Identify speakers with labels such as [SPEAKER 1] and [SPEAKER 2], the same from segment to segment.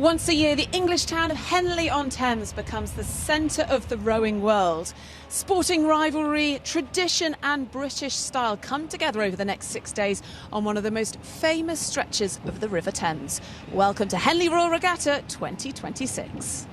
[SPEAKER 1] Once a year, the English town of Henley-On-Thames becomes the centre of the rowing world. Sporting rivalry, tradition and British style come together over the next 6 days on one of the most famous stretches of the River Thames. Welcome to Henley Royal Regatta 2026.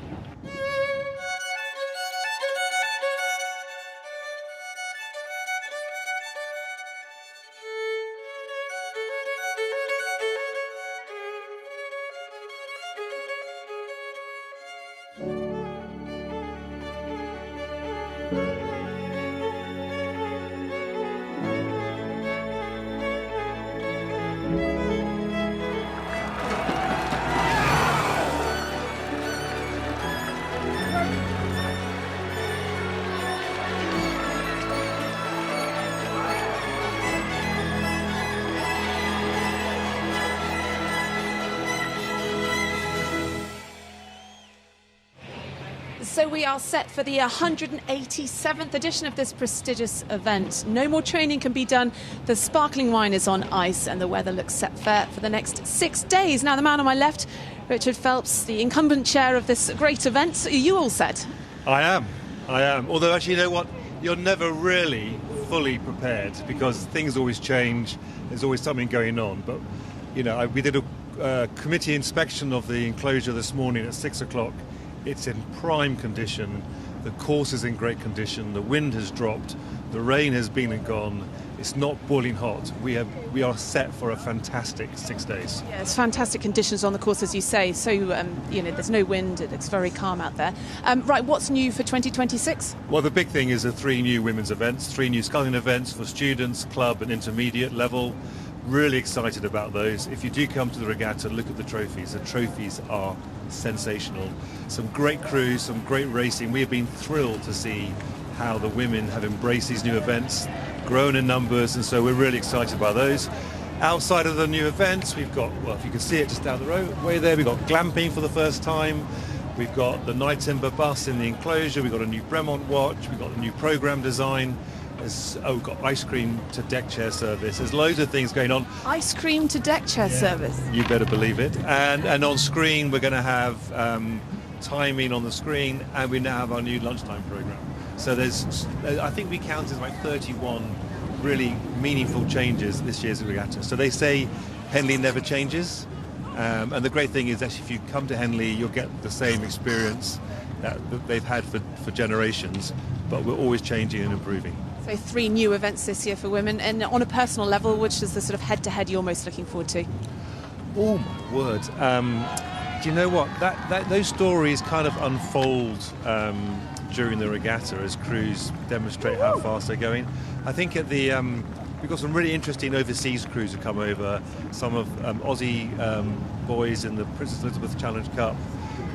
[SPEAKER 1] So we are set for the 187th edition of this prestigious event. No more training can be done. The sparkling wine is on ice and the weather looks set fair for the next 6 days. Now the man on my left, Richard Phelps, the incumbent chair of this great event. Are you all set?
[SPEAKER 2] I am. Although actually, you know what? You're never really fully prepared because things always change. There's always something going on. But, you know, we did a committee inspection of the enclosure this morning at 6 o'clock. It's in prime condition, the course is in great condition, the wind has dropped, the rain has been and gone, it's not boiling hot. We are set for a fantastic 6 days.
[SPEAKER 1] Yeah, it's fantastic conditions on the course, as you say, so you know, there's no wind, it's very calm out there. Right, what's new for 2026?
[SPEAKER 2] Well, the big thing is the 3 new women's events, 3 new sculling events for students, club and intermediate level. Really excited about those. If you do come to the regatta, look at the trophies. The trophies are sensational. Some great crews, some great racing. We have been thrilled to see how the women have embraced these new events, grown in numbers, and so we're really excited about those. Outside of the new events, we've got, well, if you can see it just down the road, way there, we've got glamping for the first time. We've got the night timber bus in the enclosure. We've got a new Bremont watch. We've got a new program design. We've got ice cream to deck chair service. There's loads of things going on.
[SPEAKER 1] Ice cream to deck chair service.
[SPEAKER 2] You better believe it. And on screen, we're going to have timing on the screen, and we now have our new lunchtime program. So I think we counted like 31 really meaningful changes this year's regatta. So they say Henley never changes. And the great thing is actually if you come to Henley, you'll get the same experience that they've had for generations, but we're always changing and improving.
[SPEAKER 1] So 3 new events this year for women, and on a personal level, which is the sort of head-to-head you're most looking forward to?
[SPEAKER 2] Oh my word! Do you know what? Those stories kind of unfold during the regatta as crews demonstrate how fast they're going. I think at the we've got some really interesting overseas crews who come over. Some of Aussie boys in the Princess Elizabeth Challenge Cup.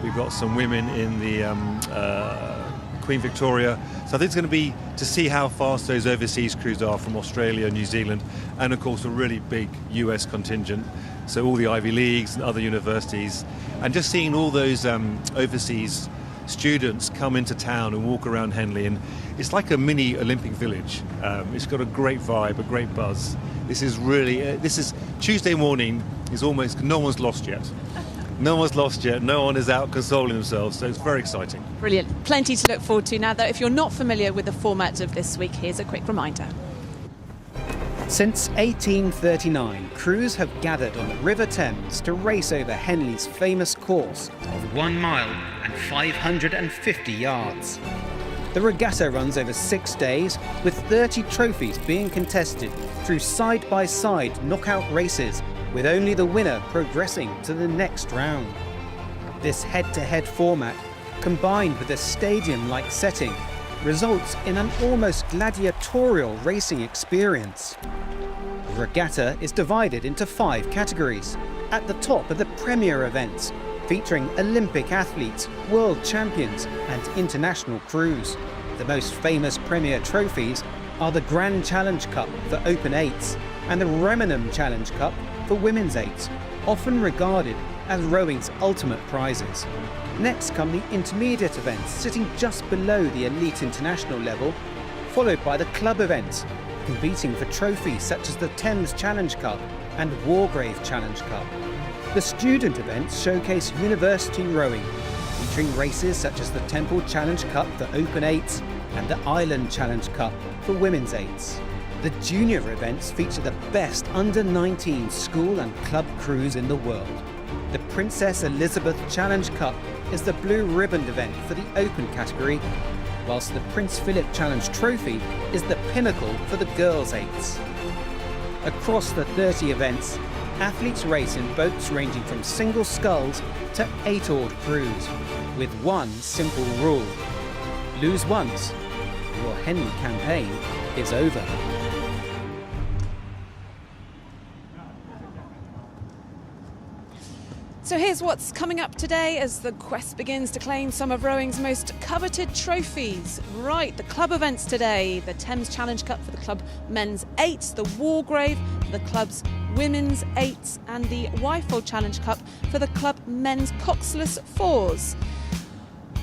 [SPEAKER 2] We've got some women in the Queen Victoria. So I think it's going to be to see how fast those overseas crews are from Australia, New Zealand, and of course a really big US contingent. So all the Ivy Leagues and other universities, and just seeing all those overseas students come into town and walk around Henley, and it's like a mini Olympic village. It's got a great vibe, a great buzz. This is Tuesday morning. Is almost no one's lost yet. No one's lost yet, no one is out consoling themselves, so it's very exciting.
[SPEAKER 1] Brilliant. Plenty to look forward to. Now, though, if you're not familiar with the format of this week, here's a quick reminder.
[SPEAKER 3] Since 1839, crews have gathered on the River Thames to race over Henley's famous course of 1 mile and 550 yards. The regatta runs over 6 days, with 30 trophies being contested through side-by-side knockout races, with only the winner progressing to the next round. This head-to-head format, combined with a stadium-like setting, results in an almost gladiatorial racing experience. The regatta is divided into 5 categories. At the top are the premier events, featuring Olympic athletes, world champions and international crews. The most famous premier trophies are the Grand Challenge Cup for Open 8s and the Remenham Challenge Cup for Women's 8s, often regarded as rowing's ultimate prizes. Next come the intermediate events, sitting just below the elite international level, followed by the club events, competing for trophies such as the Thames Challenge Cup and Wargrave Challenge Cup. The student events showcase university rowing, featuring races such as the Temple Challenge Cup for Open 8s and the Island Challenge Cup for Women's 8s. The junior events feature the best under-19 school and club crews in the world. The Princess Elizabeth Challenge Cup is the blue ribbon event for the open category, whilst the Prince Philip Challenge Trophy is the pinnacle for the girls' 8s. Across the 30 events, athletes race in boats ranging from single sculls to 8-oared crews, with one simple rule: lose once, your Henley campaign is over.
[SPEAKER 1] So here's what's coming up today as the quest begins to claim some of rowing's most coveted trophies. Right, the club events today: the Thames Challenge Cup for the club men's 8s, the Wargrave for the club's women's 8s, and the Wyfold Challenge Cup for the club men's coxless 4s.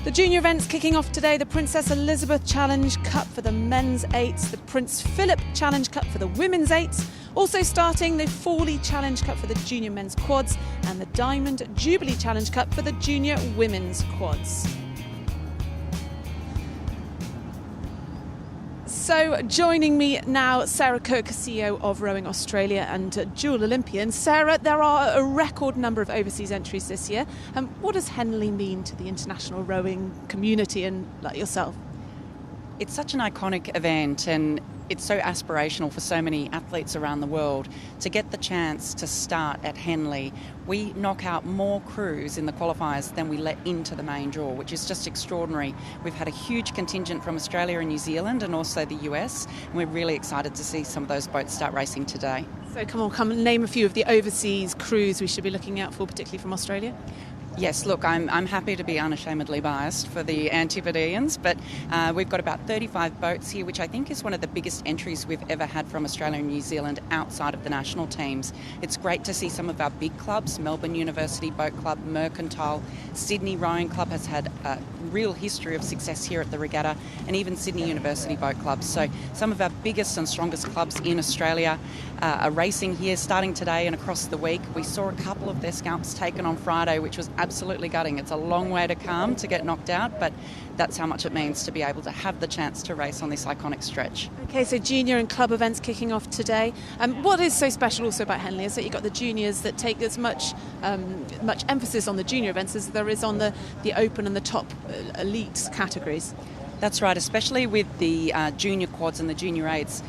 [SPEAKER 1] The junior events kicking off today: the Princess Elizabeth Challenge Cup for the men's 8s, the Prince Philip Challenge Cup for the women's 8s, also starting the Fawley Challenge Cup for the junior men's quads, and the Diamond Jubilee Challenge Cup for the junior women's quads. So joining me now, Sarah Cook, CEO of Rowing Australia and dual Olympian. Sarah, there are a record number of overseas entries this year. What does Henley mean to the international rowing community and like yourself?
[SPEAKER 4] It's such an iconic event, and it's so aspirational for so many athletes around the world. To get the chance to start at Henley, we knock out more crews in the qualifiers than we let into the main draw, which is just extraordinary. We've had a huge contingent from Australia and New Zealand and also the US, and we're really excited to see some of those boats start racing today.
[SPEAKER 1] So come and name a few of the overseas crews we should be looking out for, particularly from Australia.
[SPEAKER 4] Yes, look, I'm happy to be unashamedly biased for the Antipodeans, but we've got about 35 boats here, which I think is one of the biggest entries we've ever had from Australia and New Zealand outside of the national teams. It's great to see some of our big clubs: Melbourne University Boat Club, Mercantile, Sydney Rowing Club has had a real history of success here at the regatta, and even Sydney University Boat Club. So some of our biggest and strongest clubs in Australia are racing here, starting today and across the week. We saw a couple of their scalps taken on Friday, which was absolutely gutting. It's a long way to come to get knocked out, but that's how much it means to be able to have the chance to race on this iconic stretch.
[SPEAKER 1] Okay, so junior and club events kicking off today. What is so special also about Henley is that you've got the juniors that take as much emphasis on the junior events as there is on the open and the top elite categories.
[SPEAKER 4] That's right, especially with the junior quads and the junior 8s.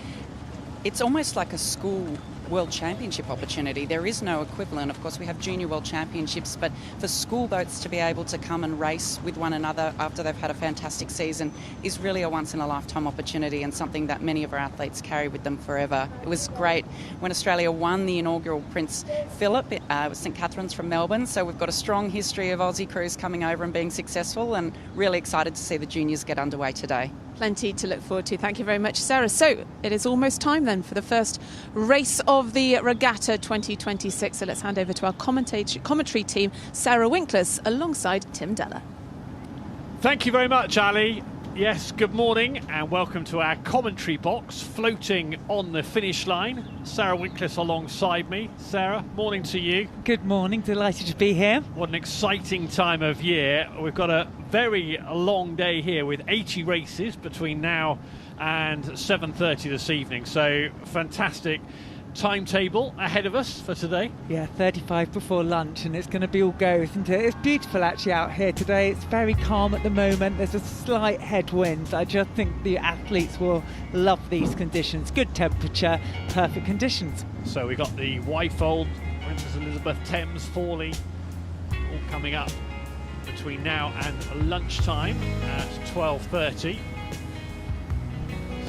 [SPEAKER 4] It's almost like a school World Championship opportunity. There is no equivalent. Of course, we have Junior World Championships, but for school boats to be able to come and race with one another after they've had a fantastic season is really a once-in-a-lifetime opportunity, and something that many of our athletes carry with them forever. It was great when Australia won the inaugural Prince Philip. It was St Catherine's from Melbourne, so we've got a strong history of Aussie crews coming over and being successful, and really excited to see the juniors get underway today.
[SPEAKER 1] Plenty to look forward to. Thank you very much, Sarah. So it is almost time then for the first race of the Regatta 2026. So let's hand over to our commentary team, Sarah Winkless, alongside Tim Della.
[SPEAKER 5] Thank you very much, Ali. Yes, good morning and welcome to our commentary box, floating on the finish line. Sarah Winkless alongside me. Sarah, morning to you.
[SPEAKER 6] Good morning, delighted to be here.
[SPEAKER 5] What an exciting time of year. We've got a very long day here with 80 races between now and 7:30 this evening. So fantastic timetable ahead of us for today.
[SPEAKER 6] Yeah, 35 before lunch, and it's going to be all go, isn't it? It's beautiful actually out here today. It's very calm at the moment. There's a slight headwind. I just think the athletes will love these conditions. Good temperature, perfect conditions.
[SPEAKER 5] So we got the Wyfold, Princess Elizabeth, Thames, Fawley, all coming up between now and lunchtime at 12:30.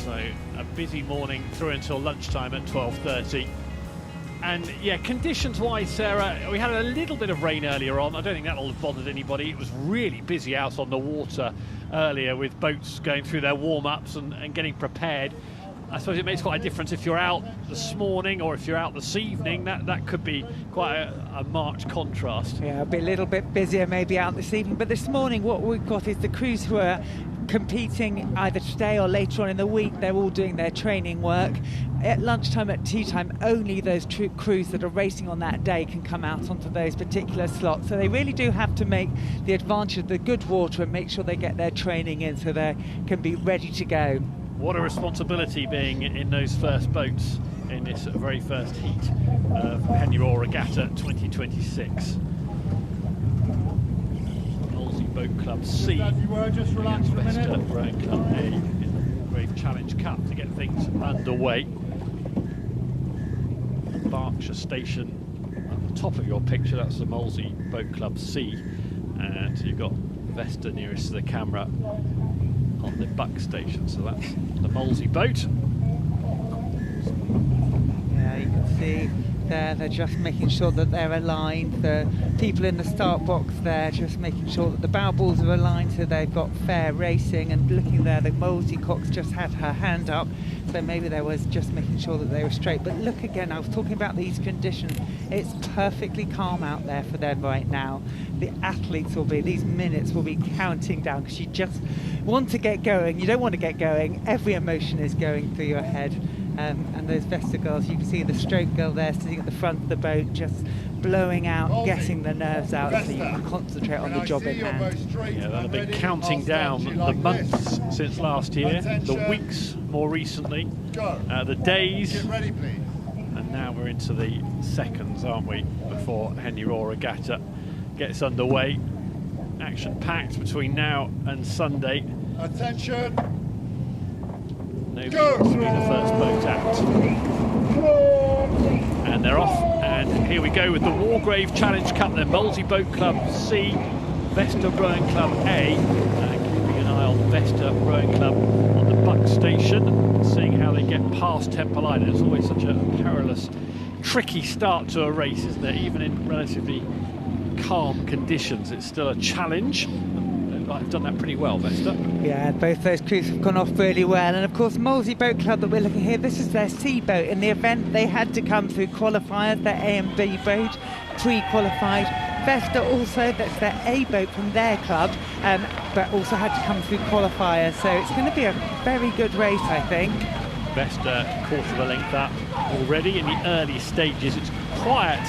[SPEAKER 5] So a busy morning through until lunchtime at 12:30. And yeah, conditions-wise, Sarah, we had a little bit of rain earlier on. I don't think that'll have bothered anybody. It was really busy out on the water earlier with boats going through their warm-ups and getting prepared. I suppose it makes quite a difference if you're out this morning or if you're out this evening. That could be quite a marked contrast.
[SPEAKER 6] Yeah, it'll be a little bit busier maybe out this evening, but this morning what we've got is the crews who are competing either today or later on in the week. They're all doing their training work. at lunchtime, at tea time, only those crews that are racing on that day can come out onto those particular slots. So they really do have to make the advantage of the good water and make sure they get their training in so they can be ready to go.
[SPEAKER 5] What a responsibility being in those first boats in this very first heat of Henley Royal Regatta 2026. Molesey Boat Club C against Vesta Rowing Club A in the Wargrave Challenge Cup to get things underway. Berkshire Station at the top of your picture, that's the Molesey Boat Club C, and you've got Vesta nearest to the camera on the Buck Station, so that's the Molesey boat.
[SPEAKER 6] Yeah, you can see there they're just making sure that they're aligned. The people in the start box there just making sure that the bow balls are aligned so they've got fair racing. And looking there, the Molesey Cox just had her hand up, so maybe there was just making sure that they were straight. But look again, I was talking about these conditions. It's perfectly calm out there for them right now. The athletes will be, these minutes will be counting down because you just want to get going. You don't want to get going. Every emotion is going through your head. And those Vesta girls, you can see the stroke girl there sitting at the front of the boat, just blowing out, getting the nerves out so you can concentrate on the job in hand.
[SPEAKER 5] Yeah, they'll be counting down the months since last year, the weeks more recently, the days, and now we're into the seconds, aren't we, before Henley Royal Regatta gets underway. Action packed between now and Sunday.
[SPEAKER 7] Attention!
[SPEAKER 5] Nobody wants to be the first boat out. And they're off, and here we go with the Wargrave Challenge Cup, the Molesey Boat Club C, Vesta Rowing Club A, keeping an eye on Vesta Rowing Club on the Buck Station, seeing how they get past Temple Island. It's always such a perilous, tricky start to a race, isn't it? Even in relatively calm conditions, it's still a challenge. I've done that pretty well, Vesta.
[SPEAKER 6] Yeah, both those crews have gone off really well. And of course, Molesey Boat Club that we're looking here, this is their C boat. In the event, they had to come through qualifiers, their A and B boat, pre-qualified. Vesta also, that's their A boat from their club, but also had to come through qualifiers. So it's going to be a very good race, I think.
[SPEAKER 5] Vesta, quarter of a length up already in the early stages. It's quiet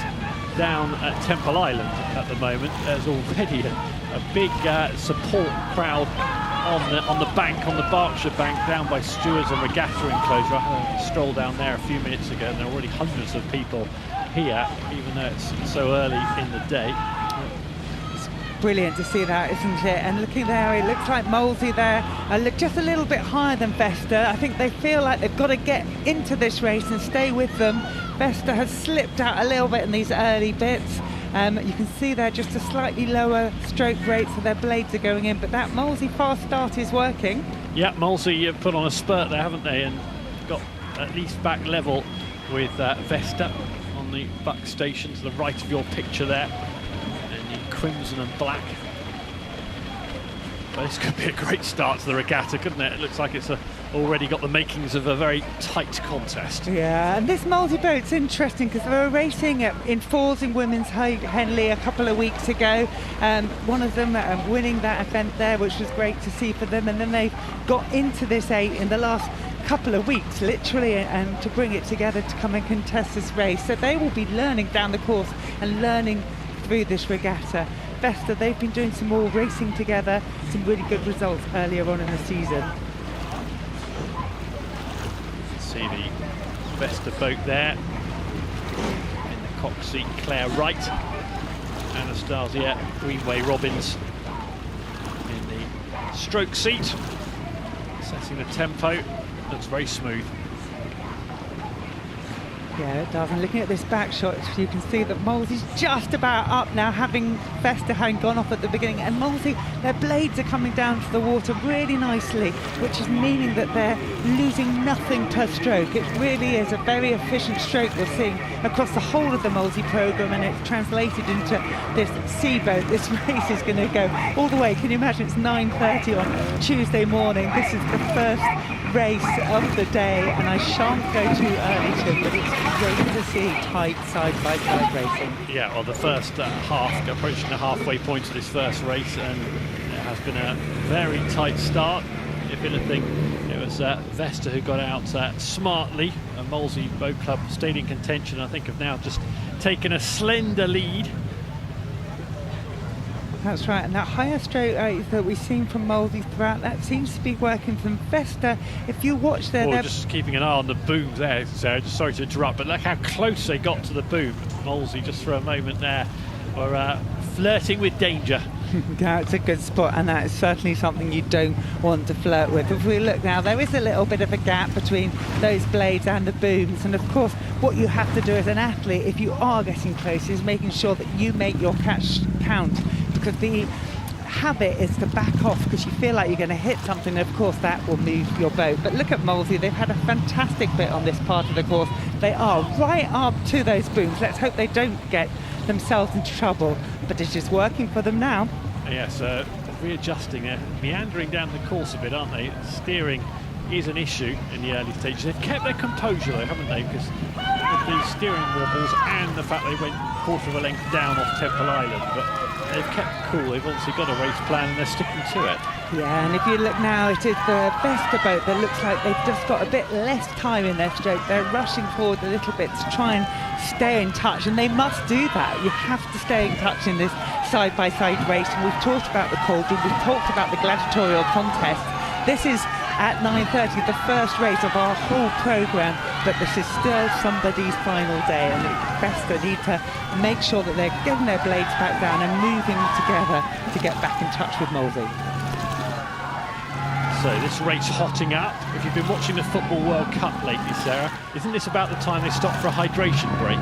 [SPEAKER 5] down at Temple Island at the moment. There's already a big support crowd on the bank, on the Berkshire bank, down by Stewards and Regatta enclosure. I had a stroll down there a few minutes ago, and there are already hundreds of people here, even though it's so early in the day.
[SPEAKER 6] It's brilliant to see that, isn't it? And looking there, it looks like Molesey there look just a little bit higher than Vesta. I think they feel like they've got to get into this race and stay with them. Vesta has slipped out a little bit in these early bits. You can see there just a slightly lower stroke rate, so their blades are going in, but that Molesey fast start is working.
[SPEAKER 5] Yeah, Molesey have put on a spurt there, haven't they, and got at least back level with Vesta on the Buck Station to the right of your picture there, and in crimson and black. But this could be a great start to the regatta, couldn't it? It looks like it's already got the makings of a very tight contest.
[SPEAKER 6] Yeah, and this Molesey boat's interesting because they were racing in fours in women's Henley a couple of weeks ago. One of them winning that event there, which was great to see for them. And then they got into this 8 in the last couple of weeks, literally, and to bring it together to come and contest this race. So they will be learning down the course and learning through this regatta. Vesta, they've been doing some more racing together, some really good results earlier on in the season.
[SPEAKER 5] See the Vesta boat there in the cock seat, Claire Wright, Anastasia Greenway-Robbins in the stroke seat, setting the tempo. Looks very smooth.
[SPEAKER 6] Yeah, it does. And looking at this back shot, you can see that Molesey's just about up now, having Vesta having gone off at the beginning. And Molesey, their blades are coming down to the water really nicely, which is meaning that they're losing nothing per stroke. It really is a very efficient stroke we're seeing across the whole of the Molesey programme, and it's translated into this C boat. This race is going to go all the way. Can you imagine? It's 9:30 on Tuesday morning. This is the first race of the day, and I shan't go too early to it, but it's great to see tight side-by-side racing.
[SPEAKER 5] Yeah, well, the first half, approaching the halfway point of this first race, and it has been a very tight start. If anything, it was was Vesta who got out smartly. Molesey Boat Club stayed in contention. I think have now just taken a slender lead.
[SPEAKER 6] That's right, and that higher stroke rate that we've seen from Molesey throughout, that seems to be working from Vesta. If you watch there,
[SPEAKER 5] they're just keeping an eye on the booms there, Sarah. Just sorry to interrupt, but look how close they got to the boom. Molesey just for a moment there were flirting with danger.
[SPEAKER 6] Yeah, it's a good spot, and that is certainly something you don't want to flirt with. If we look now, there is a little bit of a gap between those blades and the booms, and of course what you have to do as an athlete if you are getting close is making sure that you make your catch count, because the habit is to back off because you feel like you're going to hit something, and of course that will move your boat. But look at Molesey, they've had a fantastic bit on this part of the course. They are right up to those booms. Let's hope they don't get themselves into trouble, but it is working for them now.
[SPEAKER 5] Yes, readjusting, they're meandering down the course a bit, aren't they? Steering is an issue in the early stages. They've kept their composure though, haven't they? Because with the steering wobbles and the fact they went quarter of a length down off Temple Island, but they've kept cool. They've obviously got a race plan and they're sticking to it.
[SPEAKER 6] Yeah, and if you look now, it is the Vesta boat that looks like they've just got a bit less time in their stroke. They're rushing forward a little bit to try and stay in touch, and they must do that. You have to stay in touch in this side-by-side race, and we've talked about the Coll, we've talked about the gladiatorial contest. This is at 9:30, the first race of our whole programme, but this is still somebody's final day, and Vesta need to make sure that they're getting their blades back down and moving together to get back in touch with Molesey.
[SPEAKER 5] So this race hotting up. If you've been watching the Football World Cup lately, Sarah, isn't this about the time they stop for a hydration break?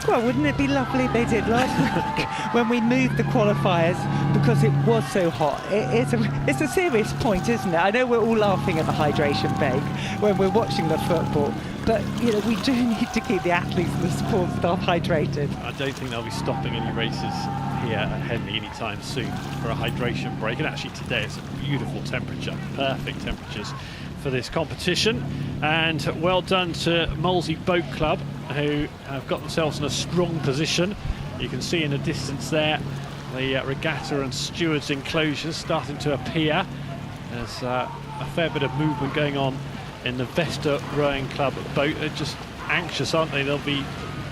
[SPEAKER 6] Well, wouldn't it be lovely if they did last week when we moved the qualifiers because it was so hot? It's a serious point, isn't it? I know we're all laughing at the hydration break when we're watching the football, but you know, we do need to keep the athletes and the support staff hydrated.
[SPEAKER 5] I don't think they'll be stopping any races here at Henley anytime soon for a hydration break. And actually today it's a beautiful temperature, perfect temperatures for this competition. And well done to Molesey Boat Club, who have got themselves in a strong position. You can see in the distance there the regatta and stewards enclosures starting to appear. There's a fair bit of movement going on in the Vesta Rowing Club boat. They're just anxious, aren't they? They'll be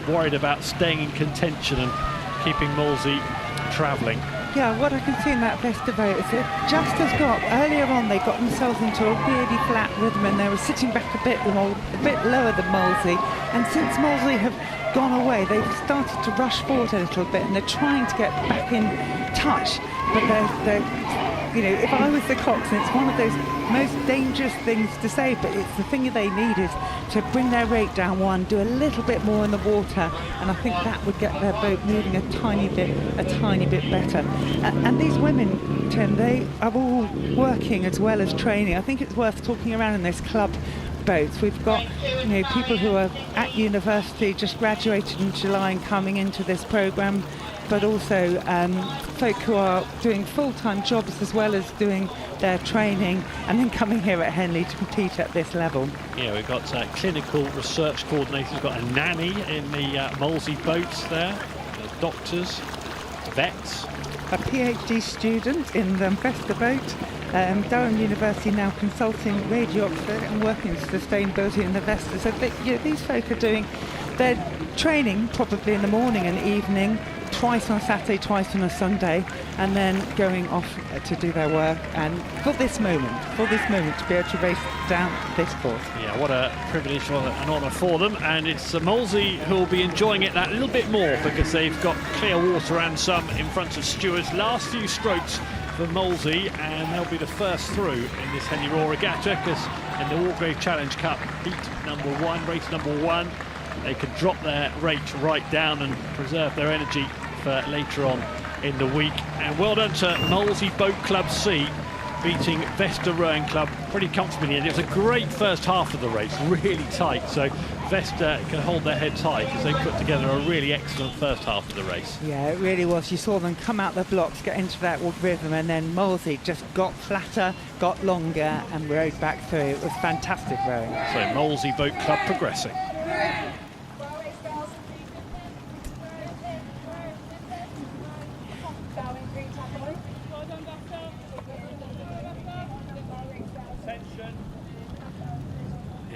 [SPEAKER 5] worried about staying in contention and keeping Molesey travelling.
[SPEAKER 6] Yeah, what I can see in that Vesta boat is that just as earlier on they got themselves into a really flat rhythm and they were sitting back a bit lower than Molesey, and since Molesey have gone away they've started to rush forward a little bit and they're trying to get back in touch, but they're you know, if I was the coxswain, it's one of those most dangerous things to say, but it's the thing they need is to bring their rate down one, do a little bit more in the water, and I think that would get their boat moving a tiny bit better. And these women, Tim, they are all working as well as training. I think it's worth talking around in this club boats. We've got, you know, people who are at university, just graduated in July and coming into this programme, but also folk who are doing full-time jobs as well as doing their training and then coming here at Henley to compete at this level.
[SPEAKER 5] Yeah, we've got clinical research coordinators, we've got a nanny in the Molesey boats there, doctors, vets.
[SPEAKER 6] A PhD student in the Vesta boat, Durham University now consulting radiographer and working in sustainability in the Vesta. So you know, these folk are doing their training probably in the morning and evening, twice on a Saturday, twice on a Sunday, and then going off to do their work. And for this moment to be able to race down this course.
[SPEAKER 5] Yeah, what a privilege, what an honour for them. And it's Molesey who will be enjoying it that little bit more because they've got clear water and some in front of stewards. Last few strokes for Molesey, and they'll be the first through in this Henley Royal Regatta, because in the Wargrave Challenge Cup, heat number one, race number one, they could drop their rate right down and preserve their energy for later on in the week. And well done to Molesey Boat Club C, beating Vesta Rowing Club pretty comfortably. And it was a great first half of the race, really tight. So Vesta can hold their heads high because they put together a really excellent first half of the race.
[SPEAKER 6] Yeah, it really was. You saw them come out the blocks, get into that rhythm, and then Molesey just got flatter, got longer, and rode back through. It was fantastic rowing.
[SPEAKER 5] So Molesey Boat Club progressing.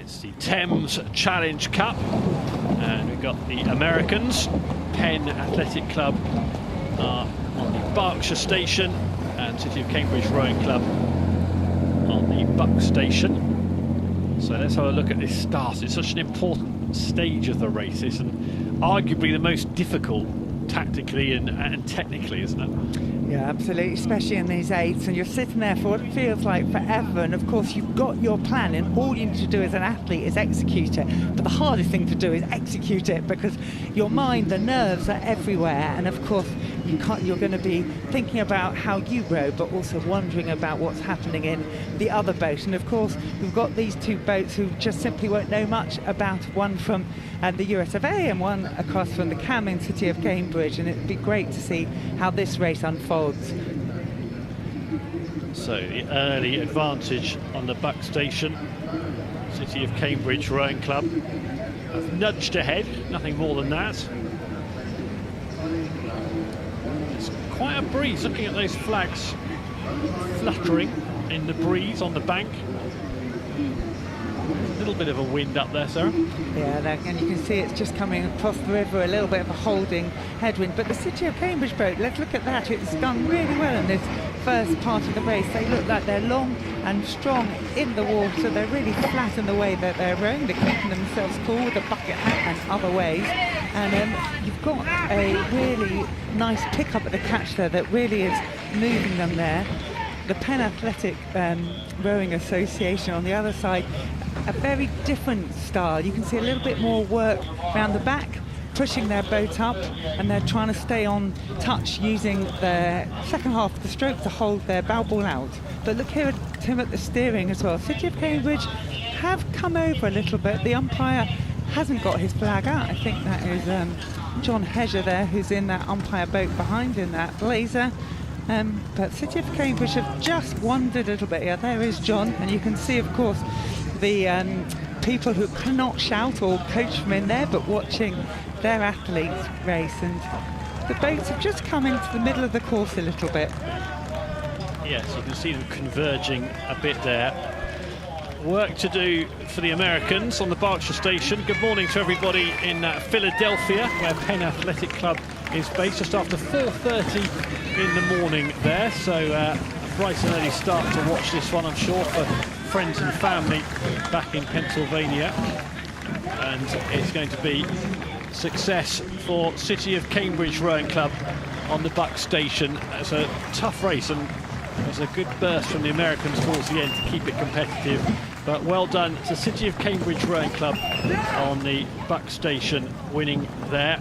[SPEAKER 5] It's the Thames Challenge Cup, and we've got the Americans. Penn Athletic Club are on the Berkshire station, and City of Cambridge Rowing Club on the Buck station. So let's have a look at this start. It's such an important stage of the races, and arguably the most difficult tactically and technically, isn't it?
[SPEAKER 6] Yeah, absolutely, especially in these eights, and you're sitting there for what feels like forever, and of course you've got your plan, and all you need to do as an athlete is execute it. But the hardest thing to do is execute it, because your mind, the nerves are everywhere, and of course you're going to be thinking about how you row, but also wondering about what's happening in the other boat. And of course we've got these two boats who just simply won't know much about, one from the US of A and one across from the CAM in City of Cambridge, and it'd be great to see how this race unfolds.
[SPEAKER 5] So the early advantage on the Buck station. City of Cambridge Rowing Club have nudged ahead, nothing more than that. It's quite a breeze, looking at those flags fluttering in the breeze on the bank. A little bit of a wind up there, Sarah.
[SPEAKER 6] Yeah, and you can see it's just coming across the river, a little bit of a holding headwind. But the City of Cambridge boat, let's look at that. It's done really well in this first part of the race. They look like they're long and strong in the water. They're really flat in the way that they're rowing. They're keeping themselves cool with a bucket hat and other ways. And you've got a really nice pick up at the catch there that really is moving them there. The Penn Athletic Rowing Association on the other side, a very different style. You can see a little bit more work around the back, pushing their boat up, and they're trying to stay on touch using their second half of the stroke to hold their bow ball out. But look here at him at the steering as well. City of Cambridge have come over a little bit. The umpire hasn't got his flag out. I think that is John Hesher there, who's in that umpire boat behind in that blazer. But City of Cambridge have just wandered a little bit. Yeah, there is John, and you can see, of course, the people who cannot shout or coach from in there, but watching their athletes race. And the boats have just come into the middle of the course a little bit.
[SPEAKER 5] Yes, you can see them converging a bit there. Work to do for the Americans on the Berkshire station. Good morning to everybody in Philadelphia, where Penn Athletic Club is based, just after 4:30 in the morning there. So a bright and early start to watch this one, I'm sure, for friends and family back in Pennsylvania. And it's going to be success for City of Cambridge Rowing Club on the Buck station. It's a tough race, and there's a good burst from the Americans towards the end to keep it competitive. But well done to City of Cambridge Rowing Club on the Buck station, winning there,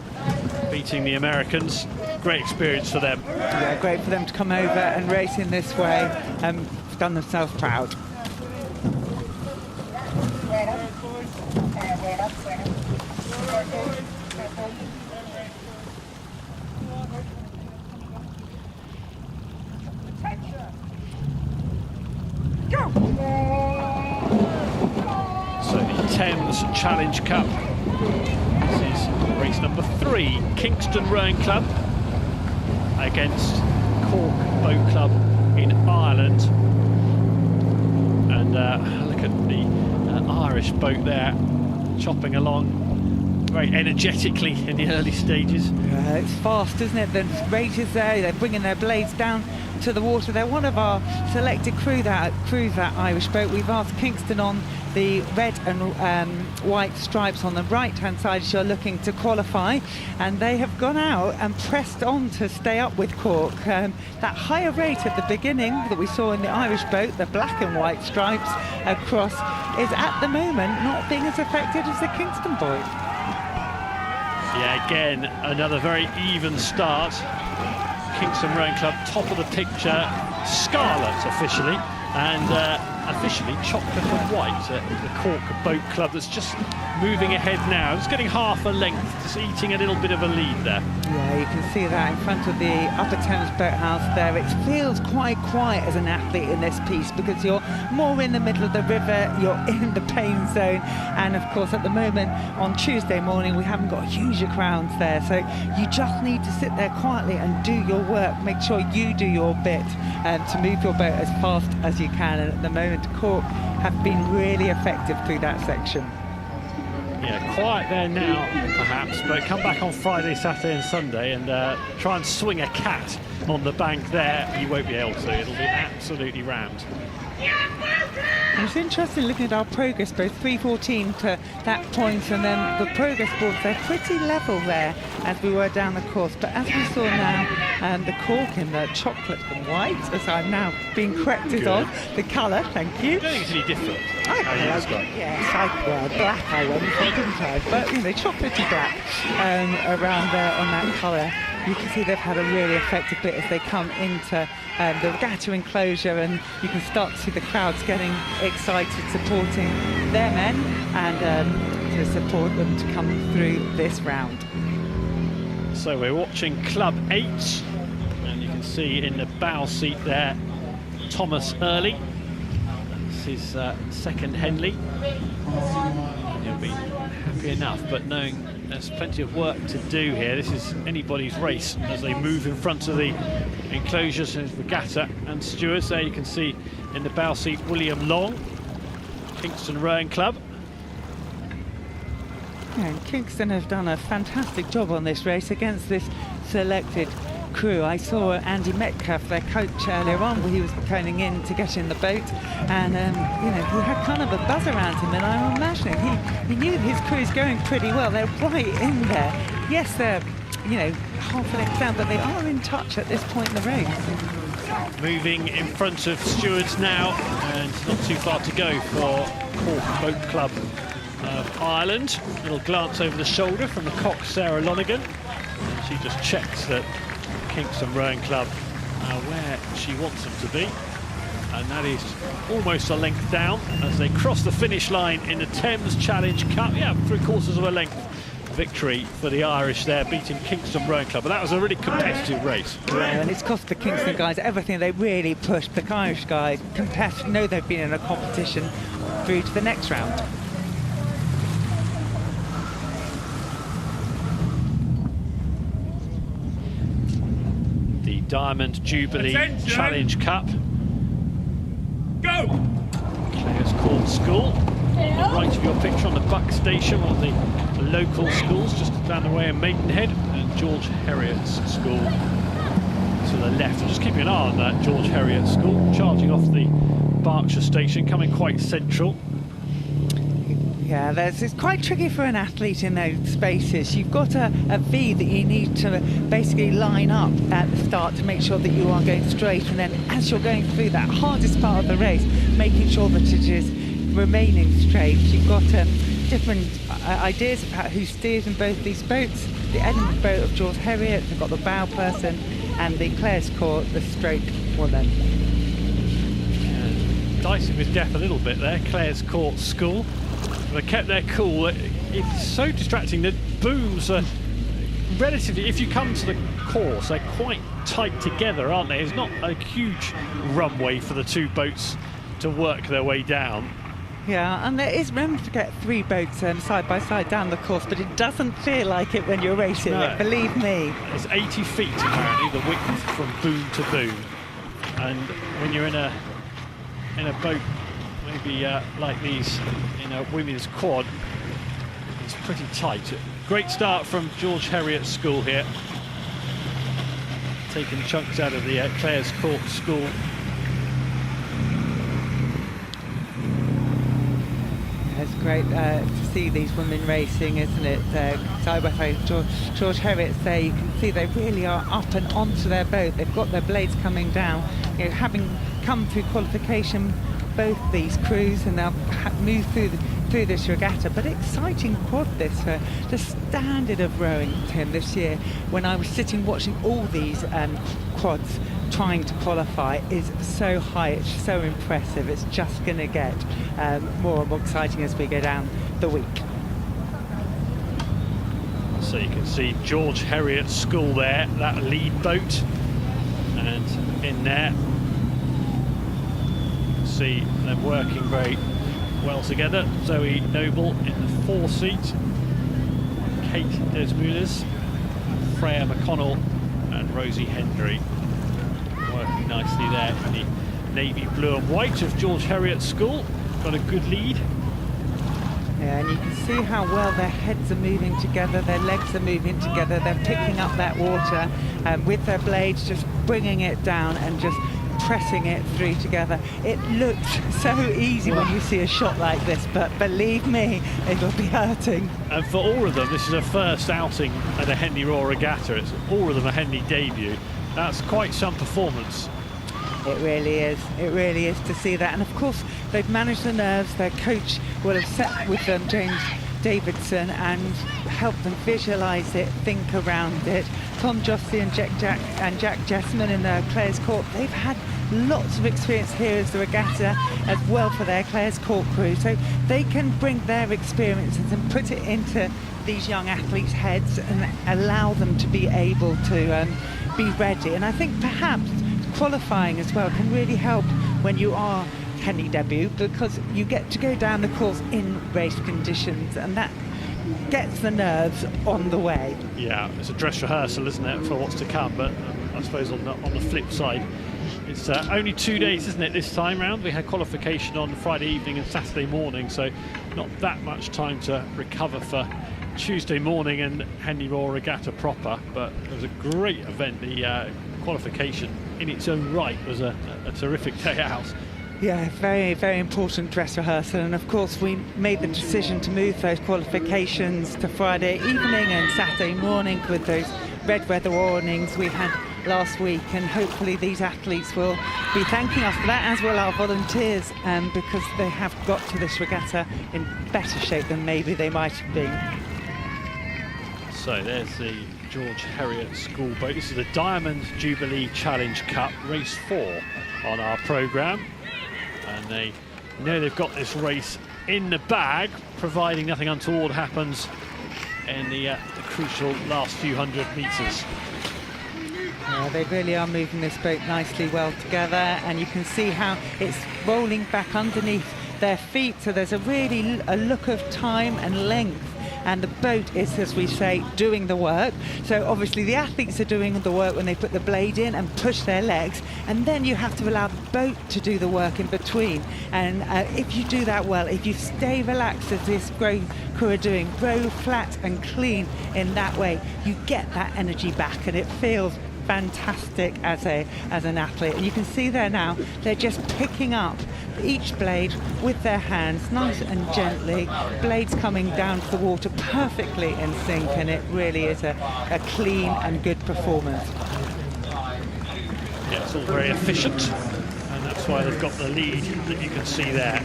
[SPEAKER 5] beating the Americans. Great experience for them.
[SPEAKER 6] Yeah, great for them to come over and race in this way. Done themselves proud.
[SPEAKER 5] So the Thames Challenge Cup. This is race number 3. Kingston Rowing Club against Cork Boat Club in Ireland. And look at the Irish boat there, chopping along very energetically in the early stages.
[SPEAKER 6] It's fast, isn't it? The rate is there. They're bringing their blades down to the water. They're one of our selected crew that cruise that Irish boat. We've asked Kingston on the red and white stripes on the right-hand side as you're looking to qualify, and they have gone out and pressed on to stay up with Cork. That higher rate at the beginning that we saw in the Irish boat, the black and white stripes across, is at the moment not being as affected as the Kingston boat.
[SPEAKER 5] Yeah, again, another very even start. Kingston Rowing Club, top of the picture, scarlet officially, and officially chocolate and white. The Cork Boat Club that's just moving ahead now. It's getting half a length, just eating a little bit of a lead there.
[SPEAKER 6] Yeah, you can see that in front of the Upper Thames boathouse there. It feels quite quiet as an athlete in this piece because you're more in the middle of the river, you're in the pain zone, and of course at the moment on Tuesday morning we haven't got huge crowds there, so you just need to sit there quietly and do your work. Make sure you do your bit to move your boat as fast as you can, and at the moment and Cork have been really effective through that section.
[SPEAKER 5] Yeah, quiet there now, perhaps, but come back on Friday, Saturday and Sunday and try and swing a cat on the bank there. You won't be able to. It'll be absolutely rammed.
[SPEAKER 6] It's interesting looking at our progress boards, 3:14 to that point, and then the progress boards, they're pretty level there as we were down the course. But as we saw now, the Cork in the chocolate and white, as I'm now being corrected on, the colour, thank you.
[SPEAKER 5] I don't think it's any different.
[SPEAKER 6] Yes, black I went for, didn't I? But, you know, chocolatey black around there on that colour. You can see they've had a really effective bit as they come into the regatta enclosure, and you can start to see the crowds getting excited, supporting their men and to support them to come through this round.
[SPEAKER 5] So we're watching Club 8, and you can see in the bow seat there Thomas Early. This is second Henley. He'll be happy enough, but knowing there's plenty of work to do here. This is anybody's race as they move in front of the enclosures and regatta and stewards. There you can see in the bow seat William Long, Kingston Rowing Club.
[SPEAKER 6] Yeah, and Kingston have done a fantastic job on this race against this selected crew. I saw Andy Metcalf, their coach, earlier on where he was going in to get in the boat, and you know, he had kind of a buzz around him, and I'm imagining he knew his crew's going pretty well. They're right in there. Yes, they're, you know, half an length down, but they are in touch at this point in the race.
[SPEAKER 5] Moving in front of stewards now, and not too far to go for Cork Boat Club of Ireland. A little glance over the shoulder from the cock, Sarah Lonigan. And she just checks that Kingston Rowing Club are where she wants them to be, and that is almost a length down as they cross the finish line in the Thames Challenge Cup. Yeah, 3/4 of a length victory for the Irish there, beating Kingston Rowing Club, but that was a really competitive race.
[SPEAKER 6] Yeah, and it's cost the Kingston guys everything. They really pushed the Irish guys, know they've been in a competition through to the next round.
[SPEAKER 5] Diamond Jubilee Challenge Cup. Go! Clare's Court School. On the right of your picture on the Buck Station, one of the local schools just down the way in Maidenhead, and George Heriot's school to the left. Just keeping an eye on that George Heriot school, charging off the Berkshire station, coming quite central.
[SPEAKER 6] Yeah, it's quite tricky for an athlete in those spaces. You've got a V that you need to basically line up at the start to make sure that you are going straight, and then as you're going through that hardest part of the race, making sure that it is remaining straight. You've got different ideas about who steers in both these boats. The Edinburgh boat of George Heriot, they've got the bow person, and the Clare's Court, the stroke woman.
[SPEAKER 5] Yeah, dicing with death a little bit there, Clare's Court School. They kept their cool. It's so distracting. The booms are relatively, if you come to the course, they're quite tight together, aren't they? There's not a huge runway for the two boats to work their way down.
[SPEAKER 6] Yeah, and there is room to get three boats side by side down the course, but it doesn't feel like it when you're racing it, believe me.
[SPEAKER 5] It's 80 feet apparently, the width from boom to boom. And when you're in a boat maybe like these in a women's quad, it's pretty tight. Great start from George Heriot School here, taking chunks out of the Clare's Court School.
[SPEAKER 6] It's great to see these women racing, isn't it? Side by side, George Heriot's there. You can see they really are up and onto their boat. They've got their blades coming down. You know, having come through qualification, both these crews, and they'll move through this regatta. But exciting quad this, the standard of rowing, Tim, this year, when I was sitting watching all these quads trying to qualify, is so high. It's so impressive. It's just going to get more and more exciting as we go down the week.
[SPEAKER 5] So you can see George Heriot School there, that lead boat, and in there see them working very well together. Zoe Noble in the 4 seat, Kate Desmulas, Freya McConnell and Rosie Hendry working nicely there in the navy blue and white of George Heriot School. Got a good lead.
[SPEAKER 6] Yeah, and you can see how well their heads are moving together, their legs are moving together, they're picking up that water with their blades, just bringing it down and just pressing it through together. It looks so easy when you see a shot like this, but believe me, it'll be hurting.
[SPEAKER 5] And for all of them, this is a first outing at a Henley Royal Regatta. It's all of them a Henley debut. That's quite some performance.
[SPEAKER 6] It really is. It really is to see that. And of course, they've managed the nerves. Their coach will have sat with them, James Davidson, and helped them visualise it, think around it. Tom Jossie and Jack Jessman in Clares Court, they've had lots of experience here as the regatta as well for their Clares Court crew. So they can bring their experiences and put it into these young athletes' heads and allow them to be able to be ready. And I think perhaps qualifying as well can really help when you are Henley debut, because you get to go down the course in race conditions, and that gets the nerves on the way.
[SPEAKER 5] Yeah, it's a dress rehearsal, isn't it, for what's to come? But I suppose on the flip side, it's only 2 days, isn't it, this time round? We had qualification on Friday evening and Saturday morning, so not that much time to recover for Tuesday morning and Henley Royal Regatta proper. But it was a great event. The qualification in its own right was a terrific day out.
[SPEAKER 6] Yeah, very, very important dress rehearsal, and of course we made the decision to move those qualifications to Friday evening and Saturday morning with those red weather warnings we had last week, and hopefully these athletes will be thanking us for that, as will our volunteers, because they have got to this regatta in better shape than maybe they might have been.
[SPEAKER 5] So there's the George Heriot School boat. This is the Diamond Jubilee Challenge Cup, race 4 on our programme. And they know they've got this race in the bag, providing nothing untoward happens in the crucial last few hundred metres.
[SPEAKER 6] Yeah, they really are moving this boat nicely well together, and you can see how it's rolling back underneath their feet, so there's a look of time and length, and the boat is, as we say, doing the work. So obviously the athletes are doing the work when they put the blade in and push their legs, and then you have to allow the boat to do the work in between. And if you do that well, if you stay relaxed as this crew are doing, row flat and clean in that way, you get that energy back, and it feels fantastic as an athlete. And you can see there now, they're just picking up each blade with their hands, nice and gently, blades coming down to the water perfectly in sync, and it really is a clean and good performance.
[SPEAKER 5] Yeah, it's all very efficient, and that's why they've got the lead that you can see there.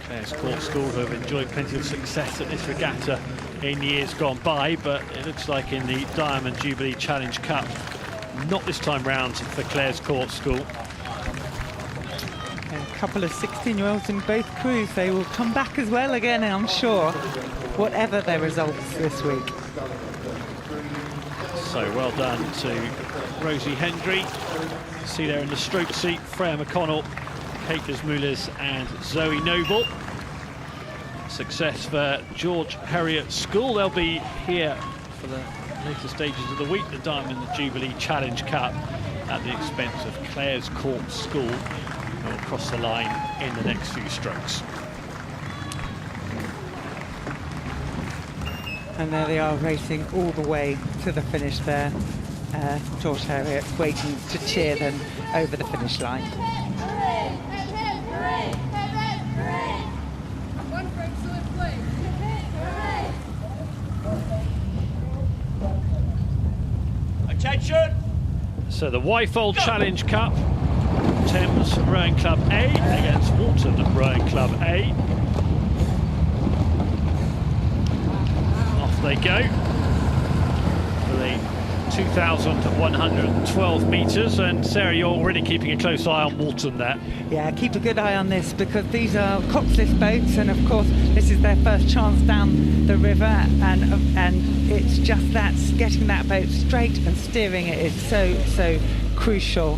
[SPEAKER 5] Clares Court School have enjoyed plenty of success at this regatta in years gone by, but it looks like in the Diamond Jubilee Challenge Cup, not this time round for Clares Court School.
[SPEAKER 6] A couple of 16-year-olds in both crews, they will come back as well again, I'm sure, whatever their results this week.
[SPEAKER 5] So well done to Rosie Hendry. See there in the stroke seat, Freya McConnell, Kate Desmoulias and Zoe Noble. Success for George Heriot School. They'll be here for the later stages of the week, the Diamond Jubilee Challenge Cup, at the expense of Clares Court School, who will cross the line in the next few strokes.
[SPEAKER 6] And there they are, racing all the way to the finish there. George Heriot waiting to cheer them over the finish line.
[SPEAKER 7] Attention!
[SPEAKER 5] So the Wyfold Challenge Cup, Thames Rowing Club A against Walton Rowing Club A. Off they go for the 2,112 metres, and Sarah, you're already keeping a close eye on Walton there.
[SPEAKER 6] Yeah, keep a good eye on this, because these are coxless boats, and of course this is their first chance down the river, and it's just that, getting that boat straight and steering it is so crucial.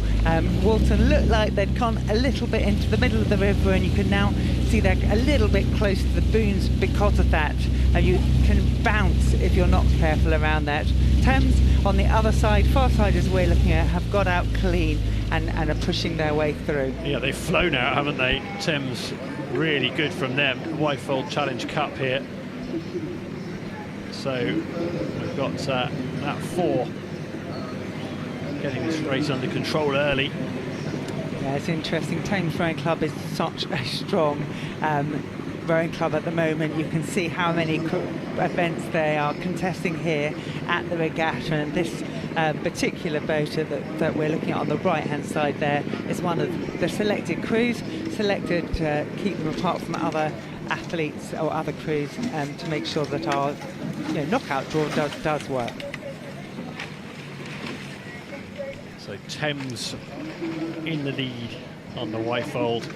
[SPEAKER 6] Walton looked like they'd gone a little bit into the middle of the river, and you can now see they're a little bit close to the booms because of that, and you can bounce if you're not careful around that. Thames on the other side, far side as we're looking at, have got out clean, and are pushing their way through.
[SPEAKER 5] Yeah, they've flown out, haven't they? Thames really good from them. Wyfold Challenge Cup here. So we've got that 4 getting this race under control early.
[SPEAKER 6] Yeah, it's interesting. Thames Rowing Club is such a strong rowing club at the moment. You can see how many events they are contesting here at the regatta, and this particular boat that we're looking at on the right hand side there is one of the selected crews, selected to keep them apart from other athletes or other crews, to make sure that our knockout draw does work.
[SPEAKER 5] So Thames in the lead on the Wyfold,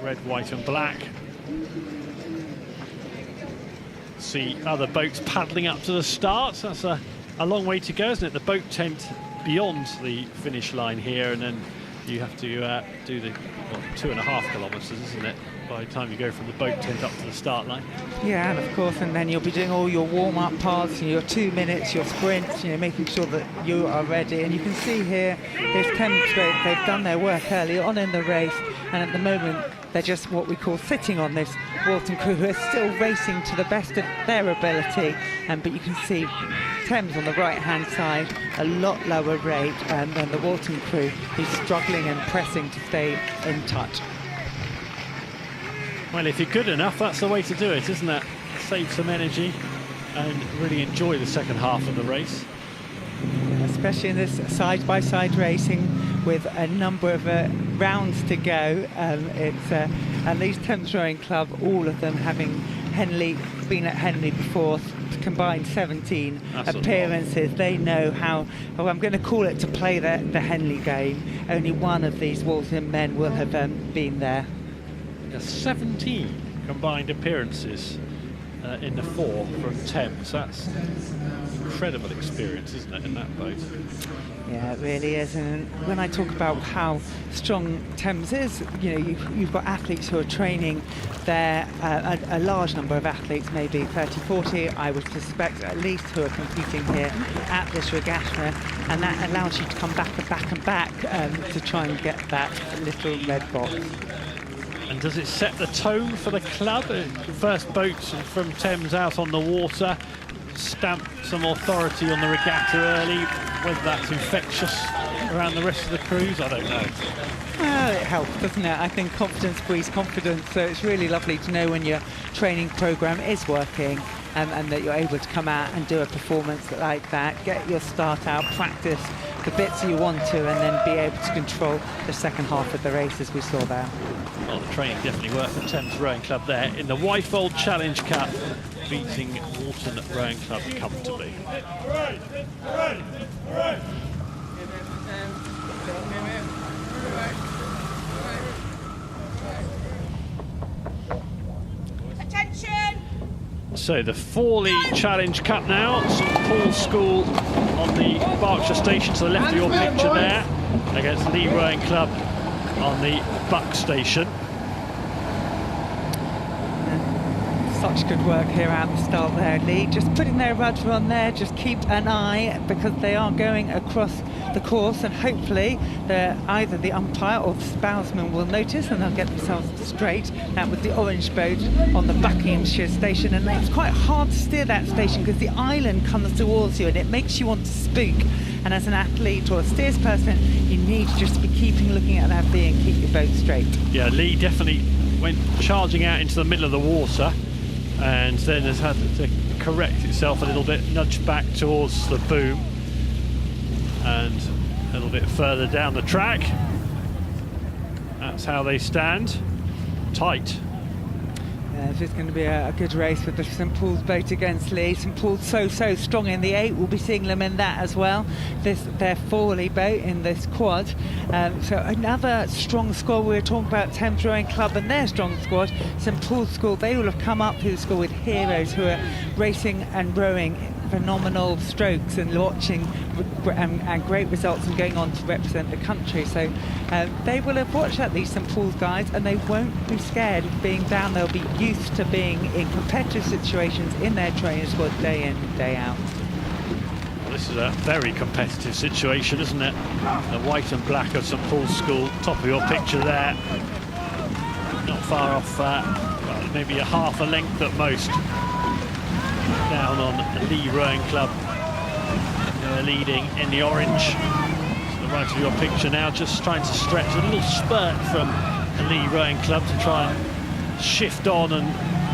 [SPEAKER 5] red, white and black. See other boats paddling up to the start. That's a long way to go, isn't it? The boat tent beyond the finish line here, and then you have to do the 2.5 kilometres, isn't it, by the time you go from the boat tent up to the start line?
[SPEAKER 6] Yeah, and of course, and then you'll be doing all your warm-up parts, your 2 minutes, your sprints, making sure that you are ready. And you can see here, this Thames boat, they've done their work early on in the race, and at the moment, they're just what we call sitting on this Walton crew, who are still racing to the best of their ability. But you can see Thames on the right-hand side, a lot lower rate than the Walton crew, who's struggling and pressing to stay in touch.
[SPEAKER 5] Well, if you're good enough, that's the way to do it, isn't it? Save some energy and really enjoy the second half of the race.
[SPEAKER 6] Especially in this side-by-side racing with a number of rounds to go. And these Thames Rowing Club, all of them having been at Henley before, combined 17 appearances. They know how, I'm going to call it, to play the Henley game. Only one of these Walton men will have been there.
[SPEAKER 5] 17 combined appearances in the 4 from Thames. That's incredible experience, isn't it, in that boat?
[SPEAKER 6] Yeah, it really is. And when I talk about how strong Thames is, you've got athletes who are training there, a large number of athletes, maybe 30, 40, I would suspect at least, who are competing here at this regatta, and that allows you to come back and back to try and get that little red box.
[SPEAKER 5] And does it set the tone for the club? First boats from Thames out on the water, stamp some authority on the regatta early. Whether that's infectious around the rest of the crews, I don't know.
[SPEAKER 6] Well, it helps, doesn't it? I think confidence breeds confidence, so it's really lovely to know when your training programme is working, and that you're able to come out and do a performance like that, get your start out, practice the bits you want to, and then be able to control the second half of the race, as we saw there.
[SPEAKER 5] Well, the training definitely worked for Thames Rowing Club there in the Wyfold Challenge Cup, beating Walton Rowing Club comfortably.
[SPEAKER 1] Attention!
[SPEAKER 5] So the Fawley Challenge Cup now, St Paul's School on the Berkshire station to the left of your picture there, against Lea Rowing Club on the Buck station.
[SPEAKER 6] Such good work here at the start there, Lee. Just putting their rudder on there, just keep an eye, because they are going across the course, and hopefully either the umpire or the spowsman will notice and they'll get themselves straight. That was the orange boat on the Buckinghamshire station, and it's quite hard to steer that station because the island comes towards you and it makes you want to spook. And as an athlete or a steers person, you need just to be looking at that V and keep your boat straight.
[SPEAKER 5] Yeah, Lee definitely went charging out into the middle of the water, and then has had to correct itself a little bit, nudge back towards the boom, and a little bit further down the track. That's how they stand. Tight.
[SPEAKER 6] This is going to be a good race with the St Paul's boat against Lee. St Paul's so strong in the 8. We'll be seeing them in that as well. Their Fawley boat in this quad. So another strong squad. We were talking about Thames Rowing Club and their strong squad. St Paul's school, they will have come up to the school with heroes who are racing and rowing phenomenal strokes and watching and great results and going on to represent the country. So they will have watched at these St Paul's guys, and they won't be scared of being down. They'll be used to being in competitive situations in their training squad day in, day out.
[SPEAKER 5] Well, this is a very competitive situation, isn't it? The white and black of St Paul's School, top of your picture there. Not far off, well, maybe a half a length at most. Down on the Lea Rowing Club. They're leading in the orange. To the right of your picture now, just trying to stretch a little spurt from the Lea Rowing Club to try and shift on and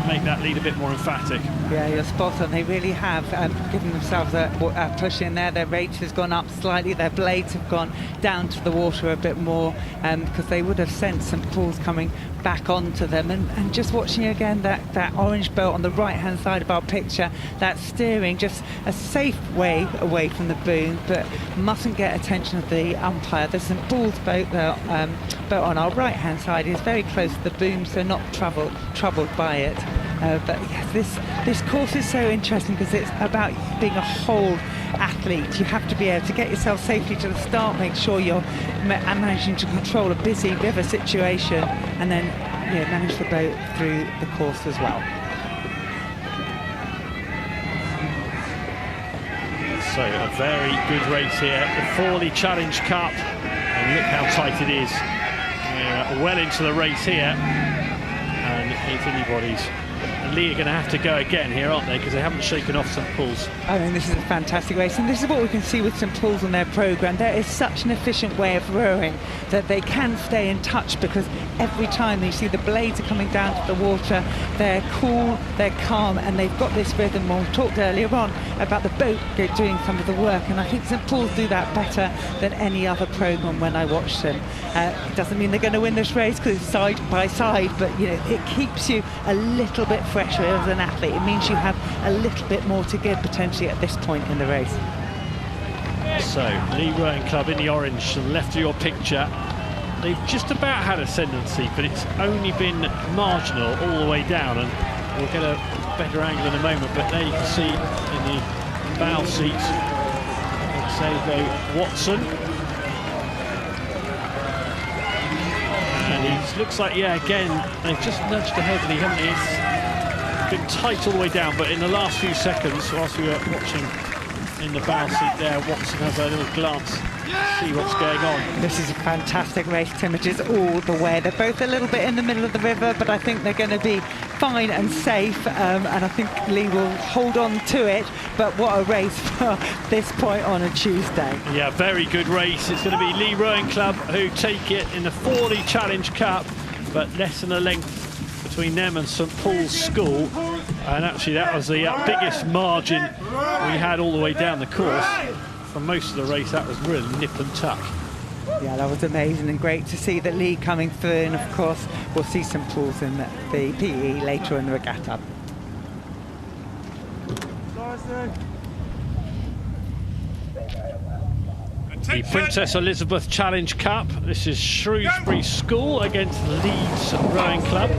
[SPEAKER 5] make that lead a bit more emphatic.
[SPEAKER 6] Yeah, you're spot on. They really have given themselves a push in there. Their rate has gone up slightly. Their blades have gone down to the water a bit more because they would have sensed St Paul's coming back onto them. And just watching again that orange boat on the right-hand side of our picture, that steering just a safe way away from the boom, but mustn't get attention of the umpire. The St Paul's boat, boat on our right-hand side, is very close to the boom, so not troubled by it. But yes, this course is so interesting because it's about being a whole athlete. You have to be able to get yourself safely to the start, make sure you're managing to control a busy river situation, and then manage the boat through the course as well.
[SPEAKER 5] So a very good race here, the Fawley Challenge Cup, and look how tight it is. We're well into the race here, and it's anybody's. And Lea are going to have to go again here, aren't they? Because they haven't shaken off St Paul's.
[SPEAKER 6] I mean, this is a fantastic race, and this is what we can see with St Paul's on their programme. There is such an efficient way of rowing that they can stay in touch, because every time you see the blades are coming down to the water, they're cool, they're calm, and they've got this rhythm. We talked earlier on about the boat doing some of the work, and I think St Paul's do that better than any other programme when I watch them. It doesn't mean they're going to win this race because it's side by side, but it keeps you a little bit fresher as an athlete. It means you have a little bit more to give potentially at this point in the race.
[SPEAKER 5] So Lea Rowing Club in the orange to the left of your picture. They've just about had ascendancy, but it's only been marginal all the way down, and we'll get a better angle in a moment. But there you can see in the bow seat, let's say Watson. And he looks like, again, they've just nudged ahead, haven't they? It's been tight all the way down, but in the last few seconds, whilst we were watching in the bow seat there, Watson has a little glance to see what's going on.
[SPEAKER 6] This is a fantastic race, Images all the way. They're both a little bit in the middle of the river, but I think they're going to be fine and safe, and I think Lea will hold on to it. But what a race for this point on a Tuesday. Yeah,
[SPEAKER 5] very good race. It's going to be Lea Rowing Club who take it in the Fawley Challenge Cup, but less than a length between them and St Paul's School. And actually that was the biggest margin we had all the way down the course. For most of the race, that was really nip and tuck.
[SPEAKER 6] Yeah, that was amazing, and great to see that Lea coming through, and of course we'll see St Paul's in the PE later in the regatta.
[SPEAKER 5] The Princess Elizabeth Challenge Cup. This is Shrewsbury School against Leeds Rowing Club.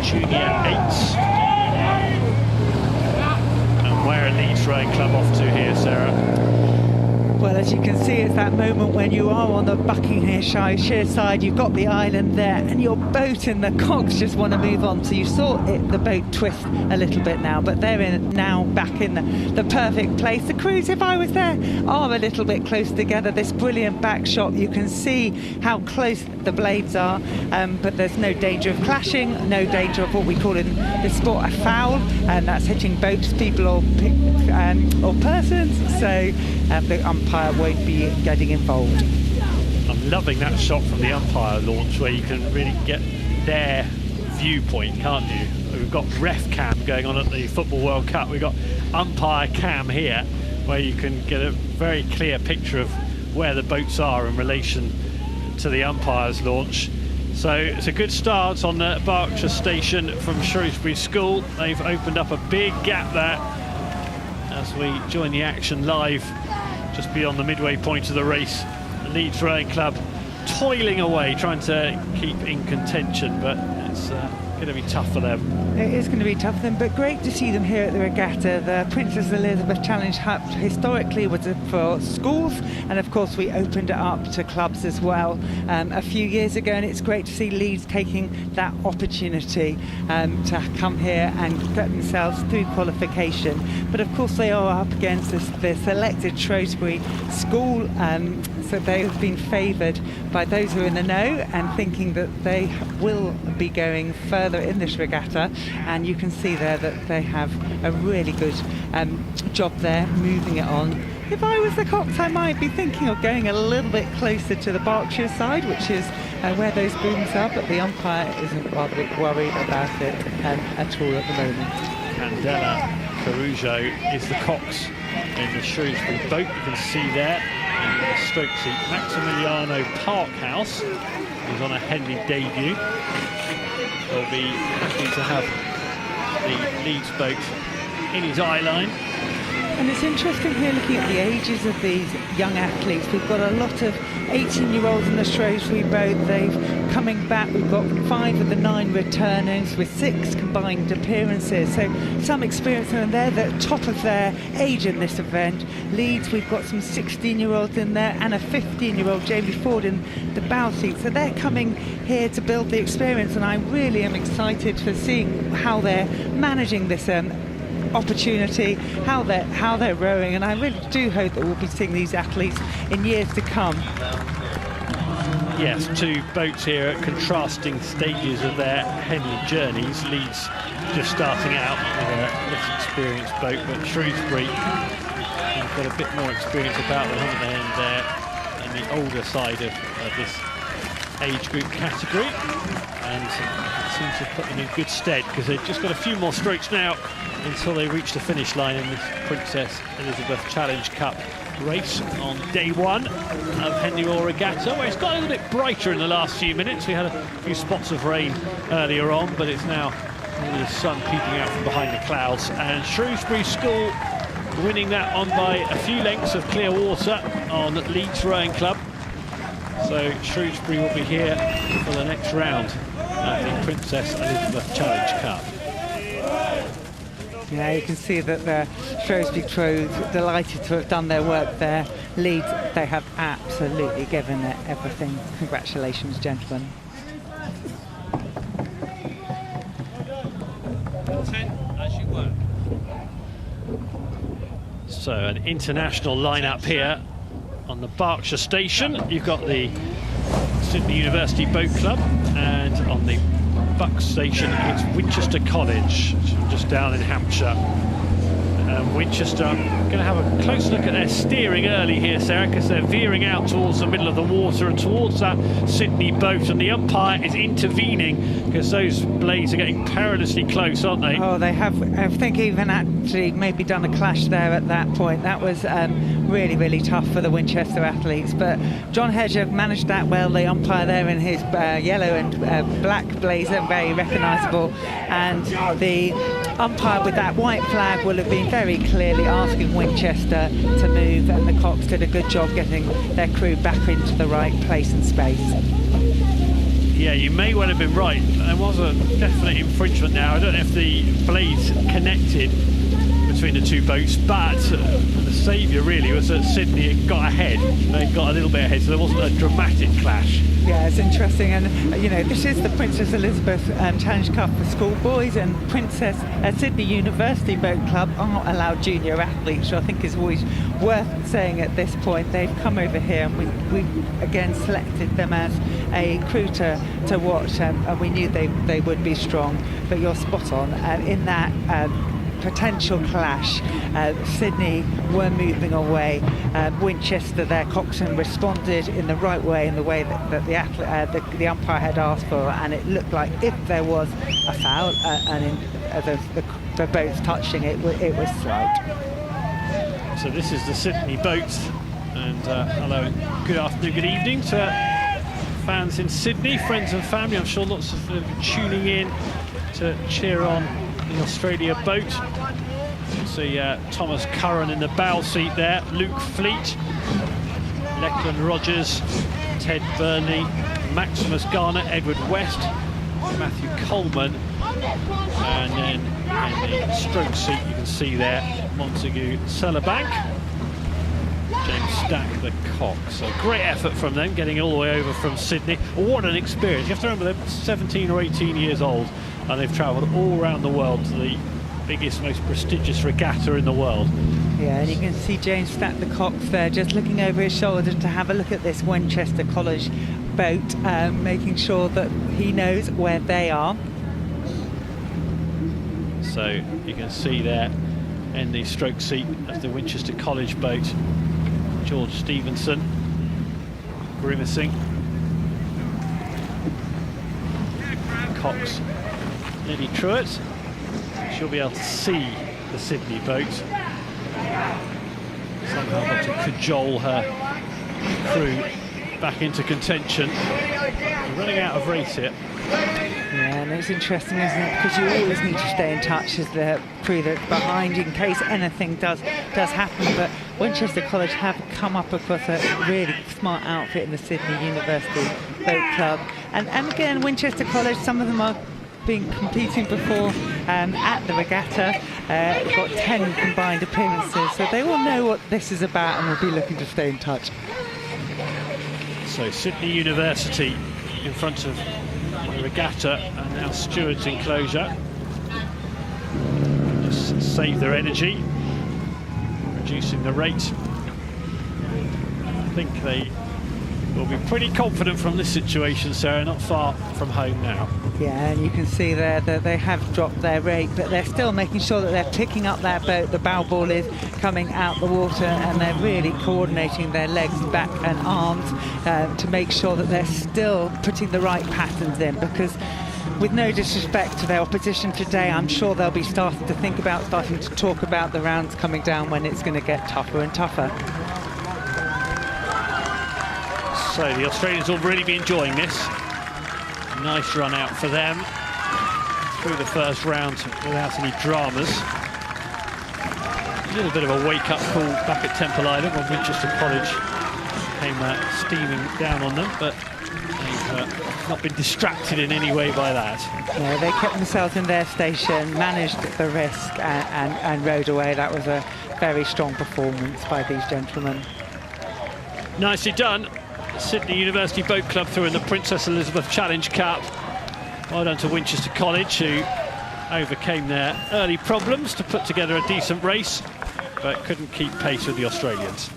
[SPEAKER 5] Junior 8s. And where are Leeds Rowing Club off to here, Sarah?
[SPEAKER 6] Well, as you can see, it's that moment when you are on the Buckinghamshire side, you've got the island there, and your boat and the cogs just want to move on. So you saw the boat twist a little bit now, but they're now back in the perfect place. The crews, if I was there, are a little bit close together. This brilliant back shot, you can see how close the blades are, but there's no danger of clashing, no danger of what we call in the sport a foul, and that's hitting boats, people, or persons. So the umpire won't be getting involved.
[SPEAKER 5] I'm loving that shot from the umpire launch, where you can really get their viewpoint, can't you? We've got ref cam going on at the Football World Cup. We've got umpire cam here, where you can get a very clear picture of where the boats are in relation to the umpire's launch. So it's a good start on the Berkshire station from Shrewsbury School. They've opened up a big gap there as we join the action live just beyond the midway point of the race. Leeds Rowing Club toiling away, trying to keep in contention, but it's going to be tough for them.
[SPEAKER 6] It is going to be tough for them, but great to see them here at the regatta. The Princess Elizabeth Challenge Hub historically was for schools, and of course we opened it up to clubs as well a few years ago, and it's great to see Leeds taking that opportunity to come here and get themselves through qualification. But of course they are up against the selected Shrewsbury School, so they have been favoured by those who are in the know and thinking that they will be going further in this regatta, and you can see there that they have a really good job there moving it on. If I was the Cocks, I might be thinking of going a little bit closer to the Berkshire side, which is where those booms are, but the umpire isn't rather worried about it at all at the moment.
[SPEAKER 5] Candela Caruso is the Cocks in the Shrewsbury boat. You can see there in the stroke seat Maximiliano Parkhouse, who's on a Henley debut. He'll be happy to have the Leeds boat in his eye line.
[SPEAKER 6] And it's interesting here looking at the ages of these young athletes. We've got a lot of 18-year-olds in the Shrewsbury boat. They've coming back. We've got 5 of the 9 returnings with 6 combined appearances. So some experience, and they're the top of their age in this event. Leeds, we've got some 16-year-olds in there and a 15-year-old Jamie Ford in the bow seat. So they're coming here to build the experience, and I really am excited for seeing how they're managing this opportunity, how they're rowing, and I really do hope that we'll be seeing these athletes in years to come.
[SPEAKER 5] Yes, 2 boats here at contrasting stages of their Henley journeys. Leeds just starting out with a less experienced boat, but Shrewsbury have got a bit more experience about them, haven't they? And they're in the older side of this age group category, and it seems to put them in good stead, because they've just got a few more strokes now until they reach the finish line in this Princess Elizabeth Challenge Cup race on day 1 of Henley Royal Regatta, where it's got a little bit brighter in the last few minutes. We had a few spots of rain earlier on, but it's now the sun peeking out from behind the clouds, and Shrewsbury School winning that on by a few lengths of clear water on Leeds Rowing Club. So Shrewsbury will be here for the next round of the Princess Elizabeth Challenge Cup.
[SPEAKER 6] Yeah, you can see that the Shrewsbury crew delighted to have done their work there. Leeds, they have absolutely given it everything. Congratulations, gentlemen.
[SPEAKER 5] So an international lineup here on the Berkshire station. You've got the Sydney University Boat Club, and on the Bucks station it's Winchester College, just down in Hampshire. Winchester going to have a close look at their steering early here, Sarah, because they're veering out towards the middle of the water and towards that Sydney boat, and the umpire is intervening because those blades are getting perilously close, aren't they?
[SPEAKER 6] Oh, they have, I think, even actually maybe done a clash there at that point. That was really, really tough for the Winchester athletes, but John Hedger managed that well. The umpire there in his yellow and black blazer, very recognisable, and the umpire with that white flag will have been very clearly asking Winchester to move, and the Cocks did a good job getting their crew back into the right place and space.
[SPEAKER 5] Yeah, you may well have been right. There was a definite infringement now. I don't know if the blades connected between the 2 boats, but the saviour really was that Sydney got ahead. They got a little bit ahead, so there wasn't a dramatic clash.
[SPEAKER 6] Yeah, it's interesting, and you know, this is the Princess Elizabeth Challenge Cup for schoolboys, and Sydney University Boat Club aren't allowed junior athletes, which I think is always worth saying at this point. They've come over here, and we again selected them as a crew to watch, and we knew they would be strong. But you're spot on, in that potential clash. Sydney were moving away. Winchester, their coxswain, responded in the right way, in the way that the umpire had asked for, and it looked like if there was a foul and the boats touching it was slight.
[SPEAKER 5] So this is the Sydney boat, and hello and good afternoon, good evening to fans in Sydney, friends and family. I'm sure lots of them tuning in to cheer on the Australia boat. You can see Thomas Curran in the bow seat there, Luke Fleet, Lachlan Rogers, Ted Burnley, Maximus Garner, Edward West, Matthew Coleman And then in the stroke seat, you can see there Montague Cellarbank, James Stack the Cock. So great effort from them, getting all the way over from Sydney. What an experience. You have to remember they're 17 or 18 years old and they've travelled all around the world to the biggest, most prestigious regatta in the world.
[SPEAKER 6] Yeah, and you can see James Stack the Cock there just looking over his shoulder to have a look at this Winchester College boat, making sure that he knows where they are.
[SPEAKER 5] So you can see there in the stroke seat of the Winchester College boat, George Stevenson grimacing. Cox Lily Truett. She'll be able to see the Sydney boat. Somehow got to cajole her crew back into contention. We're running out of race here.
[SPEAKER 6] Yeah, and it's interesting, isn't it? Because you always need to stay in touch as the crew that's behind in case anything does happen. But Winchester College have come up across a really smart outfit in the Sydney University Boat Club. And again, Winchester College, some of them are been competing before at the regatta. Got 10 combined appearances, so they all know what this is about and will be looking to stay in touch.
[SPEAKER 5] So Sydney University in front of the regatta and now Stewards enclosure. Just save their energy, reducing the rate. I think they will be pretty confident from this situation, Sarah, not far from home now.
[SPEAKER 6] Yeah, and you can see there that they have dropped their rate, but they're still making sure that they're picking up that boat. The bow ball is coming out the water, and they're really coordinating their legs, back and arms to make sure that they're still putting the right patterns in, because with no disrespect to their opposition today, I'm sure they'll be starting to talk about the rounds coming down when it's going to get tougher and tougher.
[SPEAKER 5] So the Australians will really be enjoying this. Nice run out for them through the first round without any dramas. A little bit of a wake-up call back at Temple Island when Winchester College came steaming down on them, but they've not been distracted in any way by that.
[SPEAKER 6] Yeah, they kept themselves in their station, managed the risk and rode away. That was a very strong performance by these gentlemen.
[SPEAKER 5] Nicely done. Sydney University Boat Club through in the Princess Elizabeth Challenge Cup. Well done to Winchester College, who overcame their early problems to put together a decent race, but couldn't keep pace with the Australians.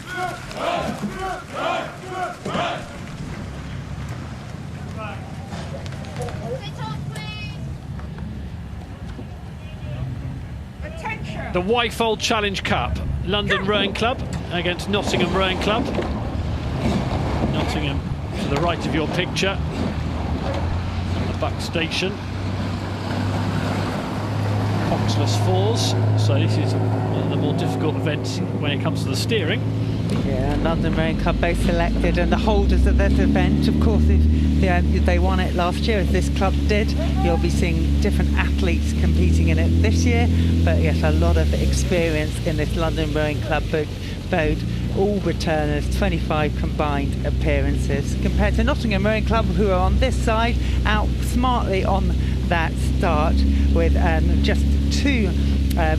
[SPEAKER 5] The Wyfold Challenge Cup, London Rowing Club against Nottingham Rowing Club. Nottingham to the right of your picture, on the Buck Station. Coxless Falls, so this is one of the more difficult events when it comes to the steering.
[SPEAKER 6] Yeah, London Rowing Club both selected, and the holders of this event, of course, if they won it last year, as this club did, you'll be seeing different athletes competing in it this year. But yes, a lot of experience in this London Rowing Club boat. All returners, 25 combined appearances, compared to Nottingham Rowing Club, who are on this side, out smartly on that start with just 2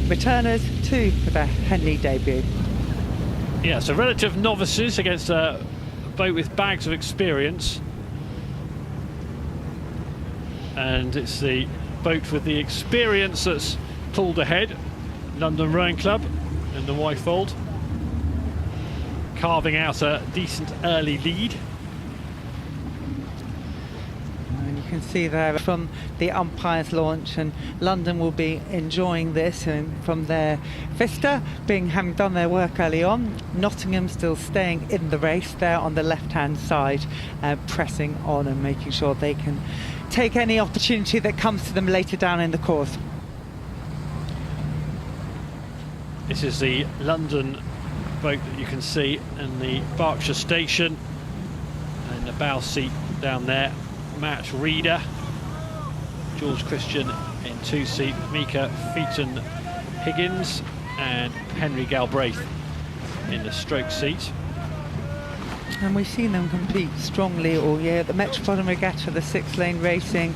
[SPEAKER 6] returners, 2 with a Henley debut.
[SPEAKER 5] Yeah, so relative novices against a boat with bags of experience. And it's the boat with the experience that's pulled ahead, London Rowing Club and the Wyfold, carving out a decent early lead.
[SPEAKER 6] And you can see there from the umpire's launch, and London will be enjoying this, and from their Vesta having done their work early on. Nottingham still staying in the race there on the left-hand side, pressing on and making sure they can take any opportunity that comes to them later down in the course.
[SPEAKER 5] This is the London boat that you can see in the Berkshire station, and the bow seat down there, Matt Reeder, George Christian in 2-seat, Mika Featon Higgins and Henry Galbraith in the stroke seat.
[SPEAKER 6] And we've seen them compete strongly all year. The Metropolitan Regatta, the 6-lane racing,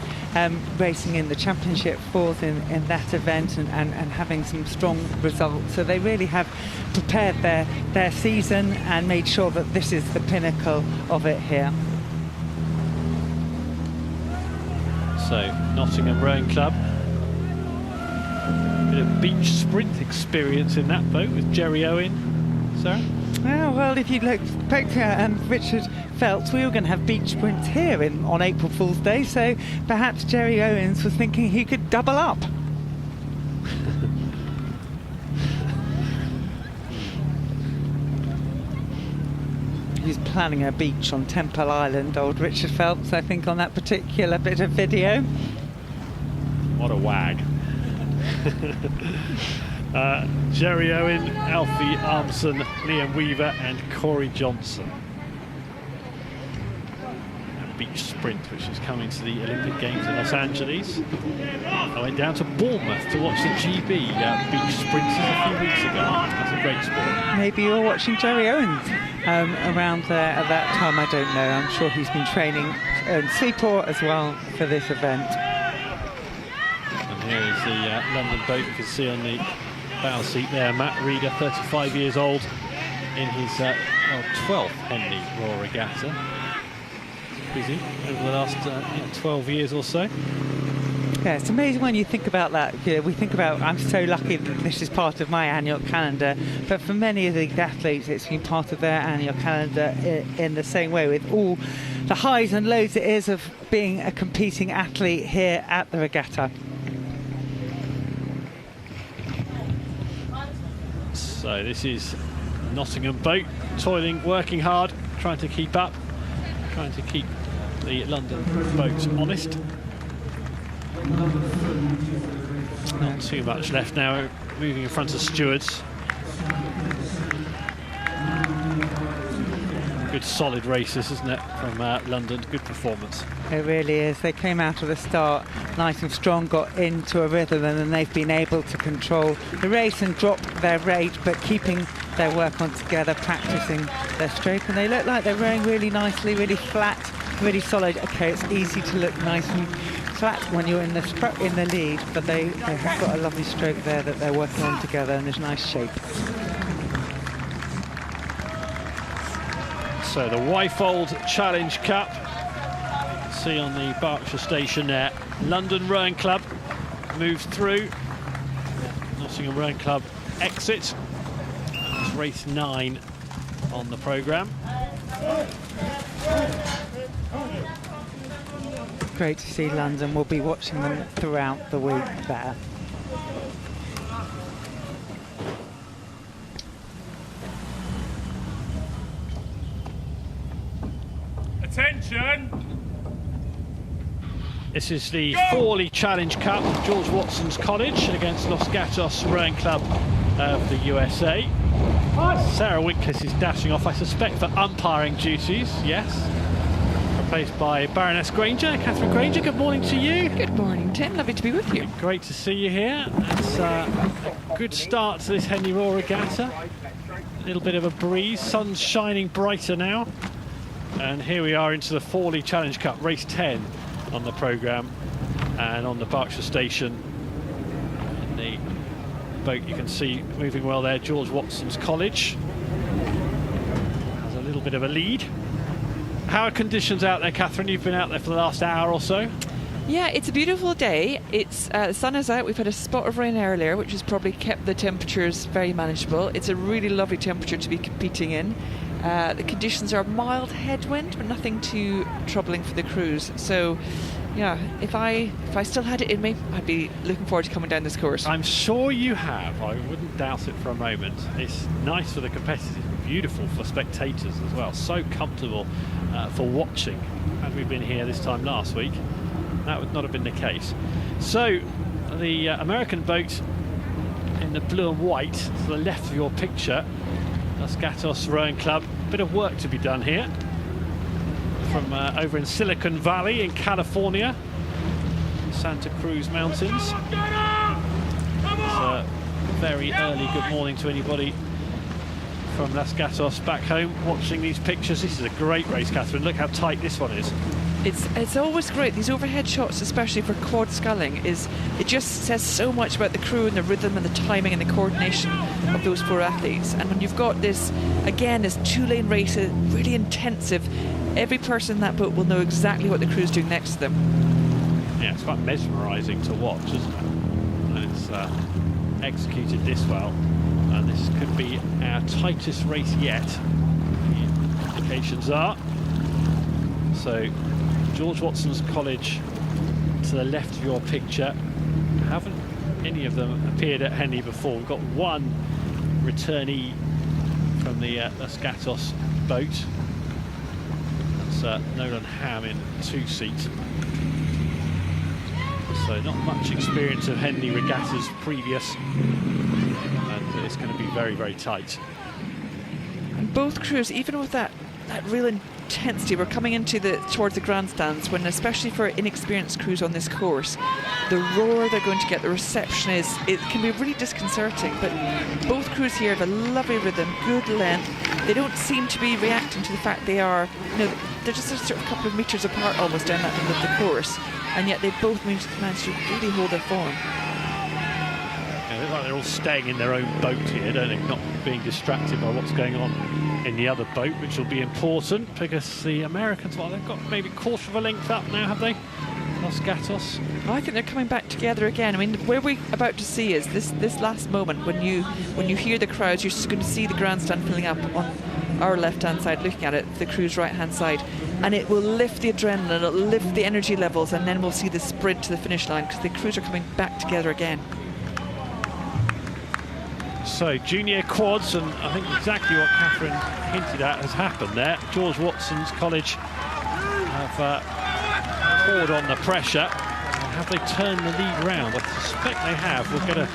[SPEAKER 6] racing in the championship, fourth in that event, and having some strong results. So they really have prepared their season and made sure that this is the pinnacle of it here.
[SPEAKER 5] So Nottingham Rowing Club, bit of beach sprint experience in that boat with Jerry Owen. Sarah?
[SPEAKER 6] Oh, well, if you spoke to Richard Phelps, we were going to have beach sprints here on April Fool's Day, so perhaps Jerry Owens was thinking he could double up. He's planning a beach on Temple Island, old Richard Phelps, I think, on that particular bit of video.
[SPEAKER 5] What a wag. Jerry Owen, Alfie Armson, Liam Weaver and Corey Johnson. A beach sprint which is coming to the Olympic Games in Los Angeles. I went down to Bournemouth to watch the GB beach sprints a few weeks ago. That's a great sport.
[SPEAKER 6] Maybe you were watching Jerry Owens around there at that time, I don't know. I'm sure he's been training in Seaport as well for this event.
[SPEAKER 5] And here is the London boat. You can see on the bow seat there, Matt Reeder, 35 years old, in his 12th Henley Royal Regatta. Busy over the last 12 years or so.
[SPEAKER 6] Yeah, it's amazing when you think about that. We think about, I'm so lucky that this is part of my annual calendar, but for many of the athletes it's been part of their annual calendar in the same way, with all the highs and lows it is of being a competing athlete here at the regatta.
[SPEAKER 5] So this is Nottingham boat, toiling, working hard, trying to keep up, trying to keep the London boat honest. Not too much left now, moving in front of stewards. Good solid races, isn't it, from London? Good performance.
[SPEAKER 6] It really is. They came out of the start nice and strong, got into a rhythm, and then they've been able to control the race and drop their rate, but keeping their work on together, practicing their stroke, and they look like they're rowing really nicely, really flat, really solid. Okay, it's easy to look nice and flat when you're in the lead, but they have got a lovely stroke there that they're working on together, and there's nice shape.
[SPEAKER 5] So the Wyfold Challenge Cup, see on the Berkshire station there, London Rowing Club moves through, Nottingham Rowing Club exit. It's race 9 on the programme.
[SPEAKER 6] Great to see London. We'll be watching them throughout the week there.
[SPEAKER 7] Attention!
[SPEAKER 5] This is the Fawley Challenge Cup, George Watson's College against Los Gatos Rowing Club of the USA. Sarah Winklis is dashing off, I suspect, for umpiring duties, yes. Replaced by Baroness Granger. Catherine Granger, good morning to you.
[SPEAKER 8] Good morning, Tim. Lovely to be with you.
[SPEAKER 5] Great to see you here. It's a good start to this Henley Royal Regatta. A little bit of a breeze, sun's shining brighter now. And here we are into the Fawley Challenge Cup, race 10 on the programme, and on the Berkshire station. In the boat you can see moving well there, George Watson's College. Has a little bit of a lead. How are conditions out there, Catherine? You've been out there for the last hour or so.
[SPEAKER 8] Yeah, it's a beautiful day. It's the sun is out. We've had a spot of rain earlier, which has probably kept the temperatures very manageable. It's a really lovely temperature to be competing in. The conditions are mild headwind, but nothing too troubling for the crews. So, yeah, if I still had it in me, I'd be looking forward to coming down this course.
[SPEAKER 5] I'm sure you have. I wouldn't doubt it for a moment. It's nice for the competitors, beautiful for spectators as well. So comfortable for watching. Had we been here this time last week, that would not have been the case. So, the American boat in the blue and white to the left of your picture, Los Gatos Rowing Club. Bit of work to be done here from over in Silicon Valley in California, Santa Cruz Mountains. It's a very early good morning to anybody from Las Gatos back home watching these pictures. This is a great race, Catherine. Look how tight this one is.
[SPEAKER 8] It's always great. These overhead shots, especially for quad sculling, it just says so much about the crew and the rhythm and the timing and the coordination of those 4 athletes. And when you've got this, again, this 2-lane race, really intensive, every person in that boat will know exactly what the crew's doing next to them.
[SPEAKER 5] Yeah, it's quite mesmerising to watch, isn't it? And it's executed this well, and this could be our tightest race yet. The indications are. So, George Watson's College to the left of your picture. Haven't any of them appeared at Henley before. We've got one returnee from the Las Gatos boat. That's Nolan Ham in 2 seats. So not much experience of Henley regattas previous, and it's going to be very, very tight.
[SPEAKER 8] And both crews, even with that real intensity, we're coming into towards the grandstands, when especially for inexperienced crews on this course, the roar they're going to get, the reception it can be really disconcerting. But both crews here have a lovely rhythm, good length. They don't seem to be reacting to the fact they are, they're just a sort of couple of metres apart almost down that end of the course, and yet they both managed to really hold their form.
[SPEAKER 5] Yeah, they look like they're all staying in their own boat here, don't they? Not being distracted by what's going on in the other boat, which will be important because the Americans, well, they've got maybe a quarter of a length up now, have they? Las Gatos.
[SPEAKER 8] I think they're coming back together again. I mean, where we're about to see is this last moment when you hear the crowds, you're just going to see the grandstand filling up on our left-hand side, looking at it, the crew's right-hand side, and it will lift the adrenaline, it'll lift the energy levels, and then we'll see the sprint to the finish line because the crews are coming back together again.
[SPEAKER 5] So junior quads, and I think exactly what Catherine hinted at has happened there. George Watson's College have poured on the pressure. Have they turned the lead round? I suspect they have. We'll get a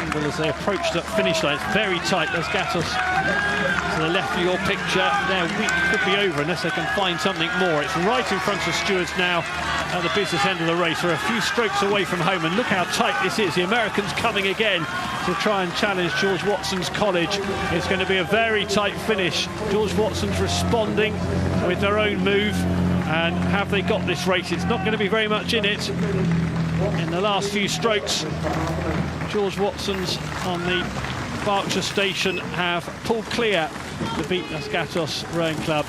[SPEAKER 5] angle as they approach that finish line. It's very tight. There's Gatos to the left of your picture. Their week could be over unless they can find something more. It's right in front of stewards now at the business end of the race. We're a few strokes away from home, and look how tight this is. The Americans coming again to try and challenge George Watson's College. It's going to be a very tight finish. George Watson's responding with their own move. And have they got this race? It's not going to be very much in it in the last few strokes. George Watson's on the Berkshire station have pulled clear to beat Las Gatos Rowing Club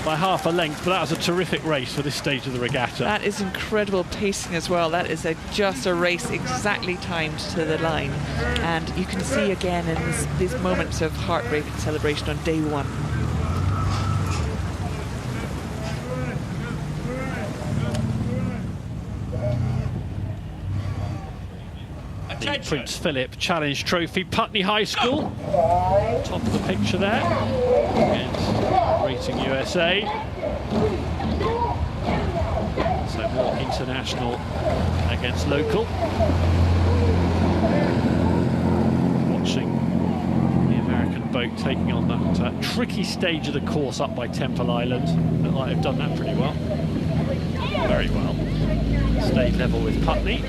[SPEAKER 5] by half a length, but that was a terrific race for this stage of the regatta.
[SPEAKER 8] That is incredible pacing as well. That is just a race exactly timed to the line, and you can see again in these moments of heartbreak and celebration on day one.
[SPEAKER 5] The Prince Philip Challenge Trophy, Putney High School, top of the picture there, against Racing USA. So more international against local. Watching the American boat taking on that tricky stage of the course up by Temple Island. Look like they've done that pretty well. Very well. Stayed level with Putney.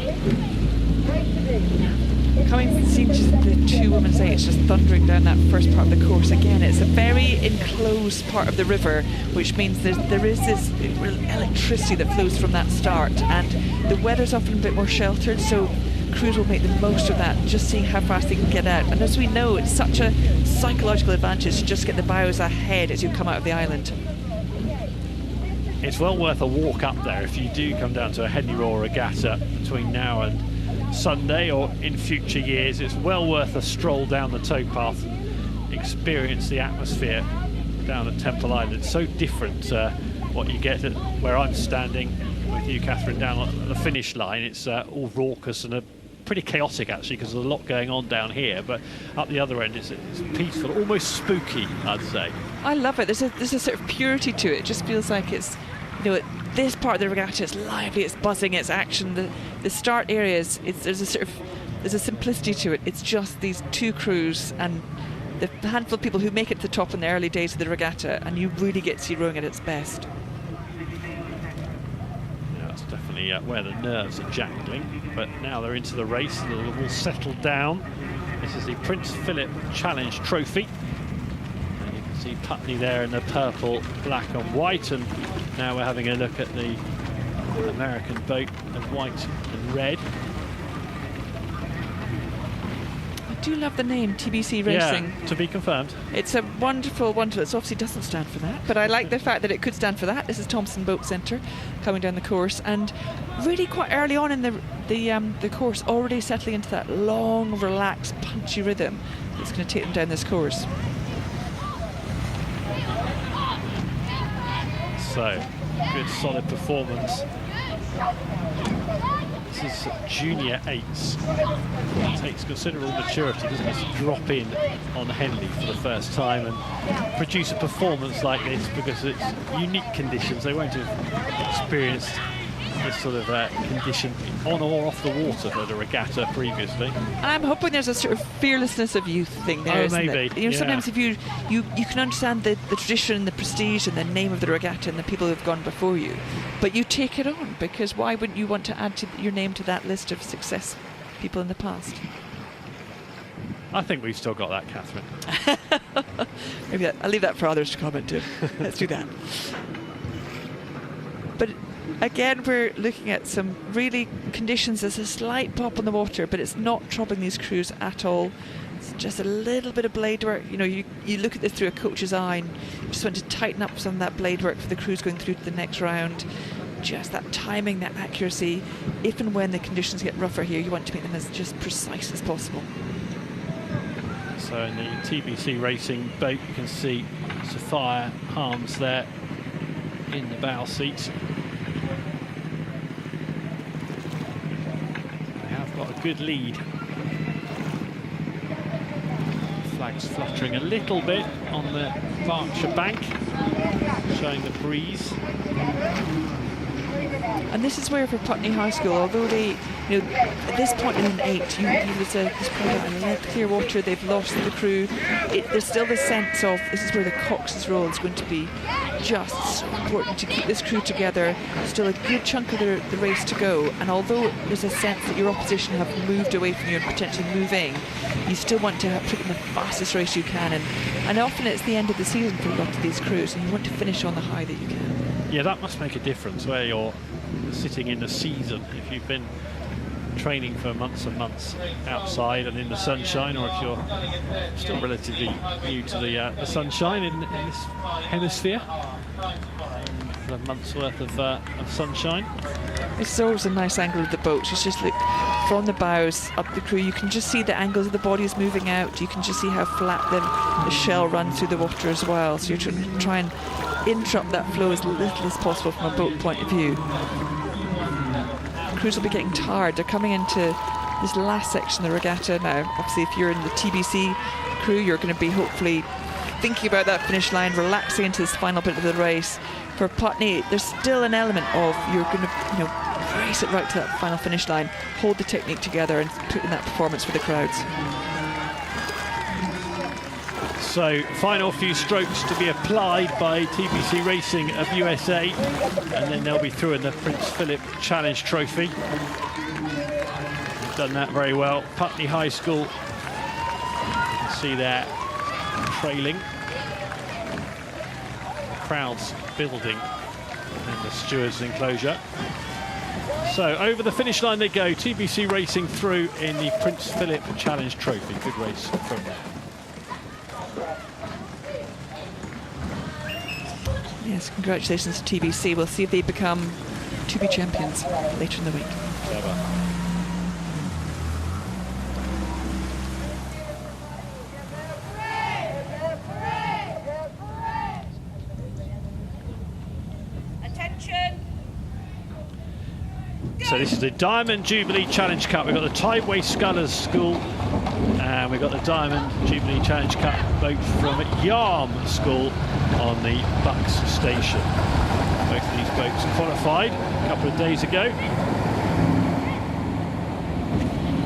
[SPEAKER 8] Coming seeing just the two women's eight, it's just thundering down that first part of the course again. It's a very enclosed part of the river, which means there is this electricity that flows from that start, and the weather's often a bit more sheltered, so crews will make the most of that, just seeing how fast they can get out. And as we know, it's such a psychological advantage to just get the bows ahead as you come out of the island.
[SPEAKER 5] It's well worth a walk up there if you do come down to a Henley Royal Regatta between now and Sunday or in future years. It's well worth a stroll down the towpath and experience the atmosphere down at Temple Island. It's so different to what you get at where I'm standing with you, Catherine, down at the finish line. It's all raucous and pretty chaotic actually, because there's a lot going on down here, but up the other end it's peaceful, almost spooky, I'd say. I
[SPEAKER 8] love it. There's a sort of purity to it. It just feels like it's, you know, this part of the regatta is lively, it's buzzing, it's action. The start areas, there's a simplicity to it. It's just these two crews and the handful of people who make it to the top in the early days of the regatta, and you really get to see rowing at its best.
[SPEAKER 5] Yeah, that's definitely where the nerves are jangling, but now they're into the race, they'll all settle down. This is the Prince Philip Challenge Trophy. See Putney there in the purple, black and white, and now we're having a look at the American boat of white and red.
[SPEAKER 8] I do love the name TBC Racing.
[SPEAKER 5] Yeah, to be confirmed.
[SPEAKER 8] It's a wonderful, wonderful. It obviously doesn't stand for that, but I like the fact that it could stand for that. This is Thompson Boat Centre coming down the course, and really quite early on in the course, already settling into that long, relaxed, punchy rhythm that's going to take them down this course.
[SPEAKER 5] So, good solid performance. This is junior eights. It takes considerable maturity, doesn't it, to drop in on Henley for the first time and produce a performance like this, because it's unique conditions. They won't have experienced this sort of condition on or off the water for the regatta previously.
[SPEAKER 8] And I'm hoping there's a sort of fearlessness of youth thing there, isn't
[SPEAKER 5] maybe.
[SPEAKER 8] it? You know, sometimes if you can understand the tradition, the prestige and the name of the regatta and the people who've gone before you, but you take it on, because why wouldn't you want to add your name to that list of success people in the past?
[SPEAKER 5] I think we've still got that, Catherine.
[SPEAKER 8] Maybe I'll leave that for others to comment too. Let's do that. But again, we're looking at some really conditions. There's a slight pop on the water, but it's not troubling these crews at all. It's just a little bit of blade work. You know, you look at this through a coach's eye and you just want to tighten up some of that blade work for the crews going through to the next round. Just that timing, that accuracy. If and when the conditions get rougher here, you want to make them as just precise as possible.
[SPEAKER 5] So in the TBC Racing boat, you can see Sophia Harms there in the bow seat. They have got a good lead. Flags fluttering a little bit on the Berkshire bank, showing the breeze.
[SPEAKER 8] And this is where for Putney High School, although they, you know, at this point in an 8, there's clear water, they've lost the crew. There's still the sense of this is where the cox's role is going to be just so important to keep this crew together. Still a good chunk of the race to go, and although there's a sense that your opposition have moved away from you and potentially moving, you still want to put in the fastest race you can, and often it's the end of the season for a lot of these crews, and you want to finish on the high that you can.
[SPEAKER 5] Yeah, that must make a difference where you're sitting in the season. If you've been training for months and months outside and in the sunshine, or if you're still relatively new to the sunshine in this hemisphere, a month's worth of sunshine.
[SPEAKER 8] It's always a nice angle of the boat. It's just look from the bows up the crew. You can just see the angles of the bodies moving out. You can just see how flat the shell runs through the water as well. So you're trying to try and interrupt that flow as little as possible from a boat point of view. Crews will be getting tired. They're coming into this last section of the regatta now. Obviously, if you're in the TBC crew, you're going to be hopefully thinking about that finish line, relaxing into this final bit of the race. For Putney, there's still an element of you're going to, race it right to that final finish line, hold the technique together, and put in that performance for the crowds.
[SPEAKER 5] So, final few strokes to be applied by TBC Racing of USA, and then they'll be through in the Prince Philip Challenge Trophy. They've done that very well. Putney High School, you can see there, trailing. Crowds building in the stewards' enclosure. So, over the finish line they go. TBC Racing through in the Prince Philip Challenge Trophy. Good race from there.
[SPEAKER 8] Yes, congratulations to TBC. We'll see if they become to-be champions later in the week.
[SPEAKER 5] Clever.
[SPEAKER 9] Attention!
[SPEAKER 5] So this is the Diamond Jubilee Challenge Cup. We've got the Tideway Scullers School, and we've got the Diamond Jubilee Challenge Cup boat from Yarm School on the Bucks Station. Both of these boats qualified a couple of days ago.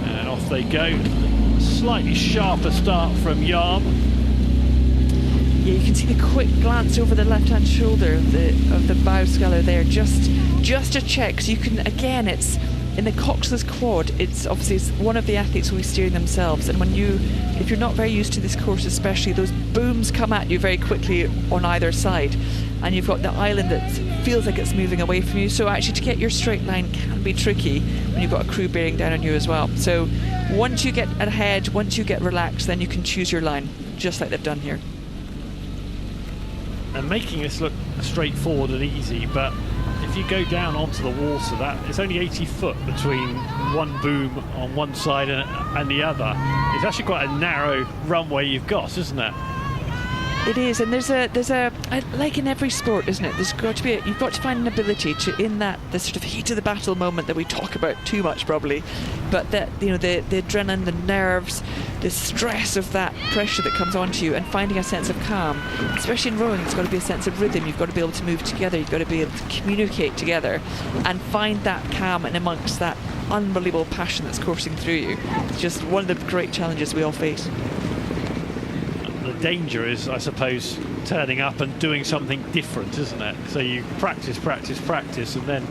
[SPEAKER 5] And off they go. Slightly sharper start from Yarm.
[SPEAKER 8] Yeah, you can see the quick glance over the left-hand shoulder of the bow sculler there, just to check. So you can, again, it's in the coxless quad, it's one of the athletes will be steering themselves, and if you're not very used to this course especially, those booms come at you very quickly on either side, and you've got the island that feels like it's moving away from you, so actually to get your straight line can be tricky when you've got a crew bearing down on you as well. So once you get ahead, once you get relaxed, then you can choose your line, just like they've done here.
[SPEAKER 5] And making this look straightforward and easy, but if you go down onto the water, it's only 80 foot between one boom on one side and the other. It's actually quite a narrow runway you've got, isn't it?
[SPEAKER 8] It is, and there's a like in every sport, isn't it? You've got to find an ability to, in the sort of heat of the battle moment that we talk about too much probably, but that the adrenaline, the nerves, the stress of that pressure that comes onto you, and finding a sense of calm. Especially in rowing, it's got to be a sense of rhythm. You've got to be able to move together. You've got to be able to communicate together, and find that calm and amongst that unbelievable passion that's coursing through you. It's just one of the great challenges we all face.
[SPEAKER 5] The danger is, I suppose, turning up and doing something different, isn't it? So you practice, and then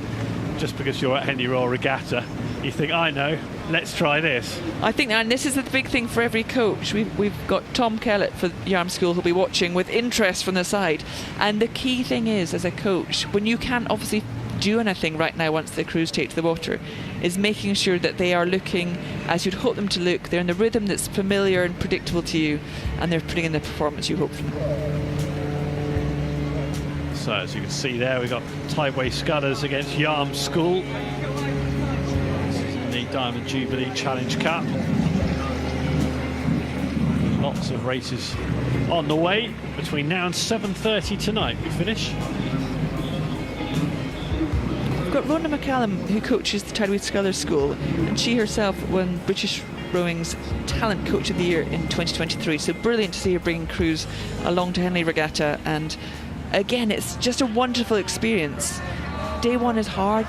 [SPEAKER 5] just because you're at Henley Royal Regatta, you think, I know, let's try this.
[SPEAKER 8] I think, and this is the big thing for every coach. We've got Tom Kellett for Yarm School who'll be watching with interest from the side. And the key thing is, as a coach, when you can't obviously do anything right now once the crews take to the water, is making sure that they are looking as you'd hope them to look. They're in the rhythm that's familiar and predictable to you, and they're putting in the performance you hope from them.
[SPEAKER 5] So as you can see there, we've got Tideway Scullers against Yarm School. This is in the Diamond Jubilee Challenge Cup. Lots of races on the way. Between now and 7:30 tonight we finish.
[SPEAKER 8] We've got Rhona McCallum, who coaches the Tideway Scullers School, and she herself won British Rowing's Talent Coach of the Year in 2023. So brilliant to see her bringing crews along to Henley Regatta, and again, it's just a wonderful experience. Day one is hard.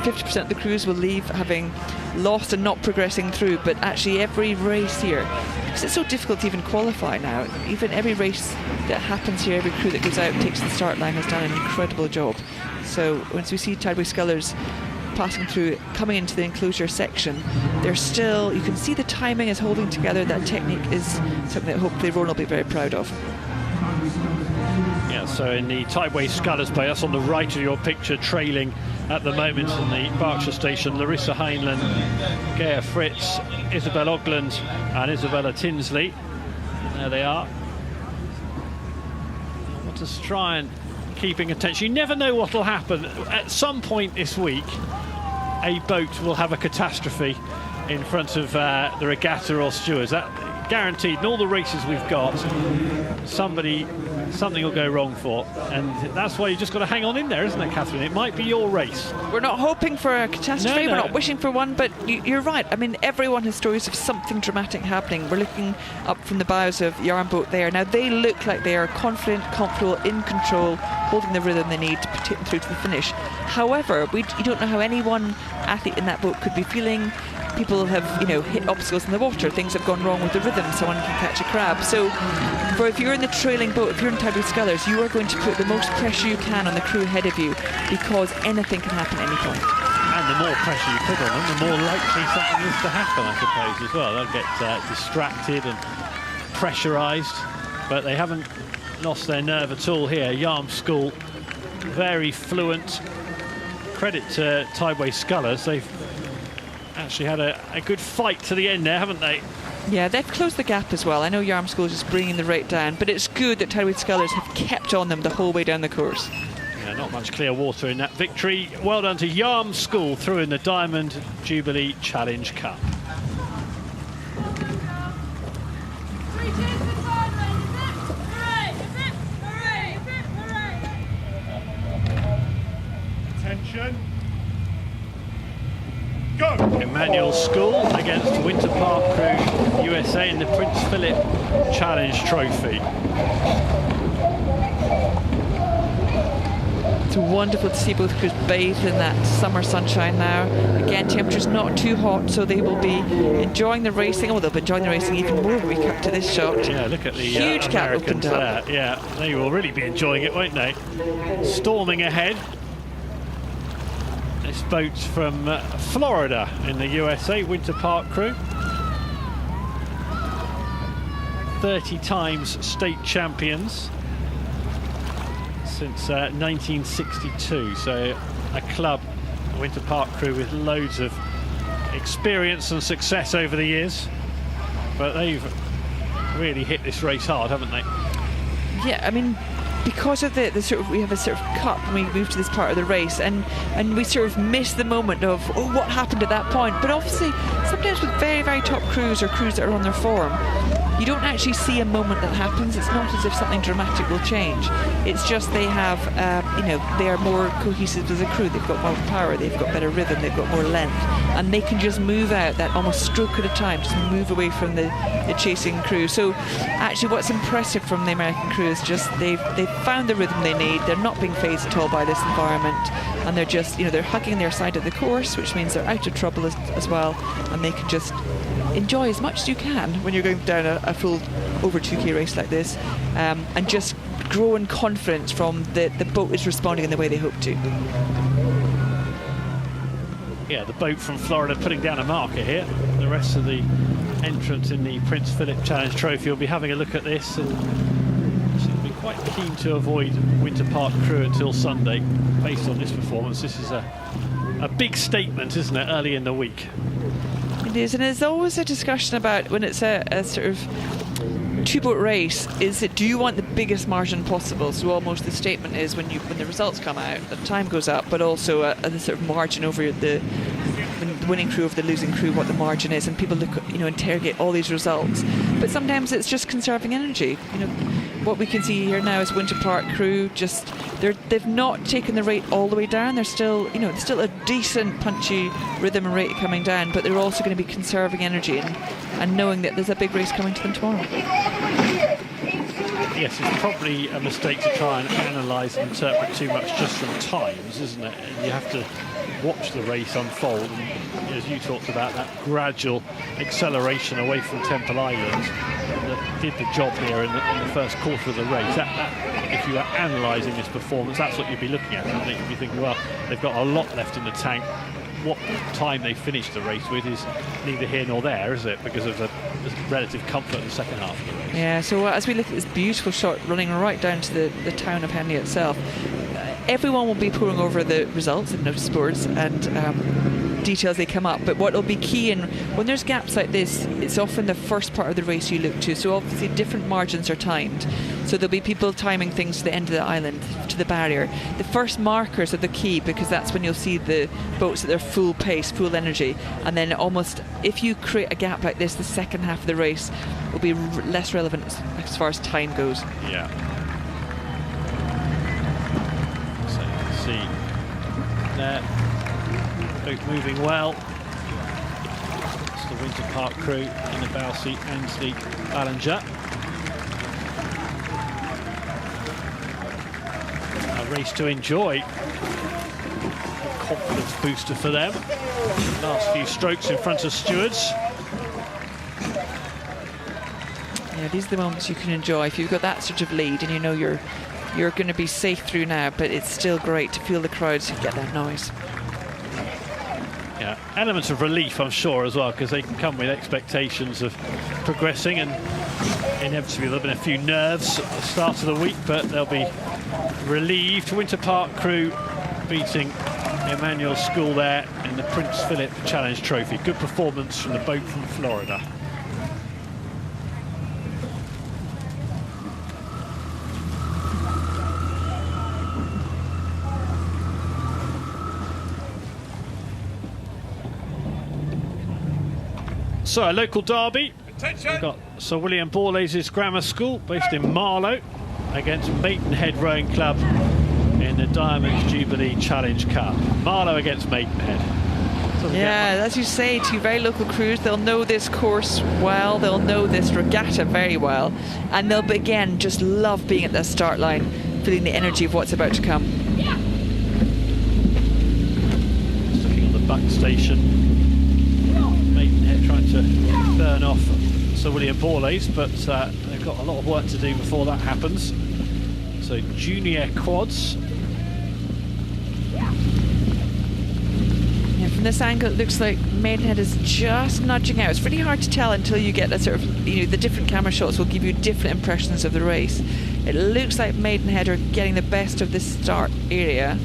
[SPEAKER 8] 50% of the crews will leave having lost and not progressing through, but actually every race here, because it's so difficult to even qualify now, even every race that happens here, every crew that goes out, takes the start line, has done an incredible job. So once we see Tideway Scullers passing through, coming into the enclosure section, they're still, you can see the timing is holding together. That technique is something that hopefully Ron will be very proud of.
[SPEAKER 5] Yeah, so in the Tideway Scullers Bay, that's on the right of your picture, trailing at the moment in the Berkshire station, Larissa Heinlein, Gaia Fritz, Isabel Ogland and Isabella Tinsley. There they are. I want to try and keeping attention. You never know what will happen. At some point this week, a boat will have a catastrophe in front of the regatta or stewards. That guaranteed. In all the races we've got, something will go wrong for, and that's why you just got to hang on in there, isn't it, Catherine? It might be your race.
[SPEAKER 8] We're not hoping for a catastrophe,
[SPEAKER 5] No.
[SPEAKER 8] We're not wishing for one, but you're right. I mean, everyone has stories of something dramatic happening. We're looking up from the bows of Yarm boat there. Now, they look like they are confident, comfortable, in control, holding the rhythm they need to take them through to the finish. However, you don't know how any one athlete in that boat could be feeling. People have, hit obstacles in the water. Things have gone wrong with the rhythm. Someone can catch a crab. So, if you're in the trailing boat, if you're in Tideway Scullers, you are going to put the most pressure you can on the crew ahead of you, because anything can happen at any point.
[SPEAKER 5] And the more pressure you put on them, the more likely something is to happen, I suppose, as well. They'll get distracted and pressurised, but they haven't lost their nerve at all here. Yarm School, very fluent. Credit to Tideway Scullers. They've actually had a good fight to the end there, haven't they?
[SPEAKER 8] Yeah, they've closed the gap as well. I know Yarm School is just bringing the rate down, but it's good that Tideway Scullers have kept on them the whole way down the course.
[SPEAKER 5] Yeah, not much clear water in that victory. Well done to Yarm School through in the Diamond Jubilee Challenge Cup.
[SPEAKER 7] Attention. Go!
[SPEAKER 5] Emanuel School against Winter Park Crew USA in the Prince Philip Challenge Trophy.
[SPEAKER 8] It's wonderful to see both crews bathe in that summer sunshine now. Again, temperature's not too hot, so they will be enjoying the racing. Oh, they'll be enjoying the racing even more when we cut to this shot.
[SPEAKER 5] Yeah, look at the
[SPEAKER 8] huge gap opened up.
[SPEAKER 5] There. Yeah, they will really be enjoying it, won't they? Storming ahead. This boat's from Florida in the USA, Winter Park crew. 30 times state champions since 1962. So a club, a Winter Park crew, with loads of experience and success over the years. But they've really hit this race hard, haven't they?
[SPEAKER 8] Yeah, I mean, because of the sort of, we have a sort of cup when we move to this part of the race, and we sort of miss the moment of, oh, what happened at that point. But obviously, sometimes with very, very top crews or crews that are on their form, you don't actually see a moment that happens. It's not as if something dramatic will change. It's just they have, you know, they are more cohesive as a crew. They've got more power, they've got better rhythm, they've got more length, and they can just move out that almost stroke at a time, just move away from the chasing crew. So actually what's impressive from the American crew is just they've found the rhythm they need. They're not being phased at all by this environment, and they're just, you know, they're hugging their side of the course, which means they're out of trouble as well, and they can just enjoy as much as you can when you're going down a full over 2k race like this, and just grow in confidence from the boat is responding in the way they hope to.
[SPEAKER 5] Yeah, the boat from Florida putting down a marker here. The rest of the entrants in the Prince Philip Challenge Trophy will be having a look at this, and seem to be quite keen to avoid Winter Park crew until Sunday based on this performance. This is a big statement, isn't it, early in the week?
[SPEAKER 8] It is, and there's always a discussion about when it's a sort of two-boat race, is it, do you want the biggest margin possible? So almost the statement is when the results come out, the time goes up, but also the sort of margin over the winning crew over the losing crew, what the margin is, and people look, you know, interrogate all these results. But sometimes it's just conserving energy. You know, what we can see here now is Winter Park crew just they've not taken the rate all the way down. They're still, you know, it's still a decent punchy rhythm and rate coming down, but they're also going to be conserving energy and knowing that there's a big race coming to them tomorrow.
[SPEAKER 5] Yes, it's probably a mistake to try and analyse and interpret too much just from times, isn't it? And you have to watch the race unfold, and as you talked about, that gradual acceleration away from Temple Island that did the job here in the first quarter of the race. That, if you are analysing this performance, that's what you'd be looking at. I think you'd be thinking, well, they've got a lot left in the tank. What time they finish the race with is neither here nor there, is it? Because of the relative comfort in the second half of the race.
[SPEAKER 8] Yeah, so as we look at this beautiful shot running right down to the town of Henley itself, everyone will be poring over the results and notice boards and details they come up. But what will be key, and when there's gaps like this, it's often the first part of the race you look to. So obviously different margins are timed. So there'll be people timing things to the end of the island, to the barrier. The first markers are the key, because that's when you'll see the boats at their full pace, full energy. And then almost, if you create a gap like this, the second half of the race will be less relevant as far as time goes.
[SPEAKER 5] Yeah. So you can see there, boat moving well. It's the Winter Park crew in the bow seat and the Ballinger. A race to enjoy. Confidence booster for them. Last few strokes in front of stewards.
[SPEAKER 8] Yeah, these are the moments you can enjoy if you've got that sort of lead and you know you're going to be safe through now, but it's still great to feel the crowds get that noise.
[SPEAKER 5] Yeah, elements of relief, I'm sure, as well, because they can come with expectations of progressing, and inevitably there'll be a few nerves at the start of the week, but they'll be relieved. Winter Park crew beating Emanuel School there in the Prince Philip Challenge Trophy. Good performance from the boat from Florida. So, a local derby. We've got Sir William Borlase's Grammar School, based in Marlow, against Maidenhead Rowing Club in the Diamonds Jubilee Challenge Cup. Marlow against Maidenhead.
[SPEAKER 8] Yeah, as you say, two very local crews. They'll know this course well, they'll know this regatta very well, and they'll, again, just love being at the start line, feeling the energy of what's about to come.
[SPEAKER 5] Just looking on the buck station. Maidenhead trying to burn off Sir William Borlase, but they've got a lot of work to do before that happens. So junior quads.
[SPEAKER 8] from this angle, it looks like Maidenhead is just nudging out. It's really hard to tell until you get a sort of, the different camera shots will give you different impressions of the race. It looks like Maidenhead are getting the best of this start area.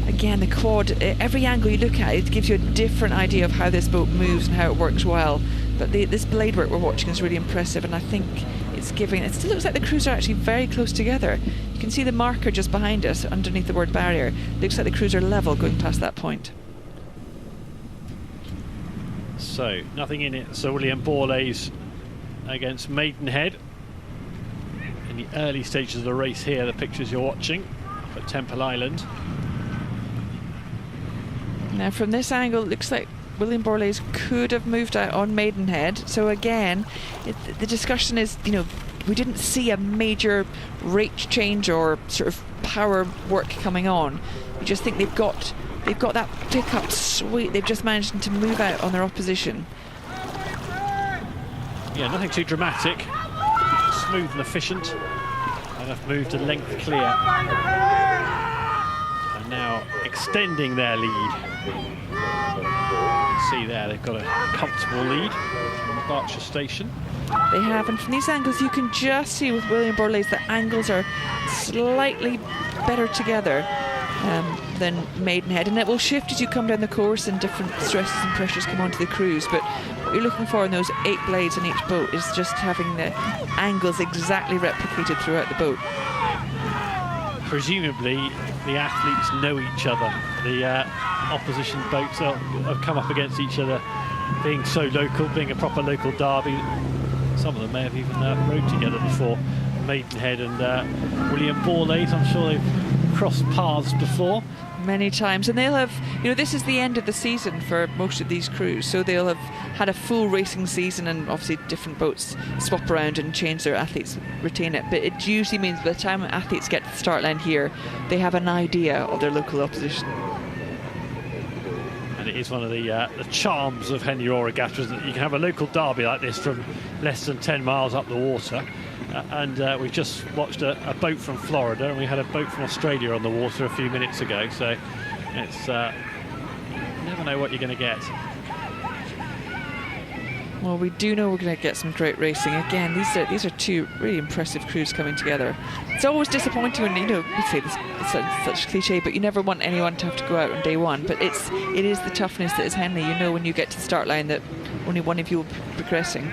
[SPEAKER 8] Again, the quad, every angle you look at, it gives you a different idea of how this boat moves and how it works well. But this blade work we're watching is really impressive, and I think it's giving, it still looks like the crews are actually very close together. You can see the marker just behind us underneath the word barrier. Looks like the crews are level going past that point.
[SPEAKER 5] So, nothing in it. So William Borlase against Maidenhead. In the early stages of the race here, the pictures you're watching at Temple Island.
[SPEAKER 8] Now from this angle, it looks like William Borlase could have moved out on Maidenhead. So again, the discussion is, we didn't see a major rate change or sort of power work coming on. You just think they've got that pickup sweet. They've just managed to move out on their opposition.
[SPEAKER 5] Yeah, nothing too dramatic. Smooth and efficient. And have moved a length clear. And now extending their lead. See there, they've got a comfortable lead from Berkshire Station.
[SPEAKER 8] They have, and from these angles you can just see with William Borlase the angles are slightly better together than Maidenhead, and it will shift as you come down the course and different stresses and pressures come onto the crews. But what you're looking for in those 8 blades on each boat is just having the angles exactly replicated throughout the boat.
[SPEAKER 5] Presumably the athletes know each other. The opposition boats have come up against each other, being so local, being a proper local derby. Some of them may have even rowed together before. Maidenhead and William Borlase, I'm sure they've crossed paths before.
[SPEAKER 8] Many times, and they'll have, this is the end of the season for most of these crews, so they'll have had a full racing season, and obviously different boats swap around and change their athletes, retain it, but it usually means by the time athletes get to the start line here, they have an idea of their local opposition.
[SPEAKER 5] And it is one of the charms of Henley Royal Regatta that you can have a local derby like this from less than 10 miles up the water. And we've just watched a boat from Florida, and we had a boat from Australia on the water a few minutes ago, so it's you never know what you're going to get.
[SPEAKER 8] Well, we do know we're going to get some great racing. Again, these are 2 really impressive crews coming together. It's always disappointing when, we say this, it's such cliche, but you never want anyone to have to go out on day one. But it is the toughness that is Henley. When you get to the start line that only one of you will be progressing.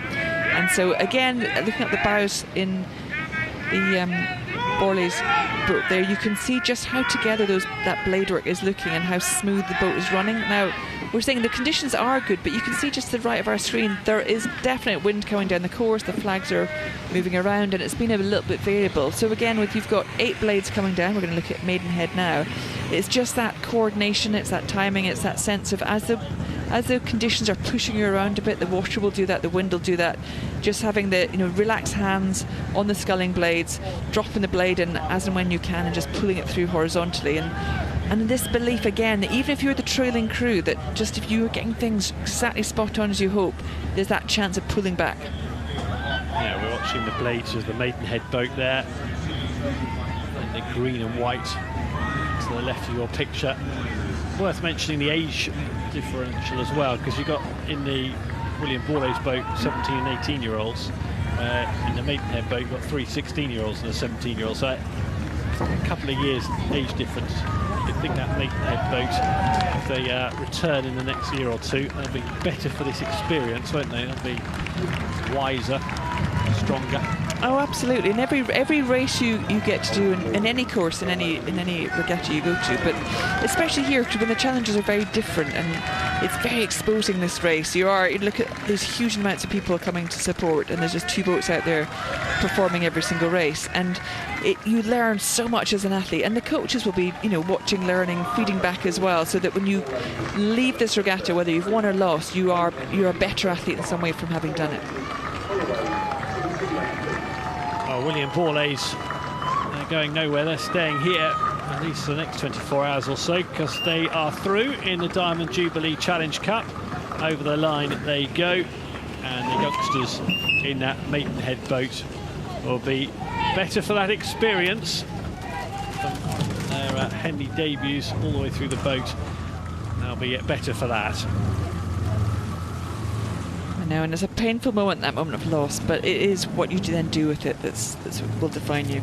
[SPEAKER 8] And so again, looking at the bows in the Borlase boat there, you can see just how together that blade work is looking and how smooth the boat is running. Now, we're saying the conditions are good, but you can see just to the right of our screen, there is definite wind coming down the course, the flags are moving around, and it's been a little bit variable. So again, you've got 8 blades coming down, we're going to look at Maidenhead now. It's just that coordination, it's that timing, it's that sense of as the conditions are pushing you around a bit, the water will do that, the wind will do that. Just having the relaxed hands on the sculling blades, dropping the blade in as and when you can, and just pulling it through horizontally. And this belief again that even if you're the trailing crew, that just if you're getting things exactly spot on as you hope, there's that chance of pulling back.
[SPEAKER 5] Yeah, we're watching the blades of the Maidenhead boat there, and the green and white to the left of your picture. Worth mentioning the age differential as well, because you've got in the William Borlase boat 17 and 18-year-olds. In the Maidenhead boat, you've got 3 16-year-olds and a 17-year-old. So a couple of years age difference. You'd think that Maidenhead boat, if they return in the next year or two, they'll be better for this experience, won't they? They'll be wiser, stronger.
[SPEAKER 8] Oh, absolutely. And every race you get to do in any course, in any regatta you go to, but especially here when the challenges are very different, and it's very exposing, this race. You look at these huge amounts of people coming to support, and there's just 2 boats out there performing every single race, and you learn so much as an athlete, and the coaches will be watching, learning, feeding back as well, so that when you leave this regatta, whether you've won or lost, you're a better athlete in some way from having done it.
[SPEAKER 5] William Borlase, they're going nowhere, they're staying here at least for the next 24 hours or so, because they are through in the Diamond Jubilee Challenge Cup. Over the line they go, and the youngsters in that Maidenhead boat will be better for that experience. Their Henley debuts all the way through the boat. They'll be better for that.
[SPEAKER 8] I know, and it's a painful moment, that moment of loss, but it is what you then do with it that's what will define you.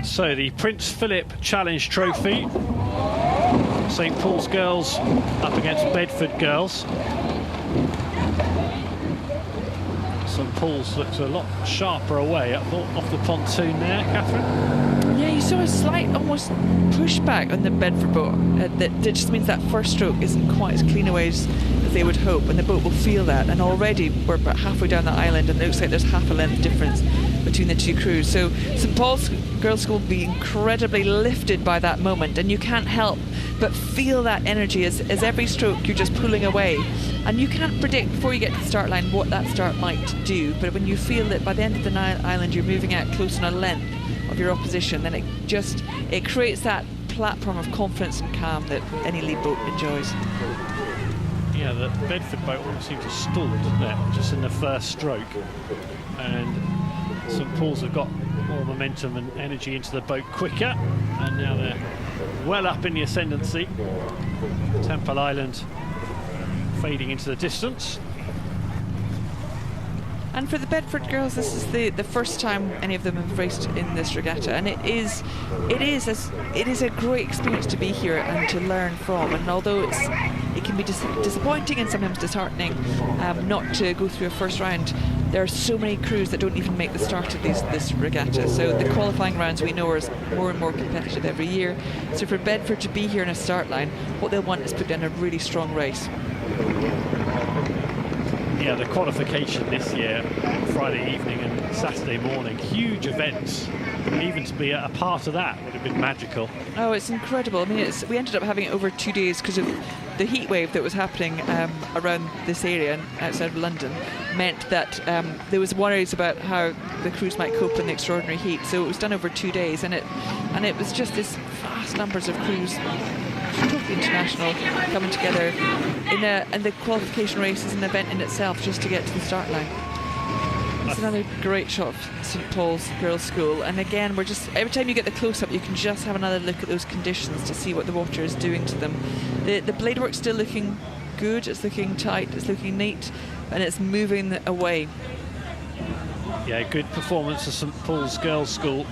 [SPEAKER 5] So the Prince Philip Challenge Trophy. St Paul's girls up against Bedford girls. St Paul's looks a lot sharper away off the pontoon there, Catherine.
[SPEAKER 8] Yeah, you saw a slight almost pushback on the Bedford boat. That just means that first stroke isn't quite as clean away as they would hope, and the boat will feel that. And already we're about halfway down the island, and it looks like there's half a length difference between the two crews. So St Paul's Girls' School will be incredibly lifted by that moment, and you can't help but feel that energy as every stroke you're just pulling away. And you can't predict before you get to the start line what that start might do, but when you feel that by the end of the island you're moving out close on a length of your opposition, then it creates that platform of confidence and calm that any lead boat enjoys.
[SPEAKER 5] Yeah, the Bedford boat almost seemed to stall, didn't it, just in the first stroke. And St Paul's have got more momentum and energy into the boat quicker, and now they're well up in the ascendancy. Temple Island fading into the distance.
[SPEAKER 8] And for the Bedford girls, this is the first time any of them have raced in this regatta, and it is a great experience to be here and to learn from. And although it can be disappointing and sometimes disheartening not to go through a first round, there are so many crews that don't even make the start of this regatta. So the qualifying rounds we know are more and more competitive every year. So for Bedford to be here in a start line, what they'll want is put down a really strong race.
[SPEAKER 5] Yeah, the qualification this year, Friday evening and Saturday morning, huge events. Even to be a part of that would have been magical.
[SPEAKER 8] Oh, it's incredible. I mean, we ended up having it over 2 days because of the heat wave that was happening around this area outside of London. Meant that there was worries about how the crews might cope in the extraordinary heat. So it was done over 2 days, and it was just this vast numbers of crews, totally international, coming together and the qualification race is an event in itself just to get to the start line. It's another great shot of St Paul's Girls' School, and again we're just, every time you get the close-up you can just have another look at those conditions to see what the water is doing to them. The blade work's still looking good, it's looking tight, it's looking neat, and it's moving away.
[SPEAKER 5] Yeah, good performance of St Paul's Girls' School,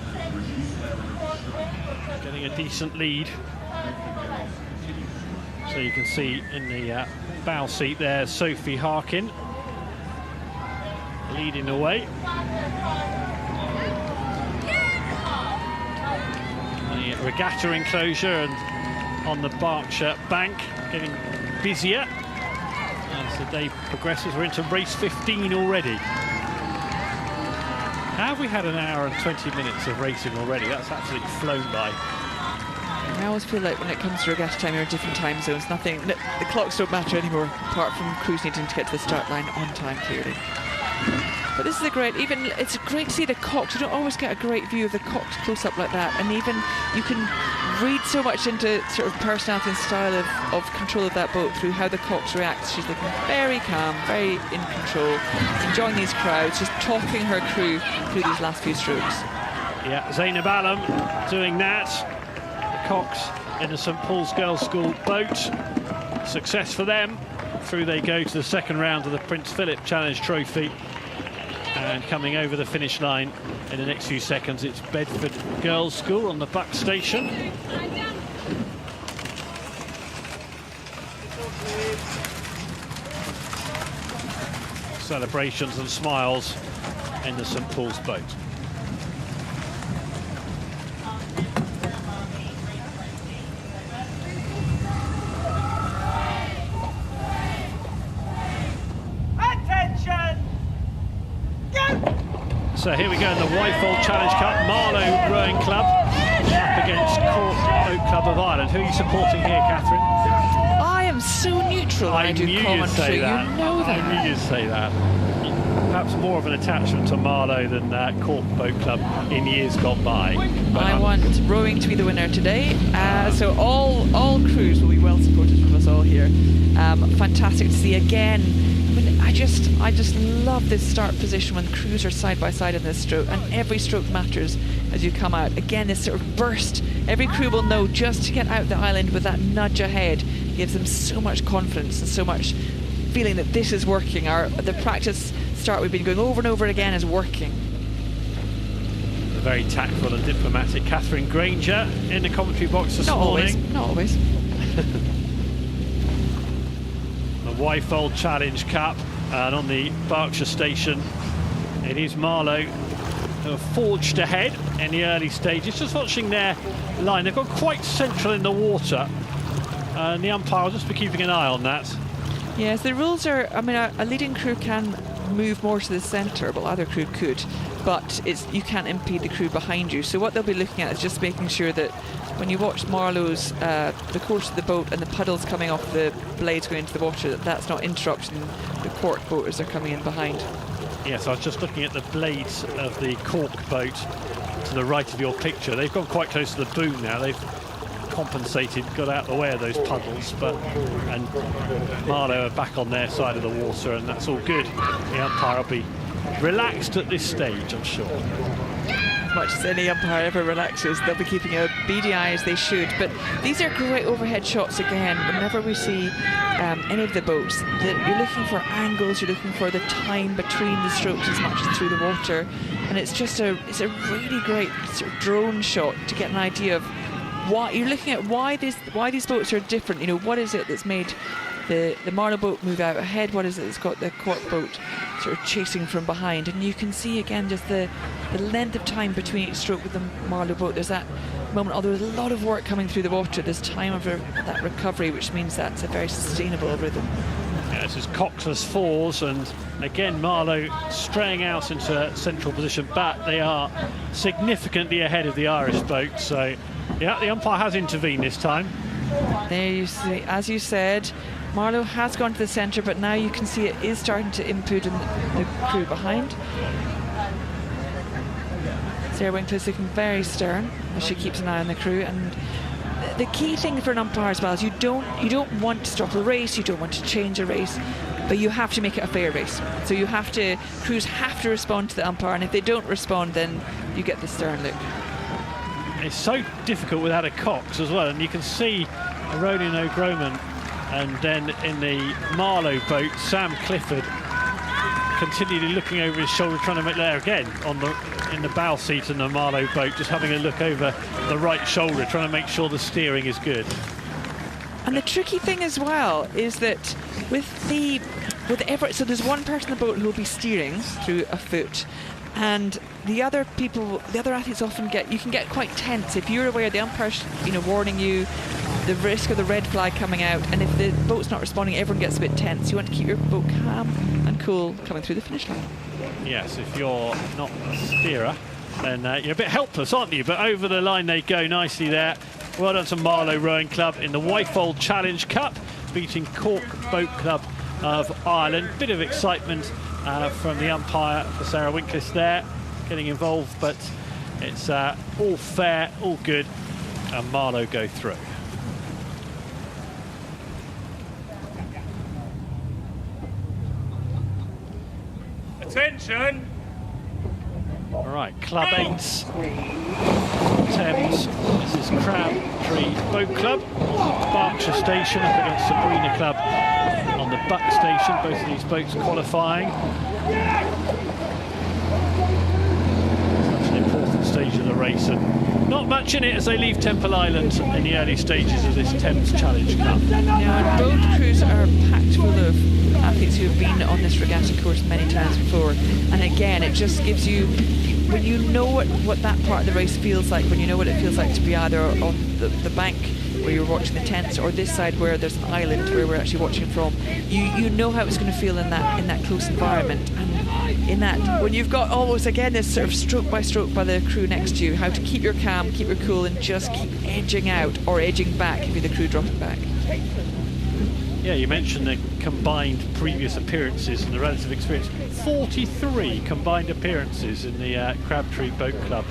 [SPEAKER 5] getting a decent lead. So you can see in the bow seat there, Sophie Harkin leading the way. The regatta enclosure and on the Berkshire bank getting busier as the day progresses. We're into race 15 already. Have we had an hour and 20 minutes of racing already? That's absolutely flown by.
[SPEAKER 8] I always feel like when it comes to regatta time, you're in different time zones. The clocks don't matter anymore, apart from crews needing to get to the start line on time, clearly. But this is it's great to see the cocks. You don't always get a great view of the cocks close up like that, and even you can read so much into sort of personality and style of control of that boat through how the cocks react. She's looking very calm, very in control, enjoying these crowds, just talking her crew through these last few strokes.
[SPEAKER 5] Yeah, Zainab Alam doing that. The cocks in the St Paul's Girls' School boat. Success for them. Through they go to the second round of the Prince Philip Challenge Trophy. And coming over the finish line in the next few seconds, it's Bedford Girls' School on the Buck Station. Celebrations and smiles in the St Paul's boat. So here we go in the Wyfold Challenge Cup, Marlow Rowing Club up against Cork Boat Club of Ireland. Who are you supporting here, Catherine?
[SPEAKER 8] I am so neutral when I do commentary. You know that.
[SPEAKER 5] I knew you'd say that. Perhaps more of an attachment to Marlow than Cork Boat Club in years gone by.
[SPEAKER 8] I want rowing to be the winner today. So all crews will be well supported from us all here. Fantastic to see again. I mean, I I just love this start position when crews are side by side in this stroke, and every stroke matters as you come out. Again, this sort of burst, every crew will know just to get out the island with that nudge ahead gives them so much confidence and so much feeling that this is working. The practice start we've been going over and over again is working.
[SPEAKER 5] Very tactful and diplomatic Catherine Granger in the commentary box this morning.
[SPEAKER 8] Not always.
[SPEAKER 5] The Wyfold Challenge Cup, and on the Berkshire station it is Marlow who have forged ahead in the early stages. Just watching their line, they've got quite central in the water, and the umpire will just be keeping an eye on that.
[SPEAKER 8] Yes, the rules are, I mean, a leading crew can move more to the centre, well, either crew could, but you can't impede the crew behind you. So what they'll be looking at is just making sure that when you watch Marlow's, the course of the boat and the puddles coming off the blades going into the water, that's not interrupting the Cork boat as they're coming in behind.
[SPEAKER 5] Yes, I was just looking at the blades of the Cork boat to the right of your picture. They've gone quite close to the boom now. They've compensated, got out of the way of those puddles, and Marlow are back on their side of the water, and that's all good. The umpire will be relaxed at this stage, I'm sure.
[SPEAKER 8] As much as any umpire ever relaxes, they'll be keeping a beady eye as they should. But these are great overhead shots again. Whenever we see any of the boats, you're looking for angles, you're looking for the time between the strokes as much as through the water, and it's a really great sort of drone shot to get an idea of why you're looking at why these boats are different. You know, what is it that's made the Marlow boat move out ahead? What is it that's got the Cork boat sort of chasing from behind? And you can see again just the length of time between each stroke with the Marlow boat. There's that moment, although there's a lot of work coming through the water, there's time of that recovery, which means that's a very sustainable rhythm.
[SPEAKER 5] Yeah, this is Coxless fours, and again Marlow straying out into central position, but they are significantly ahead of the Irish boat. So yeah, the umpire has intervened this time.
[SPEAKER 8] There you see, as you said, Marlow has gone to the centre, but now you can see it is starting to impede the crew behind. Sarah Winkler's looking very stern as she keeps an eye on the crew, and the key thing for an umpire as well is you don't want to stop a race, you don't want to change a race, but you have to make it a fair race. So crews have to respond to the umpire, and if they don't respond, then you get the stern look.
[SPEAKER 5] It's so difficult without a Cox as well, and you can see Ronan O'Groman, and then in the Marlow boat, Sam Clifford continually looking over his shoulder, trying to make there again in the bow seat in the Marlow boat, just having a look over the right shoulder, trying to make sure the steering is good.
[SPEAKER 8] And the tricky thing as well is that so there's one person in the boat who will be steering through a foot, and the other athletes often you can get quite tense if you're aware the umpire's warning you the risk of the red flag coming out, and if the boat's not responding, everyone gets a bit tense. You want to keep your boat calm and cool coming through the finish line.
[SPEAKER 5] Yes, if you're not a steerer, then you're a bit helpless, aren't you? But over the line they go nicely there. Well done to Marlow Rowing Club in the Wyfold Challenge Cup, beating Cork Boat Club of Ireland. Bit of excitement from the umpire for Sarah Winklis there, getting involved, but it's all fair, all good, and Marlow go through.
[SPEAKER 7] Attention!
[SPEAKER 5] All right, Club 8's Thames. This is Crabtree Boat Club on Berkshire Station up against Sabrina Club on the Buck Station. Both of these boats qualifying. Such an important stage of the race, and not much in it as they leave Temple Island in the early stages of this Thames Challenge Cup.
[SPEAKER 8] Now, both crews are packed full of athletes who have been on this regatta course many times before, and again it just gives you, when you know what that part of the race feels like, when you know what it feels like to be either on the bank where you're watching the tents, or this side where there's an island where we're actually watching from, you know how it's going to feel in that close environment, and in that when you've got almost again this sort of stroke by stroke by the crew next to you, how to keep your calm, keep your cool, and just keep edging out or edging back if you're the crew dropping back.
[SPEAKER 5] Yeah, you mentioned the combined previous appearances and the relative experience. 43 combined appearances in the Crabtree Boat Club.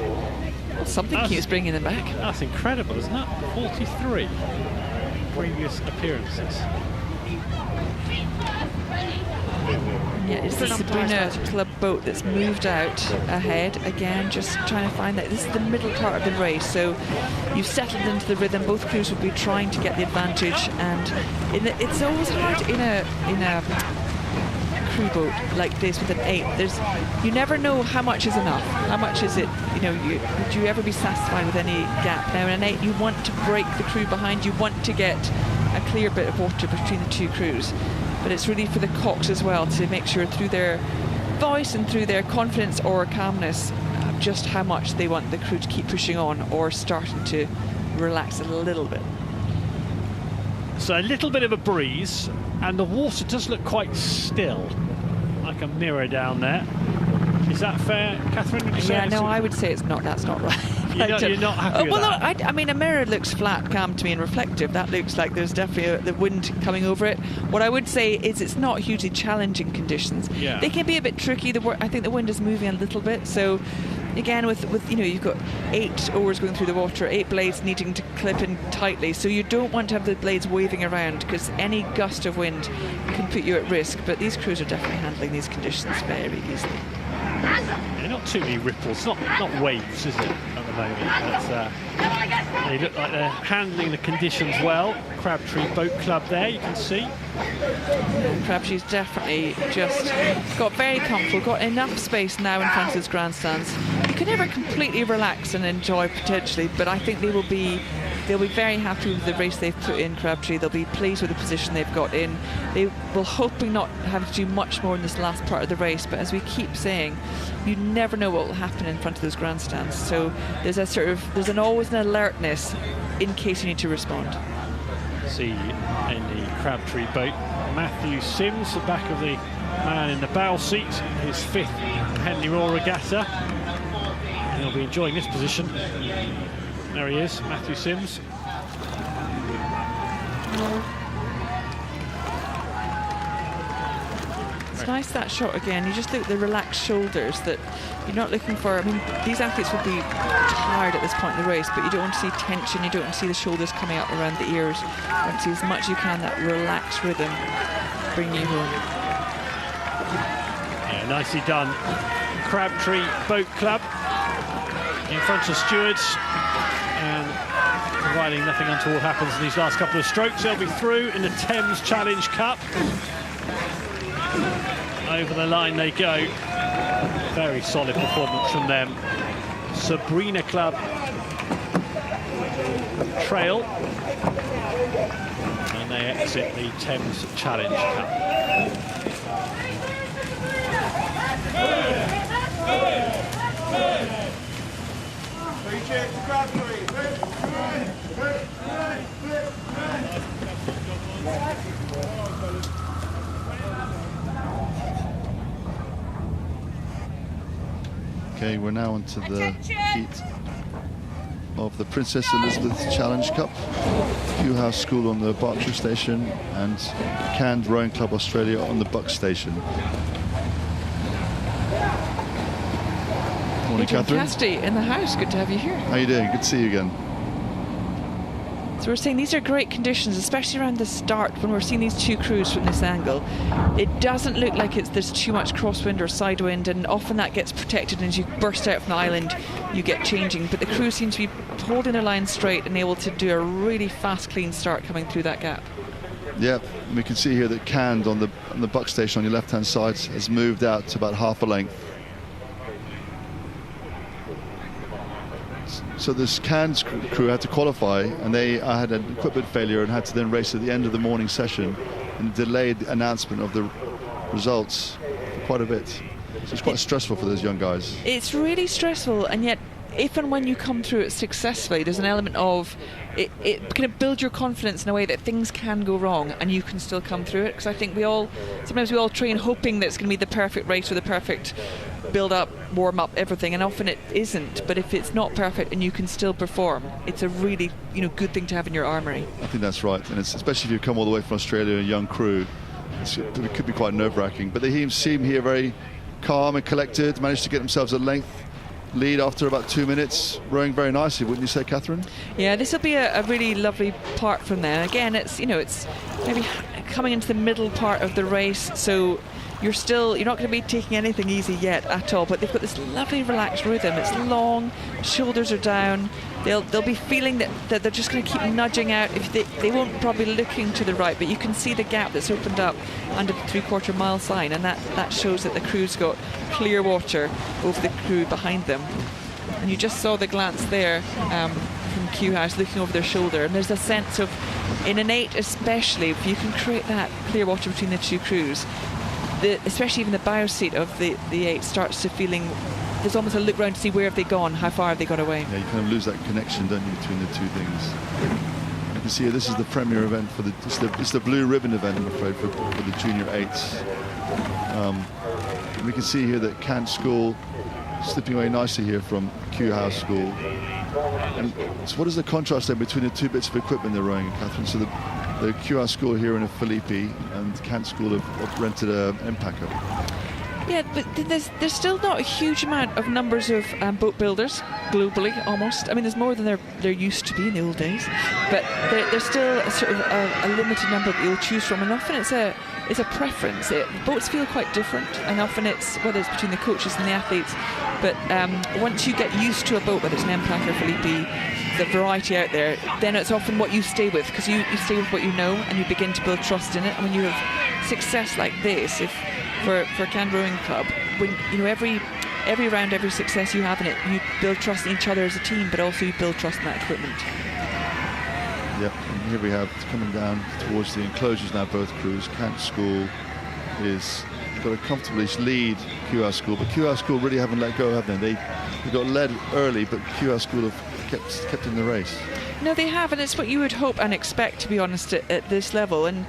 [SPEAKER 8] Something keeps bringing them back.
[SPEAKER 5] That's incredible, isn't it? 43 previous appearances.
[SPEAKER 8] Yeah, it's the Sabrina Club boat that's moved out ahead. Again, just trying to find that. This is the middle part of the race, so you've settled into the rhythm. Both crews will be trying to get the advantage, and it's always hard in a crew boat like this with an 8. You never know how much is enough. How much is it? Would you ever be satisfied with any gap? Now in an 8, you want to break the crew behind. You want to get a clear bit of water between the two crews. But it's really for the cocks as well to make sure through their voice and through their confidence or calmness just how much they want the crew to keep pushing on or starting to relax a little bit.
[SPEAKER 5] So a little bit of a breeze, and the water does look quite still, like a mirror down there. Is that fair, Catherine? Would you say?
[SPEAKER 8] Yeah, no, I would say it's not. That's not right.
[SPEAKER 5] You're not happy with that?
[SPEAKER 8] I mean, a mirror looks flat, calm to me, and reflective. That looks like there's definitely the wind coming over it. What I would say is it's not hugely challenging conditions.
[SPEAKER 5] Yeah.
[SPEAKER 8] They can be a bit tricky. I think the wind is moving a little bit. So, again, with you've got 8 oars going through the water, 8 blades needing to clip in tightly. So you don't want to have the blades waving around because any gust of wind can put you at risk. But these crews are definitely handling these conditions very easily.
[SPEAKER 5] Yeah, not too many ripples, not waves, is it, at the moment? They look like they're handling the conditions well. Crabtree Boat Club there, you can see.
[SPEAKER 8] Crabtree's definitely just got very comfortable, got enough space now in front of his grandstands. You can never completely relax and enjoy potentially, but I think they'll be very happy with the race they've put in, Crabtree. They'll be pleased with the position they've got in. They will hoping not have to do much more in this last part of the race, but as we keep saying, you never know what will happen in front of those grandstands. So there's always an alertness in case you need to respond.
[SPEAKER 5] See in the Crabtree boat, Matthew Sims, the back of the man in the bow seat, his 5th Henley Royal Regatta. He'll be enjoying this position. There he is, Matthew Sims.
[SPEAKER 8] It's nice that shot again. You just look at the relaxed shoulders that you're not looking for. I mean, these athletes will be tired at this point in the race, but you don't want to see tension. You don't want to see the shoulders coming up around the ears. You want to see as much as you can that relaxed rhythm bring you home.
[SPEAKER 5] Yeah, nicely done. Crabtree Boat Club in front of stewards. And providing nothing untoward happens in these last couple of strokes, they'll be through in the Thames Challenge Cup. Over the line they go. Very solid performance from them. Sabrina Club trail. And they exit the Thames Challenge Cup.
[SPEAKER 10] Okay, we're now onto the heat of the Princess Elizabeth Challenge Cup. Kew House Sch on the Berkshire Station and KAND Rowing Club Australia on the Buck Station. Morning, Catherine.
[SPEAKER 8] Cassidy in the house, good to have you here.
[SPEAKER 10] How are you doing? Good to see you again.
[SPEAKER 8] So we're saying these are great conditions, especially around the start when we're seeing these two crews from this angle. It doesn't look like there's too much crosswind or side wind, and often that gets protected, and as you burst out from the island you get changing, but the crew seem to be holding their line straight and able to do a really fast clean start coming through that gap.
[SPEAKER 10] Yeah, we can see here that KAND on the Buck Station on your left hand side has moved out to about half a length. So this KAND crew had to qualify, and they had an equipment failure and had to then race at the end of the morning session, and delayed the announcement of the results quite a bit. So it's quite stressful for those young guys.
[SPEAKER 8] It's really stressful, and yet if and when you come through it successfully, there's an element of it kind of builds your confidence in a way that things can go wrong and you can still come through it. Because I think sometimes we all train hoping that it's going to be the perfect race or the perfect build up, warm up, everything, and often it isn't. But if it's not perfect and you can still perform, it's a really good thing to have in your armoury.
[SPEAKER 10] I think that's right, and it's, especially if you come all the way from Australia, a young crew, it could be quite nerve-wracking. But they seem here very calm and collected, managed to get themselves a length lead after about 2 minutes, rowing very nicely, wouldn't you say, Catherine?
[SPEAKER 8] Yeah, this will be a really lovely part from them. Again, it's maybe coming into the middle part of the race, so you're not going to be taking anything easy yet at all, but they've got this lovely relaxed rhythm. It's long, shoulders are down. They'll be feeling that they're just going to keep nudging out. If they won't probably looking to the right, but you can see the gap that's opened up under the 3/4 mile sign, and that shows that the crew's got clear water over the crew behind them. And you just saw the glance there from Kew House looking over their shoulder, and there's a sense of, in an 8 especially, if you can create that clear water between the two crews, especially even the bow seat of the 8 starts to feeling, there's almost a look round to see where have they gone, how far have they got away.
[SPEAKER 10] Yeah, you kind of lose that connection, don't you, between the two things. You can see here, this is the premier event for it's the blue ribbon event, I'm afraid, for the junior 8s. We can see here that KAND School slipping away nicely here from Kew House School. And so what is the contrast then between the two bits of equipment they're rowing, Catherine? So the Kew House School here in a Philippi, and KAND School have rented an Empacher.
[SPEAKER 8] Yeah, but there's still not a huge amount of numbers of boat builders globally, almost. I mean, there's more than there used to be in the old days, but there's still a sort of a limited number that you'll choose from, and often it's a preference. Boats feel quite different, and often it's, whether it's between the coaches and the athletes, but once you get used to a boat, whether it's an Empacher, Philippi, the variety out there, then it's often what you stay with, because you stay with what you know, and you begin to build trust in it. And when you have success like this, for KAND Rowing Club, when every round, every success you have in it, you build trust in each other as a team, but also you build trust in that equipment.
[SPEAKER 10] Yep, and here we have, coming down towards the enclosures now, both crews. KAND School is got a comfortable lead, Kew House School, but Kew House School really haven't let go, have they? They got led early, but Kew House School have kept in the race.
[SPEAKER 8] No, they have, and it's what you would hope and expect, to be honest, at this level. And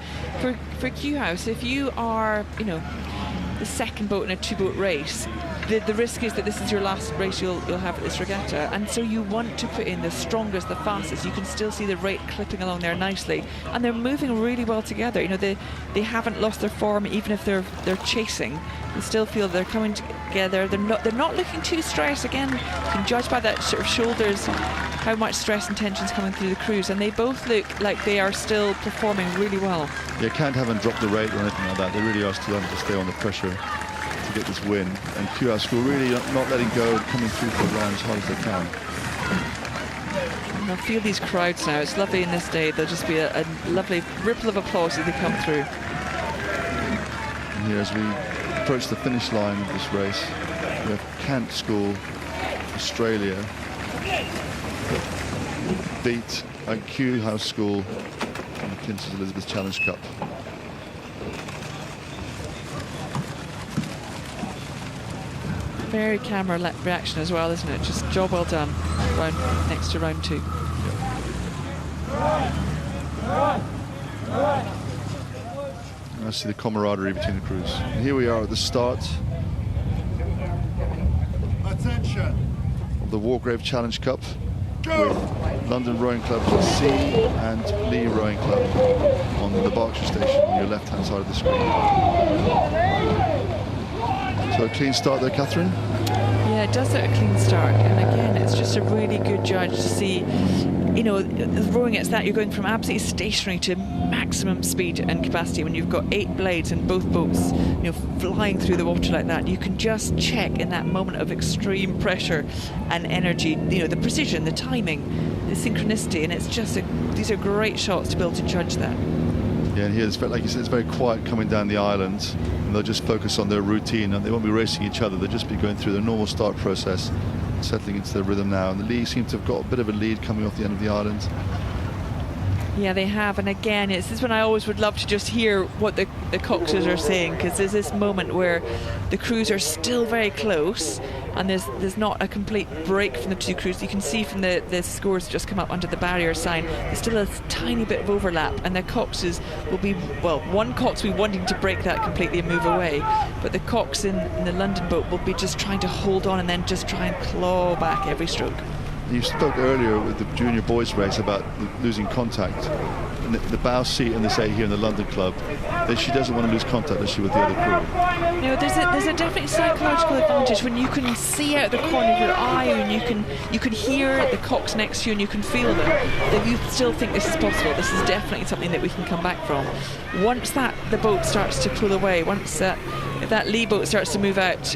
[SPEAKER 8] for Kew House, if you are, the second boat in a 2-boat race, the risk is that this is your last race you'll have at this regatta, and so you want to put in the strongest, the fastest. You can still see the rate clipping along there nicely, and they're moving really well together. They haven't lost their form, even if they're chasing. You still feel they're coming together. They're not looking too stressed. Again, you can judge by that sort of shoulders how much stress and tension's coming through the crews, and they both look like they are still performing really well.
[SPEAKER 10] Yeah, KAND haven't dropped the rate or anything like that. They really are still having to stay on the pressure to get this win, and Kew House School really not letting go, coming through for the round as hard as they can.
[SPEAKER 8] And I feel these crowds now. It's lovely in this day. There'll just be a lovely ripple of applause as they come through.
[SPEAKER 10] And here, as we approach the finish line of this race, we have KAND School, Australia, beat Kew House School in the Princess Elizabeth Challenge Cup.
[SPEAKER 8] Very camera reaction as well, isn't it? Just job well done. Next to round 2.
[SPEAKER 10] I see the camaraderie between the crews. And here we are at the start. Attention! Of the Wargrave Challenge Cup. Go! With London Rowing Club R.C. and Lea Rowing Club on the Berkshire station on your left-hand side of the screen. So a clean start there, Catherine?
[SPEAKER 8] Yeah, it does look a clean start, and again, it's just a really good judge to see, rowing it's that you're going from absolutely stationary to maximum speed and capacity. When you've got 8 blades and both boats, flying through the water like that, you can just check in that moment of extreme pressure and energy, the precision, the timing, the synchronicity, and it's just these are great shots to be able to judge that.
[SPEAKER 10] Yeah, and here, like you said, it's very quiet coming down the island, and they'll just focus on their routine, and they won't be racing each other. They'll just be going through their normal start process, settling into their rhythm now. And the Lea seem to have got a bit of a lead coming off the end of the island.
[SPEAKER 8] Yeah, they have, and again, this is when I always would love to just hear what the coxers are saying, because there's this moment where the crews are still very close, and there's not a complete break from the two crews. You can see from the scores just come up under the barrier sign, there's still a tiny bit of overlap, and the coxes will be, one cox will be wanting to break that completely and move away, but the cox in the London boat will be just trying to hold on and then just try and claw back every stroke.
[SPEAKER 10] You spoke earlier with the junior boys race about losing contact. the bow seat, and they say here in the London club, that she doesn't want to lose contact, does she, with the other crew?
[SPEAKER 8] No, there's a definite psychological advantage when you can see out the corner of your eye, and you can hear the cocks next to you, and you can feel them. That you still think this is possible. This is definitely something that we can come back from. Once the boat starts to pull away, once if that lee boat starts to move out,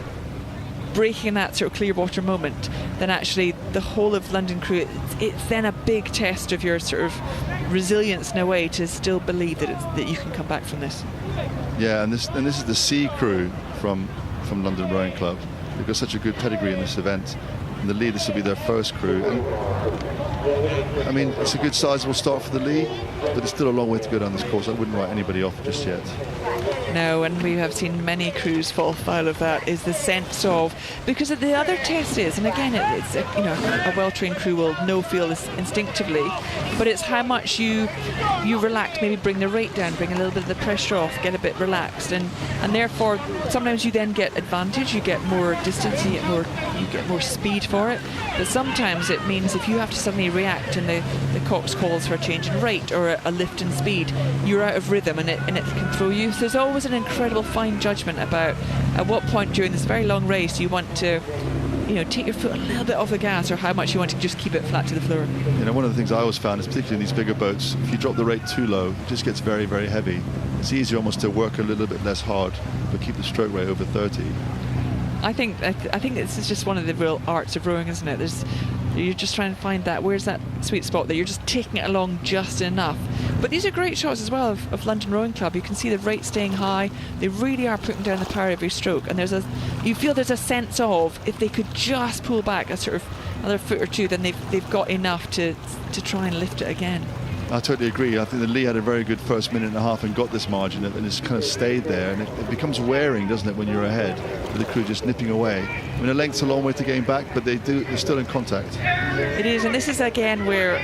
[SPEAKER 8] breaking that sort of clear water moment, then actually the whole of London crew, it's then a big test of your sort of resilience in a way to still believe that you can come back from this.
[SPEAKER 10] Yeah, and this is the C crew from London Rowing Club. They've got such a good pedigree in this event. And the Lee, this will be their first crew. And, I mean, it's a good sizable start for the Lee, but there's still a long way to go down this course. I wouldn't write anybody off just yet.
[SPEAKER 8] No, and we have seen many crews fall foul of that, is the sense of, because the other test is, and again, it's a well-trained crew will feel this instinctively, but it's how much you relax, maybe bring the rate down, bring a little bit of the pressure off, get a bit relaxed, and therefore sometimes you then get advantage, you get more distance, you get more speed for it, but sometimes it means if you have to suddenly react and the cox calls for a change in rate or a lift in speed, you're out of rhythm and it can throw you. So there's always an incredible fine judgment about at what point during this very long race you want to take your foot a little bit off the gas, or how much you want to just keep it flat to the floor.
[SPEAKER 10] One of the things I always found is, particularly in these bigger boats, if you drop the rate too low, it just gets very, very heavy. It's easier almost to work a little bit less hard, but keep the stroke rate over 30.
[SPEAKER 8] I think this is just one of the real arts of rowing, isn't it? You're just trying to find where's that sweet spot that you're just taking it along just enough. But these are great shots as well of London Rowing Club. You can see the rate staying high. They really are putting down the power every stroke, and you feel there's a sense of, if they could just pull back a sort of another foot or two, then they've got enough to try and lift it again.
[SPEAKER 10] I totally agree. I think the Lee had a very good first minute and a half and got this margin, and it's kind of stayed there, and it becomes wearing, doesn't it, when you're ahead, with the crew just nipping away. I mean, the length's a long way to gain back, but they're still in contact.
[SPEAKER 8] It is, and this is again where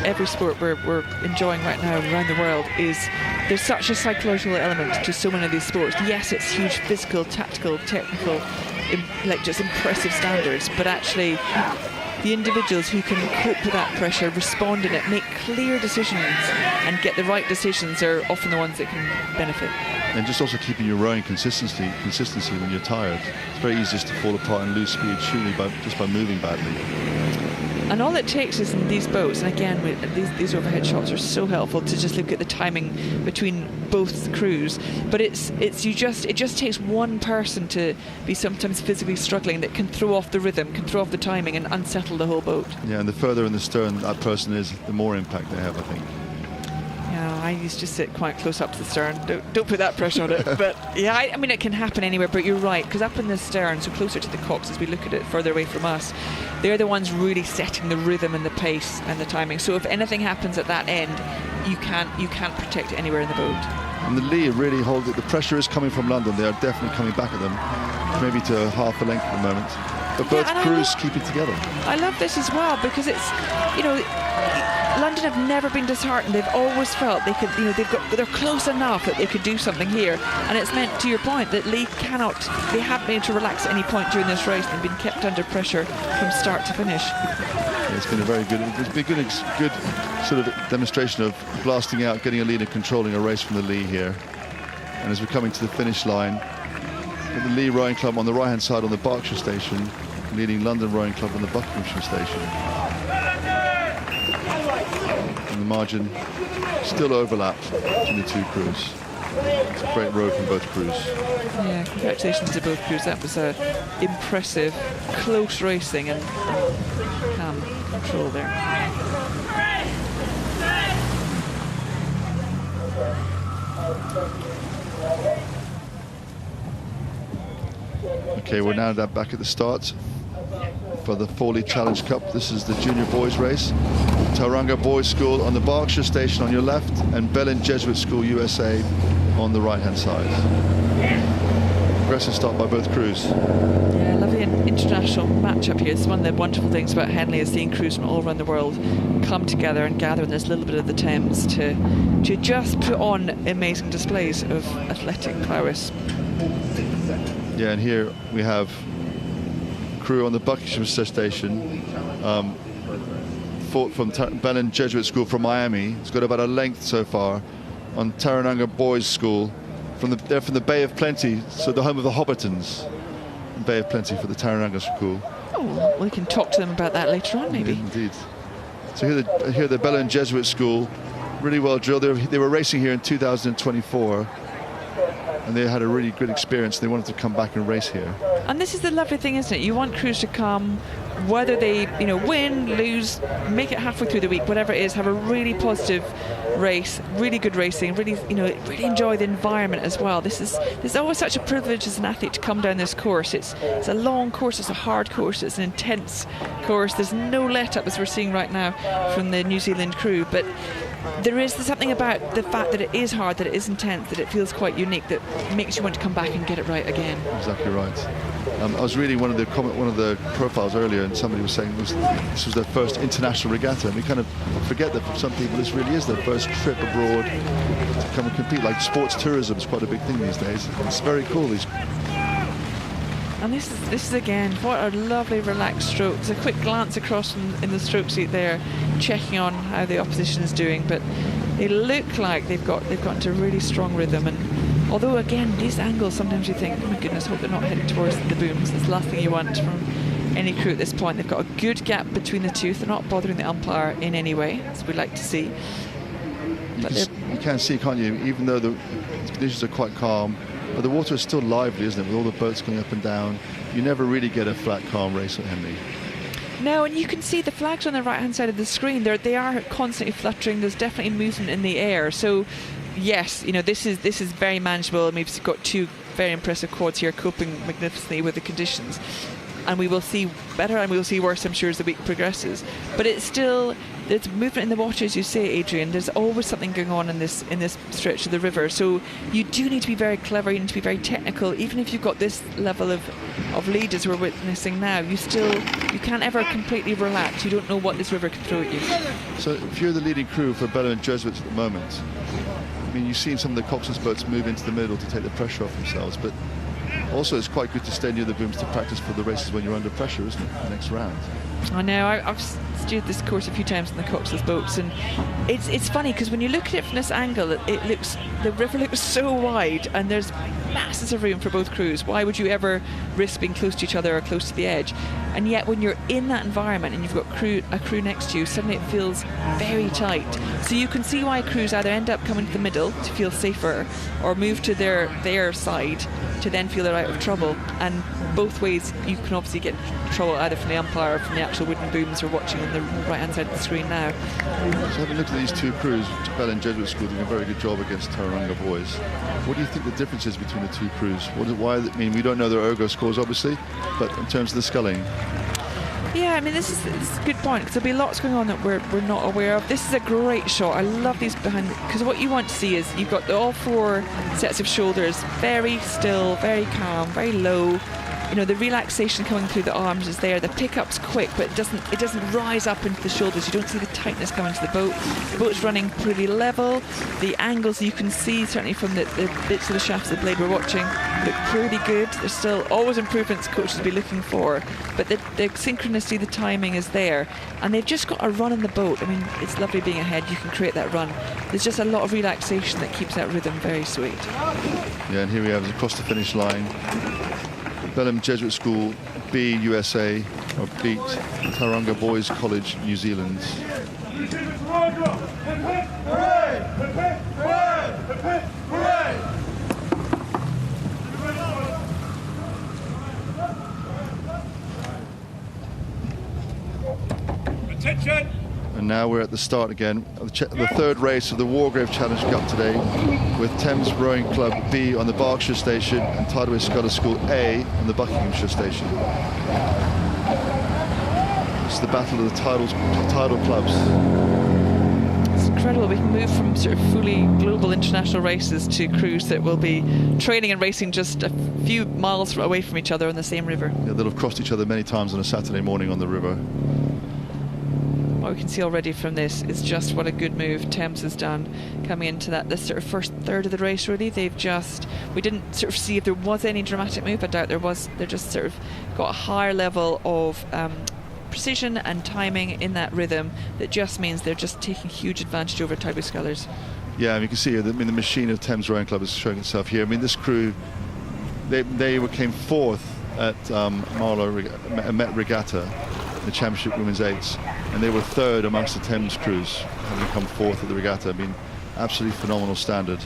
[SPEAKER 8] every sport we're enjoying right now around the world there's such a psychological element to so many of these sports. Yes, it's huge physical, tactical, technical, just impressive standards, but actually the individuals who can cope with that pressure, respond in it, make clear decisions and get the right decisions are often the ones that can benefit.
[SPEAKER 10] And just also keeping your rowing consistency when you're tired. It's very easy just to fall apart and lose speed surely just by moving badly.
[SPEAKER 8] And all it takes is in these boats, and again these overhead shots are so helpful to just look at the timing between both crews, but it just takes one person to be sometimes physically struggling that can throw off the rhythm, can throw off the timing and unsettle the whole boat. Yeah,
[SPEAKER 10] and the further in the stern that person is, the more impact they have, I think.
[SPEAKER 8] Yeah, I used to sit quite close up to the stern. Don't put that pressure on it. But yeah, I mean, it can happen anywhere, but you're right, because up in the stern, so closer to the cocks as we look at it further away from us, they're the ones really setting the rhythm and the pace and the timing. So if anything happens at that end, you can't protect it anywhere in the boat.
[SPEAKER 10] And the Lee really hold it. The pressure is coming from London. They are definitely coming back at them, maybe to half a length at the moment. But both crews keep it together.
[SPEAKER 8] I love this as well, because it's, London have never been disheartened. They've always felt they could, they're close enough that they could do something here. And it's meant, to your point, that Lee they haven't been able to relax at any point during this race. They've been kept under pressure from start to finish.
[SPEAKER 10] Yeah, it's been a good sort of demonstration of blasting out, getting a lead and controlling a race from the Lee here. And as we're coming to the finish line, the Lee Rowing Club on the right-hand side on the Berkshire station, leading London Rowing Club on the Buckinghamshire station. And the margin still overlapped between the two crews. It's a great row from both crews.
[SPEAKER 8] Yeah, congratulations to both crews. That was impressive, close racing and calm control there.
[SPEAKER 10] Okay, we're now back at the start for the Fawley Challenge Cup. This is the junior boys race. Tauranga Boys School on the Berkshire station on your left, and Bellin Jesuit School USA on the right-hand side. Aggressive start by both crews.
[SPEAKER 8] Yeah, lovely international matchup here. It's one of the wonderful things about Henley is seeing crews from all around the world come together and gather in this little bit of the Thames to just put on amazing displays of athletic prowess.
[SPEAKER 10] Yeah, and here we have crew on the Buckinghamshire station. from Penn Jesuit School from Miami. It's got about a length so far on Tarananga Boys School. They're from the Bay of Plenty, so the home of the Hobbittons. Bay of Plenty for the Tarananga School.
[SPEAKER 8] Oh, well, we can talk to them about that later on, maybe.
[SPEAKER 10] Indeed. So here the Bellin Jesuit School, really well drilled. They were racing here in 2024, and they had a really good experience. They wanted to come back and race here.
[SPEAKER 8] And this is the lovely thing, isn't it? You want crews to come, whether they, win, lose, make it halfway through the week, whatever it is, have a really positive race, really good racing, really, really enjoy the environment as well. There's always such a privilege as an athlete to come down this course. It's a long course, it's a hard course, it's an intense course. There's no let-up, as we're seeing right now from the New Zealand crew, but there's something about the fact that it is hard, that it is intense, that it feels quite unique, that makes you want to come back and get it right again.
[SPEAKER 10] Exactly right. I was reading one of the profiles earlier, and somebody was saying this was their first international regatta, and we kind of forget that for some people this really is their first trip abroad to come and compete. Like sports tourism is quite a big thing these days. It's very cool.
[SPEAKER 8] And this is again, what a lovely relaxed stroke. There's a quick glance across in the stroke seat there, checking on how the opposition is doing, but they look like they've got into a really strong rhythm. And although again, these angles, sometimes you think, oh my goodness, hope they're not heading towards the booms. It's the last thing you want from any crew at this point. They've got a good gap between the two. They're not bothering the umpire in any way, as we'd like to see.
[SPEAKER 10] You can see, can't you, even though the conditions are quite calm, but the water is still lively, isn't it, with all the boats going up and down. You never really get a flat, calm race at Henley.
[SPEAKER 8] No, and you can see the flags on the right-hand side of the screen. They are constantly fluttering. There's definitely movement in the air. So, yes, this is very manageable. And we've got two very impressive quads here coping magnificently with the conditions. And we will see better and we will see worse, I'm sure, as the week progresses. But there's movement in the water, as you say, Adrian. There's always something going on in this stretch of the river. So you do need to be very clever, you need to be very technical. Even if you've got this level of lead as we're witnessing now, you can't ever completely relax. You don't know what this river can throw at you.
[SPEAKER 10] So if you're the leading crew for Bellin Jesuits at the moment, I mean, you've seen some of the coxswains boats move into the middle to take the pressure off themselves, but also it's quite good to stay near the booms to practice for the races when you're under pressure, isn't it, the next round?
[SPEAKER 8] I know, I've steered this course a few times in the coxswains boats, and it's funny because when you look at it from this angle, the river looks so wide and there's masses of room for both crews. Why would you ever risk being close to each other or close to the edge? And yet when you're in that environment and you've got a crew next to you, suddenly it feels very tight. So you can see why crews either end up coming to the middle to feel safer or move to their side to then feel they're out of trouble. And both ways you can obviously get trouble either from the umpire or from the actual wooden booms we're watching on the right hand side of the screen now.
[SPEAKER 10] So having looked at these two crews, Bellin Jesuit School doing a very good job against Tarananga Boys. What do you think the difference is between the two crews? We don't know their ergo scores obviously, but in terms of the sculling.
[SPEAKER 8] Yeah, I mean, this is a good point, because there'll be lots going on that we're not aware of. This is a great shot. I love these behind, because what you want to see is you've got all four sets of shoulders very still, very calm, very low. The relaxation coming through the arms is there. The pickup's quick, but it doesn't rise up into the shoulders. You don't see the tightness coming to the boat. The boat's running pretty level. The angles you can see, certainly from the bits of the shafts of the blade we're watching, look pretty good. There's still always improvements coaches will be looking for, but the synchronicity, the timing is there. And they've just got a run in the boat. I mean, it's lovely being ahead. You can create that run. There's just a lot of relaxation that keeps that rhythm very sweet.
[SPEAKER 10] Yeah, and here we have across the finish line. Bellin Jesuit School B USA beat Tarananga Boys College New Zealand.
[SPEAKER 7] Attention!
[SPEAKER 10] And now we're at the start again of the third race of the Wargrave Challenge Cup today, with Thames Rowing Club B on the Berkshire station and Tideway Scullers School A on the Buckinghamshire station. It's the battle of the tidal clubs.
[SPEAKER 8] It's incredible. We can move from sort of fully global international races to crews that will be training and racing just a few miles away from each other on the same river.
[SPEAKER 10] Yeah, they'll have crossed each other many times on a Saturday morning on the river.
[SPEAKER 8] What we can see already from this is just what a good move Thames has done coming into this sort of first third of the race. Really, we didn't sort of see if there was any dramatic move. I doubt there was. They're just sort of got a higher level of precision and timing in that rhythm that just means they're just taking huge advantage over Tideway Scullers.
[SPEAKER 10] Yeah, and you can see here, the machine of Thames Rowing Club is showing itself here. I mean, this crew, they came fourth at Marlow Met Regatta, the Championship Women's Eights, and they were third amongst the Thames crews, having come fourth at the regatta. I mean, absolutely phenomenal standard.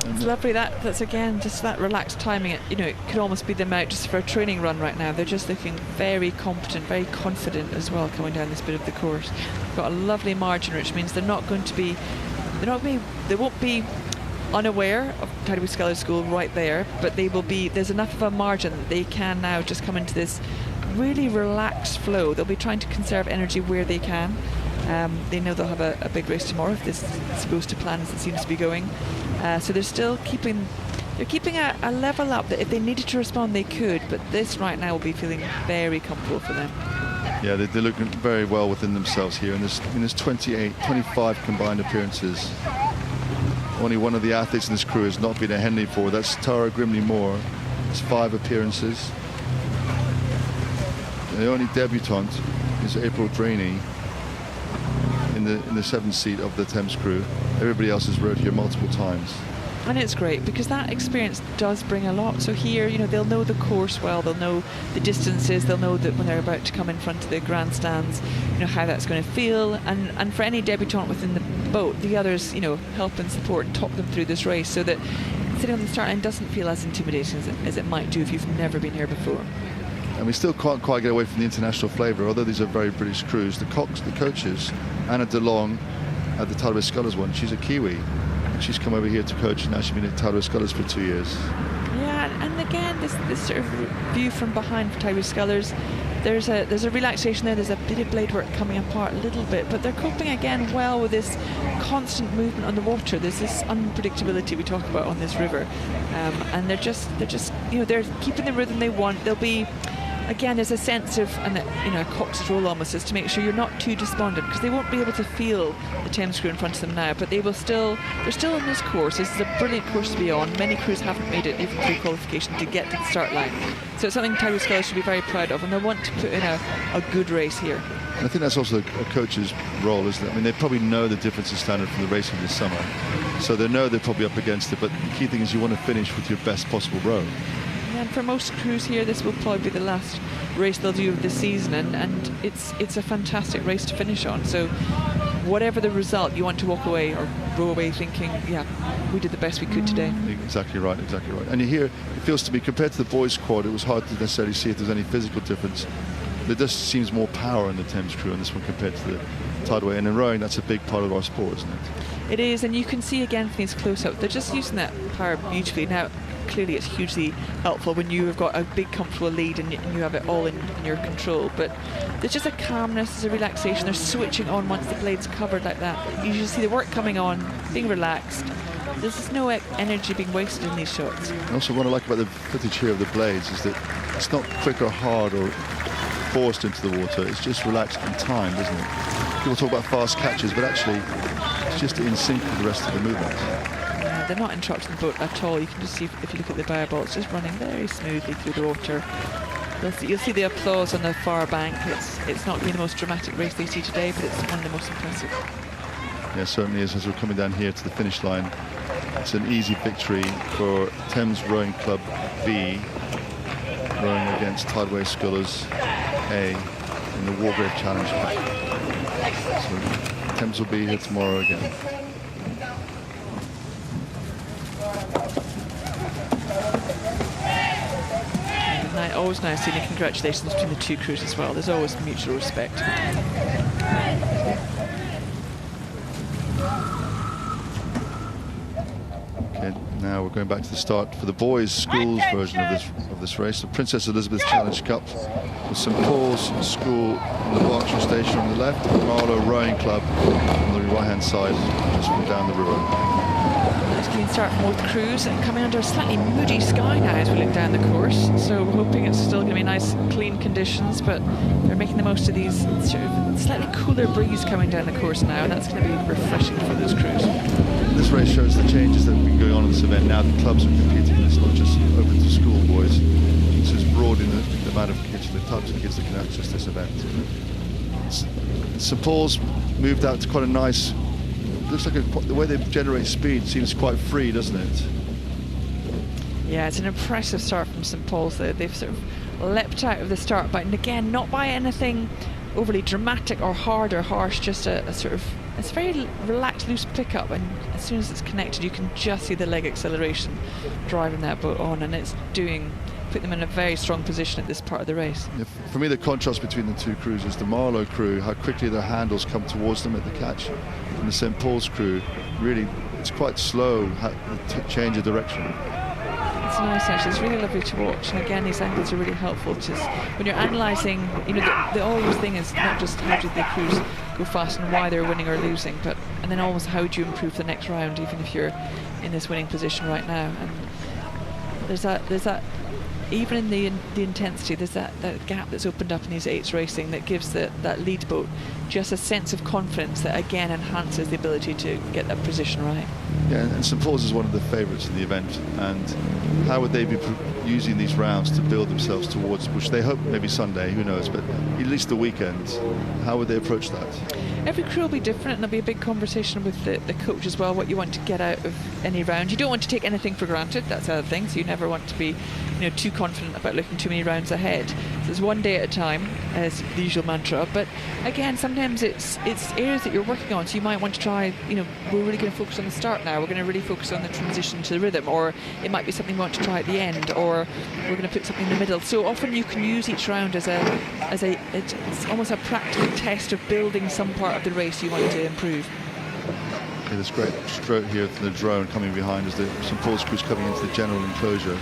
[SPEAKER 8] It's lovely. That's again just that relaxed timing. It could almost be them out just for a training run right now. They're just looking very competent, very confident as well coming down this bit of the course. They've got a lovely margin, which means they won't be unaware of Tideway Scullers School right there, but they will be. There's enough of a margin that they can now just come into this really relaxed flow. They'll be trying to conserve energy where they can. They know they'll have a big race tomorrow if this goes to plan as it seems to be going. So they're still keeping a level up that if they needed to respond they could, but this right now will be feeling very comfortable for them.
[SPEAKER 10] Yeah, they're looking very well within themselves here, and there's 25 combined appearances. Only one of the athletes in this crew has not been at Henley before. That's Tara Grimley-Moore. It's 5 appearances. The only debutante is April Draney in the 7th seat of the Thames crew. Everybody else has rowed here multiple times.
[SPEAKER 8] And it's great because that experience does bring a lot. So here, they'll know the course well, they'll know the distances, they'll know that when they're about to come in front of the grandstands, how that's going to feel. And for any debutante within the boat, the others, help and support and talk them through this race so that sitting on the start line doesn't feel as intimidating as it might do if you've never been here before.
[SPEAKER 10] And we still can't quite get away from the international flavour, although these are very British crews. The coaches, Anna DeLong at the Tideway Scullers one, she's a Kiwi. She's come over here to coach, and now she's been at Tideway Scullers for 2 years.
[SPEAKER 8] Yeah, and again, this sort of view from behind for Tideway Scullers, there's a relaxation there, there's a bit of blade work coming apart a little bit, but they're coping again well with this constant movement on the water. There's this unpredictability we talk about on this river, and they're just they're keeping the rhythm they want. They'll be. Again, there's a sense of, a cox's role almost is to make sure you're not too despondent, because they won't be able to feel the Thames crew in front of them now, but they're still on this course. This is a brilliant course to be on. Many crews haven't made it even through qualification to get to the start line. So it's something Tideway Scullers should be very proud of, and they want to put in a good race here.
[SPEAKER 10] And I think that's also a coach's role, isn't it? I mean, they probably know the difference in standard from the racing this summer, so they know they're probably up against it, but the key thing is you want to finish with your best possible row.
[SPEAKER 8] And for most crews here, this will probably be the last race they'll do of the season, and it's a fantastic race to finish on. So whatever the result, you want to walk away or row away thinking, yeah, we did the best we could today.
[SPEAKER 10] Exactly right. And you hear, it feels to me, compared to the boys' quad, it was hard to necessarily see if there's any physical difference. There just seems more power in the Thames crew on this one compared to the Tideway, and in rowing that's a big part of our sport, isn't it?
[SPEAKER 8] It is, and you can see again from these close-ups, they're just using that power beautifully. Now clearly it's hugely helpul when you have got a big comfortable lead and you have it all in your control, but there's just a calmness, there's a relaxation, they're switching on once the blade's covered like that. You just see the work coming on, being relaxed. There's just no energy being wasted in these shots.
[SPEAKER 10] And also what I like about the footage here of the blades is that it's not quick or hard or forced into the water, it's just relaxed and timed, isn't it? People talk about fast catches, but actually it's just in sync with the rest of the movement.
[SPEAKER 8] They're not interrupting the boat at all. You can just see, if you look at the bow ball, it's just running very smoothly through the water. You'll see the applause on the far bank. It's not been the most dramatic race they see today, but it's one of the most impressive.
[SPEAKER 10] Yeah, certainly is. As we're coming down here to the finish line, it's an easy victory for Thames Rowing Club B, rowing against Tideway Scullers A in the Wargrave Challenge. So Thames will be here tomorrow again.
[SPEAKER 8] Always nice seeing the congratulations between the two crews as well. There's always mutual respect.
[SPEAKER 10] Okay, now we're going back to the start for the boys' schools version of this race, the Princess Elizabeth Challenge Cup, with St Paul's School on the Berkshire Station on the left, and Marlow Rowing Club on the right-hand side, just from down the river.
[SPEAKER 8] Nice clean start from both crews, and coming under a slightly moody sky now as we look down the course, so we're hoping it's still going to be nice clean conditions, but they're making the most of these sort of slightly cooler breeze coming down the course now, and that's going to be refreshing for those crews.
[SPEAKER 10] This race shows the changes that have been going on in this event. Now the clubs are competing, it's not just open to school boys, this is broadening the amount of the types of kids that can access this event. St Paul's moved out to quite a nice. Looks like the way they generate speed seems quite free, doesn't it?
[SPEAKER 8] Yeah, it's an impressive start from St Paul's. They've sort of leapt out of the start, but again, not by anything overly dramatic or hard or harsh, just a sort of, it's a very relaxed, loose pickup, and as soon as it's connected, you can just see the leg acceleration driving that boat on, and it's put them in a very strong position at this part of the race.
[SPEAKER 10] Yeah, for me, the contrast between the two crews is the Marlow crew, how quickly their handles come towards them at the catch, and the St Paul's crew, really, it's quite slow, change of direction.
[SPEAKER 8] It's nice, actually. It's really lovely to watch, and again, these angles are really helpful. Just when you're analysing, you know, the always thing is not just how did the crews go fast and why they're winning or losing, and then almost how do you improve the next round, even if you're in this winning position right now. And there's that. Even in the intensity, there's that gap that's opened up in these eights racing that gives that lead boat just a sense of confidence that again enhances the ability to get that position right.
[SPEAKER 10] Yeah, and St Paul's is one of the favourites in the event, and how would they be using these rounds to build themselves towards, which they hope maybe Sunday, who knows, but at least the weekend, how would they approach that?
[SPEAKER 8] Every crew will be different, and there'll be a big conversation with the coach as well, what you want to get out of any round. You don't want to take anything for granted, that's the other thing, so you never want to be too confident about looking too many rounds ahead. So it's one day at a time, as the usual mantra, but again, sometimes it's areas that you're working on, so you might want to try, we're really going to focus on the start now, we're going to really focus on the transition to the rhythm, or it might be something we want to try at the end, or we're going to put something in the middle. So often you can use each round it's almost a practical test of building some part of the race you want to improve.
[SPEAKER 10] Yeah, this great stroke here from the drone coming behind as the St Paul's crew's coming into the general enclosure.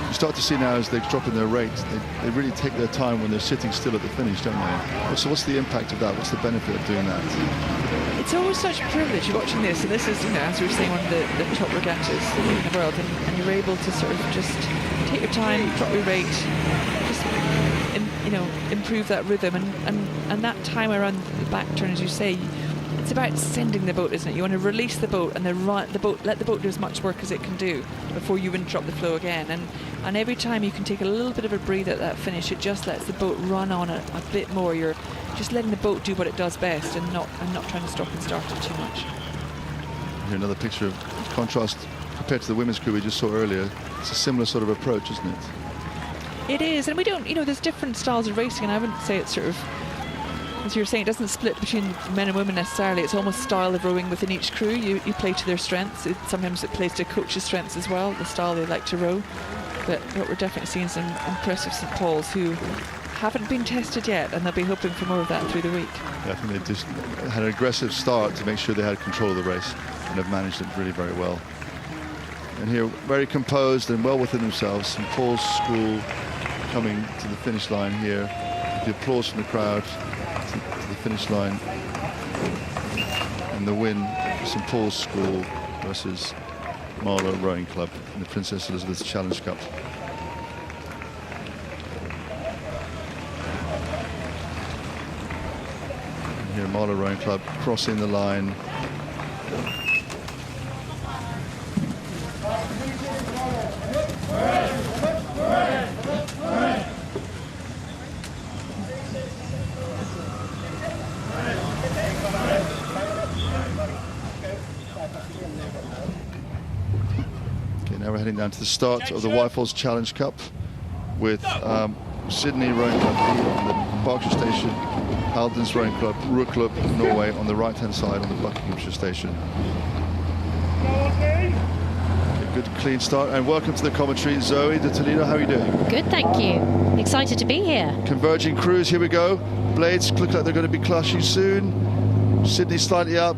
[SPEAKER 10] You start to see now as they're dropping their rates, they really take their time when they're sitting still at the finish, don't they? So what's the impact of that? What's the benefit of doing that?
[SPEAKER 8] It's always such a privilege watching this, and this is, as we were saying, one of the top regattas in the world, and you're able to sort of just take your time, drop your rate, just improve that rhythm, and that time around the back turn, as you say, it's about sending the boat, isn't it? You want to release the boat and then let the boat do as much work as it can do before you interrupt the flow again. And every time you can take a little bit of a breather at that finish, it just lets the boat run on a bit more. You're just letting the boat do what it does best, and not trying to stop and start it too much.
[SPEAKER 10] Here another picture of contrast compared to the women's crew we just saw earlier. It's a similar sort of approach, isn't it?
[SPEAKER 8] It is, and we don't, there's different styles of racing, and I wouldn't say it's sort of, as you were saying, it doesn't split between men and women necessarily. It's almost style of rowing within each crew. You play to their strengths. Sometimes it plays to coaches' strengths as well, the style they like to row. But what we're definitely seeing is some impressive St Paul's who haven't been tested yet, and they'll be hoping for more of that through the week. Yeah,
[SPEAKER 10] I think they just had an aggressive start to make sure they had control of the race, and have managed it really very well. And here, very composed and well within themselves, St Paul's School coming to the finish line here. The applause from the crowd to the finish line, and the win for St Paul's School versus Marlow Rowing Club in the Princess Elizabeth Challenge Cup. And here Marlow Rowing Club crossing the line. Now we're heading down to the start of the Wyfold Challenge Cup with Sydney Rowing Club on the Berkshire Station, Halden's Rowing Club, Rook Club, Norway on the right-hand side on the Buckinghamshire Station. A good clean start, and welcome to the commentary, Zoe de Toledo. How are you doing?
[SPEAKER 11] Good, thank you. Excited to be here.
[SPEAKER 10] Converging crews, here we go. Blades look like they're going to be clashing soon. Sydney slightly up.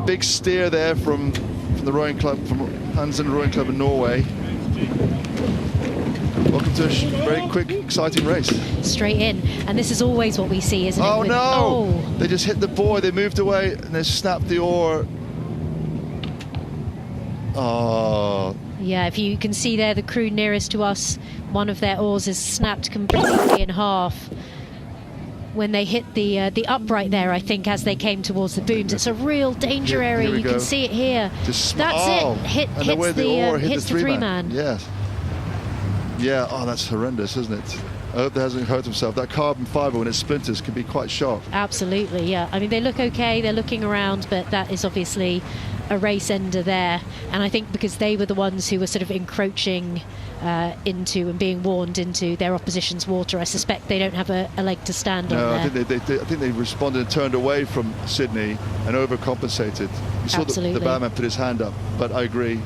[SPEAKER 10] Big steer there from the rowing club, from Hansen Rowing Club in Norway. Welcome to a very quick, exciting race.
[SPEAKER 11] Straight in, and this is always what we see, isn't it?
[SPEAKER 10] Oh no! They just hit the buoy, they moved away, and they snapped the oar. Oh.
[SPEAKER 11] Yeah, if you can see there, the crew nearest to us, one of their oars is snapped completely in half when they hit the upright there, I think, as they came towards the booms. It's a real danger area. You can see it here. That's it. Hits the three-man.
[SPEAKER 10] Yes. Yeah. Oh, that's horrendous, isn't it? I hope that hasn't hurt himself. That carbon fibre, when it splinters, can be quite sharp.
[SPEAKER 11] Absolutely, yeah. I mean, they look okay, they're looking around, but that is obviously a race ender there. And I think because they were the ones who were sort of encroaching into and being warned into their opposition's water, I suspect they don't have a leg to stand on there.
[SPEAKER 10] I think they responded and turned away from Sydney and overcompensated. You saw the barman put his hand up, but I agree.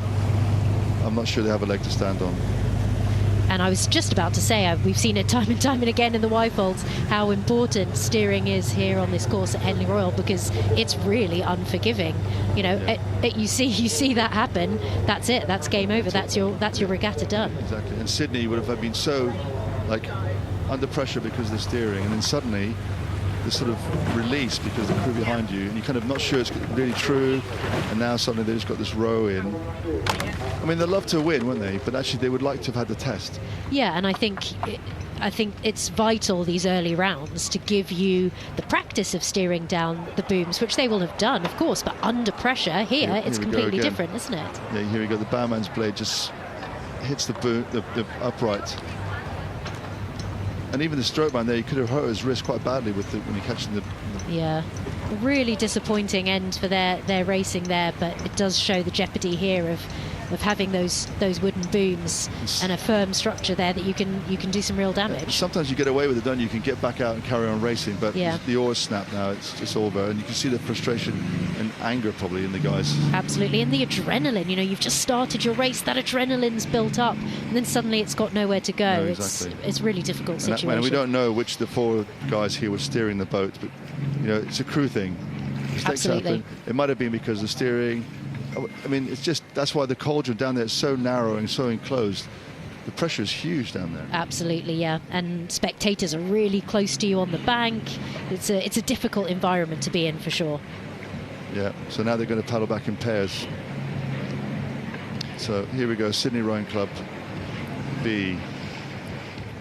[SPEAKER 10] I'm not sure they have a leg to stand on.
[SPEAKER 11] And I was just about to say, we've seen it time and time and again in the Wyfolds, how important steering is here on this course at Henley Royal, because it's really unforgiving. You know, you see that happen, that's it, that's game over, that's your regatta done.
[SPEAKER 10] Exactly, and Sydney would have been so, like, under pressure because of the steering, and then suddenly this sort of release because the crew behind you, and you're kind of not sure it's really true, and now suddenly they've just got this row in. I mean, they'd love to win, wouldn't they? But actually, they would like to have had the test.
[SPEAKER 11] Yeah, and I think it's vital, these early rounds, to give you the practice of steering down the booms, which they will have done, of course, but under pressure here it's completely different, isn't it?
[SPEAKER 10] Yeah, here we go. The barman's blade just hits the upright. And even the stroke man there, he could have hurt his wrist quite badly when he catching the...
[SPEAKER 11] Yeah, a really disappointing end for their racing there, but it does show the jeopardy here of having those wooden booms and a firm structure there that you can do some real damage.
[SPEAKER 10] Sometimes you get away with it, don't you? You can get back out and carry on racing, but the oars snap now, it's over, and you can see the frustration and anger probably in the guys.
[SPEAKER 11] Absolutely, and the adrenaline, you know, you've just started your race, that adrenaline's built up, and then suddenly it's got nowhere to go.
[SPEAKER 10] No, exactly.
[SPEAKER 11] It's a really difficult situation.
[SPEAKER 10] And we don't know which the four guys here were steering the boat, but, you know, it's a crew thing. Mistakes happen. It might have been because of the steering. I mean, it's just, that's why the cauldron down there is so narrow and so enclosed. The pressure is huge down there.
[SPEAKER 11] Absolutely, yeah. And spectators are really close to you on the bank. It's a difficult environment to be in, for sure.
[SPEAKER 10] Yeah, so now they're going to paddle back in pairs. So here we go, Sydney Rowing Club B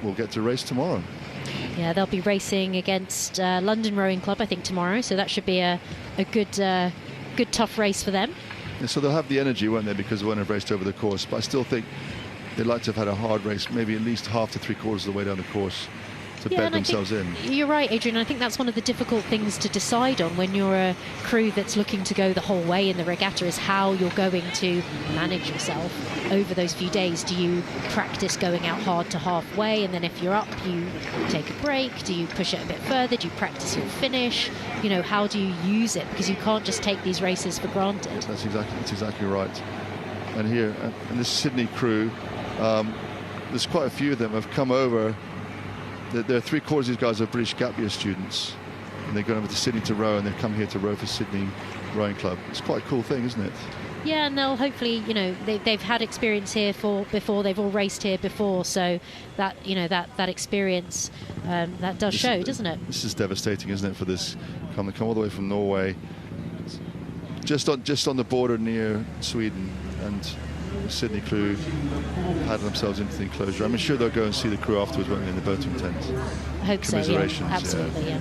[SPEAKER 10] will get to race tomorrow.
[SPEAKER 11] Yeah, they'll be racing against London Rowing Club, I think, tomorrow. So that should be a good tough race for them.
[SPEAKER 10] Yeah, so they'll have the energy, won't they, because they won't have raced over the course. But I still think they'd like to have had a hard race, maybe at least half to three-quarters of the way down the course to bed themselves in.
[SPEAKER 11] You're right, Adrian. I think that's one of the difficult things to decide on when you're a crew that's looking to go the whole way in the regatta, is how you're going to manage yourself over those few days. Do you practice going out hard to halfway, and then if you're up, you take a break? Do you push it a bit further? Do you practice your finish? You know, how do you use it? Because you can't just take these races for granted.
[SPEAKER 10] That's exactly right. And here, and this Sydney crew, there's quite a few of them have come over. There are three-quarters of these guys are British gap year students, and they're going over to Sydney to row, and they've come here to row for Sydney Rowing Club. It's quite a cool thing, isn't it?
[SPEAKER 11] Yeah, and they'll hopefully, you know, they've had experience here before. They've all raced here before, so that, you know, that experience that does show, doesn't it?
[SPEAKER 10] This is devastating, isn't it, for this? Come all the way from Norway, just on the border near Sweden, and the Sydney crew paddle themselves into the enclosure. I'm sure they'll go and see the crew afterwards, won't they, in the boating tent?
[SPEAKER 11] I hope so, yeah. Absolutely, yeah.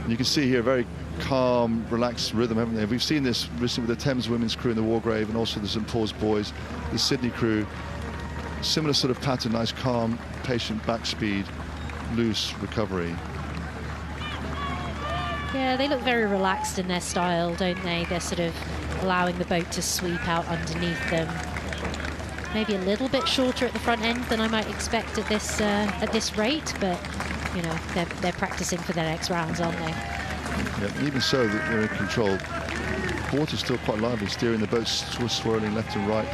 [SPEAKER 10] You can see here very calm, relaxed rhythm, haven't they? We've seen this recently with the Thames women's crew in the Wargrave, and also the St Paul's boys. The Sydney crew, similar sort of pattern, nice, calm, patient back speed, loose recovery.
[SPEAKER 11] Yeah, they look very relaxed in their style, don't they? They're sort of allowing the boat to sweep out underneath them. Maybe a little bit shorter at the front end than I might expect at this rate, but you know, they're practicing for their next rounds, aren't they?
[SPEAKER 10] Yeah, even so, they're in control. The water's still quite lively, steering the boat, swirling left and right.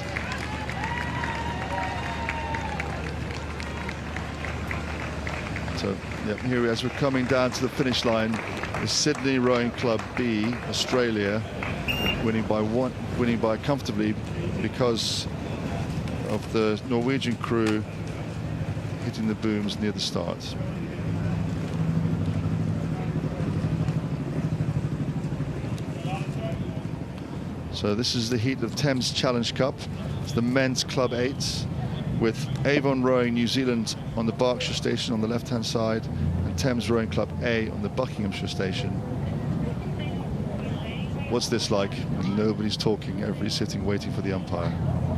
[SPEAKER 10] So, yeah, here as we're coming down to the finish line, the Sydney Rowing Club B, Australia, winning by comfortably because of the Norwegian crew hitting the booms near the start. So this is the heat of Thames Challenge Cup. It's the men's Club 8 with Avon Rowing New Zealand on the Berkshire station on the left-hand side, and Thames Rowing Club A on the Buckinghamshire station. What's this like? Nobody's talking, everybody's sitting waiting for the umpire.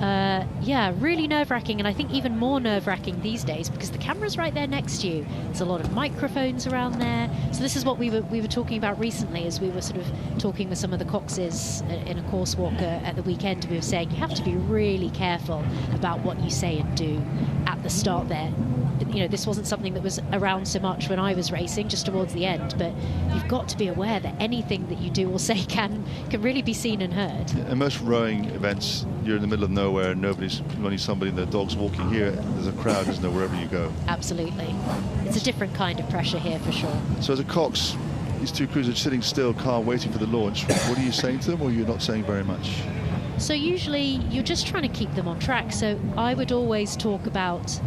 [SPEAKER 11] yeah, really nerve-wracking, and I think even more nerve-wracking these days because the camera's right there next to you. There's a lot of microphones around there. So this is what we were talking about recently as we were sort of talking with some of the coxes in a course walk at the weekend. We were saying you have to be really careful about what you say and do at the start there. You know, this wasn't something that was around so much when I was racing, just towards the end, but you've got to be aware that anything that you do or say can really be seen and heard.
[SPEAKER 10] In most rowing events, you're in the middle of nowhere, nobody's, only somebody, and the dog's walking here, there's a crowd, isn't there, wherever you go.
[SPEAKER 11] Absolutely. It's a different kind of pressure here for sure.
[SPEAKER 10] So as a cox, these two crews are sitting still, calm, waiting for the launch. What are you saying to them, or you're not saying very much?
[SPEAKER 11] So usually you're just trying to keep them on track. So I would always talk about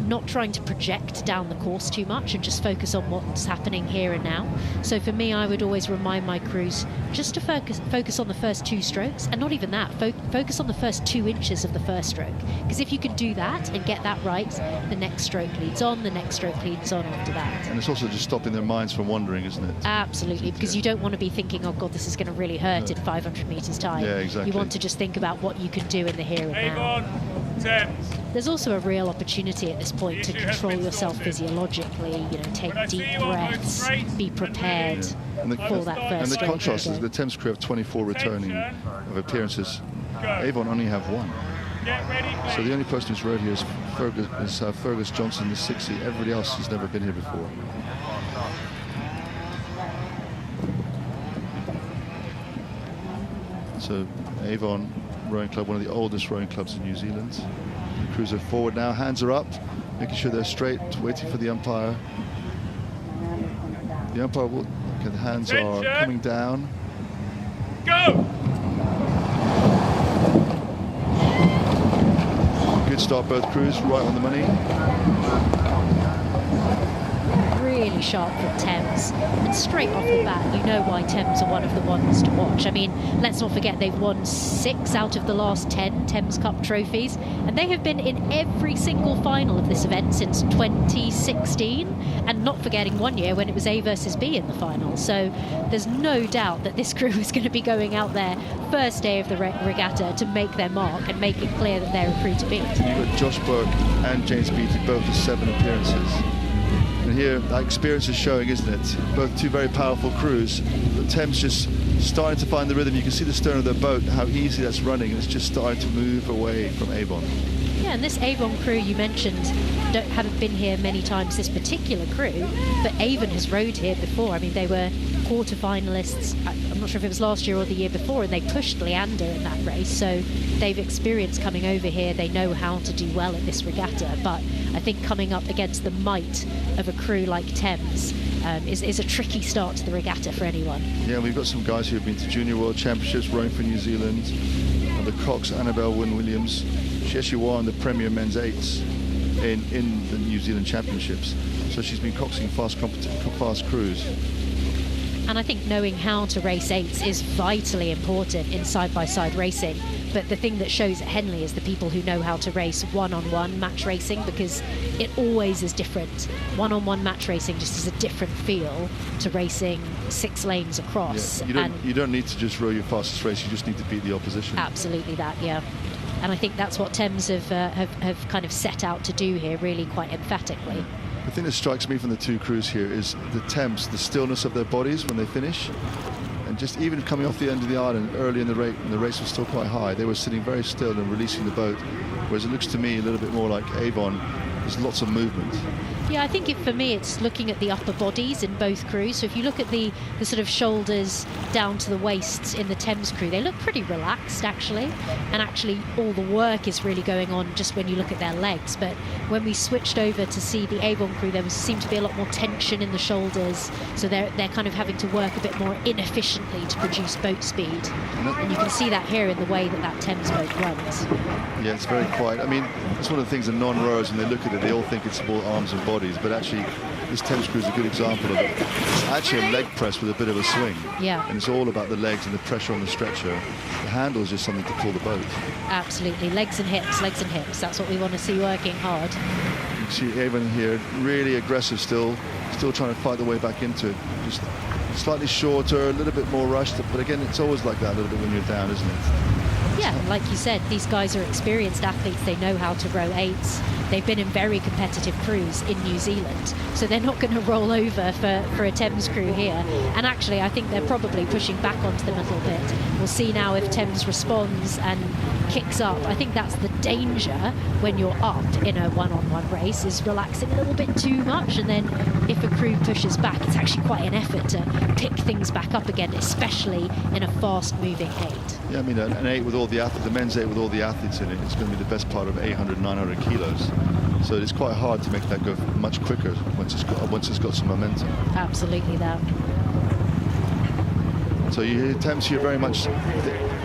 [SPEAKER 11] not trying to project down the course too much and just focus on what's happening here and now. So for me, I would always remind my crews just to focus on the first 2 strokes, and not even that, focus on the first 2 inches of the first stroke. Because if you can do that and get that right, the next stroke leads on, the next stroke leads on after that.
[SPEAKER 10] And it's also just stopping their minds from wandering, isn't it?
[SPEAKER 11] Absolutely, because you don't want to be thinking, oh God, this is going to really hurt in 500 metres time.
[SPEAKER 10] Yeah, exactly.
[SPEAKER 11] You want to just think about what you can do in the here and now. There's also a real opportunity at this point to control yourself physiologically, you know, take deep breaths, be prepared for that first.
[SPEAKER 10] And the contrast is the Thames crew have 24 returning of appearances. Avon only have 1. So the only person who's rowed here is Fergus Johnson, the 60. Everybody else has never been here before. So Avon Rowing Club, one of the oldest rowing clubs in New Zealand. The crews are forward now, hands are up, making sure they're straight, waiting for the umpire. The umpire will, okay, the hands are coming down.
[SPEAKER 7] Go!
[SPEAKER 10] Good start, both crews, right on the money.
[SPEAKER 11] Really sharp from Thames, and straight off the bat you know why Thames are one of the ones to watch. I mean, let's not forget they've won 6 out of the last 10 Thames Cup trophies, and they have been in every single final of this event since 2016, and not forgetting one year when it was A versus B in the final. So there's no doubt that this crew is going to be going out there first day of the regatta to make their mark and make it clear that they're a crew to beat.
[SPEAKER 10] You've got Josh Burke and James Beattie both with 7 appearances. And here, that experience is showing, isn't it? Both two very powerful crews. The Thames just starting to find the rhythm. You can see the stern of their boat, how easy that's running. And it's just starting to move away from Avon.
[SPEAKER 11] Yeah, and this Avon crew you mentioned haven't been here many times, this particular crew, but Avon has rowed here before. I mean, they were quarter-finalists, I'm not sure if it was last year or the year before, and they pushed Leander in that race, so they've experienced coming over here. They know how to do well at this regatta, but I think coming up against the might of a crew like Thames is a tricky start to the regatta for anyone. Yeah,
[SPEAKER 10] we've got some guys who have been to Junior World Championships rowing for New Zealand. And the Cox, Annabelle Wynne-Williams, she actually won the Premier Men's 8s in the New Zealand Championships. So she's been coxing fast crews.
[SPEAKER 11] And I think knowing how to race 8s is vitally important in side-by-side racing. But the thing that shows at Henley is the people who know how to race one-on-one match racing, because it always is different. One-on-one match racing just is a different feel to racing 6 lanes across.
[SPEAKER 10] Yeah, you don't need to just row your fastest race, you just need to beat the opposition.
[SPEAKER 11] Absolutely that, yeah. And I think that's what Thames have kind of set out to do here, really quite emphatically.
[SPEAKER 10] The thing that strikes me from the two crews here is the Thames, the stillness of their bodies when they finish. And just even coming off the end of the island early in the race, and the race was still quite high, they were sitting very still and releasing the boat. Whereas it looks to me a little bit more like Avon. There's lots of movement.
[SPEAKER 11] Yeah, I think for me it's looking at the upper bodies in both crews. So if you look at the sort of shoulders down to the waists in the Thames crew, they look pretty relaxed actually. And actually all the work is really going on just when you look at their legs. But when we switched over to see the Avon crew, there seemed to be a lot more tension in the shoulders. So they're kind of having to work a bit more inefficiently to produce boat speed. And you can see that here in the way that Thames boat runs.
[SPEAKER 10] Yeah, it's very quiet. I mean, it's one of the things that non-rowers, when they look at it, they all think it's all arms and bodies, but actually this Thames crew is a good example of it. It's actually a leg press with a bit of a swing.
[SPEAKER 11] Yeah.
[SPEAKER 10] And it's all about the legs and the pressure on the stretcher. The handle is just something to pull the boat.
[SPEAKER 11] Absolutely. Legs and hips, legs and hips. That's what we want to see working hard.
[SPEAKER 10] You can see Avon here, really aggressive still trying to fight the way back into it. Just slightly shorter, a little bit more rushed, but again, it's always like that a little bit when you're down, isn't it?
[SPEAKER 11] Yeah, like you said, these guys are experienced athletes. They know how to row 8s. They've been in very competitive crews in New Zealand, so they're not going to roll over for a Thames crew here. And actually, I think they're probably pushing back onto them a little bit. We'll see now if Thames responds and kicks up. I think that's the danger when you're up in a one-on-one race, is relaxing a little bit too much, and then if a crew pushes back, it's actually quite an effort to pick things back up again, especially in a fast-moving 8.
[SPEAKER 10] Yeah, I mean, an 8 with all the athletes, the men's 8 with all the athletes in it, it's going to be the best part of 800, 900 kilos. So it's quite hard to make that go much quicker once it's got some momentum.
[SPEAKER 11] Absolutely that.
[SPEAKER 10] So you hear Thames here very much.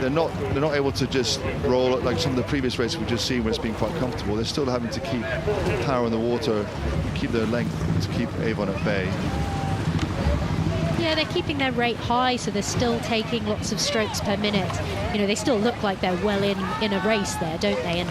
[SPEAKER 10] They're not able to just roll like some of the previous races we've just seen, where it's been quite comfortable. They're still having to keep power in the water, keep their length to keep Avon at bay.
[SPEAKER 11] Yeah, they're keeping their rate high, so they're still taking lots of strokes per minute. You know, they still look like they're well in a race there, don't they? And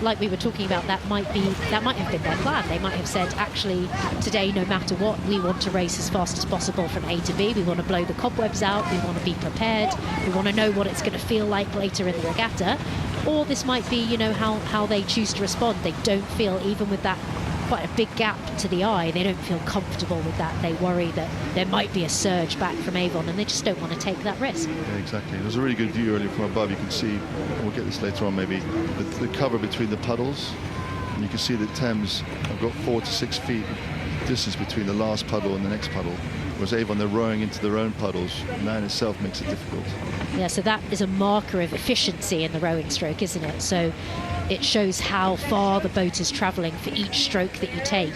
[SPEAKER 11] like we were talking about, that might have been their plan. They might have said, actually, today, no matter what, we want to race as fast as possible from A to B. We want to blow the cobwebs out. We want to be prepared. We want to know what it's going to feel like later in the regatta. Or this might be, you know, how they choose to respond. They don't feel, even with that quite a big gap to the eye, they don't feel comfortable with that. They worry that there might be a surge back from Avon, and they just don't want to take that risk.
[SPEAKER 10] Yeah, exactly. There's a really good view earlier from above. You can see, and we'll get this later on maybe, the cover between the puddles. And you can see that Thames have got 4 to 6 feet distance between the last puddle and the next puddle, whereas Avon, they're rowing into their own puddles, and that in itself makes it difficult.
[SPEAKER 11] Yeah, so that is a marker of efficiency in the rowing stroke, isn't it? So it shows how far the boat is travelling for each stroke that you take,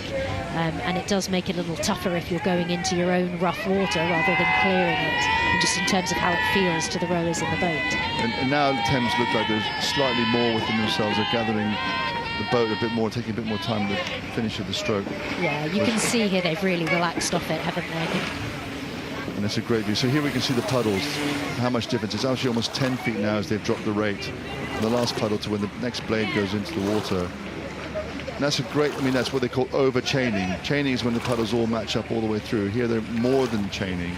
[SPEAKER 11] and it does make it a little tougher if you're going into your own rough water rather than clearing it, and just in terms of how it feels to the rowers in the boat.
[SPEAKER 10] And now Thames look like they're slightly more within themselves. They're gathering the boat a bit more, taking a bit more time to finish of the stroke.
[SPEAKER 11] Yeah, you can see here they've really relaxed off it, haven't they?
[SPEAKER 10] And that's a great view. So here we can see the puddles, how much difference. It's actually almost 10 feet now as they've dropped the rate from the last puddle to when the next blade goes into the water. And that's a great, I mean, that's what they call over-chaining. Chaining is when the puddles all match up all the way through. Here they're more than chaining,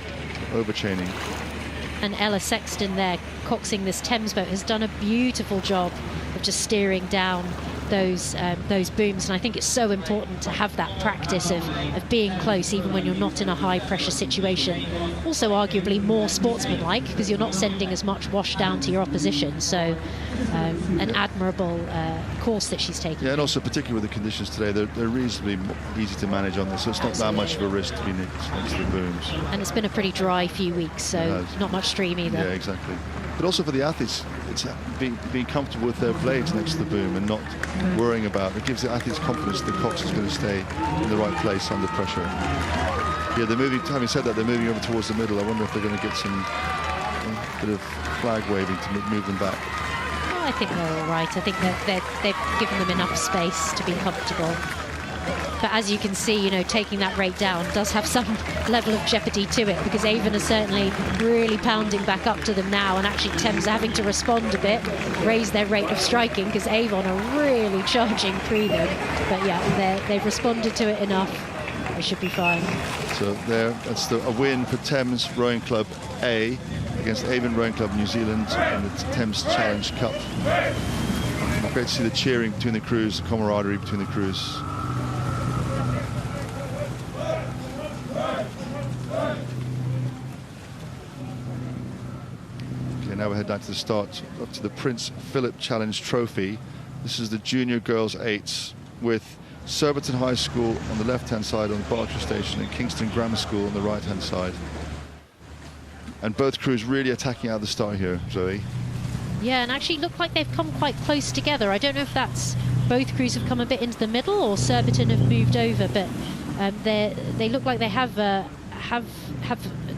[SPEAKER 10] over-chaining.
[SPEAKER 11] And Ella Sexton there, coxing this Thames boat, has done a beautiful job of just steering down those booms, and I think it's so important to have that practice of being close even when you're not in a high pressure situation. Also arguably more sportsmanlike, because you're not sending as much wash down to your opposition, so an admirable course that she's taking.
[SPEAKER 10] Yeah, and also particularly with the conditions today, they're reasonably easy to manage on this, so it's not that much of a risk to be next to the booms. And
[SPEAKER 11] it's been a pretty dry few weeks, so not much stream either.
[SPEAKER 10] Yeah, exactly. But also for the athletes, it's being comfortable with their blades next to the boom and not worrying about it. It gives the athletes confidence the cox is going to stay in the right place under pressure. Yeah, they're moving, having said that, they're moving over towards the middle. I wonder if they're going to get some bit of flag waving to move them back.
[SPEAKER 11] Oh, I think they're all right. I think they've given them enough space to be comfortable. But as you can see, you know, taking that rate down does have some level of jeopardy to it, because Avon are certainly really pounding back up to them now, and actually Thames are having to respond a bit, raise their rate of striking, because Avon are really charging through them. But yeah, they've responded to it enough. They should be fine.
[SPEAKER 10] So that's a win for Thames Rowing Club A against Avon Rowing Club New Zealand in the Thames Challenge Cup. Great to see the cheering between the crews, the camaraderie between the crews. Now we head down to the start, up to the Prince Philip Challenge Trophy. This is the junior girls 8s with Surbiton High School on the left-hand side on the Berkshire Station and Kingston Grammar School on the right-hand side. And both crews really attacking out of the start here, Zoe.
[SPEAKER 11] Yeah, and actually look like they've come quite close together. I don't know if that's both crews have come a bit into the middle or Surbiton have moved over, but they look like they have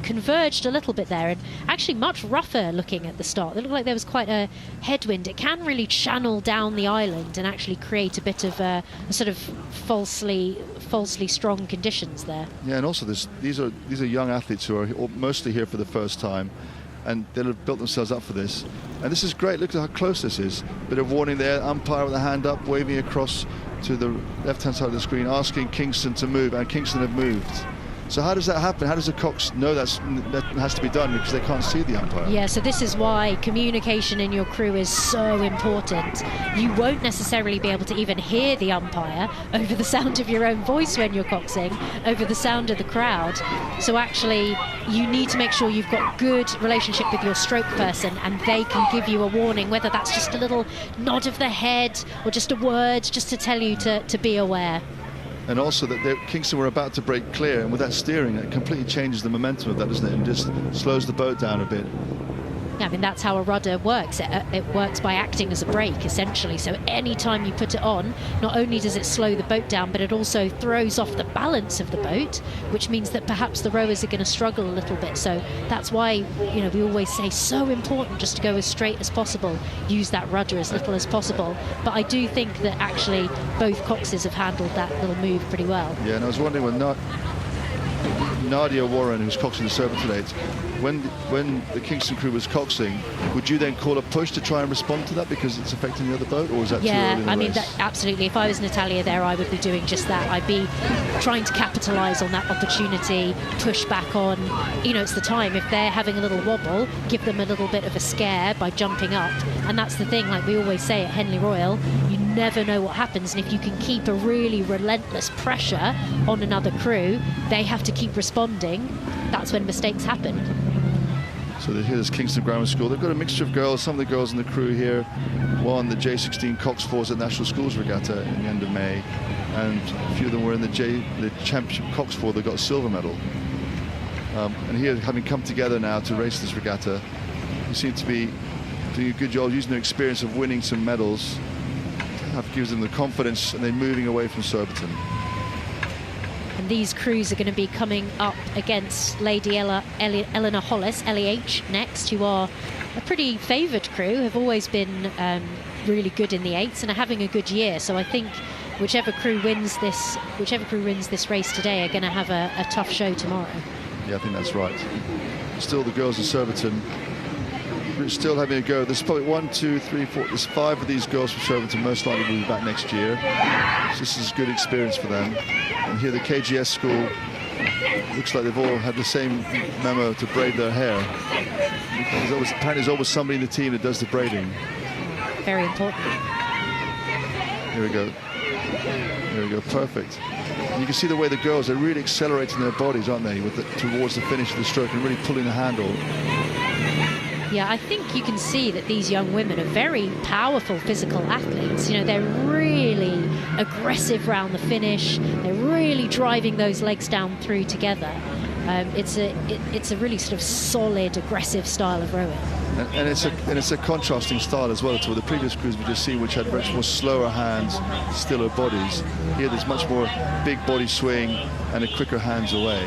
[SPEAKER 11] converged a little bit there, and actually much rougher looking at the start. It looked like there was quite a headwind. It can really channel down the island and actually create a bit of a sort of falsely strong conditions there.
[SPEAKER 10] Yeah, and also these are young athletes who are mostly here for the first time, and they'll have built themselves up for this. And this is great. Look at how close this is. Bit of warning there. Umpire with a hand up, waving across to the left-hand side of the screen, asking Kingston to move, and Kingston have moved. So how does that happen? How does the cocks know that has to be done because they can't see the umpire?
[SPEAKER 11] Yeah, so this is why communication in your crew is so important. You won't necessarily be able to even hear the umpire over the sound of your own voice when you're coxing, over the sound of the crowd. So actually, you need to make sure you've got good relationship with your stroke person, and they can give you a warning, whether that's just a little nod of the head or just a word, just to tell you to be aware.
[SPEAKER 10] And also that Kingston were about to break clear, and with that steering, it completely changes the momentum of that, doesn't it? And just slows the boat down a bit.
[SPEAKER 11] Yeah, I mean, that's how a rudder works. It works by acting as a brake, essentially. So any time you put it on, not only does it slow the boat down, but it also throws off the balance of the boat, which means that perhaps the rowers are going to struggle a little bit. So that's why, you know, we always say so important just to go as straight as possible, use that rudder as little as possible. But I do think that actually both coxes have handled that little move pretty well.
[SPEAKER 10] Yeah, and I was wondering when Nadia Warren, who's coxing the Serpentine, when the Kingston crew was coxing, would you then call a push to try and respond to that because it's affecting the other boat, or is that too early in the race?
[SPEAKER 11] Yeah, I mean, absolutely. If I was Natalia there, I would be doing just that. I'd be trying to capitalise on that opportunity, push back on. You know, it's the time. If they're having a little wobble, give them a little bit of a scare by jumping up. And that's the thing, like we always say at Henley Royal, you never know what happens. And if you can keep a really relentless pressure on another crew, they have to keep responding. That's when mistakes happen.
[SPEAKER 10] So here's Kingston Grammar School. They've got a mixture of girls. Some of the girls in the crew here won the J16 Cox Fours at National Schools Regatta in the end of May, and a few of them were in the Championship Cox Four. They got a silver medal. And here, having come together now to race this regatta, they seem to be doing a good job using their experience of winning some medals. That gives them the confidence, and they're moving away from Surbiton.
[SPEAKER 11] And these crews are going to be coming up against Lady Eleanor Hollis, LEH, next, who are a pretty favoured crew, have always been really good in the eights and are having a good year. So I think whichever crew wins this race today are going to have a tough show tomorrow.
[SPEAKER 10] Yeah, I think that's right. Still, the girls of Surbiton still having a go. There's probably 1, 2, 3, 4. There's 5 of these girls from Surbiton most likely will be back next year. So this is a good experience for them. And here the KGS school, looks like they've all had the same memo to braid their hair. Apparently there's always somebody in the team that does the braiding.
[SPEAKER 11] Very important.
[SPEAKER 10] Here we go. There we go, perfect. And you can see the way the girls are really accelerating their bodies, aren't they, towards the finish of the stroke and really pulling the handle.
[SPEAKER 11] Yeah, I think you can see that these young women are very powerful physical athletes. You know, they're really aggressive round the finish. They're really driving those legs down through together. It's a really sort of solid, aggressive style of rowing.
[SPEAKER 10] And it's a contrasting style as well to the previous crews we just seen, which had much more slower hands, stiller bodies. Here there's much more big body swing and a quicker hands away.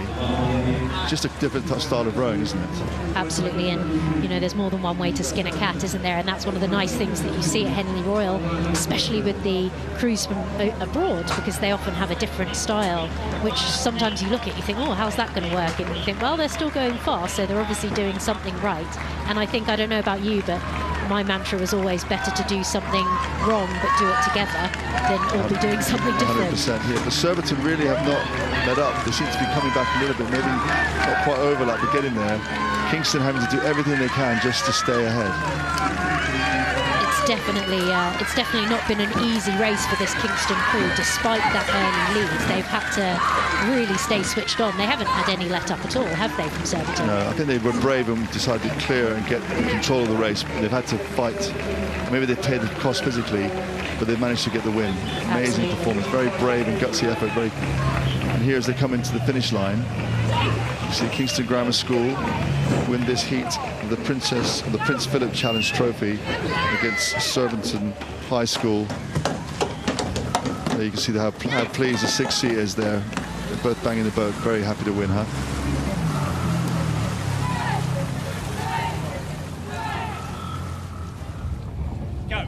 [SPEAKER 10] Just a different style of rowing, isn't it?
[SPEAKER 11] Absolutely, and you know, there's more than one way to skin a cat, isn't there? And that's one of the nice things that you see at Henley Royal, especially with the crews from abroad, because they often have a different style, which sometimes you look at, you think, oh, how's that going to work? And you think, well, they're still going fast, so they're obviously doing something right. And I think, I don't know about you, but my mantra was always better to do something wrong but do it together than all be doing something different.
[SPEAKER 10] 100% here. But Surbiton really have not let up. They seem to be coming back a little bit, maybe not quite overlap, but getting there. Kingston having to do everything they can just to stay ahead.
[SPEAKER 11] It's definitely not been an easy race for this Kingston crew, despite that early lead. They've had to really stay switched on. They haven't had any let up at all, have they, from Surbiton?
[SPEAKER 10] No, I think they were brave and decided to clear and get control of the race. They've had to fight. Maybe they paid the cost physically, but they've managed to get the win. Amazing performance, very brave and gutsy effort. And here as they come into the finish line, you see Kingston Grammar School win this heat of the Prince Philip Challenge Trophy against Surbiton High School. There you can see how pleased the 6-seater is there. They're both banging the boat, very happy to win, huh?
[SPEAKER 7] Go.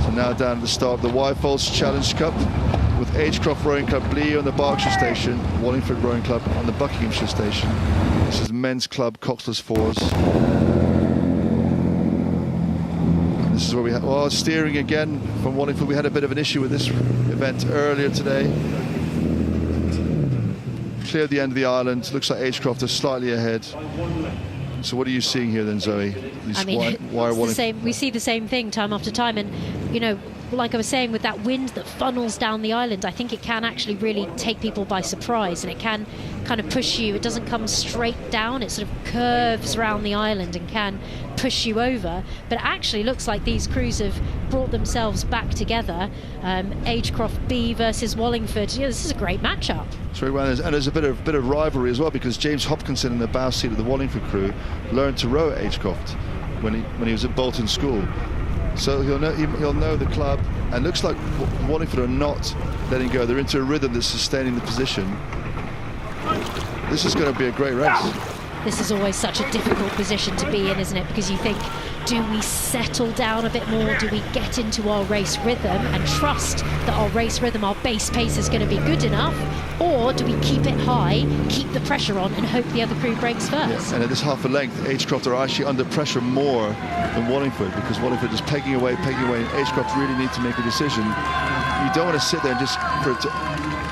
[SPEAKER 10] So now down at the start of the Wyfold Challenge Cup, with Agecroft Rowing Club, Lea on the Berkshire Station, Wallingford Rowing Club on the Buckinghamshire Station. This is Men's Club Coxless Fours. And this is where we have, well, steering again from Wallingford. We had a bit of an issue with this event earlier today. cleared the end of the island. Looks like Agecroft are slightly ahead. So what are you seeing here then, Zoe?
[SPEAKER 11] I mean, it's the same. We see the same thing time after time, and you know, like I was saying, with that wind that funnels down the island, I think it can actually really take people by surprise, and it can kind of push you. It doesn't come straight down, it sort of curves around the island and can push you over. But it actually looks like these crews have brought themselves back together. Agecroft B versus Wallingford. Yeah, this is a great matchup.
[SPEAKER 10] It's very well, and there's a bit of rivalry as well, because James Hopkinson in the bow seat of the Wallingford crew learned to row at Agecroft when he was at Bolton School. So he'll know the club, and looks like Wallingford are not letting go. They're into a rhythm that's sustaining the position. This is going to be a great race.
[SPEAKER 11] This is always such a difficult position to be in, isn't it? Because you think, do we settle down a bit more? Do we get into our race rhythm and trust that our race rhythm, our base pace is going to be good enough? Or do we keep it high, keep the pressure on, and hope the other crew breaks first?
[SPEAKER 10] Yeah, and at this half a length, Agecroft are actually under pressure more than Wallingford, because Wallingford is pegging away, and Agecroft really need to make a decision. You don't want to sit there and just for it to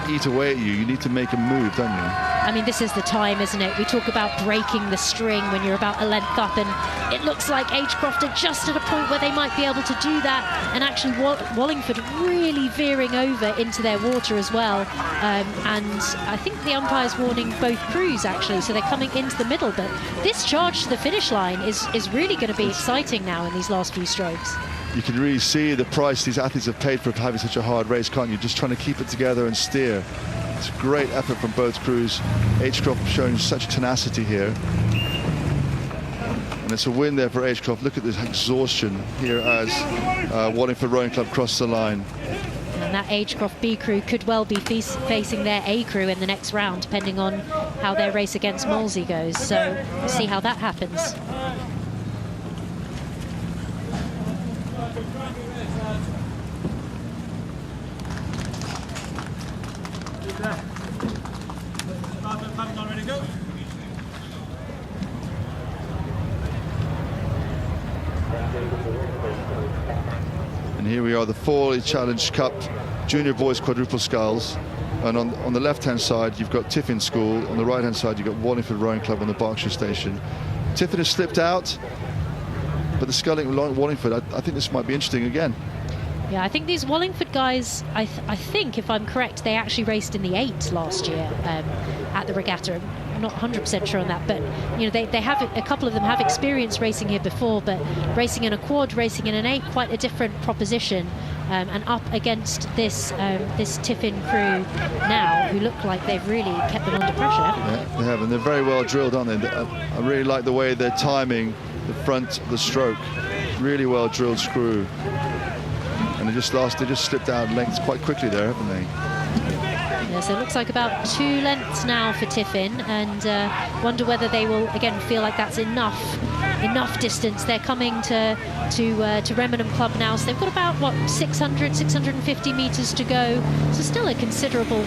[SPEAKER 10] eat away at you. You need to make a move, don't you?
[SPEAKER 11] I mean, this is the time, isn't it? We talk about breaking the string when you're about a length up, and it looks like Agecroft are just at a point where they might be able to do that, and actually Wallingford really veering over into their water as well. And I think the umpire's warning both crews, actually, so they're coming into the middle. But this charge to the finish line is really going to be exciting now in these last few strokes.
[SPEAKER 10] You can really see the price these athletes have paid for having such a hard race, can't you? Just trying to keep it together and steer. It's a great effort from both crews. Agecroft showing such tenacity here. And it's a win there for Agecroft. Look at this exhaustion here as Wallingford Rowing Club cross the line.
[SPEAKER 11] And that Agecroft B crew could well be facing their A crew in the next round, depending on how their race against Molesey goes. So we'll see how that happens.
[SPEAKER 10] And here we are, the Fawley Challenge Cup Junior Boys Quadruple Sculls. And on the left-hand side, you've got Tiffin School. On the right-hand side, you've got Wallingford Rowing Club on the Berkshire Station. Tiffin has slipped out, but the sculling Wallingford, I think this might be interesting again.
[SPEAKER 11] Yeah, I think these Wallingford guys, I think, if I'm correct, they actually raced in the 8 last year at the regatta. I'm not 100% sure on that, but you know, they have, a couple of them have experience racing here before, but racing in a quad, racing in an 8, quite a different proposition. And up against this Tiffin crew now, who look like they've really kept them under pressure, haven't they?
[SPEAKER 10] Yeah, they have, and they're very well drilled, aren't they? I really like the way they're timing the front of the stroke. Really well drilled screw. And they just slipped out lengths quite quickly there, haven't they?
[SPEAKER 11] Yeah, so it looks like about 2 lengths now for Tiffin, and wonder whether they will again feel like that's enough distance. They're coming to Remenham Club now, so they've got about 650 meters to go, so still a considerable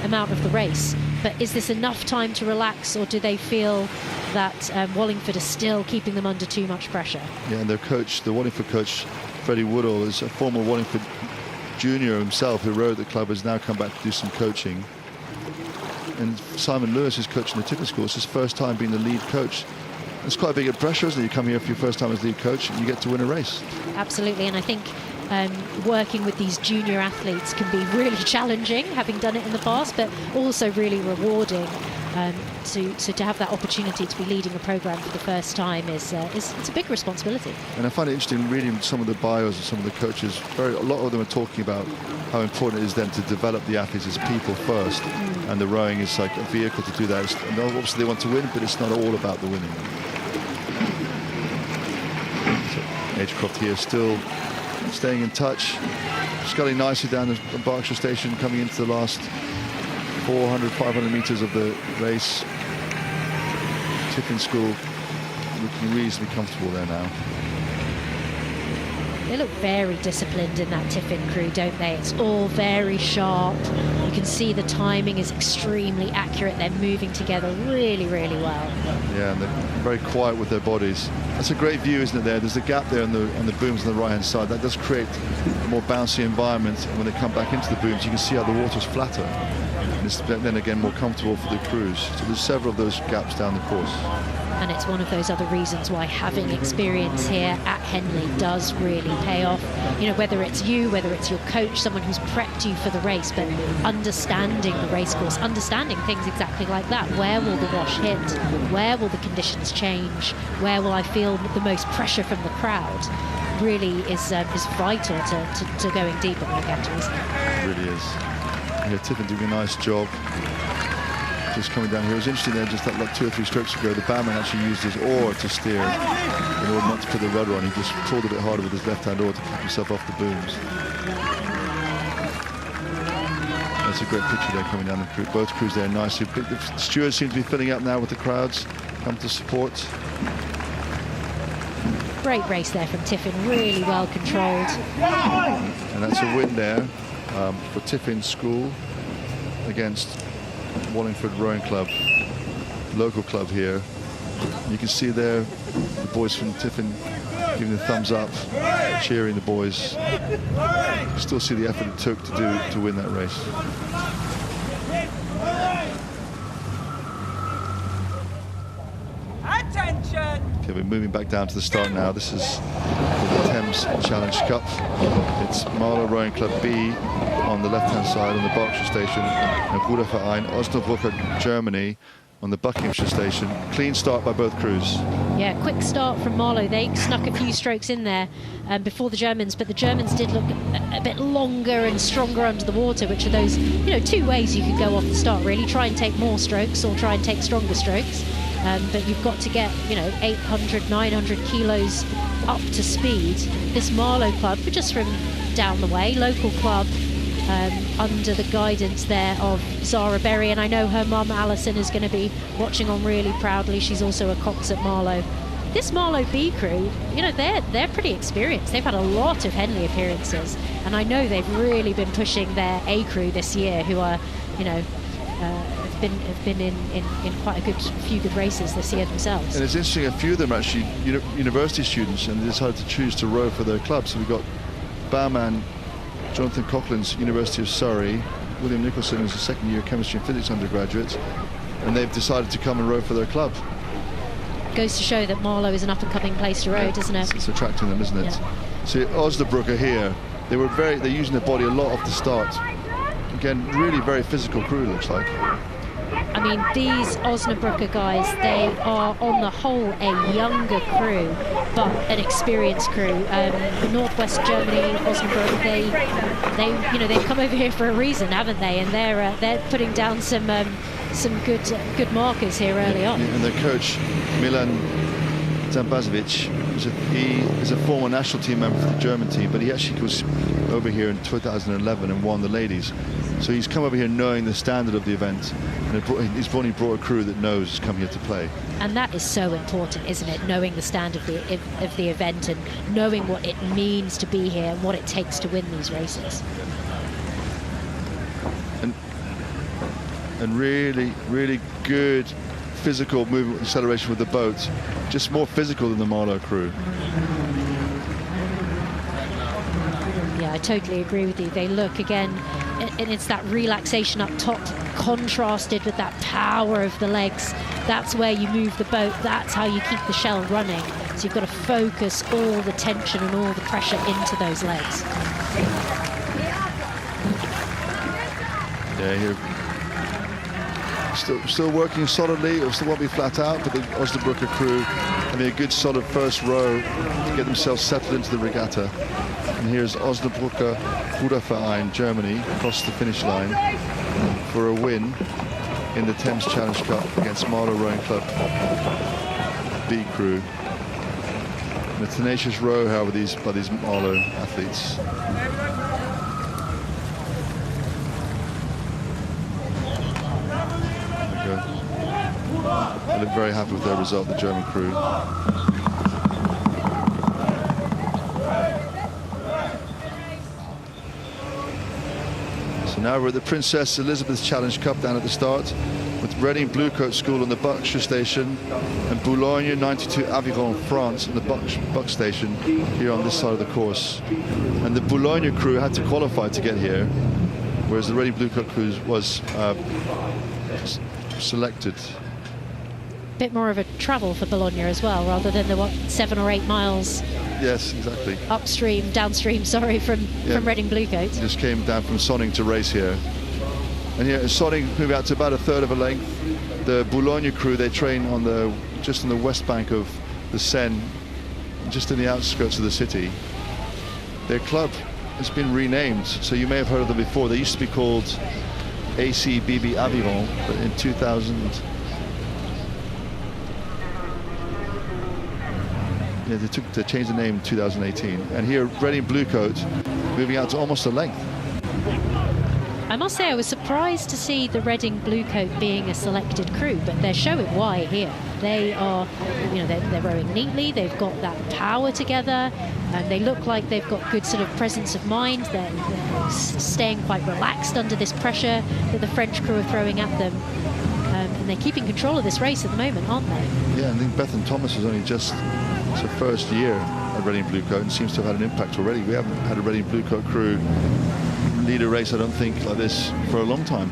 [SPEAKER 11] amount of the race. But is this enough time to relax, or do they feel that Wallingford are still keeping them under too much pressure? Yeah,
[SPEAKER 10] and their coach, the Wallingford coach, Freddie Woodall, is a former Wallingford junior himself who rowed at the club, has now come back to do some coaching. And Simon Lewis is coaching the Tiffin School. It's his first time being the lead coach. It's quite a big pressure, isn't it? You come here for your first time as lead coach and you get to win a race. Absolutely, and I think working with these junior athletes can be really challenging, having done it in the past, but also really rewarding. To have that opportunity to be leading a program for the first time is it's a big responsibility. And I find it interesting reading some of the bios of some of the coaches. A lot of them are talking about how important it is then to develop the athletes as people first, and the rowing is like a vehicle to do that. And obviously they want to win, but it's not all about the winning. So Agecroft here still staying in touch, sculling nicely down the Berkshire Station, coming into the last 400, 500 meters of the race. Tiffin School looking reasonably comfortable there now.
[SPEAKER 11] They look very disciplined in that Tiffin crew, don't they? It's all very sharp. You can see the timing is extremely accurate. They're moving together really, really well.
[SPEAKER 10] Yeah, and they're very quiet with their bodies. That's a great view, isn't it, there? There's a gap there on the booms on the right-hand side. That does create a more bouncy environment. And when they come back into the booms, you can see how the water's flatter. And it's then again more comfortable for the crews. So there's several of those gaps down the course.
[SPEAKER 11] And it's one of those other reasons why having experience here at Henley does really pay off. You know, whether it's you, whether it's your coach, someone who's prepped you for the race, but understanding the race course, understanding things exactly like that. Where will the wash hit? Where will the conditions change? Where will I feel the most pressure from the crowd? Really is vital to going deep in the regattas.
[SPEAKER 10] It really is. Yeah, Tiffin doing a nice job. Just coming down here. It was interesting there, just like 2 or 3 strokes ago, the barman actually used his oar to steer in order not to put the rudder on. He just pulled a bit harder with his left-hand oar to keep himself off the booms. That's a great picture there coming down the crew. Both crews there nicely. The stewards seem to be filling up now with the crowds come to support.
[SPEAKER 11] Great race there from Tiffin, really well controlled.
[SPEAKER 10] And that's a win there for Tiffin School against Wallingford Rowing Club, local club here. You can see there the boys from Tiffin giving the thumbs up, cheering the boys. You still see the effort it took to win that race.
[SPEAKER 9] Attention!
[SPEAKER 10] Okay, we're moving back down to the start now. This is the Thames Challenge Cup. It's Marlow Rowing Club B on the left-hand side on the Berkshire station, and Ruderverein Osnabrücker, Germany, on the Buckinghamshire station. Clean start by both crews.
[SPEAKER 11] Yeah, quick start from Marlow. They snuck a few strokes in there before the Germans, but the Germans did look a bit longer and stronger under the water, which are those, you know, 2 ways you could go off the start, really. Try and take more strokes or try and take stronger strokes. But you've got to get, you know, 800, 900 kilos up to speed. This Marlow club, just from down the way, local club, under the guidance there of Zara Berry, and I know her mum Alison is going to be watching on really proudly. She's also a cox at Marlow. This Marlow B crew, you know, they're pretty experienced. They've had a lot of Henley appearances, and I know they've really been pushing their A crew this year, who are, you know, have been in quite a few good races this year themselves.
[SPEAKER 10] And it's interesting, a few of them are actually university students, and they decided to choose to row for their club. So we've got barman Jonathan Coughlin's University of Surrey, William Nicholson is a second-year chemistry and physics undergraduate, and they've decided to come and row for their club.
[SPEAKER 11] Goes to show that Marlow is an up-and-coming place to row, doesn't it?
[SPEAKER 10] It's attracting them, isn't it?
[SPEAKER 11] Yeah.
[SPEAKER 10] So Osnabrücker here, they're using their body a lot off the start. Again, really very physical crew, looks like.
[SPEAKER 11] I mean, these Osnabrücker guys, they are on the whole a younger crew, but an experienced crew. Northwest Germany, Osnabrück, they've come over here for a reason, haven't they? And they're putting down some good markers here early on.
[SPEAKER 10] And their coach Milan Zambazovic, he is a former national team member for the German team, but he actually was over here in 2011 and won the ladies. So he's come over here knowing the standard of the event, and he's brought a crew that knows is coming here to play.
[SPEAKER 11] And that is so important, isn't it? Knowing the standard of the event and knowing what it means to be here and what it takes to win these races.
[SPEAKER 10] And really, really good physical movement, acceleration with the boat, just more physical than the Marlow crew.
[SPEAKER 11] Yeah, I totally agree with you. They look, again, and it's that relaxation up top contrasted with that power of the legs. That's where you move the boat. That's how you keep the shell running. So you've got to focus all the tension and all the pressure into those legs.
[SPEAKER 10] Yeah, here. Still working solidly. It still won't be flat out, but the Osnabrücker crew having a good solid first row to get themselves settled into the regatta. And here's Osnabrücker Ruderverein, Germany, across the finish line for a win in the Thames Challenge Cup against Marlow Rowing Club B crew. And a tenacious row, however, by these Marlow athletes. They look very happy with their result, the German crew. So now we're at the Princess Elizabeth Challenge Cup down at the start, with Reading Bluecoat School on the Buckshire station and Boulogne 92 Aviron France on the Buck station here on this side of the course. And the Boulogne crew had to qualify to get here, whereas the Reading Bluecoat crew was selected.
[SPEAKER 11] Bit more of a travel for Bologna as well, rather than the 7 or 8 miles.
[SPEAKER 10] Yes, exactly.
[SPEAKER 11] Downstream, sorry, from Reading Bluecoats.
[SPEAKER 10] Just came down from Sonning to race here. And here, Sonning moving out to about a third of a length. The Boulogne crew, they train just on the west bank of the Seine, just in the outskirts of the city. Their club has been renamed, so you may have heard of them before. They used to be called ACBB Aviron, but in 2000. Yeah, they changed the name in 2018. And here, Reading Bluecoat moving out to almost a length.
[SPEAKER 11] I must say I was surprised to see the Reading Bluecoat being a selected crew, but they're showing why here. They are, they're rowing neatly, they've got that power together, and they look like they've got good sort of presence of mind. They're staying quite relaxed under this pressure that the French crew are throwing at them. And they're keeping control of this race at the moment, aren't they?
[SPEAKER 10] Yeah, I think Bethan Thomas is only just her first year at Reading Bluecoat and seems to have had an impact already. We haven't had a Reading Bluecoat crew lead a race, I don't think, like this for a long time.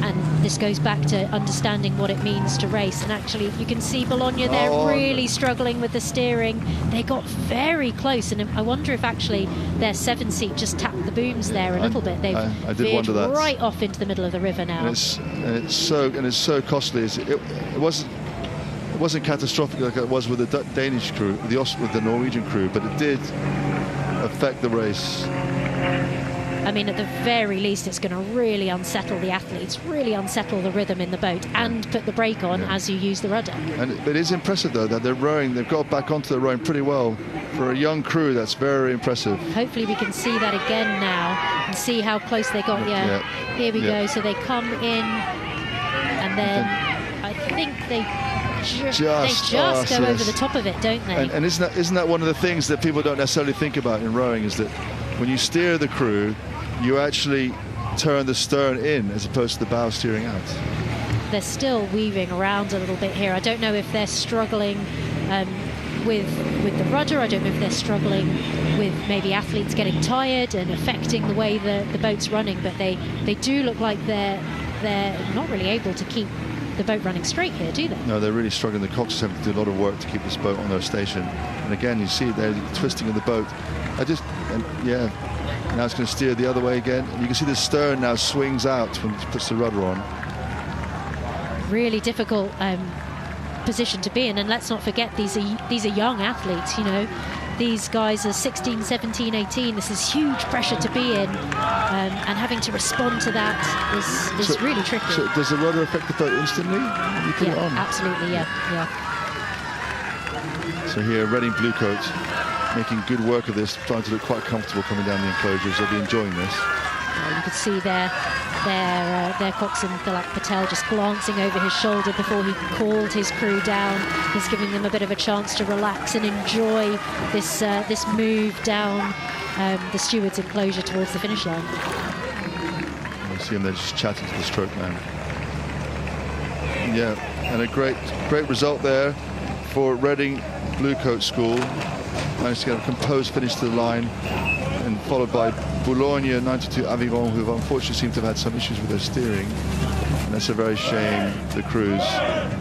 [SPEAKER 11] And this goes back to understanding what it means to race. And actually, you can see Bologna there really struggling with the steering. They got very close, and I wonder if actually their 7-seat just tapped the booms there a little bit. They've veered right off into the middle of the river now.
[SPEAKER 10] And it's so costly. It wasn't catastrophic like it was with the Danish crew, with the Norwegian crew, but it did affect the race.
[SPEAKER 11] I mean, at the very least, it's going to really unsettle the athletes, really unsettle the rhythm in the boat, and put the brake on as you use the rudder. And
[SPEAKER 10] it is impressive, though, that they've got back onto the rowing pretty well. For a young crew, that's very impressive.
[SPEAKER 11] Hopefully we can see that again now and see how close they got. Here we go. So they come in, and then I think they just go over the top of it, don't they?
[SPEAKER 10] And isn't that one of the things that people don't necessarily think about in rowing, is that when you steer the crew, you actually turn the stern in as opposed to the bow steering out.
[SPEAKER 11] They're still weaving around a little bit here. I don't know if they're struggling with the rudder. I don't know if they're struggling with maybe athletes getting tired and affecting the way the boat's running, but they do look like they're not really able to keep the boat running straight here, do they?
[SPEAKER 10] No, they're really struggling. The Cocks have to do a lot of work to keep this boat on their station. And again, you see they're twisting of the boat. Now it's going to steer the other way again. And you can see the stern now swings out when it puts the rudder on.
[SPEAKER 11] Really difficult position to be in, and let's not forget these are young athletes. These guys are 16, 17, 18. This is huge pressure to be in, and having to respond to that is really tricky.
[SPEAKER 10] So does the rudder affect the boat instantly when you put it on?
[SPEAKER 11] Absolutely, yeah.
[SPEAKER 10] So here, Reading Bluecoat making good work of this, trying to look quite comfortable coming down the enclosures. They'll be enjoying this.
[SPEAKER 11] You could see their coxswain Thilak Patel just glancing over his shoulder before he called his crew down. He's giving them a bit of a chance to relax and enjoy this move down the steward's enclosure towards the finish line.
[SPEAKER 10] You see him there just chatting to the stroke man. Yeah, and a great result there for Reading Bluecoat School. Managed to get a composed finish to the line, and followed by Boulogne 92 Aviron, who unfortunately seem to have had some issues with their steering. And that's a very shame. The crews,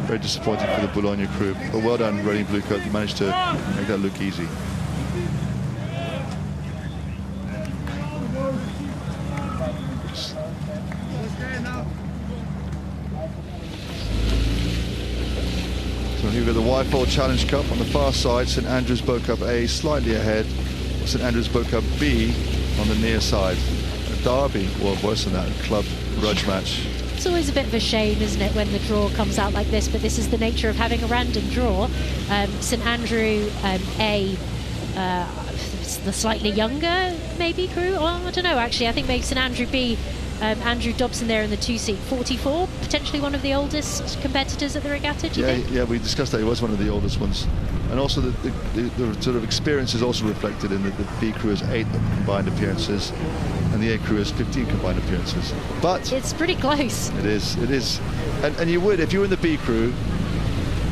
[SPEAKER 10] very disappointing for the Boulogne crew. But well done, Reading Bluecoat. You managed to make that look easy. So here we go, the Wyfold Challenge Cup on the far side. St Andrews Boat Cup A slightly ahead. St Andrews Boat Cup B on the near side. A derby, or worse than that, a club grudge match.
[SPEAKER 11] It's always a bit of a shame, isn't it, when the draw comes out like this, but this is the nature of having a random draw. St Andrew A, the slightly younger maybe crew, or I don't know, actually I think maybe St Andrew B Andrew Dobson there in the 2-seat, 44, potentially one of the oldest competitors at the regatta, do you think?
[SPEAKER 10] Yeah, we discussed that. He was one of the oldest ones. And also the sort of experience is also reflected in that the B crew has 8 combined appearances and the A crew has 15 combined appearances. But
[SPEAKER 11] it's pretty close.
[SPEAKER 10] It is. And you would, if you were in the B crew,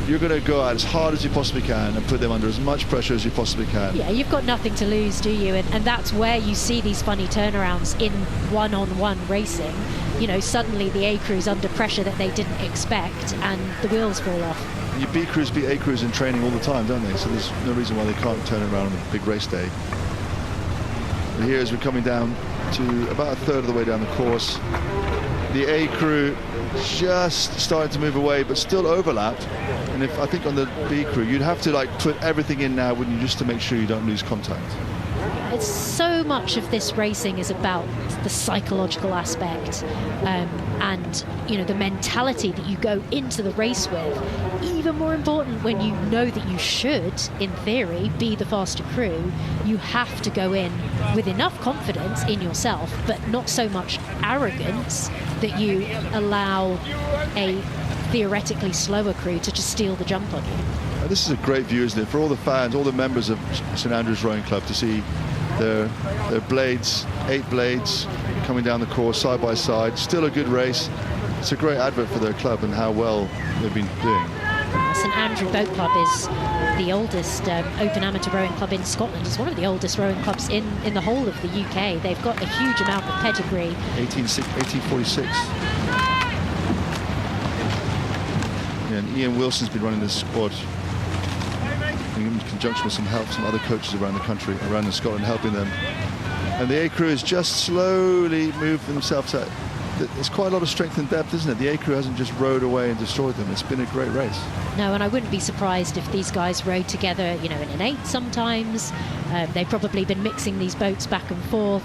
[SPEAKER 10] you're going to go out as hard as you possibly can and put them under as much pressure as you possibly can.
[SPEAKER 11] Yeah, you've got nothing to lose, do you? And that's where you see these funny turnarounds in one-on-one racing. You know, suddenly the A crew's under pressure that they didn't expect and the wheels fall off.
[SPEAKER 10] Your B crews beat A crews in training all the time, don't they? So there's no reason why they can't turn it around on a big race day. And here as we're coming down to about a third of the way down the course, the A crew just starting to move away, but still overlapped. And if I think on the B crew, you'd have to like put everything in now, wouldn't you, just to make sure you don't lose contact.
[SPEAKER 11] It's so much of this racing is about the psychological aspect and you know, the mentality that you go into the race with. Even more important when you know that you should, in theory, be the faster crew, you have to go in with enough confidence in yourself, but not so much arrogance that you allow a theoretically slower crew to just steal the jump on you.
[SPEAKER 10] This is a great view, isn't it, for all the fans, all the members of St Andrews Rowing Club to see their blades, 8 blades coming down the course side by side. Still a good race. It's a great advert for their club and how well they've been doing.
[SPEAKER 11] St Andrew Boat Club is the oldest open amateur rowing club in Scotland. It's one of the oldest rowing clubs in the whole of the UK. They've got a huge amount of pedigree.
[SPEAKER 10] 1846. Yeah, and Ian Wilson's been running this squad in conjunction with some help, some other coaches around the country, around in Scotland, helping them. And the A crew has just slowly moved themselves out. There's quite a lot of strength and depth, isn't it? The A crew hasn't just rowed away and destroyed them. It's been a great race.
[SPEAKER 11] No, and I wouldn't be surprised if these guys rowed together, you know, in an 8 sometimes. They've probably been mixing these boats back and forth.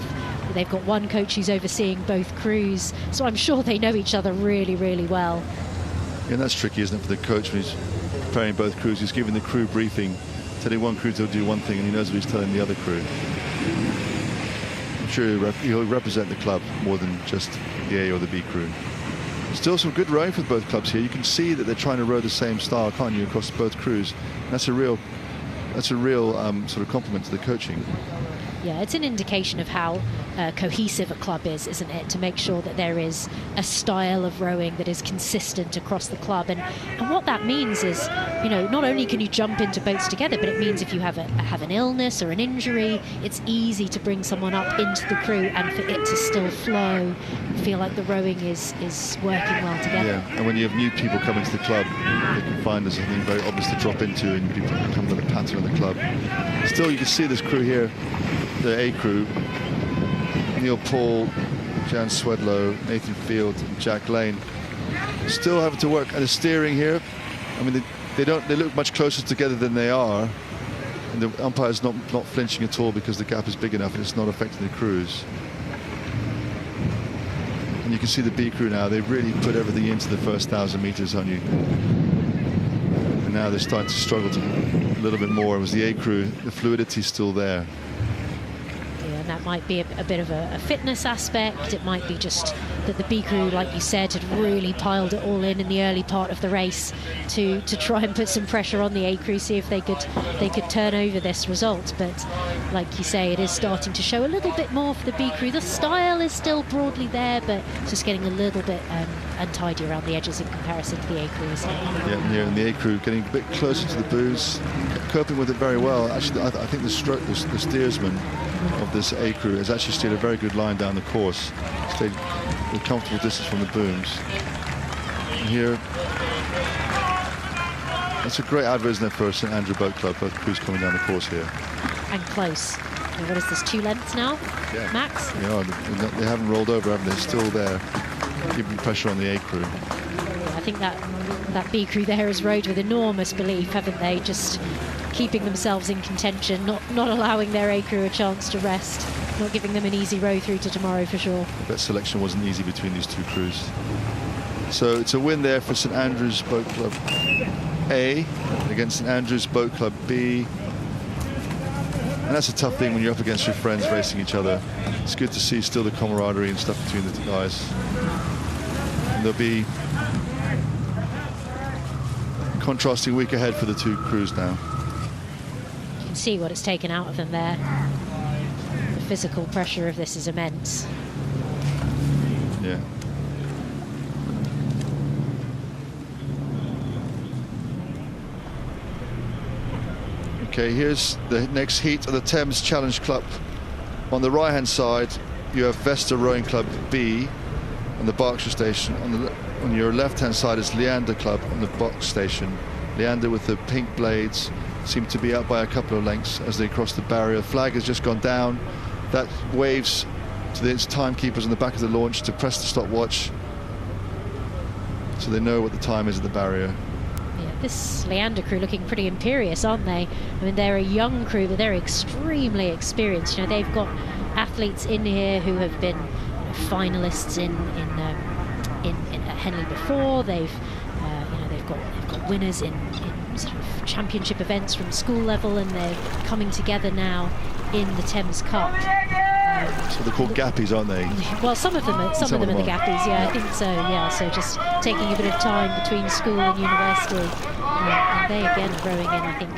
[SPEAKER 11] They've got one coach who's overseeing both crews, so I'm sure they know each other really, really well.
[SPEAKER 10] Yeah, and that's tricky, isn't it, for the coach when he's preparing both crews. He's giving the crew briefing, telling one crew to do one thing, and he knows what he's telling the other crew. I'm sure he'll represent the club more than just the A or the B crew. Still some good rowing for both clubs here. You can see that they're trying to row the same style, can't you, across both crews. And that's a real sort of compliment to the coaching.
[SPEAKER 11] Yeah, it's an indication of how cohesive a club is, isn't it? To make sure that there is a style of rowing that is consistent across the club. And what that means is, you know, not only can you jump into boats together, but it means if you have an illness or an injury, it's easy to bring someone up into the crew and for it to still flow, feel like the rowing is working well together.
[SPEAKER 10] Yeah, and when you have new people coming to the club, they can find there's something very obvious to drop into and people become the pattern of the club. Still, you can see this crew here, the A crew, Neil Paul, Jan Swedlow, Nathan Field, and Jack Lane, still having to work at the steering here. I mean, they look much closer together than they are, and the umpire's not flinching at all because the gap is big enough and it's not affecting the crews. And you can see the B crew now, they've really put everything into the first 1,000 meters on you. And now they're starting to struggle a little bit more. It was the A crew, the fluidity's still there.
[SPEAKER 11] And that might be a bit of a fitness aspect. It might be just that the B crew, like you said, had really piled it all in the early part of the race to try and put some pressure on the A crew, see if they could turn over this result. But like you say, it is starting to show a little bit more for the B crew. The style is still broadly there, but just getting a little bit untidy around the edges in comparison to the A crew, isn't it?
[SPEAKER 10] Yeah, and the A crew getting a bit closer to the booze, coping with it very well. Actually, I think the steersman of this A crew has actually steered a very good line down the course, stayed a comfortable distance from the booms. And here, that's a great advert, isn't it, for St Andrew Boat Club, both crews coming down the course here.
[SPEAKER 11] And close. And what is this, 2 lengths now,
[SPEAKER 10] yeah.
[SPEAKER 11] Max?
[SPEAKER 10] They haven't rolled over, haven't they? Still there, keeping pressure on the A crew.
[SPEAKER 11] I think that B crew there has rowed with enormous belief, haven't they? Just keeping themselves in contention, not allowing their A crew a chance to rest, not giving them an easy row through to tomorrow for sure.
[SPEAKER 10] That selection wasn't easy between these two crews. So it's a win there for St Andrews Boat Club A against St Andrews Boat Club B. And that's a tough thing when you're up against your friends racing each other. It's good to see still the camaraderie and stuff between the guys. And there'll be a contrasting week ahead for the two crews now.
[SPEAKER 11] You can see what it's taken out of them there. The physical pressure of this is immense.
[SPEAKER 10] Yeah. Okay, here's the next heat of the Thames Challenge Club. On the right-hand side, you have Vesta Rowing Club B on the Berkshire station. On your left-hand side is Leander Club on the box station. Leander with the pink blades seem to be out by a couple of lengths as they cross the barrier. Flag has just gone down. That waves to the timekeepers on the back of the launch to press the stopwatch so they know what the time is at the barrier.
[SPEAKER 11] This Leander crew looking pretty imperious, aren't they? I mean, they're a young crew, but they're extremely experienced. You know, they've got athletes in here who have been finalists in at Henley before. They've got winners in sort of championship events from school level, and they're coming together now in the Thames Cup.
[SPEAKER 10] So they're called gappies, aren't they?
[SPEAKER 11] Well, some of them are the gappies, yeah, I think so, yeah. So just taking a bit of time between school and university. And they again are rowing in, I think,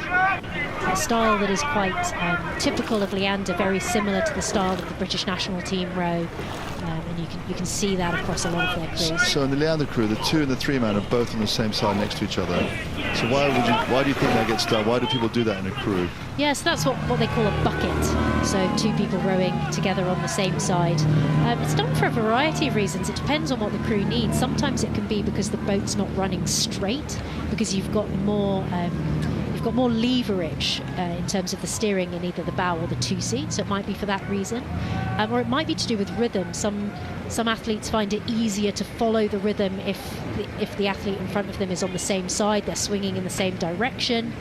[SPEAKER 11] a style that is quite typical of Leander, very similar to the style of the British national team row. And you can see that across a lot of their crews.
[SPEAKER 10] So in the Leander crew, the 2 and the 3 man are both on the same side next to each other. So why do you think that gets done? Why do people do that in a crew?
[SPEAKER 11] Yes, that's what they call a bucket. So 2 people rowing together on the same side. It's done for a variety of reasons. It depends on what the crew needs. Sometimes it can be because the boat's not running straight, because you've got more leverage in terms of the steering in either the bow or the 2 seat. So it might be for that reason, or it might be to do with rhythm. Some athletes find it easier to follow the rhythm if the athlete in front of them is on the same side, they're swinging in the same direction.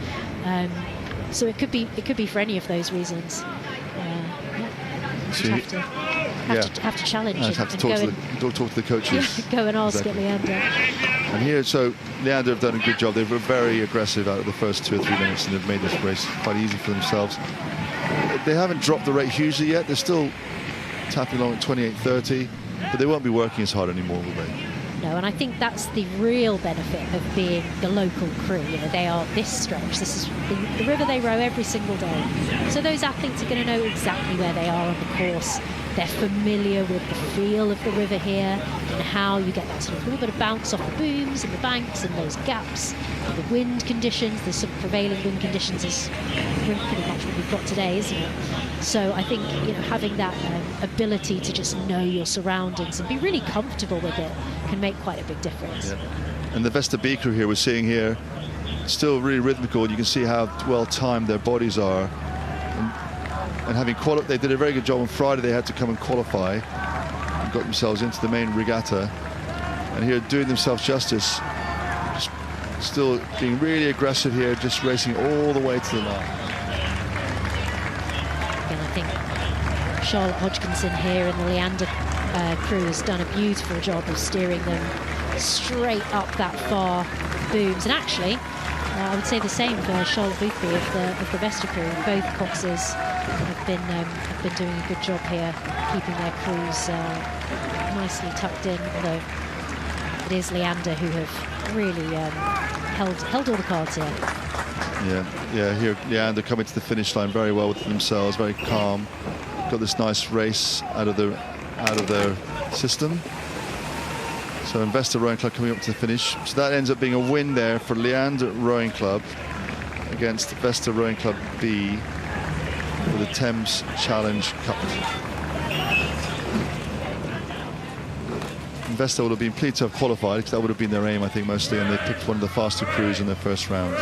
[SPEAKER 11] So it could be for any of those reasons. You have to challenge and
[SPEAKER 10] have to talk to the coaches.
[SPEAKER 11] Yeah, go and ask at Leander.
[SPEAKER 10] And here, so Leander have done a good job. They were very aggressive out of the first 2 or 3 minutes, and they've made this race quite easy for themselves. They haven't dropped the rate hugely yet. They're still tapping along at 28.30, but they won't be working as hard anymore, will they?
[SPEAKER 11] No, and I think that's the real benefit of being the local crew. You know, they are this stretch. This is the river they row every single day. So those athletes are going to know exactly where they are on the course. They're familiar with the feel of the river here and how you get that sort of little bit of bounce off the booms and the banks and those gaps. The wind conditions, the sort of prevailing wind conditions is pretty much what we've got today, isn't it? So I think, you know, having that ability to just know your surroundings and be really comfortable with it can make quite a big difference.
[SPEAKER 10] Yeah. And the Vesta B crew here, we're seeing here, still really rhythmical. You can see how well timed their bodies are. And having they did a very good job on Friday. They had to come and qualify and got themselves into the main regatta. And here, doing themselves justice, just still being really aggressive here, just racing all the way to the line.
[SPEAKER 11] Again, I think Charlotte Hodgkinson here in the Leander crew has done a beautiful job of steering them straight up that far booms. And actually, I would say the same for Charlotte Boothby of the Vesta crew. Both coxes have been doing a good job here, keeping their crews nicely tucked in. Although it is Leander who have really held all the cards here.
[SPEAKER 10] Yeah. Here Leander coming to the finish line very well with themselves, very calm. Got this nice race out of their system. So Vesta Rowing Club coming up to the finish. So that ends up being a win there for Leander Rowing Club against Vesta Rowing Club B for the Thames Challenge Cup. Vesta would have been pleased to have qualified, because that would have been their aim, I think, mostly, and they picked one of the faster crews in their first round.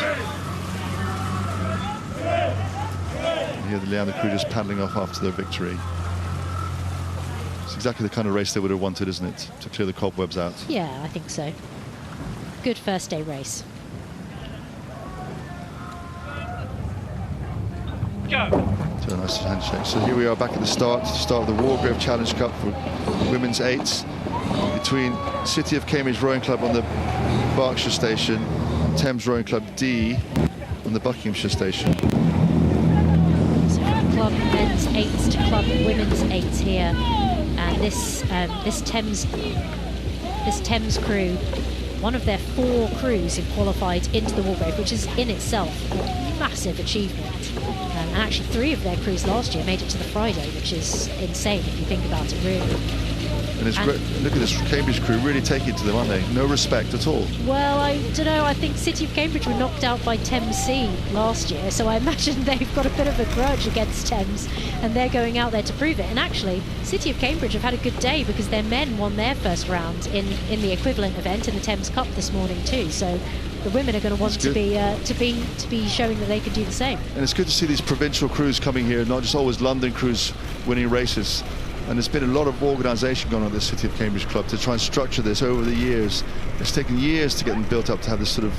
[SPEAKER 10] And here the Leander crew just paddling off after their victory. It's exactly the kind of race they would have wanted, isn't it, to clear the cobwebs out?
[SPEAKER 11] Yeah, I think so. Good first day race.
[SPEAKER 7] Go.
[SPEAKER 10] So a nice handshake. So here we are back at the start of the Wargrave Challenge Cup for women's 8s between City of Cambridge Rowing Club on the Berkshire station and Thames Rowing Club D on the Buckinghamshire station.
[SPEAKER 11] So from eights to club women's eights here, and this Thames crew, one of their 4 crews have qualified into the Wargrave, which is in itself a massive achievement. And actually 3 of their crews last year made it to the Friday, which is insane if you think about it, really.
[SPEAKER 10] And it's great. Look at this Cambridge crew really taking it to them, aren't they? No respect at all.
[SPEAKER 11] Well, I don't know. I think City of Cambridge were knocked out by Thames C last year, so I imagine they've got a bit of a grudge against Thames, and they're going out there to prove it. And actually, City of Cambridge have had a good day because their men won their first round in the equivalent event in the Thames Cup this morning too. So the women are going to want to be showing that they can do the same.
[SPEAKER 10] And it's good to see these provincial crews coming here, not just always London crews winning races. And there's been a lot of organisation going on at the City of Cambridge Club to try and structure this over the years. It's taken years to get them built up to have this sort of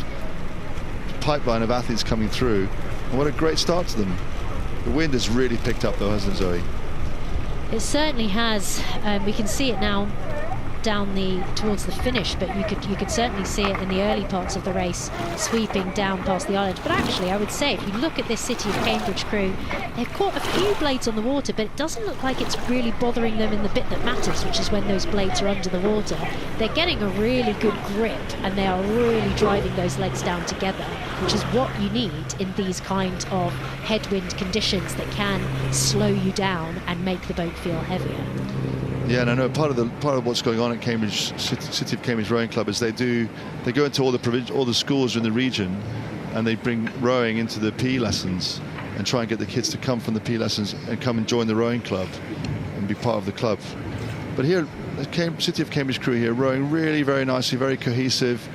[SPEAKER 10] pipeline of athletes coming through. And what a great start to them. The wind has really picked up though, hasn't it, Zoe?
[SPEAKER 11] It certainly has. We can see it now down towards the finish, but you could certainly see it in the early parts of the race, sweeping down past the island. But actually, I would say if you look at this City of Cambridge crew, they've caught a few blades on the water, but it doesn't look like it's really bothering them in the bit that matters, which is when those blades are under the water. They're getting a really good grip, and they are really driving those legs down together, which is what you need in these kind of headwind conditions that can slow you down and make the boat feel heavier.
[SPEAKER 10] Yeah, and I know part of what's going on at Cambridge City of Cambridge Rowing Club is they go into all the schools in the region, and they bring rowing into the PE lessons and try and get the kids to come from the PE lessons and come and join the rowing club and be part of the club. But here, the City of Cambridge crew here rowing really very nicely, very cohesive.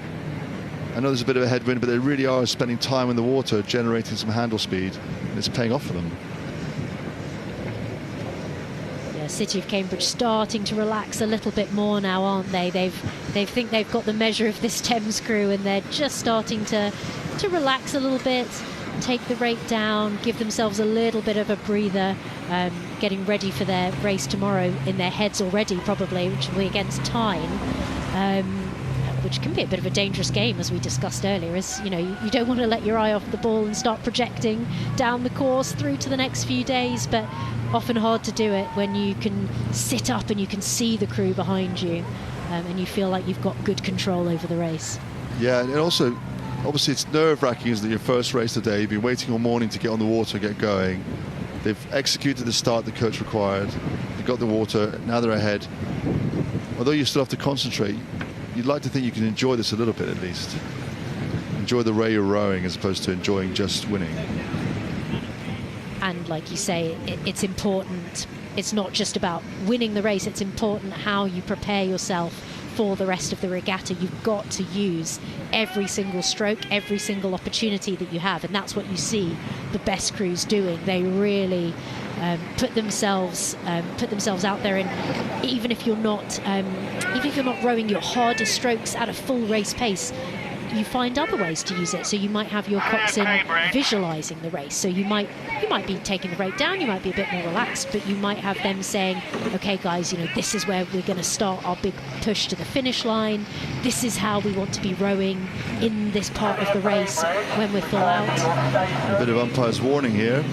[SPEAKER 10] I know there's a bit of a headwind, but they really are spending time in the water, generating some handle speed, and it's paying off for them.
[SPEAKER 11] City of Cambridge starting to relax a little bit more now, aren't they? They think they've got the measure of this Thames crew, and they're just starting to relax a little bit, take the rate down, give themselves a little bit of a breather, getting ready for their race tomorrow in their heads already, probably, which will be against Tyne, which can be a bit of a dangerous game, as we discussed earlier. As you know, you don't want to let your eye off the ball and start projecting down the course through to the next few days, but often hard to do it when you can sit up and you can see the crew behind you, and you feel like you've got good control over the race.
[SPEAKER 10] Yeah, and also, obviously it's nerve-wracking, isn't it? Your first race today, you've been waiting all morning to get on the water, get going. They've executed the start the coach required. They got the water, now they're ahead. Although you still have to concentrate, you'd like to think you can enjoy this a little bit at least. Enjoy the way you're rowing as opposed to enjoying just winning.
[SPEAKER 11] And like you say, it's important. It's not just about winning the race, it's important how you prepare yourself for the rest of the regatta. You've got to use every single stroke, every single opportunity that you have, and that's what you see the best crews doing. They really put themselves out there, and even if you're not rowing your hardest strokes at a full race pace, you find other ways to use it. So you might have your coxswain visualising the race. So you might be taking the rate down, you might be a bit more relaxed, but you might have them saying, okay guys, you know, this is where we're going to start our big push to the finish line. This is how we want to be rowing in this part of the race when we're full out.
[SPEAKER 10] A bit of umpire's warning here.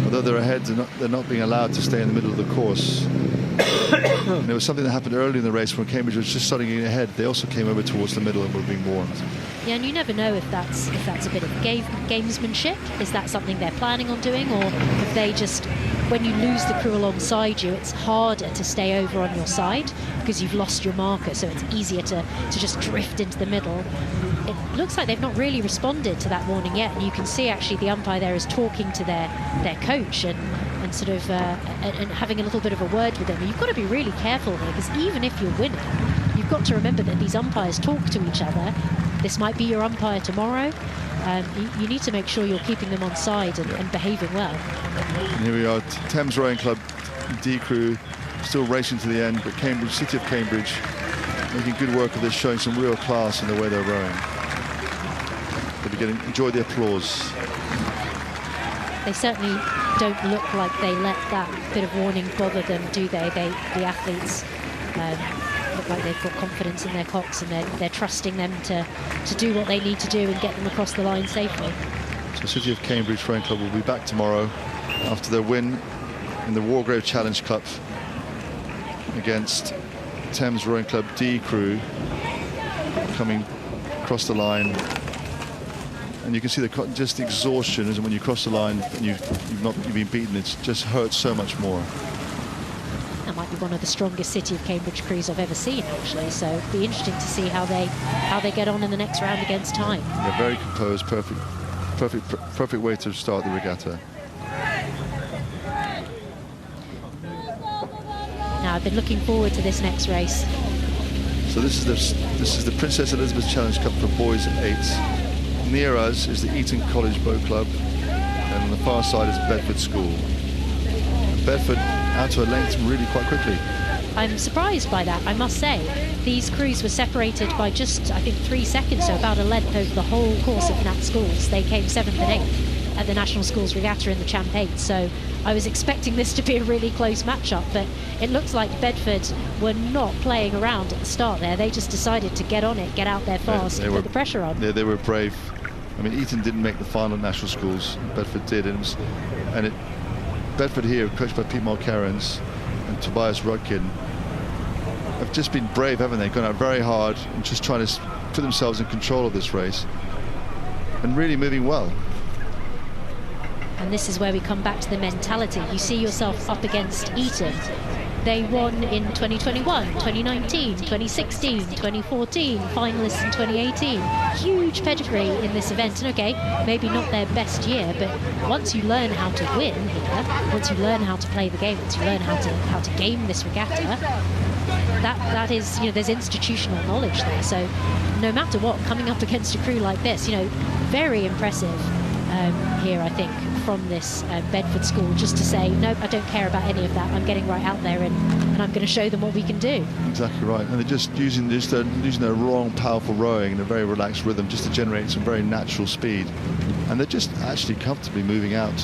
[SPEAKER 10] Although they're ahead, they're not being allowed to stay in the middle of the course. And there was something that happened early in the race when Cambridge was just starting getting ahead. They also came over towards the middle and were being warned.
[SPEAKER 11] Yeah, and you never know if that's a bit of gamesmanship. Is that something they're planning on doing, or if they just, when you lose the crew alongside you, it's harder to stay over on your side because you've lost your marker, so it's easier to just drift into the middle. It looks like they've not really responded to that warning yet, and you can see actually the umpire there is talking to their coach and sort of and having a little bit of a word with them. You've got to be really careful here, because even if you're winning, you've got to remember that these umpires talk to each other. This might be your umpire tomorrow. You need to make sure you're keeping them on side and behaving well.
[SPEAKER 10] And here we are, Thames Rowing Club D crew still racing to the end, but City of Cambridge making good work of this, showing some real class in the way they're rowing. Enjoy the applause.
[SPEAKER 11] They certainly don't look like they let that bit of warning bother them, do they? The athletes look like they've got confidence in their cocks, and they're trusting them to do what they need to do and get them across the line safely.
[SPEAKER 10] So City of Cambridge Rowing Club will be back tomorrow after their win in the Wargrave Challenge Cup against Thames Rowing Club D crew coming across the line. And you can see just the exhaustion is when you cross the line and you've been beaten. It just hurts so much more.
[SPEAKER 11] That might be one of the strongest City of Cambridge crews I've ever seen, actually. So it'll be interesting to see how they get on in the next round against time.
[SPEAKER 10] Yeah, very composed, perfect way to start the regatta.
[SPEAKER 11] Now I've been looking forward to this next race.
[SPEAKER 10] So this is the Princess Elizabeth Challenge Cup for boys at 8. Near us is the Eton College Boat Club, and on the far side is Bedford School. And Bedford out to a length really quite quickly.
[SPEAKER 11] I'm surprised by that, I must say. These crews were separated by just, I think, 3 seconds, so about a length over the whole course of Nat Schools. They came 7th and 8th at the National Schools Regatta in the Champ 8, so I was expecting this to be a really close matchup, but it looks like Bedford were not playing around at the start there. They just decided to get on it, get out there fast, and put the pressure on.
[SPEAKER 10] They were brave. I mean, Eton didn't make the final National Schools. Bedford did, Bedford here, coached by Pete Mulkerrins and Tobias Rudkin, have just been brave, haven't they? Gone out very hard and just trying to put themselves in control of this race and really moving well.
[SPEAKER 11] And this is where we come back to the mentality. You see yourself up against Eton. They won in 2021, 2019, 2016, 2014, finalists in 2018. Huge pedigree in this event, and okay, maybe not their best year, but once you learn how to win here, once you learn how to play the game, once you learn how to game this regatta, that is, you know, there's institutional knowledge there. So no matter what, coming up against a crew like this, you know, very impressive here, I think, from this Bedford school, just to say, nope, I don't care about any of that. I'm getting right out there and I'm going to show them what we can do.
[SPEAKER 10] Exactly right. And they're just using their long, powerful rowing in a very relaxed rhythm just to generate some very natural speed. And they're just actually comfortably moving out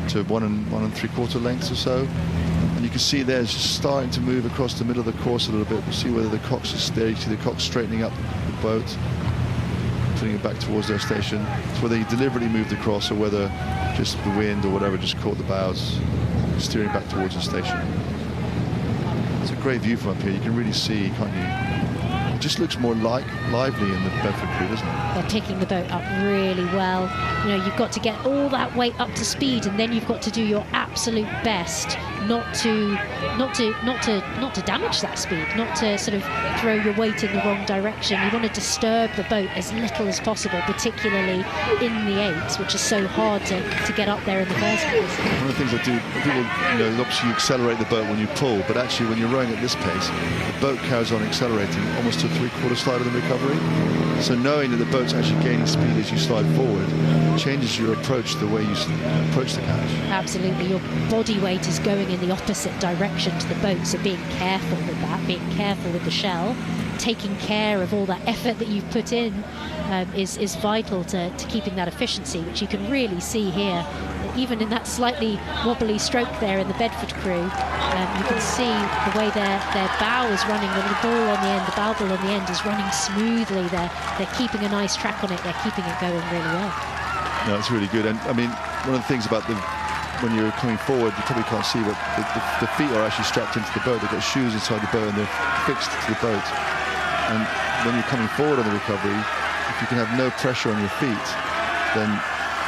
[SPEAKER 10] to 1 3/4 lengths or so. And you can see they're just starting to move across the middle of the course a little bit. We'll see whether the cocks are steady. You see the cocks straightening up the boat, putting it back towards their station. It's whether he deliberately moved across or whether just the wind or whatever just caught the bows, steering back towards the station. It's a great view from up here. You can really see, can't you? It just looks more lively in the Bedford crew, doesn't it?
[SPEAKER 11] They're picking the boat up really well. You know, you've got to get all that weight up to speed, and then you've got to do your absolute best not to damage that speed, not to sort of throw your weight in the wrong direction. You want to disturb the boat as little as possible, particularly in the 8s, which is so hard to get up there in the first place.
[SPEAKER 10] One of the things that people, you know, obviously you accelerate the boat when you pull, but actually when you're rowing at this pace, the boat carries on accelerating almost to a 3/4 slide of the recovery. So knowing that the boat's actually gaining speed as you slide forward changes your approach, the way you approach the catch.
[SPEAKER 11] Absolutely, your body weight is going in the opposite direction to the boat, so being careful with that, being careful with the shell, taking care of all that effort that you've put in is vital to keeping that efficiency, which you can really see here. Even in that slightly wobbly stroke there in the Bedford crew, you can see the way their bow is running, the little ball on the end, the bow ball on the end is running smoothly. They're keeping a nice track on it, they're keeping it going really well.
[SPEAKER 10] No, it's really good. And I mean, one of the things about when you're coming forward, you probably can't see, but the feet are actually strapped into the boat. They've got shoes inside the boat and they're fixed to the boat. And when you're coming forward on the recovery, if you can have no pressure on your feet, then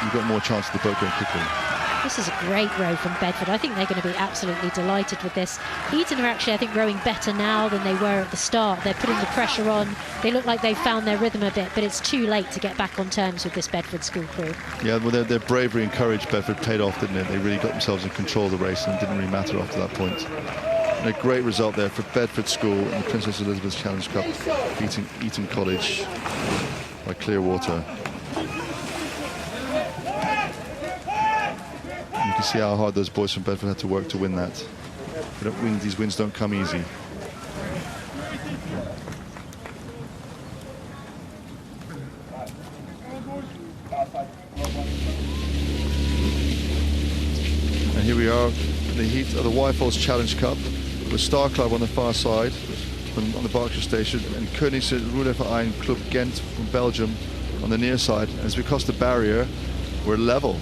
[SPEAKER 10] you've got more chance of the boat going quickly.
[SPEAKER 11] This is a great row from Bedford. I think they're going to be absolutely delighted with this. Eton are actually, I think, rowing better now than they were at the start. They're putting the pressure on. They look like they've found their rhythm a bit, but it's too late to get back on terms with this Bedford school crew. Yeah,
[SPEAKER 10] well, their bravery and courage, Bedford, paid off, didn't it? They really got themselves in control of the race and it didn't really matter after that point. And a great result there for Bedford School in the Princess Elizabeth Challenge Cup, beating Eton College by Clearwater. You can see how hard those boys from Bedford had to work to win that. These wins don't come easy. And here we are in the heat of the Wyfold Challenge Cup with Star Club on the far side on the Berkshire station and Königse Ruderverein Club Ghent from Belgium on the near side. As we cross the barrier, we're level.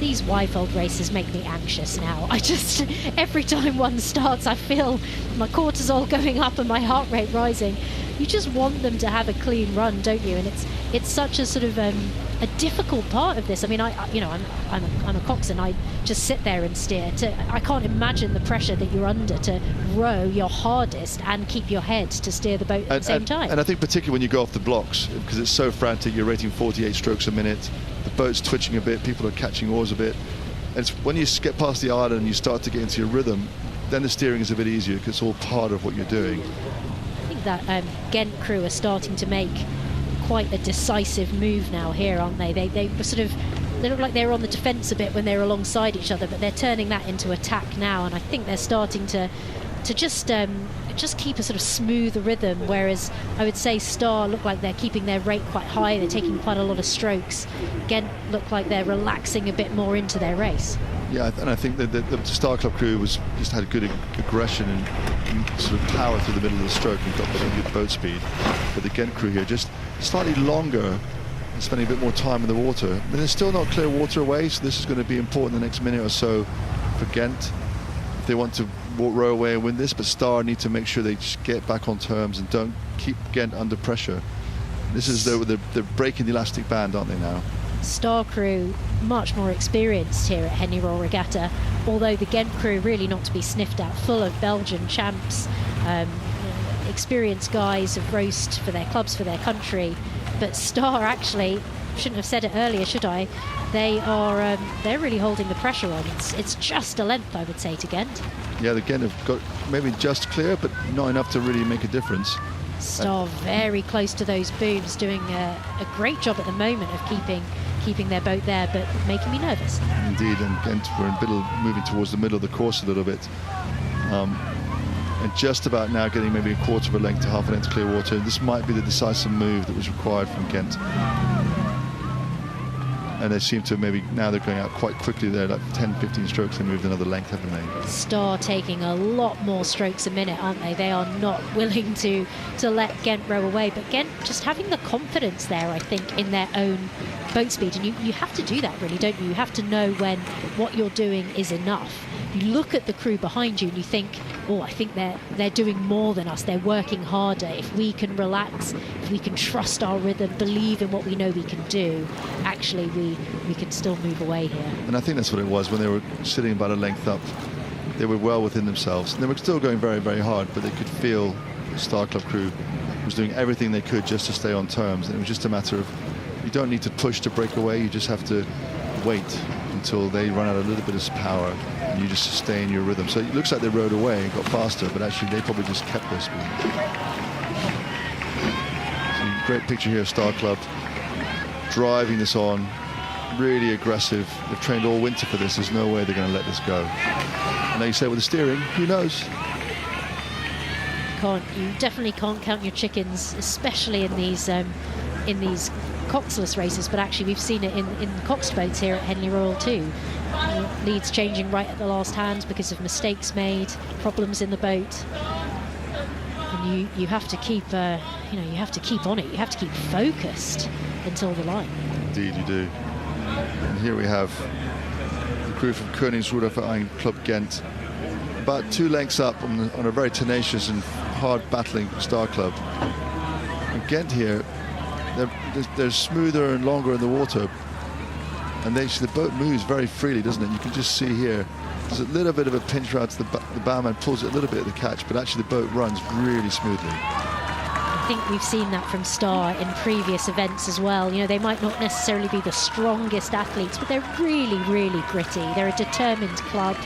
[SPEAKER 11] these Wyfold races make me anxious now. I just, every time one starts, I feel my cortisol going up and my heart rate rising. You just want them to have a clean run, don't you? And it's such a sort of a difficult part of this. I mean, I'm a coxswain. I just sit there and steer. I can't imagine the pressure that you're under to row your hardest and keep your head to steer the boat at the same time.
[SPEAKER 10] And I think particularly when you go off the blocks, because it's so frantic, you're rating 48 strokes a minute, the boat's twitching a bit, people are catching oars a bit. And it's when you get past the island and you start to get into your rhythm, then the steering is a bit easier because it's all part of what you're doing.
[SPEAKER 11] I think that Ghent crew are starting to make quite a decisive move now here, aren't they? They look like they're on the defence a bit when they're alongside each other, but they're turning that into attack now, and I think they're starting to just keep a sort of smooth rhythm, whereas I would say Star look like they're keeping their rate quite high, they're taking quite a lot of strokes. Ghent look like they're relaxing a bit more into their race.
[SPEAKER 10] Yeah, and I think that the Star Club crew just had good aggression and sort of power through the middle of the stroke and got very good boat speed. But the Ghent crew here just slightly longer and spending a bit more time in the water. I mean, there's still not clear water away, so this is going to be important the next minute or so for Ghent if they want to row away and win this. But Star need to make sure they just get back on terms and don't keep Ghent under pressure. This is they're breaking the elastic band, aren't they now?
[SPEAKER 11] Star crew much more experienced here at Henley Royal Regatta, although the Ghent crew really not to be sniffed at, full of Belgian champs, experienced guys have raced for their clubs, for their country. But Star, actually, shouldn't have said it earlier, should I? They're really holding the pressure on. It's just a length, I would say, to Ghent.
[SPEAKER 10] Yeah, the Ghent have got maybe just clear, but not enough to really make a difference.
[SPEAKER 11] Star very close to those booms, doing a great job at the moment of keeping their boat there, but making me nervous.
[SPEAKER 10] Indeed, and Ghent were moving towards the middle of the course a little bit. And just about now getting maybe a quarter of a length to half a length clear water. This might be the decisive move that was required from Ghent. And they seem to maybe, now they're going out quite quickly there, like 10-15 strokes, they moved another length, haven't they?
[SPEAKER 11] Star taking a lot more strokes a minute, aren't they? They are not willing to let Ghent row away, but Ghent just having the confidence there, I think, in their own boat speed. And you have to do that, really, don't you? You have to know when what you're doing is enough. You look at the crew behind you and you think, oh, I think they're doing more than us, they're working harder. If we can relax, if we can trust our rhythm, believe in what we know we can do, actually we can still move away here.
[SPEAKER 10] And I think that's what it was when they were sitting about a length up. They were well within themselves, and they were still going very, very hard, but they could feel the Star Club crew was doing everything they could just to stay on terms. And it was just a matter of, you don't need to push to break away, you just have to wait until they run out a little bit of power and you just sustain your rhythm. So it looks like they rode away and got faster, but actually they probably just kept their speed. So great picture here of Star Club driving this on, really aggressive. They've trained all winter for this. There's no way they're going to let this go. And now you say with the steering, who knows?
[SPEAKER 11] You definitely can't count your chickens, especially in these coxless races, but actually we've seen it in coxed boats here at Henley Royal too. Leads changing right at the last hand because of mistakes made, problems in the boat, and you have to keep you have to keep on it. You have to keep focused until the line.
[SPEAKER 10] Indeed, you do. And here we have the crew from Koningsruderverein Club Ghent, about 2 lengths up on a very tenacious and hard battling Star Club. And Ghent here, they're smoother and longer in the water, and the boat moves very freely, doesn't it? You can just see here there's a little bit of a pinch around to the bowman pulls it a little bit at the catch, but actually the boat runs really smoothly.
[SPEAKER 11] I think we've seen that from Star in previous events as well. You know, they might not necessarily be the strongest athletes, but they're really, really gritty. They're a determined club.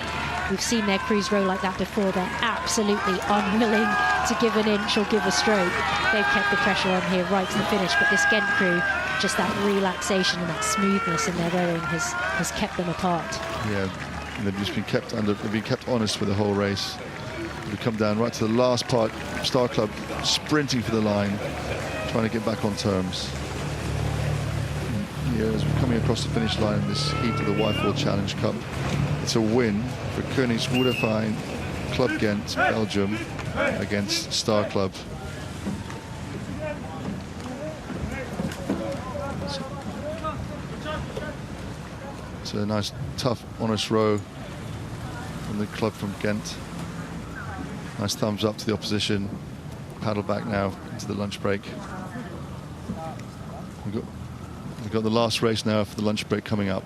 [SPEAKER 11] We've seen their crews row like that before. They're absolutely unwilling to give an inch or give a stroke. They've kept the pressure on here right to the finish, but this Ghent crew, just that relaxation and that smoothness in their rowing has kept them apart. Yeah,
[SPEAKER 10] and they've just been kept honest for the whole race. We come down right to the last part, Star Club sprinting for the line, trying to get back on terms. And here, as we're coming across the finish line in this heat of the Wyfold Challenge Cup, it's a win for Koningsruderverein Club Ghent, Belgium, against Star Club. It's a nice, tough, honest row from the club from Ghent. Nice thumbs up to the opposition. Paddle back now into the lunch break. We've got the last race now for the lunch break coming up.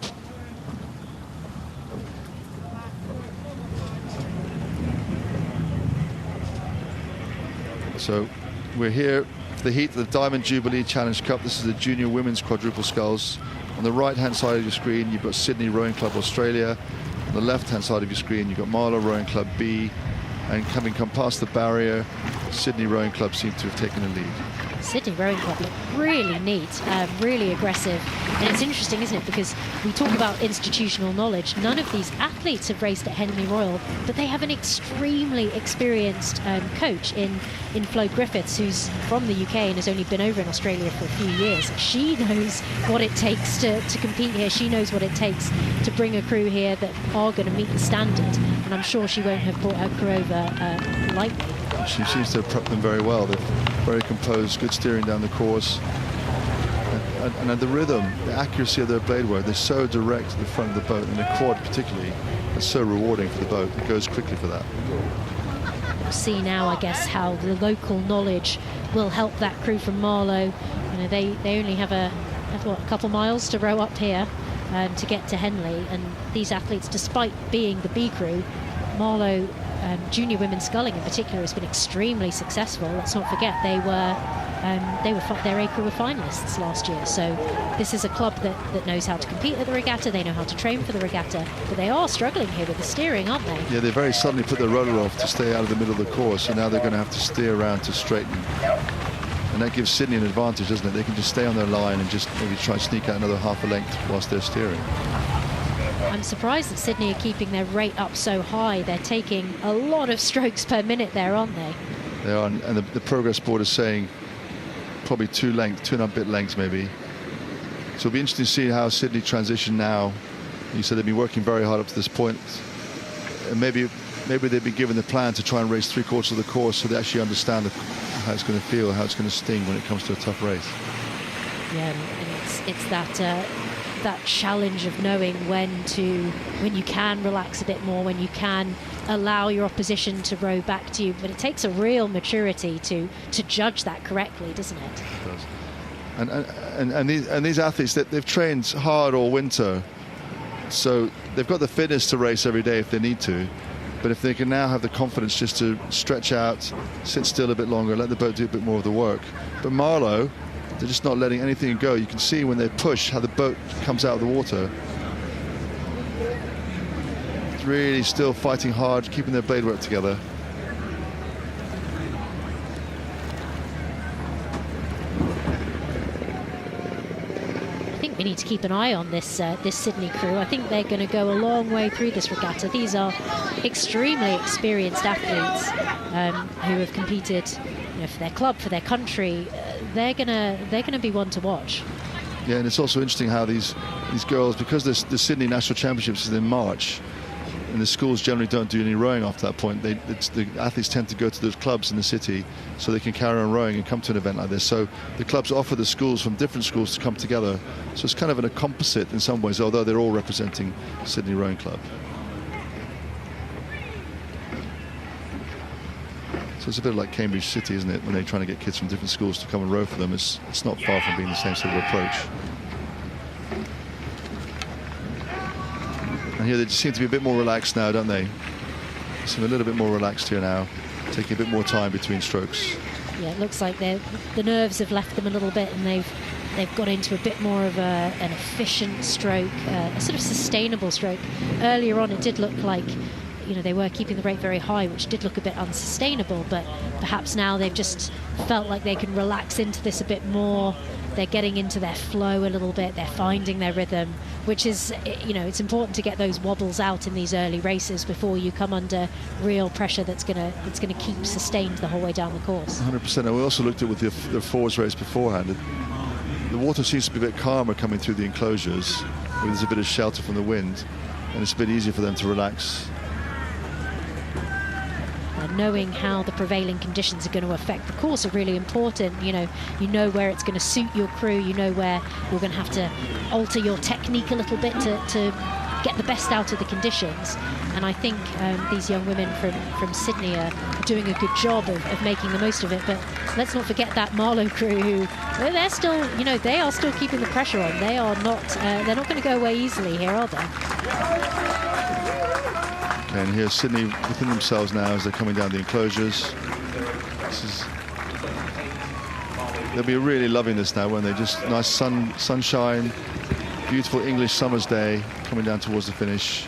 [SPEAKER 10] So we're here for the heat of the Diamond Jubilee Challenge Cup. This is the Junior Women's Quadruple Sculls. On the right-hand side of your screen, you've got Sydney Rowing Club Australia. On the left-hand side of your screen, you've got Marlow Rowing Club B. And having come past the barrier, Sydney Rowing Club seem to have taken a lead.
[SPEAKER 11] Sydney Rowing Club look really neat, really aggressive. And it's interesting, isn't it? Because we talk about institutional knowledge. None of these athletes have raced at Henley Royal, but they have an extremely experienced coach in Flo Griffiths, who's from the UK and has only been over in Australia for a few years. She knows what it takes to compete here. She knows what it takes to bring a crew here that are going to meet the standard. And I'm sure she won't have brought her crew over lightly.
[SPEAKER 10] She seems to have prepped them very well. They're very composed, good steering down the course. And the rhythm, the accuracy of their blade work, they're so direct to the front of the boat, and the quad particularly, is so rewarding for the boat. It goes quickly for that.
[SPEAKER 11] We'll see now, I guess, how the local knowledge will help that crew from Marlow. You know, they only have a couple miles to row up here to get to Henley, and these athletes, despite being the B crew, Marlow junior women's sculling in particular has been extremely successful. Let's not forget their A crew were finalists last year. So this is a club that knows how to compete at the regatta. They know how to train for the regatta, but they are struggling here with the steering, aren't they?
[SPEAKER 10] Yeah, they very suddenly put their rudder off to stay out of the middle of the course, and now they're going to have to steer around to straighten. And that gives Sydney an advantage, doesn't it? They can just stay on their line and just maybe try and sneak out another half a length whilst they're steering.
[SPEAKER 11] I'm surprised that Sydney are keeping their rate up so high. They're taking a lot of strokes per minute there, aren't they?
[SPEAKER 10] They are, and the progress board is saying probably 2 and a bit lengths maybe. So it'll be interesting to see how Sydney transition now. You said they've been working very hard up to this point. And maybe they've been given the plan to try and race 3/4 of the course, so they actually understand how it's going to feel, how it's going to sting when it comes to a tough race.
[SPEAKER 11] Yeah, and it's that challenge of knowing when you can relax a bit more, when you can allow your opposition to row back to you. But it takes a real maturity to judge that correctly, doesn't it?
[SPEAKER 10] It does. And these athletes, they've trained hard all winter, so they've got the fitness to race every day if they need to. But if they can now have the confidence just to stretch out, sit still a bit longer, let the boat do a bit more of the work. But Marlow, they're just not letting anything go. You can see when they push how the boat comes out of the water. It's really still fighting hard, keeping their blade work together.
[SPEAKER 11] I think we need to keep an eye on this Sydney crew. I think they're going to go a long way through this regatta. These are extremely experienced athletes who have competed, for their club, for their country. They're gonna be one to watch.
[SPEAKER 10] Yeah, and it's also interesting how these girls, because the Sydney National Championships is in March, and the schools generally don't do any rowing after that point. The athletes tend to go to those clubs in the city so they can carry on rowing and come to an event like this. So the clubs offer the schools from different schools to come together. So it's kind of a composite in some ways, although they're all representing Sydney Rowing Club. So it's a bit like Cambridge City, isn't it, when they're trying to get kids from different schools to come and row for them. It's not far from being the same sort of approach. And here they just seem to be a bit more relaxed now, don't they? They seem a little bit more relaxed here now, taking a bit more time between strokes.
[SPEAKER 11] Yeah, it looks like the nerves have left them a little bit, and they've got into a bit more of an efficient stroke, a sort of sustainable stroke. Earlier on, it did look like they were keeping the rate very high, which did look a bit unsustainable, but perhaps now they've just felt like they can relax into this a bit more. They're getting into their flow a little bit. They're finding their rhythm, which is, it's important to get those wobbles out in these early races before you come under real pressure that's gonna keep sustained the whole way down the course.
[SPEAKER 10] 100%. And we also looked at with the forwards race beforehand. The water seems to be a bit calmer coming through the enclosures. There's a bit of shelter from the wind, and it's a bit easier for them to relax.
[SPEAKER 11] knowing how the prevailing conditions are going to affect the course are really important. You know where it's going to suit your crew, you know where you're going to have to alter your technique a little bit to get the best out of the conditions. And I think these young women from Sydney are doing a good job of making the most of it. But let's not forget that Marlow crew, who they're still, they are still keeping the pressure on. They are not, they're not going to go away easily here, are they?
[SPEAKER 10] Okay, and here's Sydney within themselves now as they're coming down the enclosures. They'll be really loving this now when they just nice sunshine, beautiful English summer's day coming down towards the finish.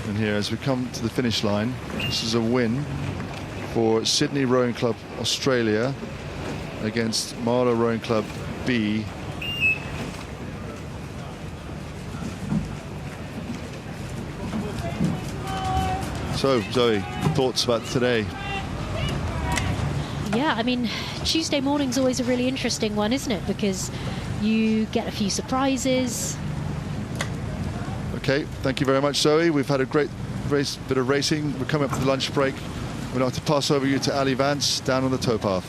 [SPEAKER 10] And here, as we come to the finish line, this is a win for Sydney Rowing Club Australia against Marlow Rowing Club B. So, Zoe, thoughts about today?
[SPEAKER 11] Yeah, I mean, Tuesday morning's always a really interesting one, isn't it? Because you get a few surprises. Okay, thank you very much, Zoe. We've had a great bit of racing. We're coming up to the lunch break. We'd like to pass over you to Ali Vance down on the towpath.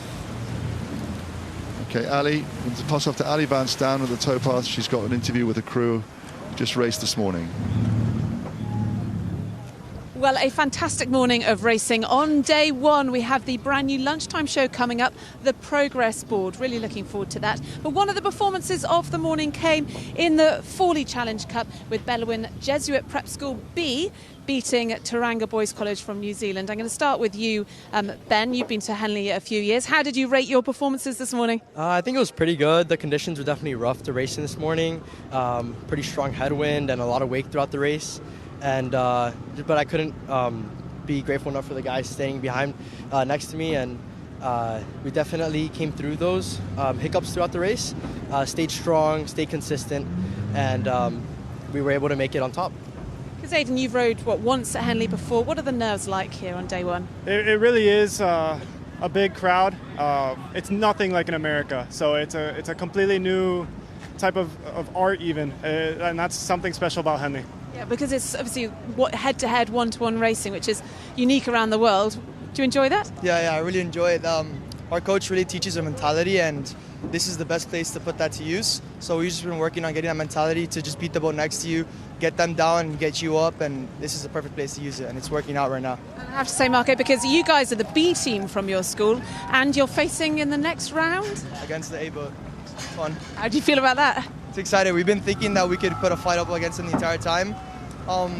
[SPEAKER 11] Okay, Ali, we're going to pass off to Ali Vance down on the towpath. She's got an interview with the crew, just raced this morning.
[SPEAKER 1] Well, a fantastic morning of racing. On day one, we have the brand new lunchtime show coming up, the Progress Board. Really looking forward to that. But one of the performances of the morning came in the Fawley Challenge Cup with Bellawin Jesuit Prep School B beating Tauranga Boys College from New Zealand. I'm going to start with you, Ben. You've been to Henley a few years. How did you rate your performances this morning?
[SPEAKER 12] I think it was pretty good. The conditions were definitely rough to race in this morning. Pretty strong headwind and a lot of wake throughout the race. But I couldn't be grateful enough for the guys staying behind next to me, and we definitely came through those hiccups throughout the race, stayed strong, stayed consistent, and we were able to make it on top.
[SPEAKER 1] Because Aidan, you've rode once at Henley before. What are the nerves like here on day one?
[SPEAKER 13] It really is a big crowd. It's nothing like in America, so it's a completely new type of art even, and that's something special about Henley.
[SPEAKER 1] Yeah, because it's obviously head-to-head, one-to-one racing, which is unique around the world. Do you enjoy that?
[SPEAKER 12] Yeah, I really enjoy it. Our coach really teaches a mentality, and this is the best place to put that to use. So we've just been working on getting that mentality to just beat the boat next to you, get them down and get you up, and this is the perfect place to use it, and it's working out right now.
[SPEAKER 1] And I have to say, Marco, because you guys are the B team from your school, and you're facing in the next round?
[SPEAKER 12] Against the A boat. It's fun.
[SPEAKER 1] How do you feel about that?
[SPEAKER 12] It's exciting. We've been thinking that we could put a fight up against them the entire time.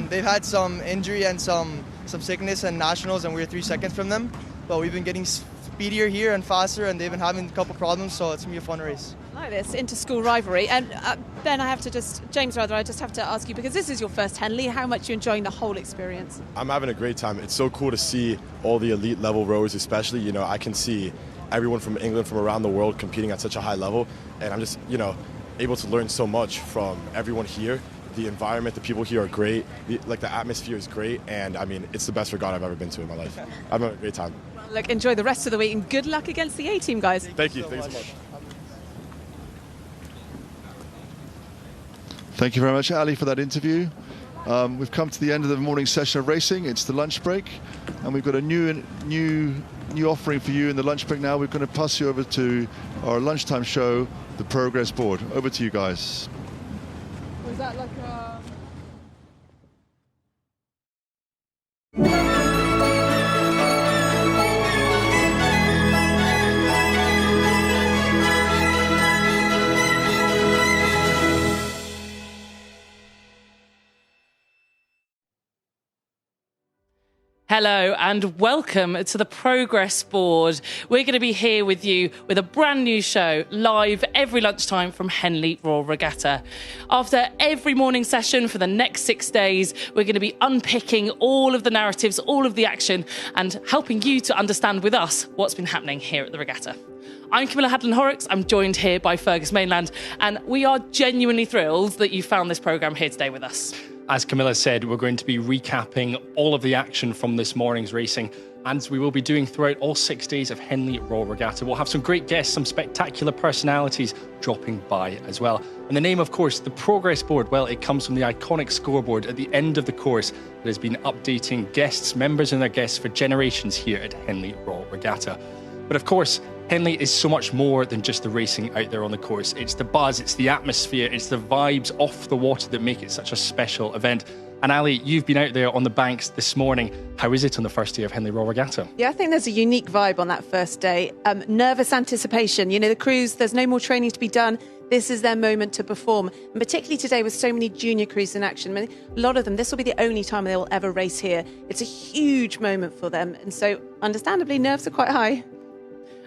[SPEAKER 12] They've had some injury and some sickness in nationals, and we were 3 seconds from them. But we've been getting speedier here and faster, and they've been having a couple problems, so it's going to be a fun race.
[SPEAKER 1] Like this, inter-school rivalry. And Ben, I just have to ask you, because this is your first Henley, how much are you enjoying the whole experience?
[SPEAKER 14] I'm having a great time. It's so cool to see all the elite level rowers, especially. I can see everyone from England, from around the world competing at such a high level, and I'm just, able to learn so much from everyone here. The environment, the people here are great. The atmosphere is great, and I mean, it's the best regatta I've ever been to in my life. I'm having a great time.
[SPEAKER 1] Well, look, enjoy the rest of the week, and good luck against the A team, guys.
[SPEAKER 14] Thank you so much.
[SPEAKER 10] Thank you very much, Ali, for that interview. We've come to the end of the morning session of racing. It's the lunch break, and we've got a new offering for you in the lunch break now. We're going to pass you over to our lunchtime show, the Progress Board. Over to you guys.
[SPEAKER 1] Was that like a...
[SPEAKER 15] Hello and welcome to the Progress Board. We're going to be here with you with a brand new show live every lunchtime from Henley Royal Regatta. After every morning session for the next 6 days, we're going to be unpicking all of the narratives, all of the action, and helping you to understand with us what's been happening here at the regatta. I'm Camilla Hadlin-Horrocks. I'm joined here by Fergus Mainland, and we are genuinely thrilled that you found this programme here today with us.
[SPEAKER 16] As Camilla said, we're going to be recapping all of the action from this morning's racing as we will be doing throughout all 6 days of Henley Royal Regatta. We'll have some great guests, some spectacular personalities dropping by as well. And the name, of course, the progress board, well, it comes from the iconic scoreboard at the end of the course that has been updating guests, members and their guests for generations here at Henley Royal Regatta. But of course, Henley is so much more than just the racing out there on the course. It's the buzz, it's the atmosphere, it's the vibes off the water that make it such a special event. And Ali, you've been out there on the banks this morning. How is it on the first day of Henley Royal Regatta?
[SPEAKER 1] Yeah, I think there's a unique vibe on that first day. Nervous anticipation. You know, the crews, there's no more training to be done. This is their moment to perform. And particularly today with so many junior crews in action. I mean, a lot of them, this will be the only time they will ever race here. It's a huge moment for them. And so, understandably, nerves are quite high.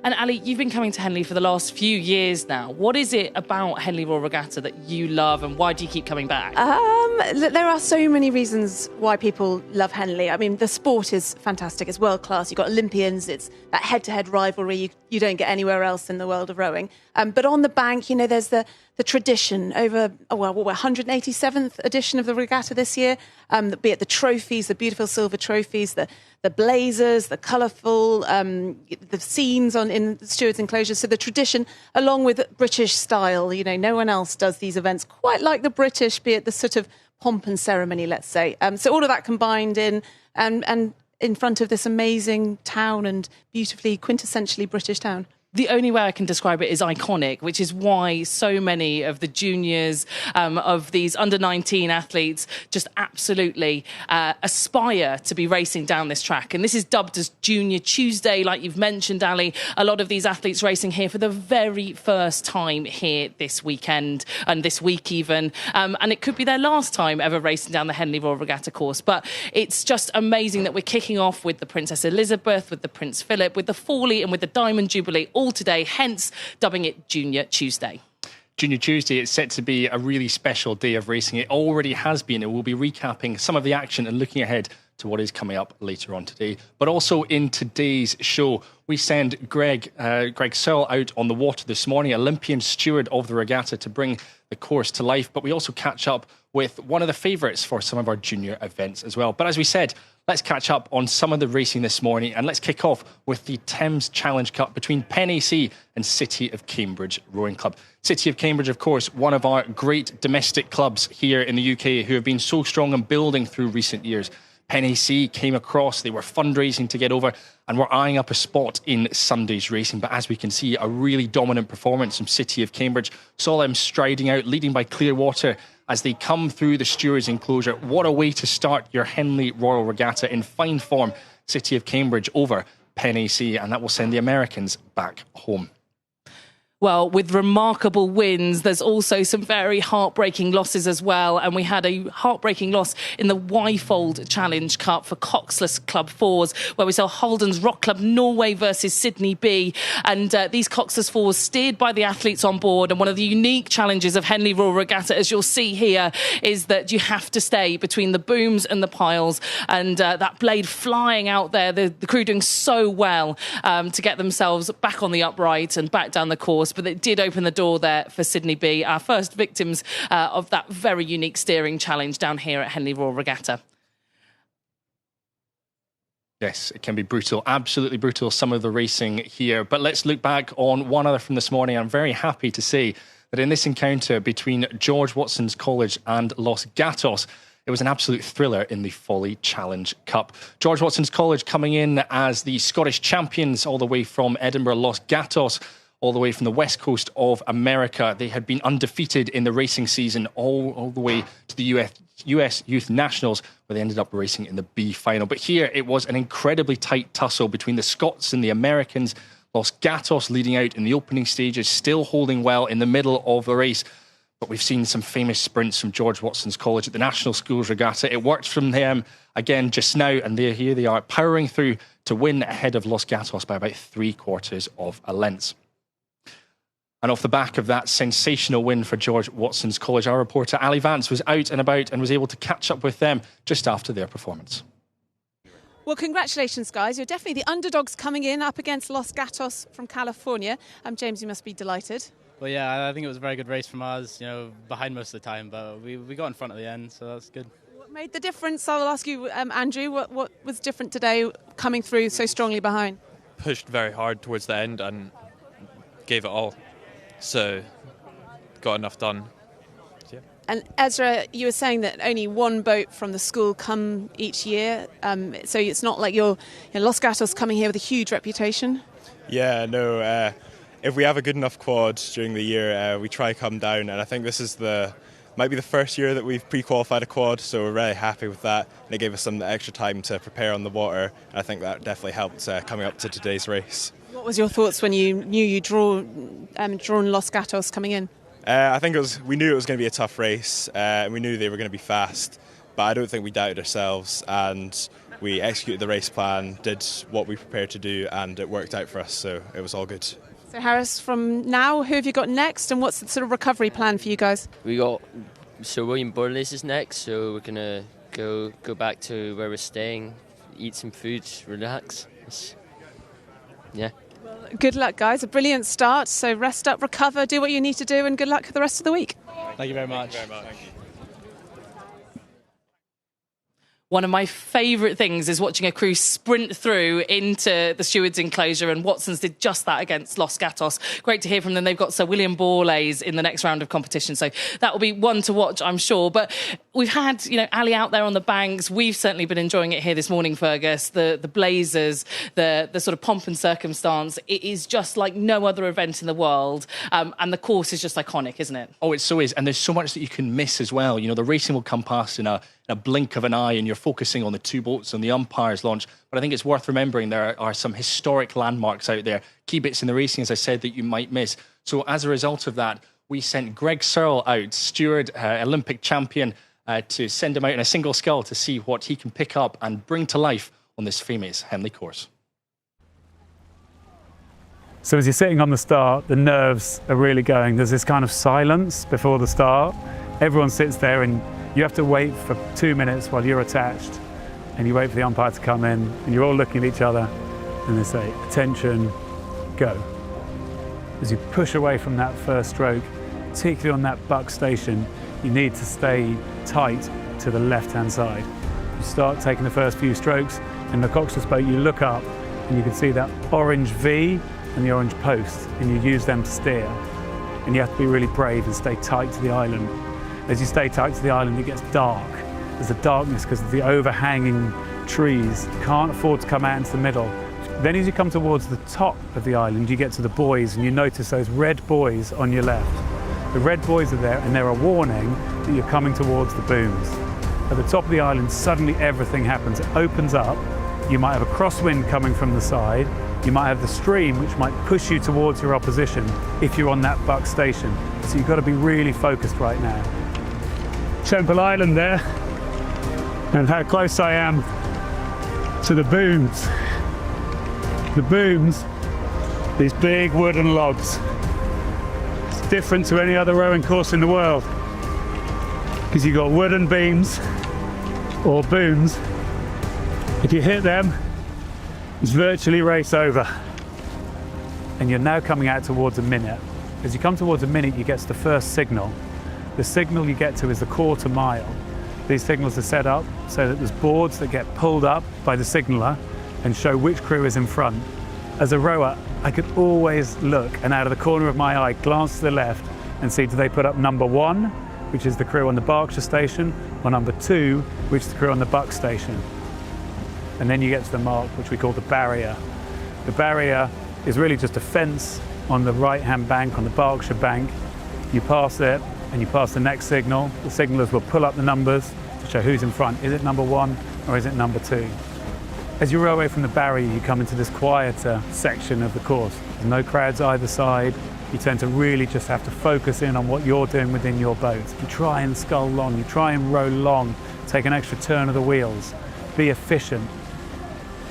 [SPEAKER 15] And Ali, you've been coming to Henley for the last few years now. What is it about Henley Royal Regatta that you love, and why do you keep coming back?
[SPEAKER 1] There are so many reasons why people love Henley. I mean, the sport is fantastic. It's world class. You've got Olympians. It's that head-to-head rivalry you don't get anywhere else in the world of rowing. But on the bank, you know, there's the tradition over, we're 187th edition of the regatta this year, be it the trophies, the beautiful silver trophies, the blazers, the colourful, the scenes in the stewards' enclosures. So the tradition, along with British style, you know, no one else does these events quite like the British, be it the sort of pomp and ceremony, let's say. So all of that combined in, and in front of this amazing town and beautifully, quintessentially British town.
[SPEAKER 15] The only way I can describe it is iconic, which is why so many of the juniors of these under-19 athletes just absolutely aspire to be racing down this track. And this is dubbed as Junior Tuesday, like you've mentioned, Ali. A lot of these athletes racing here for the very first time here this weekend and this week even. And it could be their last time ever racing down the Henley Royal Regatta course. But it's just amazing that we're kicking off with the Princess Elizabeth, with the Prince Philip, with the Fawley and with the Diamond Jubilee all today, hence dubbing it Junior Tuesday.
[SPEAKER 16] Junior Tuesday, it's set to be a really special day of racing. It already has been, and we'll be recapping some of the action and looking ahead to what is coming up later on today. But also in today's show, we send Greg Searle out on the water this morning, Olympian steward of the regatta, to bring the course to life. But we also catch up with one of the favourites for some of our junior events as well. But as we said, let's catch up on some of the racing this morning, and let's kick off with the Thames Challenge Cup between Penn A.C. and City of Cambridge Rowing Club. City of Cambridge, of course, one of our great domestic clubs here in the UK who have been so strong and building through recent years. Penn A.C. came across, they were fundraising to get over and were eyeing up a spot in Sunday's racing. But as we can see, a really dominant performance from City of Cambridge. Saw them striding out, leading by Clearwater as they come through the stewards' enclosure. What a way to start your Henley Royal Regatta in fine form. City of Cambridge over Penn A.C. and that will send the Americans back home.
[SPEAKER 15] Well, with remarkable wins, there's also some very heartbreaking losses as well. And we had a heartbreaking loss in the Wyfold Challenge Cup for Coxless Club 4s, where we saw Holden's Rock Club Norway versus Sydney B. And these Coxless 4s steered by the athletes on board. And one of the unique challenges of Henley Royal Regatta, as you'll see here, is that you have to stay between the booms and the piles. And that blade flying out there, the crew doing so well to get themselves back on the upright and back down the course. But it did open the door there for Sydney B, our first victims of that very unique steering challenge down here at Henley Royal Regatta.
[SPEAKER 16] Yes, it can be brutal, absolutely brutal, some of the racing here. But let's look back on one other from this morning. I'm very happy to say that in this encounter between George Watson's College and Los Gatos, it was an absolute thriller in the Fawley Challenge Cup. George Watson's College coming in as the Scottish champions all the way from Edinburgh. Los Gatos all the way from the west coast of America. They had been undefeated in the racing season all the way to the US Youth Nationals, where they ended up racing in the B final. But here it was an incredibly tight tussle between the Scots and the Americans. Los Gatos leading out in the opening stages, still holding well in the middle of the race. But we've seen some famous sprints from George Watson's College at the National Schools Regatta. It worked from them again just now, and here they are powering through to win ahead of Los Gatos by about 3/4 of a length. And off the back of that sensational win for George Watson's College, our reporter Ali Vance was out and about and was able to catch up with them just after their performance.
[SPEAKER 1] Well, congratulations, guys. You're definitely the underdogs coming in up against Los Gatos from California. James, you must be delighted.
[SPEAKER 17] Well, yeah, I think it was a very good race from us, behind most of the time, but we got in front at the end, so that's good.
[SPEAKER 1] What made the difference? I'll ask you, Andrew, what was different today coming through so strongly behind?
[SPEAKER 17] Pushed very hard towards the end and gave it all. So got enough done. Yeah.
[SPEAKER 1] And Ezra, you were saying that only one boat from the school come each year. So it's not like you're Los Gatos coming here with a huge reputation.
[SPEAKER 18] Yeah, no. If we have a good enough quad during the year, we try come down. And I think this is might be the first year that we've pre-qualified a quad, so we're really happy with that. And it gave us some extra time to prepare on the water. I think that definitely helped coming up to today's race.
[SPEAKER 1] What was your thoughts when you knew you'd drawn Los Gatos coming in?
[SPEAKER 18] I think we knew it was going to be a tough race, and we knew they were going to be fast, but I don't think we doubted ourselves, and we executed the race plan, did what we prepared to do, and it worked out for us, so it was all good.
[SPEAKER 1] So Harris, from now, who have you got next, and what's the sort of recovery plan for you guys?
[SPEAKER 19] We got William Borlase is next, so we're gonna go back to where we're staying, eat some food, relax. Yeah.
[SPEAKER 1] Well, good luck, guys. A brilliant start. So rest up, recover, do what you need to do, and good luck for the rest of the week.
[SPEAKER 16] Thank you very much.
[SPEAKER 18] Thank you very much. Thank you.
[SPEAKER 15] One of my favourite things is watching a crew sprint through into the stewards' enclosure, and Watsons did just that against Los Gatos. Great to hear from them. They've got Sir William Borlase in the next round of competition, so that will be one to watch, I'm sure. But we've had, Ali out there on the banks. We've certainly been enjoying it here this morning, Fergus. The blazers, the sort of pomp and circumstance. It is just like no other event in the world, and the course is just iconic, isn't it?
[SPEAKER 16] Oh, it so is, and there's so much that you can miss as well. The racing will come past in a blink of an eye, and you're focusing on the two boats and the umpire's launch. But I think it's worth remembering there are some historic landmarks out there, key bits in the racing, as I said, that you might miss. So as a result of that, we sent Greg Searle out, steward, Olympic champion, to send him out in a single scull to see what he can pick up and bring to life on this famous Henley course.
[SPEAKER 20] So as you're sitting on the start, the nerves are really going. There's this kind of silence before the start. Everyone sits there and you have to wait for 2 minutes while you're attached, and you wait for the umpire to come in, and you're all looking at each other, and they say, attention, go. As you push away from that first stroke, particularly on that buck station, you need to stay tight to the left-hand side. You start taking the first few strokes, and the coxswain's boat, you look up, and you can see that orange V and the orange post, and you use them to steer. And you have to be really brave and stay tight to the island. As you stay tight to the island, it gets dark. There's a darkness because of the overhanging trees. You can't afford to come out into the middle. Then as you come towards the top of the island, you get to the buoys, and you notice those red buoys on your left. The red buoys are there, and they're a warning that you're coming towards the booms. At the top of the island, suddenly everything happens. It opens up. You might have a crosswind coming from the side. You might have the stream, which might push you towards your opposition if you're on that buck station. So you've got to be really focused right now. Temple Island there, and how close I am to the booms. The booms, these big wooden logs. It's different to any other rowing course in the world because you've got wooden beams or booms. If you hit them, it's virtually race over. And you're now coming out towards a minute. As you come towards a minute, you get to the first signal. The signal you get to is the quarter mile. These signals are set up so that there's boards that get pulled up by the signaller and show which crew is in front. As a rower, I could always look and out of the corner of my eye glance to the left and see, do they put up number 1, which is the crew on the Berkshire station, or number 2, which is the crew on the Buck station. And then you get to the mark, which we call the barrier. The barrier is really just a fence on the right-hand bank, on the Berkshire bank. You pass it, and you pass the next signal. The signallers will pull up the numbers to show who's in front. Is it number 1 or is it number 2? As you row away from the barrier, you come into this quieter section of the course. There's no crowds either side. You tend to really just have to focus in on what you're doing within your boat. You try and scull long, you try and row long, take an extra turn of the wheels, be efficient.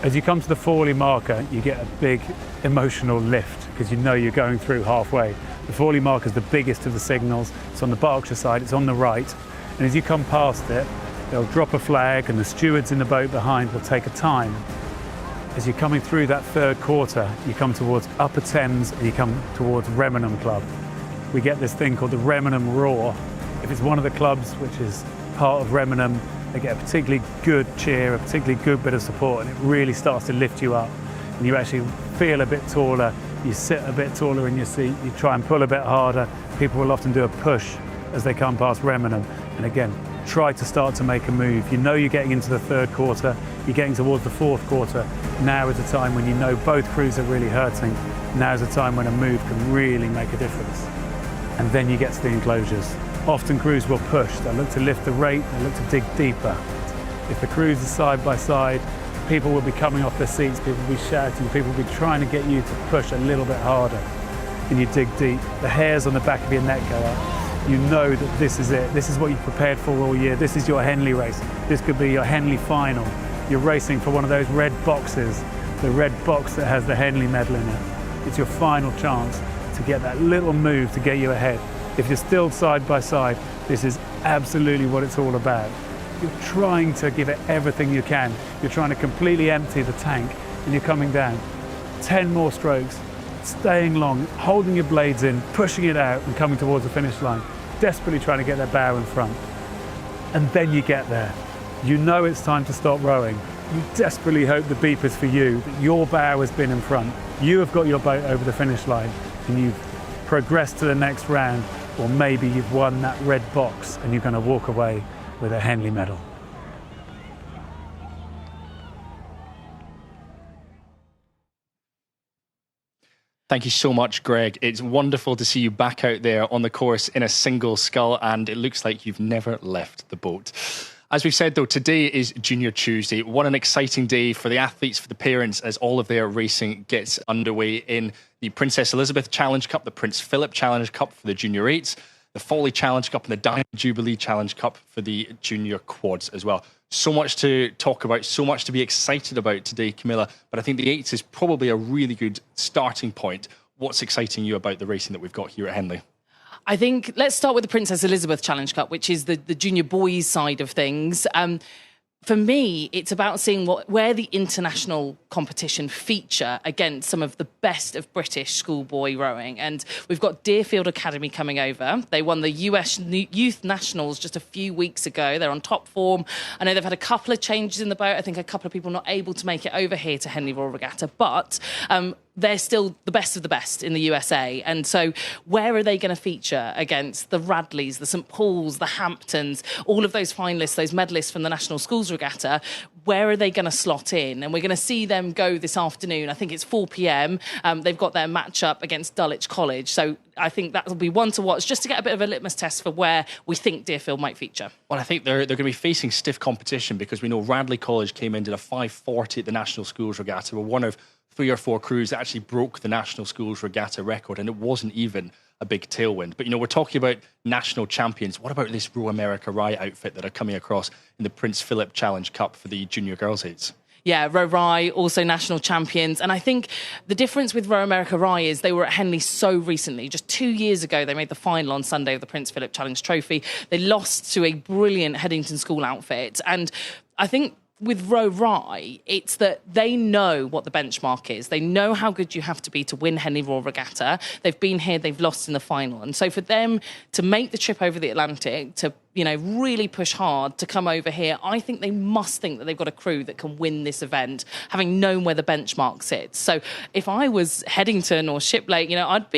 [SPEAKER 20] As you come to the Fawley marker, you get a big emotional lift because you know you're going through halfway. The Fawley marker is the biggest of the signals. It's on the Berkshire side, it's on the right. And as you come past it, they'll drop a flag and the stewards in the boat behind will take a time. As you're coming through that third quarter, you come towards Upper Thames and you come towards Remenham Club. We get this thing called the Remenham Roar. If it's one of the clubs which is part of Remenham, they get a particularly good cheer, a particularly good bit of support, and it really starts to lift you up. And you actually feel a bit taller, you sit a bit taller in your seat, you try and pull a bit harder. People will often do a push as they come past Remenham. And again, try to start to make a move. You know you're getting into the third quarter, you're getting towards the fourth quarter. Now is a time when you know both crews are really hurting. Now is a time when a move can really make a difference. And then you get to the enclosures. Often crews will push, they'll look to lift the rate, they'll look to dig deeper. If the crews are side by side, people will be coming off their seats, people will be shouting, people will be trying to get you to push a little bit harder. And you dig deep, the hairs on the back of your neck go up. You know that this is it, this is what you've prepared for all year, this is your Henley race, this could be your Henley final. You're racing for one of those red boxes, the red box that has the Henley medal in it. It's your final chance to get that little move to get you ahead. If you're still side by side, this is absolutely what it's all about. You're trying to give it everything you can. You're trying to completely empty the tank, and you're coming down. 10 more strokes, staying long, holding your blades in, pushing it out and coming towards the finish line, desperately trying to get that bow in front. And then you get there. You know it's time to stop rowing. You desperately hope the beep is for you, that your bow has been in front. You have got your boat over the finish line, and you've progressed to the next round, or maybe you've won that red box and you're going to walk away with a Henley medal.
[SPEAKER 16] Thank you so much, Greg. It's wonderful to see you back out there on the course in a single scull, and it looks like you've never left the boat. As we've said, though, today is Junior Tuesday. What an exciting day for the athletes, for the parents, as all of their racing gets underway in the Princess Elizabeth Challenge Cup, the Prince Philip Challenge Cup for the Junior 8s, the Fawley Challenge Cup and the Diamond Jubilee Challenge Cup for the Junior Quads as well. So much to talk about, so much to be excited about today, Camilla, but I think the 8s is probably a really good starting point. What's exciting you about the racing that we've got here at Henley?
[SPEAKER 15] I think let's start with the Princess Elizabeth Challenge Cup, which is the junior boys side of things. For me, it's about seeing where the international competition feature against some of the best of British schoolboy rowing. And we've got Deerfield Academy coming over. They won the US Youth Nationals just a few weeks ago. They're on top form. I know they've had a couple of changes in the boat. I think a couple of people not able to make it over here to Henley Royal Regatta, but they're still the best of the best in the USA. And so where are they going to feature against the Radleys, the St Pauls, the Hamptons, all of those finalists, those medalists from the National Schools Regatta? Where are they going to slot in? And we're going to see them go this afternoon. I think it's 4 p.m. They've got their match-up against Dulwich College. So I think that will be one to watch, just to get a bit of a litmus test for where we think Deerfield might feature.
[SPEAKER 16] Well, I think they're going to be facing stiff competition, because we know Radley College came in, did a 5:40 at the National Schools Regatta. We're one of 3 or 4 crews that actually broke the National Schools Regatta record, and it wasn't even a big tailwind. But, you know, we're talking about national champions. What about this Row America Rye outfit that are coming across in the Prince Philip Challenge Cup for the junior girls' 8s?
[SPEAKER 15] Yeah, Row Rye, also national champions. And I think the difference with Row America Rye is they were at Henley so recently. Just 2 years ago, they made the final on Sunday of the Prince Philip Challenge Trophy. They lost to a brilliant Headington School outfit. And I think with Row Rye, it's that they know what the benchmark is. They know how good you have to be to win Henley Royal Regatta. They've been here, they've lost in the final. And so for them to make the trip over the Atlantic, to really push hard to come over here, I think they must think that they've got a crew that can win this event, having known where the benchmark sits. So if I was Headington or Shiplake, I'd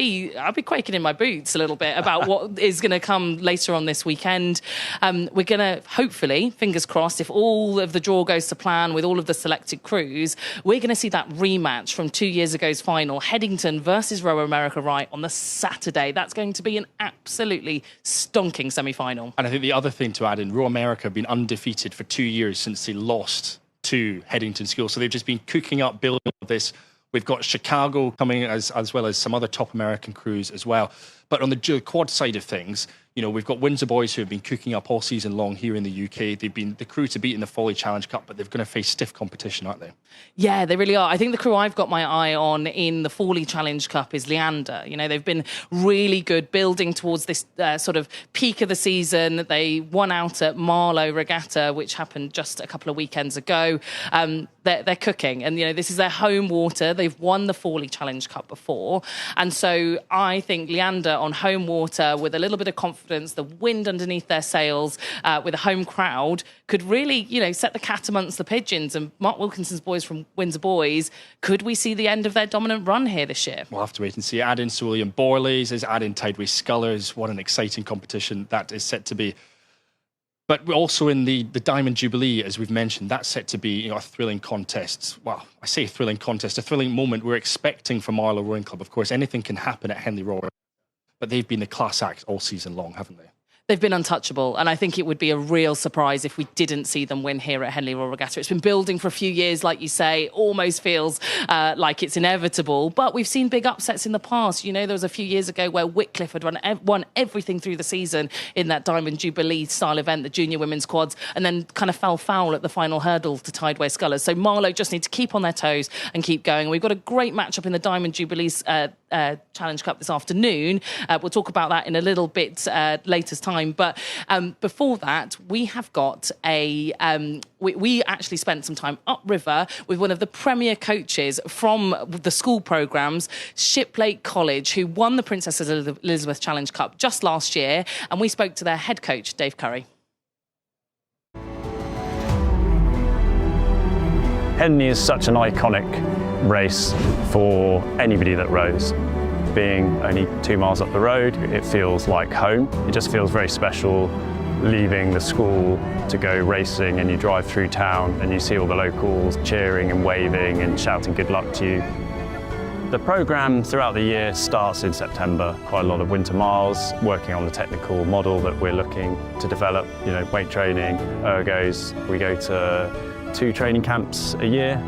[SPEAKER 15] be quaking in my boots a little bit about what is going to come later on this weekend. We're going to, hopefully, fingers crossed, if all of the draw goes to plan with all of the selected crews, we're going to see that rematch from 2 years ago's final, Headington versus Row America Rye, on the Saturday. That's going to be an absolutely stonking semi-final.
[SPEAKER 16] And I think the other thing to add in, Row America have been undefeated for 2 years since they lost to Headington School. So they've just been cooking up, building up this. We've got Chicago coming as well as some other top American crews as well. But on the quad side of things, we've got Windsor boys who have been cooking up all season long here in the UK. They've been the crew to beat in the Fawley Challenge Cup, but they're going to face stiff competition, aren't they?
[SPEAKER 15] Yeah, they really are. I think the crew I've got my eye on in the Fawley Challenge Cup is Leander. They've been really good building towards this sort of peak of the season. They won out at Marlow Regatta, which happened just a couple of weekends ago. They're cooking, and this is their home water. They've won the Fawley Challenge Cup before, and so I think Leander on home water with a little bit of confidence, the wind underneath their sails with a home crowd could really, set the cat amongst the pigeons. And Mark Wilkinson's boys from Windsor Boys, could we see the end of their dominant run here this year?
[SPEAKER 16] We'll have to wait and see. Add in Sewell and Borlase, add in Tideway Scullers. What an exciting competition that is set to be. But also in the Diamond Jubilee, as we've mentioned, that's set to be a thrilling contest. Well, I say thrilling contest, a thrilling moment we're expecting from Marlow Rowing Club. Of course, anything can happen at Henley Royal, but they've been the class act all season long, haven't they?
[SPEAKER 15] They've been untouchable, and I think it would be a real surprise if we didn't see them win here at Henley Royal Regatta. It's been building for a few years, like you say, almost feels like it's inevitable, but we've seen big upsets in the past. There was a few years ago where Wycliffe had won everything through the season in that Diamond Jubilee style event, the junior women's quads, and then kind of fell foul at the final hurdle to Tideway Scullers. So Marlow just need to keep on their toes and keep going. We've got a great matchup in the Diamond Jubilee Challenge Cup this afternoon. We'll talk about that in a little bit later time. But before that, we have got we actually spent some time upriver with one of the premier coaches from the school programmes, Shiplake College, who won the Princess Elizabeth Challenge Cup just last year. And we spoke to their head coach, Dave Curry.
[SPEAKER 21] Henley is such an iconic race for anybody that rows. Being only 2 miles up the road, it feels like home. It just feels very special leaving the school to go racing, and you drive through town and you see all the locals cheering and waving and shouting good luck to you. The programme throughout the year starts in September. Quite a lot of winter miles, working on the technical model that we're looking to develop, weight training, ergos. We go to 2 training camps a year.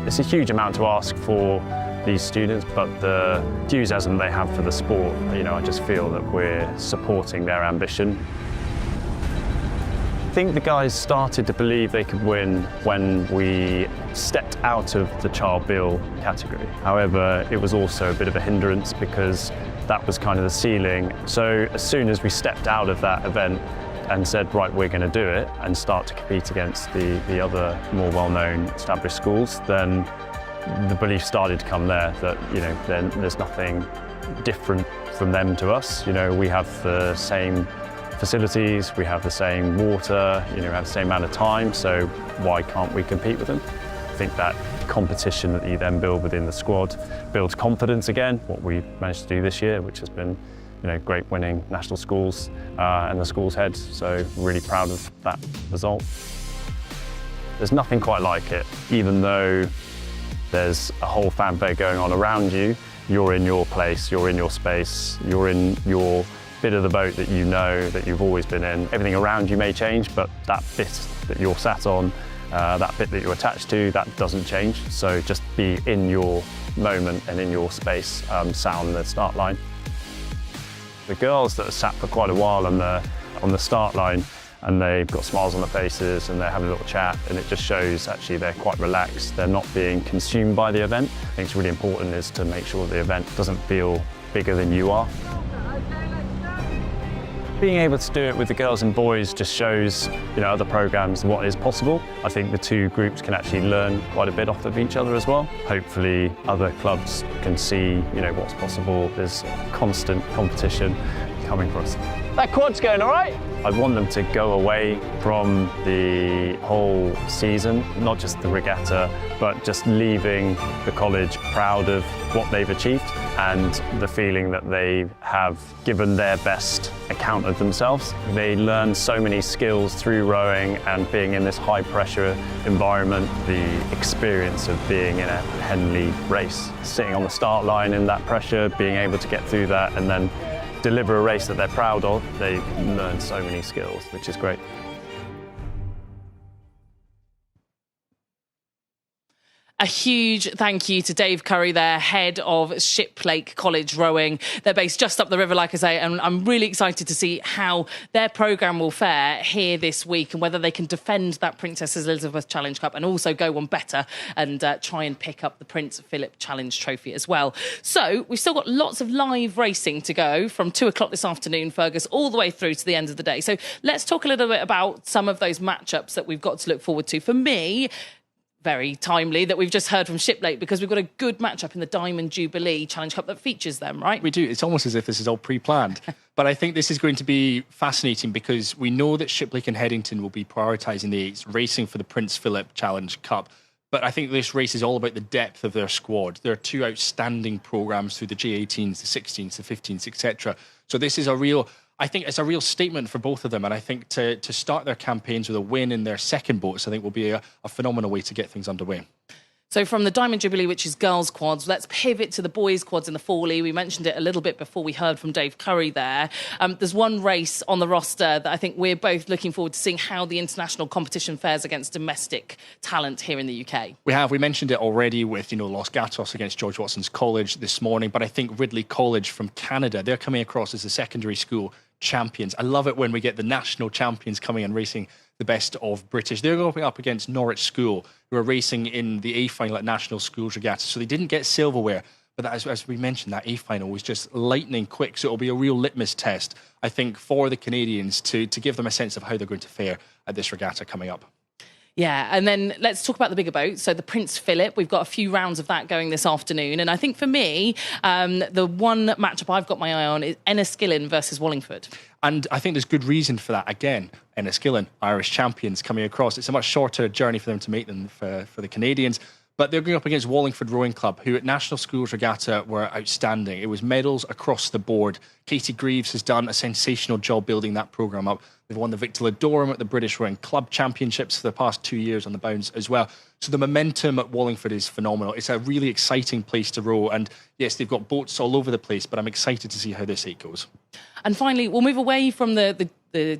[SPEAKER 21] It's a huge amount to ask for these students, but the enthusiasm they have for the sport, I just feel that we're supporting their ambition. I think the guys started to believe they could win when we stepped out of the child bill category. However, it was also a bit of a hindrance because that was kind of the ceiling. So as soon as we stepped out of that event and said, right, we're going to do it and start to compete against the other more well-known established schools, then the belief started to come there that, then there's nothing different from them to us. We have the same facilities, we have the same water, we have the same amount of time, so why can't we compete with them? I think that competition that you then build within the squad builds confidence again, what we managed to do this year, which has been great, winning national schools and the school's head, so really proud of that result. There's nothing quite like it, even though there's a whole fanfare going on around you. You're in your place, you're in your space, you're in your bit of the boat that that you've always been in. Everything around you may change, but that bit that you're sat on, that bit that you're attached to, that doesn't change. So just be in your moment and in your space, sat on the start line. The girls that have sat for quite a while on the start line, and they've got smiles on their faces and they're having a little chat, and it just shows actually they're quite relaxed. They're not being consumed by the event. I think it's really important is to make sure the event doesn't feel bigger than you are. Being able to do it with the girls and boys just shows, other programmes what is possible. I think the 2 groups can actually learn quite a bit off of each other as well. Hopefully other clubs can see, what's possible. There's constant competition coming for us. That quad's going all right? I want them to go away from the whole season, not just the regatta, but just leaving the college proud of what they've achieved and the feeling that they have given their best account of themselves. They learn so many skills through rowing and being in this high pressure environment, the experience of being in a Henley race, sitting on the start line in that pressure, being able to get through that and then deliver a race that they're proud of. They've learned so many skills, which is great.
[SPEAKER 15] A huge thank you to Dave Curry, their head of Shiplake College Rowing. They're based just up the river, like I say, and I'm really excited to see how their programme will fare here this week and whether they can defend that Princess Elizabeth Challenge Cup and also go one better and try and pick up the Prince Philip Challenge Trophy as well. So we've still got lots of live racing to go from 2 o'clock this afternoon, Fergus, all the way through to the end of the day. So let's talk a little bit about some of those matchups that we've got to look forward to. For me, very timely that we've just heard from Shiplake, because we've got a good matchup in the Diamond Jubilee Challenge Cup that features them, right?
[SPEAKER 16] We do. It's almost as if this is all pre-planned. But I think this is going to be fascinating because we know that Shiplake and Headington will be prioritising the 8s, racing for the Prince Philip Challenge Cup. But I think this race is all about the depth of their squad. There are 2 outstanding programmes through the J18s, the 16s, the 15s, etc. So this is I think it's a real statement for both of them. And I think to start their campaigns with a win in their second boats, I think will be a phenomenal way to get things underway.
[SPEAKER 15] So from the Diamond Jubilee, which is girls' quads, let's pivot to the boys' quads in the Fawley. We mentioned it a little bit before we heard from Dave Curry there. There's one race on the roster that I think we're both looking forward to seeing how the international competition fares against domestic talent here in the UK. We mentioned it already with, Los Gatos against George Watson's College this morning, but I think Ridley College from Canada, they're coming across as the secondary school champions. I love it when we get the national champions coming and racing the best of British. They're going up against Norwich School, who are racing in the A final at National Schools Regatta. So they didn't get silverware, but as we mentioned, that A final was just lightning quick. So it'll be a real litmus test, I think, for the Canadians to give them a sense of how they're going to fare at this regatta coming up. Yeah, and then let's talk about the bigger boats. So the Prince Philip, we've got a few rounds of that going this afternoon. And I think for me, the one matchup I've got my eye on is Enniskillen versus Wallingford.
[SPEAKER 16] And I think there's good reason for that. Again, Enniskillen, Irish champions coming across. It's a much shorter journey for them to make than for the Canadians. But they're going up against Wallingford Rowing Club, who at National Schools Regatta were outstanding. It was medals across the board. Katie Greaves has done a sensational job building that programme up. They've won the Victor Ladorum at the British Rowing Club Championships for the past 2 years on the bounds as well. So the momentum at Wallingford is phenomenal. It's a really exciting place to row. And yes, they've got boats all over the place, but I'm excited to see how this 8 goes.
[SPEAKER 15] And finally, we'll move away from the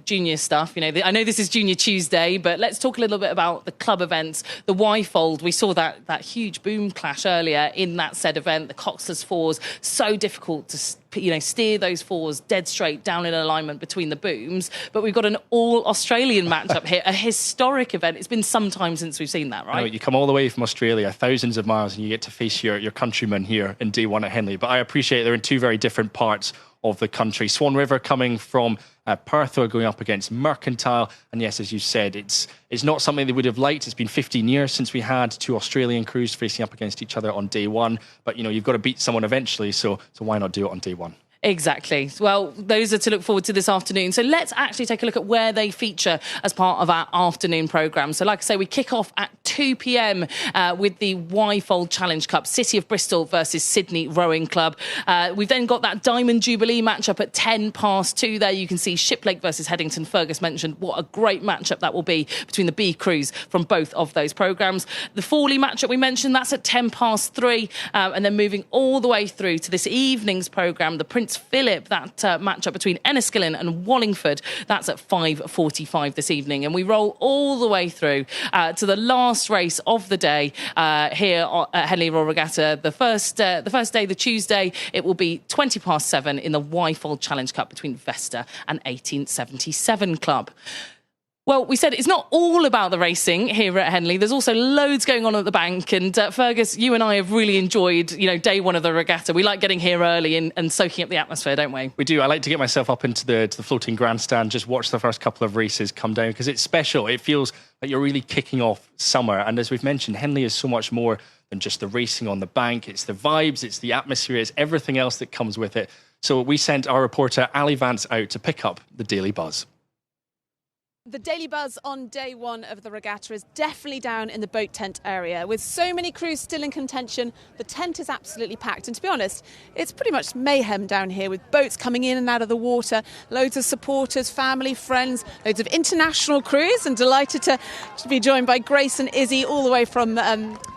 [SPEAKER 15] junior stuff. I know this is Junior Tuesday, but let's talk a little bit about the club events. The Wyfold, we saw that huge boom clash earlier in that said event. The Coxless fours, so difficult to steer those fours dead straight down in alignment between the booms. But we've got an all-Australian matchup here, a historic event. It's been some time since we've seen that, right?
[SPEAKER 16] No, you come all the way from Australia, thousands of miles, and you get to face your countrymen here in day one at Henley. But I appreciate they're in 2 very different parts of the country. Swan River coming from Perth are going up against Mercantile. And yes, as you said, it's not something they would have liked. It's been 15 years since we had 2 Australian crews facing up against each other on day one. But, you've got to beat someone eventually. So why not do it on day one?
[SPEAKER 15] Exactly. Well, those are to look forward to this afternoon. So let's actually take a look at where they feature as part of our afternoon programme. So like I say, we kick off at 2 p.m. With the Wyfold Challenge Cup, City of Bristol versus Sydney Rowing Club. We've then got that Diamond Jubilee matchup at 2:10 there. You can see Shiplake versus Headington. Fergus mentioned what a great matchup that will be between the B crews from both of those programmes. The Fawley matchup we mentioned, that's at 3:10. And then moving all the way through to this evening's programme, the Prince Philip, that matchup between Enniskillen and Wallingford, that's at 5:45 this evening. And we roll all the way through to the last race of the day here at Henley Royal Regatta. The first day, the Tuesday, it will be 7:20 in the Wyfold Challenge Cup between Vesta and 1877 Club. Well, we said it's not all about the racing here at Henley. There's also loads going on at the bank. And Fergus, you and I have really enjoyed, day one of the regatta. We like getting here early and soaking up the atmosphere, don't we?
[SPEAKER 16] We do. I like to get myself up into the floating grandstand, just watch the first couple of races come down because it's special. It feels like you're really kicking off summer. And as we've mentioned, Henley is so much more than just the racing on the bank. It's the vibes, it's the atmosphere, it's everything else that comes with it. So we sent our reporter Ali Vance out to pick up the Daily Buzz.
[SPEAKER 1] The Daily Buzz on day one of the regatta is definitely down in the boat tent area. With so many crews still in contention, the tent is absolutely packed. And to be honest, it's pretty much mayhem down here with boats coming in and out of the water, loads of supporters, family, friends, loads of international crews, and delighted to be joined by Grace and Izzy all the way from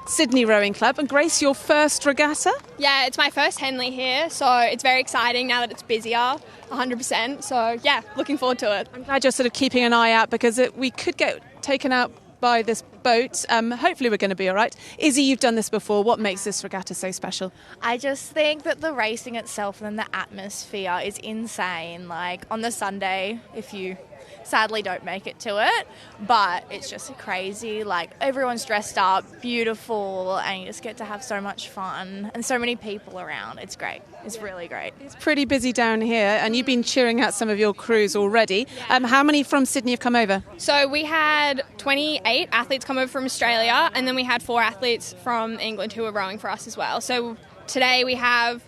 [SPEAKER 1] Sydney Rowing Club. And Grace, your first regatta?
[SPEAKER 2] Yeah, it's my first Henley here, so it's very exciting now that it's busier, 100%. So yeah, looking forward to it.
[SPEAKER 1] I'm glad you're sort of keeping an eye out because we could get taken out by this boat. Hopefully we're going to be all right. Izzy, you've done this before. What makes this regatta so special?
[SPEAKER 22] I just think that the racing itself and the atmosphere is insane. Like on the Sunday, if you
[SPEAKER 9] sadly don't make it to it, but it's just crazy. Like, everyone's dressed up, beautiful, and you just get to have so much fun and so many people around. It's great. It's really great.
[SPEAKER 1] It's pretty busy down here, and you've been cheering out some of your crews already. How many from Sydney have come over?
[SPEAKER 2] So we had 28 athletes come over from Australia, and then we had 4 athletes from England who were rowing for us as well. So today we have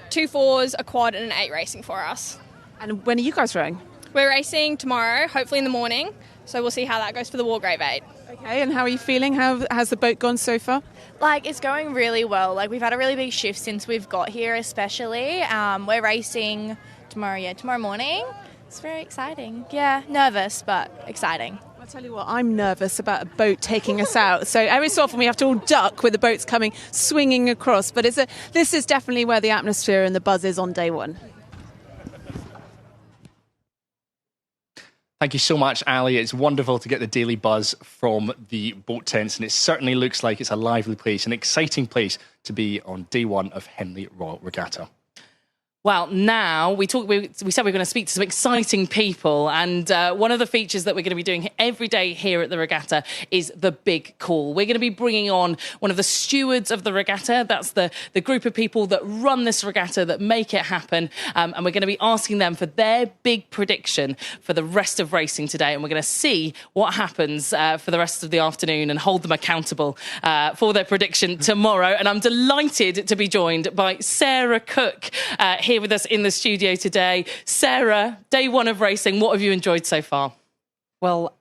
[SPEAKER 2] 2 4s, a quad, and an 8 racing for us.
[SPEAKER 1] And when are you guys rowing?
[SPEAKER 2] We're racing tomorrow, hopefully in the morning, so we'll see how that goes for the Wargrave 8.
[SPEAKER 1] Okay, and how are you feeling? How has the boat gone so far?
[SPEAKER 9] Like, it's going really well. Like, we've had a really big shift since we've got here, especially. We're racing tomorrow morning. It's very exciting. Yeah, nervous, but exciting.
[SPEAKER 1] I'll tell you what, I'm nervous about a boat taking us out. So every so often we have to all duck with the boats coming, swinging across. But this is definitely where the atmosphere and the buzz is on day one.
[SPEAKER 16] Thank you so much, Ali. It's wonderful to get the daily buzz from the boat tents, and it certainly looks like it's a lively place, an exciting place to be on day one of Henley Royal Regatta.
[SPEAKER 15] Well, now we said we were going to speak to some exciting people, and one of the features that we're going to be doing every day here at the regatta is the big call. We're going to be bringing on one of the stewards of the regatta. That's the group of people that run this regatta, that make it happen, and we're going to be asking them for their big prediction for the rest of racing today, and we're going to see what happens for the rest of the afternoon and hold them accountable for their prediction tomorrow. And I'm delighted to be joined by Sarah Cook here with us in the studio today. Sarah, day one of racing, what have you enjoyed so far?
[SPEAKER 3] Well,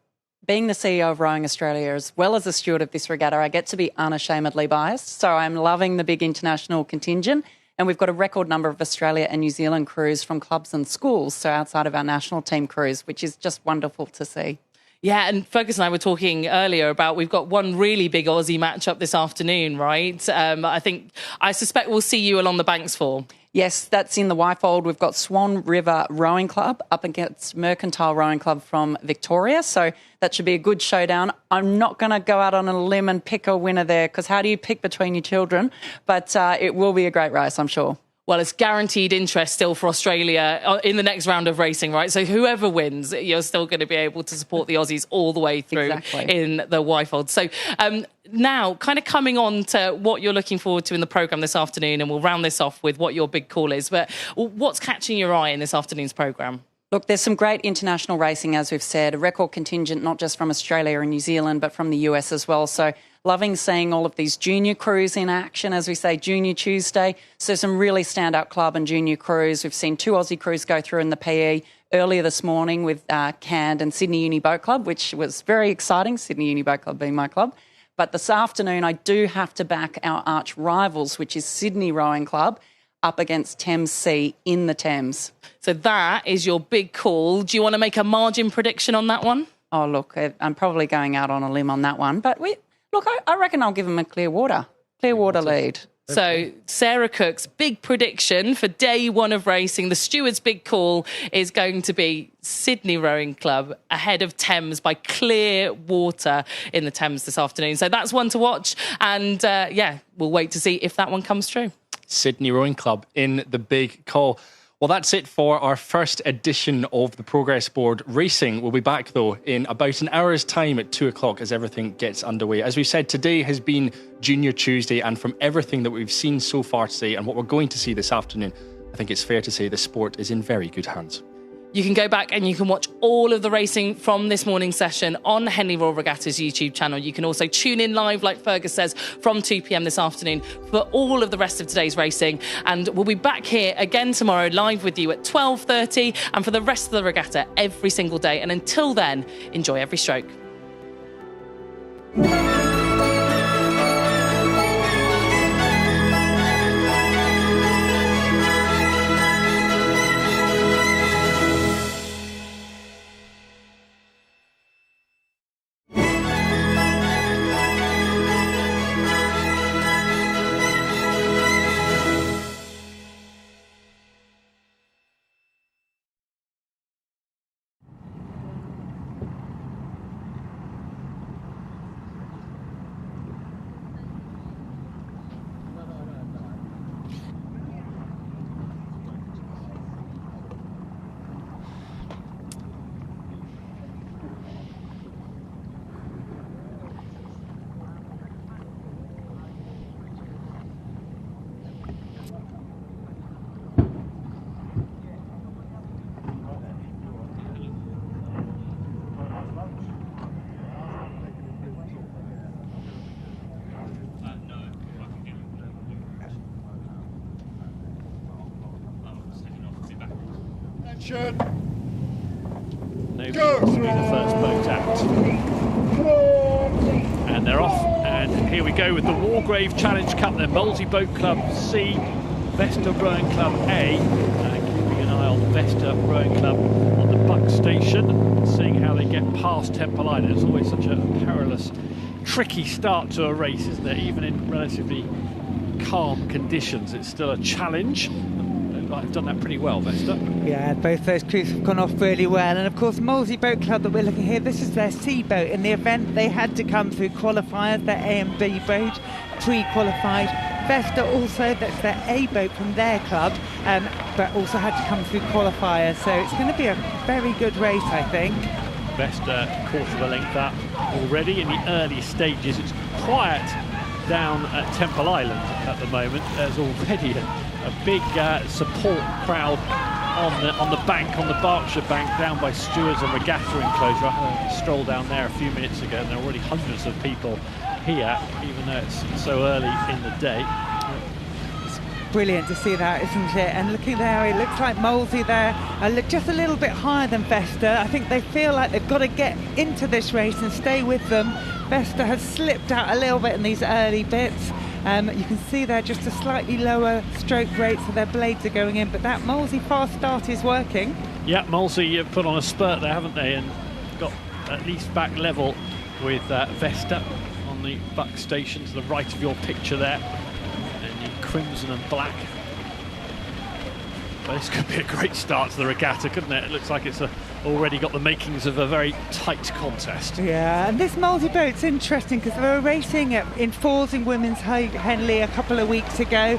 [SPEAKER 3] being the CEO of Rowing Australia, as well as a steward of this regatta, I get to be unashamedly biased. So I'm loving the big international contingent. And we've got a record number of Australia and New Zealand crews from clubs and schools, so outside of our national team crews, which is just wonderful to see.
[SPEAKER 15] Yeah, and Fergus and I were talking earlier about we've got one really big Aussie matchup this afternoon, right? I suspect we'll see you along the banks for.
[SPEAKER 3] Yes, that's in the Wyfold. We've got Swan River Rowing Club up against Mercantile Rowing Club from Victoria. So that should be a good showdown. I'm not going to go out on a limb and pick a winner there, because how do you pick between your children? But it will be a great race, I'm sure.
[SPEAKER 15] Well, it's guaranteed interest still for Australia in the next round of racing, right? So whoever wins, you're still going to be able to support the Aussies all the way through in the Wyfold. So now, kind of coming on to what you're looking forward to in the programme this afternoon, and we'll round this off with what your big call is. But what's catching your eye in this afternoon's programme?
[SPEAKER 3] Look, there's some great international racing, as we've said, a record contingent not just from Australia and New Zealand, but from the US as well. So loving seeing all of these junior crews in action, as we say, Junior Tuesday. So some really standout club and junior crews. We've seen 2 Aussie crews go through in the PE earlier this morning with KAND and Sydney Uni Boat Club, which was very exciting, Sydney Uni Boat Club being my club. But this afternoon, I do have to back our arch rivals, which is Sydney Rowing Club, up against Thames C in the Thames.
[SPEAKER 15] So that is your big call. Do you want to make a margin prediction on that one?
[SPEAKER 3] Oh, look, I'm probably going out on a limb on that one. But I reckon I'll give them a clear water lead.
[SPEAKER 15] So Sarah Cook's big prediction for day one of racing, the steward's big call, is going to be Sydney Rowing Club ahead of Thames by clear water in the Thames this afternoon. So that's one to watch. And we'll wait to see if that one comes true.
[SPEAKER 16] Sydney Rowing Club in the big call. Well, that's it for our first edition of the Progress Board Racing. We'll be back, though, in about an hour's time at 2 o'clock as everything gets underway. As we said, today has been Junior Tuesday, and from everything that we've seen so far today and what we're going to see this afternoon, I think it's fair to say the sport is in very good hands.
[SPEAKER 15] You can go back and you can watch all of the racing from this morning's session on Henley Royal Regatta's YouTube channel. You can also tune in live, like Fergus says, from 2 p.m. this afternoon for all of the rest of today's racing. And we'll be back here again tomorrow, live with you at 12:30, and for the rest of the regatta every single day. And until then, enjoy every stroke.
[SPEAKER 5] Nobody wants to be the first boat out. And they're off. And here we go with the Wargrave Challenge Cup. Then Molesey Boat Club C, Vesta Rowing Club A. Keeping an eye on Vesta Rowing Club on the Buck Station, seeing how they get past Temple Island. It's always such a perilous, tricky start to a race, isn't it? Even in relatively calm conditions, it's still a challenge. I've done that pretty well, Vesta.
[SPEAKER 4] Yeah, both those crews have gone off really well. And of course, Molesey Boat Club that we're looking here, this is their C boat. In the event, they had to come through qualifiers, their A and B boat, pre-qualified. Vesta also, that's their A boat from their club, but also had to come through qualifiers. So it's going to be a very good race, I think.
[SPEAKER 5] Vesta quarter of a length up already in the early stages. It's quiet down at Temple Island at the moment. There's already a big support crowd on the bank, on the Berkshire bank, down by Stewards and Regatta enclosure. I had a stroll down there a few minutes ago, and there are already hundreds of people here, even though it's so early in the day.
[SPEAKER 4] It's brilliant to see that, isn't it? And looking there, it looks like Molesey there look just a little bit higher than Vesta. I think they feel like they've got to get into this race and stay with them. Vesta has slipped out a little bit in these early bits. You can see there just a slightly lower stroke rate, so their blades are going in, but that Molesey fast start is working.
[SPEAKER 5] Yeah, Molesey have put on a spurt there, haven't they, and got at least back level with Vesta on the Buck Station to the right of your picture there, and in crimson and black. But this could be a great start to the regatta, couldn't it? It looks like it's already got the makings of a very tight contest.
[SPEAKER 4] Yeah, and this Molesey boat's interesting because they were racing in fours in women's Henley a couple of weeks ago.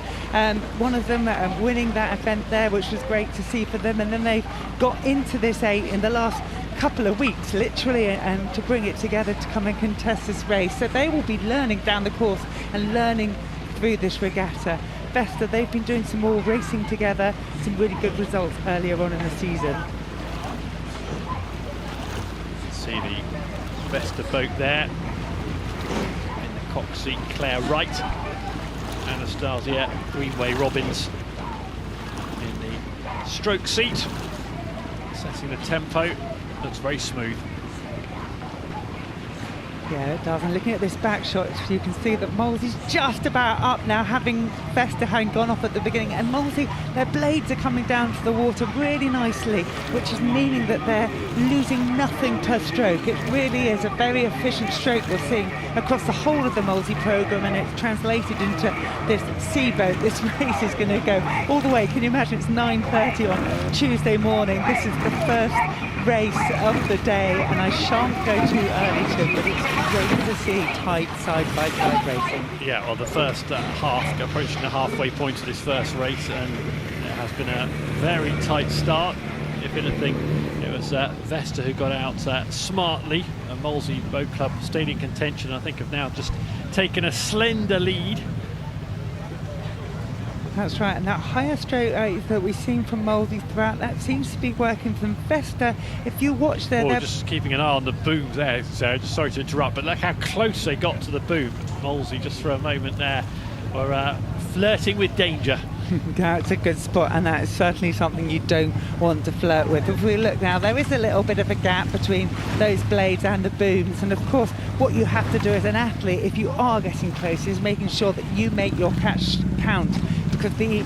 [SPEAKER 4] One of them winning that event there, which was great to see for them, and then they got into this 8 in the last couple of weeks, literally, and to bring it together to come and contest this race. So they will be learning down the course and learning through this regatta. Vesta, they've been doing some more racing together, some really good results earlier on in the season.
[SPEAKER 5] See the Vesta boat there in the cock seat, Claire Wright, Anastasia Greenway-Robbins in the stroke seat, setting the tempo. Looks very smooth.
[SPEAKER 4] Yeah, it does. And looking at this back shot, you can see that Molesey's just about up now, having Vesta having gone off at the beginning. And Molesey, their blades are coming down to the water really nicely, which is meaning that they're losing nothing per stroke. It really is a very efficient stroke we're seeing across the whole of the Molesey programme, and it's translated into this sea boat. This race is going to go all the way. Can you imagine? It's 9:30 on Tuesday morning. This is the first race of the day, and I shan't go too early to it, but it's great to see tight side-by-side racing.
[SPEAKER 5] Yeah, well, the first half, approaching the halfway point of this first race, and it has been a very tight start. If anything, it was Vesta who got out smartly. Molesey Boat Club stayed in contention. I think have now just taken a slender lead.
[SPEAKER 4] That's right, and that higher stroke rate that we've seen from Molesey throughout, that seems to be working from Vesta. If you watch there...
[SPEAKER 5] Well, just keeping an eye on the boom there, Sarah, just sorry to interrupt, but look how close they got to the boom. Molesey, just for a moment there, were flirting with danger.
[SPEAKER 4] That's a good spot, and that is certainly something you don't want to flirt with. If we look now, there is a little bit of a gap between those blades and the booms, and of course what you have to do as an athlete, if you are getting close, is making sure that you make your catch count, because the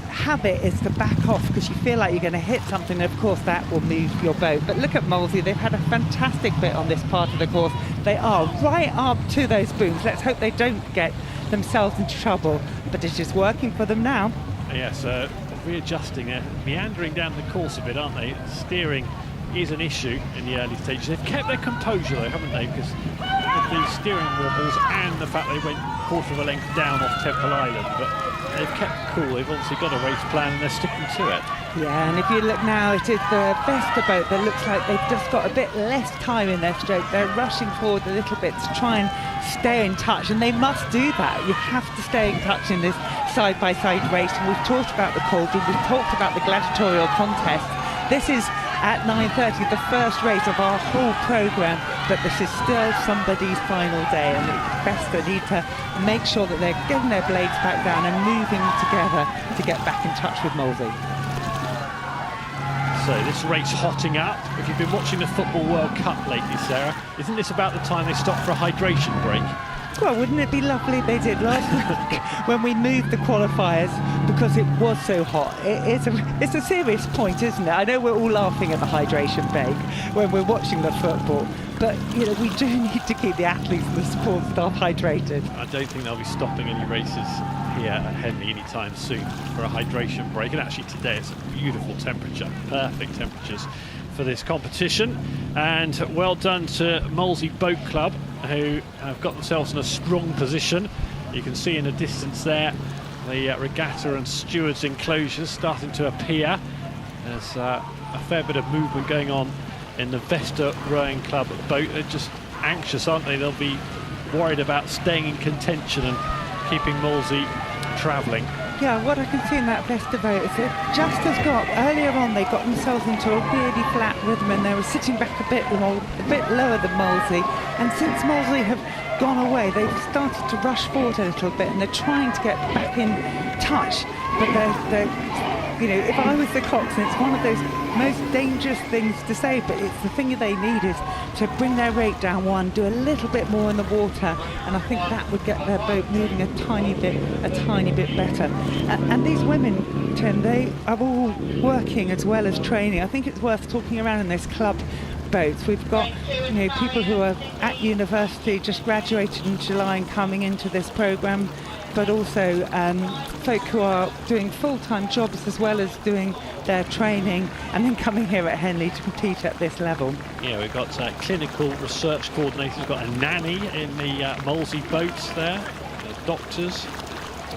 [SPEAKER 4] habit is to back off because you feel like you're going to hit something, and of course that will move your boat. But look at Molesey, they've had a fantastic bit on this part of the course. They are right up to those booms. Let's hope they don't get themselves into trouble, but it is working for them now.
[SPEAKER 5] Yes, readjusting there, meandering down the course a bit, aren't they? Steering is an issue in the early stages. They've kept their composure though, haven't they? Because of the steering wobbles and the fact they went quarter of a length down off Temple Island, but they've kept cool. They've obviously got a race plan and they're sticking to it.
[SPEAKER 4] Yeah, and if you look now, it is the Vesta boat that looks like they've just got a bit less time in their stroke. They're rushing forward a little bit to try and stay in touch, and they must do that. You have to stay in touch in this side-by-side race. And we've talked about the cauldron, we've talked about the gladiatorial contest. This is at 9:30, the first race of our whole programme, but this is still somebody's final day, and Vesta need to make sure that they're getting their blades back down and moving together to get back in touch with Molesey.
[SPEAKER 5] So So this race hotting up. If you've been watching the Football World Cup lately, Sarah, isn't this about the time they stop for a hydration break?
[SPEAKER 4] Well, wouldn't it be lovely if they did last week when we moved the qualifiers because it was so hot? It's a serious point, isn't it? I know we're all laughing at the hydration break when we're watching the football, but you know, we do need to keep the athletes and the support staff hydrated.
[SPEAKER 5] I don't think they'll be stopping any races here at Henley anytime soon for a hydration break. And actually today it's a beautiful temperature, perfect temperatures for this competition. And well done to Molesey Boat Club, who have got themselves in a strong position. You can see in the distance there the regatta and stewards enclosures starting to appear. There's a fair bit of movement going on in the Vesta Rowing Club boat. They're just anxious, aren't they? They'll be worried about staying in contention and keeping Molesey travelling.
[SPEAKER 4] Yeah, what I can see in that Vesta boat is it just has got, earlier on they got themselves into a really flat rhythm and they were sitting back a bit lower than Molesey, and since Molesey have gone away they've started to rush forward a little bit and they're trying to get back in touch, but they're you know, if I was the coxswain, it's one of those most dangerous things to say, but it's the thing they need is to bring their rate down one, do a little bit more in the water, and I think that would get their boat moving a tiny bit better. And these women, Tim, they are all working as well as training. I think it's worth talking around in this club boats. We've got, you know, people who are at university, just graduated in July and coming into this programme, but also folk who are doing full-time jobs as well as doing their training and then coming here at Henley to compete at this level.
[SPEAKER 5] Yeah, we've got clinical research coordinators, we've got a nanny in the Molesey boats there, doctors,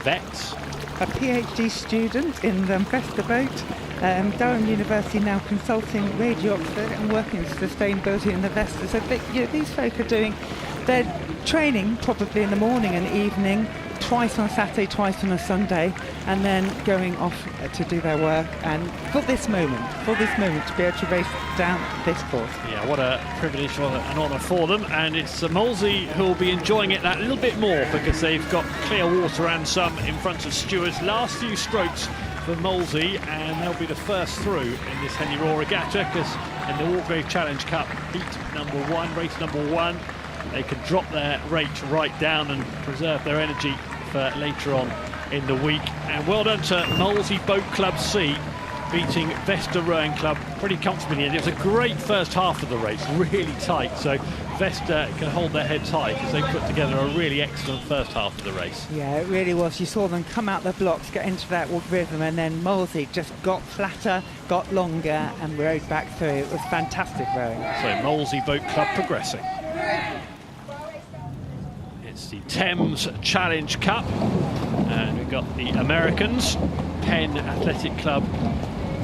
[SPEAKER 5] vets.
[SPEAKER 4] A PhD student in the Vesta boat, Durham University now consulting Radio Oxford and working in sustainability in the Vesta. So you know, these folk are doing their training probably in the morning and evening, twice on Saturday, twice on a Sunday, and then going off to do their work, and for this moment to be able to race down this course.
[SPEAKER 5] Yeah, what a privilege, what an honour for them, and it's Molesey who will be enjoying it that little bit more because they've got clear water and some in front of stewards. Last few strokes for Molesey, and they'll be the first through in this Henley Royal Regatta, because in the Wargrave Challenge Cup, heat number one, race number one, they can drop their rate right down and preserve their energy for later on in the week. And well done to Molesey Boat Club C, beating Vesta Rowing Club pretty comfortably. And it was a great first half of the race, really tight. So Vesta can hold their heads high because they put together a really excellent first half of the race.
[SPEAKER 4] Yeah, it really was. You saw them come out the blocks, get into that rhythm, and then Molesey just got flatter, got longer, and rode back through. It was fantastic rowing.
[SPEAKER 5] So Molesey Boat Club progressing. It's the Thames Challenge Cup, and we've got the Americans. Penn Athletic Club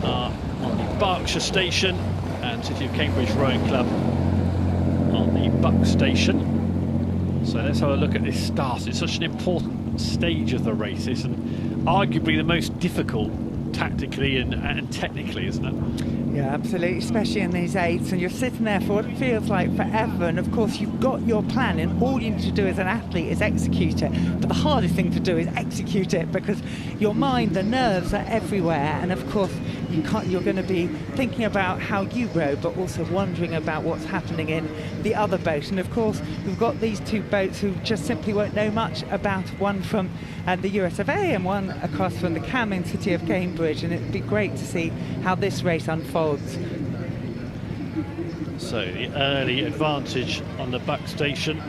[SPEAKER 5] are on the Berkshire station, and City of Cambridge Rowing Club on the Buck station. So let's have a look at this start. It's such an important stage of the races, and arguably the most difficult tactically and technically, isn't it?
[SPEAKER 4] Yeah, absolutely, especially in these eights, and you're sitting there for what it feels like forever, and of course you've got your plan and all you need to do as an athlete is execute it, but the hardest thing to do is execute it because your mind, the nerves are everywhere, and of course you're going to be thinking about how you row but also wondering about what's happening in the other boat. And of course we've got these two boats who just simply won't know much about, one from the US of A and one across from the CAM in City of Cambridge, and it'd be great to see how this race unfolds.
[SPEAKER 5] So the early advantage on the Buck station.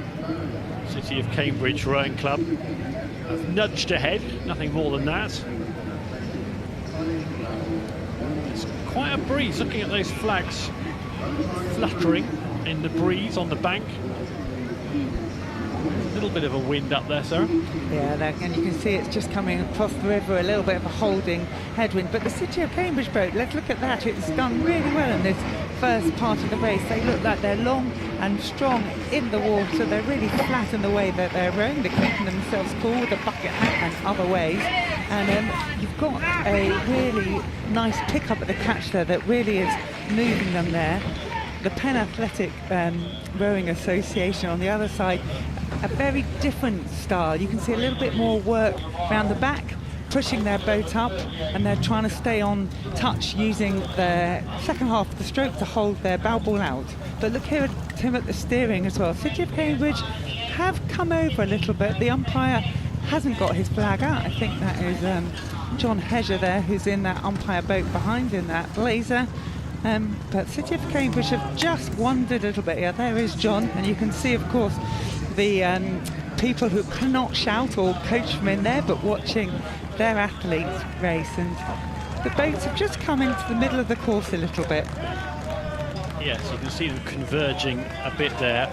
[SPEAKER 5] City of Cambridge Rowing Club have nudged ahead, nothing more than that. It's quite a breeze, looking at those flags fluttering in the breeze on the bank. A little bit of a wind up there, Sarah.
[SPEAKER 4] Yeah, and you can see it's just coming across the river, a little bit of a holding headwind. But the City of Cambridge boat, let's look at that. It's done really well in this first part of the race. They look like they're long and strong in the water. They're really flat in the way that they're rowing. They're keeping themselves cool with a bucket hat and other ways. And you've got a really nice pick-up at the catch there that really is moving them there. The Penn Athletic Rowing Association on the other side, a very different style. You can see a little bit more work around the back pushing their boat up, and they're trying to stay on touch using their second half of the stroke to hold their bow ball out. But look here at him at the steering as well. City of Cambridge have come over a little bit. The umpire hasn't got his flag out. I think that is John Hesher there, who's in that umpire boat behind in that blazer. But City of Cambridge have just wandered a little bit. Yeah, there is John, and you can see, of course, the people who cannot shout or coach from in there, but watching their athletes race. And the boats have just come into the middle of the course a little bit.
[SPEAKER 5] Yes, you can see them converging a bit there.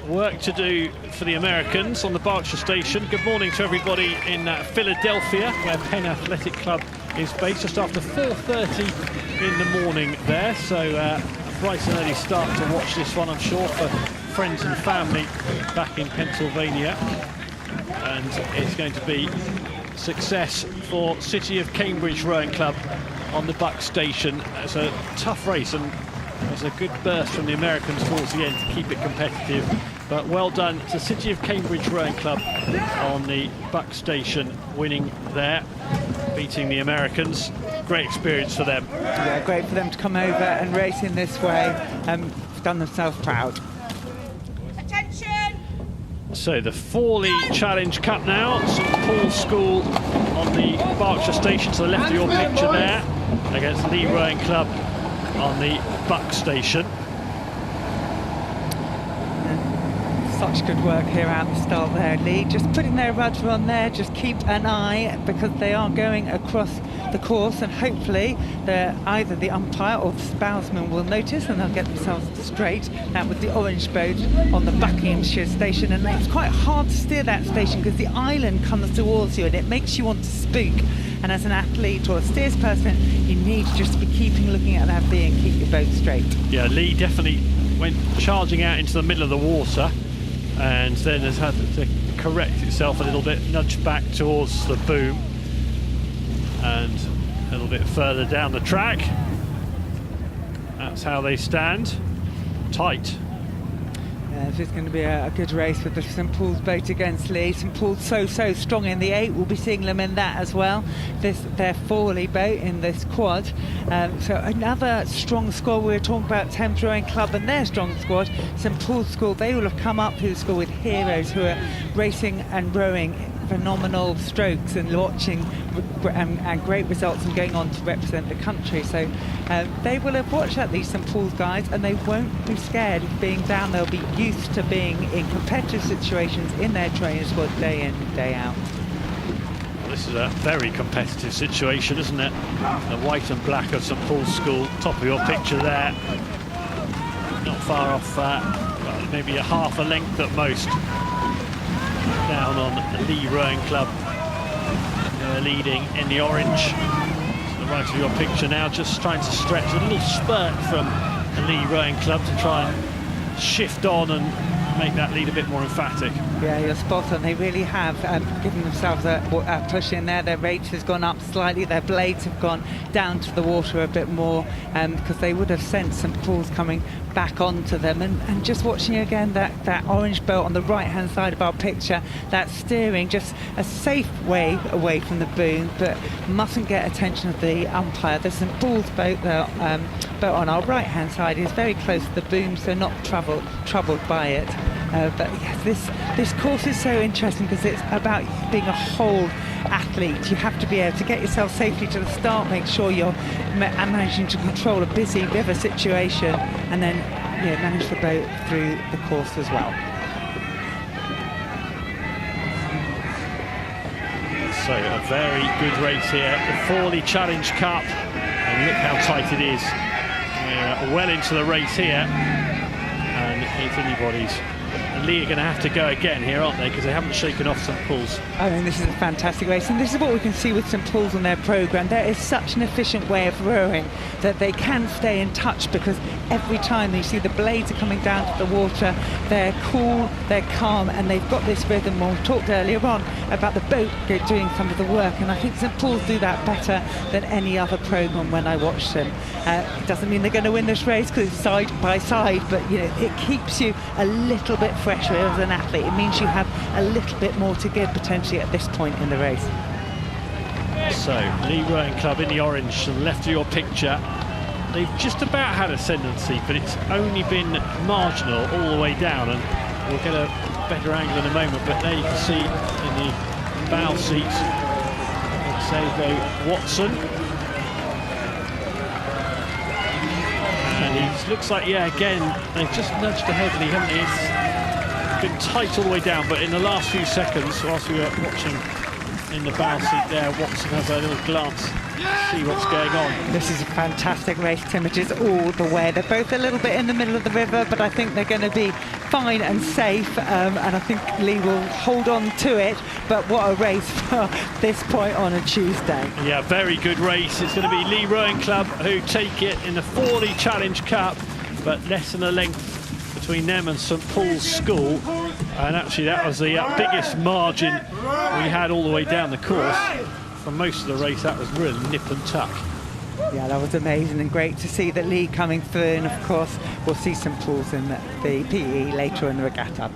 [SPEAKER 5] Work to do for the Americans on the Berkshire station. Good morning to everybody in Philadelphia, where Penn Athletic Club is based, just after 4:30 in the morning there. So a bright and early start to watch this one, I'm sure, for friends and family back in Pennsylvania. And it's going to be success for City of Cambridge Rowing Club on the Buck station. It's a tough race, and there's a good burst from the Americans towards the end to keep it competitive. But well done to City of Cambridge Rowing Club on the Buck station, winning there, beating the Americans. Great experience for them.
[SPEAKER 4] Yeah, great for them to come over and race in this way. Done themselves proud.
[SPEAKER 5] So the Fawley Challenge Cup now, St Paul's School on the Berkshire station to the left of your picture there, against Lea Rowing Club on the Buck station.
[SPEAKER 4] Such good work here at the start there, Lee. Just putting their rudder on there, just keep an eye, because they are going across the course, and hopefully either the umpire or the spowsman will notice and they'll get themselves straight. That was the orange boat on the Buckinghamshire station, and it's quite hard to steer that station because the island comes towards you and it makes you want to spook. And as an athlete or a steers person, you need to just be looking at that V and keep your boat straight.
[SPEAKER 5] Yeah, Lee definitely went charging out into the middle of the water, and then has had to correct itself a little bit, nudge back towards the boom, and a little bit further down the track. That's how they stand. Tight.
[SPEAKER 4] This is going to be a good race with the St Paul's boat against Lee. St Paul's so strong in the 8. We'll be seeing them in that as well. Their Fawley boat in this quad. So another strong squad. We were talking about Thames Rowing Club and their strong squad. St Paul's School, they will have come up to the school with heroes who are racing and rowing phenomenal strokes and watching and great results and going on to represent the country. So they will have watched at these St Paul's guys, and they won't be scared of being down. They'll be used to being in competitive situations in their training squad day in, day out.
[SPEAKER 5] Well, this is a very competitive situation, isn't it? The white and black of St Paul's School, top of your picture there. Not far off, well, maybe a half a length at most, down on the Lea Rowing Club. They're leading in the orange. To the right of your picture now, just trying to stretch a little spurt from the Lea Rowing Club to try and shift on and make that lead a bit more emphatic.
[SPEAKER 4] Yeah, you're spot on. They really have given themselves a push in there. Their rate has gone up slightly. Their blades have gone down to the water a bit more, because they would have sent St Paul's coming back onto them. And just watching again that orange boat on the right-hand side of our picture, that steering, just a safe way away from the boom, but mustn't get attention of the umpire. The St Paul's boat, boat on our right-hand side, is very close to the boom, so not troubled by it. But yes, this course is so interesting because it's about being a whole athlete. You have to be able to get yourself safely to the start, make sure you're managing to control a busy river situation, and then manage the boat through the course as well.
[SPEAKER 5] So a very good race here, the Fawley Challenge Cup, and look how tight it is. We're well into the race here, and it's anybody's. And Lee are going to have to go again here, aren't they? Because they haven't shaken off St Paul's.
[SPEAKER 4] I mean, this is a fantastic race, and this is what we can see with St Paul's on their programme. There is such an efficient way of rowing that they can stay in touch, because every time you see the blades are coming down to the water, they're cool, they're calm, and they've got this rhythm. We talked earlier on about the boat doing some of the work, and I think St Paul's do that better than any other programme when I watch them. It doesn't mean they're going to win this race because it's side by side, but it keeps you a little bit fresher as an athlete. It means you have a little bit more to give potentially at this point in the race.
[SPEAKER 5] So, Lea Rowing Club in the orange to the left of your picture. They've just about had ascendancy, but it's only been marginal all the way down, and we'll get a better angle in a moment. But there you can see in the bow seat, Watson. And he looks like, yeah, again, they've just nudged ahead, and haven't they? It's been tight all the way down, but in the last few seconds, whilst we were watching in the bow seat there, Watson has a little glance to see what's going on.
[SPEAKER 4] This is a fantastic race, images all the way. They're both a little bit in the middle of the river, but I think they're going to be fine and safe, and I think Lea will hold on to it. But what a race for this point on a Tuesday.
[SPEAKER 5] Yeah, very good race. It's going to be Lea Rowing Club who take it in the Fawley Challenge Cup, but less than a length between them and St Paul's School. And actually that was the biggest margin we had all the way down the course. For most of the race, that was really nip and tuck.
[SPEAKER 4] Yeah, that was amazing and great to see that Lea coming through, and of course we'll see St Paul's in the PE later in the regatta.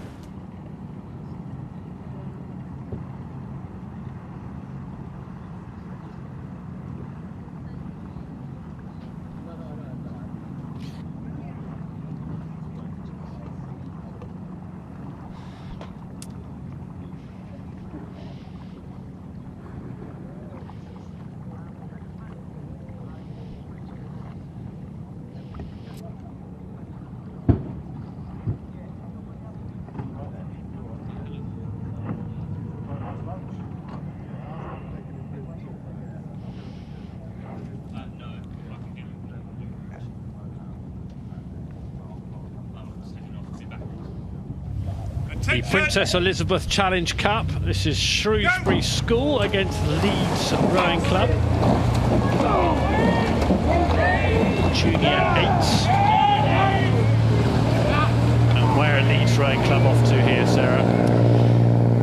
[SPEAKER 5] The Princess Elizabeth Challenge Cup. This is Shrewsbury School against Leeds Rowing Club. Junior 8s. And where are Leeds Rowing Club off to here, Sarah?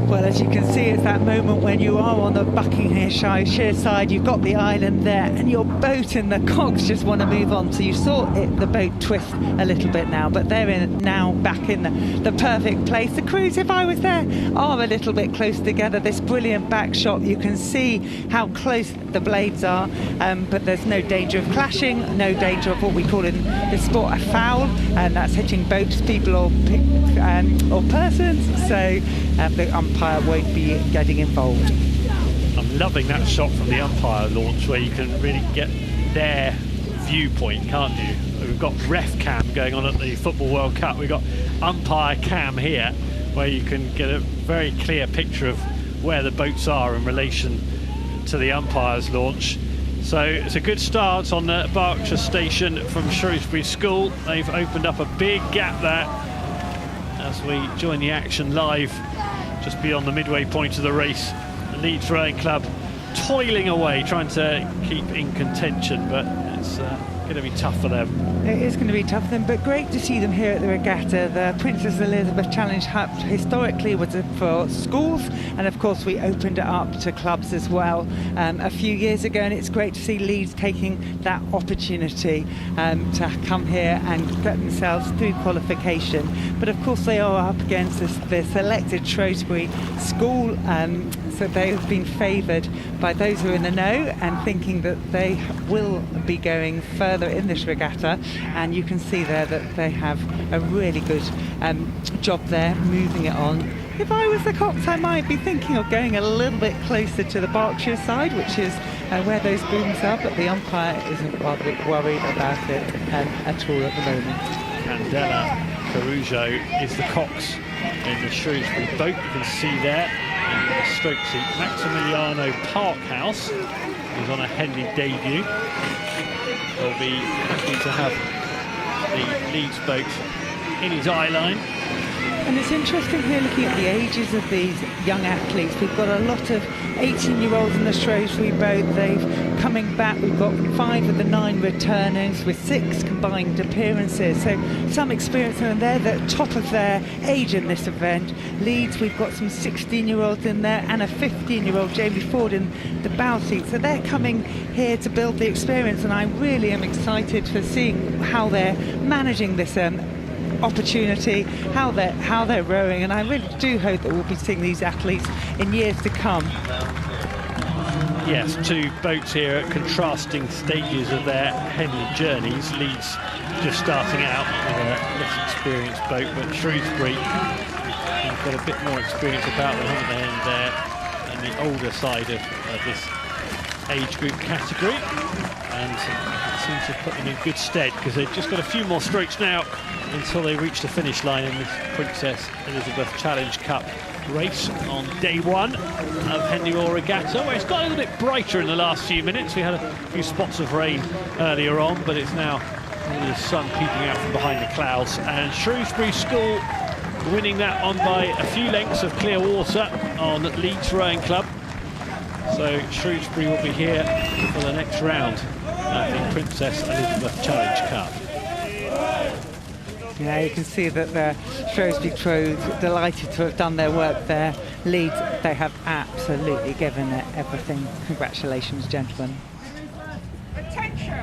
[SPEAKER 4] Well, as you can see, it's that moment when you are on the Buckinghamshire side, you've got the island there, and your boat and the cogs just want to move on. So you saw the boat twist a little bit now, but they're now back in the perfect place. The crews, if I was there, are a little bit close together. This brilliant back shot, you can see how close the blades are, but there's no danger of clashing, no danger of what we call in this sport a foul, and that's hitting boats, people, or persons. So the umpire won't be getting involved.
[SPEAKER 5] I'm loving that shot from the umpire launch, where you can really get their viewpoint, can't you? We've got ref cam going on at the Football World Cup. We've got umpire cam here, where you can get a very clear picture of where the boats are in relation to the umpire's launch. So it's a good start on the Berkshire station from Shrewsbury School. They've opened up a big gap there as we join the action live just beyond the midway point of the race. The Leeds Rowing Club toiling away, trying to keep in contention, but it's going to be tough for them.
[SPEAKER 4] It is going to be tough for them, but great to see them here at the regatta. The Princess Elizabeth Challenge Cup historically was for schools, and of course we opened it up to clubs as well a few years ago, and it's great to see Leeds taking that opportunity to come here and get themselves through qualification. But of course they are up against the selected Shrewsbury School, so they have been favoured by those who are in the know and thinking that they will be going further in this regatta, and you can see there that they have a really good job there moving it on. If I was the Cox, I might be thinking of going a little bit closer to the Berkshire side, which is where those booms are, but the umpire isn't worried about it at all at the moment.
[SPEAKER 5] Candela Caruso is the Cox in the Shrewsbury boat. You can see there in the stroke seat Maximiliano Parkhouse, who's on a Henley debut. They'll be happy to have the Leeds boat in his eye line.
[SPEAKER 4] And it's interesting here looking at the ages of these young athletes. We've got a lot of 18-year-olds in the Shrewsbury boat. They've coming back. We've got 5 of the 9 returners with 6 combined appearances. So some experience, and they're the top of their age in this event. Leeds, we've got some 16-year-olds in there and a 15-year-old Jamie Ford in the bow seat. So they're coming here to build the experience, and I really am excited for seeing how they're managing this opportunity, how they're rowing, and I really do hope that we'll be seeing these athletes in years to come.
[SPEAKER 5] Yes, two boats here at contrasting stages of their Henley journeys. Leeds just starting out with a less experienced boat, but Shrewsbury have got a bit more experience about them, haven't they? And they're on the older side of this age group category, and it seems to put them in good stead, because they've just got a few more strokes now until they reach the finish line in this Princess Elizabeth Challenge Cup race on day one of Henley Royal Regatta, where it's got a little bit brighter in the last few minutes. We had a few spots of rain earlier on, but it's now the sun peeking out from behind the clouds, and Shrewsbury School winning that on by a few lengths of clear water on Leeds Rowing Club. So Shrewsbury will be here for the next round at the Princess Elizabeth Challenge Cup.
[SPEAKER 4] Yeah, you can see that the Shrewsbury crew delighted to have done their work there. Leeds, they have absolutely given it everything. Congratulations, gentlemen.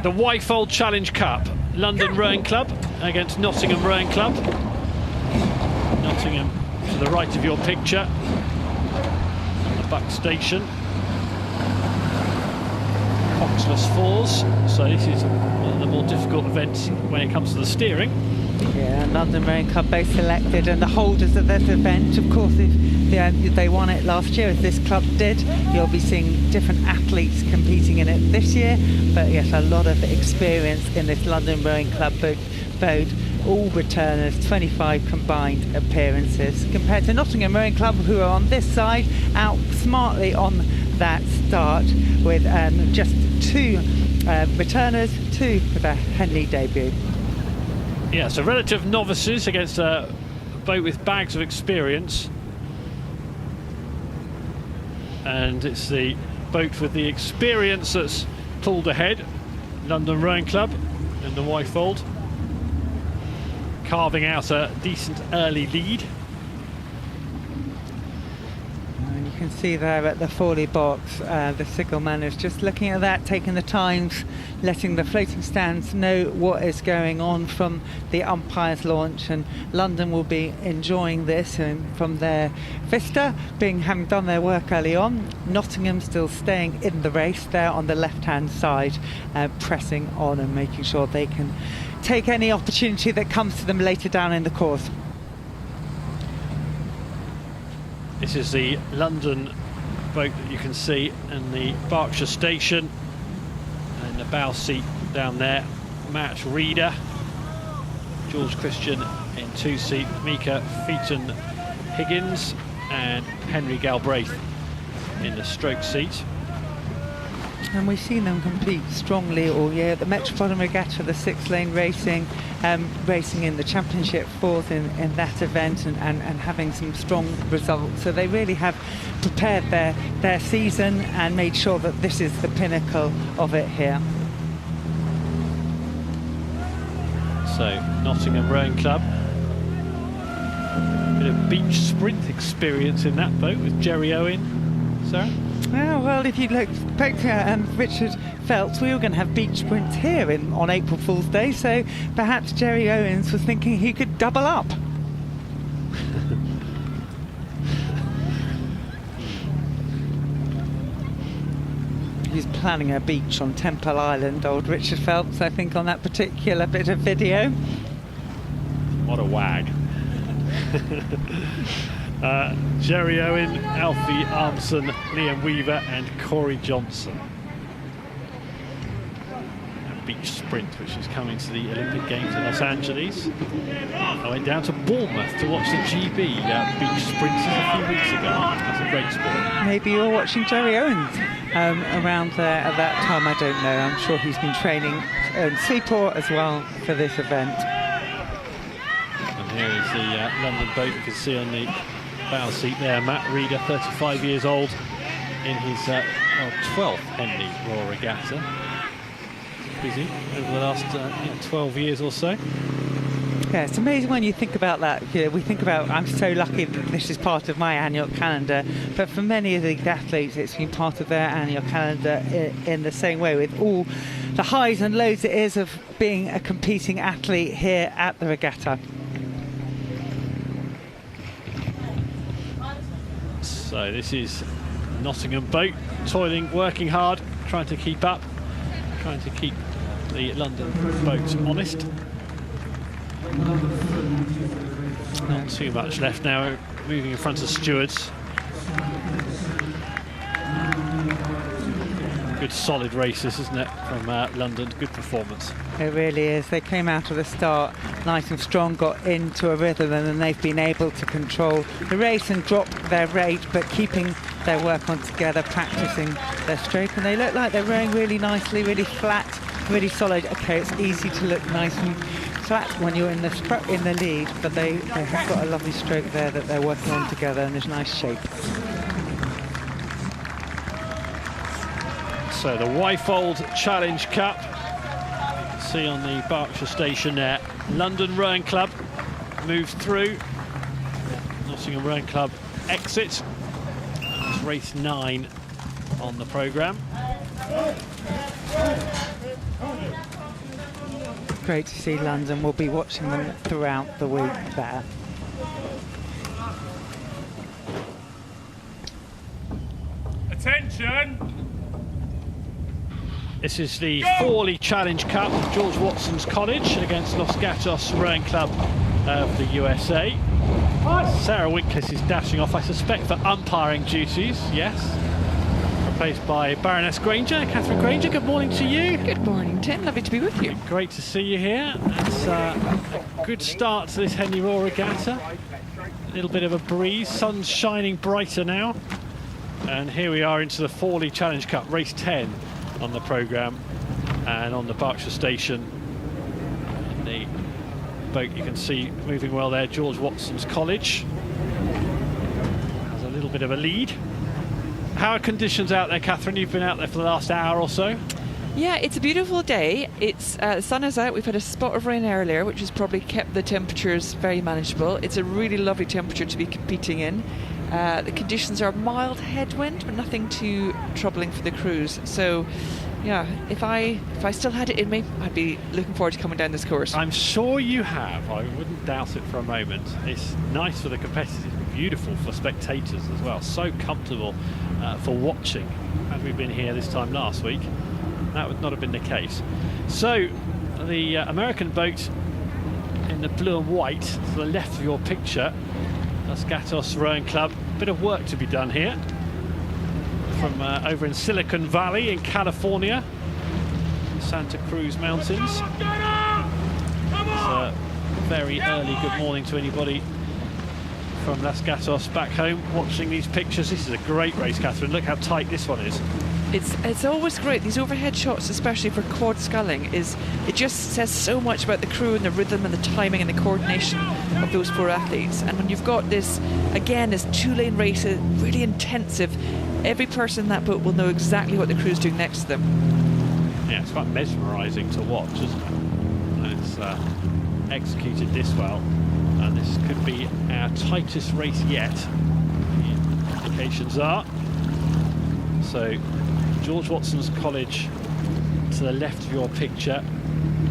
[SPEAKER 5] The Wyfold Challenge Cup, London Rowing Club against Nottingham Rowing Club. Nottingham to the right of your picture, the Buck Station. Coxless Falls, so this is one of the more difficult events when it comes to the steering.
[SPEAKER 4] Yeah, London Rowing Club both selected, and the holders of this event, of course, if they won it last year, as this club did, you'll be seeing different athletes competing in it this year. But yes, a lot of experience in this London Rowing Club boat. All returners, 25 combined appearances, compared to Nottingham Rowing Club, who are on this side, out smartly on that start with just 2 returners, 2 with a Henley debut.
[SPEAKER 5] Yeah, so relative novices against a boat with bags of experience. And it's the boat with the experience that's pulled ahead, London Rowing Club and the Wyfold, carving out a decent early lead.
[SPEAKER 4] And you can see there at the Fawley box, the signalman is just looking at that, taking the times, letting the floating stands know what is going on from the umpire's launch, and London will be enjoying this and from their Vesta having done their work early on. Nottingham still staying in the race there on the left-hand side, pressing on and making sure they can take any opportunity that comes to them later down in the course.
[SPEAKER 5] This is the London boat that you can see in the Berkshire station, and the bow seat down there, Matt Reeder, George Christian in 2-seat, Mika Featon Higgins and Henry Galbraith in the stroke seat.
[SPEAKER 4] And we've seen them compete strongly all year. The Metropolitan Regatta, the 6-lane racing, racing in the championship 4th in that event, and having some strong results. So they really have prepared their season and made sure that this is the pinnacle of it here.
[SPEAKER 5] So Nottingham Rowing Club, bit of beach sprint experience in that boat with Jerry Owen. Sarah?
[SPEAKER 4] Well, if you look back to Richard Phelps, we were going to have beach sprints here on April Fool's Day, so perhaps Jerry Owens was thinking he could double up. He's planning a beach on Temple Island, old Richard Phelps, I think, on that particular bit of video.
[SPEAKER 5] What a wag. Jerry Owen, Alfie Armson, Liam Weaver and Corey Johnson. A beach sprint which is coming to the Olympic Games in Los Angeles. I went down to Bournemouth to watch the GB beach sprints a few weeks ago. That's a great sport.
[SPEAKER 4] Maybe you're watching Jerry Owens around there at that time, I don't know. I'm sure he's been training in Seaport as well for this event.
[SPEAKER 5] And here is the London boat you can see on the bow seat there. Matt Reeder, 35 years old, in his 12th Henley Royal Regatta. Busy over the last 12 years or so.
[SPEAKER 4] Yeah, it's amazing when you think about that. We think about, I'm so lucky that this is part of my annual calendar, but for many of these athletes it's been part of their annual calendar in the same way, with all the highs and lows it is of being a competing athlete here at the regatta.
[SPEAKER 5] So this is Nottingham boat toiling, working hard, trying to keep up, trying to keep the London boat honest. Not too much left now, moving in front of stewards. Good solid races, isn't it, from London? Good performance.
[SPEAKER 4] It really is. They came out of the start nice and strong, got into a rhythm, and then they've been able to control the race and drop their rate, but keeping their work on together, practicing their stroke. And they look like they're rowing really nicely, really flat, really solid. Okay, it's easy to look nice and flat when you're in the lead, but they have got a lovely stroke there that they're working on together, and there's nice shape.
[SPEAKER 5] So the Wyfold Challenge Cup, you can see on the Berkshire station there. London Rowing Club moves through. Nottingham Rowing Club exit. It's race 9 on the programme.
[SPEAKER 4] Great to see London. We'll be watching them throughout the week there.
[SPEAKER 7] Attention!
[SPEAKER 5] This is the Fawley Challenge Cup, George Watson's College against Los Gatos Rowing Club of the USA. Sarah Winklis is dashing off, I suspect, for umpiring duties, yes. Replaced by Baroness Granger. Catherine Granger, good morning to you.
[SPEAKER 6] Good morning, Tim. Lovely to be with you.
[SPEAKER 5] Great to see you here. It's a good start to this Henley Royal Regatta. A little bit of a breeze, sun's shining brighter now. And here we are into the Fawley Challenge Cup, race 10 on the programme, and on the Berkshire station. And the boat you can see moving well there, George Watson's College. Has a little bit of a lead. How are conditions out there, Catherine? You've been out there for the last hour or so.
[SPEAKER 6] Yeah, it's a beautiful day. It's the sun is out. We've had a spot of rain earlier, which has probably kept the temperatures very manageable. It's a really lovely temperature to be competing in. The conditions are mild headwind, but nothing too troubling for the crews. So, yeah, if I still had it in me, I'd be looking forward to coming down this course.
[SPEAKER 5] I'm sure you have. I wouldn't doubt it for a moment. It's nice for the competitors, beautiful for spectators as well. So comfortable for watching. Had we been here this time last week, that would not have been the case. So, the American boat in the blue and white to the left of your picture, that's Gatos Rowing Club. Bit of work to be done here from over in Silicon Valley in California, Santa Cruz Mountains. It's a very early good morning to anybody from Los Gatos back home watching these pictures. This is a great race, Catherine. Look how tight this one is.
[SPEAKER 6] It's always great, these overhead shots, especially for quad sculling, it just says so much about the crew and the rhythm and the timing and the coordination of those four athletes. And when you've got this, again, this two-lane race, really intensive, every person in that boat will know exactly what the crew's doing next to them.
[SPEAKER 5] Yeah, it's quite mesmerising to watch, isn't it? And it's executed this well, and this could be our tightest race yet. The indications are. So, George Watson's College to the left of your picture.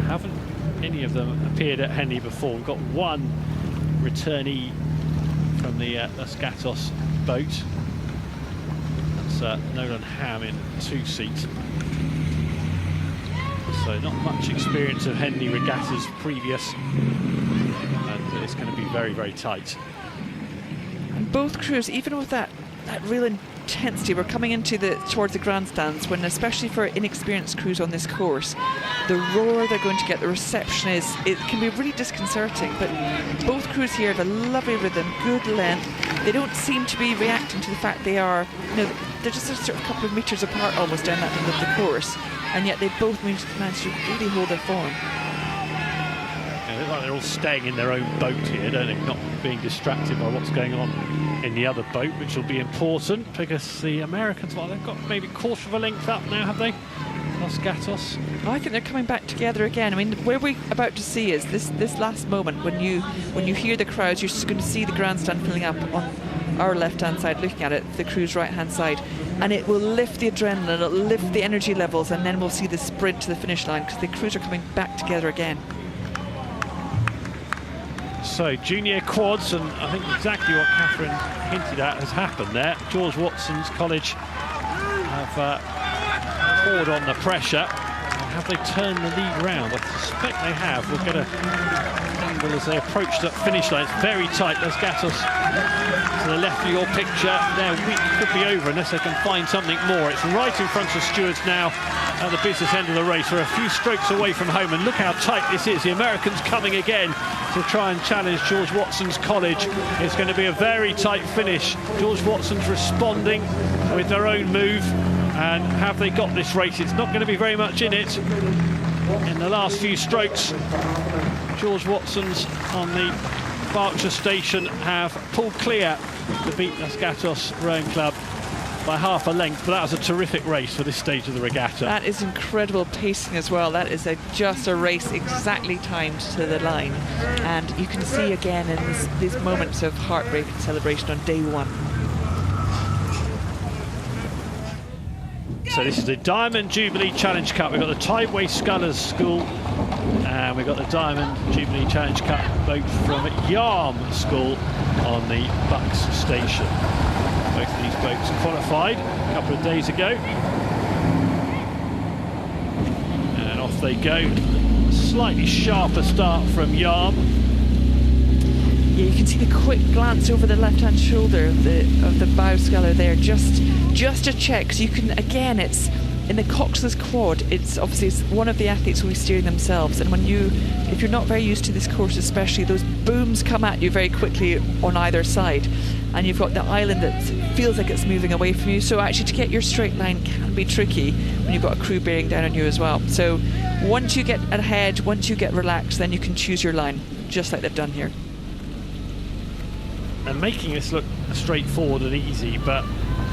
[SPEAKER 5] Haven't any of them appeared at Henley before. We've got one returnee from the Los Gatos boat. That's Nolan Ham in 2-seat. So not much experience of Henley regattas previous, and it's going to be very, very tight.
[SPEAKER 6] And both crews, even with that real intensity, we're coming into towards the grandstands, when especially for inexperienced crews on this course, the roar they're going to get, the reception it can be really disconcerting. But both crews here have a lovely rhythm, good length. They don't seem to be reacting to the fact they are, they're just a sort of couple of metres apart almost down that end of the course, and yet they both managed to really hold their form.
[SPEAKER 5] They look like they're all staying in their own boat here, don't they? Not being distracted by what's going on in the other boat, which will be important because the Americans, well, they've got maybe a quarter of a length up now, have they? Los Gatos.
[SPEAKER 6] I think they're coming back together again. I mean, where we're about to see is this last moment when you hear the crowds, you're just going to see the grandstand filling up on our left-hand side, looking at it, the crew's right-hand side, and it will lift the adrenaline, it'll lift the energy levels, and then we'll see the sprint to the finish line because the crews are coming back together again.
[SPEAKER 5] So junior quads, and I think exactly what Catherine hinted at has happened there. George Watson's College have poured on the pressure. Have they turned the lead round? I suspect they have. We'll get a angle as they approach that finish line. It's very tight. There's Gatos to the left of your picture. Their week could be over unless they can find something more. It's right in front of stewards now at the business end of the race. We're a few strokes away from home, and look how tight this is. The Americans coming again to try and challenge George Watson's College. It's going to be a very tight finish. George Watson's responding with their own move. And have they got this race? It's not going to be very much in it in the last few strokes. George Watson's on the Berkshire station have pulled clear to beat the Gatos Rowing Club by half a length, but that was a terrific race for this stage of the regatta.
[SPEAKER 6] That is incredible pacing as well. That is just a race exactly timed to the line, and you can see again in these moments of heartbreak and celebration on day one.
[SPEAKER 5] So this is the Diamond Jubilee Challenge Cup. We've got the Tideway Scullers School, and we've got the Diamond Jubilee Challenge Cup boat from Yarm School on the Bucks station. Both of these boats qualified a couple of days ago. And off they go. Slightly sharper start from Yarm.
[SPEAKER 6] Yeah, you can see the quick glance over the left-hand shoulder of the bow sculler there, just to check. So you can, again, it's in the coxless quad. It's obviously one of the athletes will be steering themselves, and if you're not very used to this course, especially, those booms come at you very quickly on either side, and you've got the island that feels like it's moving away from you. So actually, to get your straight line can be tricky when you've got a crew bearing down on you as well. So once you get ahead, once you get relaxed, then you can choose your line, just like they've done here.
[SPEAKER 5] And making this look straightforward and easy, but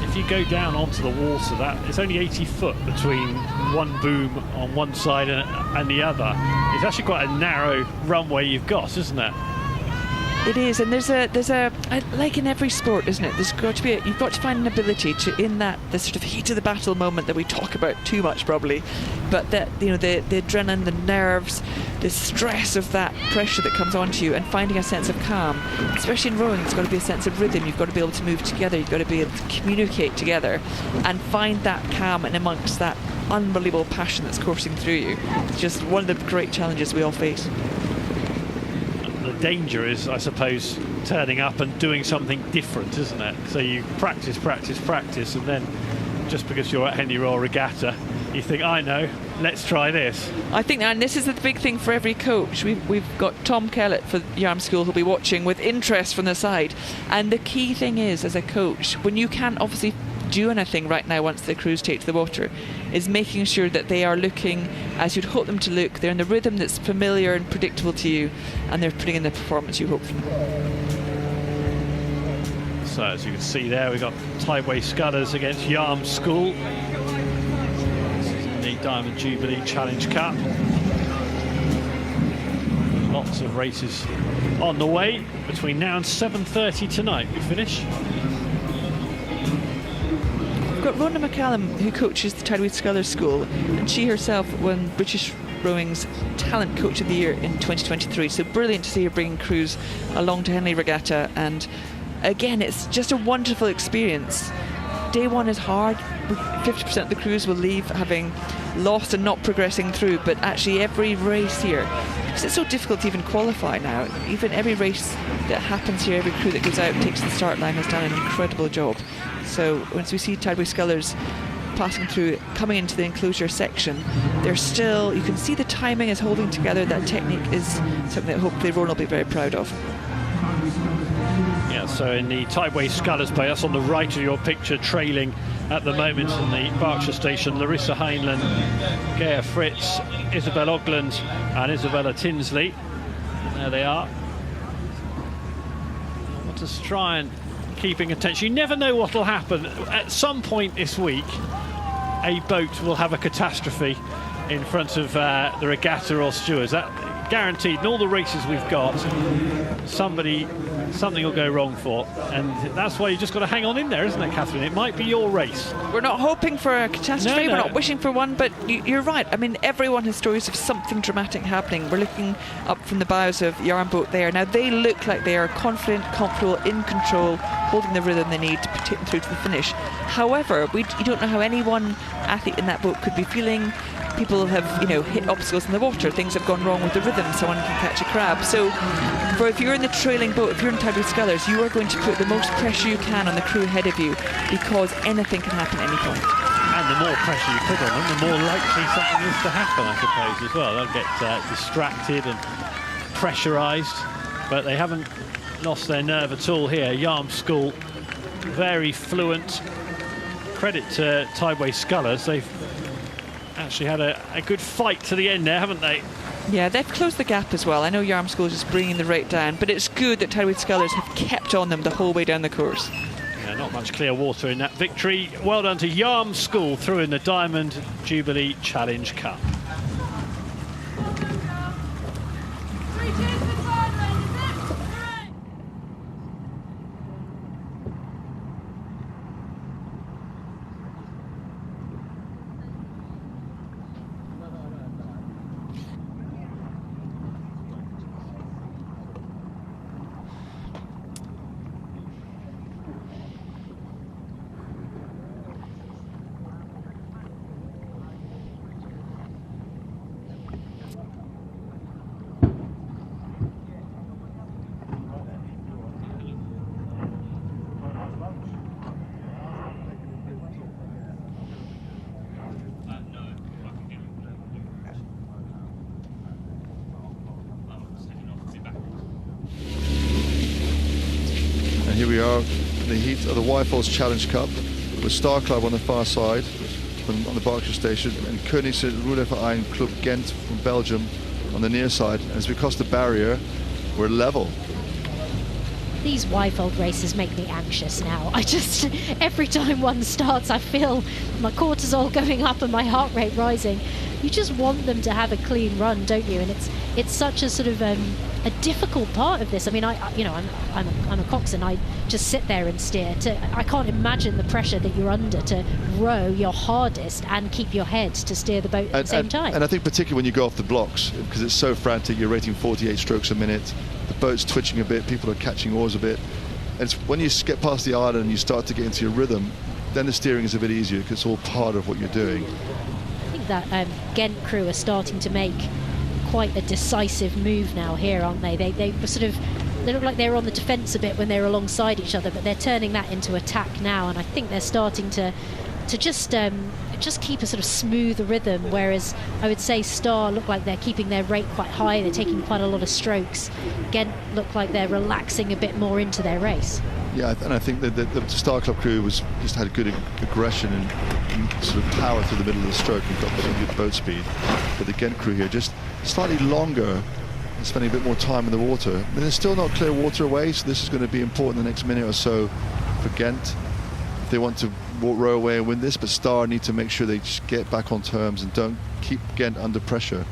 [SPEAKER 5] if you go down onto the water, it's only 80 foot between one boom on one side and the other. It's actually quite a narrow runway you've got, isn't it?
[SPEAKER 6] It is, and there's a like in every sport, isn't it? There's got to be you've got to find an ability to, in the sort of heat of the battle moment that we talk about too much probably, but that, you know, the adrenaline, the nerves, the stress of that pressure that comes onto you, and finding a sense of calm. Especially in rowing, it's got to be a sense of rhythm. You've got to be able to move together. You've got to be able to communicate together, and find that calm and amongst that unbelievable passion that's coursing through you. It's just one of the great challenges we all face.
[SPEAKER 5] The danger is, I suppose, turning up and doing something different, isn't it? So you practice, and then just because you're at Henley Royal Regatta, you think, I know, let's try this.
[SPEAKER 6] I think, and this is the big thing for every coach. We've got Tom Kellett for Yarm School who'll be watching with interest from the side. And the key thing is, as a coach, when you can't obviously do anything right now once the crews take to the water, is making sure that they are looking as you'd hope them to look. They're in the rhythm that's familiar and predictable to you, and they're putting in the performance you hope from them.
[SPEAKER 5] So as you can see there, we've got Tideway Scullers against Yarm School. This is in the Diamond Jubilee Challenge Cup. Lots of races on the way between now and 7:30 tonight. We finish.
[SPEAKER 6] We've got Rhona McCallum, who coaches the Tideway Scullers School, and she herself won British Rowing's Talent Coach of the Year in 2023. So brilliant to see her bringing crews along to Henley Regatta, and again, it's just a wonderful experience. Day one is hard. 50% of the crews will leave having lost and not progressing through, but actually every race here, because it's so difficult to even qualify now, even every race that happens here, every crew that goes out and takes the start line has done an incredible job. So once we see Tideway Scullers passing through, coming into the enclosure section, they're still, you can see the timing is holding together. That technique is something that hopefully Ron will be very proud of.
[SPEAKER 5] Yeah, so in the Tideway Scullers boat, that's on the right of your picture, trailing at the moment in the Berkshire station, Larissa Heinlein, Gaia Fritz, Isabel Ogland and Isabella Tinsley. And there they are. I want to try and keeping attention. You never know what will happen. At some point this week, a boat will have a catastrophe in front of the regatta or stewards. That guaranteed in all the races we've got, something will go wrong for, and that's why you just got to hang on in there, isn't it, Catherine? It might be your race.
[SPEAKER 6] We're not hoping for a catastrophe,
[SPEAKER 5] No.
[SPEAKER 6] We're not wishing for one, but you're right. I mean, everyone has stories of something dramatic happening. We're looking up from the bows of Yarm boat there. Now, they look like they are confident, comfortable, in control, holding the rhythm they need to take them through to the finish. However, you don't know how any one athlete in that boat could be feeling. People have, hit obstacles in the water. Things have gone wrong with the rhythm. Someone can catch a crab. So, if you're in the trailing boat, if you're in Tideway Scullers, you are going to put the most pressure you can on the crew ahead of you, because anything can happen at any point.
[SPEAKER 5] And the more pressure you put on them, the more likely something is to happen, I suppose, as well. They'll get distracted and pressurised, but they haven't lost their nerve at all here. Yarm School, very fluent. Credit to Tideway Scullers. They've actually had a good fight to the end there, haven't they?
[SPEAKER 6] Yeah, they've closed the gap as well. I know Yarm School is just bringing the rate down, but it's good that Tideway Scullers have kept on them the whole way down the course.
[SPEAKER 5] Yeah, not much clear water in that victory. Well done to Yarm School through in the Diamond Jubilee Challenge Cup.
[SPEAKER 10] And here we are in the heat of the Wyfold Challenge Cup with Star Club on the far side on the Berkshire station and Königse Roeleverein Club Ghent from Belgium on the near side. And it's because the barrier, we're level.
[SPEAKER 8] These Wyfold races make me anxious now. Every time one starts, I feel my cortisol going up and my heart rate rising. You just want them to have a clean run, don't you? And it's such a sort of a difficult part of this. I mean, I'm a coxswain. I just sit there and steer. I can't imagine the pressure that you're under to row your hardest and keep your head to steer the boat at the same time.
[SPEAKER 10] And I think particularly when you go off the blocks, because it's so frantic, you're rating 48 strokes a minute, the boat's twitching a bit, people are catching oars a bit. And it's when you get past the island and you start to get into your rhythm, then the steering is a bit easier because it's all part of what you're doing.
[SPEAKER 8] I think that Ghent crew are starting to make quite a decisive move now here, aren't they? They look like they were on the defence a bit when they were alongside each other, but they're turning that into attack now, and I think they're starting to just keep a sort of smooth rhythm, whereas I would say Star look like they're keeping their rate quite high, they're taking quite a lot of strokes. Ghent look like they're relaxing a bit more into their race.
[SPEAKER 10] Yeah, and I think that the Star Club crew just had good aggression and sort of power through the middle of the stroke and got very good boat speed. But the Ghent crew here just slightly longer and spending a bit more time in the water. And there's still not clear water away, so this is going to be important the next minute or so for Ghent if they want to row away and win this. But Star need to make sure they just get back on terms and don't keep Ghent under pressure.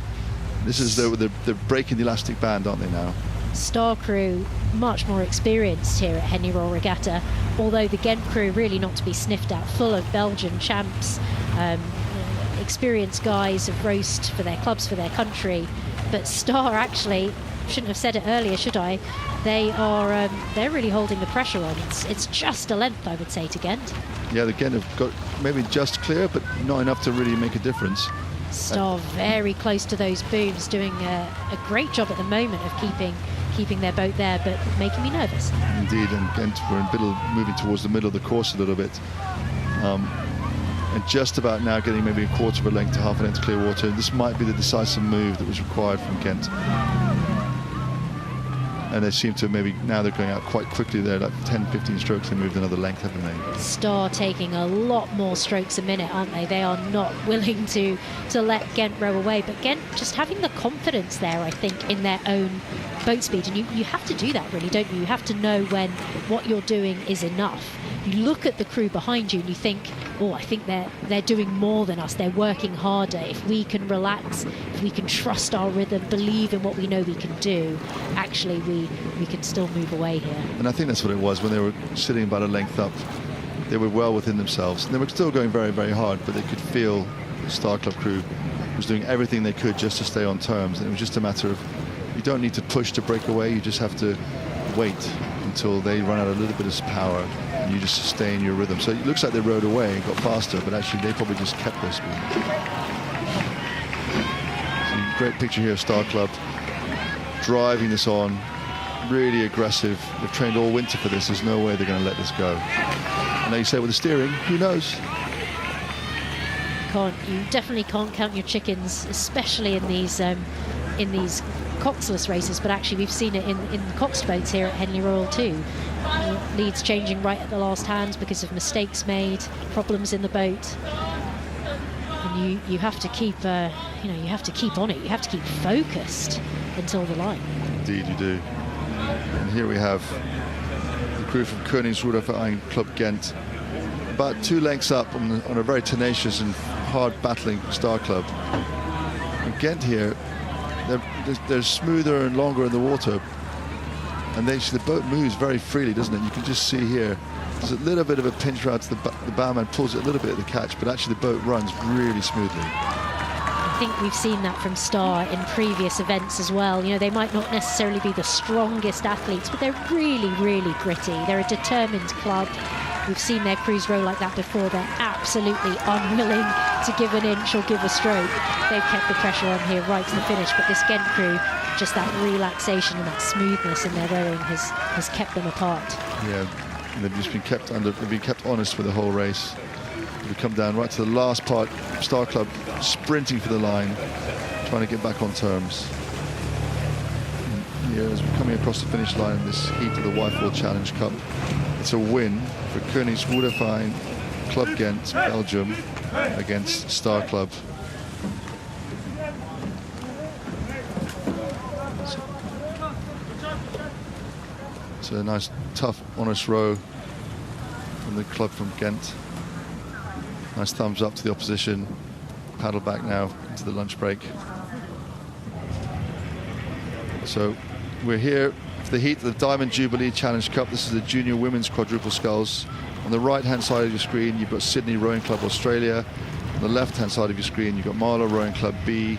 [SPEAKER 10] This is they're breaking the elastic band, aren't they now?
[SPEAKER 8] Star crew much more experienced here at Henley Royal Regatta, although the Ghent crew really not to be sniffed at, full of Belgian champs, experienced guys have raced for their clubs, for their country. But Star, actually, shouldn't have said it earlier, should I? They're really holding the pressure on. It's just a length, I would say, to Ghent.
[SPEAKER 10] Yeah, the Ghent have got maybe just clear, but not enough to really make a difference.
[SPEAKER 8] Star very close to those booms, doing a great job at the moment of keeping their boat there, but making me nervous.
[SPEAKER 10] Indeed, and Ghent were moving towards the middle of the course a little bit. And just about now getting maybe a quarter of a length to half a length clear water. This might be the decisive move that was required from Ghent. And they seem to now they're going out quite quickly there, like 10, 15 strokes, they moved another length, haven't they?
[SPEAKER 8] Star taking a lot more strokes a minute, aren't they? They are not willing to let Ghent row away, but Ghent just having the confidence there, I think, in their own boat speed. And you have to do that, really, don't you? You have to know when what you're doing is enough. you look at the crew behind you and you think, oh, I think they're doing more than us. They're working harder. If we can relax, if we can trust our rhythm, believe in what we know we can do, actually we can still move away here.
[SPEAKER 10] And I think that's what it was when they were sitting about a length up. They were well within themselves. And they were still going very, very hard, but they could feel the Star Club crew was doing everything they could just to stay on terms. And it was just a matter of, you don't need to push to break away, you just have to wait until they run out a little bit of power and you just sustain your rhythm. So it looks like they rode away and got faster, but actually they probably just kept their speed. So great picture here of Star Club driving this on, really aggressive. They've trained all winter for this. There's no way they're going to let this go. And like you say, with the steering, who knows?
[SPEAKER 8] You definitely can't count your chickens, especially in these coxless races, but actually we've seen it in coxed boats here at Henley Royal too. Leads changing right at the last hand because of mistakes made, problems in the boat, and you have to keep you have to keep on it. You have to keep focused until the line.
[SPEAKER 10] Indeed, you do. And here we have the crew from Koningsrudderverein Club Ghent, about 2 lengths up on a very tenacious and hard battling Star Club. And Ghent here, they're smoother and longer in the water, and the boat moves very freely, doesn't it? You can just see here there's a little bit of a pinch around to the bowman pulls it a little bit at the catch, but actually the boat runs really smoothly.
[SPEAKER 8] I think we've seen that from Star in previous events as well. You know, they might not necessarily be the strongest athletes, but they're really, really gritty. They're a determined club. We've seen their crews row like that before. They're absolutely unwilling to give an inch or give a stroke. They've kept the pressure on here right to the finish, but this Ghent crew, just that relaxation and that smoothness in their rowing has kept them apart.
[SPEAKER 10] Yeah, and they've just been kept honest with the whole race. We come down right to the last part, Star Club sprinting for the line, trying to get back on terms. And here, as we're coming across the finish line in this heat of the Wyfold Challenge Cup, it's a win for Koningsrudderverein Club Ghent, Belgium, against Star Club. It's a nice, tough, honest row from the club from Ghent. Nice thumbs up to the opposition. Paddle back now into the lunch break. So we're here for the heat of the Diamond Jubilee Challenge Cup. This is the Junior Women's Quadruple Sculls. On the right-hand side of your screen, you've got Sydney Rowing Club Australia. On the left-hand side of your screen, you've got Marlow Rowing Club B.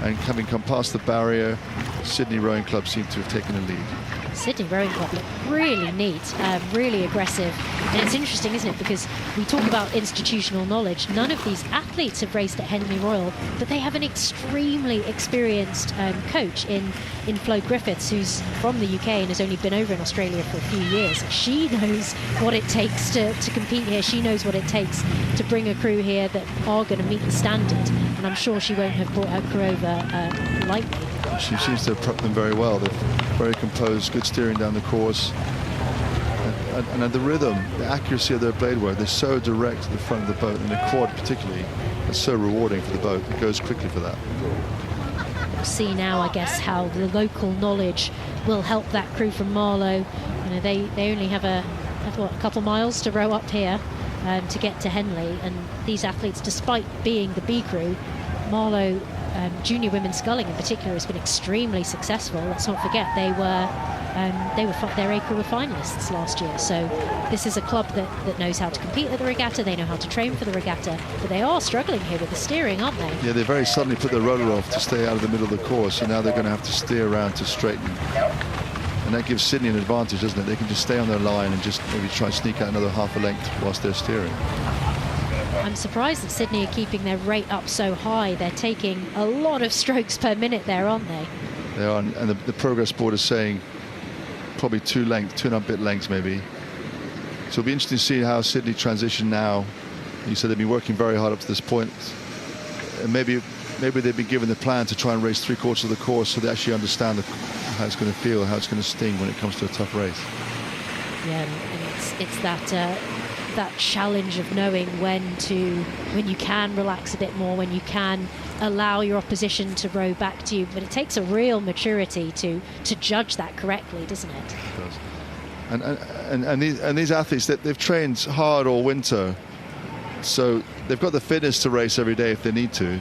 [SPEAKER 10] And having come past the barrier, Sydney Rowing Club seem to have taken the lead.
[SPEAKER 8] Sydney Rowing Club look really neat, really aggressive. And it's interesting, isn't it? Because we talk about institutional knowledge. None of these athletes have raced at Henley Royal, but they have an extremely experienced coach in Flo Griffiths, who's from the UK and has only been over in Australia for a few years. She knows what it takes to compete here. She knows what it takes to bring a crew here that are going to meet the standard. And I'm sure she won't have brought her crew over lightly.
[SPEAKER 10] She seems to have prepped them very well. They're very composed, good steering down the course. And the rhythm, the accuracy of their blade work, they're so direct to the front of the boat, and the quad particularly, is so rewarding for the boat. It goes quickly for that.
[SPEAKER 8] We'll see now, I guess, how the local knowledge will help that crew from Marlow. You know, they only have a couple miles to row up here to get to Henley, and these athletes, despite being the B crew, Marlow junior women's sculling in particular has been extremely successful. Let's not forget their A crew were finalists last year. So this is a club that knows how to compete at the regatta. They know how to train for the regatta, but they are struggling here with the steering, aren't they?
[SPEAKER 10] Yeah, they very suddenly put their roller off to stay out of the middle of the course, and now they're going to have to steer around to straighten. And that gives Sydney an advantage, doesn't it? They can just stay on their line and just maybe try and sneak out another half a length whilst they're steering.
[SPEAKER 8] I'm surprised that Sydney are keeping their rate up so high. They're taking a lot of strokes per minute there, aren't they?
[SPEAKER 10] They are, and the progress board is saying probably 2.5 bit lengths maybe. So it'll be interesting to see how Sydney transition now. You said they've been working very hard up to this point. And maybe they've been given the plan to try and race 3/4 of the course, so they actually understand how it's going to feel, how it's going to sting when it comes to a tough race.
[SPEAKER 8] Yeah, and it's that challenge of knowing when you can relax a bit more, when you can allow your opposition to row back to you. But it takes a real maturity to judge that correctly, doesn't it?
[SPEAKER 10] It does. And these athletes, they've trained hard all winter, so they've got the fitness to race every day if they need to.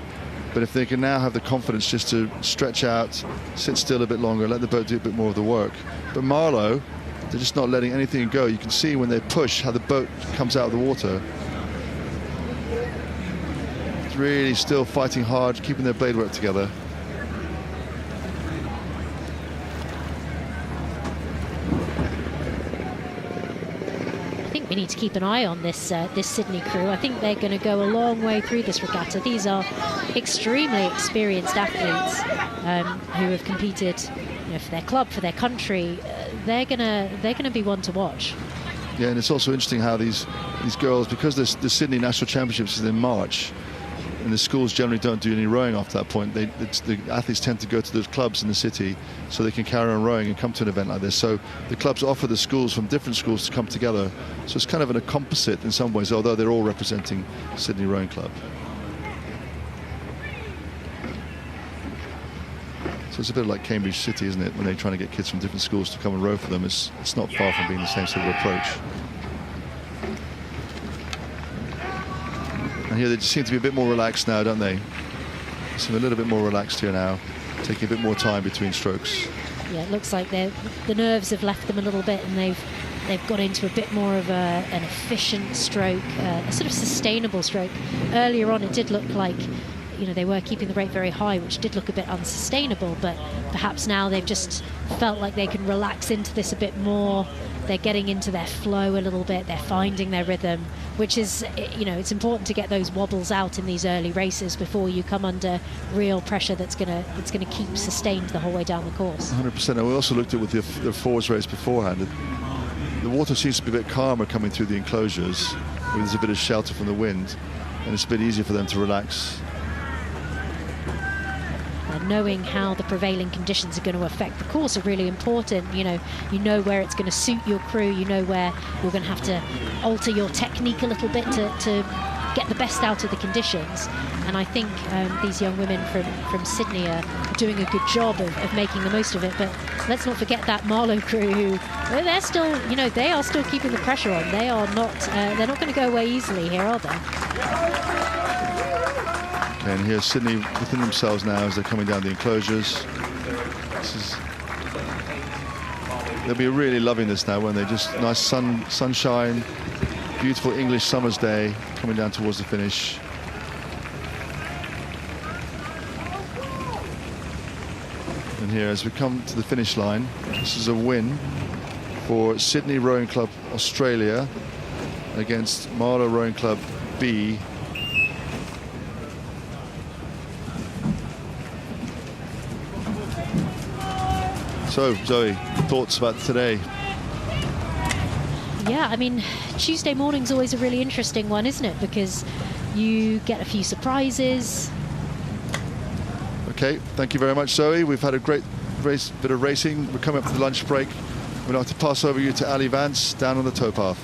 [SPEAKER 10] But if they can now have the confidence just to stretch out, sit still a bit longer, let the boat do a bit more of the work. But Marlow, they're just not letting anything go. You can see when they push how the boat comes out of the water. It's really still fighting hard, keeping their blade work together.
[SPEAKER 8] We need to keep an eye on this this Sydney crew. I think they're going to go a long way through this regatta. These are extremely experienced athletes who have competed, for their club, for their country. They're gonna be one to watch.
[SPEAKER 10] Yeah, and it's also interesting how these girls, because the Sydney National Championships is in March, and the schools generally don't do any rowing after that point. The athletes tend to go to those clubs in the city so they can carry on rowing and come to an event like this. So the clubs offer the schools from different schools to come together. So it's kind of a composite in some ways, although they're all representing Sydney Rowing Club. So it's a bit like Cambridge City, isn't it, when they're trying to get kids from different schools to come and row for them. It's not far from being the same sort of approach. And here they just seem to be a bit more relaxed now, don't they? They seem a little bit more relaxed here now, taking a bit more time between strokes.
[SPEAKER 8] Yeah, it looks like the nerves have left them a little bit, and they've got into a bit more of an efficient stroke, a sort of sustainable stroke. Earlier on, it did look like, they were keeping the rate very high, which did look a bit unsustainable, but perhaps now they've just felt like they can relax into this a bit more. They're getting into their flow a little bit. They're finding their rhythm, which is, it's important to get those wobbles out in these early races before you come under real pressure that's gonna keep sustained the whole way down the course.
[SPEAKER 10] 100%. And we also looked at with the forwards race beforehand. The water seems to be a bit calmer coming through the enclosures. There's a bit of shelter from the wind, and it's a bit easier for them to relax.
[SPEAKER 8] Knowing how the prevailing conditions are going to affect the course are really important. You know where it's going to suit your crew. You know where you're going to have to alter your technique a little bit to get the best out of the conditions. And I think these young women from Sydney are doing a good job of making the most of it. But let's not forget that Marlow crew, who they're still, they are still keeping the pressure on. They are not. They're not going to go away easily here, are they?
[SPEAKER 10] And here's Sydney within themselves now as they're coming down the enclosures. They'll be really loving this now, when they just nice sunshine, beautiful English summer's day coming down towards the finish. And here, as we come to the finish line, this is a win for Sydney Rowing Club Australia against Marlow Rowing Club B. So, Zoe, thoughts about today?
[SPEAKER 8] Yeah, I mean, Tuesday morning's always a really interesting one, isn't it? Because you get a few surprises.
[SPEAKER 10] Okay, thank you very much, Zoe. We've had a great bit of racing. We're coming up to the lunch break. We'll have to pass over you to Ali Vance down on the towpath.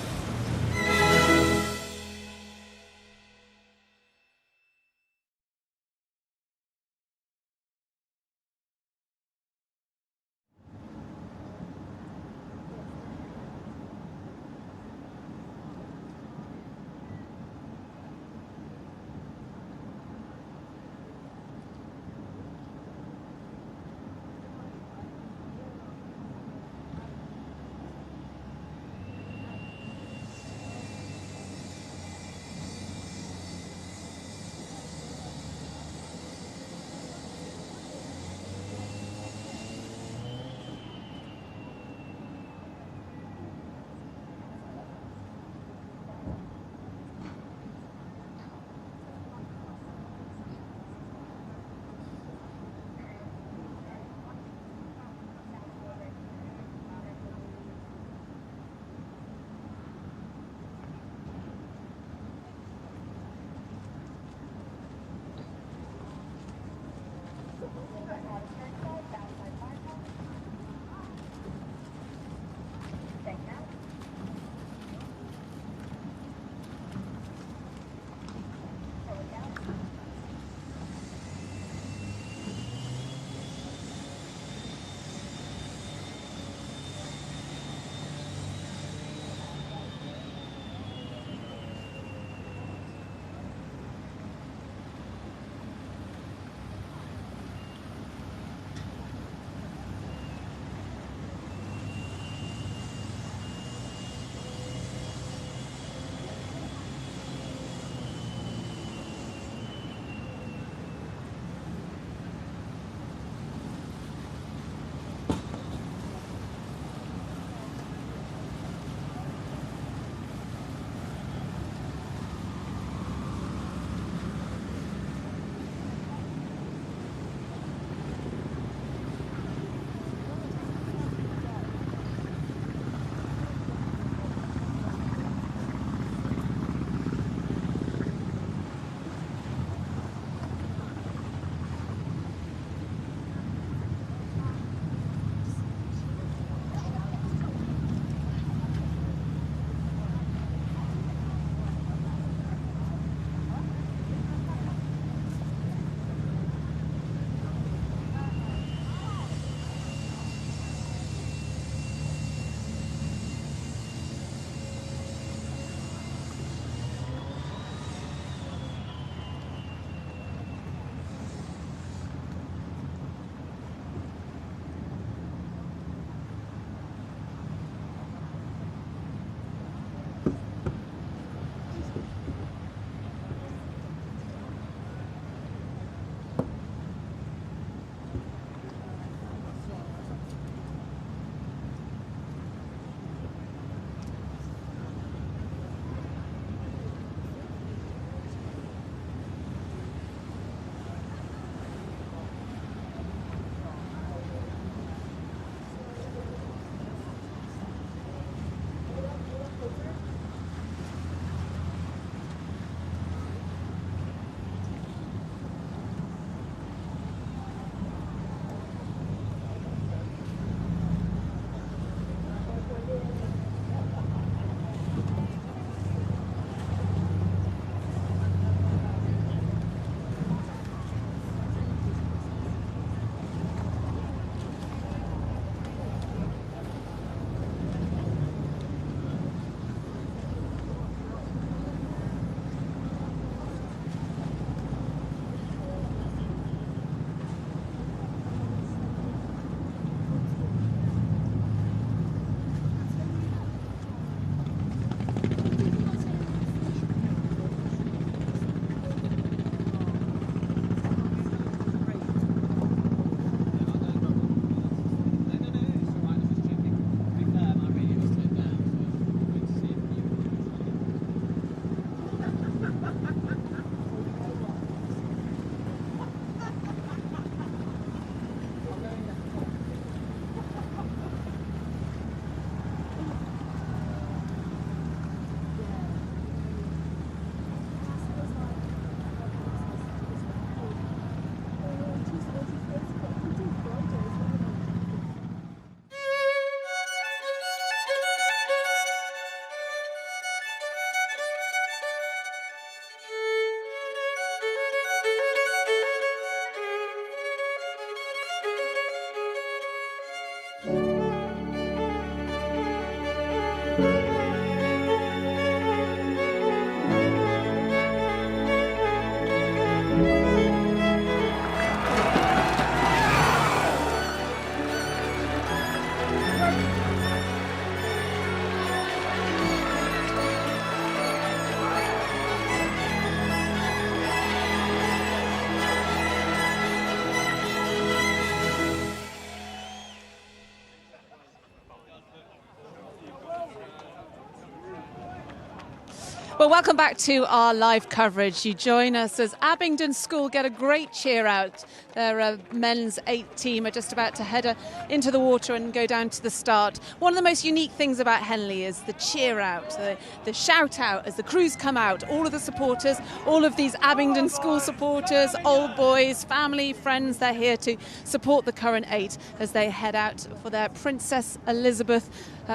[SPEAKER 1] Well, welcome back to our live coverage. You join us as Abingdon School get a great cheer out. Their men's 8 team are just about to head into the water and go down to the start. One of the most unique things about Henley is the cheer out, the shout out as the crews come out. All of the supporters, all of these Abingdon School supporters, old boys, family, friends, they're here to support the current 8 as they head out for their Princess Elizabeth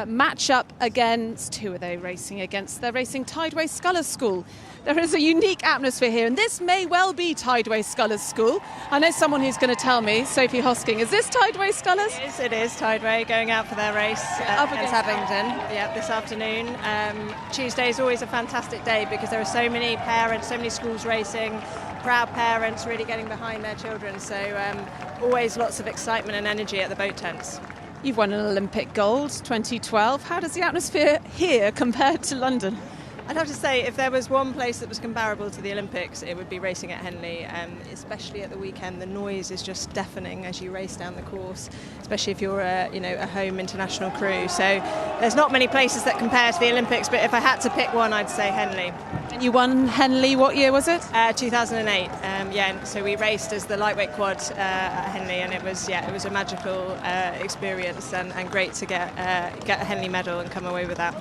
[SPEAKER 1] match up against, who are they racing against? They're racing Tideway Scullers School. There is a unique atmosphere here, and this may well be Tideway Scullers School. I know someone who's going to tell me, Sophie Hosking. Is this Tideway Scullers?
[SPEAKER 11] It is Tideway going out for their race
[SPEAKER 1] up against
[SPEAKER 11] Abingdon. Yeah, this afternoon. Tuesday is always a fantastic day because there are so many parents, so many schools racing, proud parents really getting behind their children. So always lots of excitement and energy at the boat tents.
[SPEAKER 1] You've won an Olympic gold 2012. How does the atmosphere here compare to London?
[SPEAKER 11] I'd have to say, if there was one place that was comparable to the Olympics, it would be racing at Henley, especially at the weekend. The noise is just deafening as you race down the course, especially if you're a home international crew. So there's not many places that compare to the Olympics, but if I had to pick one, I'd say Henley.
[SPEAKER 1] And you won Henley, what year was it?
[SPEAKER 11] 2008. So we raced as the lightweight quad at Henley, and it was a magical experience and great to get a Henley medal and come away with that.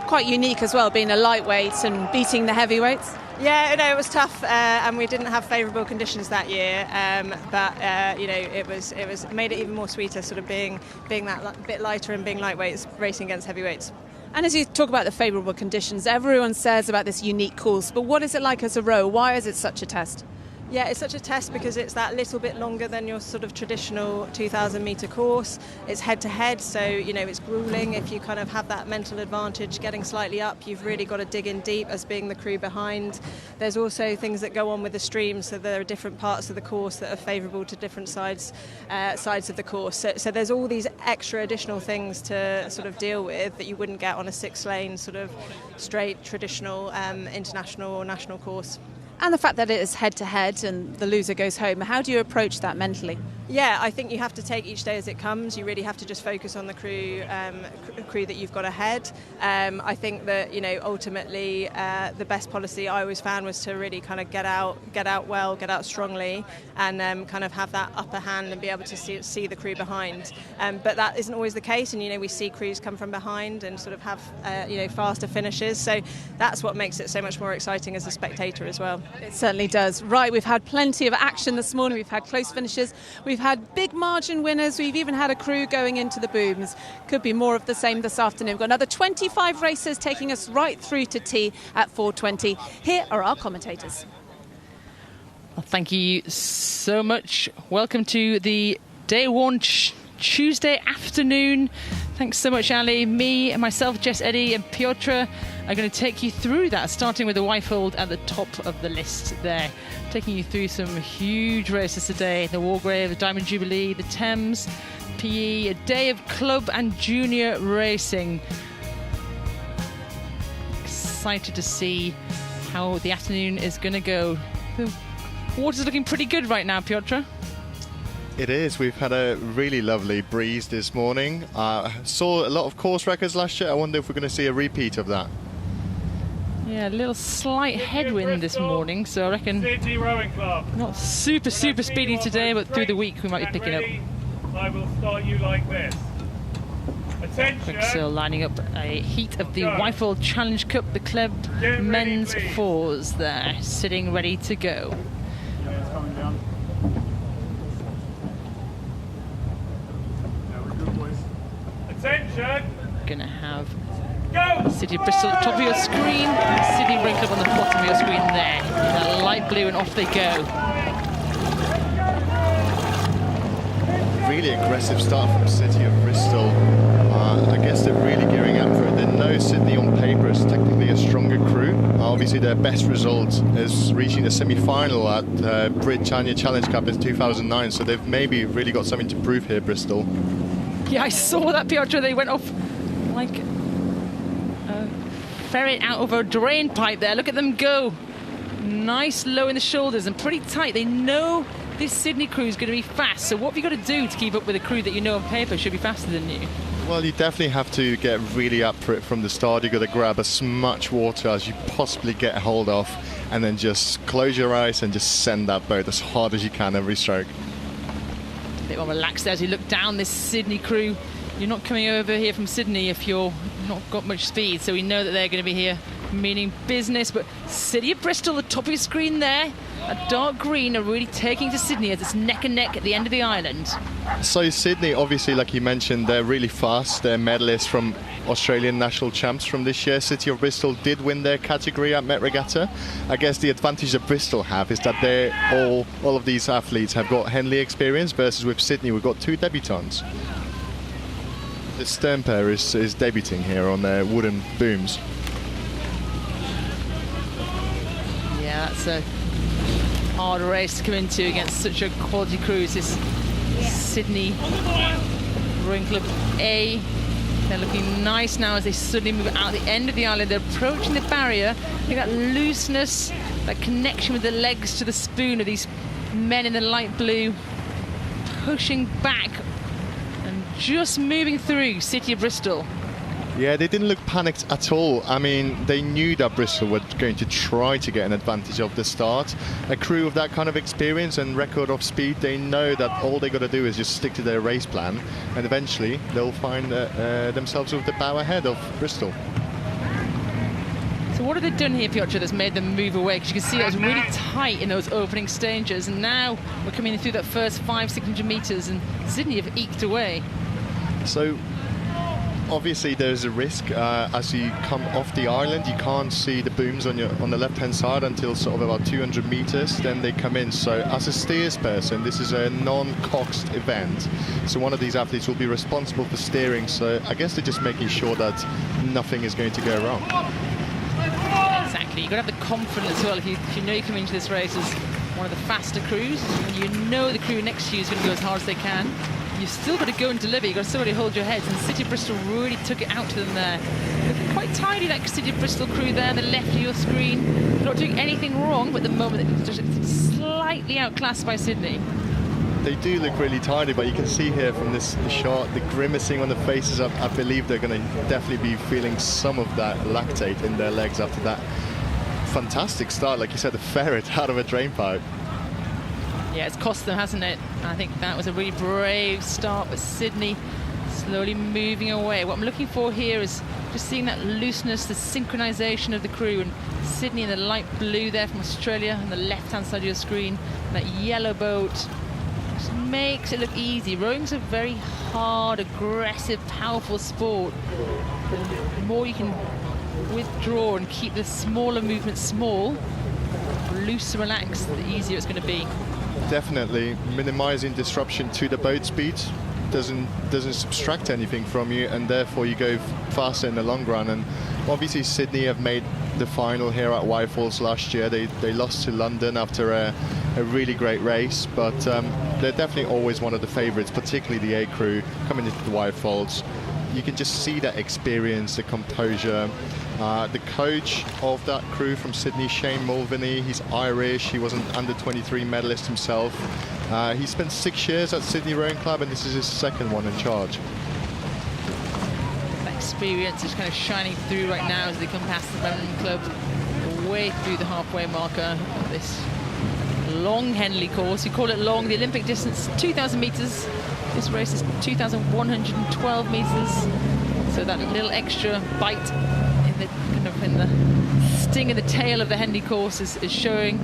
[SPEAKER 1] Quite unique as well, being a lightweight and beating the heavyweights.
[SPEAKER 11] Yeah, it was tough, and we didn't have favourable conditions that year. It was made it even more sweeter, sort of being that bit lighter and being lightweights racing against heavyweights.
[SPEAKER 1] And as you talk about the favourable conditions, everyone says about this unique course, but what is it like as a row? Why is it such a test?
[SPEAKER 11] Yeah, it's such a test because it's that little bit longer than your sort of traditional 2,000 metre course. It's head to head, so it's gruelling. If you kind of have that mental advantage getting slightly up, you've really got to dig in deep as being the crew behind. There's also things that go on with the stream, so there are different parts of the course that are favourable to different sides of the course. So there's all these extra additional things to sort of deal with that you wouldn't get on a 6-lane sort of straight traditional international or national course.
[SPEAKER 1] And the fact that it is head-to-head and the loser goes home, how do you approach that mentally?
[SPEAKER 11] Yeah, I think you have to take each day as it comes. You really have to just focus on the crew that you've got ahead. I think that ultimately the best policy I always found was to really kind of get out well, get out strongly, and kind of have that upper hand and be able to see the crew behind. But that isn't always the case, and we see crews come from behind and sort of have faster finishes. So that's what makes it so much more exciting as a spectator as well.
[SPEAKER 1] It certainly does. Right, we've had plenty of action this morning. We've had close finishes. We've had big margin winners. We've even had a crew going into the booms. Could be more of the same this afternoon. We've got another 25 races taking us right through to tea at 4:20. Here are our commentators.
[SPEAKER 15] Well, thank you so much. Welcome to the day one Tuesday afternoon. Thanks so much, Ali. Me and myself, Jess, Eddie and Piotr are going to take you through that, starting with the Wyfold at the top of the list there. Taking you through some huge races today. The Wargrave, the Diamond Jubilee, the Thames, PE, a day of club and junior racing. Excited to see how the afternoon is going to go. The water's looking pretty good right now, Piotr.
[SPEAKER 13] It is. We've had a really lovely breeze this morning. Saw a lot of course records last year. I wonder if we're going to see a repeat of that.
[SPEAKER 15] Yeah, a little slight headwind this morning, so I reckon not super speedy today, but through the week we might be picking up.
[SPEAKER 7] I will start you like this. Attention.
[SPEAKER 15] Quicksil lining up a heat of the Wyfold Challenge Cup, the club men's 4s there, sitting ready to go.
[SPEAKER 7] Attention.
[SPEAKER 15] Gonna have City of Bristol at the top of your screen, City Rink Club on the bottom of your screen there. That light blue, and off they go.
[SPEAKER 13] Really aggressive start from City of Bristol. I guess they're really gearing up for it. They know Sydney on paper is technically a stronger crew. Obviously, their best result is reaching the semi-final at Britannia Challenge Cup in 2009, so they've maybe really got something to prove here, Bristol.
[SPEAKER 15] Yeah, I saw that, Piotr. They went off like a ferret out of a drain pipe there. Look at them go. Nice low in the shoulders and pretty tight. They know this Sydney crew is going to be fast, so what have you got to do to keep up with a crew that you know on paper should be faster than you?
[SPEAKER 13] Well, you definitely have to get really up for it from the start. You've got to grab as much water as you possibly get a hold of, and then just close your eyes and just send that boat as hard as you can every stroke.
[SPEAKER 15] A bit more relaxed as you look down this Sydney crew. You're not coming over here from Sydney if you're not got much speed, so we know that they're going to be here meaning business. But City of Bristol, the top of your screen there, a dark green, are really taking to Sydney as it's neck and neck at the end of the island.
[SPEAKER 13] So Sydney, obviously, like you mentioned, they're really fast. They're medalists from Australian national champs from this year. City of Bristol did win their category at Met Regatta. I guess the advantage that Bristol have is that they're all of these athletes have got Henley experience, versus with Sydney we've got two debutants. The stern pair is debuting here on their wooden booms.
[SPEAKER 15] Yeah, that's a hard race to come into against such a quality crew. This Sydney Rowing Club A. They're looking nice now as they suddenly move out the end of the island. They're approaching the barrier. Look at that looseness, that connection with the legs to the spoon of these men in the light blue, pushing back and just moving through City of Bristol.
[SPEAKER 13] Yeah, they didn't look panicked at all. I mean, they knew that Bristol were going to try to get an advantage of the start. A crew of that kind of experience and record of speed, they know that all they got to do is just stick to their race plan, and eventually they'll find themselves with the bow ahead of Bristol.
[SPEAKER 15] So what have they done here, Piotr, that's made them move away? Because you can see it was really tight in those opening stages, and now we're coming through that first 500-600 metres, and Sydney have eked away.
[SPEAKER 13] So obviously there's a risk as you come off the island. You can't see the booms on the left-hand side until sort of about 200 meters. Then they come in. So as a steers person, this is a non-coxed event. So one of these athletes will be responsible for steering. So I guess they're just making sure that nothing is going to go wrong.
[SPEAKER 15] Exactly. You've got to have the confidence as well. If you know you come into this race as one of the faster crews, and you know the crew next to you is going to go as hard as they can, you've still got to go and deliver. You've got to still hold your heads, and City of Bristol really took it out to them there. They're quite tidy, that City of Bristol crew there on the left of your screen. They're not doing anything wrong, but at the moment they're just slightly outclassed by Sydney.
[SPEAKER 13] They do look really tidy, but you can see here from this shot the grimacing on the faces. I believe they're going to definitely be feeling some of that lactate in their legs after that fantastic start, like you said, the ferret out of a drain pipe.
[SPEAKER 15] Yeah, it's cost them, hasn't it? I think that was a really brave start, but Sydney slowly moving away. What I'm looking for here is just seeing that looseness, the synchronization of the crew, and Sydney in the light blue there from Australia on the left-hand side of your screen. That yellow boat just makes it look easy. Rowing's a very hard, aggressive, powerful sport. The more you can withdraw and keep the smaller movements small, loose and relaxed, the easier it's going to be.
[SPEAKER 13] Definitely minimizing disruption to the boat speed doesn't subtract anything from you, and therefore you go faster in the long run. And obviously Sydney have made the final here at Wyfold last year. They lost to London after a really great race, but they're definitely always one of the favorites, particularly the A crew coming into the Wyfolds. You can just see that experience, the composure. The coach of that crew from Sydney, Shane Mulvaney, he's Irish. He was an under-23 medalist himself. He spent 6 years at Sydney Rowing Club, and this is his second one in charge.
[SPEAKER 15] That experience is kind of shining through right now as they come past the Rowing Club, way through the halfway marker of this long Henley course. You call it long. The Olympic distance, 2,000 metres. This race is 2,112 metres. So that little extra bite in the sting of the tail of the Henley course is showing.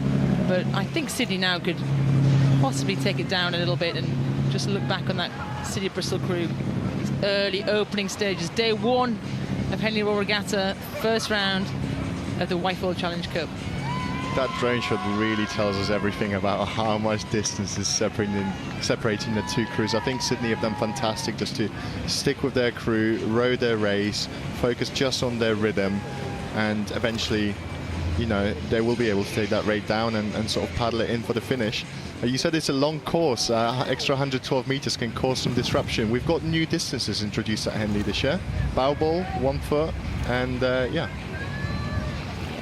[SPEAKER 15] But I think Sydney now could possibly take it down a little bit and just look back on that City of Bristol crew. These early opening stages. Day one of Henley Royal Regatta, first round of the Wyfold Challenge Cup.
[SPEAKER 13] That drone shot really tells us everything about how much distance is separating the two crews. I think Sydney have done fantastic just to stick with their crew, row their race, focus just on their rhythm, and eventually, you know, they will be able to take that rate down and sort of paddle it in for the finish. You said it's a long course. Extra 112 meters can cause some disruption. We've got new distances introduced at Henley this year. Bow ball, 1 foot, and yeah.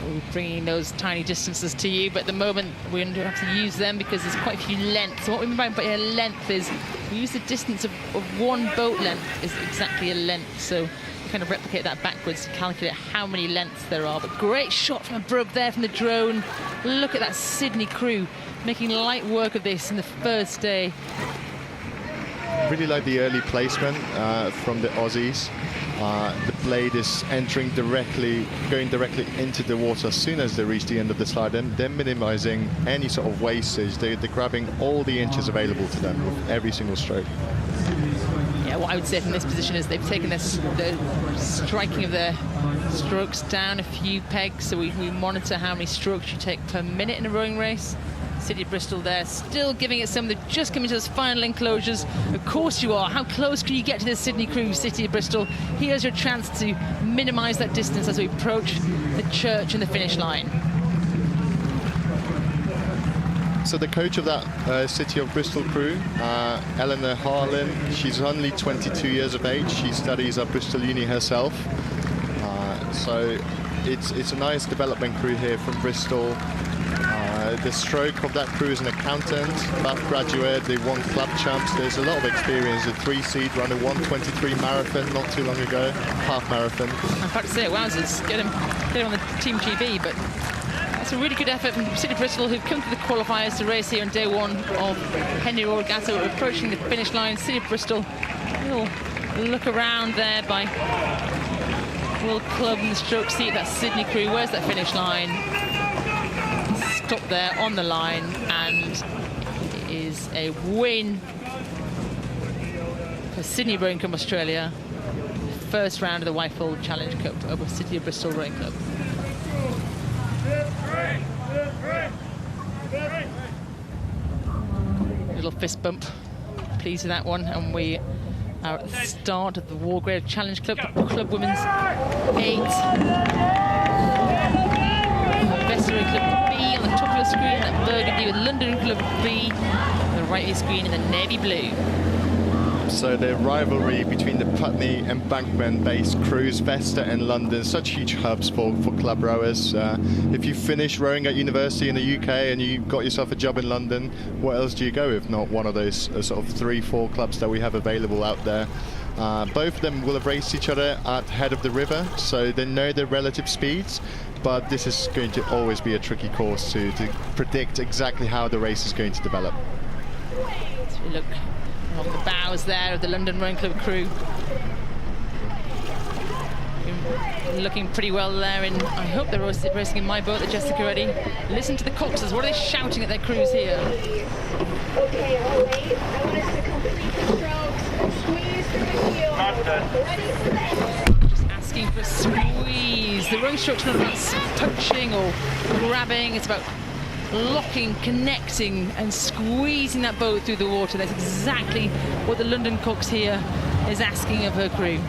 [SPEAKER 12] We're bringing those tiny distances to you, but at the moment we're going to have to use them because there's quite a few lengths. So what we mean by a length is we use the distance of one boat length is exactly a length. So we kind of replicate that backwards to calculate how many lengths there are. But great shot from above there from the drone. Look at that Sydney crew making light work of this in the first day.
[SPEAKER 13] Really like the early placement from the Aussies. The blade is entering directly, going directly into the water as soon as they reach the end of the slide, and they're minimizing any sort of wastage. They're grabbing all the inches available to them with every single stroke.
[SPEAKER 12] Yeah, what I would say from this position is they've taken the striking of their strokes down a few pegs, so we monitor how many strokes you take per minute in a rowing race. City of Bristol there, still giving it some. They're just coming to those final enclosures. Of course you are. How close can you get to the Sydney crew, City of Bristol? Here's your chance to minimise that distance as we approach the church and the finish line.
[SPEAKER 13] So the coach of that City of Bristol crew, Eleanor Harlan, she's only 22 years of age. She studies at Bristol Uni herself. So it's a nice development crew here from Bristol. The stroke of that crew is an accountant, Bath graduate, they won club champs. There's a lot of experience. The 3-seed ran a 1:23 marathon not too long ago, half marathon.
[SPEAKER 12] I'm about to say, wowzers, get him on the Team GB, but that's a really good effort from City of Bristol, who've come to the qualifiers to race here on day one of Henley Royal Regatta. We're approaching the finish line. City of Bristol, a little look around there by World Club and the stroke seat. That Sydney crew, where's that finish line? Stop there on the line, and it is a win for Sydney Rowing Club Australia. First round of the Wyfold Challenge Cup over City of Bristol Rowing Club. Little fist bump, pleased with that one, and we are at the start of the Wargrave Challenge Club, the Club Women's 8. Vesta Club B on the top of your screen, that burgundy with London Club B on the right of your screen in the navy blue.
[SPEAKER 13] So the rivalry between the Putney embankment-based crews, Vesta and London, such huge hubs for club rowers. If you finish rowing at university in the UK and you got yourself a job in London, what else do you go if not one of those sort of 3-4 clubs that we have available out there? Both of them will have raced each other at head of the river, so they know their relative speeds. But this is going to always be a tricky course to predict exactly how the race is going to develop.
[SPEAKER 12] So we look along the bows there of the London Rowing Club crew. Looking pretty well there, and I hope they're racing in my boat, the Jessica Ready. Listen to the coxers, what are they shouting at their crews here?
[SPEAKER 14] Okay, all right. I want us to complete the strokes. Squeeze through the heel.
[SPEAKER 12] Just asking for a squeeze. The rowing stroke's not about punching or grabbing, it's about locking, connecting and squeezing that boat through the water. That's exactly what the London cox here is asking of her crew.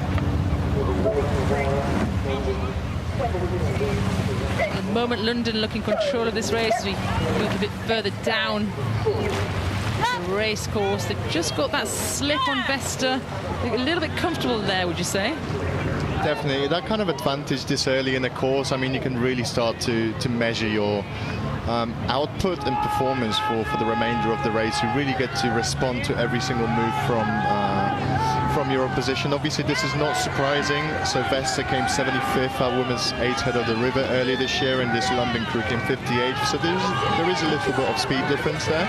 [SPEAKER 12] At the moment, London looking control of this race as we move a bit further down the race course. They've just got that slip on Vesta. They're a little bit comfortable there, would you say?
[SPEAKER 13] Definitely, that kind of advantage this early in the course. I mean, you can really start to measure your output and performance for the remainder of the race. You really get to respond to every single move from your opposition. Obviously, this is not surprising. So Vesta came 75th at Women's 8 head of the river earlier this year, and this London crew came 58th. So there is a little bit of speed difference there,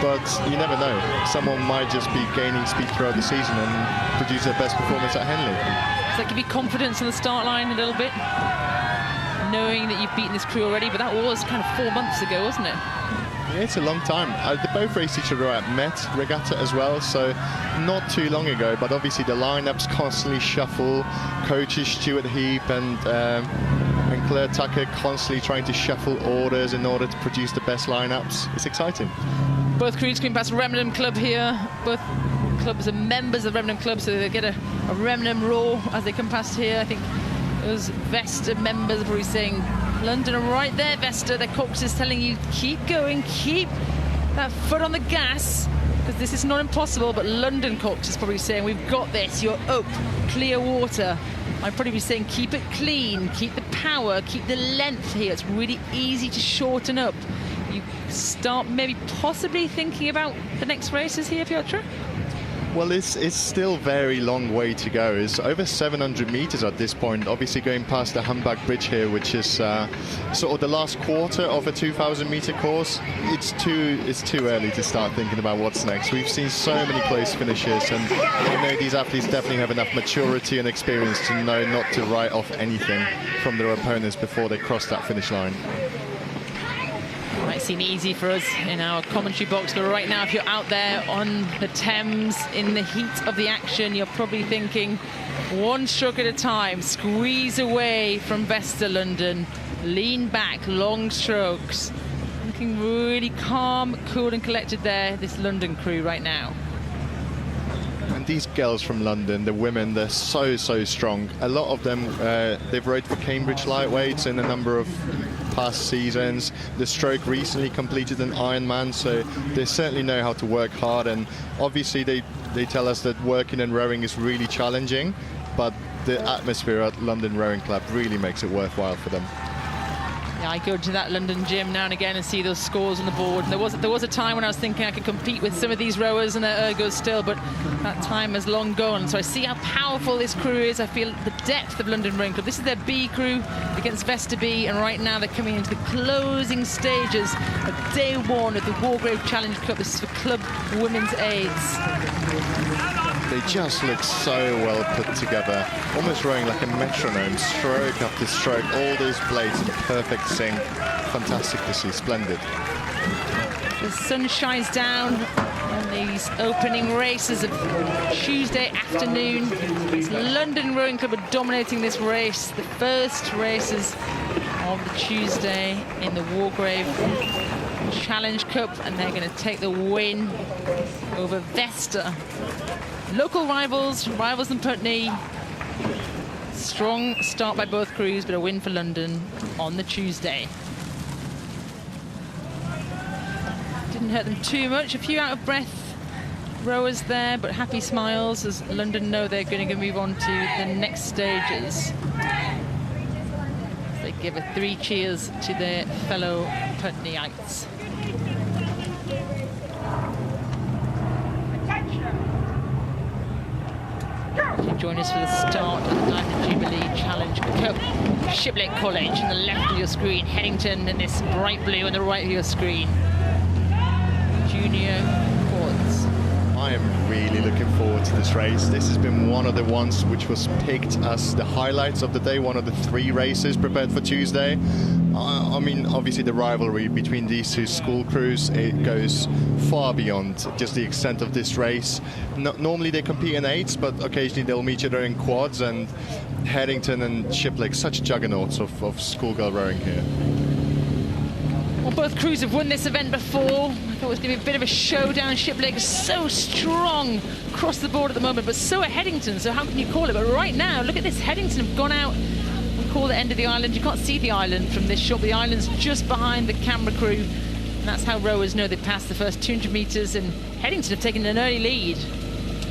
[SPEAKER 13] but you never know. Someone might just be gaining speed throughout the season and produce their best performance at Henley.
[SPEAKER 12] Does that give you confidence on the start line a little bit? Knowing that you've beaten this crew already, but that was kind of 4 months ago, wasn't it?
[SPEAKER 13] Yeah, it's a long time. They both raced each other at Met Regatta as well, so not too long ago, but obviously the lineups constantly shuffle. Coaches Stuart Heap and Claire Tucker constantly trying to shuffle orders in order to produce the best lineups. It's exciting.
[SPEAKER 12] Both crews coming past Remnant Club here. Both clubs are members of the Remnant Club, so they get a Remnant roar as they come past here. I think those Vesta members are probably saying London are right there, Vesta. Their cox is telling you, keep going, keep that foot on the gas, because this is not impossible. But London cox is probably saying, we've got this, you're up, clear water. I'd probably be saying, keep it clean, keep the power, keep the length here. It's really easy to shorten up. You start maybe possibly thinking about the next races here, Piotr?
[SPEAKER 13] Well, it's still very long way to go. It's over 700 meters at this point, obviously going past the Humpback Bridge here, which is sort of the last quarter of a 2,000 meter course. It's too early to start thinking about what's next. We've seen so many close finishes, and I know these athletes definitely have enough maturity and experience to know not to write off anything from their opponents before they cross that finish line.
[SPEAKER 12] Might seem easy for us in our commentary box, but right now, if you're out there on the Thames in the heat of the action, you're probably thinking one stroke at a time, squeeze away from Vesta London, lean back, long strokes. Looking really calm, cool and collected there, this London crew right now.
[SPEAKER 13] And these girls from London, the women, they're so strong. A lot of them, they've rode for Cambridge lightweights in a number of past seasons. The stroke recently completed an Ironman, so they certainly know how to work hard. And obviously they tell us that working and rowing is really challenging, but the atmosphere at London Rowing Club really makes it worthwhile for them.
[SPEAKER 12] Yeah, I go to that London gym now and again and see those scores on the board. And there was a time when I was thinking I could compete with some of these rowers and their ergos still, but that time has long gone. So I see how powerful this crew is. I feel the depth of London Rowing Club. This is their B crew against Vesta B, and right now they're coming into the closing stages of day one of the Wargrave Challenge Cup. This is for Club Women's Aids.
[SPEAKER 13] They just look so well put together, almost rowing like a metronome, stroke after stroke, all those blades in perfect sync. Fantastic to see, splendid.
[SPEAKER 12] The sun shines down on these opening races of Tuesday afternoon. It's London Rowing Club are dominating this race, the first races of the Tuesday in the Wargrave Challenge Cup, and they're going to take the win over Vesta. Local rivals in Putney. Strong start by both crews, but a win for London on the Tuesday. Didn't hurt them too much. A few out of breath rowers there, but happy smiles as London know they're going to move on to the next stages. They give 3 cheers to their fellow Putneyites. Join us for the start of the Diamond Jubilee Challenge Cup. Shiplet College on the left of your screen, Headington in this bright blue on the right of your screen. Junior quads.
[SPEAKER 13] I am really looking forward to this race. This has been one of the ones which was picked as the highlights of the day, one of the 3 races prepared for Tuesday. I mean, obviously the rivalry between these two school crews, it goes far beyond just the extent of this race. Normally they compete in 8s, but occasionally they'll meet each other in quads, and Headington and Shiplake, such juggernauts of schoolgirl rowing here.
[SPEAKER 12] Well, both crews have won this event before. I thought it was going to be a bit of a showdown. Shiplake is so strong across the board at the moment, but so are Headington, so how can you call it? But right now, look at this, Headington have gone out and called the end of the island. You can't see the island from this shot, but the island's just behind the camera crew. And that's how rowers know they've passed the first 200 metres, and Headington have taken an early lead.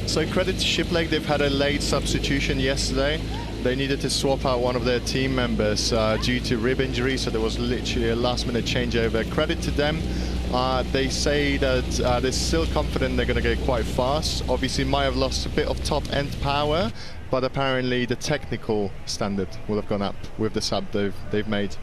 [SPEAKER 13] So credit to Shiplake, they've had a late substitution yesterday. They needed to swap out one of their team members due to rib injury, so there was literally a last-minute changeover. Credit to them. They say that they're still confident they're going to go quite fast. Obviously, might have lost a bit of top-end power, but apparently the technical standard will have gone up with the sub they've made.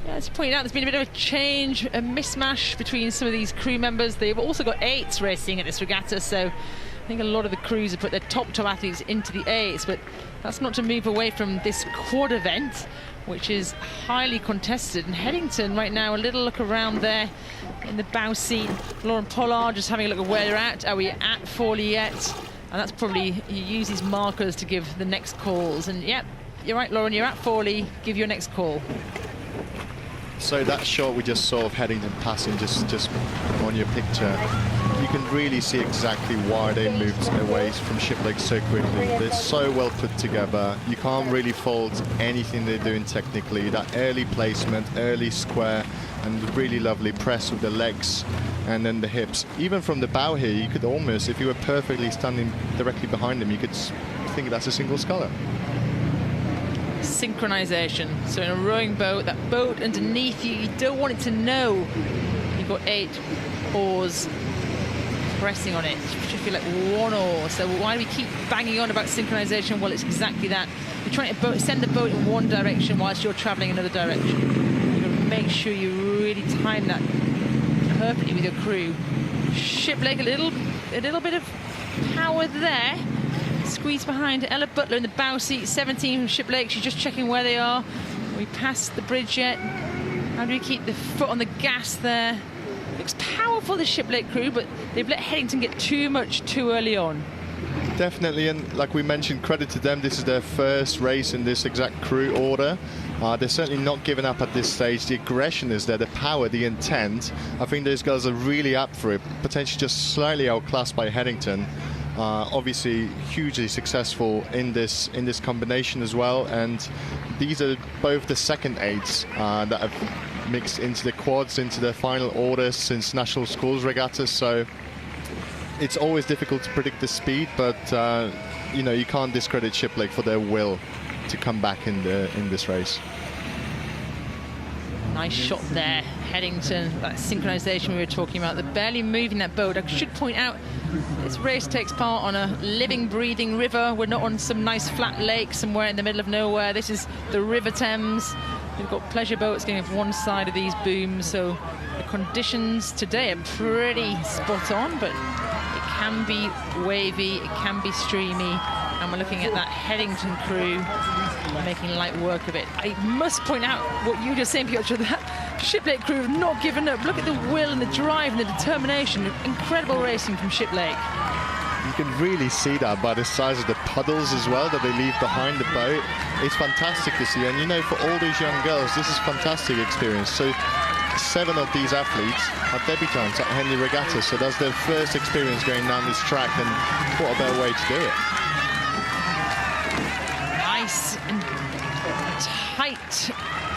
[SPEAKER 12] Yeah, as you pointed out, there's been a bit of a change, a mismatch between some of these crew members. They've also got 8s racing at this regatta, so I think a lot of the crews have put their top athletes into the 8s, but that's not to move away from this quad event, which is highly contested. And Headington right now, a little look around there in the bow seat. Lauren Pollard just having a look at where they're at. Are we at Fawley yet? And that's probably, he uses markers to give the next calls. And yep, you're right, Lauren, you're at Fawley, give your next call.
[SPEAKER 13] So that shot we just saw of Headington passing just on your picture, you can really see exactly why they moved away from Shiplake so quickly. They're so well put together. You can't really fault anything they're doing technically. That early placement, early square, and really lovely press with the legs and then the hips. Even from the bow here, you could almost, if you were perfectly standing directly behind them, you could think that's a single sculler.
[SPEAKER 12] Synchronization. So in a rowing boat, that boat underneath you, you don't want it to know you've got 8 oars pressing on it. It should feel like 1 oar. So why do we keep banging on about synchronization? Well, it's exactly that. You're trying to send the boat in one direction whilst you're traveling another direction. You've got to make sure you really time that perfectly with your crew. Shiplake, a little bit of power there. Squeeze behind Ella Butler in the bow seat, 17 from Shiplake. She's just checking where they are. Are we past the bridge yet? How do we keep the foot on the gas there? Looks powerful, the Shiplake crew, but they've let Headington get too much too early on.
[SPEAKER 13] Definitely, and like we mentioned, credit to them. This is their first race in this exact crew order. They're certainly not giving up at this stage. The aggression is there, the power, the intent. I think those girls are really up for it, potentially just slightly outclassed by Headington. Obviously hugely successful in this combination as well, and these are both the second 8s that have mixed into the quads, into their final order since National Schools Regatta. So it's always difficult to predict the speed, but you know, you can't discredit Shiplake for their will to come back in this race.
[SPEAKER 12] Nice shot there, Headington, that synchronization we were talking about. They're barely moving that boat. I should point out, this race takes part on a living, breathing river. We're not on some nice flat lake somewhere in the middle of nowhere. This is the River Thames. We've got pleasure boats going off one side of these booms, so the conditions today are pretty spot on, but it can be wavy, it can be streamy, and we're looking at that Headington crew making light work of it. I must point out what you were just saying, Piotr, that Shiplake crew have not given up. Look at the will and the drive and the determination. Incredible racing from Shiplake.
[SPEAKER 13] You can really see that by the size of the puddles as well that they leave behind the boat. It's fantastic to see, and you know, for all these young girls, this is a fantastic experience. So 7 of these athletes are debutants at Henley Regatta, so that's their first experience going down this track, and what a better way to do it.
[SPEAKER 12] Nice and tight,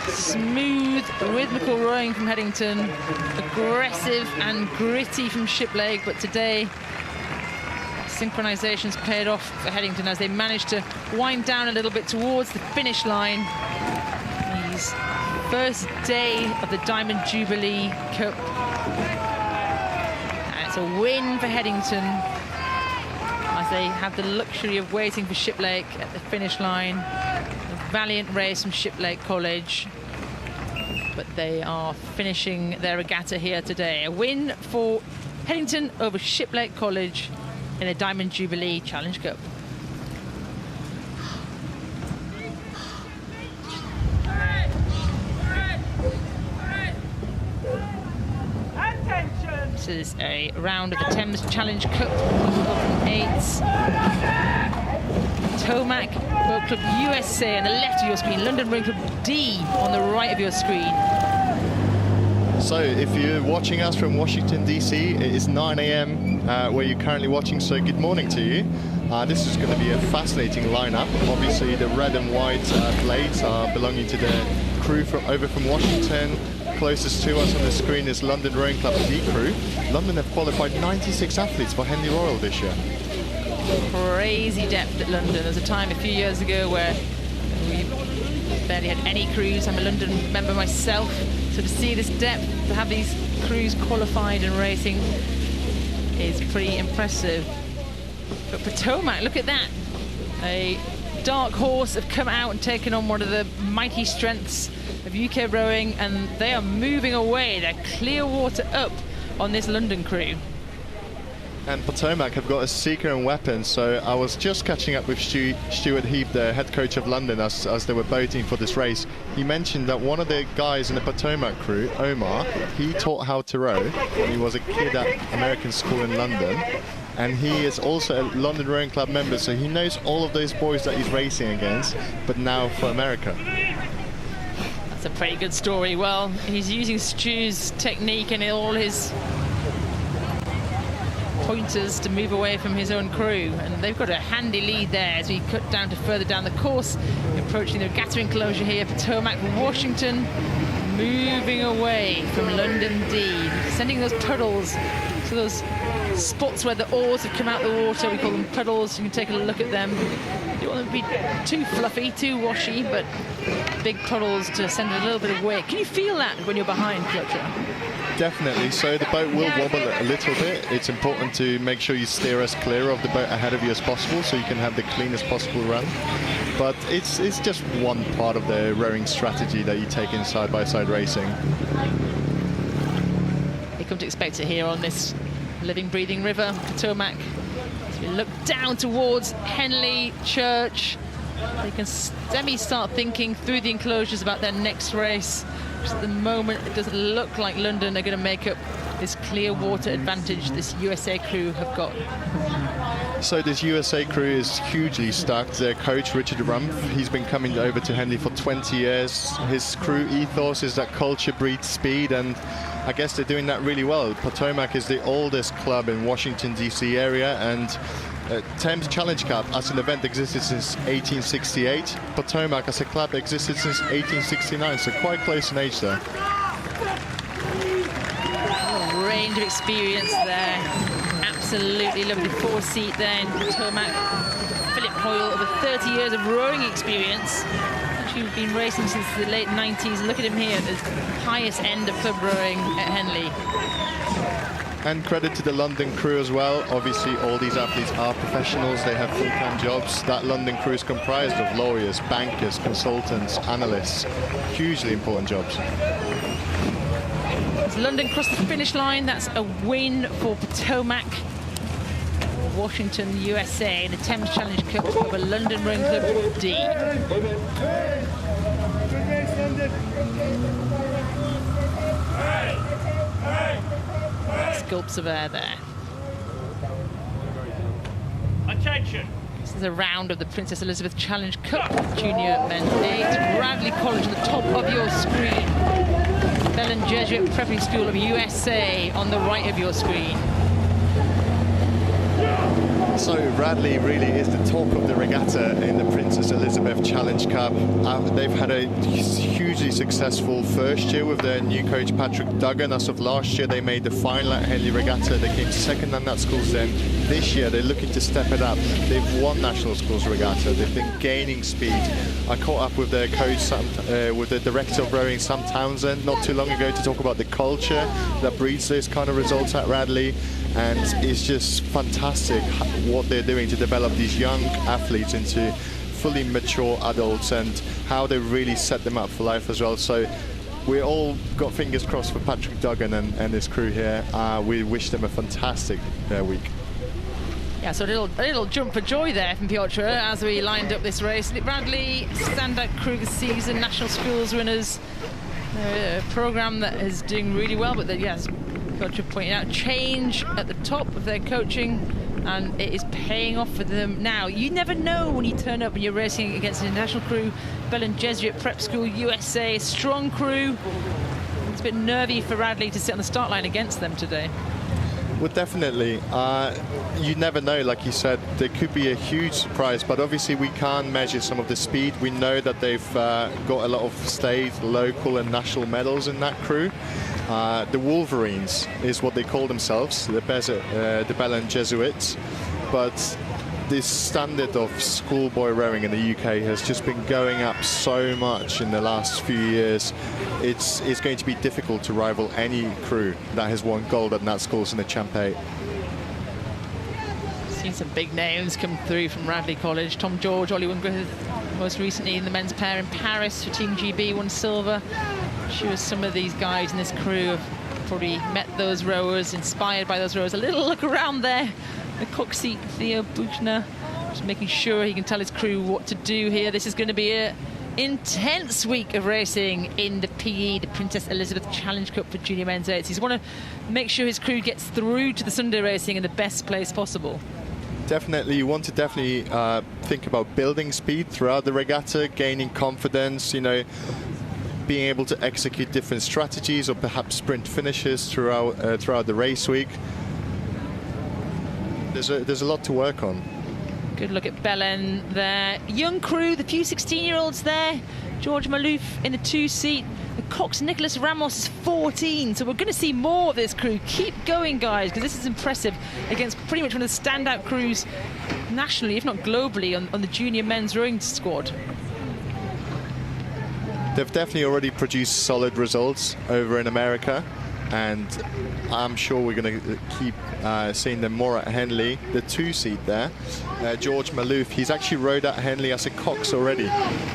[SPEAKER 12] smooth, rhythmical rowing from Headington, aggressive and gritty from Shiplake, but today synchronization's paid off for Headington as they managed to wind down a little bit towards the finish line. These first day of the Diamond Jubilee Cup. And it's a win for Headington as they have the luxury of waiting for Shiplake at the finish line. A valiant race from Shiplake College, but they are finishing their regatta here today. A win for Headington over Shiplake College in a Diamond Jubilee Challenge Cup. This is a round of the Thames Challenge Cup 8s. Tomac Boat Club USA on the left of your screen, London Rowing Club D on the right of your screen.
[SPEAKER 13] So if you're watching us from Washington DC, it is 9 a.m. Where you're currently watching, so good morning to you. This is going to be a fascinating lineup. Obviously the red and white blades are belonging to the crew over from Washington. Closest to us on the screen is London Rowing Club D crew. London have qualified 96 athletes for Henley Royal this year.
[SPEAKER 12] Crazy depth at London. There was a time a few years ago where we barely had any crews. I'm a London member myself, so to see this depth, to have these crews qualified and racing is pretty impressive. But Potomac, look at that. A dark horse have come out and taken on one of the mighty strengths of UK rowing, and they are moving away. They're clear water up on this London crew.
[SPEAKER 13] And Potomac have got a seeker and weapon, so I was just catching up with Stuart Heap, the head coach of London, as they were boating for this race. He mentioned that one of the guys in the Potomac crew, Omar, he taught how to row when he was a kid at American school in London, and he is also a London Rowing Club member, so he knows all of those boys that he's racing against, but now for America.
[SPEAKER 12] It's a pretty good story. Well, he's using Stu's technique and all his pointers to move away from his own crew, and they've got a handy lead there as we cut down to further down the course, approaching the regatta enclosure here. Potomac, Washington, moving away from London D, sending those puddles to those spots where the oars have come out the water. We call them puddles. You can take a look at them. You don't want them to be too fluffy, too washy, but big puddles to send a little bit of weight. Can you feel that when you're behind, Piotr?
[SPEAKER 13] Definitely. So the boat will wobble a little bit. It's important to make sure you steer as clear of the boat ahead of you as possible so you can have the cleanest possible run. But it's just one part of the rowing strategy that you take in side-by-side racing.
[SPEAKER 12] You come to expect it here on this living, breathing river, Potomac. As we look down towards Henley Church, they can start thinking through the enclosures about their next race. Just at the moment, it doesn't look like London are going to make up this clear water advantage this USA crew have got.
[SPEAKER 13] So this USA crew is hugely stacked. Their coach, Richard Rumpf, he's been coming over to Henley for 20 years. His crew ethos is that culture breeds speed, and I guess they're doing that really well. Potomac is the oldest club in Washington, D.C. area, and Thames Challenge Cup as an event existed since 1868. Potomac as a club existed since 1869, so quite close in age there.
[SPEAKER 12] A range of experience there. Absolutely lovely four-seat there in Potomac. Philip Hoyle, over 30 years of rowing experience. Actually, we've been racing since the late 90s. Look at him here at the highest end of club rowing at Henley.
[SPEAKER 13] And credit to the London crew as well. Obviously, all these athletes are professionals. They have full-time jobs. That London crew is comprised of lawyers, bankers, consultants, analysts. Hugely important jobs.
[SPEAKER 12] As London crossed the finish line, that's a win for Potomac. Washington, USA, in the Thames Challenge Cup over London Rowing Club D. Gulps of air there.
[SPEAKER 7] Attention.
[SPEAKER 12] This is a round of the Princess Elizabeth Challenge Cup Junior Men's 8. Bradley College on the top of your screen. Bellin Jesuit Prepping School of USA on the right of your screen.
[SPEAKER 13] So Radley really is the talk of the regatta in the Princess Elizabeth Challenge Cup. They've had a hugely successful first year with their new coach Patrick Duggan. As of last year, they made the final at Henley Regatta. They came second on that schools then. This year, they're looking to step it up. They've won National Schools Regatta. They've been gaining speed. I caught up with their coach, with the director of rowing, Sam Townsend, not too long ago to talk about the culture that breeds those kind of results at Radley. And it's just fantastic what they're doing to develop these young athletes into fully mature adults and how they really set them up for life as well. So we all got fingers crossed for Patrick Duggan and his crew here. We wish them a fantastic week.
[SPEAKER 12] Yeah, so a little jump for joy there from Piotr as we lined up this race. Bradley, standout crew this season, National Schools winners. A programme that is doing really well, but yes, Piotr pointed out, change at the top of their coaching, and it is paying off for them now. You never know when you turn up and you're racing against an international crew. Bellin Jesuit Prep School USA, strong crew. It's a bit nervy for Radley to sit on the start line against them today.
[SPEAKER 13] Well, definitely. You never know, like you said, there could be a huge surprise, but obviously we can't measure some of the speed. We know that they've got a lot of state, local and national medals in that crew. The Wolverines is what they call themselves, the Bellin Jesuits, but this standard of schoolboy rowing in the UK has just been going up so much in the last few years. It's going to be difficult to rival any crew that has won gold at Nat Schools in the Champ 8.
[SPEAKER 12] Seen some big names come through from Radley College. Tom George, Ollie Wingriff, most recently in the men's pair in Paris for Team GB, won silver. I'm sure some of these guys in this crew have probably met those rowers, inspired by those rowers. A little look around there. The cook seat, Theo Buchner, just making sure he can tell his crew what to do here. This is going to be an intense week of racing in the PE, the Princess Elizabeth Challenge Cup for Junior Men's 8s. He's want to make sure his crew gets through to the Sunday racing in the best place possible.
[SPEAKER 13] Definitely, you want to think about building speed throughout the regatta, gaining confidence. You know, being able to execute different strategies or perhaps sprint finishes throughout the race week. There's a lot to work on.
[SPEAKER 12] Good look at Belen there. Young crew, the few 16-year-olds there. George Malouf in the 2-seat. The Cox Nicholas Ramos is 14, so we're going to see more of this crew. Keep going, guys, because this is impressive against pretty much one of the standout crews nationally, if not globally, on the junior men's rowing squad.
[SPEAKER 13] They've definitely already produced solid results over in America, and I'm sure we're going to keep seeing them more at Henley. The 2-seat there, George Malouf, he's actually rowed at Henley as a Cox already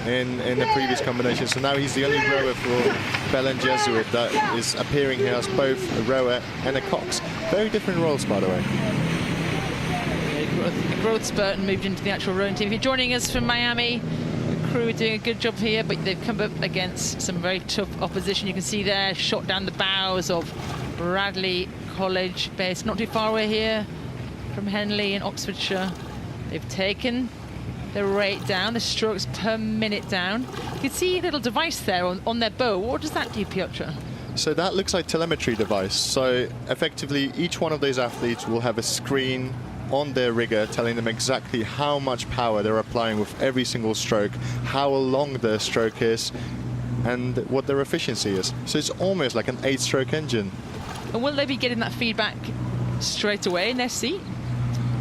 [SPEAKER 13] in the previous combination, so now he's the only rower for Belen Jesuit that is appearing here as both a rower and a Cox. Very different roles, by the way.
[SPEAKER 12] A growth spurt and moved into the actual rowing team. If you're joining us from Miami, the crew are doing a good job here, but they've come up against some very tough opposition. You can see there, shot down the bows of Bradley College, based not too far away here from Henley in Oxfordshire. They've taken the rate down, the strokes per minute down. You can see a little device there on their bow. What does that do, Piotr?
[SPEAKER 13] So that looks like telemetry device. So effectively, each one of those athletes will have a screen on their rigger telling them exactly how much power they're applying with every single stroke, how long their stroke is, and what their efficiency is. So it's almost like an 8-stroke engine.
[SPEAKER 12] And will they be getting that feedback straight away in their seat?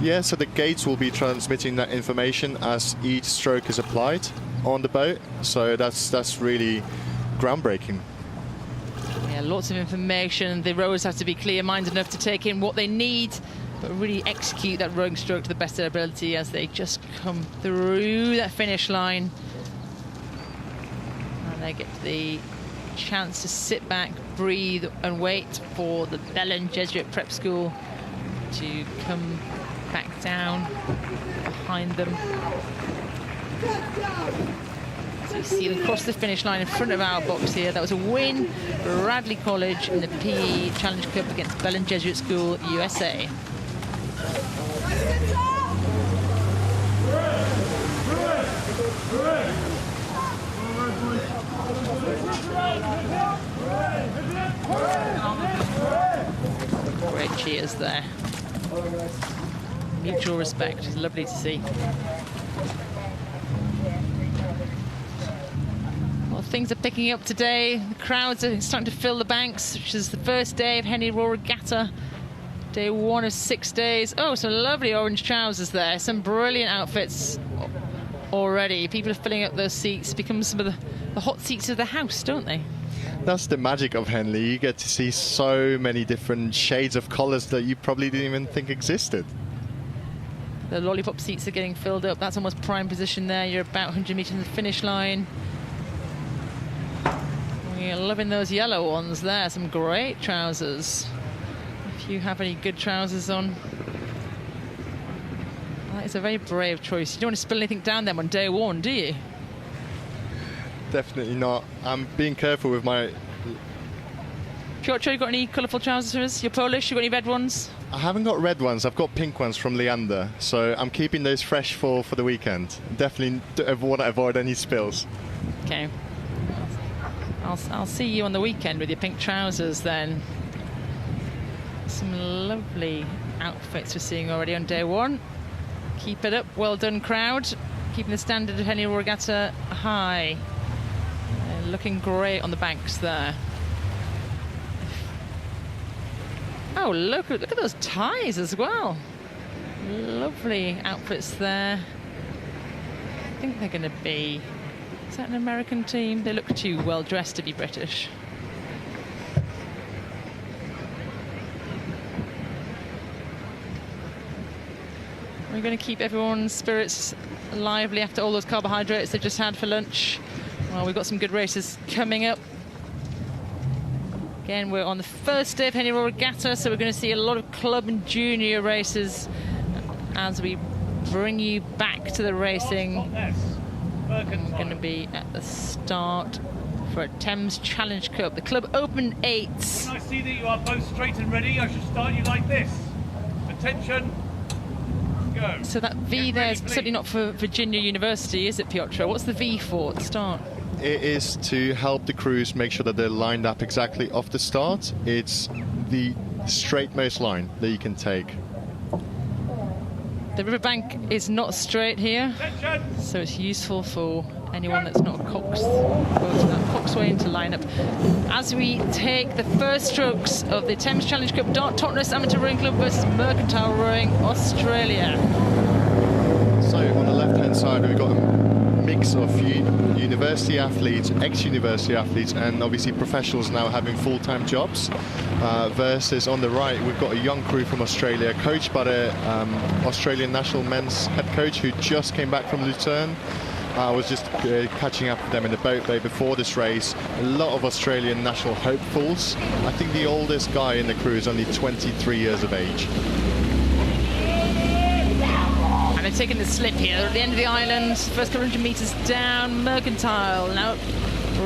[SPEAKER 13] Yeah, so the gates will be transmitting that information as each stroke is applied on the boat. So that's really groundbreaking.
[SPEAKER 12] Yeah, lots of information. The rowers have to be clear-minded enough to take in what they need, but really execute that rowing stroke to the best of their ability as they just come through that finish line. And they get the chance to sit back, breathe, and wait for the Belen Jesuit Prep School to come back down behind them. So you see them cross the finish line in front of our box here. That was a win for Radley College in the PE Challenge Cup against Belen Jesuit School, USA. Great cheers there. Mutual respect. It's lovely to see. Well, things are picking up today. The crowds are starting to fill the banks, which is the first day of Henley Royal Regatta. Day 1 of 6 days. Oh, some lovely orange trousers there. Some brilliant outfits already. People are filling up those seats. Become some of the hot seats of the house, don't they?
[SPEAKER 13] That's the magic of Henley. You get to see so many different shades of colours that you probably didn't even think existed.
[SPEAKER 12] The lollipop seats are getting filled up. That's almost prime position there. You're about 100 metres from the finish line. You're loving those yellow ones there. Some great trousers. If you have any good trousers on. That is a very brave choice. You don't want to spill anything down them on day 1, do you?
[SPEAKER 13] Definitely not. I'm being careful with my...
[SPEAKER 12] Piotr, you got any colourful trousers for us? You're Polish, you got any red ones?
[SPEAKER 13] I haven't got red ones. I've got pink ones from Leander, so I'm keeping those fresh for the weekend. Definitely want to avoid any spills.
[SPEAKER 12] Okay. I'll see you on the weekend with your pink trousers then. Some lovely outfits we're seeing already on day 1. Keep it up. Well done, crowd. Keeping the standard of Henley Royal Regatta high. They're looking great on the banks there. Oh, look at those ties as well. Lovely outfits there. I think they're going to be... Is that an American team? They look too well dressed to be British. We're going to keep everyone's spirits lively after all those carbohydrates they just had for lunch. Well, we've got some good races coming up. Again, we're on the first day of Henley Royal Regatta, so we're going to see a lot of club and junior races as we bring you back to the racing. We're going to be at the start for a Thames Challenge Cup, the Club Open 8s.
[SPEAKER 7] When I see that you are both straight and ready, I should start you like this. Attention, go.
[SPEAKER 12] So that V there is certainly not for Virginia University, is it, Piotr? What's the V for at the start?
[SPEAKER 13] it is to help the crews make sure that they're lined up exactly off the start. It's the straightmost line that you can take.
[SPEAKER 12] The riverbank is not straight here, so it's useful for anyone that's not a coxswain to line up. As we take the first strokes of the Thames Challenge Cup Dart Totnes Amateur Rowing Club versus Mercantile Rowing Australia.
[SPEAKER 13] So on the left-hand side, we've got a mix of university athletes, ex-university athletes, and obviously professionals now having full-time jobs. Versus on the right, we've got a young crew from Australia, coached by the Australian national men's head coach who just came back from Lucerne. I was just catching up with them in the boat bay before this race. A lot of Australian national hopefuls. I think the oldest guy in the crew is only 23 years of age.
[SPEAKER 12] And they're taking the slip here. They're at the end of the island, first couple hundred metres down. Mercantile, now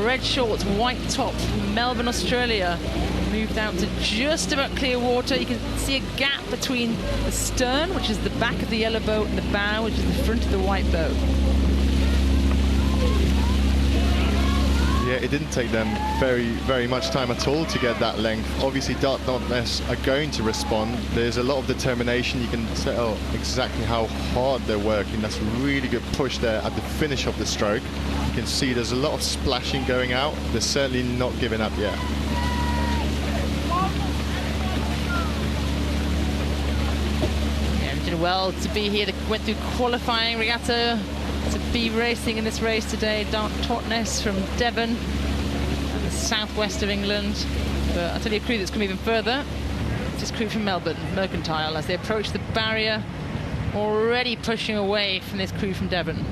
[SPEAKER 12] red shorts, white top, Melbourne, Australia. Moved out to just about clear water. You can see a gap between the stern, which is the back of the yellow boat, and the bow, which is the front of the white boat.
[SPEAKER 13] Yeah, it didn't take them very much time at all to get that length. Obviously, Dart Totnes are going to respond. There's a lot of determination. You can tell exactly how hard they're working. That's a really good push there at the finish of the stroke. You can see there's a lot of splashing going out. They're certainly not giving up yet.
[SPEAKER 12] Well, to be here, they went through qualifying regatta to be racing in this race today. Dart Totnes from Devon, and the southwest of England. But I'll tell you a crew that's come even further. It's this crew from Melbourne, Mercantile, as they approach the barrier, already pushing away from this crew from Devon.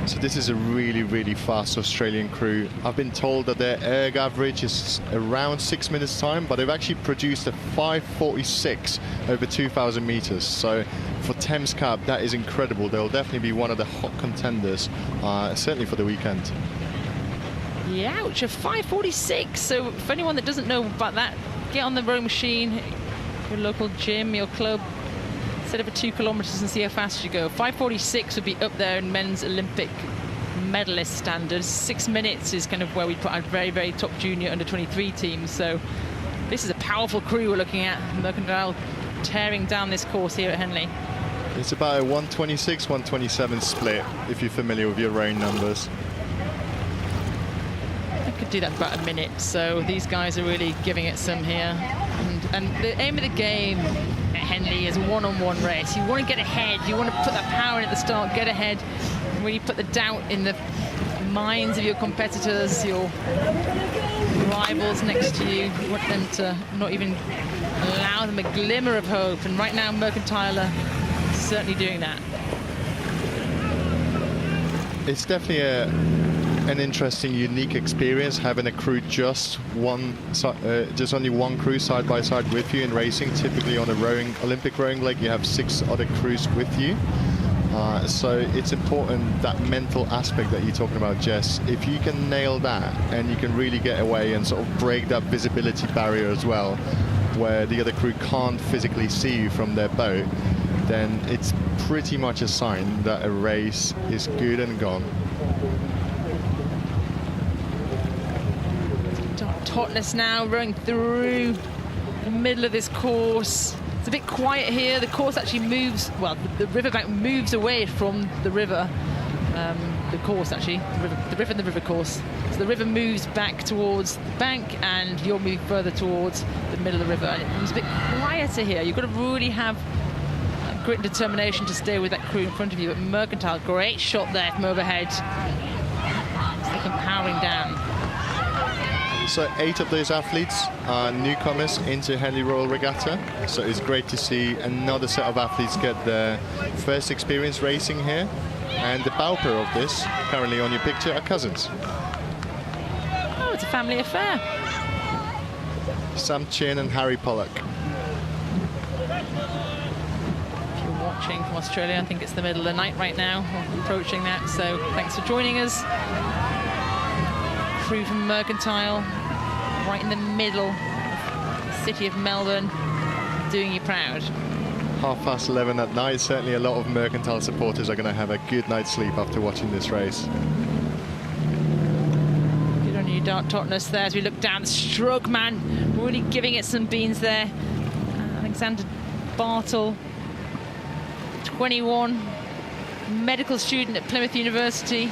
[SPEAKER 13] So this is a really fast Australian crew. I've been told that their erg average is around 6 minutes time, but they've actually produced a 5:46 over 2,000 meters. So for Thames Cup, that is incredible. They'll definitely be one of the hot contenders, certainly for the weekend.
[SPEAKER 12] Yeah, ouch, a 5:46. So for anyone that doesn't know about that, get on the rowing machine, your local gym, your club, set over 2 kilometres and see how fast you go. 5:46 would be up there in men's Olympic medalist standards. 6 minutes is kind of where we put our very top junior under 23 teams. So this is a powerful crew we're looking at. Mercantile tearing down this course here at Henley.
[SPEAKER 13] It's about a 1:26, 1:27 split, if you're familiar with your rowing numbers.
[SPEAKER 12] I could do that in about a minute. So these guys are really giving it some here. And the aim of the game at Henley is a one-on-one race. You want to get ahead. You want to put that power in at the start, get ahead, and really put the doubt in the minds of your competitors, your rivals next to you. You want them to not even allow them a glimmer of hope. And right now, Mercantile are certainly doing that.
[SPEAKER 13] It's definitely an interesting, unique experience having a crew just only one crew side by side with you in racing. Typically on a Olympic rowing leg, you have 6 other crews with you. So it's important, that mental aspect that you're talking about, Jess. If you can nail that and you can really get away and sort of break that visibility barrier as well, where the other crew can't physically see you from their boat, then it's pretty much a sign that a race is good and gone.
[SPEAKER 12] Totnes now rowing through the middle of this course. It's a bit quiet here. The course actually moves, well, the riverbank moves away from the river. The course actually, the river and the river course. So the river moves back towards the bank and you're moving further towards the middle of the river. And it was a bit quieter here. You've got to really have grit and determination to stay with that crew in front of you. But Mercantile, great shot there from overhead. So they come powering down.
[SPEAKER 13] So 8 of those athletes are newcomers into Henley Royal Regatta. So it's great to see another set of athletes get their first experience racing here. And the bowper of this, currently on your picture, are cousins.
[SPEAKER 12] Oh, it's a family affair.
[SPEAKER 13] Sam Chin and Harry Pollock.
[SPEAKER 12] If you're watching from Australia, I think it's the middle of the night right now, or approaching that. So thanks for joining us. Crew from Mercantile, right in the middle of the city of Melbourne, doing you proud.
[SPEAKER 13] 11:30 at night. Certainly a lot of Mercantile supporters are going to have a good night's sleep after watching this race.
[SPEAKER 12] Dart Totnes there as we look down. The stroke man really giving it some beans there. Alexander Bartle, 21, medical student at Plymouth University.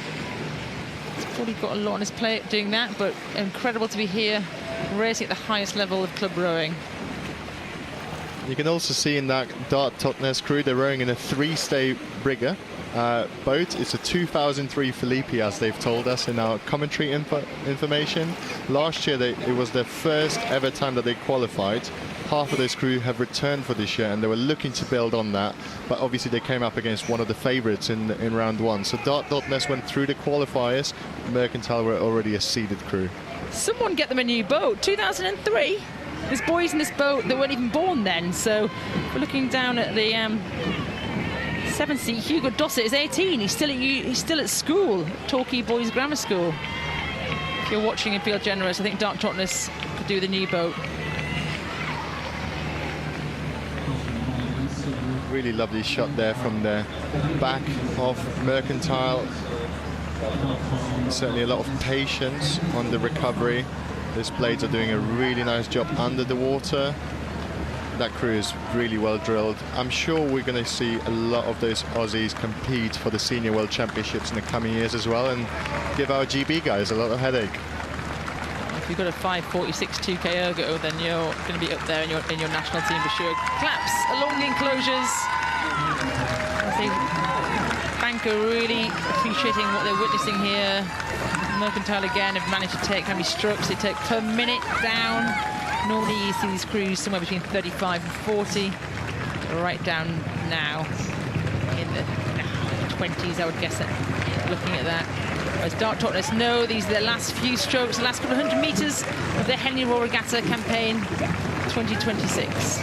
[SPEAKER 12] He's probably got a lot on his plate doing that, but incredible to be here racing at the highest level of club rowing.
[SPEAKER 13] You can also see in that Dart Totnes crew, they're rowing in a 3-stay rigger boat. It's a 2003 Felipe, as they've told us in our commentary information. Last year, it was their first ever time that they qualified. Half of those crew have returned for this year, and they were looking to build on that. But obviously, they came up against one of the favourites in round one. So Dart Totnes went through the qualifiers. Mercantile were already a seeded crew.
[SPEAKER 12] Someone get them a new boat. 2003. There's boys in this boat that weren't even born then. So we're looking down at the 7th seat. Hugo Dossett is 18. He's still at school, Torquay Boys Grammar School. If you're watching and feel generous, I think Dart Totnes could do the new boat.
[SPEAKER 13] Really lovely shot there from the back of Mercantile. Certainly a lot of patience on the recovery. These blades are doing a really nice job under the water. That crew is really well drilled. I'm sure we're going to see a lot of those Aussies compete for the Senior World Championships in the coming years as well, and give our GB guys a lot of headache.
[SPEAKER 12] If you've got a 5:46 2K ergo, then you're going to be up there in your national team for sure. Claps along the enclosures. I think Banker really appreciating what they're witnessing here. Mercantile again have managed to take how many strokes they take per minute down. Normally you see these crews somewhere between 35 and 40. Right down now in the 20s, I would guess, looking at that. Whereas Dart Totnes know these are their last few strokes, the last couple of 100 metres of their Henley Royal Regatta campaign 2026.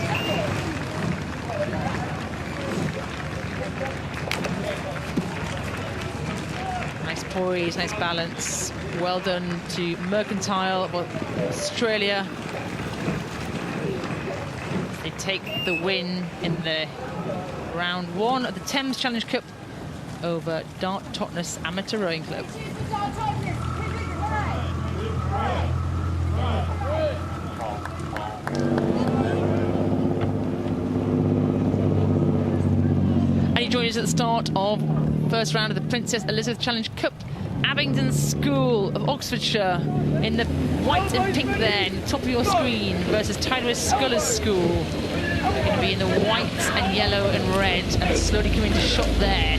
[SPEAKER 12] Nice poise, nice balance. Well done to Mercantile of Australia. They take the win in the round one of the Thames Challenge Cup over Dart Totnes Amateur Rowing Club. And he joined us at the start of the first round of the Princess Elizabeth Challenge Cup. Abingdon School of Oxfordshire in the white and pink there, in the top of your screen, versus Tideway Scullers School. They're going to be in the white and yellow and red, and slowly coming to shot there.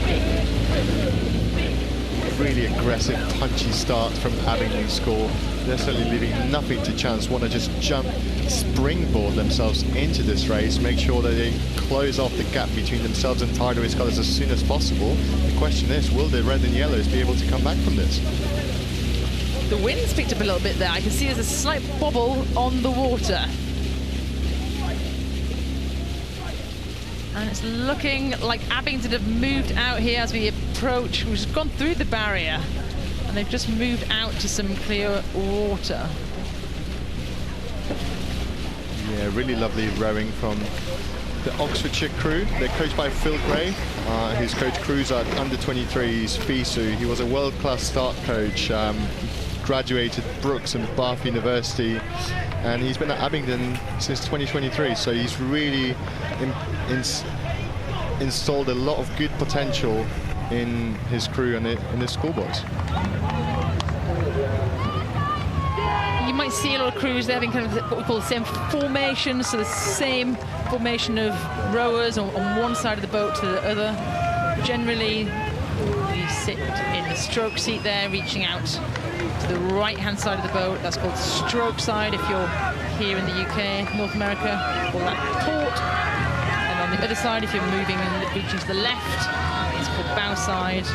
[SPEAKER 13] Really aggressive, punchy start from Abingdon School. They're certainly leaving nothing to chance. Want to just springboard themselves into this race, make sure that they close off the gap between themselves and Tideway Scullers as soon as possible. The question is, will the red and yellows be able to come back from this?
[SPEAKER 12] The wind's picked up a little bit there. I can see there's a slight bobble on the water. And it's looking like Abingdon have moved out here as we approach. We've gone through the barrier and they've just moved out to some clear water.
[SPEAKER 13] Yeah, really lovely rowing from the Oxfordshire crew. They're coached by Phil Gray, who's coached crews at under-23s FISU. He was a world-class start coach, graduated Brooks and Bath University, and he's been at Abingdon since 2023, so he's really installed a lot of good potential in his crew and in his schoolboys.
[SPEAKER 12] You might see a lot of crews, they're having kind of what we call the same formation, so the same formation of rowers on one side of the boat to the other. Generally, we sit in the stroke seat there, reaching out to the right-hand side of the boat. That's called stroke side if you're here in the UK, North America, call that port. And on the other side, if you're moving and reaching to the left, it's called bow side.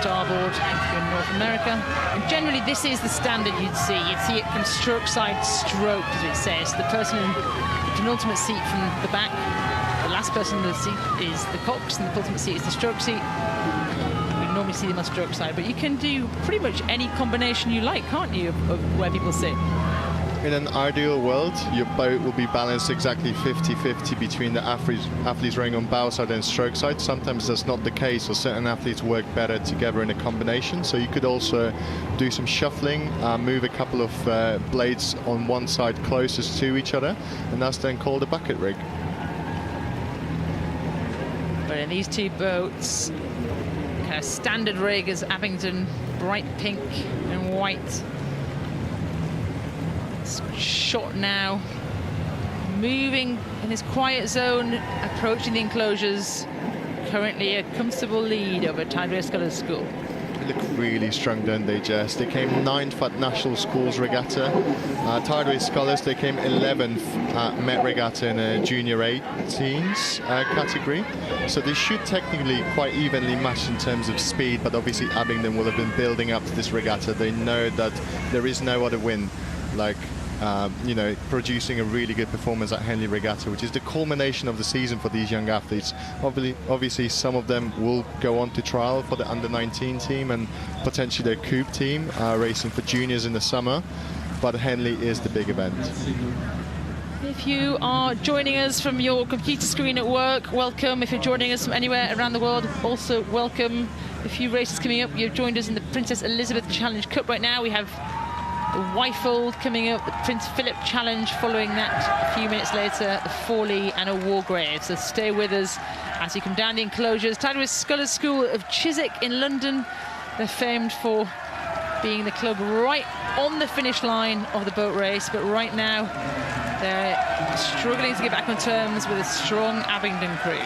[SPEAKER 12] Starboard if you're in North America. And generally this is the standard you'd see. You'd see it from stroke side stroke, as it says. The person in the penultimate seat from the back, the last person in the seat is the cox, and the penultimate seat is the stroke seat. We normally see them on stroke side, but you can do pretty much any combination you like, can't you, of where people sit.
[SPEAKER 13] in an ideal world, your boat will be balanced exactly 50-50 between the athletes rowing on bow side and stroke side. Sometimes that's not the case, or certain athletes work better together in a combination. So you could also do some shuffling, move a couple of blades on one side closest to each other, and that's then called a bucket rig.
[SPEAKER 12] But in these two boats, kind of standard rig is Abingdon, bright pink and white. Shot now, moving in his quiet zone, approaching the enclosures. Currently a comfortable lead over Tideway Scullers School.
[SPEAKER 13] They look really strong, don't they, Jess? They came 9th at National Schools Regatta. Tideway Scullers, they came 11th at Met Regatta in a junior 18s category. So they should technically quite evenly match in terms of speed, but obviously Abingdon will have been building up to this regatta. They know that there is no other win like you know, producing a really good performance at Henley Regatta, which is the culmination of the season for these young athletes. Obviously some of them will go on to trial for the under-19 team and potentially their coupe team, racing for juniors in the summer, but Henley is the big event.
[SPEAKER 12] If you are joining us from your computer screen at work, welcome. If you're joining us from anywhere around the world, also welcome. A few races coming up. You've joined us in the Princess Elizabeth Challenge Cup right now. We have the Wyfold coming up, the Prince Philip Challenge following that a few minutes later, the Fawley and a Wargrave. So stay with us as you come down the enclosures. Tideway Scullers School of Chiswick in London. They're famed for being the club right on the finish line of the boat race, but right now they're struggling to get back on terms with a strong Abingdon crew.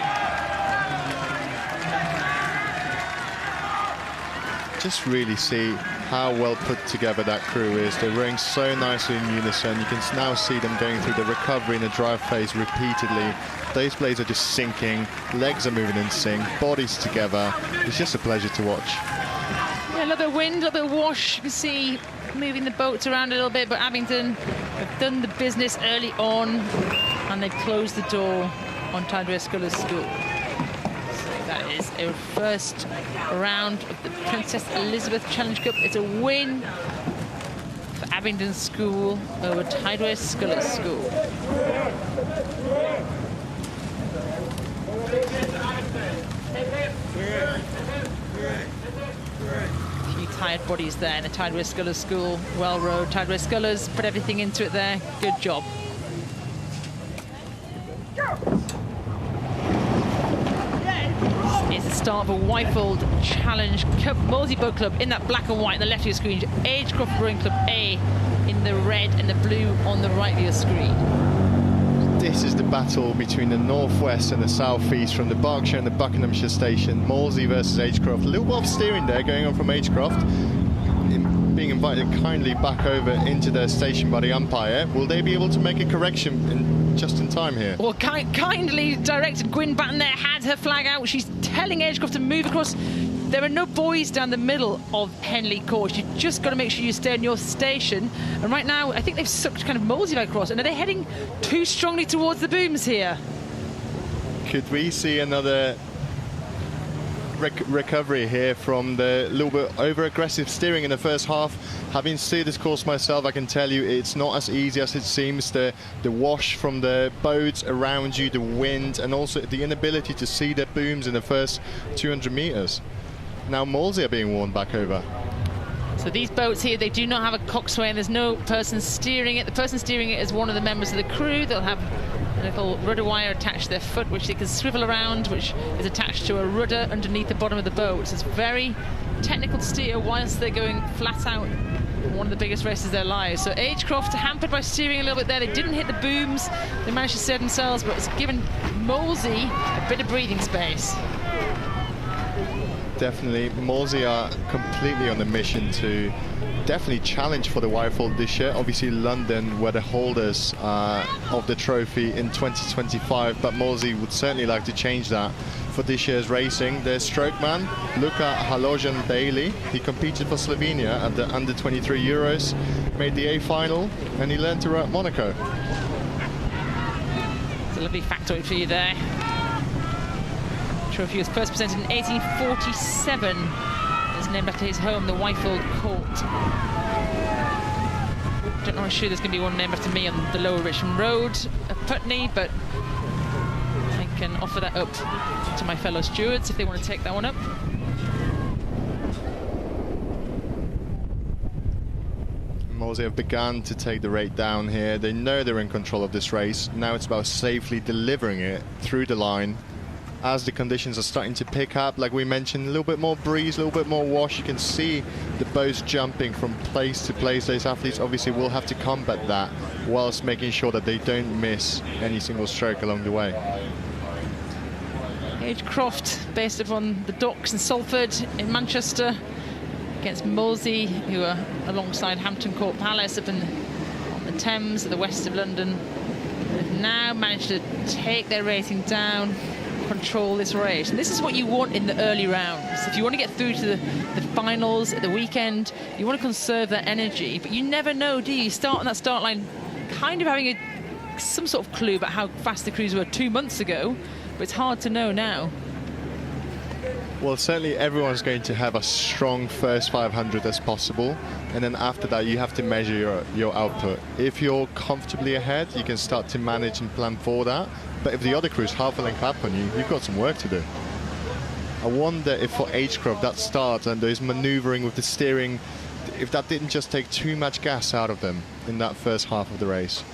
[SPEAKER 13] Just really see how well put together that crew is. They're rowing so nicely in unison. You can now see them going through the recovery in the drive phase repeatedly. Those blades are just sinking, legs are moving in sync, bodies together. It's just a pleasure to watch.
[SPEAKER 12] Yeah, a little bit of wind, a little bit of wash. You can see moving the boats around a little bit, but Abingdon have done the business early on and they've closed the door on Tideway Scullers School. That is a first round of the Princess Elizabeth Challenge Cup. It's a win for Abingdon School over Tideway Scullers School. A few tired bodies there in the Tideway Scullers School. Well rowed. Tideway Scullers put everything into it there. Good job. It's the start of a Wyfold Challenge Cup Molesey Boat Club in that black and white on the left of your screen. Agecroft Rowing Club A in the red and the blue on the right of your screen.
[SPEAKER 13] This is the battle between the northwest and the southeast from the Berkshire and the Buckinghamshire station. Molesey versus Agecroft. A little bit of steering there going on from Agecroft. Being invited kindly back over into their station by the umpire. Will they be able to make a correction just in time here?
[SPEAKER 12] Well, kindly directed. Gwyn Batten there had her flag out. She's telling Agecroft to move across. There are no buoys down the middle of Henley course. You've just got to make sure you stay in your station. And right now, I think they've sucked kind of Molesey across. And are they heading too strongly towards the booms here?
[SPEAKER 13] Could we see another recovery here from the little bit over-aggressive steering in the first half? Having steered this course myself, I can tell you it's not as easy as it seems. The wash from the boats around you, the wind, and also the inability to see the booms in the first 200 meters. Now Molesey are being warned back over.
[SPEAKER 12] So these boats here, they do not have a coxswain. There's no person steering it. The person steering it is one of the members of the crew. They'll have a little rudder wire attached to their foot, which they can swivel around, which is attached to a rudder underneath the bottom of the boat. So it's very technical to steer whilst they're going flat out one of the biggest races of their lives. So Agecroft hampered by steering a little bit there. They didn't hit the booms. They managed to steer themselves, but it's given Molesey a bit of breathing space.
[SPEAKER 13] Definitely, Molesey are completely on the mission to definitely challenge for the Wyfold this year. Obviously London were the holders of the trophy in 2025, but Molesey would certainly like to change that for this year's racing. Their stroke man, Luka Halojan Bailey, he competed for Slovenia at the under-23 Euros, made the A final, and he learned to row at Monaco.
[SPEAKER 12] It's a lovely factoid for you there. The trophy was first presented in 1847. It's named after his home, the Wyfold Court. Don't know, I'm sure there's going to be one named after me on the Lower Richmond Road at Putney, but I can offer that up to my fellow stewards if they want to take that one up.
[SPEAKER 13] Molesey have begun to take the rate down here. They know they're in control of this race. Now it's about safely delivering it through the line. As the conditions are starting to pick up, like we mentioned, a little bit more breeze, a little bit more wash. You can see the boats jumping from place to place. Those athletes obviously will have to combat that whilst making sure that they don't miss any single stroke along the way.
[SPEAKER 12] Agecroft, based upon the docks in Salford in Manchester, against Molesey, who are alongside Hampton Court Palace up on the Thames at the west of London. They've now managed to take their rating down, control this race. And this is what you want in the early rounds. If you want to get through to the finals at the weekend, you want to conserve that energy. But you never know, do you? You start on that start line kind of having some sort of clue about how fast the crews were 2 months ago, but it's hard to know now.
[SPEAKER 13] Well, certainly everyone's going to have a strong first 500 as possible, and then after that you have to measure your output. If you're comfortably ahead, you can start to manage and plan for that, but if the other crew's half a length up on you, you've got some work to do. I wonder if for Agecroft that start and those manoeuvring with the steering, if that didn't just take too much gas out of them in that first half of the race.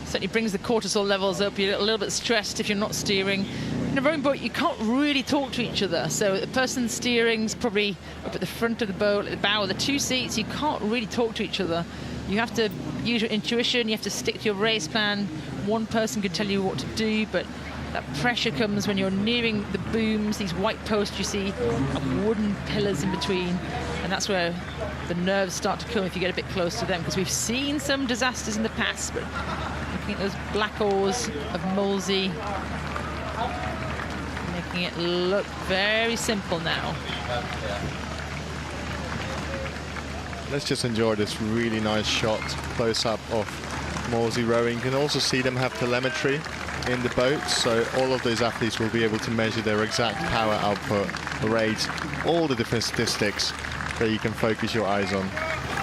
[SPEAKER 12] Certainly brings the cortisol levels up. You're a little bit stressed if you're not steering. In a rowing boat, you can't really talk to each other. So the person steering's probably up at the front of the boat, at the bow of the two seats. You can't really talk to each other. You have to use your intuition. You have to stick to your race plan. One person could tell you what to do, but that pressure comes when you're nearing the booms, these white posts you see, and wooden pillars in between. And that's where the nerves start to come if you get a bit close to them, because we've seen some disasters in the past. But looking at those black oars of Molesey, making it look very simple now.
[SPEAKER 13] Let's just enjoy this really nice shot close up of Molesey rowing. You can also see them have telemetry in the boat, so all of those athletes will be able to measure their exact power output, rate, all the different statistics that you can focus your eyes on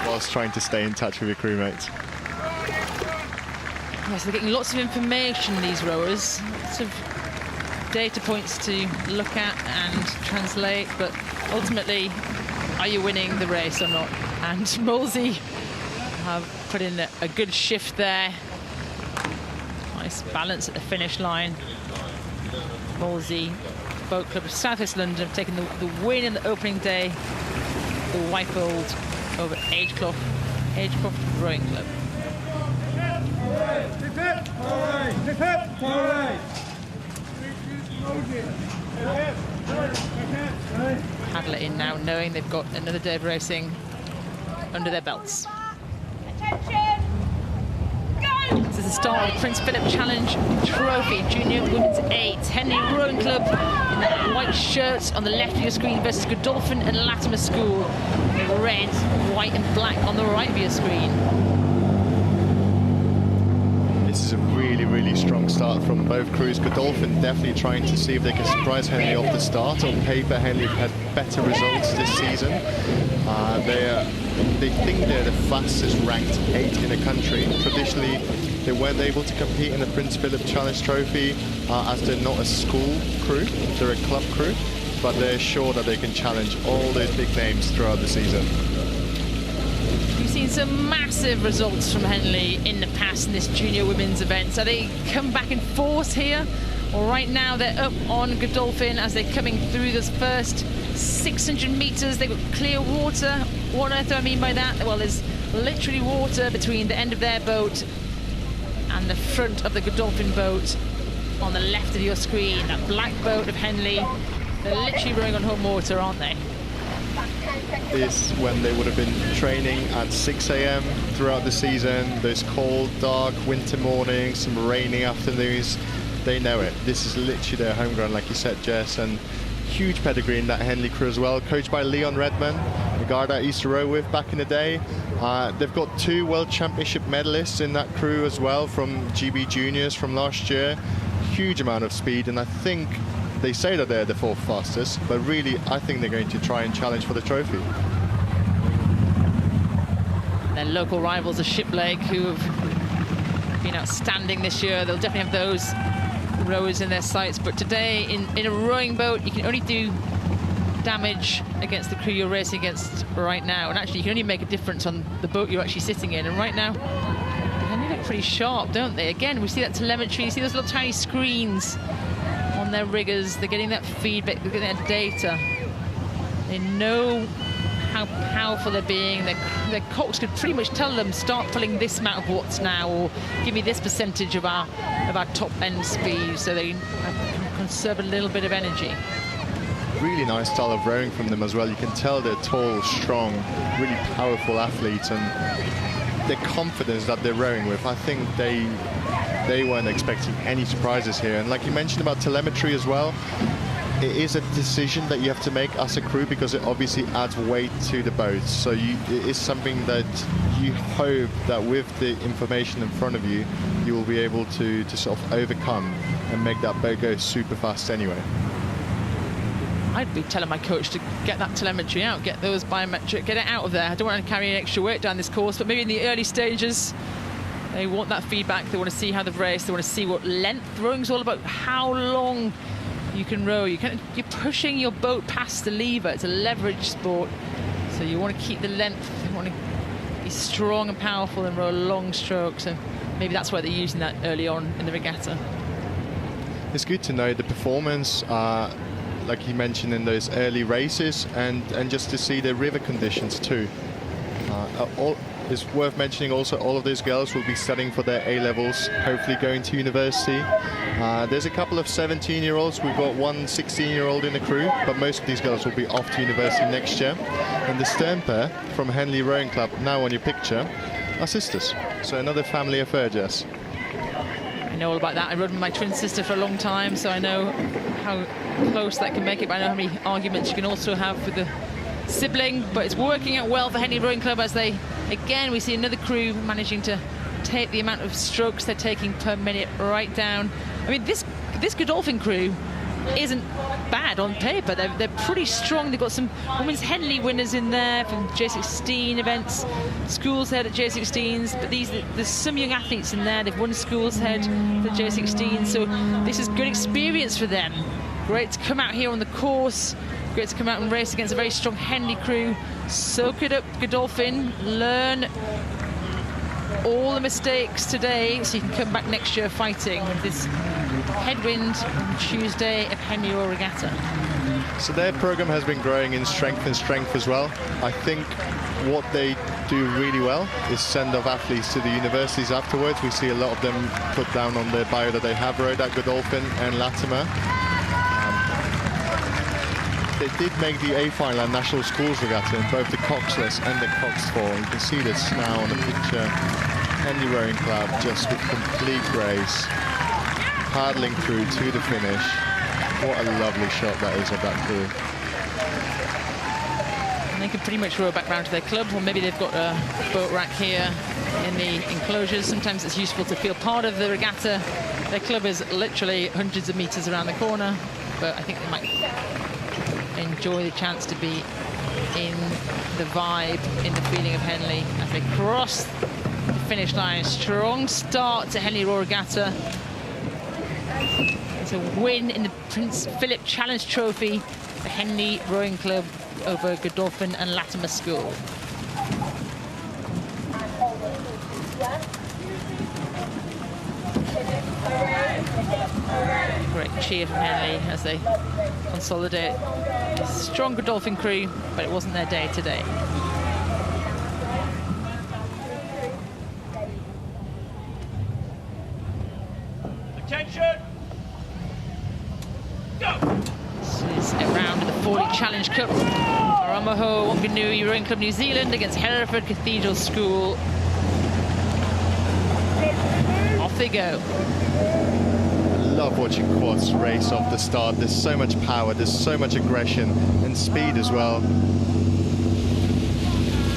[SPEAKER 13] whilst trying to stay in touch with your crewmates.
[SPEAKER 12] Yes, they're getting lots of information, these rowers, lots of data points to look at and translate, but ultimately, are you winning the race or not? And Molesey have put in a good shift there. Nice balance at the finish line. Molesey Boat Club of South East London have taken the win in the opening day. The Wyfold over Agecroft Rowing Club. Paddler in now, knowing they've got another day of racing under their belts. This is the start of the Prince Philip Challenge Trophy, Junior Women's 8. Henley Rowing Club in that white shirt on the left of your screen versus Godolphin and Latimer School. Red, white and black on the right of your screen.
[SPEAKER 13] This is a really, really strong start from both crews. Godolphin definitely trying to see if they can surprise Henley off the start. On paper, Henley have had better results this season. They think they're the fastest ranked 8 in the country. Traditionally, they weren't able to compete in the Prince Philip Challenge Trophy as they're not a school crew, they're a club crew, but they're sure that they can challenge all those big names throughout the season.
[SPEAKER 12] We've seen some massive results from Henley in the past in this junior women's event. So they come back in force here. Well, right now they're up on Godolphin as they're coming through this first 600 metres. They've got clear water. What on earth do I mean by that? Well, there's literally water between the end of their boat and the front of the Godolphin boat on the left of your screen. That black boat of Henley. They're literally rowing on home water, aren't they?
[SPEAKER 13] Is when they would have been training at 6 a.m. throughout the season. Those cold, dark winter mornings, some rainy afternoons. They know it. This is literally their home ground, like you said, Jess, and huge pedigree in that Henley crew as well, coached by Leon Redman, the guy that I used to row with back in the day. They've got 2 World Championship medalists in that crew as well from GB Juniors from last year. Huge amount of speed, and I think they say that they're the 4th fastest, but really I think they're going to try and challenge for the trophy.
[SPEAKER 12] Their local rivals are Shiplake, who have been outstanding this year. They'll definitely have those rowers in their sights. But today, in a rowing boat, you can only do damage against the crew you're racing against right now. And actually, you can only make a difference on the boat you're actually sitting in. And right now, they look pretty sharp, don't they? Again, we see that telemetry, you see those little tiny screens on their riggers. They're getting that feedback, they're getting that data. They know how powerful they're being. Their cocks could pretty much tell them, start pulling this amount of watts now, or give me this percentage of our top end speed, so they can conserve a little bit of energy.
[SPEAKER 13] Really nice style of rowing from them as well. You can tell they're tall, strong, really powerful athletes, and the confidence that they're rowing with, I think they weren't expecting any surprises here. And like you mentioned about telemetry as well, it is a decision that you have to make as a crew, because it obviously adds weight to the boat. So it is something that you hope that with the information in front of you, you will be able to sort of overcome and make that boat go super fast anyway.
[SPEAKER 12] I'd be telling my coach to get that telemetry out, get those biometric, get it out of there. I don't want to carry any extra weight down this course, but maybe in the early stages, they want that feedback. They want to see how they've raced. They want to see what length. Rowing's all about how long you can row. You're pushing your boat past the lever. It's a leverage sport, so you want to keep the length. You want to be strong and powerful and row long strokes, and maybe that's why they're using that early on in the regatta.
[SPEAKER 13] It's good to know the performance, like you mentioned, in those early races, and just to see the river conditions too. It's worth mentioning also, all of those girls will be studying for their A-levels, hopefully going to university. There's a couple of 17-year-olds. We've got one 16-year-old in the crew, but most of these girls will be off to university next year. And the stern pair from Henley Rowing Club, now on your picture, are sisters. So another family affair, Jess.
[SPEAKER 12] I know all about that. I rode with my twin sister for a long time, so I know how close that can make it, but I know how many arguments you can also have with the sibling. But it's working out well for Henley Rowing Club, as they, again, we see another crew managing to take the amount of strokes they're taking per minute right down. I mean, this Godolphin crew isn't bad on paper. They're pretty strong. They've got some women's Henley winners in there from J16 events, schools head at J16s, but there's some young athletes in there. They've won schools head for J16, so this is good experience for them. Great to come out here on the course, great to come out and race against a very strong Henley crew. Soak it up, Godolphin, learn all the mistakes today, so you can come back next year fighting with this headwind on Tuesday of Henley Royal Regatta.
[SPEAKER 13] So their program has been growing in strength as well. I think what they do really well is send off athletes to the universities afterwards. We see a lot of them put down on their bio that they have rowed at Godolphin and Latimer. They did make the A final at National Schools Regatta in both the coxless and the coxfall. You can see this now on the picture. Henley Rowing Club just with complete grace, paddling through to the finish. What a lovely shot that is of that crew.
[SPEAKER 12] And they can pretty much row back round to their club, or maybe they've got a boat rack here in the enclosures. Sometimes it's useful to feel part of the regatta. Their club is literally hundreds of meters around the corner, but I think they might enjoy the chance to be in the vibe, in the feeling of Henley as they cross the finish line. Strong start to Henley Royal Regatta. It's a win in the Prince Philip Challenge Trophy for Henley Rowing Club over Godolphin and Latimer School. Great cheer from Henley as they consolidate. A strong Godolphin crew, but it wasn't their day today.
[SPEAKER 7] Attention! Go!
[SPEAKER 12] This is a round of the Fawley Challenge Cup. Aramaho Wanganui Rowing Club New Zealand against Hereford Cathedral School. Off they go.
[SPEAKER 13] Love watching quads race off the start. There's so much power, there's so much aggression and speed as well.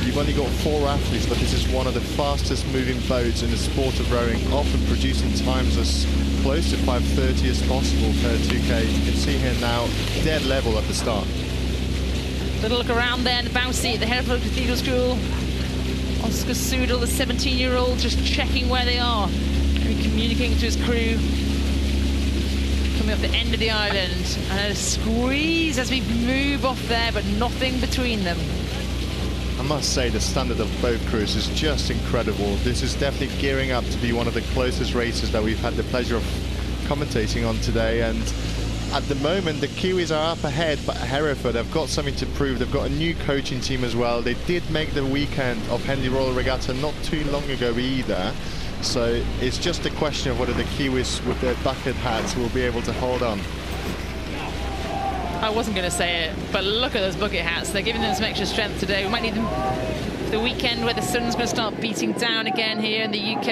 [SPEAKER 13] You've only got 4 athletes, but this is one of the fastest moving boats in the sport of rowing, often producing times as close to 5:30 as possible per 2K. You can see here now, dead level at the start.
[SPEAKER 12] Little look around there in the bounce seat at the Hereford Cathedral School. Oscar Soodle, the 17-year-old, just checking where they are and communicating to his crew. Coming off the end of the island, and a squeeze as we move off there, but nothing between them.
[SPEAKER 13] I must say the standard of both crews is just incredible. This is definitely gearing up to be one of the closest races that we've had the pleasure of commentating on today, and at the moment the Kiwis are up ahead, but Hereford have got something to prove. They've got a new coaching team as well. They did make the weekend of Henley Royal Regatta not too long ago either, so it's just a question of whether the Kiwis with their bucket hats will be able to hold on.
[SPEAKER 12] I wasn't going to say it, but look at those bucket hats. They're giving them some extra strength today. We might need them for the weekend where the sun's going to start beating down again here in the UK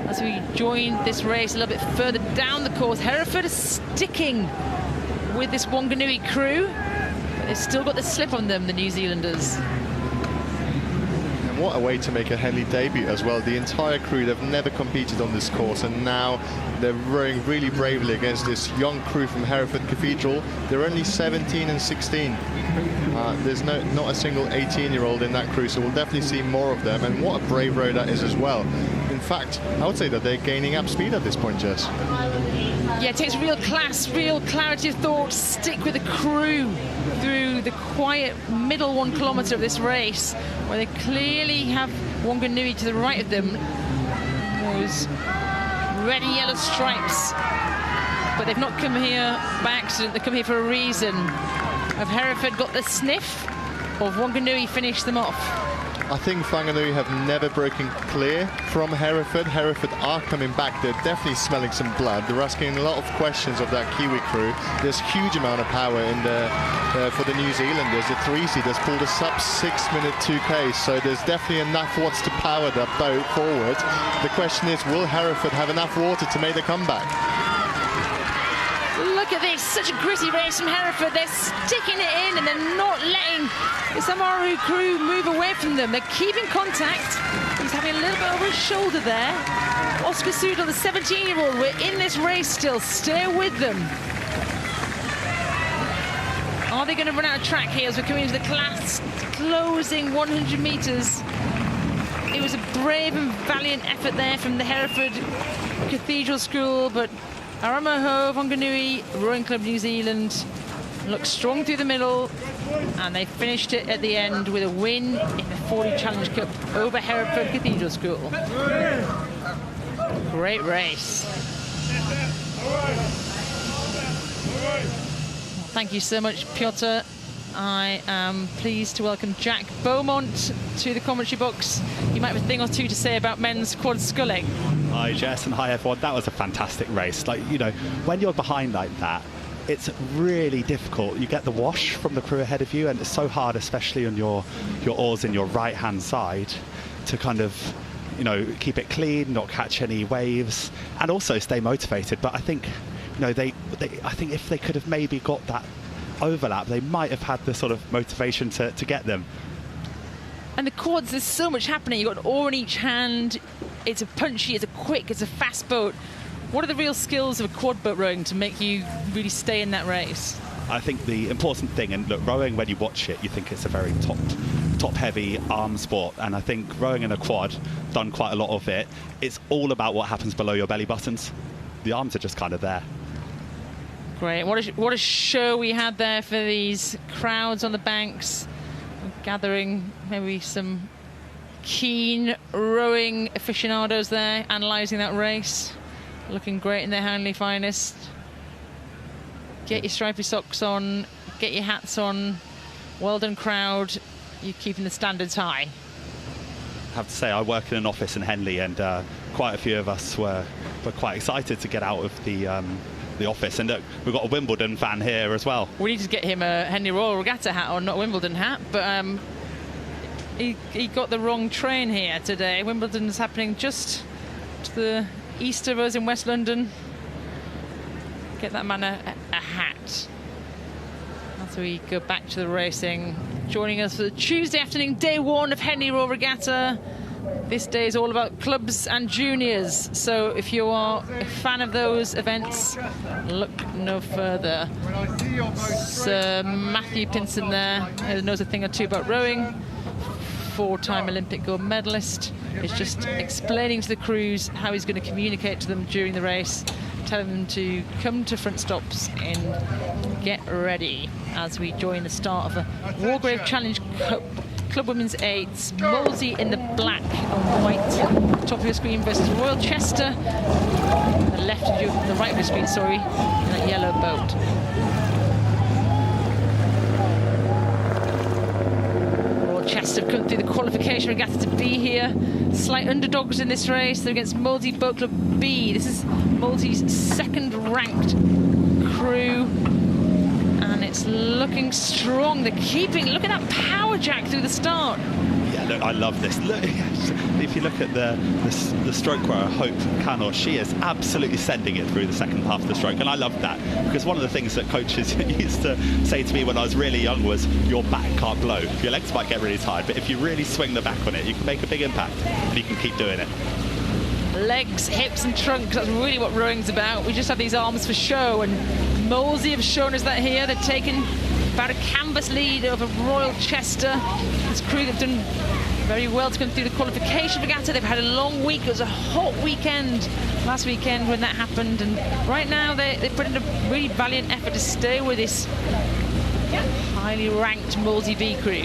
[SPEAKER 12] as we join this race a little bit further down the course. Hereford is sticking with this Wanganui crew, but they've still got the slip on them, the New Zealanders.
[SPEAKER 13] And what a way to make a Henley debut as well. The entire crew, they've never competed on this course, and now they're rowing really bravely against this young crew from Hereford Cathedral. They're only 17 and 16. There's not a single 18-year-old in that crew, so we'll definitely see more of them. And what a brave row that is as well. In fact, I would say that they're gaining up speed at this point, Jess.
[SPEAKER 12] Yeah, it takes real class, real clarity of thought. Stick with the crew through the quiet middle 1 kilometre of this race, where they clearly have Wanganui to the right of them. Those red and yellow stripes, but they've not come here by accident. They come here for a reason. Have Hereford got the sniff, or have Wanganui finished them off?
[SPEAKER 13] I think Wanganui have never broken clear from Hereford. Hereford are coming back. They're definitely smelling some blood. They're asking a lot of questions of that Kiwi crew. There's huge amount of power in the for the New Zealanders. The 3-seaters pulled a sub 6-minute 2K, so there's definitely enough watts to power that boat forward. The question is, will Hereford have enough water to make the comeback?
[SPEAKER 12] Look at this, such a gritty race from Hereford. They're sticking it in and they're not letting this Amaru crew move away from them. They're keeping contact. He's having a little bit over his shoulder there. Oscar Soodle, the 17-year-old, we're in this race still. Stay with them. Are they going to run out of track here as we're coming into the class closing 100 metres? It was a brave and valiant effort there from the Hereford Cathedral School, but Aramaho, Wanganui, Rowing Club New Zealand looked strong through the middle, and they finished it at the end with a win in the Fawley Challenge Cup over Hereford Cathedral School. Great race. Thank you so much, Piotr. I am pleased to welcome Jack Beaumont to the commentary box. You might have a thing or two to say about men's quad sculling.
[SPEAKER 17] Hi Jess, and hi everyone. That was a fantastic race. Like, you know, when you're behind like that, it's really difficult. You get the wash from the crew ahead of you, and it's so hard, especially on your oars in your right hand side, to kind of, you know, keep it clean, not catch any waves, and also stay motivated. But I think, you know, I think if they could have maybe got that overlap, they might have had the sort of motivation to get them.
[SPEAKER 12] And the quads, there's so much happening. You've got an oar in each hand. It's a punchy, it's a quick, it's a fast boat. What are the real skills of a quad boat rowing to make you really stay in that race?
[SPEAKER 17] I think the important thing, and look, rowing, when you watch it, you think it's a very top-heavy arm sport. And I think rowing in a quad, done quite a lot of it, it's all about what happens below your belly buttons. The arms are just kind of there.
[SPEAKER 12] Great. What a show we had there for these crowds on the banks, gathering maybe some keen rowing aficionados there, analysing that race, looking great in their Henley finest. Get your stripy socks on, get your hats on. Well done, crowd. You're keeping the standards high.
[SPEAKER 17] I have to say, I work in an office in Henley, and quite a few of us were quite excited to get out of the office. And look, we've got a Wimbledon fan here as well.
[SPEAKER 12] We need to get him a Henley Royal Regatta hat on, not a Wimbledon hat, but he got the wrong train here today. Wimbledon's happening just to the east of us in West London. Get that man a hat. As we go back to the racing, joining us for the Tuesday afternoon, day one of Henley Royal Regatta. This day is all about clubs and juniors, so if you are a fan of those events, look no further. Sir Matthew Pinson there, who knows a thing or two about rowing. 4-time Olympic gold medalist, is just explaining to the crews how he's going to communicate to them during the race, telling them to come to front stops and get ready as we join the start of a Wargrave Challenge Cup Club Women's 8s. Molesey in the black and white, top of your screen, versus Royal Chester, the left of you, the right of your screen, sorry, in that yellow boat. Chester have come through the qualification regatta to be here. Slight underdogs in this race. They're against Molesey Boat Club B. This is Molesey's second-ranked crew, and it's looking strong. They're keeping. Look at that power jack through the start.
[SPEAKER 17] Yeah, look, I love this. Look, if you look at the stroke where I hope KAND R.C is absolutely sending it through the second half of the stroke, and I love that, because one of the things that coaches used to say to me when I was really young was, your back can't blow. Your legs might get really tired, but if you really swing the back on it, you can make a big impact, and you can keep doing it.
[SPEAKER 12] Legs, hips and trunk, that's really what rowing's about. We just have these arms for show, and Molesey have shown us that here. They've taken about a canvas lead over Royal Chester. This crew have done very well to come through the qualification regatta. They've had a long week. It was a hot weekend last weekend when that happened, and right now they put in a really valiant effort to stay with this highly ranked Molesey B crew.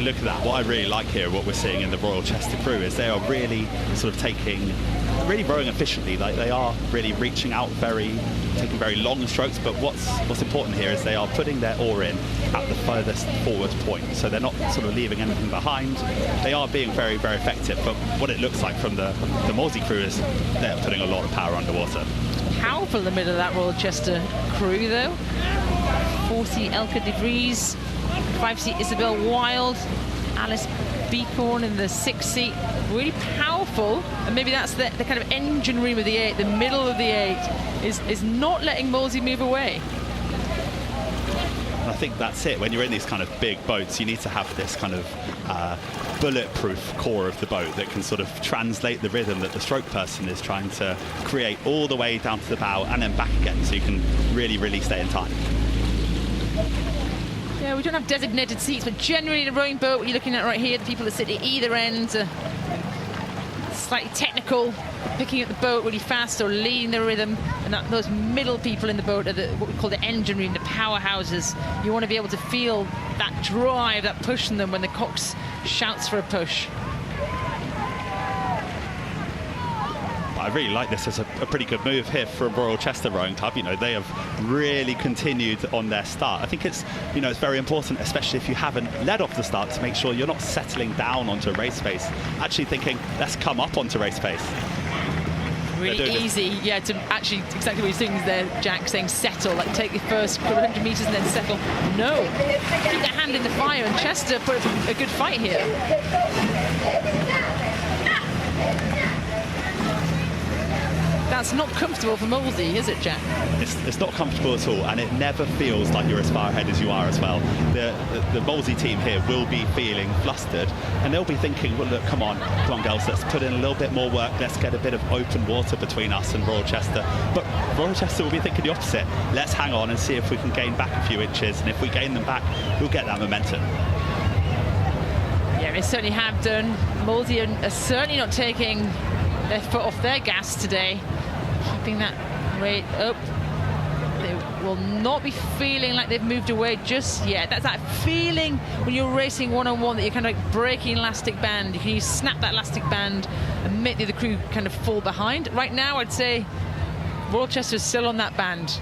[SPEAKER 17] Look at that. What I really like here, what we're seeing in the Royal Chester crew, is they are really sort of really rowing efficiently. Like, they are really reaching out, taking very long strokes, but what's important here is they are putting their oar in at the furthest forward point, so they're not sort of leaving anything behind. They are being very, very effective, but what it looks like from the Molesey crew is they're putting a lot of power underwater.
[SPEAKER 12] Powerful in the middle of that Royal Chester crew, though. 4C Elka de Vries, 5C Isabel Wild, Alice Beacorn in the 6th seat. Really powerful, and maybe that's the kind of engine room of the 8, the middle of the 8, is not letting Molesey move away.
[SPEAKER 17] And I think that's it. When you're in these kind of big boats, you need to have this kind of bulletproof core of the boat that can sort of translate the rhythm that the stroke person is trying to create all the way down to the bow and then back again, so you can really, really stay in time.
[SPEAKER 12] Yeah, we don't have designated seats, but generally in a rowing boat, what you're looking at right here, the people that sit at either end are slightly technical, picking up the boat really fast or leading the rhythm, and those middle people in the boat are what we call the engine room, the powerhouses. You want to be able to feel that drive, that push in them when the cox shouts for a push.
[SPEAKER 17] I really like this as a pretty good move here from Royal Chester Rowing Club. You know, they have really continued on their start. I think it's, you know, it's very important, especially if you haven't led off the start, to make sure you're not settling down onto race pace, actually thinking, let's come up onto race pace.
[SPEAKER 12] Really easy, yeah, to actually, exactly what you're saying there, Jack, saying settle, like take the first 100 metres and then settle. No, keep their hand in the fire, and Chester put up a good fight here. That's not comfortable for Molesey, is it, Jack?
[SPEAKER 17] It's not comfortable at all, and it never feels like you're as far ahead as you are as well. The Molesey team here will be feeling flustered, and they'll be thinking, well, look, come on, girls, let's put in a little bit more work. Let's get a bit of open water between us and Royal Chester. But Royal Chester will be thinking the opposite. Let's hang on and see if we can gain back a few inches, and if we gain them back, we'll get that momentum.
[SPEAKER 12] Yeah, they certainly have done. Molesey are certainly not taking their foot off their gas today. Keeping that rate up. They will not be feeling like they've moved away just yet. That's that feeling when you're racing one-on-one that you're kind of like breaking elastic band. You snap that elastic band and make the other crew kind of fall behind. Right now, I'd say Royal Chester is still on that band.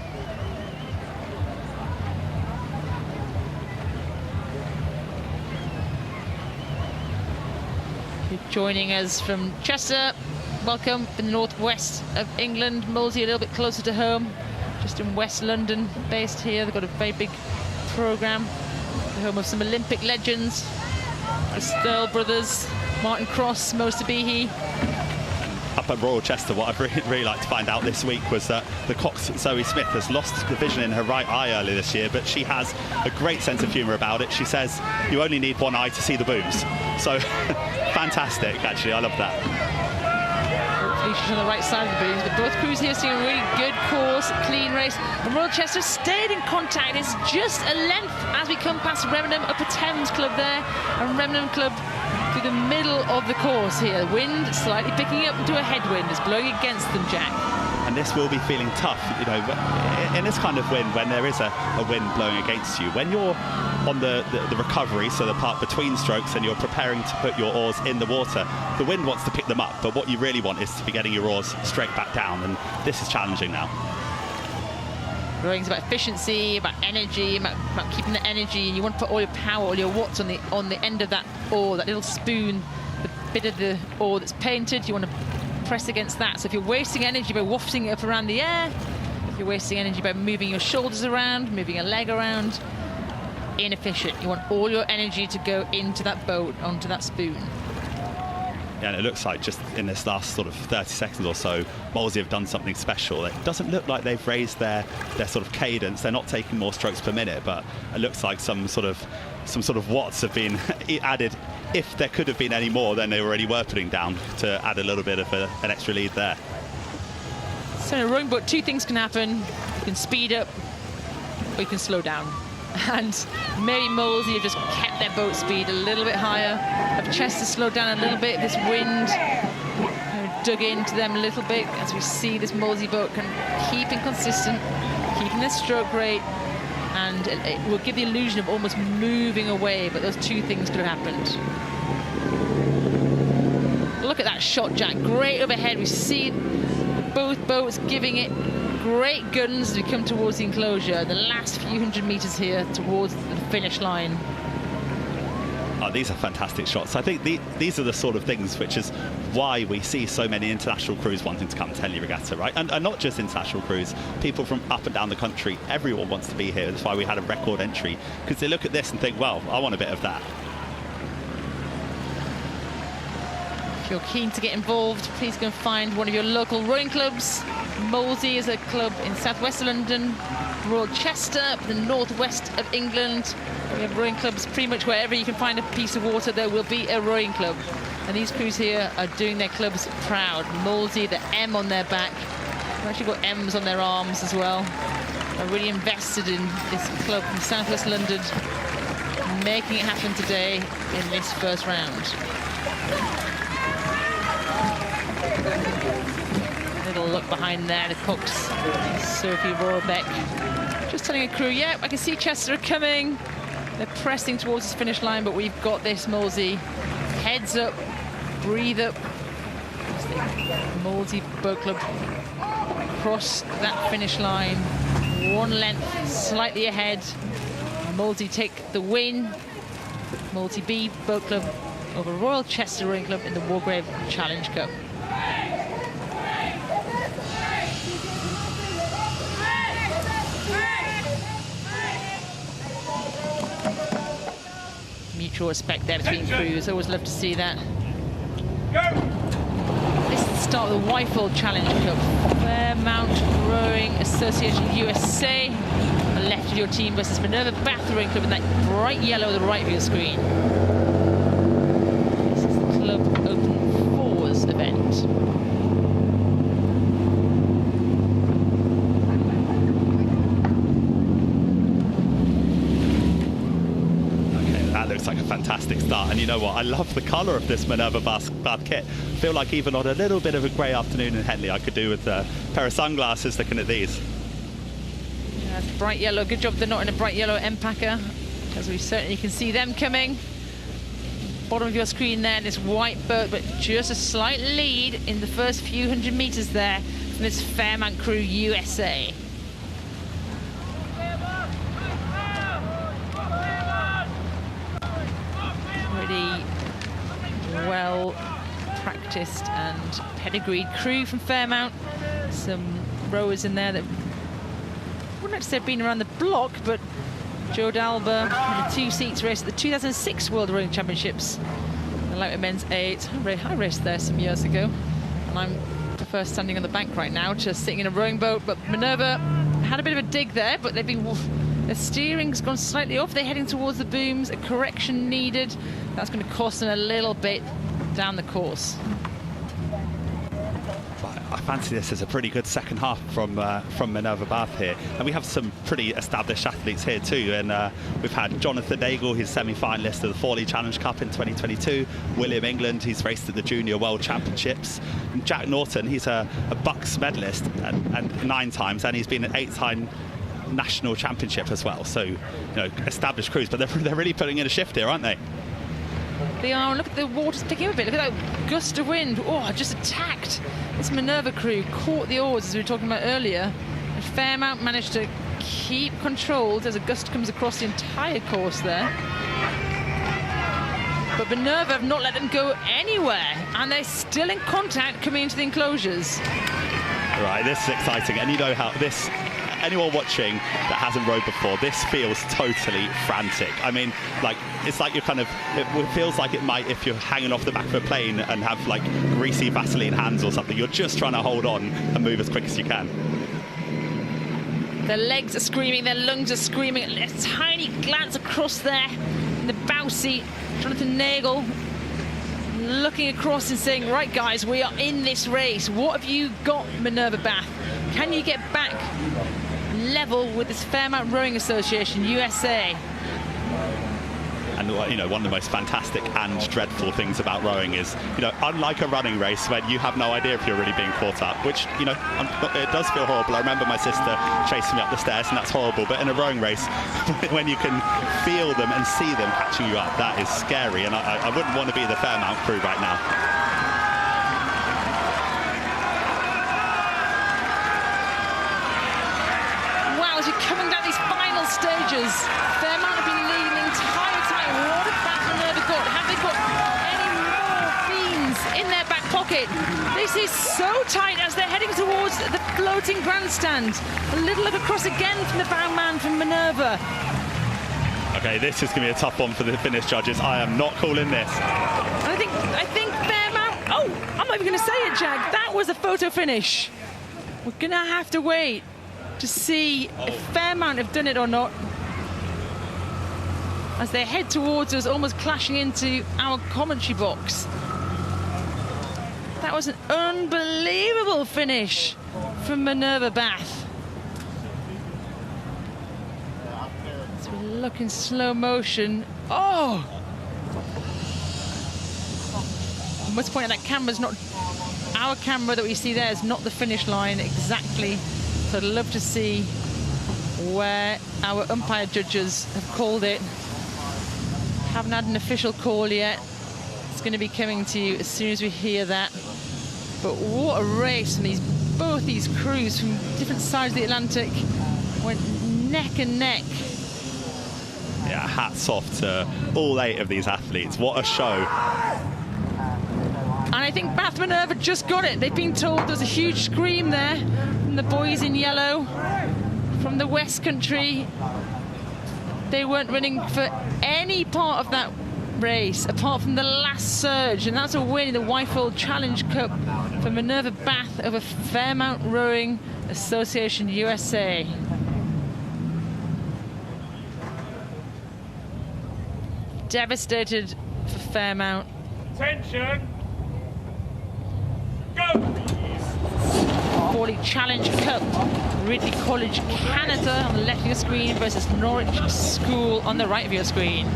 [SPEAKER 12] Joining us from Chester, welcome, in the northwest of England. Molesey a little bit closer to home, just in West London, based here. They've got a very big programme, the home of some Olympic legends, the Stirl brothers, Martin Cross, Mosa Behe.
[SPEAKER 17] Up at Royal Chester, what I'd really like to find out this week was that the cox Zoe Smith has lost the vision in her right eye earlier this year, but she has a great sense of humour about it. She says you only need one eye to see the booms. So fantastic, actually, I love that.
[SPEAKER 12] Hopefully she's on the right side of the booms, but both crews here seeing a really good course, clean race. And Royal Chester stayed in contact. It's just a length as we come past Remenham, Upper Thames Club there, and Remenham Club through the middle of the course here. The wind slightly picking up into a headwind. It's blowing against them, Jack.
[SPEAKER 17] And this will be feeling tough, you know, in this kind of wind, when there is a wind blowing against you. When you're on the recovery, so the part between strokes, and you're preparing to put your oars in the water, the wind wants to pick them up, but what you really want is to be getting your oars straight back down, and this is challenging now.
[SPEAKER 12] Rowing's about efficiency, about energy, about keeping the energy, and you want to put all your power, all your watts on the end of that oar, that little spoon, the bit of the oar that's painted. You want to press against that. So if you're wasting energy by wafting it up around the air, if you're wasting energy by moving your shoulders around, moving a leg around, inefficient. You want all your energy to go into that boat, onto that spoon.
[SPEAKER 17] Yeah, and it looks like just in this last sort of 30 seconds or so, Molesey have done something special. It doesn't look like they've raised their sort of cadence. They're not taking more strokes per minute, but it looks like some sort of watts have been added. If there could have been any more, then they already were putting down to add a little bit of an extra lead there.
[SPEAKER 12] So in a rowing boat, two things can happen. You can speed up, or you can slow down. And maybe Molesey have just kept their boat speed a little bit higher. Have Chester slowed down a little bit. This wind dug into them a little bit, as we see this Molesey boat keeping consistent, keeping their stroke rate, and it will give the illusion of almost moving away, but those two things could have happened. Look at that shot, Jack. Great overhead. We see both boats giving it great guns as we come towards the enclosure. The last few hundred metres here towards the finish line.
[SPEAKER 17] Oh, these are fantastic shots. I think these are the sort of things which is why we see so many international crews wanting to come to Henley Regatta, right? And not just international crews, people from up and down the country, everyone wants to be here. That's why we had a record entry, because they look at this and think, well, I want a bit of that.
[SPEAKER 12] If you're keen to get involved, please go and find one of your local rowing clubs. Molesey is a club in southwest London, Royal Chester up the northwest of England. We have rowing clubs pretty much wherever you can find a piece of water, there will be a rowing club. And these crews here are doing their clubs proud. Molesey, the M on their back. They've actually got M's on their arms as well. They're really invested in this club from southwest London, making it happen today in this first round. Little look behind there, the cooks, Sophie Rohrbeck, just telling a crew, yeah, I can see Chester coming. They're pressing towards the finish line, but we've got this, Molesey. Heads up, breathe up. Molesey Boat Club across that finish line, one length slightly ahead. Molesey take the win. Molesey B Boat Club over Royal Chester Rowing Club in the Wargrave Challenge Cup. Mutual respect there between crews. Always love to see that. This is the start of the Wyfold Challenge Cup. Fairmount Rowing Association USA. On the left of your team versus Minerva Bath Rowing Club in that bright yellow on the right of your screen. This is the Club Open Fours event.
[SPEAKER 17] Looks like a fantastic start, and you know what, I love the colour of this Minerva Bath kit. I feel like even on a little bit of a grey afternoon in Henley, I could do with a pair of sunglasses looking at these.
[SPEAKER 12] Yeah, bright yellow. Good job they're not in a bright yellow M-Packer, as we certainly can see them coming. Bottom of your screen there, this white boat, but just a slight lead in the first few hundred metres there from this Fairmount Crew USA. Well practiced and pedigreed crew from Fairmount. Some rowers in there that wouldn't like to say have been around the block, but Joe Dalber in the 2 seats race at the 2006 World Rowing Championships, the lightweight men's 8. I raced there some years ago, and I'm prefer standing on the bank right now to sitting in a rowing boat. But Minerva had a bit of a dig there, but they've been, their steering's gone slightly off. They're heading towards the booms. A correction needed. That's going to cost them a little bit down the course.
[SPEAKER 17] I fancy this as a pretty good second half from Minerva Bath here. And we have some pretty established athletes here too. And we've had Jonathan Nagel, who's semi-finalist of the Fawley Challenge Cup in 2022. William England, he's raced at the Junior World Championships. And Jack Norton, he's a Bucks medalist and 9 times, and he's been an 8-time national championship as well. So, you know, established crews, but they're really putting in a shift here, aren't they?
[SPEAKER 12] They are. Look at the water's picking up a bit. Look at that gust of wind. Oh, just attacked this Minerva crew, caught the oars as we were talking about earlier. And Fairmount managed to keep controlled as a gust comes across the entire course there. But Minerva have not let them go anywhere, and they're still in contact coming into the enclosures.
[SPEAKER 17] Right, this is exciting, and you know how this. Anyone watching that hasn't rowed before, this feels totally frantic. I mean, like, it's like you're kind of, it feels like it might if you're hanging off the back of a plane and have like greasy Vaseline hands or something. You're just trying to hold on and move as quick as you can.
[SPEAKER 12] Their legs are screaming, their lungs are screaming. A tiny glance across there in the bow seat. Jonathan Nagel looking across and saying, right guys, we are in this race. What have you got, Minerva Bath? Can you get back level with this Fairmount Rowing Association, USA?
[SPEAKER 17] And, you know, one of the most fantastic and dreadful things about rowing is, you know, unlike a running race when you have no idea if you're really being caught up, which, you know, it does feel horrible. I remember my sister chasing me up the stairs, and that's horrible. But in a rowing race, when you can feel them and see them catching you up, that is scary. And I wouldn't want to be the Fairmount crew right now.
[SPEAKER 12] As you're coming down these final stages, Fairmount have been leading the entire time. What have Minerva got? Have they got any more beans in their back pocket? This is so tight as they're heading towards the floating grandstand. A little look across again from the bowman from Minerva.
[SPEAKER 17] Okay, this is going to be a tough one for the Finnish judges. I am not calling this.
[SPEAKER 12] I think Fairmount. Oh, I'm not even going to say it, Jack. That was a photo finish. We're going to have to wait to see if Fairmount have done it or not, as they head towards us, almost clashing into our commentary box. That was an unbelievable finish from Minerva Bath. As we look in slow motion. Oh! I must point out that camera's not, our camera that we see there is not the finish line exactly. So I'd love to see where our umpire judges have called it. Haven't had an official call yet. It's going to be coming to you as soon as we hear that. But what a race from both these crews from different sides of the Atlantic. Went neck and neck.
[SPEAKER 17] Yeah, hats off to all 8 of these athletes. What a show.
[SPEAKER 12] And I think Bath Minerva just got it. They've been told there's a huge scream there from the boys in yellow from the West Country. They weren't running for any part of that race apart from the last surge, and that's a win in the Wyfold Challenge Cup for Minerva Bath over Fairmount Rowing Association USA. Devastated for Fairmount.
[SPEAKER 7] Attention!
[SPEAKER 12] Fawley Challenge Cup, Ridley College, Canada on the left of your screen versus Norwich School on the right of your screen.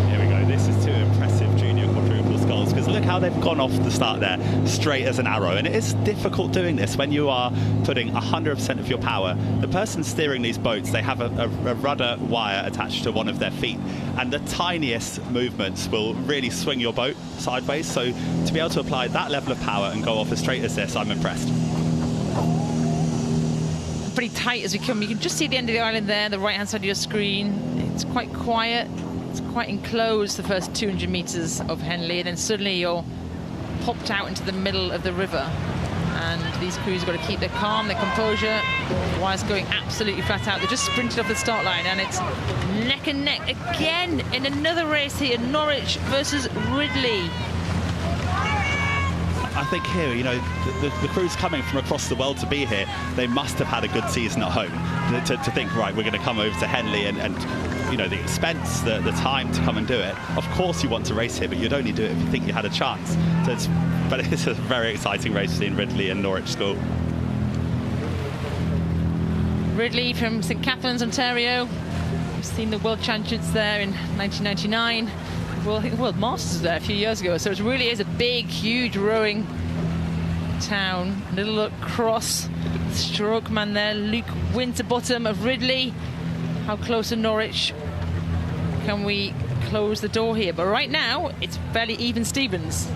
[SPEAKER 17] Here we go. This is 2 impressive junior quadruple sculls, because look how they've gone off the start there, straight as an arrow. And it is difficult doing this when you are putting 100% of your power. The person steering these boats, they have a rudder wire attached to one of their feet, and the tiniest movements will really swing your boat sideways. So to be able to apply that level of power and go off as straight as this, I'm impressed.
[SPEAKER 12] Pretty tight as we come. You can just see the end of the island there, the right hand side of your screen. It's quite quiet. It's quite enclosed, the first 200 meters of Henley, and then suddenly you're popped out into the middle of the river. And these crews have got to keep their calm, their composure. The wire's going absolutely flat out. They just sprinted off the start line, and it's neck and neck again in another race here. Norwich versus Ridley.
[SPEAKER 17] I think here, you know, the crews coming from across the world to be here, they must have had a good season at home to think, right, we're going to come over to Henley and you know, the expense, the time to come and do it. Of course you want to race here, but you'd only do it if you think you had a chance. But it's a very exciting race between Ridley and Norwich School.
[SPEAKER 12] Ridley from St Catharines, Ontario. We've seen the World Championships there in 1999. Well, I think the World Masters was there a few years ago, so it really is a big, huge rowing town. A little look across, stroke man there, Luke Winterbottom of Ridley. How close to Norwich can we close the door here? But right now, it's fairly even Stevens.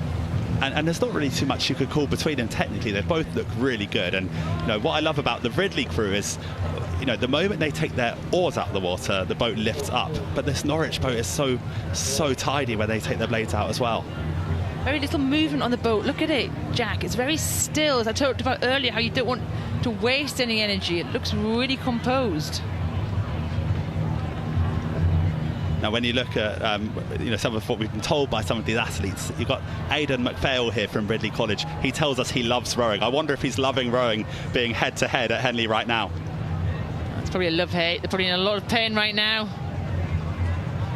[SPEAKER 17] And there's not really too much you could call between them technically. They both look really good. And you know what I love about the Ridley crew is, you know, the moment they take their oars out of the water, the boat lifts up. But this Norwich boat is so tidy when they take their blades out as well.
[SPEAKER 12] Very little movement on the boat. Look at it, Jack. It's very still. As I talked about earlier, how you don't want to waste any energy. It looks really composed.
[SPEAKER 17] Now, when you look at you know, some of what we've been told by some of these athletes, you've got Aidan McPhail here from Ridley College. He tells us he loves rowing. I wonder if he's loving rowing, being head-to-head at Henley right now.
[SPEAKER 12] It's probably a love-hate. They're probably in a lot of pain right now.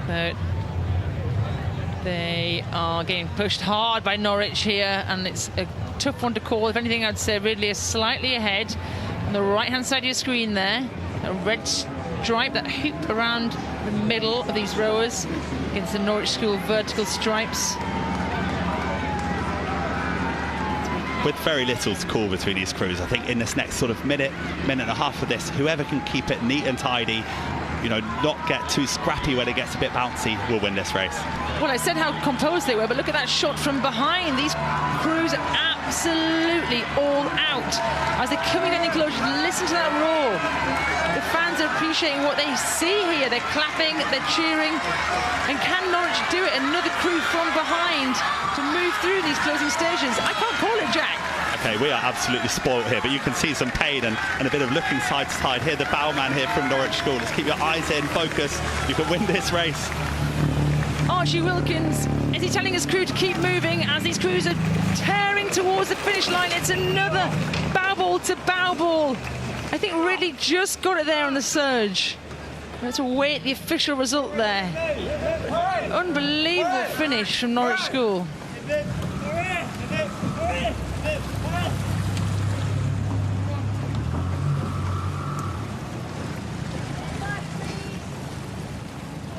[SPEAKER 12] But they are getting pushed hard by Norwich here, and it's a tough one to call. If anything, I'd say Ridley is slightly ahead. On the right-hand side of your screen there, a red stripe, that hoop around the middle of these rowers against the Norwich School vertical stripes.
[SPEAKER 17] With very little to call between these crews, I think in this next sort of minute and a half of this, whoever can keep it neat and tidy, you know, not get too scrappy when it gets a bit bouncy, will win this race.
[SPEAKER 12] Well, I said how composed they were, but look at that shot from behind. These crews are absolutely all out. As they're coming in close, listen to that roar. The fans are appreciating what they see here. They're clapping, they're cheering. And can Norwich do it? Another crew from behind to move through these closing stations. I can't call it, Jack.
[SPEAKER 17] Okay, we are absolutely spoiled here, but you can see some pain and a bit of looking side to side here. The bowman here from Norwich School. Just keep your eyes in, focus. You can win this race.
[SPEAKER 12] Archie Wilkins, is he telling his crew to keep moving as these crews are tearing towards the finish line? It's another bow ball to bow ball. I think Ridley just got it there on the surge. Let's await the official result there. Unbelievable finish from Norwich School.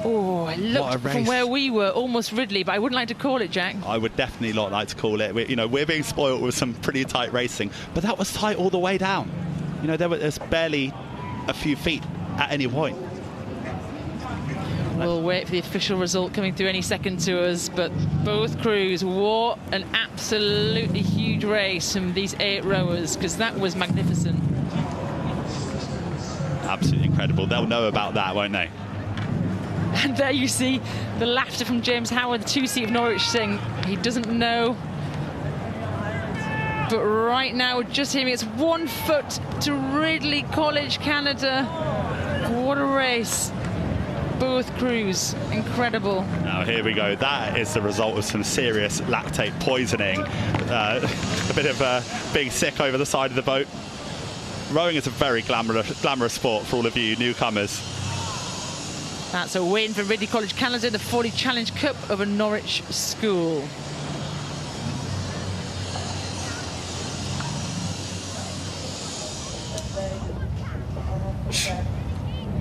[SPEAKER 12] Oh, it looked from where we were almost Ridley, but I wouldn't like to call it, Jack.
[SPEAKER 17] I would definitely not like to call it. We're being spoiled with some pretty tight racing, but that was tight all the way down. You know, there's barely a few feet at any point.
[SPEAKER 12] We'll wait for the official result coming through any second to us, but both crews, what an absolutely huge race from these 8 rowers, because that was magnificent.
[SPEAKER 17] Absolutely incredible. They'll know about that, won't they?
[SPEAKER 12] And there you see the laughter from James Howard, the 2C of Norwich, saying he doesn't know. But right now, just hearing it's 1 foot to Ridley College, Canada. What a race. Both crews, incredible.
[SPEAKER 17] Now here we go. That is the result of some serious lactate poisoning. A bit of being sick over the side of the boat. Rowing is a very glamorous sport for all of you newcomers.
[SPEAKER 12] That's a win for Ridley College Canada, the Fawley Challenge Cup over Norwich School.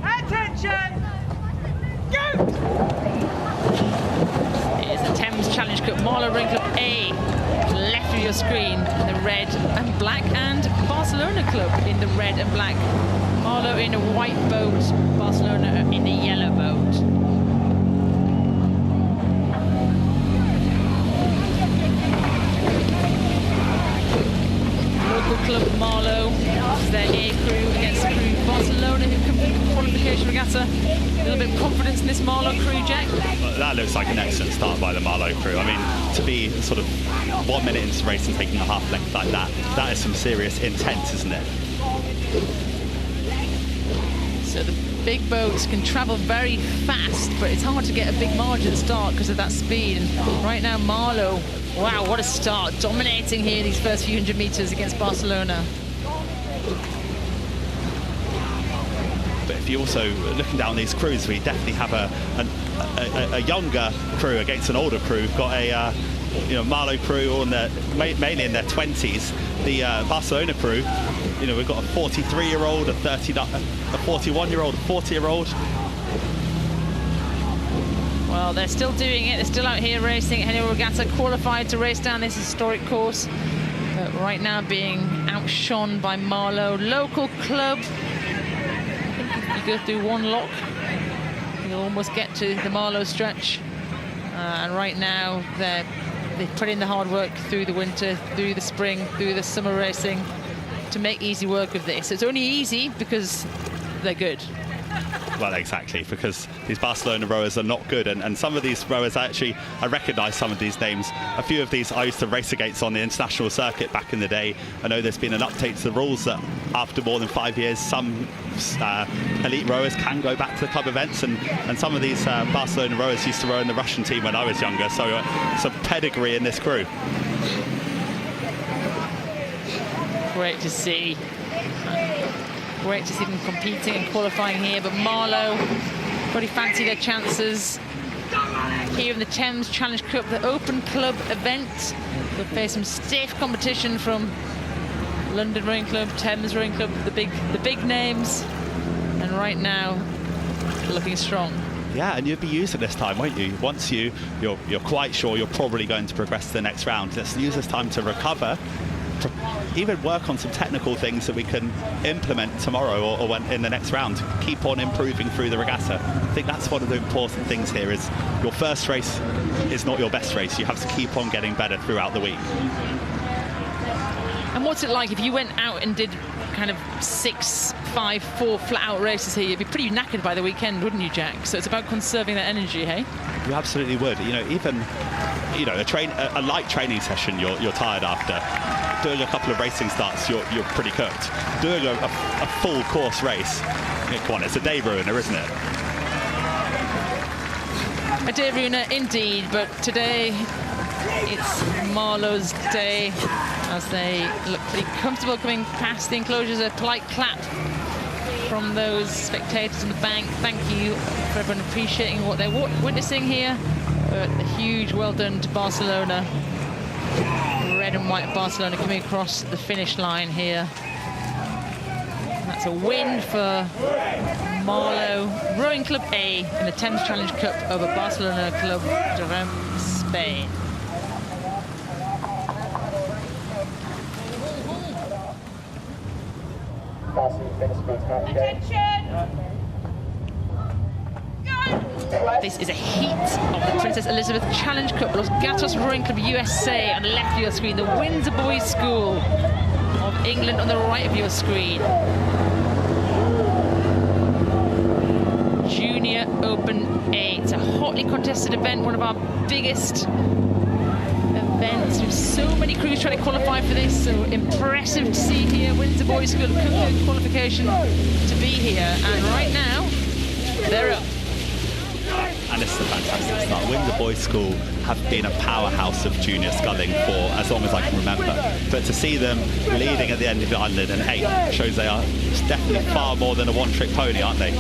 [SPEAKER 14] Attention! Go!
[SPEAKER 12] Here's the Thames Challenge Cup, Marlow Ring Club A, left of your screen, in the red and black, and Barcelona Club in the red and black. Marlow in a white boat, Barcelona in the yellow boat. Local club Marlow, this is their A crew against the crew Barcelona, who come from the qualification regatta. A little bit of confidence in this Marlow crew, Jack.
[SPEAKER 17] That looks like an excellent start by the Marlow crew. I mean, to be sort of 1 minute into the race and taking a half length like that, that is some serious intent, isn't it?
[SPEAKER 12] So the big boats can travel very fast, but it's hard to get a big margin at start because of that speed. And right now, Marlow, wow, what a start. Dominating here these first few hundred meters against Barcelona.
[SPEAKER 17] But if you're also looking down these crews, we definitely have a younger crew against an older crew. We've got a Marlow crew all mainly in their 20s. The Barcelona crew, we've got a 43-year-old, a 41-year-old, a 40-year-old.
[SPEAKER 12] Well, they're still doing it. They're still out here racing. Henley Royal Regatta qualified to race down this historic course. But right now being outshone by Marlow. Local club. I think if you go through one lock, you'll almost get to the Marlow stretch. And right now, they've put in the hard work through the winter, through the spring, through the summer racing to make easy work of this. It's only easy because they're good.
[SPEAKER 17] Well, exactly, because these Barcelona rowers are not good, and some of these rowers, I recognise some of these names. A few of these I used to race against on the international circuit back in the day. I know there's been an update to the rules that after more than 5 years, some elite rowers can go back to the club events, and some of these Barcelona rowers used to row in the Russian team when I was younger, so some pedigree in this crew.
[SPEAKER 12] Great to see. Great to see them competing and qualifying here, but Marlow probably fancy their chances here in the Thames Challenge Cup, the Open Club event. They'll face some stiff competition from London Rowing Club, Thames Rowing Club, the big names, and right now looking strong.
[SPEAKER 17] Yeah, and you'll be used at this time, won't you? Once you're quite sure you're probably going to progress to the next round, let's use this time to recover. Even work on some technical things that we can implement tomorrow or when in the next round. Keep on improving through the regatta. I think that's one of the important things here is your first race is not your best race. You have to keep on getting better throughout the week.
[SPEAKER 12] And what's it like if you went out and did kind of 6, 5, 4 flat-out races here? You'd be pretty knackered by the weekend, wouldn't you, Jack? So it's about conserving that energy, hey?
[SPEAKER 17] You absolutely would. Even a light training session, you're tired after. Doing a couple of racing starts, you're pretty cooked. Doing a full course race, come on, it's a day ruiner, isn't it?
[SPEAKER 12] A day ruiner indeed, but today it's Marlow's day as they look pretty comfortable coming past the enclosures. A polite clap from those spectators in the bank. Thank you for everyone appreciating what they're witnessing here. But a huge well done to Barcelona. Red and white Barcelona coming across the finish line here. And that's a win for Marlow Rowing Club A in the Thames Challenge Cup over Barcelona Club de Spain. This is a heat of the Princess Elizabeth Challenge Cup. Los Gatos Rowing Club USA on the left of your screen. The Windsor Boys School of England on the right of your screen. Junior Open A. It's a hotly contested event, one of our biggest events. With so many crews trying to qualify for this, so impressive to see here. Windsor Boys School have qualification to be here, and right now they're up.
[SPEAKER 17] And this is a fantastic start. Windsor Boys School have been a powerhouse of junior sculling for as long as I can remember. But to see them leading at the end of London and 8 shows they are definitely far more than a one-trick pony, aren't they?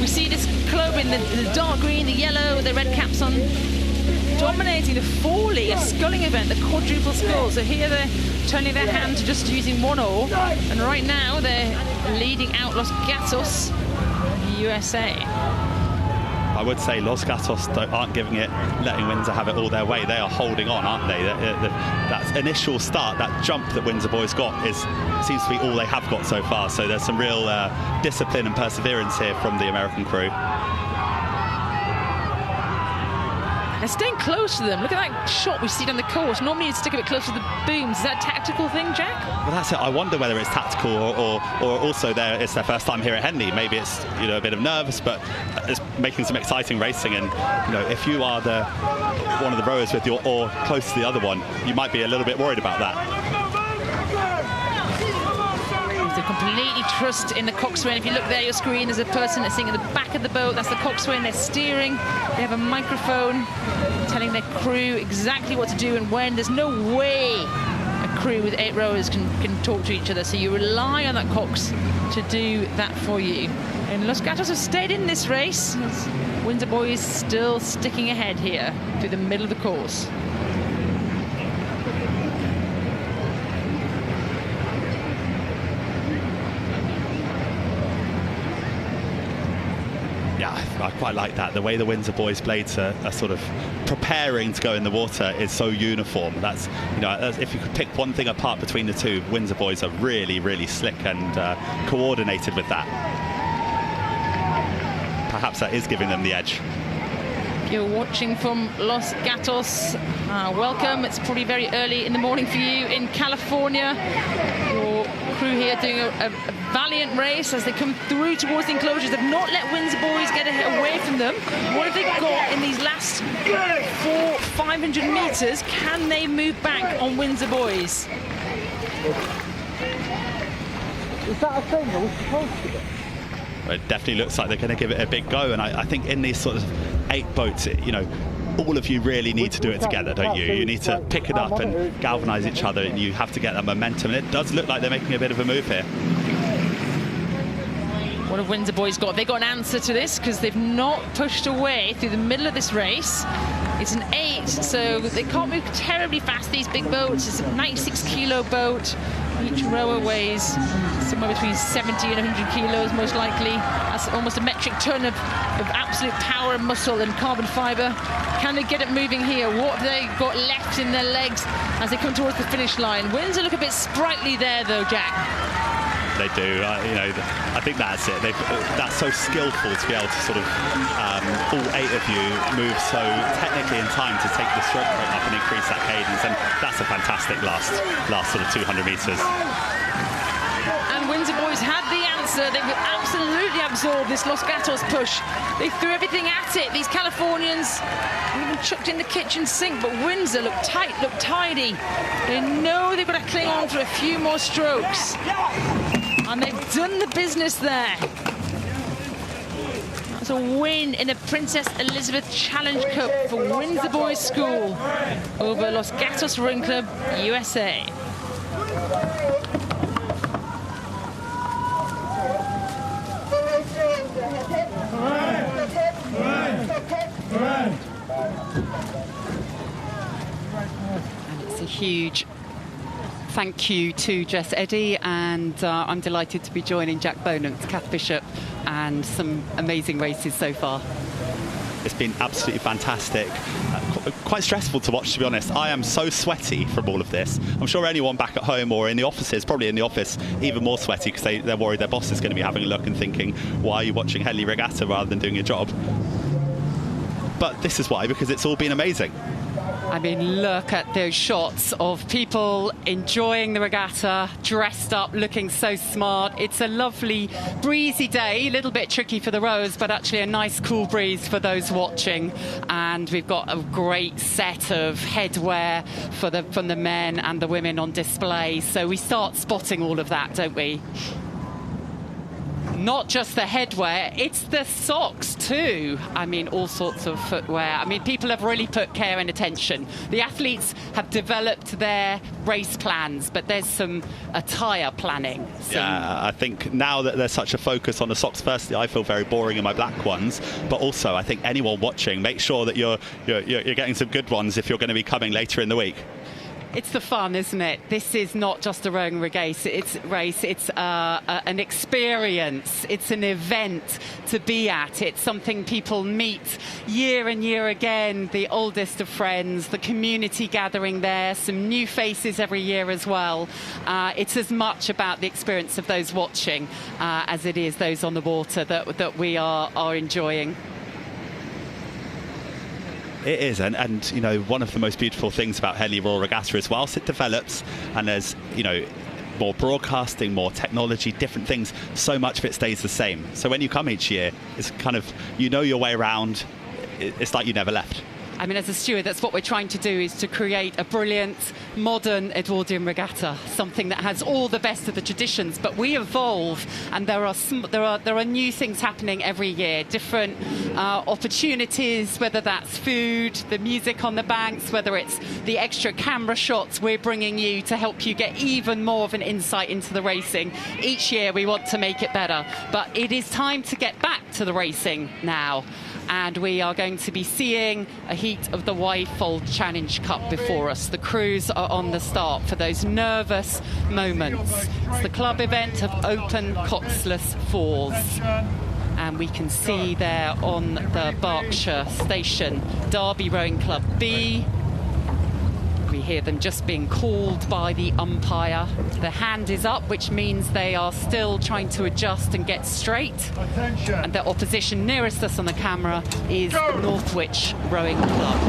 [SPEAKER 12] We see this club in the dark green, the yellow, the red caps on, dominating the Fawley, a sculling event, the quadruple scull. So here they're turning their hand to just using one oar, and right now they're leading out Los Gatos, USA.
[SPEAKER 17] I would say Los Gatos aren't giving it, letting Windsor have it all their way. They are holding on, aren't they? That initial start, that jump that Windsor Boys got seems to be all they have got so far. So there's some real discipline and perseverance here from the American crew.
[SPEAKER 12] They're staying close to them. Look at that shot we see on the course. Normally you'd stick a bit closer to the booms. Is that a tactical thing, Jack?
[SPEAKER 17] Well, that's it. I wonder whether it's tactical or also it's their first time here at Henley. Maybe it's a bit of nerves, but it's making some exciting racing. And if you are one of the rowers with your oar close to the other one, you might be a little bit worried about that.
[SPEAKER 12] They completely trust in the coxswain. If you look there at your screen, there's a person that's sitting at the back of the boat. That's the coxswain. They're steering. They have a microphone telling their crew exactly what to do and when. There's no way a crew with 8 rowers can talk to each other. So you rely on that cox to do that for you. And Los Gatos have stayed in this race. Windsor boys still sticking ahead here through the middle of the course.
[SPEAKER 17] I quite like that. The way the Windsor boys' blades are sort of preparing to go in the water is so uniform. That's, you know, if you could pick one thing apart between the two, Windsor boys are really, really slick and coordinated with that. Perhaps that is giving them the edge.
[SPEAKER 12] If you're watching from Los Gatos, welcome. It's probably very early in the morning for you in California. Your crew here doing a valiant race as they come through towards the enclosures. They've not let Windsor boys get away from them. What have they got in these last 500 metres? Can they move back on Windsor boys?
[SPEAKER 17] Is that a thing that was supposed to be? It definitely looks like they're going to give it a big go, and I think in these sort of 8 boats, you know, all of you really need to do it together, don't you? You need to pick it up and galvanise each other, and you have to get that momentum. And it does look like they're making a bit of a move here.
[SPEAKER 12] What have Windsor boys got? They got an answer to this because they've not pushed away through the middle of this race. It's an 8, so they can't move terribly fast, these big boats. It's a 96-kilo boat. Each rower weighs somewhere between 70 and 100 kilos, most likely. That's almost a metric ton of absolute power and muscle and carbon fibre. Can they get it moving here? What have they got left in their legs as they come towards the finish line? Windsor look a bit sprightly there, though, Jack.
[SPEAKER 17] They do, you know, I think that's it. That's so skillful to be able to sort of, all 8 of you move so technically in time to take the stroke rate up and increase that cadence, and that's a fantastic last sort of 200 metres.
[SPEAKER 12] And Windsor boys had the answer. They would absolutely absorb this Los Gatos push. They threw everything at it. These Californians even chucked in the kitchen sink, but Windsor look tight, look tidy. They know they've got to cling on for a few more strokes. And they've done the business there. That's a win in the Princess Elizabeth Challenge Cup for Windsor Boys School over Los Gatos Rowing Club, USA.
[SPEAKER 3] And it's a huge thank you to Jess Eddy, and I'm delighted to be joining Jack Bonham, Kath Bishop, and some amazing races so far.
[SPEAKER 17] It's been absolutely fantastic. Quite stressful to watch, to be honest. I am so sweaty from all of this. I'm sure anyone back at home or in the offices, probably in the office, even more sweaty because they're worried their boss is going to be having a look and thinking, why are you watching Henley Regatta rather than doing your job? But this is why, because it's all been amazing.
[SPEAKER 3] I mean, look at those shots of people enjoying the regatta, dressed up, looking so smart. It's a lovely, breezy day, a little bit tricky for the rowers, but actually a nice cool breeze for those watching. And we've got a great set of headwear from the men and the women on display. So we start spotting all of that, don't we? Not just the headwear, it's the socks too. I mean, all sorts of footwear. I mean, people have really put care and attention. The athletes have developed their race plans, but there's some attire planning.
[SPEAKER 17] Yeah, I think now that there's such a focus on the socks, firstly, I feel very boring in my black ones, but also I think anyone watching, make sure that you're getting some good ones if you're going to be coming later in the week.
[SPEAKER 3] It's the fun, isn't it? This is not just a rowing race. It's an experience. It's an event to be at. It's something people meet year and year again, the oldest of friends, the community gathering there, some new faces every year as well. It's as much about the experience of those watching as it is those on the water that we are enjoying.
[SPEAKER 17] It is, and you know, one of the most beautiful things about Henley Royal Regatta is whilst it develops and there's, you know, more broadcasting, more technology, different things, so much of it stays the same. So when you come each year, it's kind of, you know your way around. It's like you never left.
[SPEAKER 3] I mean, as a steward, that's what we're trying to do, is to create a brilliant, modern Edwardian regatta, something that has all the best of the traditions. But we evolve, and there are new things happening every year, different opportunities, whether that's food, the music on the banks, whether it's the extra camera shots we're bringing you to help you get even more of an insight into the racing. Each year we want to make it better, but it is time to get back to the racing now. And we are going to be seeing a heat of the Wyfold Challenge Cup before us. The crews are on the start for those nervous moments. It's the club event of open coxless fours. And we can see there on the Berkshire station, Derby Rowing Club B. We hear them just being called by the umpire. The hand is up, which means they are still trying to adjust and get straight. Attention. And their opposition nearest us on the camera is Northwich Rowing Club.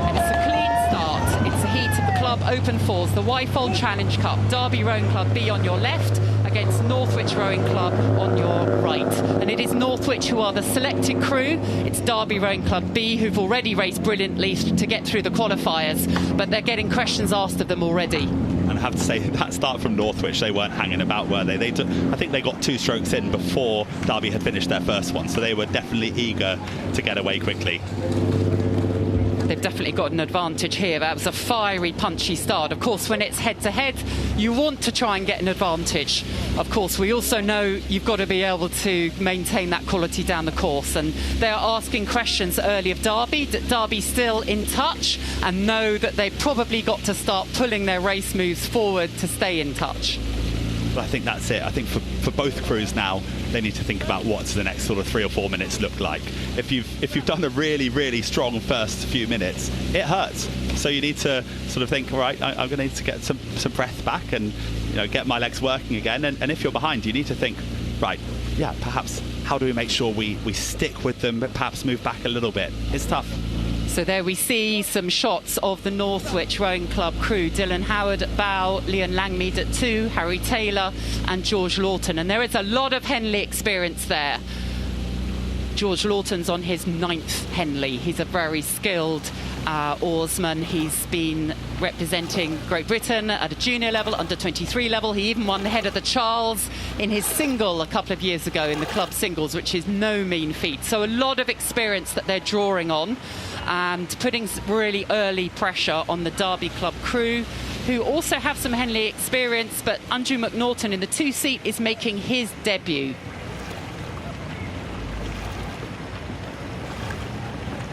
[SPEAKER 3] And it's a clean start. It's a heat of the club open fours, the Wyfold Challenge Cup. Derby Rowing Club B on your left against Northwich Rowing Club on your right. And it is Northwich who are the selected crew. It's Derby Rowing Club B who've already raced brilliantly to get through the qualifiers, but they're getting questions asked of them already.
[SPEAKER 17] And I have to say, that start from Northwich, they weren't hanging about, were they? I think they got 2 strokes in before Derby had finished their first one, so they were definitely eager to get away quickly.
[SPEAKER 3] They've definitely got an advantage here. That was a fiery, punchy start. Of course, when it's head-to-head, you want to try and get an advantage. Of course, we also know you've got to be able to maintain that quality down the course. And they're asking questions early of Derby. Derby still in touch and know that they've probably got to start pulling their race moves forward to stay in touch.
[SPEAKER 17] But I think that's it. I think for both crews now, they need to think about what the next sort of 3 or 4 minutes look like. If you've done a really, really strong first few minutes, it hurts. So you need to sort of think, all right, I'm going to need to get some breath back and get my legs working again. And if you're behind, you need to think, right, yeah, perhaps how do we make sure we stick with them, but perhaps move back a little bit? It's tough.
[SPEAKER 3] So there we see some shots of the Northwich Rowing Club crew. Dylan Howard at bow, Leon Langmead at 2, Harry Taylor and George Lawton. And there is a lot of Henley experience there. George Lawton's on his 9th Henley. He's a very skilled oarsman. He's been representing Great Britain at a junior level, under 23 level. He even won the head of the Charles in his single a couple of years ago in the club singles, which is no mean feat. So a lot of experience that they're drawing on and putting really early pressure on the Derby Club crew, who also have some Henley experience, but Andrew McNaughton in the 2-seat is making his debut.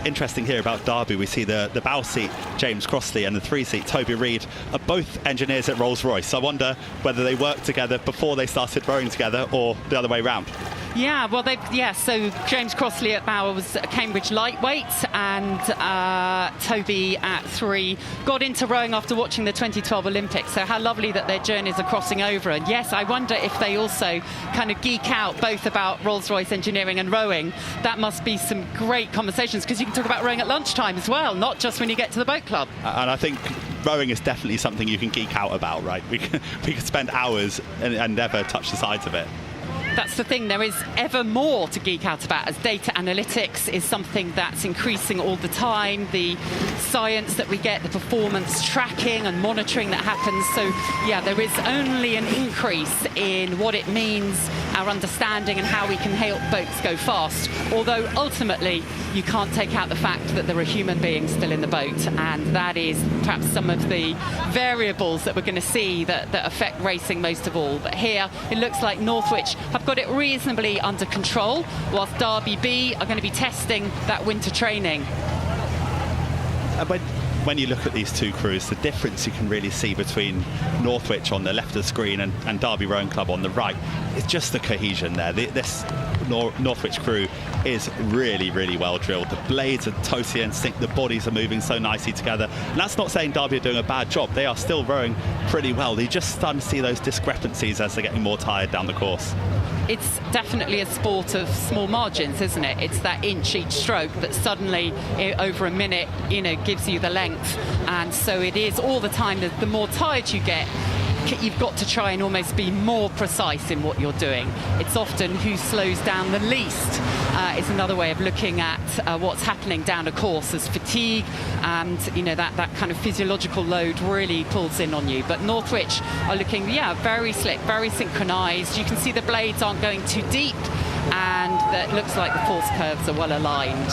[SPEAKER 17] Interesting here about Derby, we see the bow seat, James Crossley, and the 3-seat, Toby Reid, are both engineers at Rolls-Royce. I wonder whether they worked together before they started rowing together or the other way round.
[SPEAKER 3] Yeah, well, so James Crossley at bow was a Cambridge lightweight, and Toby at 3 got into rowing after watching the 2012 Olympics. So how lovely that their journeys are crossing over. And yes, I wonder if they also kind of geek out both about Rolls-Royce engineering and rowing. That must be some great conversations, because you can talk about rowing at lunchtime as well, not just when you get to the boat club.
[SPEAKER 17] And I think rowing is definitely something you can geek out about, right? We could spend hours and never touch the sides of it.
[SPEAKER 3] That's the thing, there is ever more to geek out about, as data analytics is something that's increasing all the time. The science that we get, the performance tracking and monitoring that happens. So yeah, there is only an increase in what it means, our understanding and how we can help boats go fast. Although ultimately you can't take out the fact that there are human beings still in the boat, and that is perhaps some of the variables that we're going to see that affect racing most of all. But here it looks like Northwich have got it reasonably under control, whilst Derby B are going to be testing that winter training.
[SPEAKER 17] When you look at these two crews, the difference you can really see between Northwich on the left of the screen and Derby Rowing Club on the right is just the cohesion there. This Northwich crew is really, really well drilled. The blades are totally in sync, the bodies are moving so nicely together. And that's not saying Derby are doing a bad job. They are still rowing pretty well. You're just starting to see those discrepancies as they're getting more tired down the course.
[SPEAKER 3] It's definitely a sport of small margins, isn't it? It's that inch each stroke that suddenly over a minute, gives you the length. And so it is all the time, the more tired you get, you've got to try and almost be more precise in what you're doing. It's often who slows down the least is another way of looking at what's happening down a course as fatigue and, you know, that kind of physiological load really pulls in on you. But Northwich are looking, very slick, very synchronised. You can see the blades aren't going too deep, and it looks like the force curves are well aligned.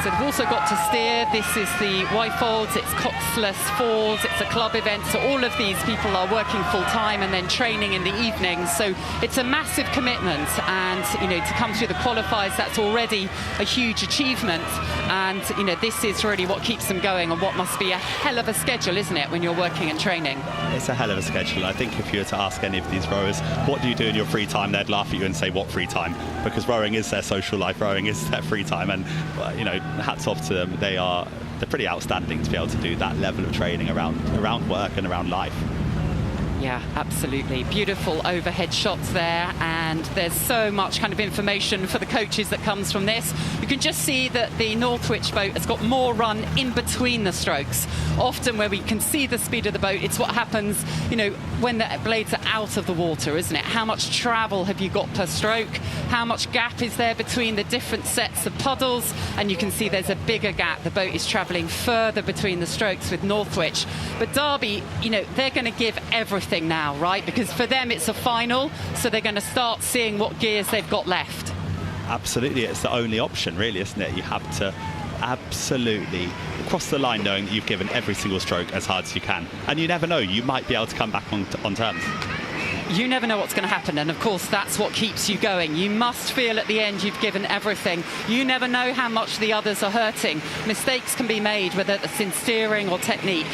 [SPEAKER 3] So they've also got to steer. This is the Wyfolds, it's Coxless Falls, it's a club event. So all of these people are working full time and then training in the evenings. So it's a massive commitment, and, you know, to come through the qualifiers, that's already a huge achievement. And, you know, this is really what keeps them going, and what must be a hell of a schedule, isn't it, when you're working and training?
[SPEAKER 17] It's a hell of a schedule. I think if you were to ask any of these rowers, what do you do in your free time, they'd laugh at you and say, what free time? Because rowing is their social life, rowing is their free time, and, you know, hats off to them. They're pretty outstanding to be able to do that level of training around work and around life.
[SPEAKER 3] Yeah, absolutely. Beautiful overhead shots there, and there's so much kind of information for the coaches that comes from this. You can just see that the Northwich boat has got more run in between the strokes. Often where we can see the speed of the boat, it's what happens, you know, when the blades are out of the water, isn't it? How much travel have you got per stroke? How much gap is there between the different sets of puddles? And you can see there's a bigger gap. The boat is travelling further between the strokes with Northwich. But Derby, you know, they're going to give everything now, right? Because for them it's a final, so they're going to start seeing what gears they've got left.
[SPEAKER 17] Absolutely, it's the only option, really, isn't it? You have to absolutely cross the line knowing that you've given every single stroke as hard as you can, and you never know, you might be able to come back on terms.
[SPEAKER 3] You never know what's going to happen, and of course that's what keeps you going. You must feel at the end you've given everything. You never know how much the others are hurting. Mistakes can be made, whether it's in steering or technique.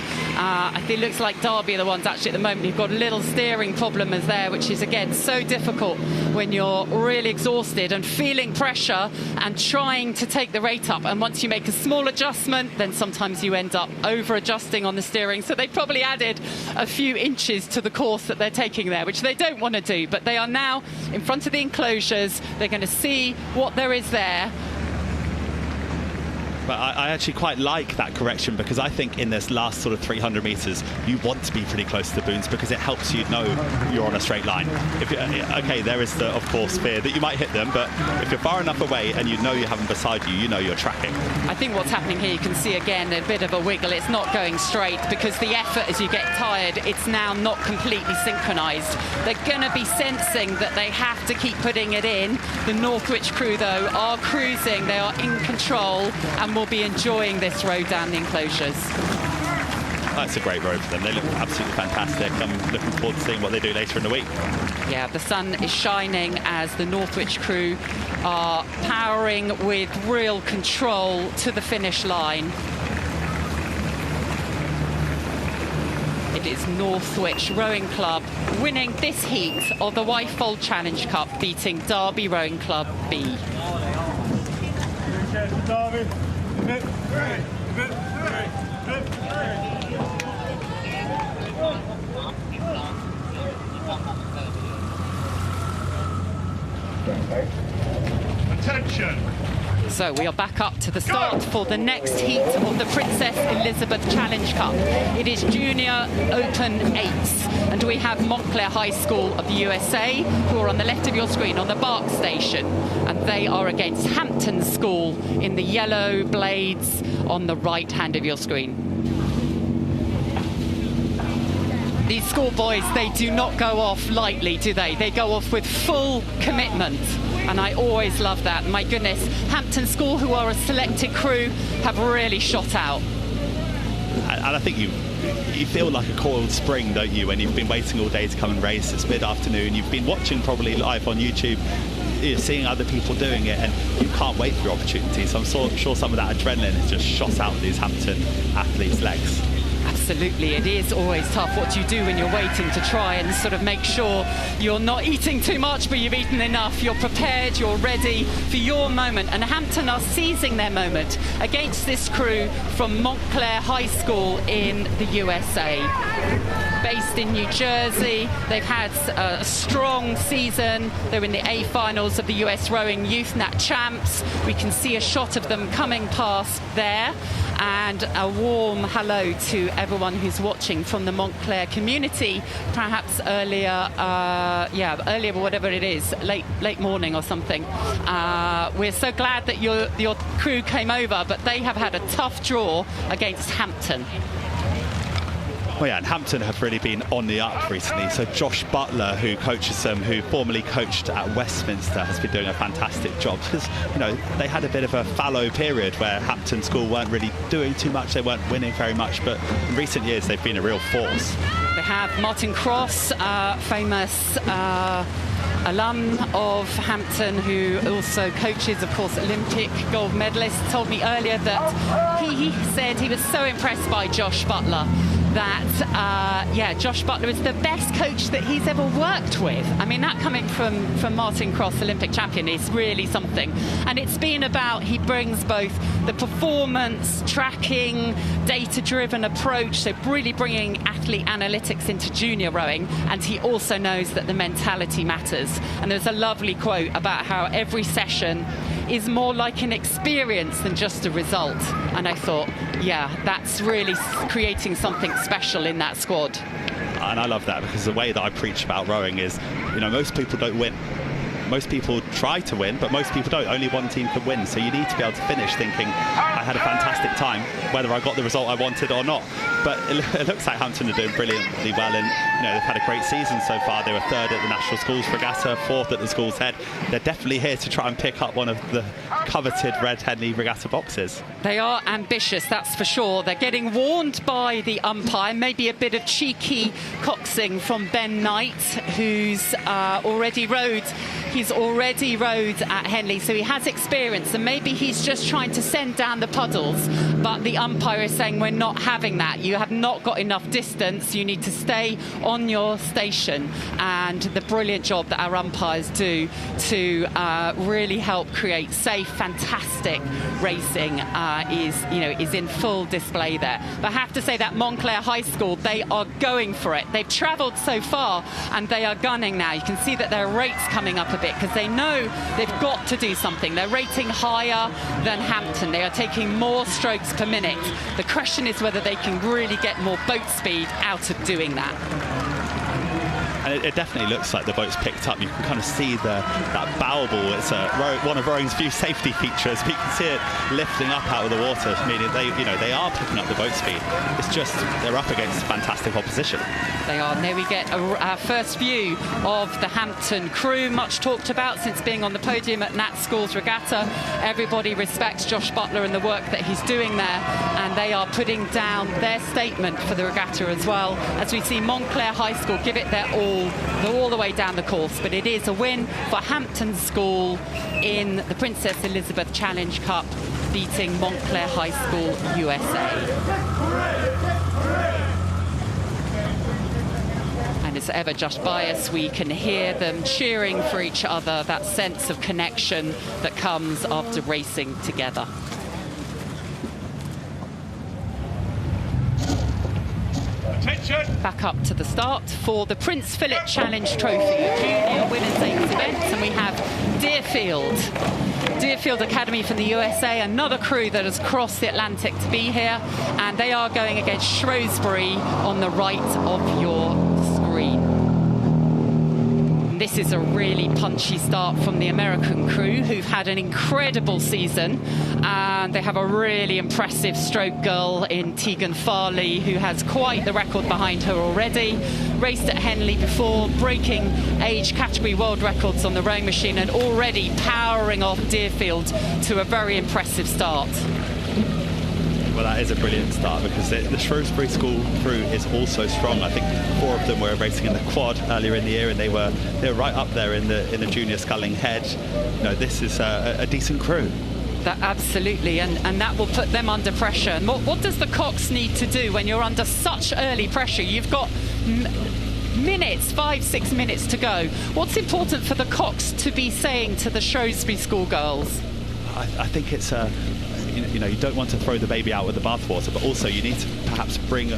[SPEAKER 3] It looks like Derby are the ones actually at the moment who've got a little steering problem as there, which is again so difficult when you're really exhausted and feeling pressure and trying to take the rate up. And once you make a small adjustment, then sometimes you end up over adjusting on the steering. So they probably added a few inches to the course that they're taking there, which they don't want to do, but they are now in front of the enclosures. They're going to see what there is there.
[SPEAKER 17] But I actually quite like that correction, because I think in this last sort of 300 metres you want to be pretty close to the boons, because it helps you know you're on a straight line. Okay, there is the, of course, fear that you might hit them, but if you're far enough away and you know you have them beside you, you know you're tracking.
[SPEAKER 3] I think what's happening here, you can see again a bit of a wiggle. It's not going straight because the effort as you get tired, it's now not completely synchronised. They're going to be sensing that they have to keep putting it in. The Northwich crew, though, are cruising. They are in control and will be enjoying this row down the enclosures.
[SPEAKER 17] That's a great row for them. They look absolutely fantastic. I'm looking forward to seeing what they do later in the week.
[SPEAKER 3] Yeah, the sun is shining as the Northwich crew are powering with real control to the finish line. It is Northwich Rowing Club winning this heat of the Wyfold Challenge Cup, beating Derby Rowing Club B.
[SPEAKER 7] Attention!
[SPEAKER 3] So we are back up to the start for the next heat of the Princess Elizabeth Challenge Cup. It is Junior Open 8s, and we have Montclair High School of the USA, who are on the left of your screen on the Bark Station, and they are against Hampton School in the yellow blades on the right hand of your screen. These schoolboys, they do not go off lightly, do they? They go off with full commitment. And I always love that. My goodness, Hampton School, who are a selected crew, have really shot out.
[SPEAKER 17] And I think you feel like a coiled spring, don't you, when you've been waiting all day to come and race. It's mid-afternoon. You've been watching probably live on YouTube, you're seeing other people doing it, and you can't wait for your opportunity. So I'm sure some of that adrenaline is just shot out of these Hampton athletes' legs.
[SPEAKER 3] Absolutely, it is always tough. What do you do when you're waiting to try and sort of make sure you're not eating too much, but you've eaten enough, you're prepared, you're ready for your moment. And Hampton are seizing their moment against this crew from Montclair High School in the USA. Based in New Jersey, they've had a strong season. They're in the A finals of the US Rowing Youth Nat Champs. We can see a shot of them coming past there. And a warm hello to
[SPEAKER 18] everyone who's watching from the Montclair community, perhaps earlier, earlier, whatever it is, late morning or something. We're so glad that your crew came over, but they have had a tough draw against Hampton.
[SPEAKER 17] Well, yeah, and Hampton have really been on the up recently. So Josh Butler, who coaches them, who formerly coached at Westminster, has been doing a fantastic job. Because, you know, they had a bit of a fallow period where Hampton School weren't really doing too much. They weren't winning very much. But in recent years, they've been a real force.
[SPEAKER 18] They have Martin Cross, famous alum of Hampton, who also coaches, of course, Olympic gold medalist, told me earlier that he said he was so impressed by Josh Butler that, Josh Butler is the best coach that he's ever worked with. I mean, that coming from Martin Cross, Olympic champion, is really something. And it's been about, he brings both the performance, tracking, data-driven approach, so really bringing athlete analytics into junior rowing, and he also knows that the mentality matters. And there's a lovely quote about how every session is more like an experience than just a result. And I thought, yeah, that's really creating something special in that squad.
[SPEAKER 17] And I love that, because the way that I preach about rowing is, you know, most people don't win. Most people try to win, but most people don't. Only one team can win. So you need to be able to finish thinking, I had a fantastic time, whether I got the result I wanted or not. But it looks like Hampton are doing brilliantly well, and you know, they've had a great season so far. They were 3rd at the National Schools Regatta, 4th at the Schools Head. They're definitely here to try and pick up one of the coveted Red Henley Regatta boxes.
[SPEAKER 18] They are ambitious, that's for sure. They're getting warned by the umpire, maybe a bit of cheeky coxing from Ben Knight, who's already rowed. He's already rowed at Henley, so he has experience, and maybe he's just trying to send down the puddles, but the umpire is saying, we're not having that. You have not got enough distance. You need to stay on your station. And the brilliant job that our umpires do to really help create safe, fantastic racing is in full display there. But I have to say that Montclair High School, they are going for it. They've travelled so far, and they are gunning now. You can see that their rate's coming up a bit, because they know they've got to do something. They're rating higher than Hampton. They are taking more strokes per minute. The question is whether they can really get more boat speed out of doing that.
[SPEAKER 17] And it definitely looks like the boat's picked up. You can kind of see that bow ball. It's one of rowing's few safety features. But you can see it lifting up out of the water, meaning they are picking up the boat speed. It's just they're up against fantastic opposition.
[SPEAKER 18] They are. There we get our first view of the Hampton crew, much talked about since being on the podium at Nat Schools Regatta. Everybody respects Josh Butler and the work that he's doing there, and they are putting down their statement for the regatta as well. As we see Montclair High School give it their all. They're all the way down the course, but it is a win for Hampton School in the Princess Elizabeth Challenge Cup, beating Montclair High School USA. And as ever, just by us, we can hear them cheering for each other, that sense of connection that comes after racing together. Back up to the start for the Prince Philip Challenge Trophy Junior Women's 8s events, and we have Deerfield Academy from the USA, another crew that has crossed the Atlantic to be here, and they are going against Shrewsbury on the right of your screen. This is a really punchy start from the American crew, who've had an incredible season, and they have a really impressive stroke girl in Tegan Fawley, who has quite the record behind her already. Raced at Henley before, breaking age category world records on the rowing machine, and already powering off Deerfield to a very impressive start.
[SPEAKER 17] Well, that is a brilliant start, because the Shrewsbury School crew is also strong. I think 4 of them were racing in the quad earlier in the year, and they were right up there in the junior sculling head. You know, this is a decent crew.
[SPEAKER 18] That, absolutely, and that will put them under pressure. And what does the Cox need to do when you're under such early pressure? You've got minutes, 5-6 minutes to go. What's important for the Cox to be saying to the Shrewsbury School girls?
[SPEAKER 17] I think it's you don't want to throw the baby out with the bathwater, but also you need to perhaps bring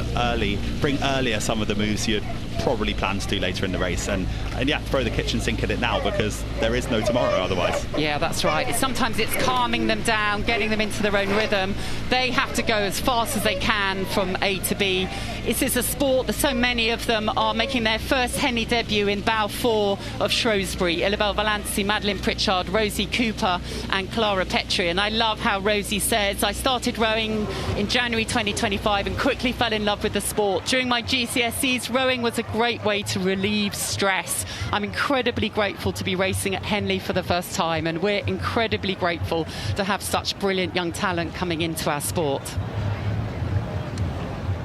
[SPEAKER 17] earlier some of the moves you'd probably plan to do later in the race, and yeah, throw the kitchen sink at it now because there is no tomorrow otherwise.
[SPEAKER 18] Yeah, that's right. Sometimes it's calming them down, getting them into their own rhythm. They have to go as fast as they can from A to B. This is a sport that so many of them are making their first Henley debut in Bow 4 of Shrewsbury. Ilabel Valancy, Madeline Pritchard, Rosie Cooper and Clara Petrie. And I love how Rosie says, I started rowing in January 2025 and quickly fell in love with the sport. During my GCSEs, rowing was a great way to relieve stress. I'm incredibly grateful to be racing at Henley for the first time, and we're incredibly grateful to have such brilliant young talent coming into our sport.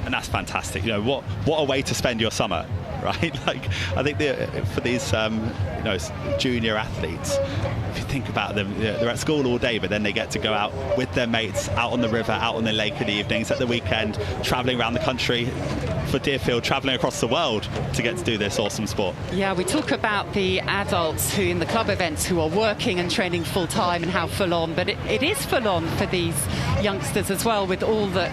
[SPEAKER 17] And that's fantastic. You know, what a way to spend your summer, right? Like, I think for these junior athletes, if you think about them, they're at school all day, but then they get to go out with their mates, out on the river, out on the lake in the evenings, at the weekend, travelling around the country. For Deerfield, travelling across the world to get to do this awesome sport.
[SPEAKER 18] Yeah, we talk about the adults who in the club events who are working and training full time and how full on, but it is full on for these youngsters as well, with all the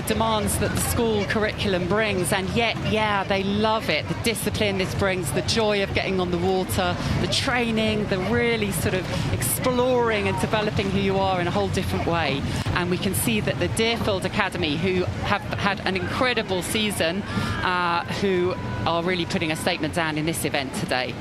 [SPEAKER 18] demands that the school curriculum brings, and yet, yeah, they love it. The discipline this brings, the joy of getting on the water, the training, the really sort of exploring and developing who you are in a whole different way. And we can see that the Deerfield Academy, who have had an incredible season, who are really putting a statement down in this event today.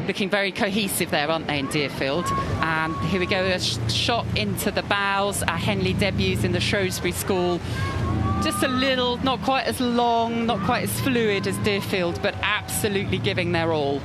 [SPEAKER 18] Looking very cohesive there, aren't they, in Deerfield? And here we go, a shot into the bows. Our Henley debuts in the Shrewsbury School. Just a little, not quite as long, not quite as fluid as Deerfield, but absolutely giving their all.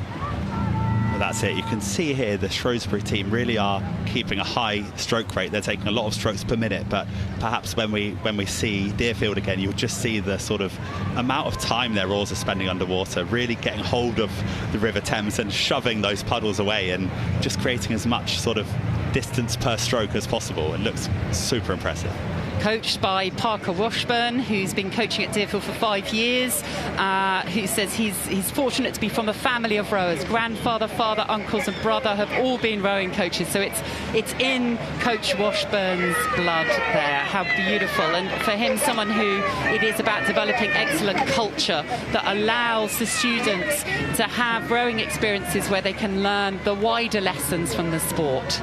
[SPEAKER 17] Well, that's it. You can see here the Shrewsbury team really are keeping a high stroke rate. They're taking a lot of strokes per minute, but perhaps when we see Deerfield again, you'll just see the sort of amount of time their oars are spending underwater, really getting hold of the River Thames and shoving those puddles away and just creating as much sort of distance per stroke as possible. It looks super impressive.
[SPEAKER 18] Coached by Parker Washburn, who's been coaching at Deerfield for 5 years, who says he's fortunate to be from a family of rowers. Grandfather, father, uncles and brother have all been rowing coaches, so it's in Coach Washburn's blood there. How beautiful. And for him, someone who it is about developing excellent culture that allows the students to have rowing experiences where they can learn the wider lessons from the sport.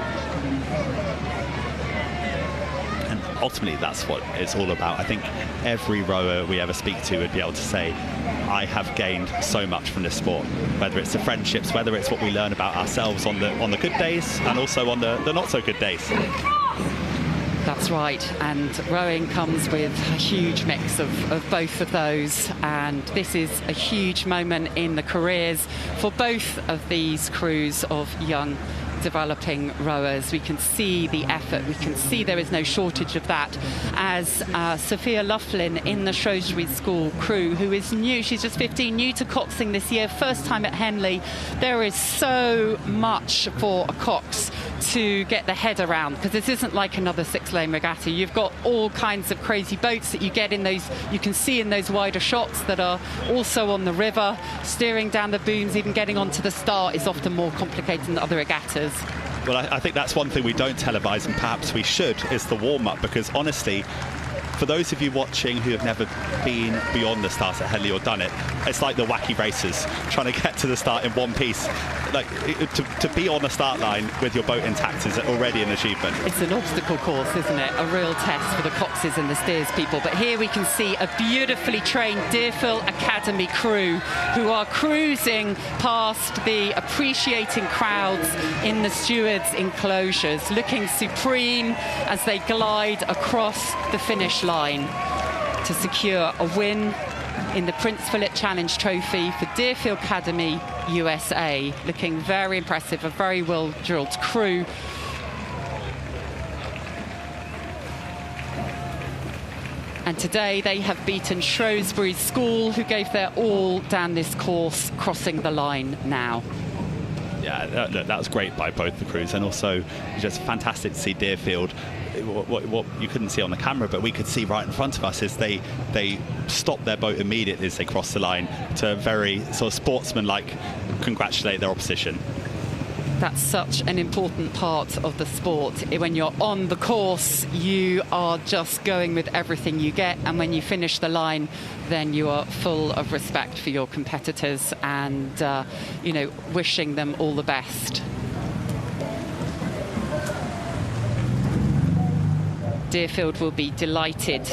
[SPEAKER 17] Ultimately, that's what it's all about. I think every rower we ever speak to would be able to say, I have gained so much from this sport, whether it's the friendships, whether it's what we learn about ourselves on the good days and also on the not so good days.
[SPEAKER 18] That's right, and rowing comes with a huge mix of both of those, and this is a huge moment in the careers for both of these crews of young developing rowers. We can see the effort, we can see there is no shortage of that, as Sophia Loughlin in the Shrewsbury School crew, who is new, she's just 15, new to coxing this year, first time at Henley. There is so much for a cox to get the head around, because this isn't like another 6-lane regatta. You've got all kinds of crazy boats that you get in those, you can see in those wider shots that are also on the river, steering down the booms, even getting onto the start is often more complicated than other regattas.
[SPEAKER 17] Well, I think that's one thing we don't televise, and perhaps we should, is the warm-up, because honestly, for those of you watching who have never been beyond the start at Henley or done it, it's like the wacky races, trying to get to the start in one piece. Like, to be on the start line with your boat intact is already an achievement.
[SPEAKER 18] It's an obstacle course, isn't it? A real test for the coxes and the steers people. But here we can see a beautifully trained Deerfield Academy crew who are cruising past the appreciating crowds in the stewards' enclosures, looking supreme as they glide across the finish line to secure a win in the Prince Philip Challenge Trophy for Deerfield Academy USA. Looking very impressive, a very well-drilled crew. And today they have beaten Shrewsbury School, who gave their all down this course, crossing the line now.
[SPEAKER 17] Yeah, that was great by both the crews, and also just fantastic to see Deerfield. What you couldn't see on the camera, but we could see right in front of us, is they stopped their boat immediately as they crossed the line to very sort of sportsman-like congratulate their opposition.
[SPEAKER 18] That's such an important part of the sport. When you're on the course, you are just going with everything you get, and when you finish the line, then you are full of respect for your competitors and, you know, wishing them all the best. Deerfield will be delighted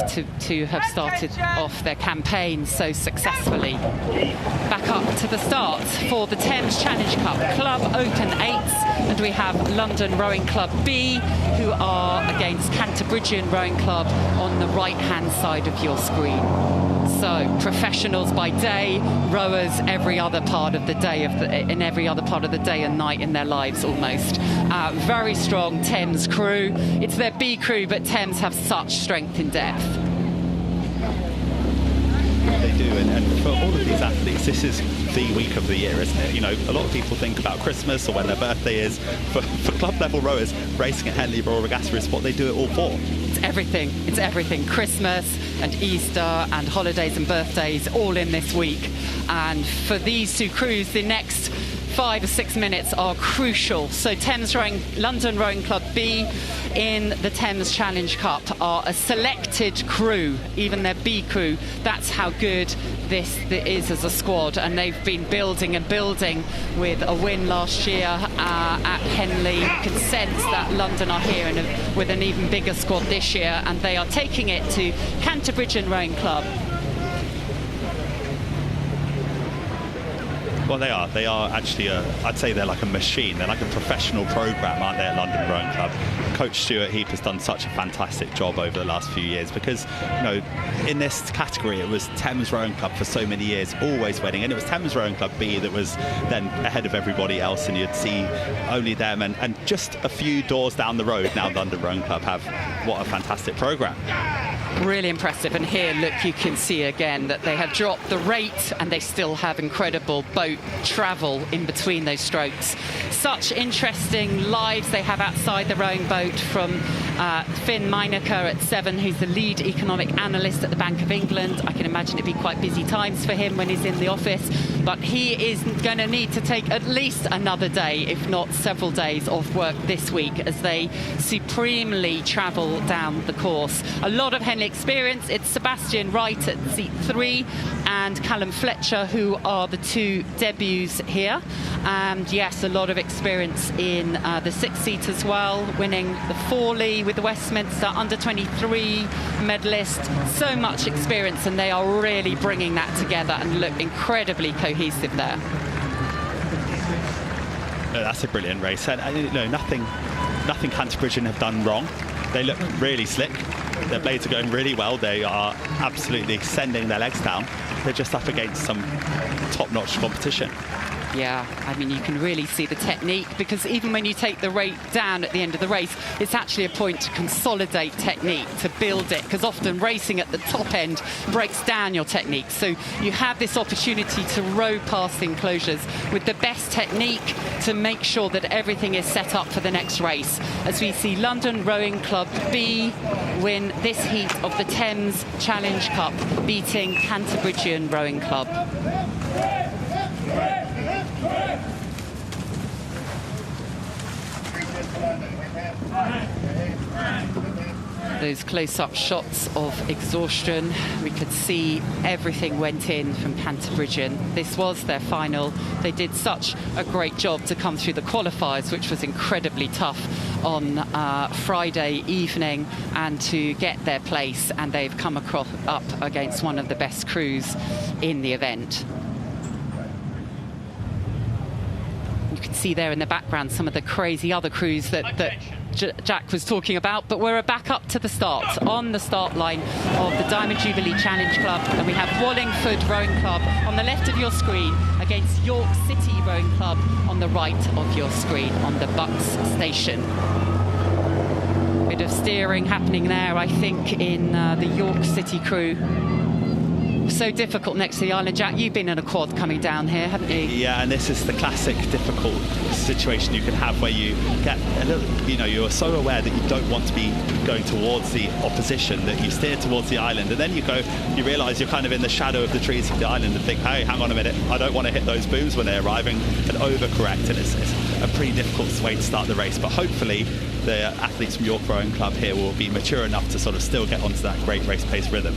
[SPEAKER 18] to have started off their campaign so successfully. Back up to the start for the Thames Challenge Cup. Club open 8s, and we have London Rowing Club B, who are against Canterbridgian Rowing Club on the right-hand side of your screen. So professionals by day, rowers every other part of the day in every other part of the day and night in their lives almost. Very strong Thames crew. It's their B crew, but Thames have such strength in depth.
[SPEAKER 17] They do, and for all of these athletes, this is the week of the year, isn't it? You know, a lot of people think about Christmas or when their birthday is. For club level rowers, racing at Henley Royal Regatta is what they do it all for.
[SPEAKER 18] It's everything. It's everything. Christmas and Easter and holidays and birthdays all in this week. And for these two crews, the next 5 or 6 minutes are crucial. So London Rowing Club B in the Thames Challenge Cup are a selected crew, even their B crew. That's how good this is as a squad, and they've been building and building with a win last year at Henley. You can sense that London are here with an even bigger squad this year, and they are taking it to Canterbridgian Rowing Club.
[SPEAKER 17] Well, they are. They are actually, I'd say they're like a machine. They're like a professional programme, aren't they, at London Rowing Club? Coach Stuart Heap has done such a fantastic job over the last few years because, you know, in this category, it was Thames Rowing Club for so many years, always winning. And it was Thames Rowing Club B that was then ahead of everybody else, and you'd see only them. And just a few doors down the road, now London Rowing Club have what a fantastic programme.
[SPEAKER 18] Really impressive. And here, look, you can see again that they have dropped the rate and they still have incredible boat travel in between those strokes. Such interesting lives they have outside the rowing boat, from Finn Meinecker at 7, who's the lead economic analyst at the Bank of England. I can imagine it'd be quite busy times for him when he's in the office, but he is going to need to take at least another day, if not several days, off work this week as they supremely travel down the course. A lot of Henley experience. It's Sebastian Wright at seat 3 and Callum Fletcher, who are the two debuts here. And yes, a lot of experience in the 6th seat as well, winning the Fawley with the Westminster under-23 medalist. So much experience, and they are really bringing that together and look incredibly cohesive there.
[SPEAKER 17] No, that's a brilliant race, and you know, nothing Canterbridgian have done wrong. They look really slick. Their blades are going really well. They are absolutely sending their legs down. They're just up against some top-notch competition.
[SPEAKER 18] Yeah, I mean, you can really see the technique, because even when you take the rate down at the end of the race, it's actually a point to consolidate technique, to build it, because often racing at the top end breaks down your technique. So you have this opportunity to row past the enclosures with the best technique to make sure that everything is set up for the next race. As we see London Rowing Club B win this heat of the Thames Challenge Cup, beating Canterbridgian Rowing Club. Those close-up shots of exhaustion, we could see everything went in from Canterbridgian. This was their final. They did such a great job to come through the qualifiers, which was incredibly tough on Friday evening, and to get their place, and they've come up against one of the best crews in the event. You can see there in the background some of the crazy other crews that Jack was talking about, but we're back up to the start, on the start line of the Diamond Jubilee Challenge Club, and we have Wallingford Rowing Club on the left of your screen against York City Rowing Club on the right of your screen on the Bucks Station. Bit of steering happening there, I think, in the York City crew. So difficult next to the island. Jack, you've been in a quad coming down here, haven't you?
[SPEAKER 17] Yeah, and this is the classic difficult situation you can have where you get a little, you know, you're so aware that you don't want to be going towards the opposition, that you steer towards the island, and then you realise you're kind of in the shadow of the trees of the island and think, hey, hang on a minute, I don't want to hit those booms when they arrive, and overcorrect, and it's a pretty difficult way to start the race. But hopefully the athletes from York Rowing Club here will be mature enough to sort of still get onto that great race pace rhythm.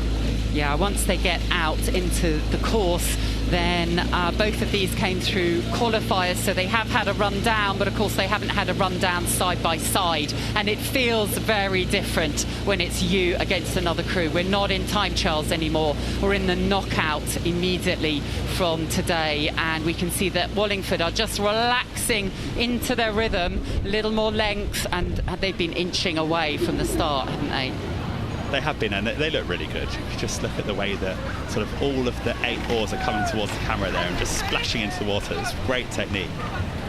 [SPEAKER 18] Yeah, once they get out into the course, then both of these came through qualifiers, so they have had a run down, but of course they haven't had a run down side by side, and it feels very different when it's you against another crew. We're not in time trials anymore, we're in the knockout immediately from today, and we can see that Wallingford are just relaxing into their rhythm, a little more length, and they've been inching away from the start, haven't they?
[SPEAKER 17] They have been, and they look really good. You just look at the way that sort of all of the 8 oars are coming towards the camera there and just splashing into the water. It's great technique.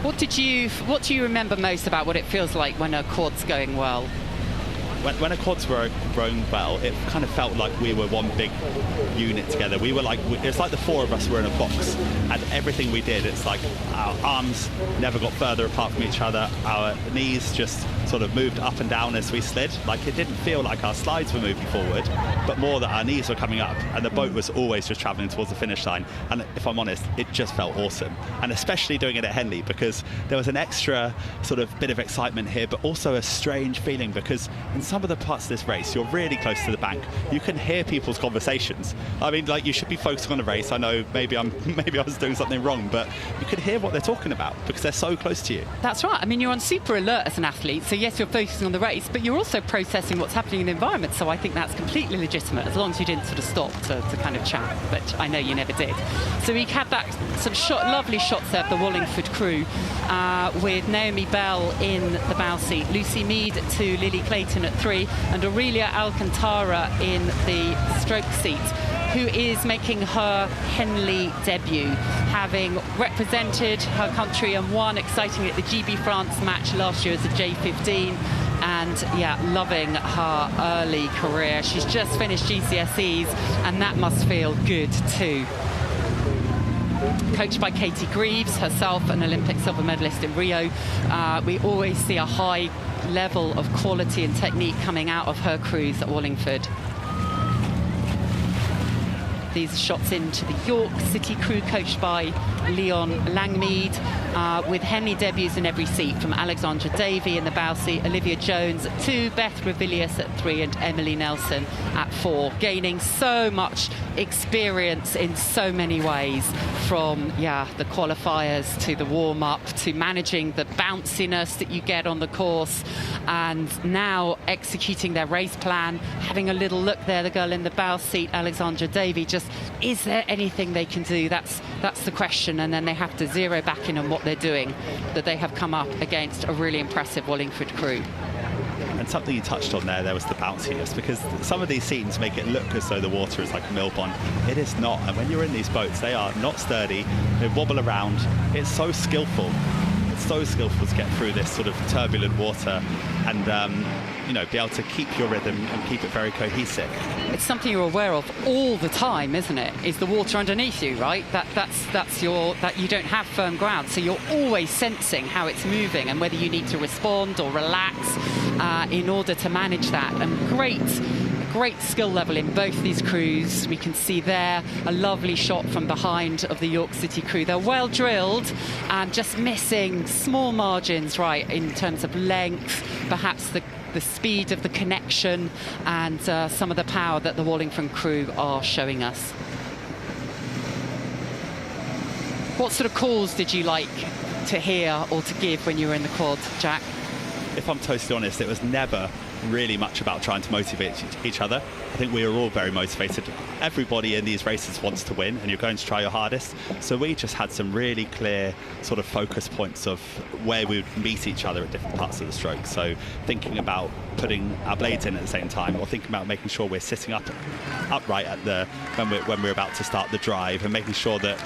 [SPEAKER 18] What do you remember most about what it feels like when a quad's going well?
[SPEAKER 17] When a quad's rowing well, it kind of felt like we were one big unit together. We were like, it's like the 4 of us were in a box, and everything we did, it's like our arms never got further apart from each other. Our knees just sort of moved up and down as we slid. Like, it didn't feel like our slides were moving forward, but more that our knees were coming up, and the boat was always just traveling towards the finish line. And if I'm honest, it just felt awesome. And especially doing it at Henley, because there was an extra sort of bit of excitement here, but also a strange feeling, because in some of the parts of this race, you're really close to the bank. You can hear people's conversations. I mean, like, you should be focusing on the race. I know maybe I was doing something wrong, but you could hear what they're talking about because they're so close to you.
[SPEAKER 18] That's right. I mean, you're on super alert as an athlete, so yes, you're focusing on the race, but you're also processing what's happening in the environment, so I think that's completely legitimate, as long as you didn't sort of stop to kind of chat, but I know you never did. So we had that some lovely shots there of the Wallingford crew, with Naomi Bell in the bow seat, Lucy Mead to Lily Clayton at 3, and Aurelia Alcantara in the stroke seat, who is making her Henley debut, having represented her country and won excitingly at the GB France match last year as a J15, and yeah, loving her early career. She's just finished GCSEs, and that must feel good too. Coached by Katie Greaves, herself an Olympic silver medalist in Rio. We always see a high level of quality and technique coming out of her crews at Wallingford. These shots into the York City crew, coached by Leon Langmead, with Henley debuts in every seat, from Alexandra Davey in the bow seat, Olivia Jones at 2, Beth Revilius at 3, and Emily Nelson at 4, gaining so much experience in so many ways, from the qualifiers to the warm-up to managing the bounciness that you get on the course, and now executing their race plan. Having a little look there, the girl in the bow seat, Alexandra Davey, just, is there anything they can do? That's the question, and then they have to zero back in on what they're doing, that they have come up against a really impressive Wallingford crew.
[SPEAKER 17] And something you touched on there was the bounciness, because some of these scenes make it look as though the water is like a mill pond. It is not, and when you're in these boats, they are not sturdy, they wobble around. It's so skillful. It's so skillful to get through this sort of turbulent water and you know, be able to keep your rhythm and keep it very cohesive.
[SPEAKER 18] It's something you're aware of all the time, isn't it? Is the water underneath you, right? That you don't have firm ground, so you're always sensing how it's moving and whether you need to respond or relax in order to manage that. And great skill level in both these crews. We can see there a lovely shot from behind of the York City crew. They're well drilled and just missing small margins, right, in terms of length, perhaps the speed of the connection, and some of the power that the Wallingford crew are showing us. What sort of calls did you like to hear or to give when you were in the quad, Jack?
[SPEAKER 17] If I'm totally honest, it was never really much about trying to motivate each other. I think we were all very motivated. Everybody in these races wants to win, and you're going to try your hardest. So we just had some really clear sort of focus points of where we would meet each other at different parts of the stroke. So thinking about putting our blades in at the same time, or thinking about making sure we're sitting upright at when we're about to start the drive, and making sure that,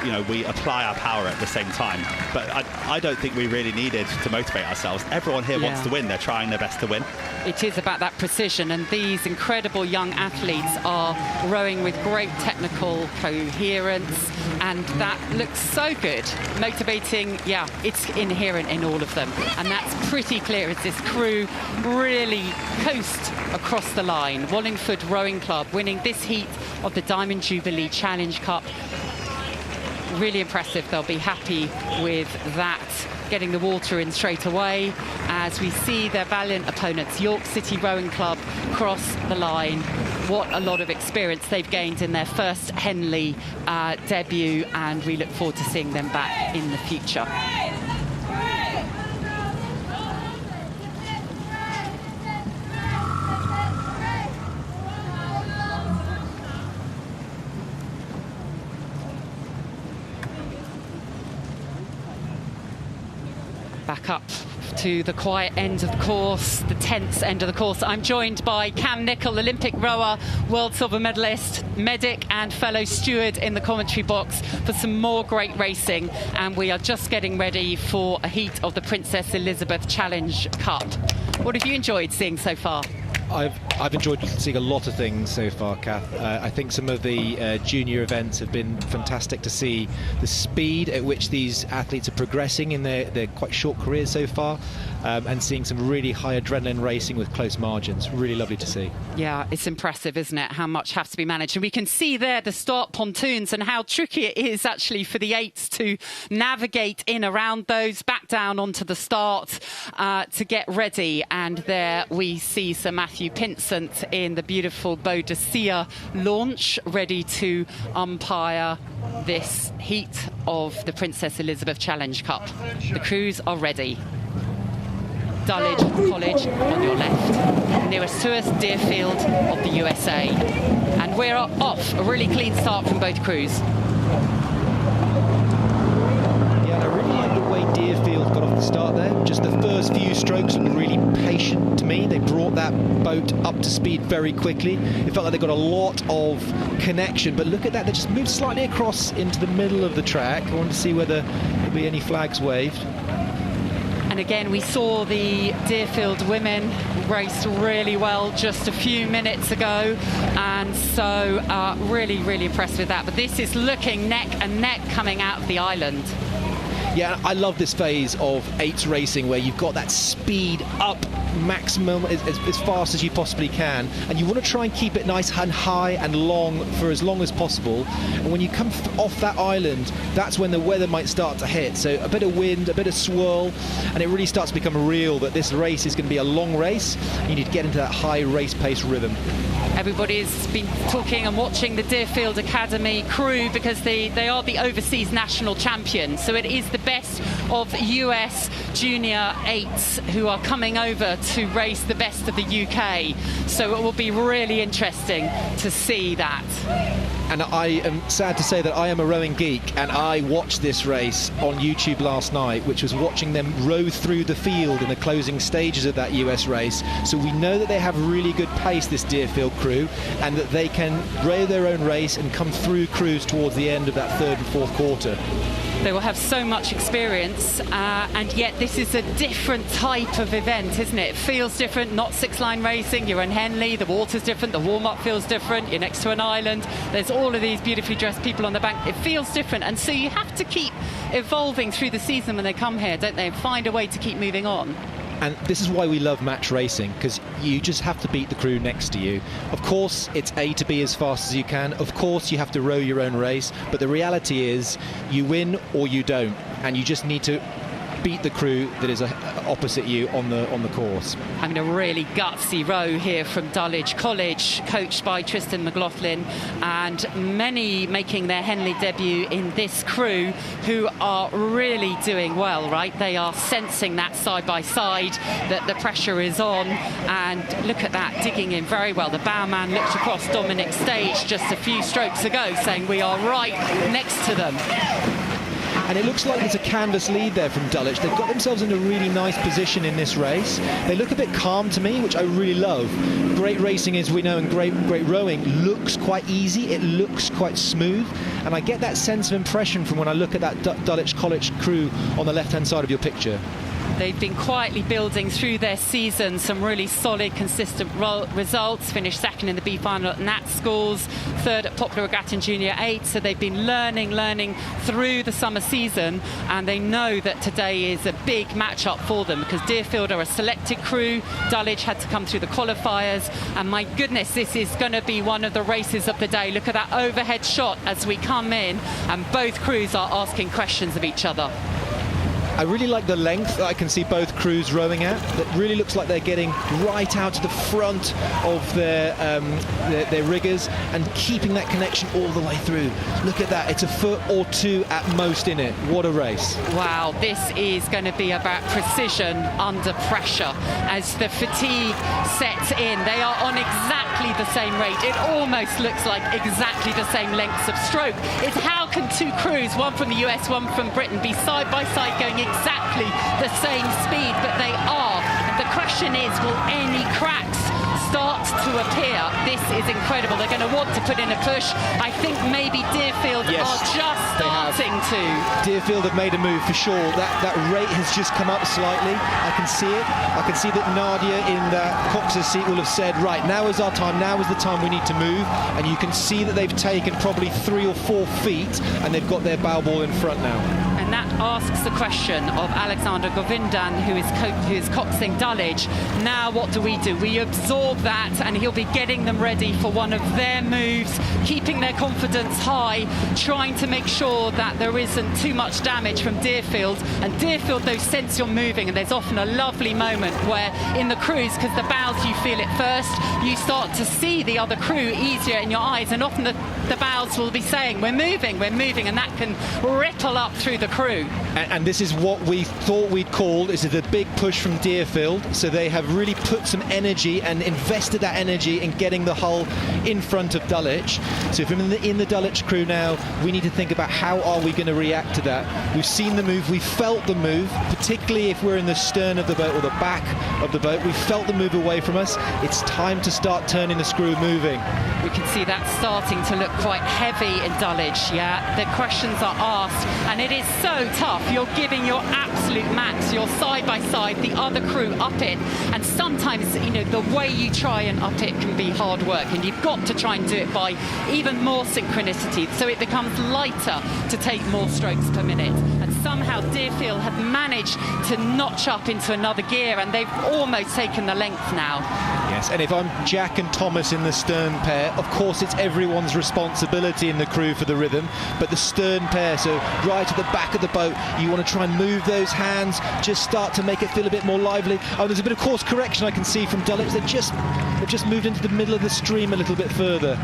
[SPEAKER 17] you know, we apply our power at the same time. But I don't think we really needed to motivate ourselves. Everyone here wants to win. They're trying their best to win.
[SPEAKER 18] It is about that precision, and these incredible young athletes are rowing with great technical coherence, and that looks so good. Motivating, it's inherent in all of them, and that's pretty clear as this crew really coast across the line. Wallingford Rowing Club winning this heat of the Diamond Jubilee Challenge Cup. Really impressive. They'll be happy with that getting the water in straight away as we see their valiant opponents, York City Rowing Club, cross the line. What a lot of experience they've gained in their first Henley debut, and we look forward to seeing them back in the future. Back up to the quiet end of the course, the tense end of the course. I'm joined by Cam Nicol, Olympic rower, world silver medalist, medic and fellow steward in the commentary box for some more great racing. And we are just getting ready for a heat of the Princess Elizabeth Challenge Cup. What have you enjoyed seeing so far?
[SPEAKER 19] I've enjoyed seeing a lot of things so far, Kath. I think some of the junior events have been fantastic to see the speed at which these athletes are progressing in their quite short careers so far, and seeing some really high adrenaline racing with close margins. Really lovely to see.
[SPEAKER 18] Yeah, it's impressive, isn't it, how much has to be managed. And we can see there the start pontoons and how tricky it is actually for the eights to navigate in around those, back down onto the start to get ready. And there we see Sir Matthew Pinsent in the beautiful Boadicea launch, ready to umpire this heat of the Princess Elizabeth Challenge Cup. The crews are ready. Dulwich College on your left. Nearest to us, Deerfield of the USA. And we're off. A really clean start from both crews.
[SPEAKER 19] Yeah, and I really like the way Deerfield got off the start there. Just the first few strokes were really patient to me. They brought that boat up to speed very quickly. It felt like they got a lot of connection, but look at that, they just moved slightly across into the middle of the track. I wanted to see whether there'd be any flags waved.
[SPEAKER 18] And again, we saw the Deerfield women race really well just a few minutes ago, and so really, really impressed with that. But this is looking neck and neck coming out of the island.
[SPEAKER 19] Yeah, I love this phase of eights racing where you've got that speed up maximum as fast as you possibly can, and you want to try and keep it nice and high and long for as long as possible. And when you come off that island, that's when the weather might start to hit. So a bit of wind, a bit of swirl, and it really starts to become real that this race is going to be a long race. You need to get into that high race pace rhythm.
[SPEAKER 18] Everybody's been talking and watching the Deerfield Academy crew because they are the overseas national champions. So it is the best of US junior eights who are coming over to race the best of the UK. So it will be really interesting to see that.
[SPEAKER 19] And I am sad to say that I am a rowing geek, and I watched this race on YouTube last night, which was watching them row through the field in the closing stages of that US race. So we know that they have really good pace, this Deerfield crew, and that they can row their own race and come through crews towards the end of that third and fourth quarter.
[SPEAKER 18] They will have so much experience, and yet this is a different type of event, isn't it? It feels different, not six-line racing. You're in Henley, the water's different, the warm-up feels different, you're next to an island, there's all of these beautifully dressed people on the bank. It feels different, and so you have to keep evolving through the season when they come here, don't they? Find a way to keep moving on.
[SPEAKER 19] And this is why we love match racing, because you just have to beat the crew next to you. Of course, it's A to B as fast as you can. Of course, you have to row your own race. But the reality is you win or you don't. And you just need to beat the crew that is opposite you on the course.
[SPEAKER 18] Having a really gutsy row here from Dulwich College, coached by Tristan McLaughlin, and many making their Henley debut in this crew who are really doing well, right? They are sensing that side by side, that the pressure is on, and look at that, digging in very well. The bowman looked across Dominic's stage just a few strokes ago, saying we are right next to them.
[SPEAKER 19] And it looks like there's a canvas lead there from Dulwich. They've got themselves in a really nice position in this race. They look a bit calm to me, which I really love. Great racing, as we know, and great rowing looks quite easy. It looks quite smooth. And I get that sense of impression from when I look at that Dulwich College crew on the left-hand side of your picture.
[SPEAKER 18] They've been quietly building through their season some really solid, consistent results. Finished second in the B final at Nat Schools, third at Popular Regatta in Junior 8. So they've been learning through the summer season, and they know that today is a big match-up for them because Deerfield are a selected crew. Dulwich had to come through the qualifiers, and my goodness, this is going to be one of the races of the day. Look at that overhead shot as we come in, and both crews are asking questions of each other.
[SPEAKER 19] I really like the length that I can see both crews rowing at. That really looks like they're getting right out to the front of their riggers and keeping that connection all the way through. Look at that, it's a foot or two at most in it. What a race.
[SPEAKER 18] Wow, this is going to be about precision under pressure as the fatigue sets in. They are on exactly the same rate. It almost looks like exactly the same lengths of stroke. It's how can two crews, one from the US, one from Britain, be side by side going exactly the same speed, but they are. The question is, will any cracks start to appear? This is incredible. They're going to want to put in a push. I think maybe Deerfield are just starting to.
[SPEAKER 19] Deerfield have made a move for sure. That rate has just come up slightly. I can see it. I can see that Nadia in that cox's seat will have said, right, now is our time. Now is the time we need to move. And you can see that they've taken probably 3 or 4 feet and they've got their bow ball in front now.
[SPEAKER 18] And that asks the question of Alexander Govindan, who is coxing Dulwich. Now what do? We absorb that, and he'll be getting them ready for one of their moves, keeping their confidence high, trying to make sure that there isn't too much damage from Deerfield. And Deerfield, though, sense you're moving, and there's often a lovely moment where in the cruise, because the bows you feel it first, you start to see the other crew easier in your eyes, and often the bows will be saying, we're moving, and that can ripple up through the crew.
[SPEAKER 19] And this is what we thought we'd call, this is the big push from Deerfield. So they have really put some energy and invested that energy in getting the hull in front of Dulwich. So if we're in the Dulwich crew now, we need to think about how are we going to react to that. We've seen the move, we felt the move, particularly if we're in the stern of the boat or the back of the boat. We felt the move away from us. It's time to start turning the screw moving.
[SPEAKER 18] We can see that starting to look quite heavy in Dulwich, yeah. The questions are asked, and it is so tough. You're giving your absolute max. You're side by side, the other crew up it, and sometimes, the way you try and up it can be hard work, and you've got to try and do it by even more synchronicity, so it becomes lighter to take more strokes per minute. And somehow Deerfield have managed to notch up into another gear, and they've almost taken the length now.
[SPEAKER 19] Yes, and if I'm Jack and Thomas in the stern pair, of course it's everyone's responsibility in the crew for the rhythm, but the stern pair, so right at the back of the boat, you want to try and move those hands, just start to make it feel a bit more lively. Oh, there's a bit of course correction I can see from Dulwich. They've just moved into the middle of the stream a little bit further.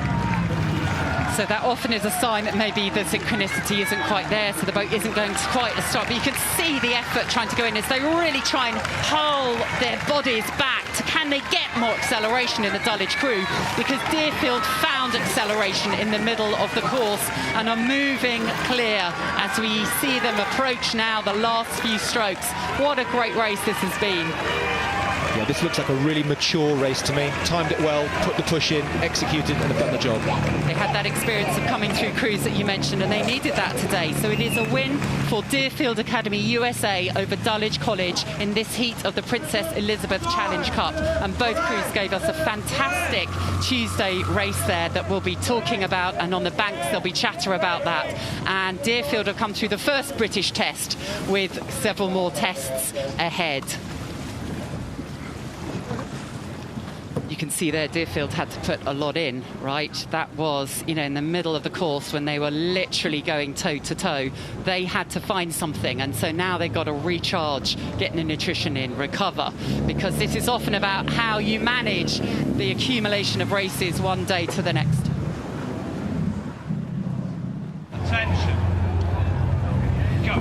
[SPEAKER 18] So that often is a sign that maybe the synchronicity isn't quite there, so the boat isn't going to quite as strong. But you can see the effort trying to go in as they really try and hull their bodies back to can they get more acceleration in the Dulwich crew, because Deerfield found acceleration in the middle of the course and are moving clear as we see them approach now the last few strokes. What a great race this has been.
[SPEAKER 19] Yeah, this looks like a really mature race to me. Timed it well, put the push in, executed, and have done the job.
[SPEAKER 18] They had that experience of coming through crews that you mentioned, and they needed that today. So it is a win for Deerfield Academy USA over Dulwich College in this heat of the Princess Elizabeth Challenge Cup. And both crews gave us a fantastic Tuesday race there that we'll be talking about, and on the banks there'll be chatter about that. And Deerfield have come through the first British test with several more tests ahead. You can see there Deerfield had to put a lot in, right? That was, in the middle of the course when they were literally going toe-to-toe. They had to find something, and so now they've got to recharge, getting the nutrition in, recover, because this is often about how you manage the accumulation of races one day to the next.
[SPEAKER 7] Attention. Go.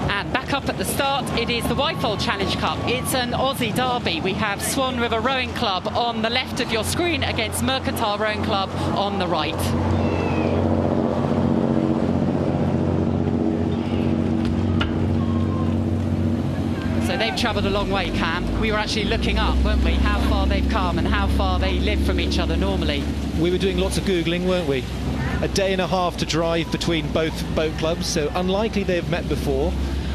[SPEAKER 18] And back up at the start, it is the Wyfold Challenge Cup. It's an Aussie derby. We have Swan River Rowing Club on the left of your screen against Mercantile Rowing Club on the right. So they've travelled a long way, Cam. We were actually looking up, weren't we, how far they've come and how far they live from each other normally.
[SPEAKER 19] We were doing lots of Googling, weren't we? A day and a half to drive between both boat clubs, so unlikely they've met before.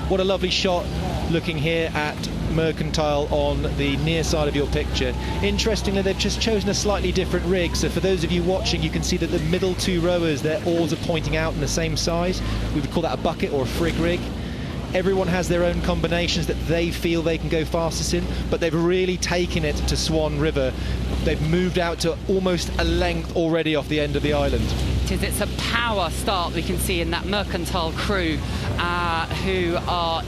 [SPEAKER 19] What a lovely shot looking here at Mercantile on the near side of your picture. Interestingly, they've just chosen a slightly different rig, so for those of you watching, you can see that the middle two rowers, their oars are pointing out in the same size. We would call that a bucket or a frig rig. Everyone has their own combinations that they feel they can go fastest in, but they've really taken it to Swan River. They've moved out to almost a length already off the end of the island.
[SPEAKER 18] because it's a power start we can see in that Mercantile crew who are,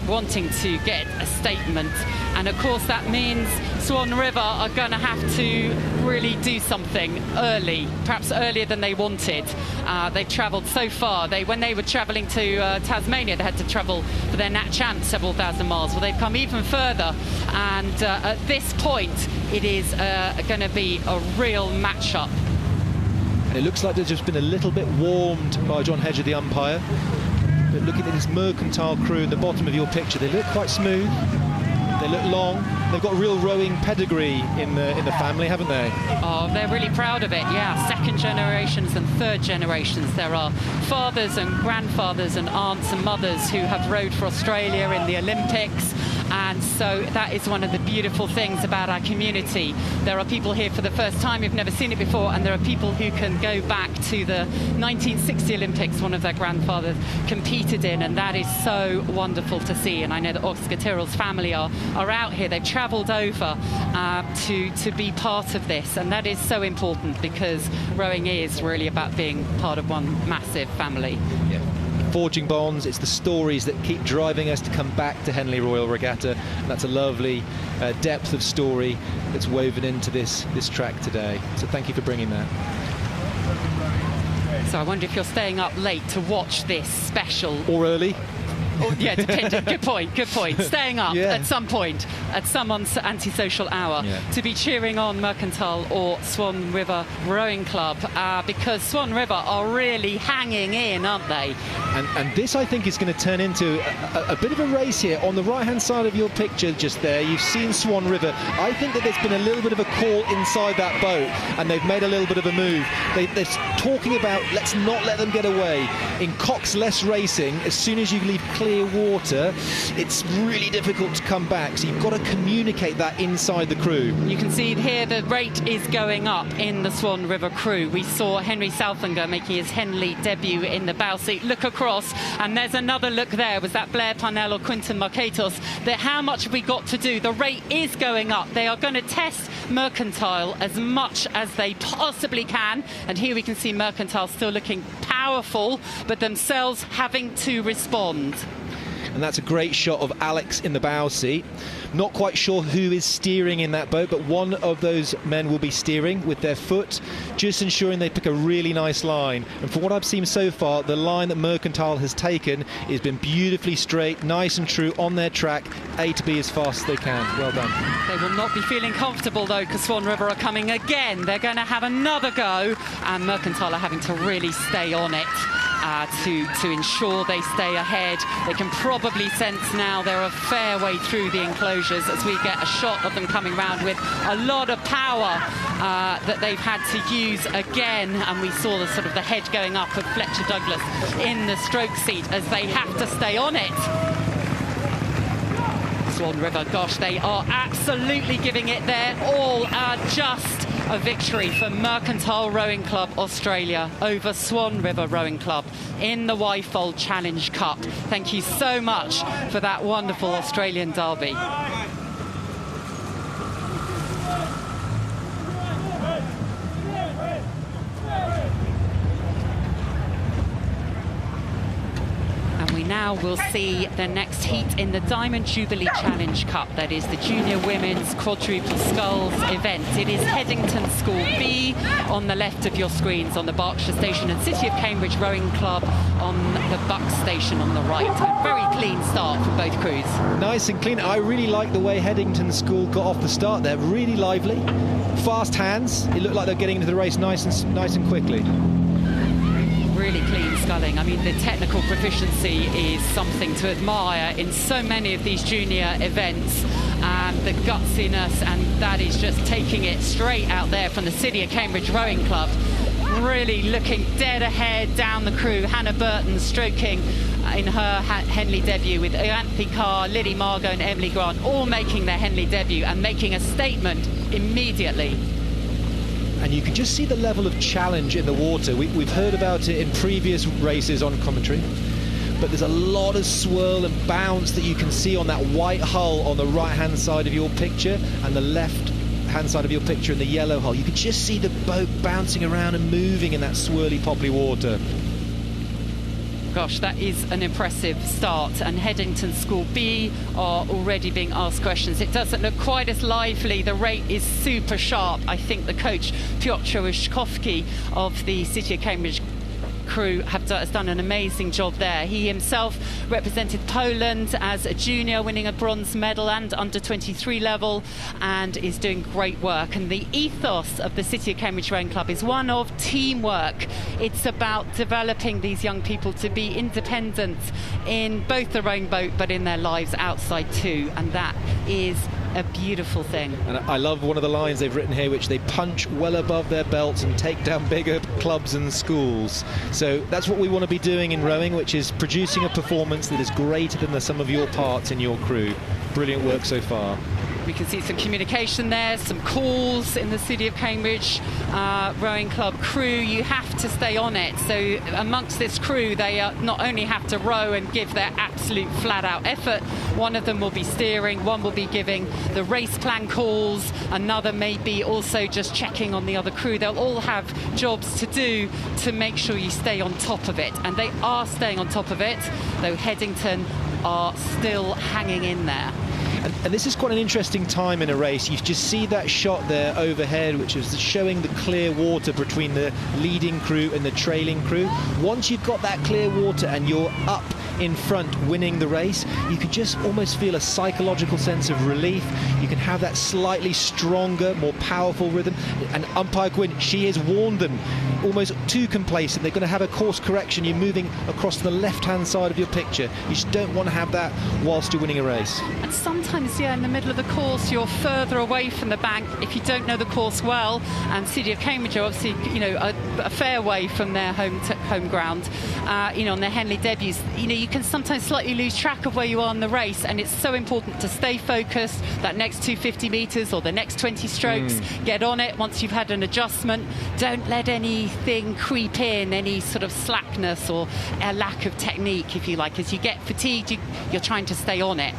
[SPEAKER 18] wanting to get a statement. And of course that means Swan River are going to have to really do something early, perhaps earlier than they wanted. They've travelled so far. When they were travelling to Tasmania, they had to travel for their Nat Champ several thousand miles. Well, they've come even further, and at this point it is going to be a real match-up.
[SPEAKER 19] And it looks like they've just been a little bit warmed by John Hedger, the umpire. But looking at this Mercantile crew in the bottom of your picture, they look quite smooth. They look long. They've got real rowing pedigree in the family, haven't they?
[SPEAKER 18] Oh, they're really proud of it, yeah. Second generations and third generations. There are fathers and grandfathers and aunts and mothers who have rowed for Australia in the Olympics. And so that is one of the beautiful things about our community. There are people here for the first time who've never seen it before, and there are people who can go back to the 1960 Olympics one of their grandfathers competed in, and that is so wonderful to see. And I know that Oscar Tyrrell's family are out here. They've travelled over to be part of this, and that is so important because rowing is really about being part of one massive family.
[SPEAKER 19] Yeah. Forging bonds, it's the stories that keep driving us to come back to Henley Royal Regatta, and that's a lovely depth of story that's woven into this track today. So thank you for bringing that.
[SPEAKER 18] So I wonder if you're staying up late to watch this special.
[SPEAKER 19] Or early.
[SPEAKER 18] Oh, yeah, depending. Good point. Staying up at some point, at some antisocial hour, to be cheering on Mercantile or Swan River Rowing Club, because Swan River are really hanging in, aren't they?
[SPEAKER 19] And this, I think, is going to turn into a bit of a race here. On the right-hand side of your picture just there, you've seen Swan River. I think that there's been a little bit of a call inside that boat, and they've made a little bit of a move. They're talking about, let's not let them get away. In Cox less racing, as soon as you leave clear water, it's really difficult to come back, so you've got to communicate that inside the crew.
[SPEAKER 18] You can see here the rate is going up in the Swan River crew. We saw Henry Southanger making his Henley debut in the bow seat. Look across, and there's another look there. Was that Blair Parnell or Quinton Marcatos? How much have we got to do? The rate is going up. They are going to test Mercantile as much as they possibly can, and here we can see Mercantile still looking powerful, but themselves having to respond.
[SPEAKER 19] And that's a great shot of Alex in the bow seat. Not quite sure who is steering in that boat, but one of those men will be steering with their foot, just ensuring they pick a really nice line. And from what I've seen so far, the line that Mercantile has taken has been beautifully straight, nice and true on their track, A to B as fast as they can. Well done.
[SPEAKER 18] They will not be feeling comfortable, though, because Swan River are coming again. They're going to have another go, and Mercantile are having to really stay on it. To ensure they stay ahead. They can probably sense now they're a fair way through the enclosures as we get a shot of them coming round with a lot of power that they've had to use again, and we saw the sort of the head going up of Fletcher Douglas in the stroke seat as they have to stay on it. Swan River, gosh, they are absolutely giving it their all. Just a victory for Mercantile Rowing Club Australia over Swan River Rowing Club in the Wyfold Challenge Cup. Thank you so much for that wonderful Australian derby. We now will see the next heat in the Diamond Jubilee Challenge Cup. That is the Junior Women's Quadruple Sculls event. It is Headington School B on the left of your screens on the Berkshire Station, and City of Cambridge Rowing Club on the Bucks Station on the right. A very clean start from both crews. Nice and clean. I really like the way Headington School got off the start. They're really lively, fast hands. It looked like they're getting into the race nice and quickly. Really clean sculling. I mean, the technical proficiency is something to admire in so many of these junior events, and the gutsiness, and that is just taking it straight out there from the City of Cambridge Rowing Club. Really looking dead ahead down the crew. Hannah Burton stroking in her Henley debut with Anthony Carr, Lily Margot and Emily Grant all making their Henley debut and making a statement immediately. And you can just see the level of challenge in the water. We've heard about it in previous races on commentary, but there's a lot of swirl and bounce that you can see on that white hull on the right-hand side of your picture and the left-hand
[SPEAKER 19] left-hand side of your picture in the yellow hull, you can just see the boat bouncing around and moving in that swirly, poppy water.
[SPEAKER 18] Gosh, that is an impressive start, and Headington School B are already being asked questions. It doesn't look quite as lively. The rate is super sharp. I think the coach, Piotr Wyszkowski of the City of Cambridge crew has done an amazing job there. He himself represented Poland as a junior, winning a bronze medal and under 23 level, and is doing great work. And the ethos of the City of Cambridge Rowing Club is one of teamwork. It's about developing these young people to be independent in both the rowing boat but in their lives outside too, and that is a beautiful thing.
[SPEAKER 19] And I love one of the lines they've written here, which they punch well above their belts and take down bigger clubs and schools. So that's what we want to be doing in rowing, which is producing a performance that is greater than the sum of your parts in your crew. Brilliant work so far.
[SPEAKER 18] We can see some communication there, some calls in the City of Cambridge Rowing Club crew. You have to stay on it. So amongst this crew, they not only have to row and give their absolute flat-out effort, one of them will be steering, one will be giving the race plan calls, another may be also just checking on the other crew. They'll all have jobs to do to make sure you stay on top of it. And they are staying on top of it, though Headington are still hanging in there.
[SPEAKER 19] And this is quite an interesting time in a race. You just see that shot there overhead, which is showing the clear water between the leading crew and the trailing crew. Once you've got that clear water and you're up in front winning the race, you can just almost feel a psychological sense of relief. You can have that slightly stronger, more powerful rhythm. And umpire Gwyn, she has warned them, almost too complacent. They're going to have a course correction. You're moving across to the left-hand side of your picture. You just don't want to have that whilst you're winning a race.
[SPEAKER 18] And sometimes, yeah, in the middle of the course, you're further away from the bank if you don't know the course well. And City of Cambridge are obviously, you know, a fair way from their home ground. You know, on their Henley debuts, you know, you can sometimes slightly lose track of where you are in the race, and it's so important to stay focused. That next 250 metres or the next 20 strokes, get on it once you've had an adjustment. Don't let anything creep in, any sort of slackness or a lack of technique, if you like. As you get fatigued, you're trying to stay on it.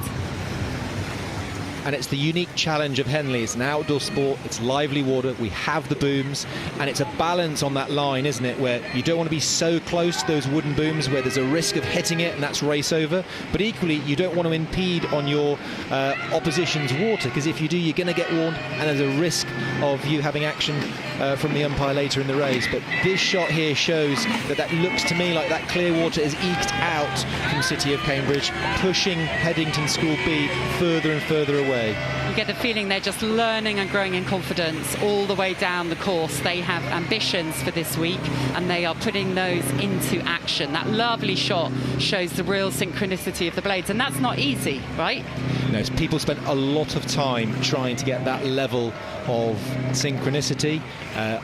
[SPEAKER 19] And it's the unique challenge of Henley. It's an outdoor sport, it's lively water, we have the booms, and it's a balance on that line, isn't it, where you don't want to be so close to those wooden booms where there's a risk of hitting it and that's race over, but equally you don't want to impede on your opposition's water, because if you do, you're going to get warned and there's a risk of you having action from the umpire later in the race. But this shot here shows that looks to me like that clear water is eked out from City of Cambridge, pushing Headington School B further and further away.
[SPEAKER 18] You get the feeling they're just learning and growing in confidence all the way down the course. They have ambitions for this week and they are putting those into action. That lovely shot shows the real synchronicity of the blades, and that's not easy, right?
[SPEAKER 19] No, people spent a lot of time trying to get that level of synchronicity,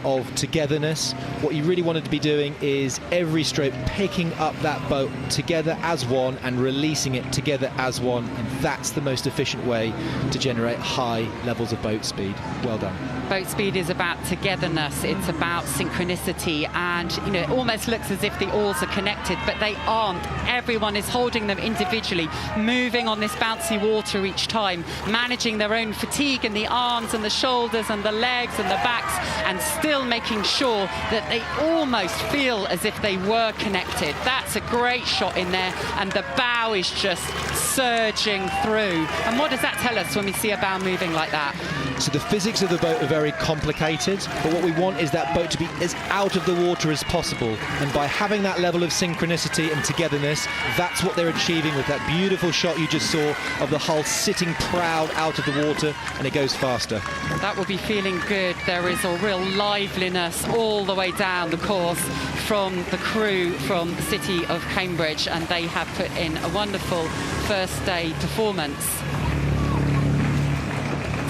[SPEAKER 19] of togetherness. What you really wanted to be doing is every stroke picking up that boat together as one and releasing it together as one, and that's the most efficient way to generate high levels of boat speed. Well done.
[SPEAKER 18] Boat speed is about togetherness, it's about synchronicity, and you know, it almost looks as if the oars are connected, but they aren't. Everyone is holding them individually, moving on this bouncy water each time, managing their own fatigue in the arms and the shoulders and the legs and the backs, and still making sure that they almost feel as if they were connected. That's a great shot in there, and the bow is just surging through. And what does that tell us when we see a bow moving like that?
[SPEAKER 19] So the physics of the boat are very complicated, but what we want is that boat to be as out of the water as possible, and by having that level of synchronicity and togetherness, that's what they're achieving with that beautiful shot you just saw of the hull sitting proud out of the water, and it goes faster.
[SPEAKER 18] That will be feeling good. There is a real liveliness all the way down the course from the crew from the City of Cambridge, and they have put in a wonderful first day performance.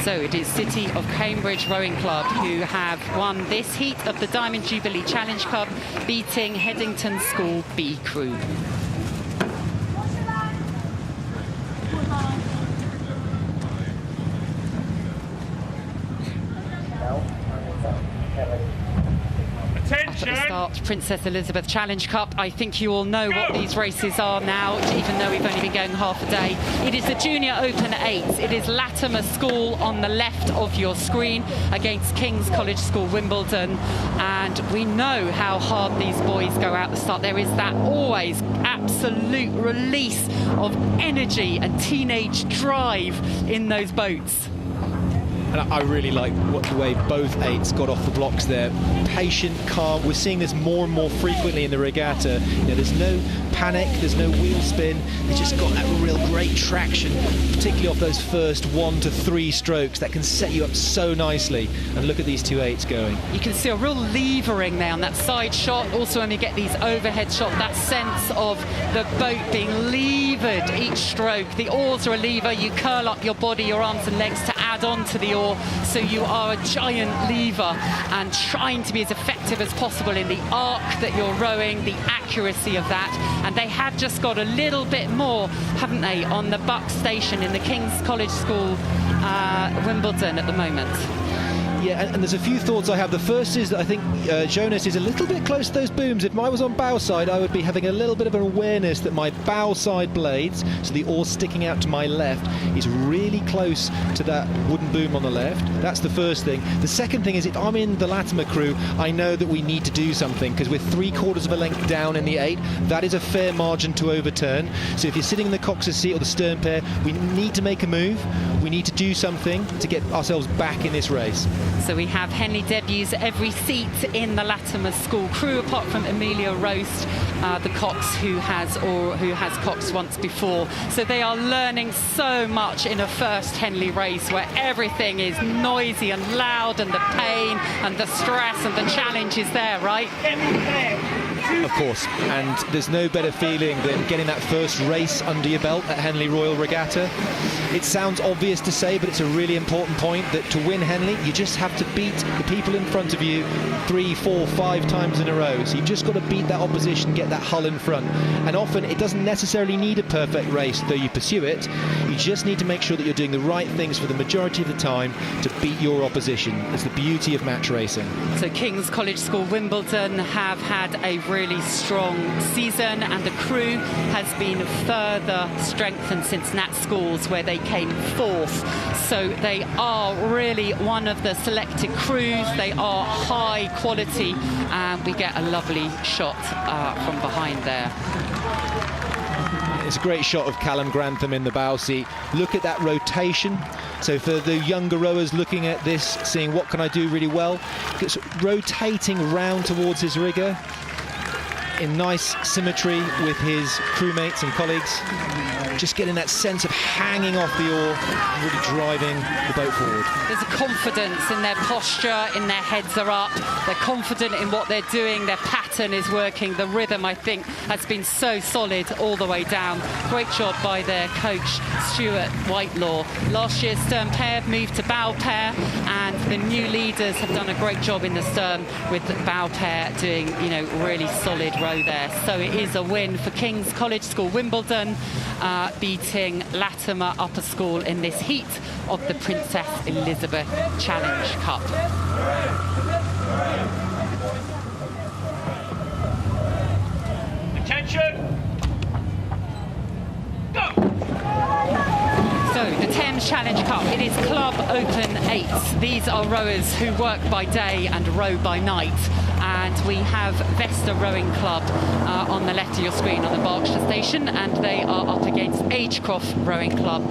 [SPEAKER 18] So it is City of Cambridge Rowing Club who have won this heat of the Diamond Jubilee Challenge Cup, beating Headington School B crew.
[SPEAKER 7] Attention!
[SPEAKER 18] start Princess Elizabeth Challenge Cup. I think you all know what these races are now, even though we've only been going half a day. It is the Junior Open 8. It is Latimer School on the left of your screen against King's College School Wimbledon. And we know how hard these boys go out the start. There is that always absolute release of energy and teenage drive in those boats.
[SPEAKER 19] And I really like the way both eights got off the blocks there. Patient, calm. We're seeing this more and more frequently in the regatta. You know, there's no panic, there's no wheel spin. They just got that real great traction, particularly off those first 1 to 3 strokes. That can set you up so nicely. And look at these two eights going.
[SPEAKER 18] You can see a real levering there on that side shot. Also, when we get these overhead shots, that sense of the boat being levered each stroke. The oars are a lever. You curl up your body, your arms and legs to add on to the oar. So you are a giant lever and trying to be as effective as possible in the arc that you're rowing, the accuracy of that. And they have just got a little bit more, haven't they, on the Buck station in the King's College School Wimbledon at the moment.
[SPEAKER 19] Yeah, and there's a few thoughts I have. The first is that I think Jonas is a little bit close to those booms. If I was on bow side, I would be having a little bit of an awareness that my bow side blades, so the oar sticking out to my left, is really close to that wooden boom on the left. That's the first thing. The second thing is if I'm in the Latimer crew, I know that we need to do something because we're 3/4 of a length down in the 8. That is a fair margin to overturn. So if you're sitting in the coxswain seat or the stern pair, we need to make a move. We need to do something to get ourselves back in this race.
[SPEAKER 18] So we have Henley debuts every seat in the Latimer School crew, apart from Amelia Roast, the cox who has coxed once before. So they are learning so much in a first Henley race where everything is noisy and loud and the pain and the stress and the challenge is there, right?
[SPEAKER 19] Of course, and there's no better feeling than getting that first race under your belt at Henley Royal Regatta. It sounds obvious to say, but it's a really important point that to win Henley, you just have to beat the people in front of you 3, 4, 5 times in a row. So you've just got to beat that opposition, get that hull in front. And often it doesn't necessarily need a perfect race, though you pursue it. You just need to make sure that you're doing the right things for the majority of the time to beat your opposition. It's the beauty of match racing.
[SPEAKER 18] So King's College School Wimbledon have had a really strong season and the crew has been further strengthened since Nat Schools where they came 4th. So they are really one of the selected crews. They are high quality and we get a lovely shot from behind there.
[SPEAKER 19] It's a great shot of Callum Grantham in the bow seat. Look at that rotation. So for the younger rowers looking at this, seeing what can I do really well, it's rotating round towards his rigger in nice symmetry with his crewmates and colleagues, just getting that sense of hanging off the oar, really driving the boat forward.
[SPEAKER 18] There's a confidence in their posture, in their heads are up, they're confident in what they're doing, their pattern is working, the rhythm I think has been so solid all the way down. Great job by their coach Stuart Whitelaw. Last year's stern pair moved to bow pair and the new leaders have done a great job in the stern with the bow pair doing, you know, really solid row there. So it is a win for King's College School Wimbledon, beating Latimer Upper School in this heat of the Princess Elizabeth Challenge Cup.
[SPEAKER 7] Attention! Go!
[SPEAKER 18] So the Thames Challenge Cup, it is Club Open 8s. These are rowers who work by day and row by night. And we have Vesta Rowing Club on the left of your screen on the Berkshire station, and they are up against Agecroft Rowing Club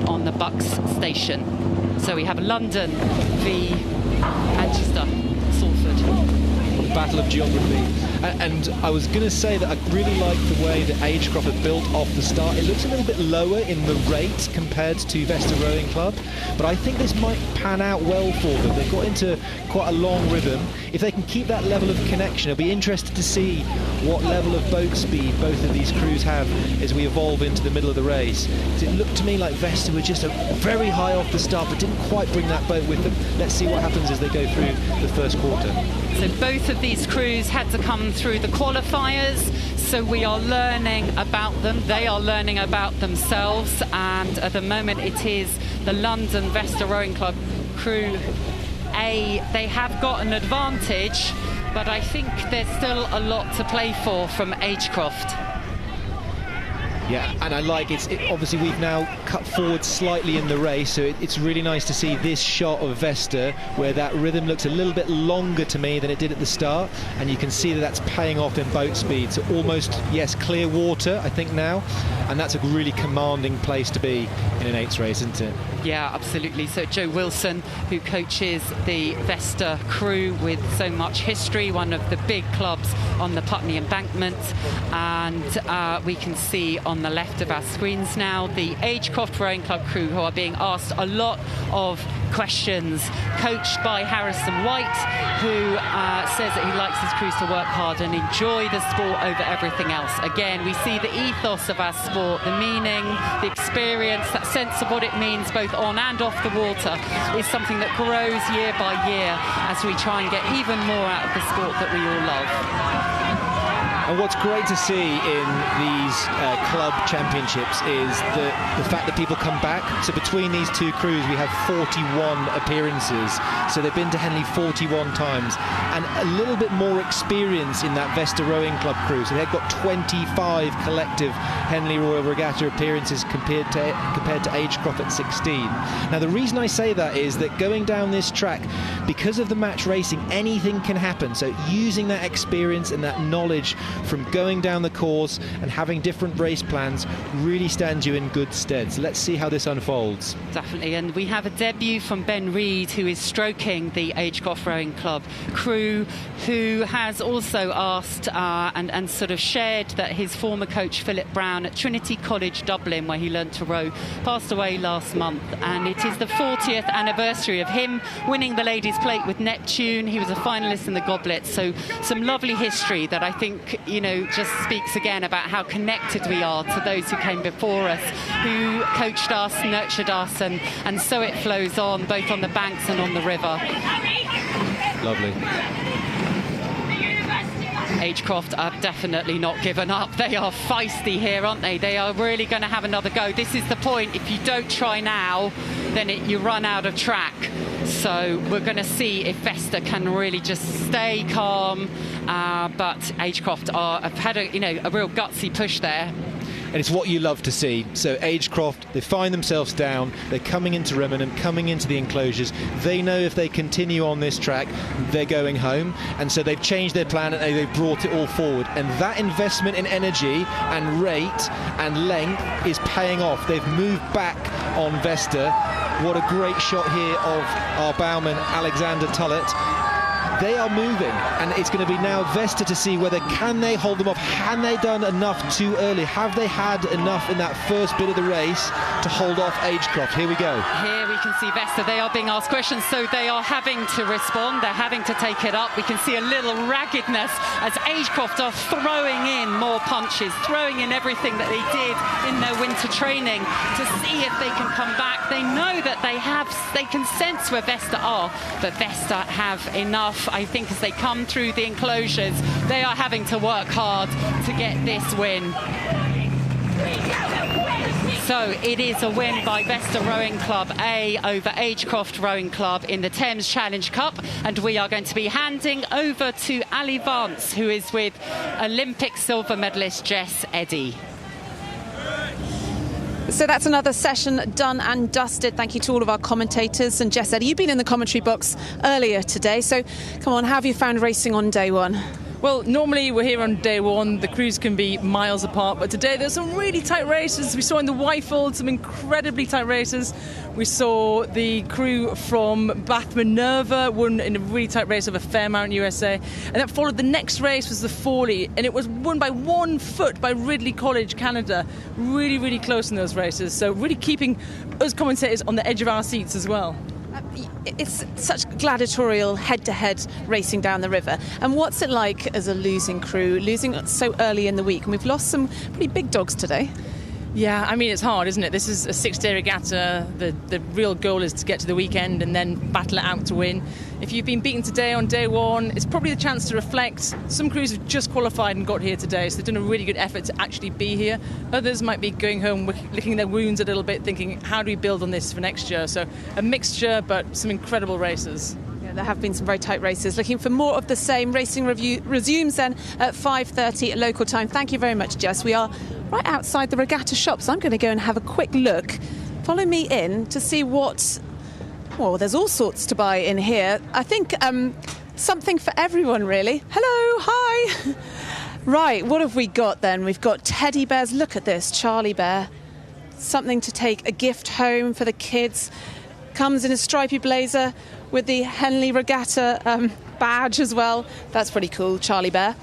[SPEAKER 18] on the Bucks station. So we have London v Manchester, Salford.
[SPEAKER 19] Battle of geography. And I was going to say that I really like the way that Agecroft have built off the start. It looks a little bit lower in the rate compared to Vesta Rowing Club, but I think this might pan out well for them. They've got into quite a long rhythm. If they can keep that level of connection, I'll be interested to see what level of boat speed both of these crews have as we evolve into the middle of the race. It looked to me like Vesta were just very high off the start, but didn't quite bring that boat with them. Let's see what happens as they go through the first quarter.
[SPEAKER 18] So both of these crews had to come through the qualifiers, so we are learning about them, they are learning about themselves, and at the moment it is the London Vesta Rowing Club crew A. They have got an advantage but I think there's still a lot to play for from Agecroft.
[SPEAKER 19] Yeah, and I like it. Obviously, we've now cut forward slightly in the race, so it's really nice to see this shot of Vesta, where that rhythm looks a little bit longer to me than it did at the start, and you can see that that's paying off in boat speed. So almost, yes, clear water, I think now, and that's a really commanding place to be in an 8s race, isn't it?
[SPEAKER 18] Yeah, absolutely. So Joe Wilson, who coaches the Vesta crew with so much history, one of the big clubs on the Putney embankment, and we can see on the left of our screens now the Agecroft Rowing Club crew, who are being asked a lot of questions, coached by Harrison White, who says that he likes his crews to work hard and enjoy the sport over everything else. Again, we see the ethos of our sport, the meaning, the experience, that sense of what it means both on and off the water is something that grows year by year as we try and get even more out of the sport that we all love.
[SPEAKER 19] And what's great to see in these club championships is the fact that people come back. So between these two crews, we have 41 appearances. So they've been to Henley 41 times, and a little bit more experience in that Vesta Rowing Club crew. So they've got 25 collective Henley Royal Regatta appearances compared to Agecroft at 16. Now, the reason I say that is that going down this track, because of the match racing, anything can happen. So using that experience and that knowledge from going down the course and having different race plans really stands you in good stead. So let's see how this unfolds.
[SPEAKER 18] Definitely, and we have a debut from Ben Reid, who is stroking the Agecroft Rowing Club crew, who has also asked and sort of shared that his former coach Philip Brown at Trinity College Dublin, where he learnt to row, passed away last month, and it is the 40th anniversary of him winning the Ladies' Plate with Neptune. He was a finalist in the Goblet, so some lovely history that I think, you know, just speaks again about how connected we are to those who came before us, who coached us, nurtured us, and so it flows on, both on the banks and on the river.
[SPEAKER 19] Lovely.
[SPEAKER 18] Agecroft are definitely not given up. They are feisty here, aren't they? They are really going to have another go. This is the point. If you don't try now, then you run out of track. So we're going to see if Vesta can really just stay calm. But Agecroft have had a real gutsy push there.
[SPEAKER 19] And it's what you love to see. So Agecroft, they find themselves down, they're coming into Remnant, coming into the enclosures. They know if they continue on this track, they're going home. And so they've changed their plan and they've brought it all forward. And that investment in energy and rate and length is paying off. They've moved back on Vesta. What a great shot here of our bowman, Alexander Tullett. They are moving, and it's going to be now Vesta to see whether can they hold them off. Have they done enough too early? Have they had enough in that first bit of the race to hold off Agecroft? Here we go.
[SPEAKER 18] Here we can see Vesta. They are being asked questions, so they are having to respond. They're having to take it up. We can see a little raggedness as Agecroft are throwing in more punches, throwing in everything that they did in their winter training to see if they can come back. They know that they can sense where Vesta are, but Vesta have enough. I think as they come through the enclosures, they are having to work hard to get this win. So it is a win by Vesta Rowing Club A over Agecroft Rowing Club in the Thames Challenge Cup, and we are going to be handing over to Ali Vance, who is with Olympic silver medalist Jess Eddy.
[SPEAKER 1] So that's another session done and dusted. Thank you to all of our commentators. And Jess Eddy, you've been in the commentary box earlier today. So come on, how have you found racing on day one?
[SPEAKER 20] Well, normally we're here on day one, the crews can be miles apart, but today there's some really tight races. We saw in the Wyfold some incredibly tight races. We saw the crew from Bath Minerva won in a really tight race over Fairmount, USA, and that followed the next race was the Fawley, and it was won by 1 foot by Ridley College, Canada. Really, really close in those races, so really keeping us commentators on the edge of our seats as well.
[SPEAKER 1] It's such gladiatorial head-to-head racing down the river. And what's it like as a losing crew, losing so early in the week? And we've lost some pretty big dogs today.
[SPEAKER 20] Yeah, I mean, it's hard, isn't it? This is a 6-day regatta. The real goal is to get to the weekend and then battle it out to win. If you've been beaten today on day one, it's probably the chance to reflect. Some crews have just qualified and got here today, so they've done a really good effort to actually be here. Others might be going home, licking their wounds a little bit, thinking, how do we build on this for next year? So a mixture, but some incredible races.
[SPEAKER 1] Yeah, Yeah, there have been some very tight races. Looking for more of the same. Racing review resumes then at 5:30 local time. Thank you very much, Jess. We are right outside the regatta shop, so I'm going to go and have a quick look. Follow me in to see what... Well, there's all sorts to buy in here. I think something for everyone, really. Hello, hi. Right, what have we got then? We've got teddy bears. Look at this, Charlie Bear. Something to take a gift home for the kids. Comes in a stripy blazer with the Henley Regatta badge as well. That's pretty cool, Charlie Bear.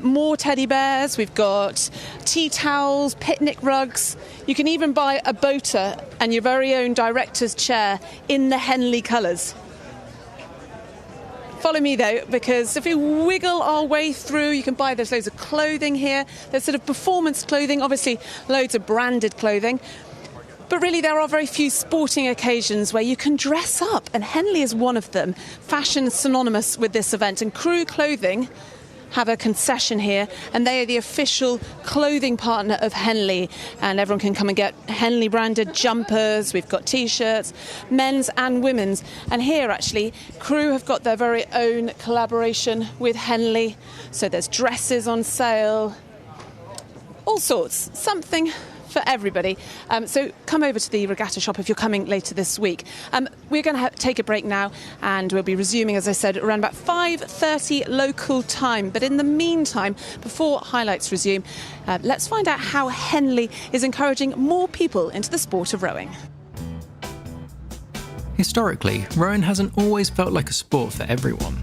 [SPEAKER 1] More teddy bears. We've got tea towels, picnic rugs. You can even buy a boater and your very own director's chair in the Henley colours. Follow me though, because if we wiggle our way through, you can buy, there's loads of clothing here. There's sort of performance clothing, obviously loads of branded clothing. But really there are very few sporting occasions where you can dress up, and Henley is one of them. Fashion synonymous with this event, and Crew Clothing have a concession here, and they are the official clothing partner of Henley, and everyone can come and get Henley branded jumpers. We've got t-shirts, men's and women's, and here actually Crew have got their very own collaboration with Henley, so there's dresses on sale, all sorts, something for everybody. So come over to the regatta shop if you're coming later this week. We're going to take a break now, and we'll be resuming, as I said, around about 5:30 local time. But in the meantime, before highlights resume, let's find out how Henley is encouraging more people into the sport of rowing.
[SPEAKER 21] Historically, rowing hasn't always felt like a sport for everyone.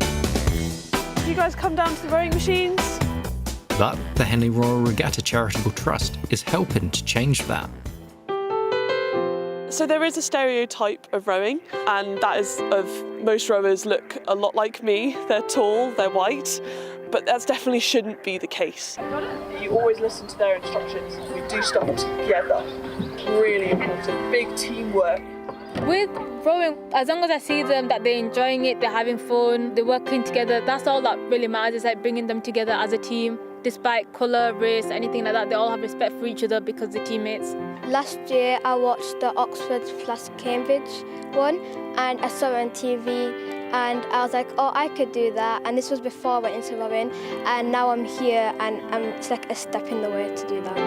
[SPEAKER 1] You guys come down to the rowing machines?
[SPEAKER 21] But the Henley Royal Regatta Charitable Trust is helping to change that.
[SPEAKER 22] So there is a stereotype of rowing, and that is of most rowers look a lot like me. They're tall, they're white, but that definitely shouldn't be the case. You always listen to their instructions. We do stuff together. Really important. Big teamwork.
[SPEAKER 23] With rowing, as long as I see them that they're enjoying it, they're having fun, they're working together, that's all that really matters, like bringing them together as a team. Despite colour, race, anything like that, they all have respect for each other because they're teammates.
[SPEAKER 24] Last year I watched the Oxford plus Cambridge one, and I saw it on TV, and I was like, oh, I could do that. And this was before I went into rowing, and now I'm here, and it's like a step in the way to do that.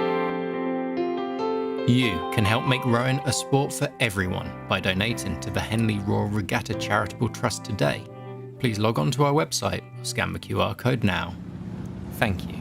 [SPEAKER 21] You can help make rowing a sport for everyone by donating to the Henley Royal Regatta Charitable Trust today. Please log on to our website or scan the QR code now. Thank you.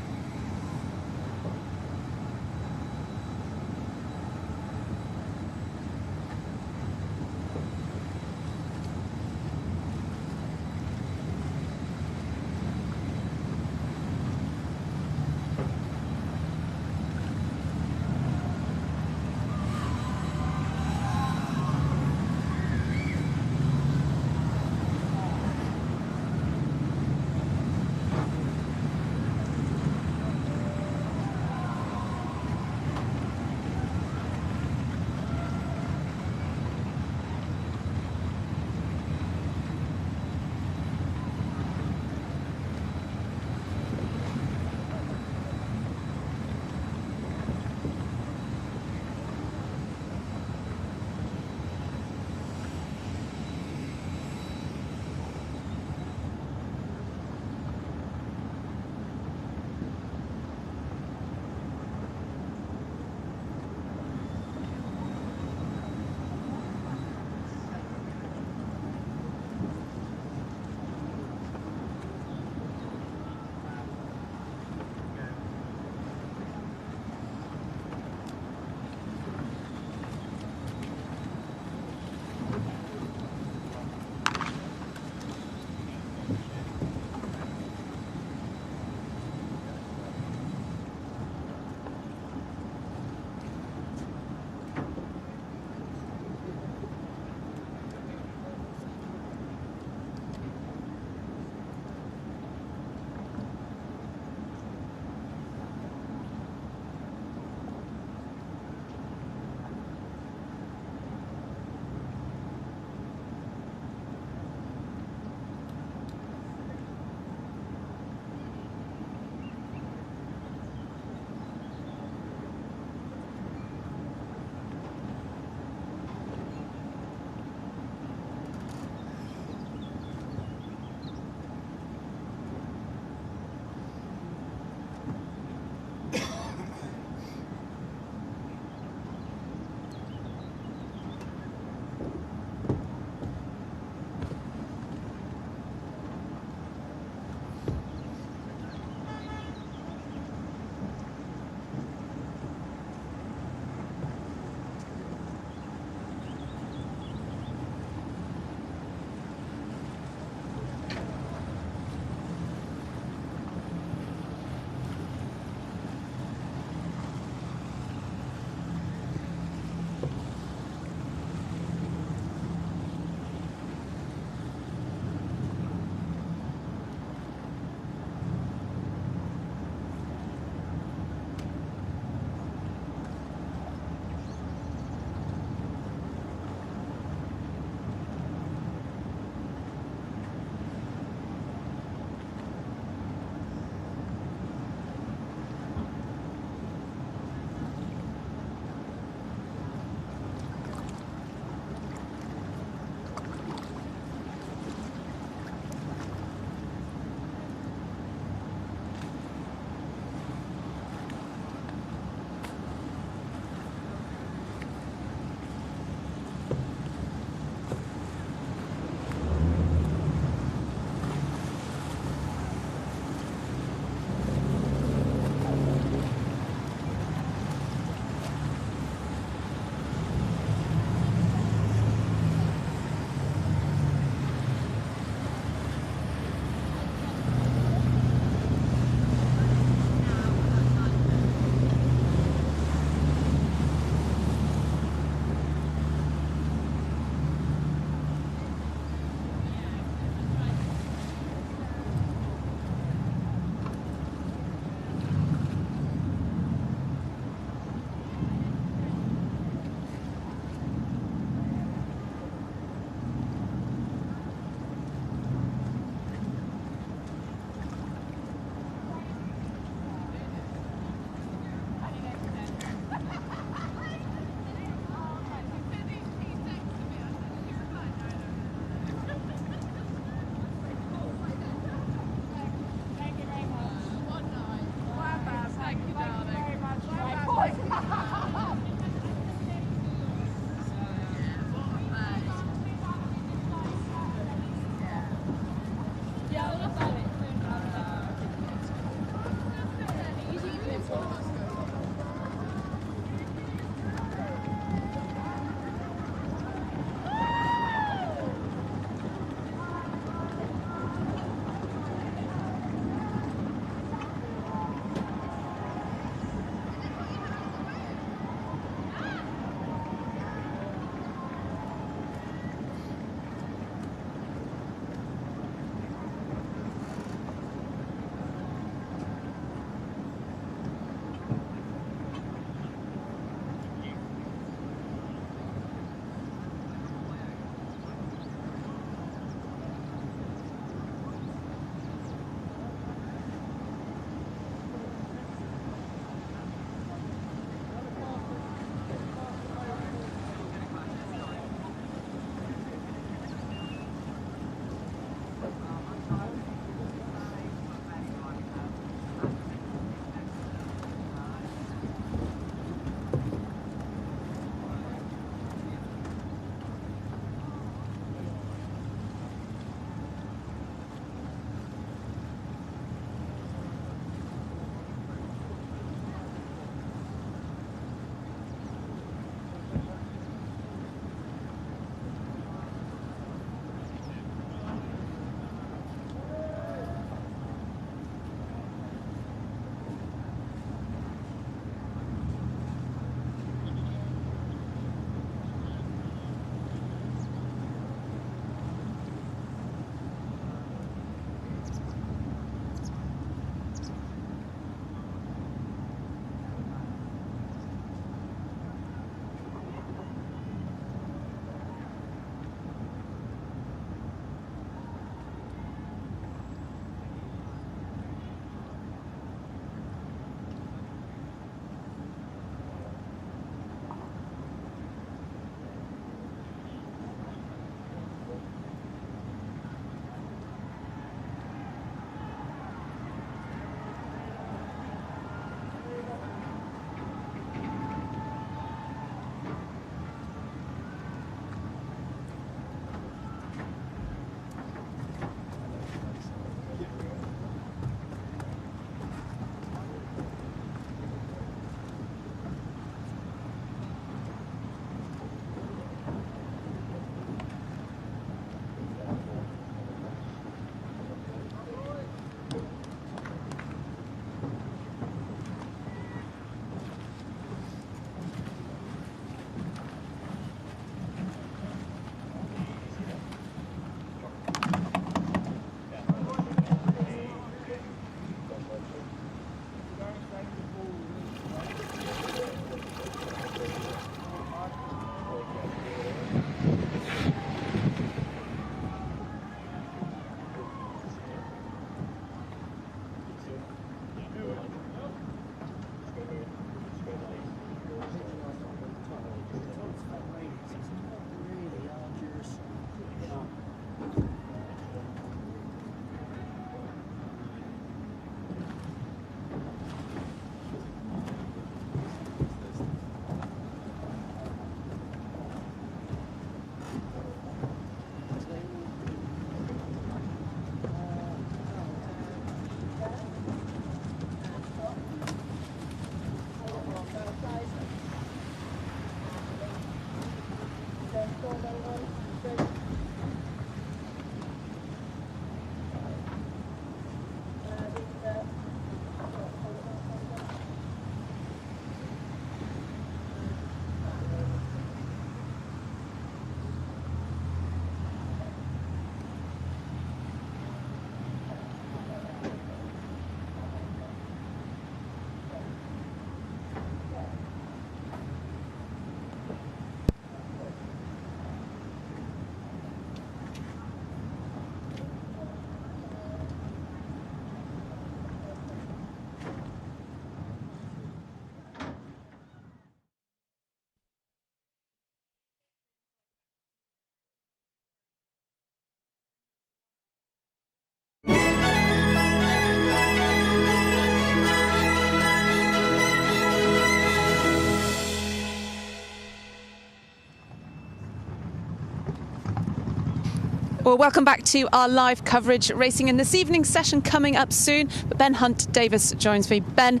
[SPEAKER 1] Well, welcome back to our live coverage racing in this evening's session coming up soon. But Ben Hunt Davis joins me. Ben,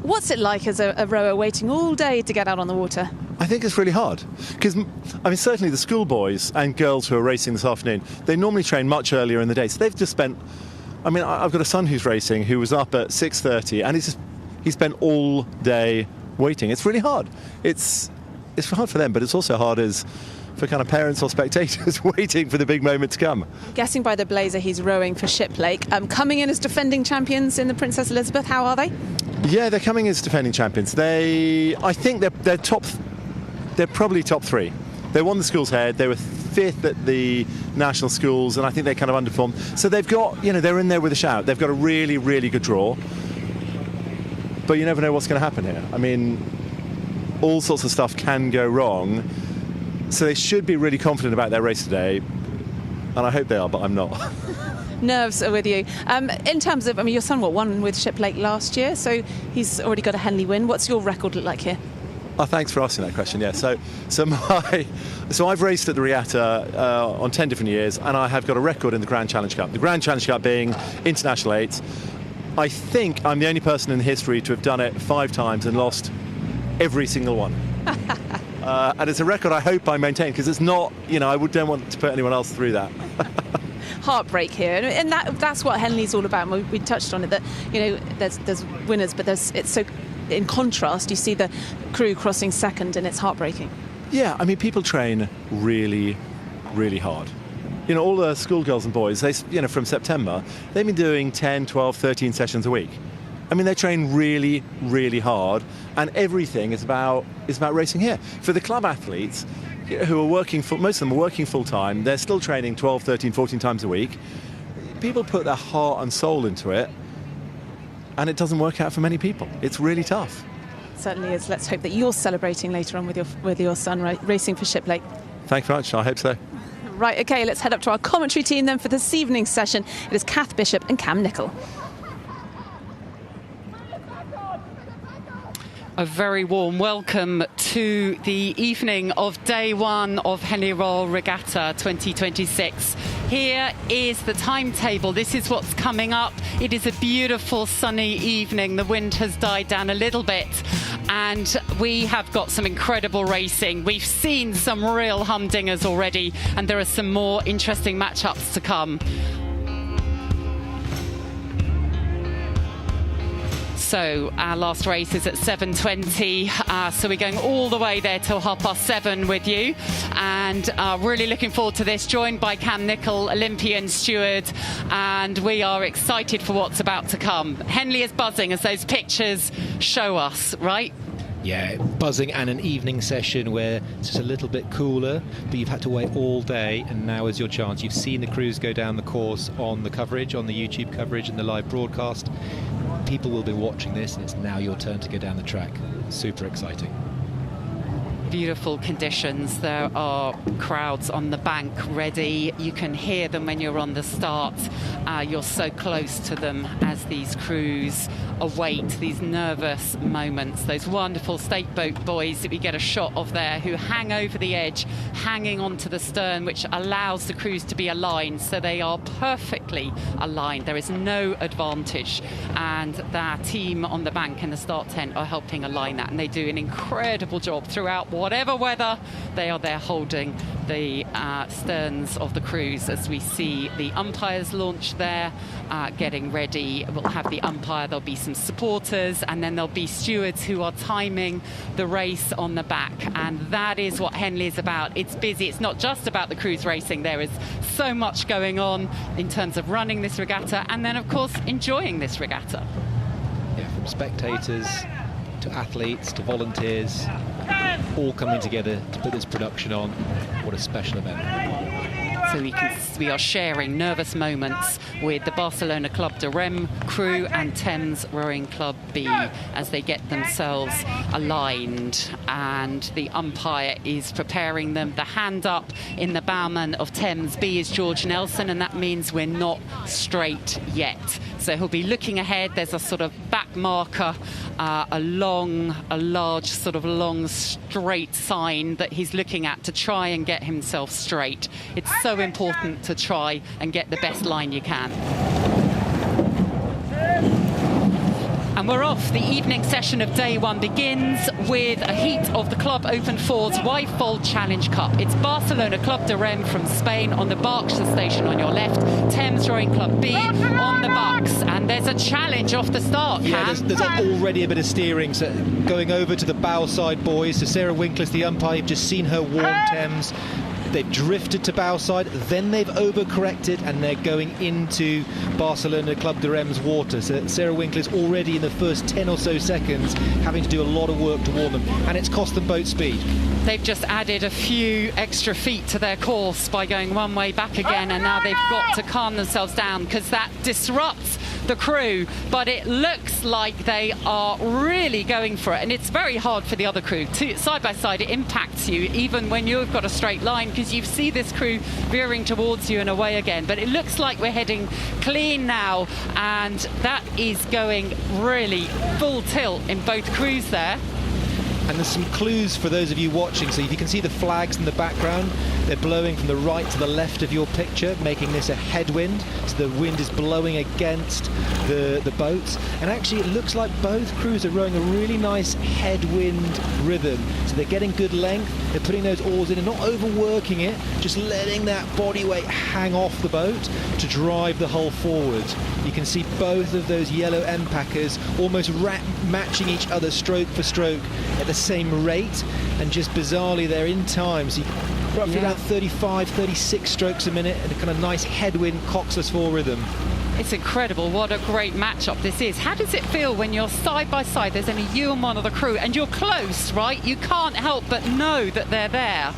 [SPEAKER 1] what's it like as a rower waiting all day to get out on the water?
[SPEAKER 2] I think it's really hard because, I mean, certainly the schoolboys and girls who are racing this afternoon, they normally train much earlier in the day. So they've just spent, I mean, I've got a son who's racing who was up at 6:30 and he spent all day waiting. It's really hard. It's hard for them, but it's also hard as for kind of parents or spectators waiting for the big moment to come.
[SPEAKER 1] Guessing by the blazer he's rowing for Shiplake. Coming in as defending champions in the Princess Elizabeth, how are they?
[SPEAKER 2] Yeah, they're coming as defending champions. I think they're probably top three. They won the school's head. They were fifth at the national schools, and I think they kind of underperformed. So they've got, they're in there with a shout. They've got a really, really good draw. But you never know what's going to happen here. I mean, all sorts of stuff can go wrong. So they should be really confident about their race today. And I hope they are, but I'm not.
[SPEAKER 1] Nerves are with you. In terms of, your son won with Shiplake last year, so he's already got a Henley win. What's your record look like here?
[SPEAKER 2] Oh, thanks for asking that question. Yeah, so I've raced at the regatta on 10 different years, and I have got a record in the Grand Challenge Cup. The Grand Challenge Cup being International 8. I think I'm the only person in history to have done it 5 times and lost every single one. And it's a record I hope I maintain, because it's not, I don't want to put anyone else through that.
[SPEAKER 1] Heartbreak here, and that's what Henley's all about. We touched on it, that there's winners, but it's so in contrast you see the crew crossing second, and it's heartbreaking.
[SPEAKER 2] Yeah, I mean, people train really, really hard. All the schoolgirls and boys, from September, they've been doing 10, 12, 13 sessions a week. I mean, they train really, really hard, and everything is about racing here. For the club athletes, who are working, most of them are working full-time, they're still training 12, 13, 14 times a week. People put their heart and soul into it, and it doesn't work out for many people. It's really tough.
[SPEAKER 1] It certainly is. Let's hope that you're celebrating later on with your son racing for Shiplake.
[SPEAKER 2] Thank you very much. I hope so.
[SPEAKER 1] Right, OK, let's head up to our commentary team then for this evening's session. It is Kath Bishop and Cam Nicol.
[SPEAKER 18] A very warm welcome to the evening of day one of Henley Royal Regatta 2026. Here is the timetable. This is what's coming up. It is a beautiful sunny evening. The wind has died down a little bit, and we have got some incredible racing. We've seen some real humdingers already, and there are some more interesting matchups to come. So our last race is at 7:20, so we're going all the way there till 7:30 with you, and really looking forward to this, joined by Cam Nicol, Olympian steward, and we are excited for what's about to come. Henley is buzzing, as those pictures show us, right?
[SPEAKER 19] Yeah, buzzing, and an evening session where it's just a little bit cooler, but you've had to wait all day, and now is your chance. You've seen the crews go down the course on the coverage, on the YouTube coverage and the live broadcast. People will be watching this, and it's now your turn to go down the track. Super exciting.
[SPEAKER 18] Beautiful conditions. There are crowds on the bank ready. You can hear them when you're on the start. You're so close to them as these crews await these nervous moments. Those wonderful state boat boys that we get a shot of there, who hang over the edge, hanging onto the stern, which allows the crews to be aligned, so they are perfectly aligned. There is no advantage, and their team on the bank in the start tent are helping align that, and they do an incredible job throughout whatever weather. They are there holding the sterns of the crews as we see the umpires launch there, getting ready. We'll have the umpire, there'll be some supporters, and then there'll be stewards who are timing the race on the back. And that is what Henley is about. It's busy. It's not just about the crews racing. There is so much going on in terms of running this regatta and then, of course, enjoying this regatta.
[SPEAKER 19] Yeah, from spectators to athletes to volunteers, all coming together to put this production on. What a special event.
[SPEAKER 18] So we are sharing nervous moments with the Barcelona Club de Rem crew and Thames Rowing Club B as they get themselves aligned, and the umpire is preparing them. The hand up in the bowman of Thames B is George Nelson, and that means we're not straight yet. So he'll be looking ahead. There's a sort of back marker, a large sort of long straight sign that he's looking at to try and get himself straight. It's so important to try and get the best line you can. And we're off. The evening session of day one begins with a heat of the Club Open Fours Wyfold Challenge Cup. It's Barcelona Club de Rem from Spain on the Berkshire station on your left, Thames Rowing Club B on the Bucks. And there's a challenge off the start.
[SPEAKER 19] Yeah, there's already a bit of steering. So going over to the bow side boys. So Sarah Winkler's the umpire. You've just seen her warm Thames. They've drifted to bow side, then they've overcorrected, and they're going into Barcelona Club de Rem's water. So Sarah Winkler's already in the first 10 or so seconds having to do a lot of work to warn them, and it's cost them boat speed.
[SPEAKER 18] They've just added a few extra feet to their course by going one way back again, and now they've got to calm themselves down because that disrupts the crew. But it looks like they are really going for it, and it's very hard for the other crew. Side by side, it impacts you even when you've got a straight line, because you see this crew veering towards you and away again. But it looks like we're heading clean now, and that is going really full tilt in both crews there.
[SPEAKER 19] And there's some clues for those of you watching. So if you can see the flags in the background, they're blowing from the right to the left of your picture, making this a headwind. So the wind is blowing against the boats. And actually it looks like both crews are rowing a really nice headwind rhythm. So they're getting good length, they're putting those oars in and not overworking it, just letting that body weight hang off the boat to drive the hull forward. You can see both of those yellow end packers almost matching each other stroke for stroke at the same rate, and just bizarrely they're in time. So roughly about 35, 36 strokes a minute and a kind of nice headwind, coxless 4 rhythm.
[SPEAKER 18] It's incredible. What a great matchup this is. How does it feel when you're side by side? There's only you and one of the crew, and you're close, right? You can't help but know that they're there.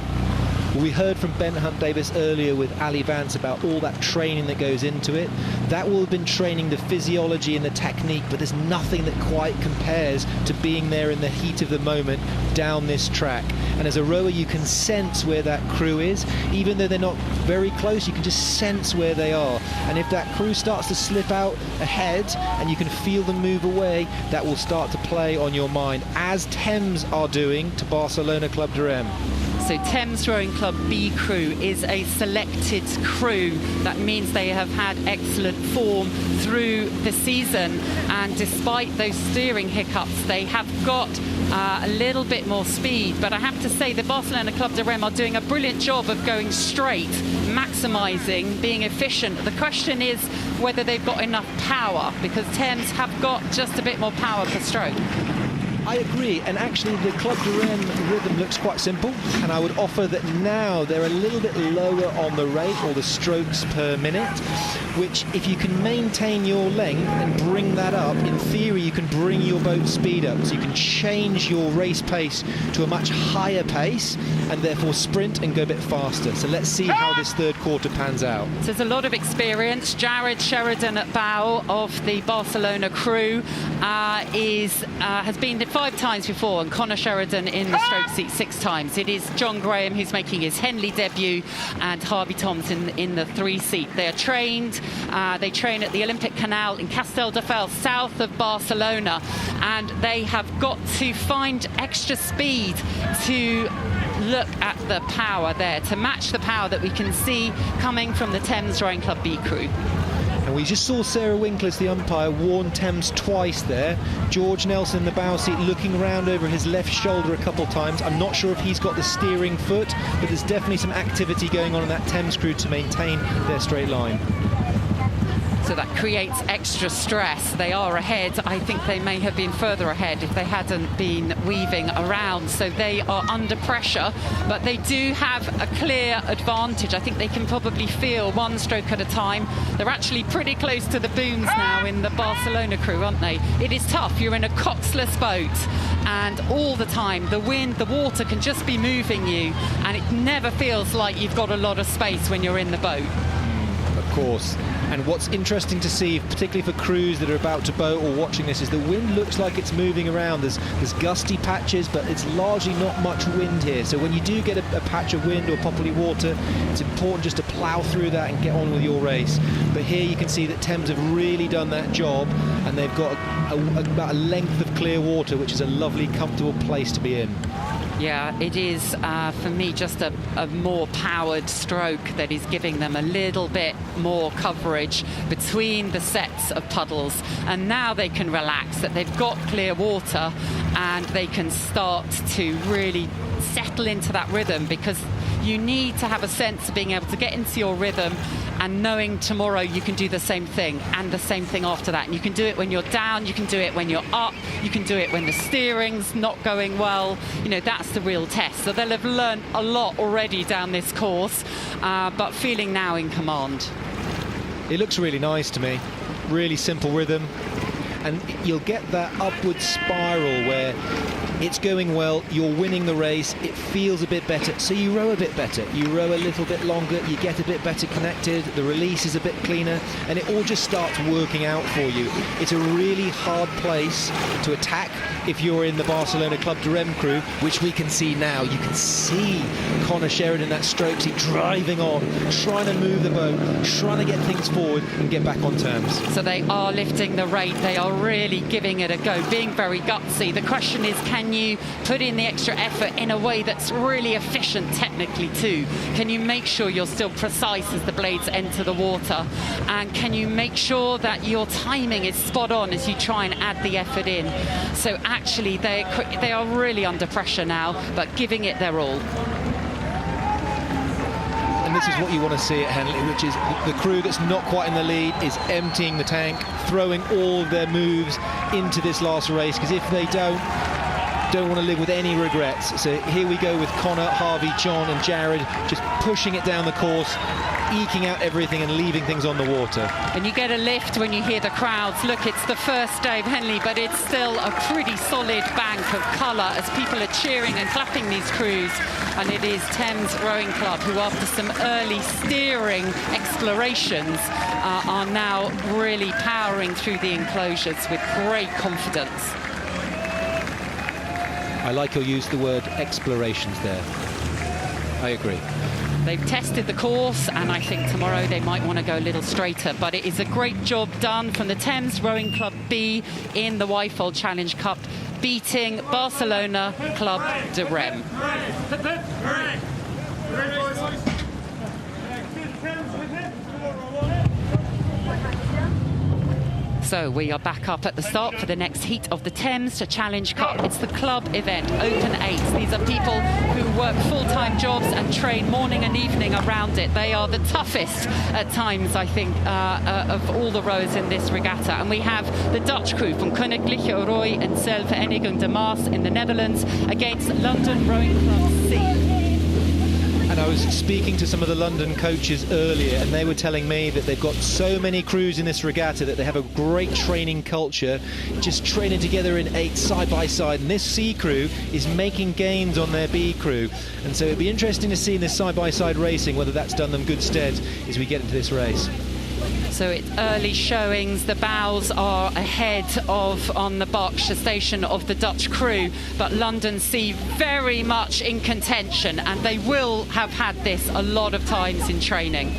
[SPEAKER 19] Well, we heard from Ben Hunt-Davis earlier with Ali Vance about all that training that goes into it. That will have been training the physiology and the technique, but there's nothing that quite compares to being there in the heat of the moment down this track. And as a rower, you can sense where that crew is. Even though they're not very close, you can just sense where they are. And if that crew starts to slip out ahead and you can feel them move away, that will start to play on your mind, as Thames are doing to Barcelona Club de Rem.
[SPEAKER 18] So Thames Rowing Club B crew is a selected crew. That means they have had excellent form through the season, and despite those steering hiccups, they have got a little bit more speed. But I have to say the Barcelona Club de Rem are doing a brilliant job of going straight, maximising, being efficient. The question is whether they've got enough power, because Thames have got just a bit more power per stroke.
[SPEAKER 19] I agree, and actually the Club de Rem rhythm looks quite simple, and I would offer that now they're a little bit lower on the rate, or the strokes per minute, which if you can maintain your length and bring that up, in theory you can bring your boat speed up, so you can change your race pace to a much higher pace and therefore sprint and go a bit faster. So let's see how this third quarter pans out.
[SPEAKER 18] So there's a lot of experience. Jared Sheridan at bow of the Barcelona crew has been 5 times before, and Connor Sheridan in the stroke seat 6 times. It is John Graham who's making his Henley debut, and Harvey Thompson in the 3 seat. They are trained. They train at the Olympic Canal in Castelldefels, south of Barcelona, and they have got to find extra speed to look at the power there, to match the power that we can see coming from the Thames Rowing Club B crew.
[SPEAKER 19] And we just saw Sarah Winkles, the umpire, warn Thames twice there. George Nelson in the bow seat looking around over his left shoulder a couple times. I'm not sure if he's got the steering foot, but there's definitely some activity going on in that Thames crew to maintain their straight line.
[SPEAKER 18] So that creates extra stress. They are ahead. I think they may have been further ahead if they hadn't been weaving around. So they are under pressure, but they do have a clear advantage. I think they can probably feel one stroke at a time. They're actually pretty close to the booms now in the Barcelona crew, aren't they? It is tough. You're in a coxless boat, and all the time the wind, the water can just be moving you, and it never feels like you've got a lot of space when you're in the boat.
[SPEAKER 19] Of course. And what's interesting to see, particularly for crews that are about to boat or watching this, is the wind looks like it's moving around. There's gusty patches, but it's largely not much wind here. So when you do get a patch of wind or poppy water, it's important just to plough through that and get on with your race. But here you can see that Thames have really done that job, and they've got about a length of clear water, which is a lovely, comfortable place to be in.
[SPEAKER 18] Yeah, it is, for me, just a more powered stroke that is giving them a little bit more coverage between the sets of puddles. And now they can relax, that they've got clear water, and they can start to really settle into that rhythm, because you need to have a sense of being able to get into your rhythm and knowing tomorrow you can do the same thing and the same thing after that. And you can do it when you're down, you can do it when you're up, you can do it when the steering's not going well. You know, that's the real test. So they'll have learned a lot already down this course, but feeling now in command.
[SPEAKER 19] It looks really nice to me. Really simple rhythm. And you'll get that upward spiral where it's going well, you're winning the race, it feels a bit better, so you row a bit better, you row a little bit longer, you get a bit better connected, the release is a bit cleaner, and it all just starts working out for you. It's a really hard place to attack if you're in the Barcelona Club de Rem crew, which we can see now. You can see Connor Sheridan in that stroke seat driving on, trying to move the boat, trying to get things forward and get back on terms.
[SPEAKER 18] So they are lifting the rate, they are really giving it a go, being very gutsy. The question is, can you put in the extra effort in a way that's really efficient technically too? Can you make sure you're still precise as the blades enter the water? And can you make sure that your timing is spot on as you try and add the effort in? So actually they are really under pressure now, but giving it their all.
[SPEAKER 19] And this is what you want to see at Henley, which is the crew that's not quite in the lead is emptying the tank, throwing all their moves into this last race, because if they don't want to live with any regrets. So here we go with Connor, Harvey, John and Jared just pushing it down the course, eking out everything and leaving things on the water.
[SPEAKER 18] And you get a lift when you hear the crowds. Look, it's the first day of Henley, but it's still a pretty solid bank of colour as people are cheering and clapping these crews. And it is Thames Rowing Club who, after some early steering explorations, are now really powering through the enclosures with great confidence.
[SPEAKER 19] I like your use the word explorations there. I agree.
[SPEAKER 18] They've tested the course, and I think tomorrow they might want to go a little straighter, but it is a great job done from the Thames Rowing Club B in the Wyfold Challenge Cup, beating Barcelona Club de Rem. So we are back up at the start for the next heat of the Thames Challenge Cup. It's the club event, Open 8s. These are people who work full-time jobs and train morning and evening around it. They are the toughest at times, I think, of all the rowers in this regatta. And we have the Dutch crew from Koninklijke Rooi and Zeilvereniging de Maas in the Netherlands against London Rowing Club C.
[SPEAKER 19] And I was speaking to some of the London coaches earlier, and they were telling me that they've got so many crews in this regatta that they have a great training culture, just training together in 8 side by side. And this C crew is making gains on their B crew. And so it'd be interesting to see in this side by side racing whether that's done them good stead as we get into this race.
[SPEAKER 18] So it's early showings. The bows are ahead of, on the box, the station of the Dutch crew, but London C very much in contention, and they will have had this a lot of times in training.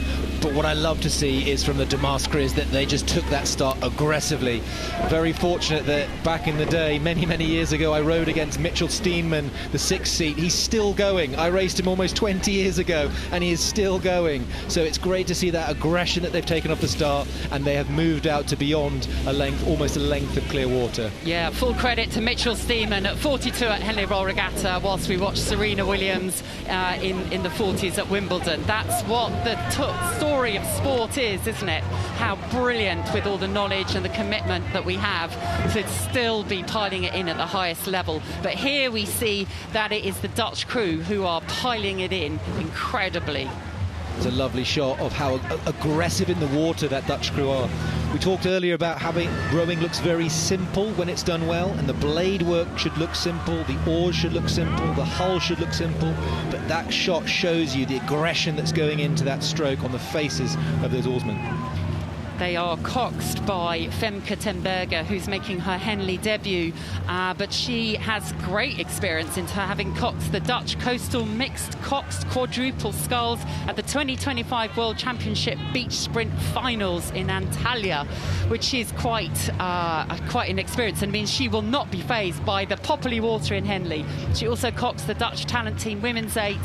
[SPEAKER 19] But what I love to see is from the Damask is that they just took that start aggressively. Very fortunate that back in the day, many, many years ago, I rode against Mitchell Steenman, the 6th seat. He's still going. I raced him almost 20 years ago, and he is still going. So it's great to see that aggression that they've taken off the start, and they have moved out to beyond a length, almost a length of clear water.
[SPEAKER 18] Yeah, full credit to Mitchell Steenman at 42 at Henley Royal Regatta, whilst we watch Serena Williams in the 40s at Wimbledon. That's what the story of sport is, isn't it? How brilliant, with all the knowledge and the commitment that we have, to still be piling it in at the highest level. But here we see that it is the Dutch crew who are piling it in incredibly.
[SPEAKER 19] It's a lovely shot of how aggressive in the water that Dutch crew are. We talked earlier about how rowing looks very simple when it's done well, and the blade work should look simple, the oars should look simple, the hull should look simple, but that shot shows you the aggression that's going into that stroke on the faces of those oarsmen.
[SPEAKER 18] They are coxed by Femke ten Berge, who's making her Henley debut, but she has great experience into having coxed the Dutch Coastal Mixed Coxed Quadruple Sculls at the 2025 World Championship Beach Sprint Finals in Antalya, which is quite an experience, and means she will not be fazed by the poppy water in Henley. She also coxed the Dutch Talent Team Women's 8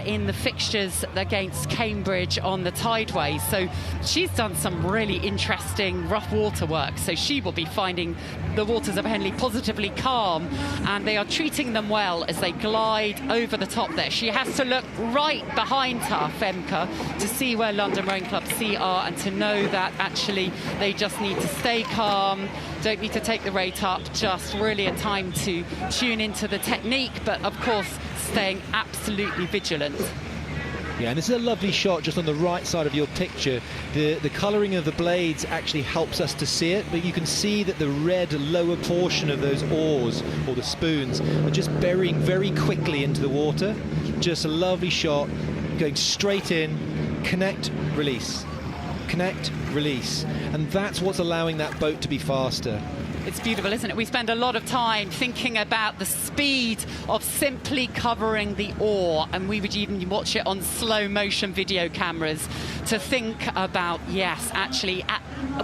[SPEAKER 18] in the fixtures against Cambridge on the Tideway. So she's done some really interesting rough water work, so she will be finding the waters of Henley positively calm, and they are treating them well as they glide over the top there. She has to look right behind her, Femke, to see where London Rowing Club C are, and to know that actually they just need to stay calm, don't need to take the rate up, just really a time to tune into the technique, but of course staying absolutely vigilant.
[SPEAKER 19] Yeah, and this is a lovely shot just on the right side of your picture. The colouring of the blades actually helps us to see it, but you can see that the red lower portion of those oars, or the spoons, are just burying very quickly into the water. Just a lovely shot, going straight in, connect, release. Connect, release. And that's what's allowing that boat to be faster.
[SPEAKER 18] It's beautiful, isn't it? We spend a lot of time thinking about the speed of simply covering the oar, and we would even watch it on slow motion video cameras to think about, yes, actually,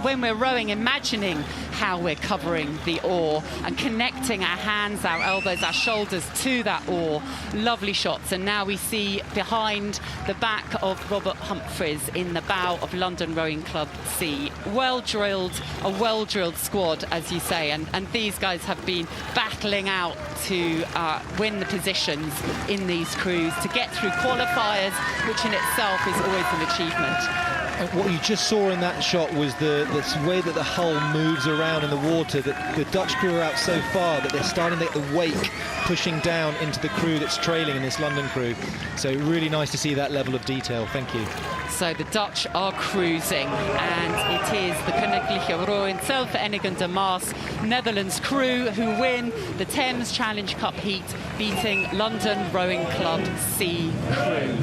[SPEAKER 18] when we're rowing, imagining how we're covering the oar and connecting our hands, our elbows, our shoulders to that oar. Lovely shots. And now we see behind the back of Robert Humphreys in the bow of London Rowing Club C. Well-drilled, a well-drilled squad, as you say, and these guys have been battling out to win the positions in these crews to get through qualifiers, which in itself is always an achievement.
[SPEAKER 19] And what you just saw in that shot was the way that the hull moves around in the water, that the Dutch crew are out so far that they're starting to get the wake pushing down into the crew that's trailing in this London crew. So really nice to see that level of detail. Thank you.
[SPEAKER 18] So the Dutch are cruising, and it is the Koninklijke Rowing Vereniging de Maas Netherlands crew who win the Thames Challenge Cup heat, beating London Rowing Club C crew.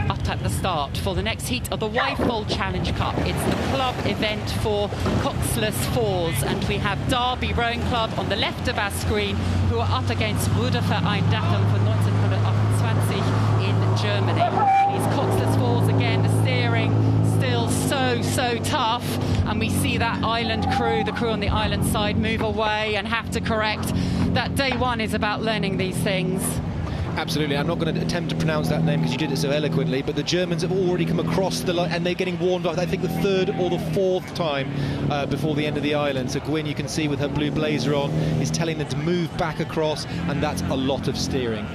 [SPEAKER 18] Up at the start for the next heat of the Wyfold Challenge Cup. It's the club event for coxless fours, and we have Derby Rowing Club on the left of our screen, who are up against Ruderverein Datteln for 1928 in Germany. These coxless fours, again, the steering still so tough, and we see that island crew, the crew on the island side, move away and have to correct. That day one is about learning these things.
[SPEAKER 19] Absolutely. I'm not going to attempt to pronounce that name because you did it so eloquently, but the Germans have already come across the line, and they're getting warned off, I think, the third or the fourth time before the end of the island. So Gwyn, you can see with her blue blazer on, is telling them to move back across, and that's a lot of steering.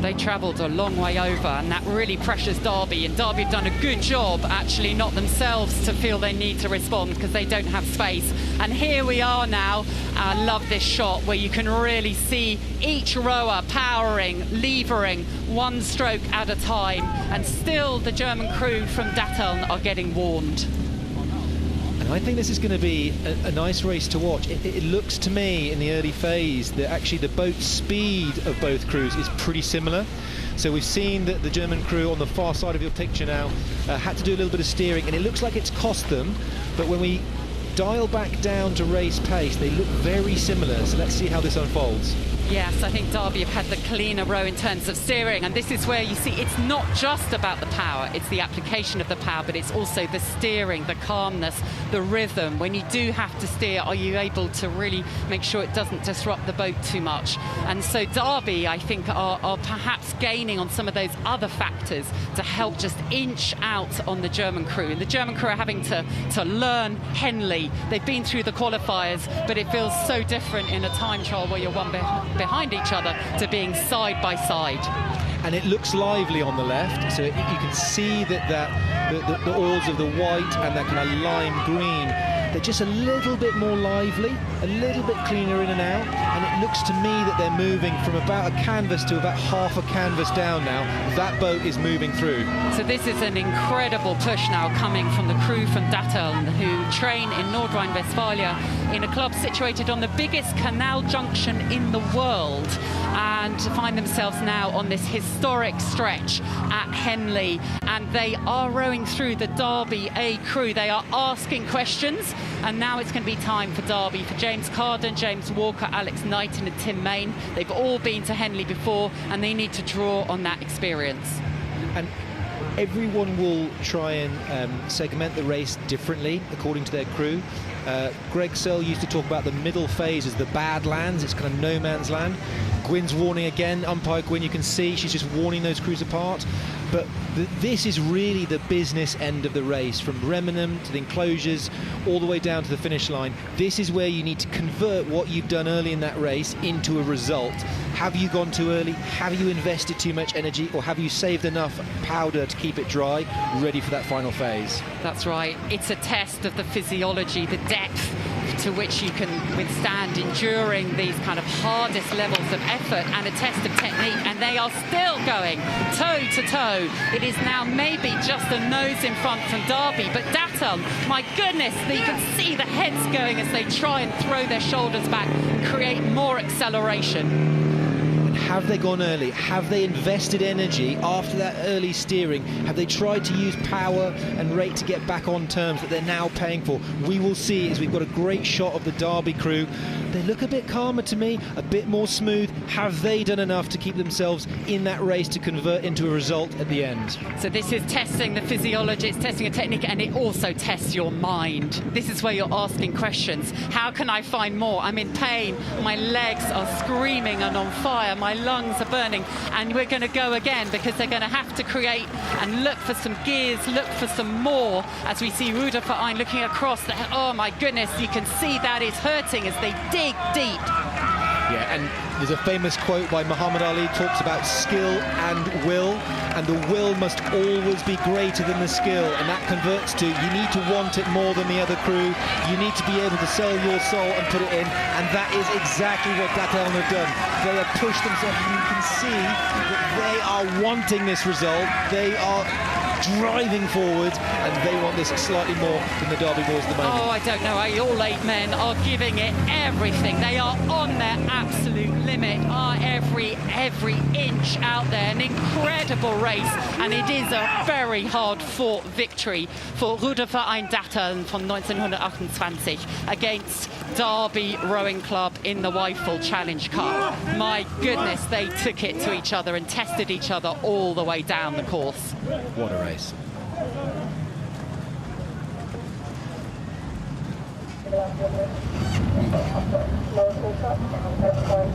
[SPEAKER 18] They travelled a long way over, and that really pressures Derby, and Derby have done a good job, actually, not themselves to feel they need to respond because they don't have space. And here we are now. I love this shot where you can really see each rower powering, levering one stroke at a time, and still the German crew from Datteln are getting warned.
[SPEAKER 19] And And I think this is going to be a nice race to watch. It looks to me in the early phase that actually the boat speed of both crews is pretty similar. So we've seen that the German crew on the far side of your picture now had to do a little bit of steering, and it looks like it's cost them. But when we dial back down to race pace, they look very similar. So let's see how this unfolds.
[SPEAKER 18] Yes, I think Derby have had the cleaner row in terms of steering, and this is where you see it's not just about the power, it's the application of the power, but it's also the steering, the calmness, the rhythm. When you do have to steer, are you able to really make sure it doesn't disrupt the boat too much? And so Derby, I think, are perhaps gaining on some of those other factors to help just inch out on the German crew. And the German crew are having to learn Henley. They've been through the qualifiers, but it feels so different in a time trial where you're one behind each other to being side by side.
[SPEAKER 19] And it looks lively on the left, so you can see that the oars of the white and that kind of lime green, they're just a little bit more lively, a little bit cleaner in and out, and it looks to me that they're moving from about a canvas to about half a canvas down now. That boat is moving through.
[SPEAKER 18] So this is an incredible push now coming from the crew from Datteln, who train in Nord Rhine-Westphalia in a club situated on the biggest canal junction in the world, and to find themselves now on this historic stretch at Henley, and they are rowing through the Derby A crew. They are asking questions, and now it's going to be time for Derby, for James Carden, James Walker, Alex Knighton and Tim Main. They've all been to Henley before, and they need to draw on that experience.
[SPEAKER 19] And everyone will try and segment the race differently according to their crew. Greg Searle used to talk about the middle phase as the Badlands. It's kind of no man's land. Gwyn's warning again, umpire Gwyn, you can see she's just warning those crews apart. But this is really the business end of the race, from Remenham to the enclosures all the way down to the finish line. This is where you need to convert what you've done early in that race into a result. Have you gone too early? Have you invested too much energy? Or have you saved enough powder to keep it dry, ready for that final phase?
[SPEAKER 18] That's right. It's a test of the physiology, the depth to which you can withstand enduring these kind of hardest levels of effort, and a test of technique, and they are still going toe to toe. It is now maybe just a nose in front from Derby, but Datteln, my goodness, you can see the heads going as they try and throw their shoulders back and create more acceleration.
[SPEAKER 19] Have they gone early? Have they invested energy after that early steering? Have they tried to use power and rate to get back on terms that they're now paying for? We will see, as we've got a great shot of the Derby crew. They look a bit calmer to me, a bit more smooth. Have they done enough to keep themselves in that race to convert into a result at the end?
[SPEAKER 18] So this is testing the physiology, it's testing a technique, and it also tests your mind. This is where you're asking questions. How can I find more? I'm in pain, my legs are screaming and on fire, my lungs are burning, and we're going to go again, because they're going to have to create and look for some gears, look for some more, as we see Ruder Verein looking across the, oh my goodness, you can see that is hurting as they dig deep.
[SPEAKER 19] Yeah, and there's a famous quote by Muhammad Ali, talks about skill and will, and the will must always be greater than the skill, and that converts to you need to want it more than the other crew, you need to be able to sell your soul and put it in, and that is exactly what Datteln have done. They have pushed themselves, and you can see that they are wanting this result, they are driving forward, and they want this slightly more than the Derby boys at the moment.
[SPEAKER 18] Oh, I don't know. All 8 men are giving it everything. They are on their absolute limit, are every inch out there. An incredible race, and it is a very hard-fought victory for Ruderverein Datteln from 1928 against Derby Rowing Club in the Wyfold Challenge Cup. My goodness, they took it to each other and tested each other all the way down the course.
[SPEAKER 19] What a race.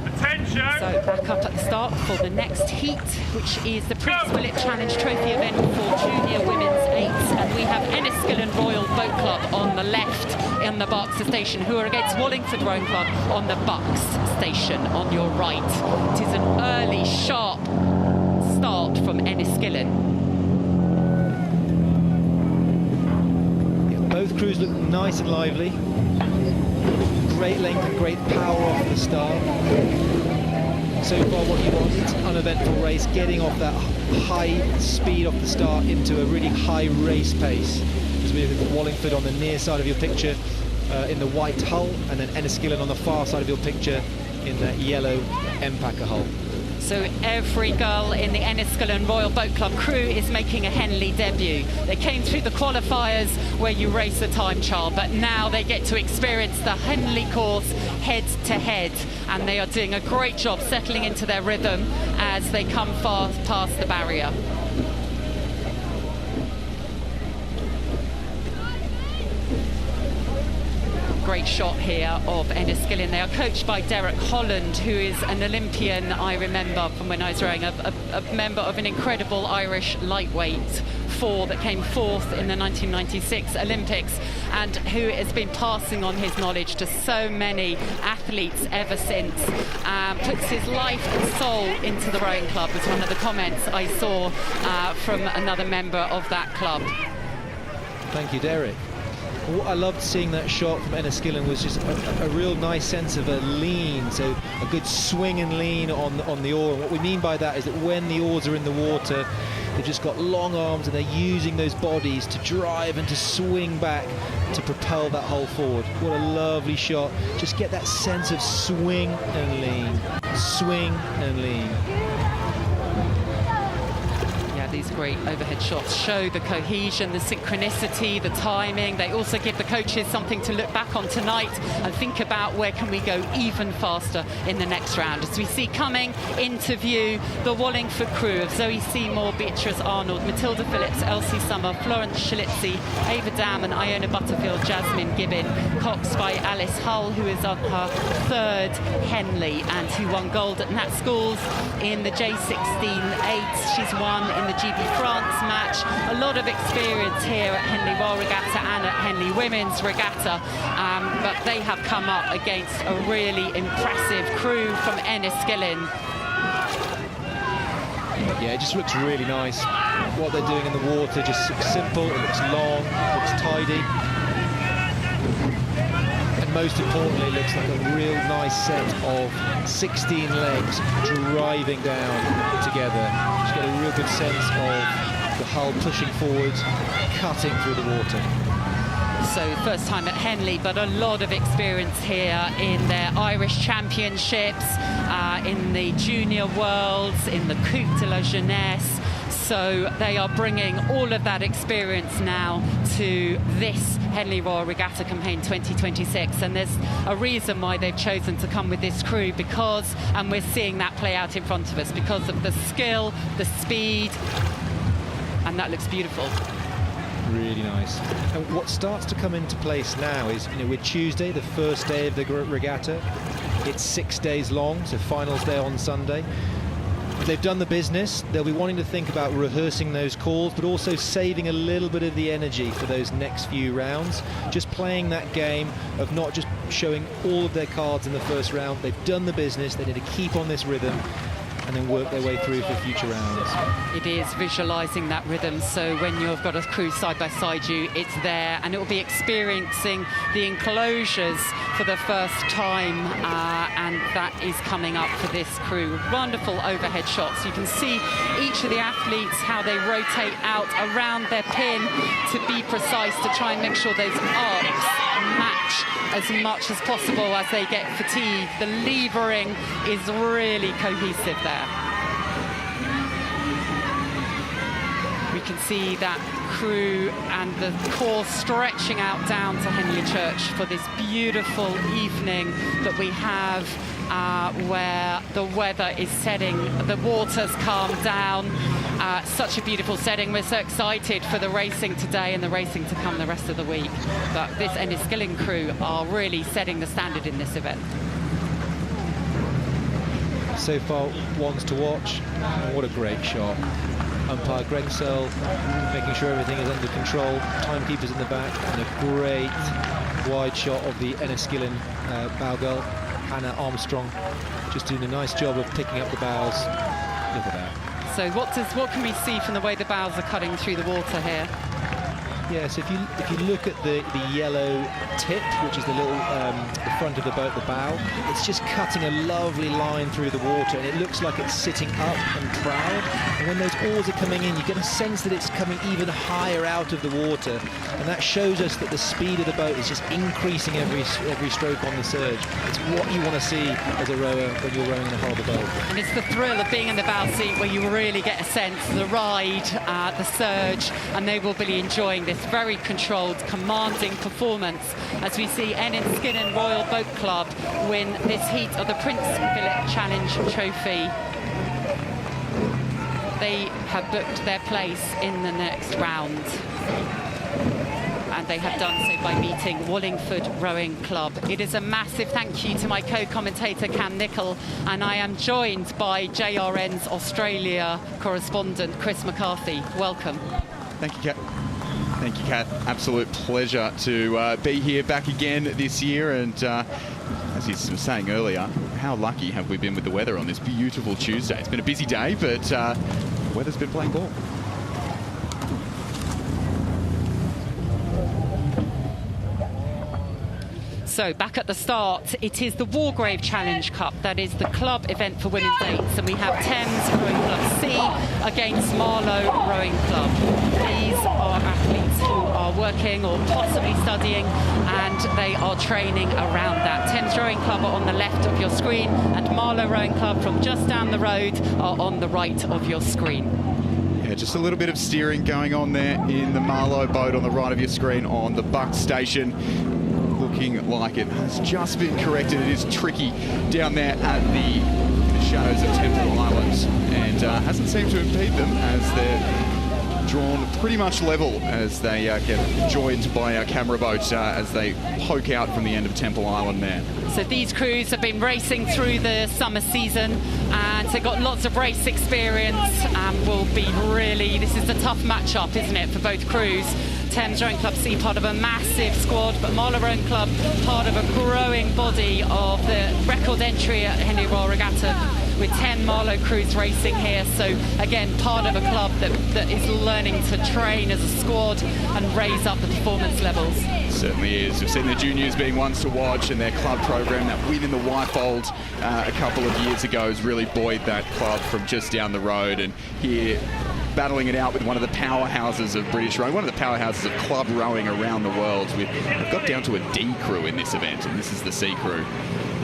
[SPEAKER 7] Attention!
[SPEAKER 18] So back up at the start for the next heat, which is the Prince Philip Challenge Trophy event for junior women's 8s, and we have Enniskillen Royal Boat Club on the left in the Berkshire station, who are against Wallingford Rowing Club on the Bucks station on your right. It is an early, sharp start from Enniskillen.
[SPEAKER 19] Both crews look nice and lively. Great length and great power off the start. So far what you want, it's an uneventful race, getting off that high speed off the start into a really high race pace. Because Scullers with Wallingford on the near side of your picture in the white hull, and then Enniskillen on the far side of your picture in that yellow Empacker hull.
[SPEAKER 18] So every girl in the Enniskillen Royal Boat Club crew is making a Henley debut. They came through the qualifiers where you race the time trial, but now they get to experience the Henley course head to head, and they are doing a great job settling into their rhythm as they come fast past the barrier. Great shot here of Enniskillen. They are coached by Derek Holland, who is an Olympian, I remember from when I was rowing, a member of an incredible Irish lightweight four that came fourth in the 1996 Olympics, and who has been passing on his knowledge to so many athletes ever since. Puts his life and soul into the rowing club, was one of the comments I saw from another member of that club.
[SPEAKER 19] Thank you, Derek. What I loved seeing that shot from Enniskillen was just a real nice sense of a lean, so a good swing and lean on the oar. And what we mean by that is that when the oars are in the water, they've just got long arms and they're using those bodies to drive and to swing back to propel that hull forward. What a lovely shot. Just get that sense of swing and lean, swing and lean.
[SPEAKER 18] These great overhead shots show the cohesion, the synchronicity, the timing. They also give the coaches something to look back on tonight and think about where can we go even faster in the next round. As we see coming into view the Wallingford crew of Zoe Seymour, Beatrice Arnold, Matilda Phillips, Elsie Summer, Florence Schlitzie, Ava Dam and Iona Butterfield, Jasmine Gibbon, coxed by Alice Hull, who is on her third Henley and who won gold at Nat Schools in the J16-8. She's won in the GB France match. A lot of experience here at Henley Royal Regatta and at Henley Women's Regatta, but they have come up against a really impressive crew from Enniskillen.
[SPEAKER 19] Yeah, it just looks really nice. What they're doing in the water just looks simple, it looks long, it looks tidy. And most importantly, it looks like a real nice set of 16 legs driving down together. Just get a real good sense of the hull pushing forwards, cutting through the water.
[SPEAKER 18] So first time at Henley, but a lot of experience here in their Irish Championships, in the Junior Worlds, in the Coupe de la Jeunesse. So they are bringing all of that experience now to this Henley Royal Regatta campaign 2026, and there's a reason why they've chosen to come with this crew, because, and we're seeing that play out in front of us, because of the skill, the speed, and that looks beautiful.
[SPEAKER 19] Really nice. And what starts to come into place now is, you know, we're Tuesday, the first day of the regatta. It's 6 days long, so finals day on Sunday. They've done the business. They'll be wanting to think about rehearsing those calls, but also saving a little bit of the energy for those next few rounds. Just playing that game of not just showing all of their cards in the first round. They've done the business. They need to keep on this rhythm and then work their way through for future rounds.
[SPEAKER 18] It is visualising that rhythm, so when you've got a crew side by side you, it's there, and it will be experiencing the enclosures for the first time, and that is coming up for this crew. Wonderful overhead shots. You can see each of the athletes, how they rotate out around their pin to be precise, to try and make sure those arcs match as much as possible as they get fatigued. The levering is really cohesive there. We can see that crew and the course stretching out down to Henley Church for this beautiful evening that we have, where the weather is setting, the water's calmed down. Such a beautiful setting. We're so excited for the racing today and the racing to come the rest of the week. But this Enniskillen crew are really setting the standard in this event.
[SPEAKER 19] So far, ones to watch. What a great shot. Umpire Greg Searle making sure everything is under control. Timekeepers in the back, and a great wide shot of the Enniskillen bow girl, Hannah Armstrong, just doing a nice job of picking up the bows. Look at that.
[SPEAKER 18] So what can we see from the way the bows are cutting through the water here?
[SPEAKER 19] Yes, if you look at the yellow tip, which is the little the front of the boat, the bow, it's just cutting a lovely line through the water, and it looks like it's sitting up and proud. And when those oars are coming in, you get a sense that it's coming even higher out of the water, and that shows us that the speed of the boat is just increasing every stroke on the surge. It's what you want to see as a rower when you're rowing in a harbour boat.
[SPEAKER 18] And it's the thrill of being in the bow seat where you really get a sense of the ride, the surge, and they will be enjoying this very controlled, commanding performance as we see Enniskillen Royal Boat Club win this heat of the Prince Philip Challenge Trophy. They have booked their place in the next round. And they have done so by beating Wallingford Rowing Club. It is a massive thank you to my co-commentator Cam Nicol, and I am joined by JRN's Australia correspondent Chris McCarthy. Welcome.
[SPEAKER 4] Thank you, Kat. Thank you, Kat. Absolute pleasure to be here back again this year. And as he was saying earlier, how lucky have we been with the weather on this beautiful Tuesday? It's been a busy day, but the weather's been playing ball.
[SPEAKER 18] So back at the start, it is the Wargrave Challenge Cup. That is the club event for women's eights. And we have Thames Rowing Club C against Marlow Rowing Club. These are athletes who are working or possibly studying, and they are training around that. Thames Rowing Club are on the left of your screen, and Marlow Rowing Club from just down the road are on the right of your screen.
[SPEAKER 4] Yeah, just a little bit of steering going on there in the Marlow boat on the right of your screen on the Buck station. Looking like it has just been corrected. It is tricky down there at the shadows of Temple Island, and hasn't seemed to impede them as they're drawn pretty much level as they get joined by a camera boat as they poke out from the end of Temple Island there.
[SPEAKER 18] So these crews have been racing through the summer season, and they've got lots of race experience, and will be really, this is a tough matchup, isn't it, for both crews. Thames Rowing Club C, part of a massive squad, but Marlow Rowing Club, part of a growing body of the record entry at Henley Royal Regatta, with 10 Marlow crews racing here. So again, part of a club that is learning to train as a squad and raise up the performance levels.
[SPEAKER 4] It certainly is. We've seen the juniors being ones to watch, and their club program, that win in the Wyfold a couple of years ago, has really buoyed that club from just down the road. And here, battling it out with one of the powerhouses of British rowing, one of the powerhouses of club rowing around the world. We've got down to a D crew in this event, and this is the C crew.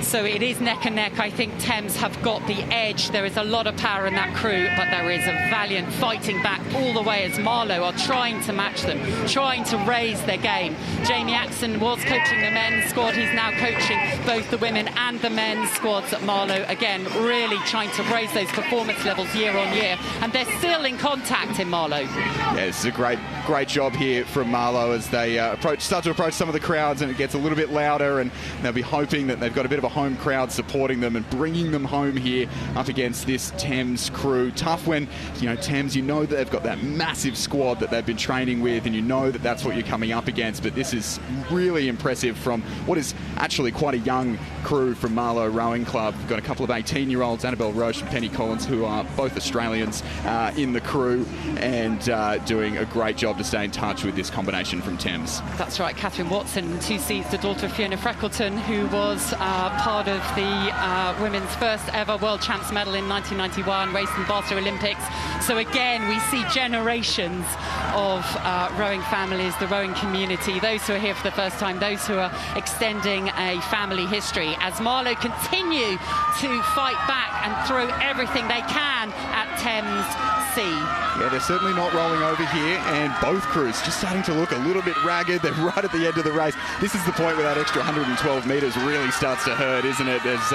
[SPEAKER 18] So it is neck and neck. I think Thames have got the edge. There is a lot of power in that crew, but there is a valiant fighting back all the way as Marlow are trying to match them, trying to raise their game. Jamie Axon was coaching the men's squad. He's now coaching both the women and the men's squads at Marlow. Again, really trying to raise those performance levels year on year. And they're still in contact in Marlow.
[SPEAKER 4] Yeah, this is a great job here from Marlow as they start to approach some of the crowds, and it gets a little bit louder, and they'll be hoping that they've got a bit of a home crowd supporting them and bringing them home here up against this Thames crew. Tough when, Thames, that they've got that massive squad that they've been training with, and that that's what you're coming up against. But this is really impressive from what is actually quite a young crew from Marlow Rowing Club. We've got a couple of 18-year-olds, Annabelle Roche and Penny Collins, who are both Australians in the crew, and doing a great job to stay in touch with this combination from Thames.
[SPEAKER 18] That's right, Catherine Watson in 2 seats, the daughter of Fiona Freckleton, who was part of the women's first ever World Champs medal in 1991, raced in Barcelona Olympics. So again, we see generations of rowing families, the rowing community, those who are here for the first time, those who are extending a family history, as Marlow continue to fight back and throw everything they can at Thames C.
[SPEAKER 4] Yeah, they're certainly not rolling over here, and both crews just starting to look a little bit ragged. They're right at the end of the race. This is the point where that extra 112 metres really starts to hurt, isn't it? There's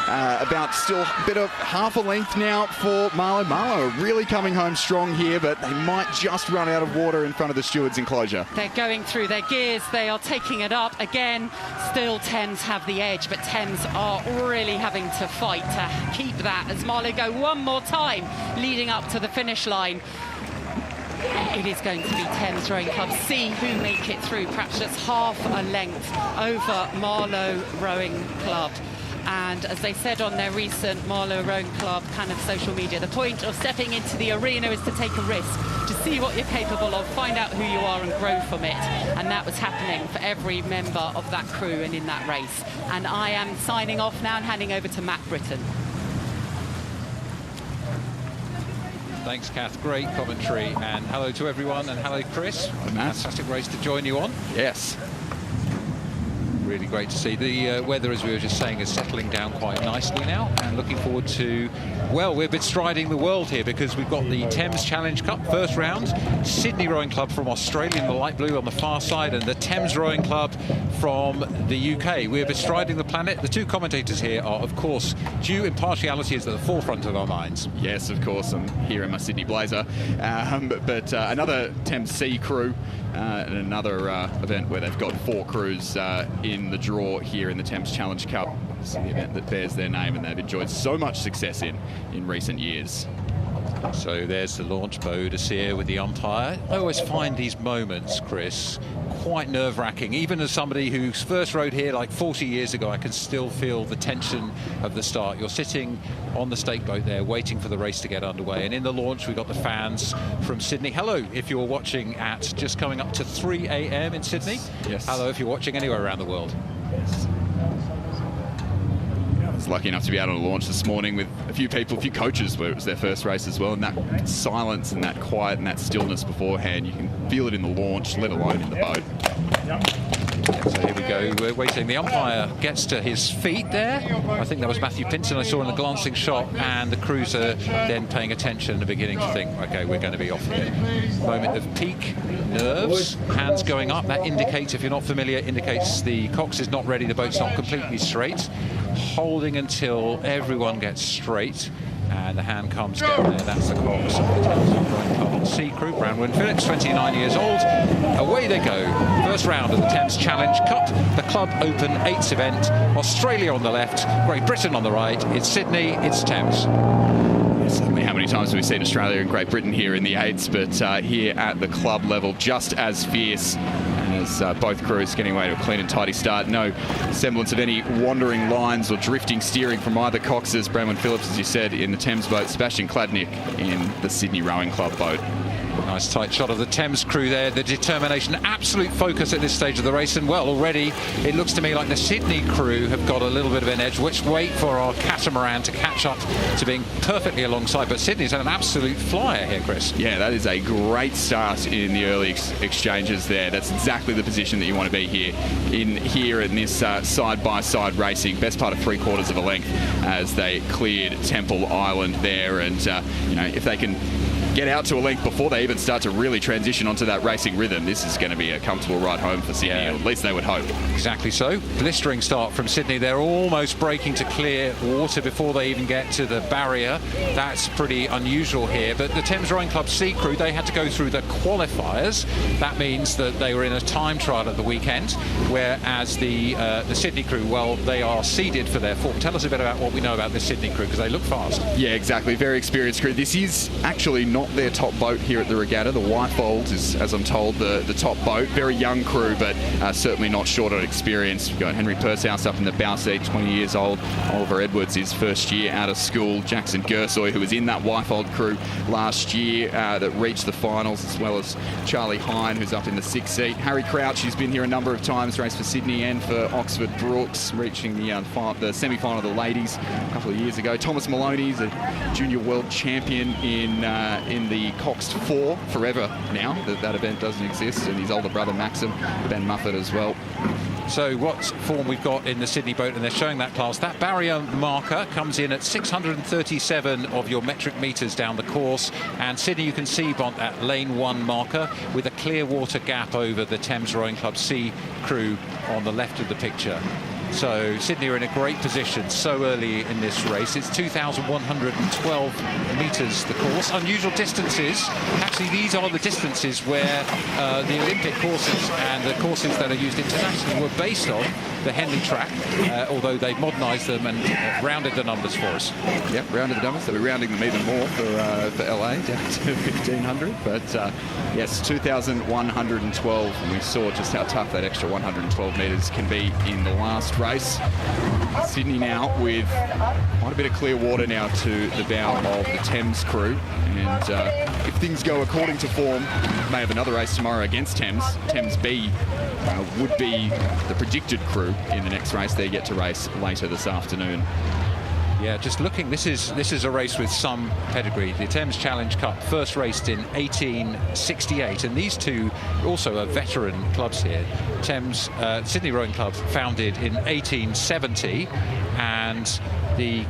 [SPEAKER 4] about still a bit of half a length now for Marlow. Marlow are really coming home strong here, but they might just run out of water in front of the stewards' enclosure.
[SPEAKER 18] They're going through their gears. They are taking it up. Again, still Thames have the edge, but Thames are really having to fight to keep that as Marlow go one more time leading up to the finish line. It is going to be Thames Rowing Club C who make it through, perhaps just half a length over Marlow Rowing Club. And as they said on their recent Marlow Rowing Club kind of social media, the point of stepping into the arena is to take a risk, to see what you're capable of, find out who you are and grow from it. And that was happening for every member of that crew and in that race. And I am signing off now and handing over to Matt Britton.
[SPEAKER 5] Thanks, Kath. Great commentary. And hello to everyone. And hello, Chris. Fantastic race to join you on.
[SPEAKER 4] Yes.
[SPEAKER 5] Really great to see. The weather, as we were just saying, is settling down quite nicely now, and looking forward to, well, we're bestriding the world here because we've got the Thames Challenge Cup first round, Sydney Rowing Club from Australia in the light blue on the far side, and the Thames Rowing Club from the UK. We're bestriding the planet. The two commentators here are, of course, due impartiality is at the forefront of our minds.
[SPEAKER 4] Yes, of course, I'm here in my Sydney blazer. But another Thames Sea crew, and another event where they've got 4 crews in the draw here in the Thames Challenge Cup. It's the event that bears their name and they've enjoyed so much success in recent years.
[SPEAKER 5] So there's the launch boat here with the umpire. I always find these moments, Chris, quite nerve-wracking. Even as somebody who's first rowed here like 40 years ago, I can still feel the tension of the start. You're sitting on the stake boat there waiting for the race to get underway, and in the launch we've got the fans from Sydney. Hello if you're watching at just coming up to 3 a.m. in Sydney.
[SPEAKER 4] Yes.
[SPEAKER 5] Hello if you're watching anywhere around the world.
[SPEAKER 4] Yes. I was lucky enough to be out on a launch this morning with a few people, a few coaches where it was their first race as well, and that silence and that quiet and that stillness beforehand, you can feel it in the launch, let alone in the boat.
[SPEAKER 5] So here we go, we're waiting. The umpire gets to his feet there. I think that was Matthew Pinson I saw in a glancing shot, and the crews are then paying attention and beginning to think, okay, we're going to be off here. Moment of peak nerves, hands going up. That indicates, if you're not familiar, indicates the cox is not ready, the boat's not completely straight. Holding until everyone gets straight. And the hand comes down there. That's the cox of the Thames Rowing Club Sea crew. Brandon Phillips, 29 years old. Away they go. First round of the Thames Challenge Cup. The Club Open 8s event. Australia on the left, Great Britain on the right. It's Sydney, it's Thames.
[SPEAKER 4] Certainly, how many times have we seen Australia and Great Britain here in the 8s, but here at the club level, just as fierce. As both crews getting away to a clean and tidy start. No semblance of any wandering lines or drifting steering from either coxes. Bramwell Phillips, as you said, in the Thames boat. Sebastian Kladnick in the Sydney Rowing Club boat.
[SPEAKER 5] Nice tight shot of the Thames crew there. The determination, absolute focus at this stage of the race. And well, already it looks to me like the Sydney crew have got a little bit of an edge. Which wait for our catamaran to catch up to being perfectly alongside. But Sydney's had an absolute flyer here, Chris.
[SPEAKER 4] Yeah, that is a great start in the early exchanges there. That's exactly the position that you want to be here in this side-by-side racing. Best part of 3/4 of a length as they cleared Temple Island there. And, you know, if they can get out to a length before they even start to really transition onto that racing rhythm, this is going to be a comfortable ride home for Sydney, or at least they would hope.
[SPEAKER 5] Exactly so. Blistering start from Sydney. They're almost breaking to clear water before they even get to the barrier. That's pretty unusual here. But the Thames Rowing Club Sea crew, they had to go through the qualifiers. That means that they were in a time trial at the weekend, whereas the Sydney crew, well, they are seeded for their form. Tell us a bit about what we know about this Sydney crew, because they look fast.
[SPEAKER 4] Yeah, exactly. Very experienced crew. This is actually not their top boat here at the regatta. The Wyfold is, as I'm told, the top boat. Very young crew, but certainly not short on experience. We've got Henry Pursehouse up in the bow seat, 20 years old. Oliver Edwards, his first year out of school. Jackson Gersoy, who was in that Wyfold crew last year that reached the finals, as well as Charlie Hine, who's up in the 6th seat. Harry Crouch, who's been here a number of times, raced for Sydney and for Oxford Brooks, reaching the semi-final of the ladies a couple of years ago. Thomas Maloney's a junior world champion in the Coxed 4 forever now. That event doesn't exist, and his older brother Maxim, Ben Muffet as well.
[SPEAKER 5] So what form we've got in the Sydney boat, and they're showing that class. That barrier marker comes in at 637 of your metric meters down the course, and Sydney, you can see on that lane 1 marker with a clear water gap over the Thames Rowing Club Sea crew on the left of the picture. So Sydney are in a great position so early in this race. It's 2,112 metres the course. Unusual distances. Actually, these are the distances where the Olympic courses and the courses that are used internationally were based on the Henley track, although they've modernised them and rounded the numbers for us.
[SPEAKER 4] Yep, rounded the numbers. They'll be rounding them even more for LA, down to 1,500. But yes, 2,112, and we saw just how tough that extra 112 metres can be in the last race. Sydney now with quite a bit of clear water now to the bow of the Thames crew, and if things go according to form, may have another race tomorrow against Thames. Thames B would be the predicted crew in the next race. They get to race later this afternoon.
[SPEAKER 5] Yeah, just looking, this is a race with some pedigree. The Thames Challenge Cup first raced in 1868, and these two also are veteran clubs here. Thames Sydney Rowing Club founded in 1870, and the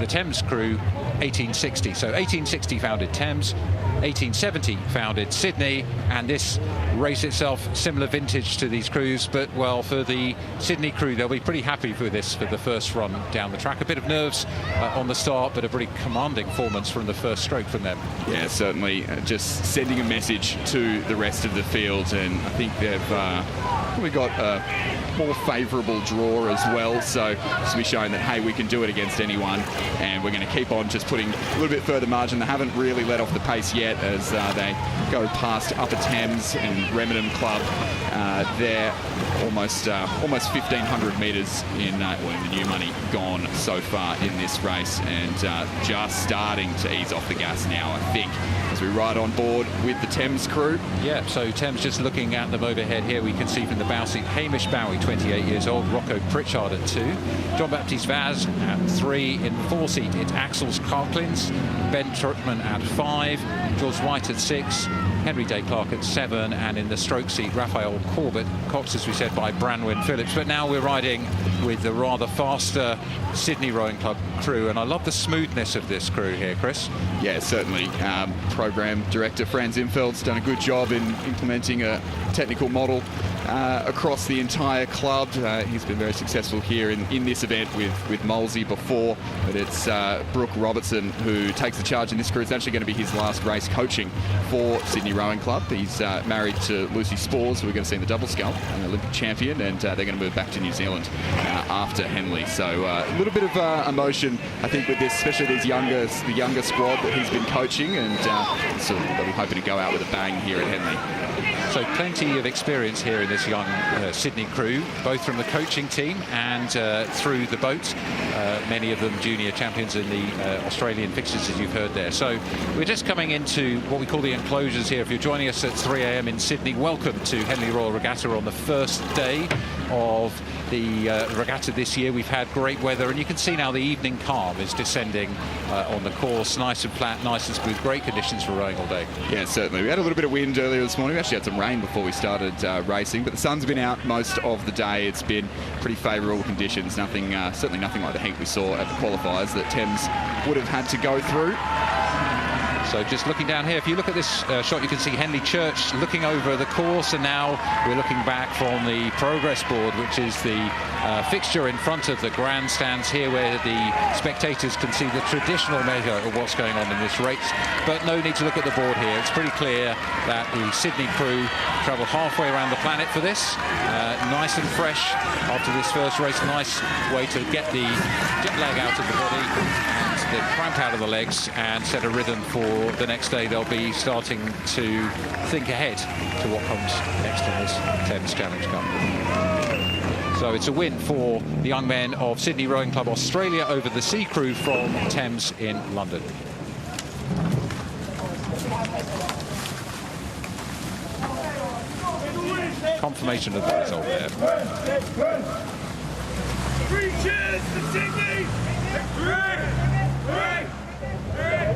[SPEAKER 5] Thames crew 1860. So 1860 founded Thames, 1870 founded Sydney, and this race itself similar vintage to these crews, but well, for the Sydney crew they'll be pretty happy for this, for the first run down the track. A bit of nerves on the start, but a pretty commanding performance from the first stroke from them.
[SPEAKER 4] Yeah, certainly just sending a message to the rest of the field, and I think they've probably got a more favourable draw as well, so just to be showing that, hey, we can do it against anyone, and we're going to keep on just putting a little bit further margin. They haven't really let off the pace yet as they go past Upper Thames and Remenham Club. They're almost 1,500 metres in the new money gone so far in this race, and just starting to ease off the gas now, I think, as we ride on board with the Thames crew.
[SPEAKER 5] Yeah, so Thames, just looking at them overhead here, we can see from the bow seat Hamish Bowie, 28 years old, Rocco Pritchard at 2, John Baptiste Vaz at 3, in the 4 seat it's Axel's Carclins, Ben Trutman at 5, George White at 6, Henry Day Clark at 7, and in the stroke seat Raphael Corbett, coxed as we said by Branwyn Phillips. But now we're riding with the rather faster Sydney Rowing Club crew, and I love the smoothness of this crew here, Chris.
[SPEAKER 4] Yeah, certainly. Program director Franz Imfeld's done a good job in implementing a technical model across the entire club. He's been very successful here in this event with Molesey before, but it's Brooke Robertson who takes the charge in this crew. It's actually going to be his last race coaching for Sydney Rowing Club. He's married to Lucy Spores, who we're going to see in the double scull, an Olympic champion, and they're going to move back to New Zealand after Henley. So a little bit of emotion, I think, with this, especially the younger squad that he's been coaching, and so they'll be hoping to go out with a bang here at Henley.
[SPEAKER 5] So plenty of experience here in this young Sydney crew, both from the coaching team and through the boat. Many of them junior champions in the Australian fixtures, as you've heard there. So we're just coming into what we call the enclosures here. If you're joining us at 3 a.m. in Sydney, welcome to Henley Royal Regatta on the first day of the regatta this year. We've had great weather, and you can see now the evening calm is descending on the course. Nice and flat, nice and smooth, great conditions for rowing all day.
[SPEAKER 4] Yeah, certainly. We had a little bit of wind earlier this morning. We actually had some rain before we started racing, but the sun's been out most of the day. It's been pretty favourable conditions. Nothing, certainly nothing like the heat we saw at the qualifiers that Thames would have had to go through.
[SPEAKER 5] So just looking down here, if you look at this shot, you can see Henley Church looking over the course, and now we're looking back from the progress board, which is the fixture in front of the grandstands here, where the spectators can see the traditional measure of what's going on in this race. But no need to look at the board here. It's pretty clear that the Sydney crew travel halfway around the planet for this. Nice and fresh after this first race. Nice way to get the jet lag out of the body and the cramp out of the legs, and set a rhythm for the next day. They'll be starting to think ahead to what comes next in this Thames Challenge Cup. So it's a win for the young men of Sydney Rowing Club Australia over the sea crew from Thames in London. Confirmation of the result there.
[SPEAKER 7] 3 cheers for Sydney!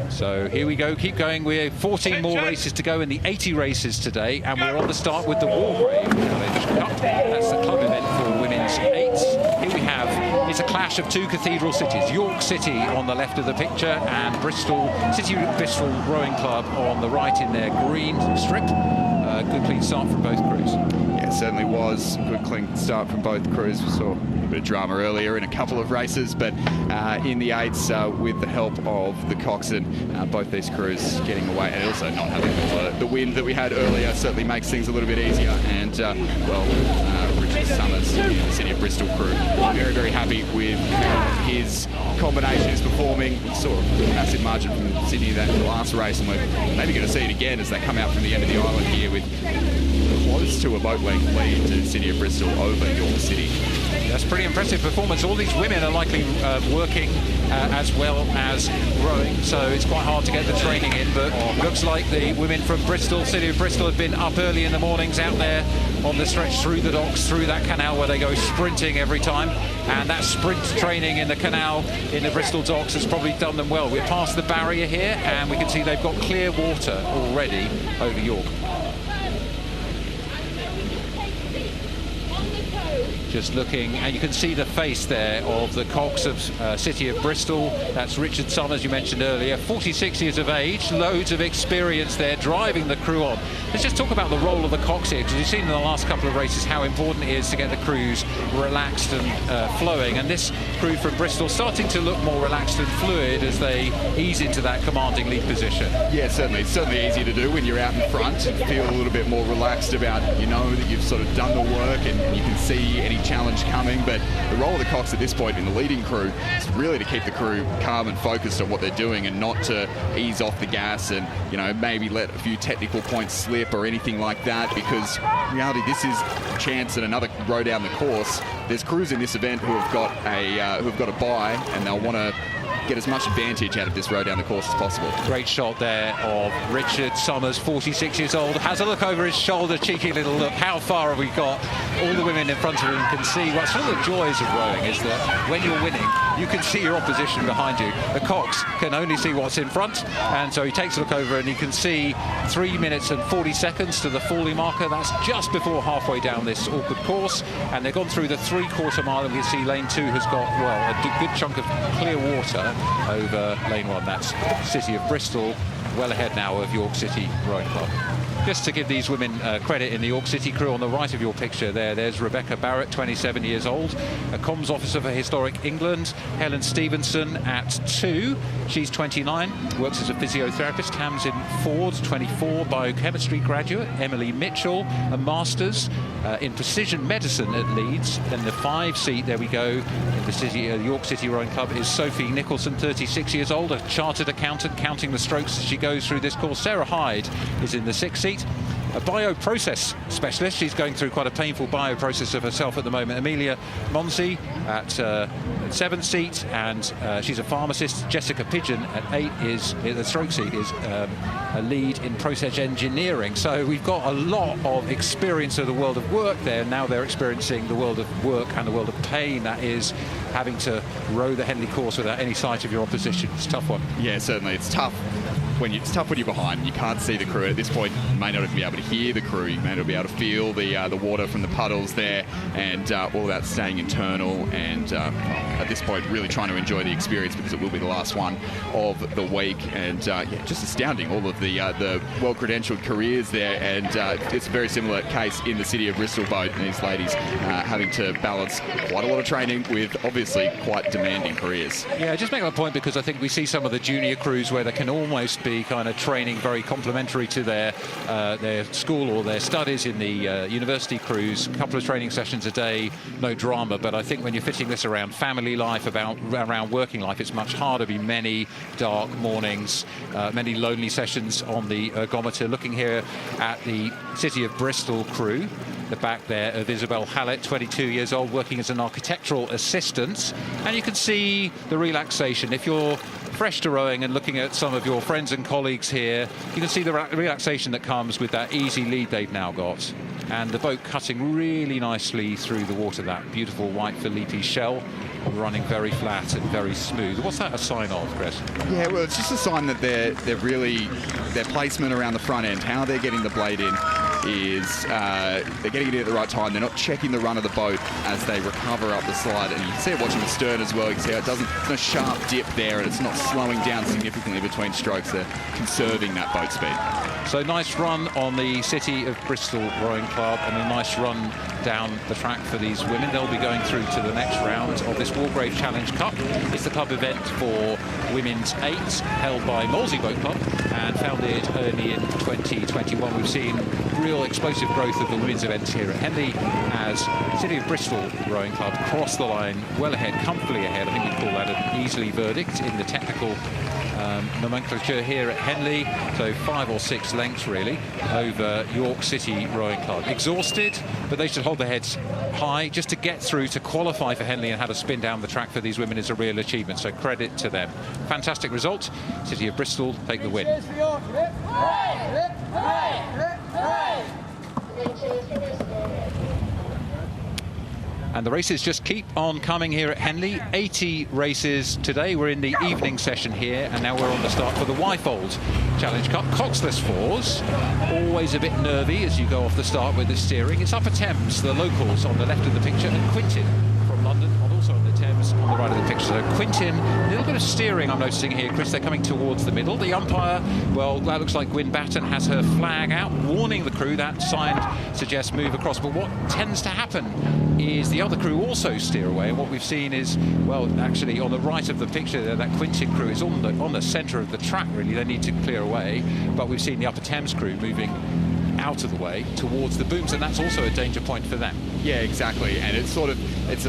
[SPEAKER 5] So here we go, keep going. We're 14 more races to go in the 80 races today, and we're on the start with the Wargrave Challenge Cup. That's the club event for women's 8s. Here we have, it's a clash of 2 cathedral cities, York City on the left of the picture and Bristol, City Bristol Rowing Club on the right in their green strip. Good clean start from both crews.
[SPEAKER 4] Yeah, it certainly was. Good clean start from both crews. We saw a bit of drama earlier in a couple of races, but in the 8s, with the help of the coxswain, both these crews getting away, and also not having the wind that we had earlier certainly makes things a little bit easier. And Richard Summers in the City of Bristol crew, very, very happy with his combination is performing. We saw a massive margin from Sydney that last race, and we're maybe going to see it again as they come out from the end of the island here with close to a boat length lead to City of Bristol over York City.
[SPEAKER 5] That's pretty impressive performance. All these women are likely working as well as rowing, so it's quite hard to get the training in, but looks like the women from Bristol, City of Bristol, have been up early in the mornings out there on the stretch through the docks, through that canal where they go sprinting every time, and that sprint training in the canal in the Bristol docks has probably done them well. We're past the barrier here and we can see they've got clear water already over York. Just looking, and you can see the face there of the cox of City of Bristol. That's Richard Summers, you mentioned earlier, 46 years of age, loads of experience there, driving the crew on. Let's just talk about the role of the cox here, because you've seen in the last couple of races how important it is to get the crews relaxed and flowing, and this crew from Bristol starting to look more relaxed and fluid as they ease into that commanding lead position.
[SPEAKER 4] Yeah, certainly. It's certainly easier to do when you're out in front and feel a little bit more relaxed about, you know, that you've sort of done the work and you can see any challenge coming. But the role of the cox at this point in the leading crew is really to keep the crew calm and focused on what they're doing and not to ease off the gas and, you know, maybe let a few technical points slip or anything like that, because in reality this is a chance at another row down the course. There's crews in this event who have got a bye and they'll want to get as much advantage out of this row down the course as possible.
[SPEAKER 5] Great shot there of Richard Summers, 46 years old, has a look over his shoulder, cheeky little look. How far have we got? All the women in front of him can see. What's one of the joys of rowing is that when you're winning, you can see your opposition behind you. The cox can only see what's in front, and so he takes a look over and he can see 3 minutes and 40 seconds to the Fawley marker. That's just before halfway down this awkward course, and they've gone through the 3/4 mile, and we see lane 2 has got, well, a good chunk of clear water over lane 1. That's City of Bristol, well ahead now of York City Rowing Club. Just to give these women credit in the York City crew, on the right of your picture there's Rebecca Barrett, 27 years old, a comms officer for Historic England. Helen Stevenson at 2, she's 29, works as a physiotherapist. Tamsin Ford, 24, biochemistry graduate. Emily Mitchell, a master's in precision medicine at Leeds. Then the 5 seat, there we go, in the York City Rowing Club is Sophie Nicholson, 36 years old, a chartered accountant, counting the strokes as she goes through this course. Sarah Hyde is in the 6th seat, a bioprocess specialist. She's going through quite a painful bioprocess of herself at the moment. Amelia Molesey at 7th seat, and she's a pharmacist. Jessica Pigeon at 8 is the stroke seat, is a lead in process engineering. So we've got a lot of experience of the world of work there. Now they're experiencing the world of work and the world of pain that is having to row the Henley course without any sight of your opposition. It's a tough one.
[SPEAKER 4] Yeah, certainly. It's tough when you're behind. You can't see the crew. At this point, you may not even be able to hear the crew. You may not be able to feel the water from the puddles there, and all that staying internal. And at this point, really trying to enjoy the experience, because it will be the last one of the week. And yeah, just astounding, all of the well-credentialed careers there. And it's a very similar case in the City of Bristol boat. And these ladies having to balance quite a lot of training with obviously quite demanding careers.
[SPEAKER 5] Yeah, just make that point, because I think we see some of the junior crews where they can almost be kind of training very complementary to their school or their studies. In the university crews, a couple of training sessions a day, no drama. But I think when you're fitting this around family life, around working life, it's much harder. Be many dark mornings, many lonely sessions on the ergometer. Looking here at the City of Bristol crew, the back there of Isabel Hallett, 22 years old, working as an architectural assistant. And you can see the relaxation. If you're fresh to rowing and looking at some of your friends and colleagues here, you can see the relaxation that comes with that easy lead they've now got. And the boat cutting really nicely through the water, that beautiful white Felipe shell, running very flat and very smooth. What's that a sign of, Chris?
[SPEAKER 4] Yeah, well, it's just a sign that they're really, their placement around the front end, how they're getting the blade in, is they're getting it in at the right time. They're not checking the run of the boat as they recover up the slide. And you can see it watching the stern as well. You can see how there's no sharp dip there, and it's not slowing down significantly between strokes. They're conserving that boat speed.
[SPEAKER 5] So nice run on the City of Bristol Rowing Club, and a nice run down the track for these women. They'll be going through to the next round of this Wargrave Challenge Cup. It's the club event for Women's 8, held by Molesey Boat Club and founded early in 2021. We've seen real explosive growth of the women's events here at Henley as City of Bristol Rowing Club crossed the line well ahead, comfortably ahead. I think we'd call that an easily verdict in the technical nomenclature here at Henley, so 5 or 6 lengths really over York City Rowing Club. Exhausted, but they should hold their heads high. Just to get through to qualify for Henley and how to spin down the track for these women is a real achievement, so credit to them. Fantastic result. City of Bristol take the win. And the races just keep on coming here at Henley. 80 races today. We're in the evening session here, and now we're on the start for the Wyfold Challenge Cup. Coxless fours, always a bit nervy as you go off the start with the steering. It's Upper Thames, the locals on the left of the picture, and Quintin from London, also on the Thames on the right of the picture. So Quintin, a little bit of steering I'm noticing here, Chris. They're coming towards the middle. The umpire, well, that looks like Gwyn Batten has her flag out, warning the crew. That sign suggests move across. But what tends to happen is the other crew also steer away, and what we've seen is, well, actually on the right of the picture there, that Quintin crew is on the centre of the track really. They need to clear away, but we've seen the Upper Thames crew moving out of the way towards the booms, and that's also a danger point for them.
[SPEAKER 4] Yeah, exactly, and it's a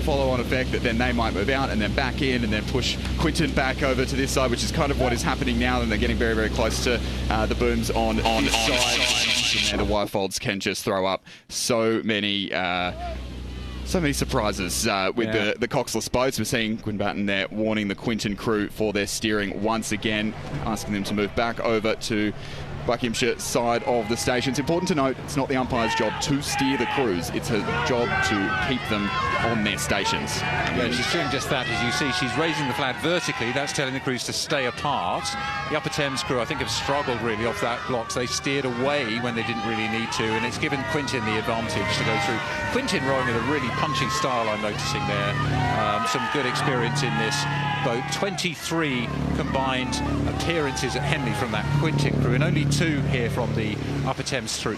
[SPEAKER 4] follow-on effect that then they might move out and then back in and then push Quintin back over to this side, which is kind of what is happening now, and they're getting very, very close to the booms on this side. And the Wyfolds can just throw up so many surprises with the Coxless boats. We're seeing Gwyn Batten there warning the Quintin crew for their steering once again, asking them to move back over to Buckinghamshire side of the station. It's important to note it's not the umpire's job to steer the crews, it's her job to keep them on their stations.
[SPEAKER 5] Yeah, she's doing just that. As you see, she's raising the flag vertically. That's telling the crews to stay apart. The Upper Thames crew, I think, have struggled really off that block. So they steered away when they didn't really need to, and it's given Quintin the advantage to go through. Quintin rowing with a really punchy style, I'm noticing there. Some good experience in this boat. 23 combined appearances at Henley from that Quintin crew, and only 2 here from the Upper Thames crew.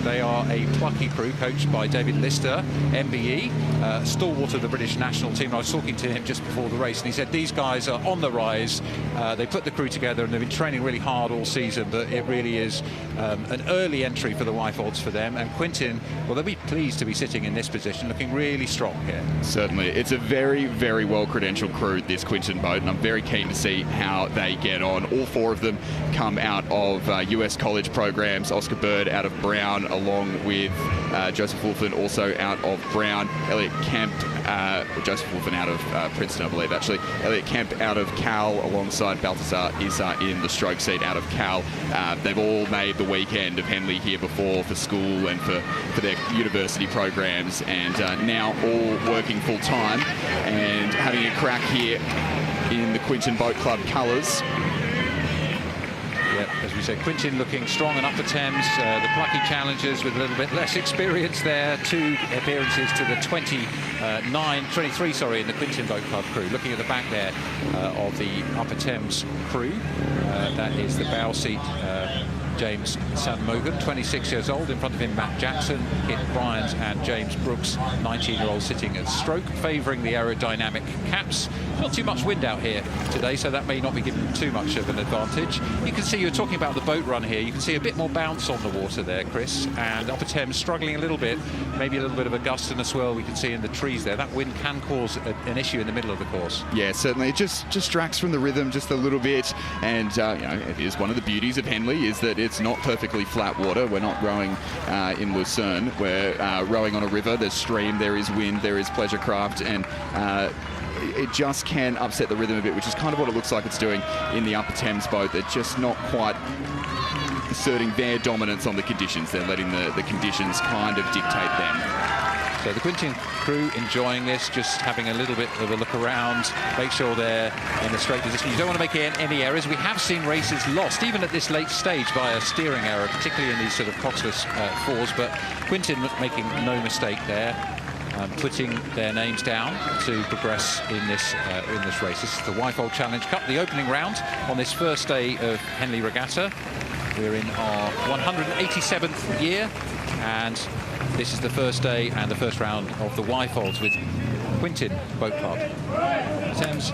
[SPEAKER 5] They are a plucky crew coached by David Lister, MBE, stalwart of the British national team. I was talking to him just before the race, and he said these guys are on the rise. They put the crew together, and they've been training really hard all season, but it really is an early entry for the Wyfolds for them. And Quintin, well, they'll be pleased to be sitting in this position, looking really strong here.
[SPEAKER 4] Certainly. It's a very, very well-credentialed crew, this Quintin boat, and I'm very keen to see how they get on. All 4 of them come out of US college programs. Oscar Bird out of Brown, along with Joseph Wolfen, also out of Brown. Elliot Kemp, Joseph Wolfen out of Princeton, I believe, actually. Elliot Kemp out of Cal, alongside Balthazar Issa in the stroke seat out of Cal. They've all made the weekend of Henley here before for school and for their university programs, and now all working full-time and having a crack here in the Quintin Boat Club colours.
[SPEAKER 5] Yep, as we said, Quintin looking strong and Upper Thames, the plucky challengers with a little bit less experience there. 2 appearances to the 23 in the Quintin Boat Club crew. Looking at the back there of the Upper Thames crew, that is the bow seat. James Sandmogan, 26 years old. In front of him, Matt Jackson, Kit Bryans and James Brooks, 19-year-old, sitting at stroke, favouring the aerodynamic caps. Not too much wind out here today, so that may not be giving them too much of an advantage. You can see, you're talking about the boat run here, you can see a bit more bounce on the water there, Chris, and Upper Thames struggling a little bit, maybe a little bit of a gust and a swirl we can see in the trees there. That wind can cause an issue in the middle of the course.
[SPEAKER 4] Yeah, certainly. It just distracts from the rhythm just a little bit, and you know, it is one of the beauties of Henley is that it's not perfectly flat water. We're not rowing in Lucerne. We're rowing on a river. There's stream, there is wind, there is pleasure craft, and it just can upset the rhythm a bit, which is kind of what it looks like it's doing in the Upper Thames boat. They're just not quite asserting their dominance on the conditions. They're letting the conditions kind of dictate them.
[SPEAKER 5] So the Quintin crew enjoying this, just having a little bit of a look around, make sure they're in a straight position. You don't want to make any errors. We have seen races lost, even at this late stage, by a steering error, particularly in these sort of Coxless fours, but Quintin making no mistake there, putting their names down to progress in this race. This is the Wyfold Challenge Cup, the opening round on this first day of Henley Regatta. We're in our 187th year, and this is the first day and the first round of the Wyfolds with Quintin Boat Club. Thames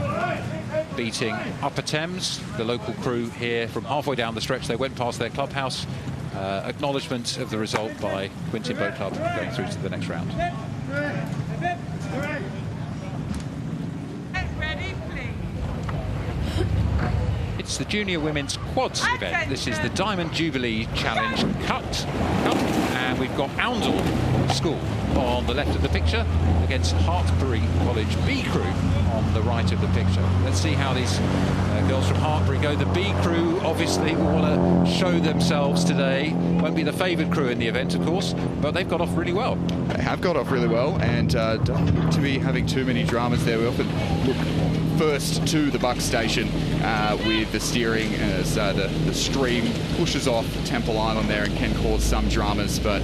[SPEAKER 5] beating Upper Thames, the local crew here from halfway down the stretch. They went past their clubhouse. Acknowledgement of the result by Quintin Boat Club going through to the next round. It's the Junior Women's Quads event. This is the Diamond Jubilee Challenge Cup, and we've got Oundle School on the left of the picture against Hartbury College B crew on the right of the picture. Let's see how these girls from Hartbury go. The B crew obviously will want to show themselves today. Won't be the favoured crew in the event, of course, but they've got off really well.
[SPEAKER 4] They have got off really well, and don't look to be having too many dramas there. We often look first to the buck station with the steering as the stream pushes off Temple Island there and can cause some dramas, but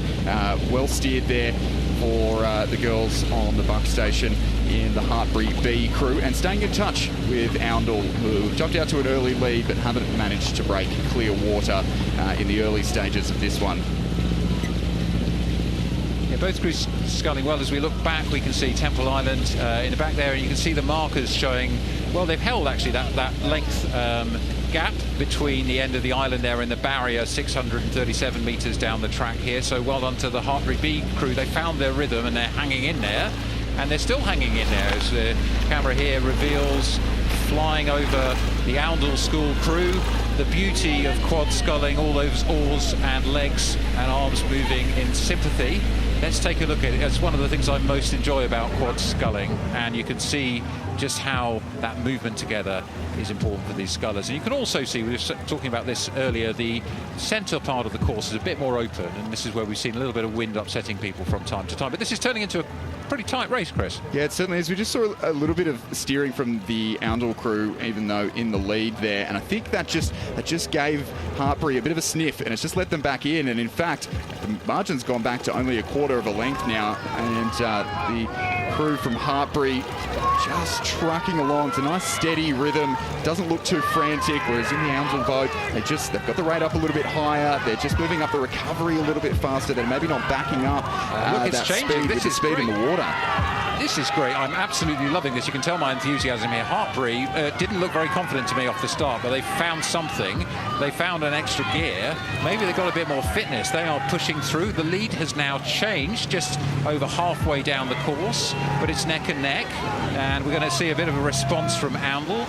[SPEAKER 4] well steered there for the girls on the buck station in the Hartbury B crew, and staying in touch with Oundle, who jumped out to an early lead but haven't managed to break clear water in the early stages of this one.
[SPEAKER 5] Yeah, both crews sculling well. As we look back, we can see Temple Island in the back there, and you can see the markers showing, well, they've held actually that length gap between the end of the island there and the barrier, 637 metres down the track here. So well done to the Hartbury B crew. They found their rhythm and they're hanging in there, and they're still hanging in there as the camera here reveals, flying over the Oundle School crew, the beauty of quad sculling, all those oars and legs and arms moving in sympathy. Let's take a look at it. It's one of the things I most enjoy about quad sculling, and you can see just how that movement together is important for these scullers. And you can also see, we were talking about this earlier, the centre part of the course is a bit more open, and this is where we've seen a little bit of wind upsetting people from time to time. But this is turning into a pretty tight race, Chris.
[SPEAKER 4] Yeah, it certainly is. We just saw a little bit of steering from the Oundle crew, even though in the lead there, and I think that just gave Hartbury a bit of a sniff, and it's just let them back in. And in fact, the margin's gone back to only a quarter of a length now, and the crew from Hartbury just trucking along. It's a nice steady rhythm, doesn't look too frantic, whereas in the Oundle boat, they've got the rate up a little bit higher, they're just moving up the recovery a little bit faster, they're maybe not backing up
[SPEAKER 5] look, it's
[SPEAKER 4] that
[SPEAKER 5] changing.
[SPEAKER 4] speed with the speed in the water.
[SPEAKER 5] This is great. I'm absolutely loving this. You can tell my enthusiasm here. Hartbury didn't look very confident to me off the start, but they found something. They found an extra gear. Maybe they've got a bit more fitness. They are pushing through. The lead has now changed just over halfway down the course, but it's neck and neck, and we're going to see a bit of a response from Oundle.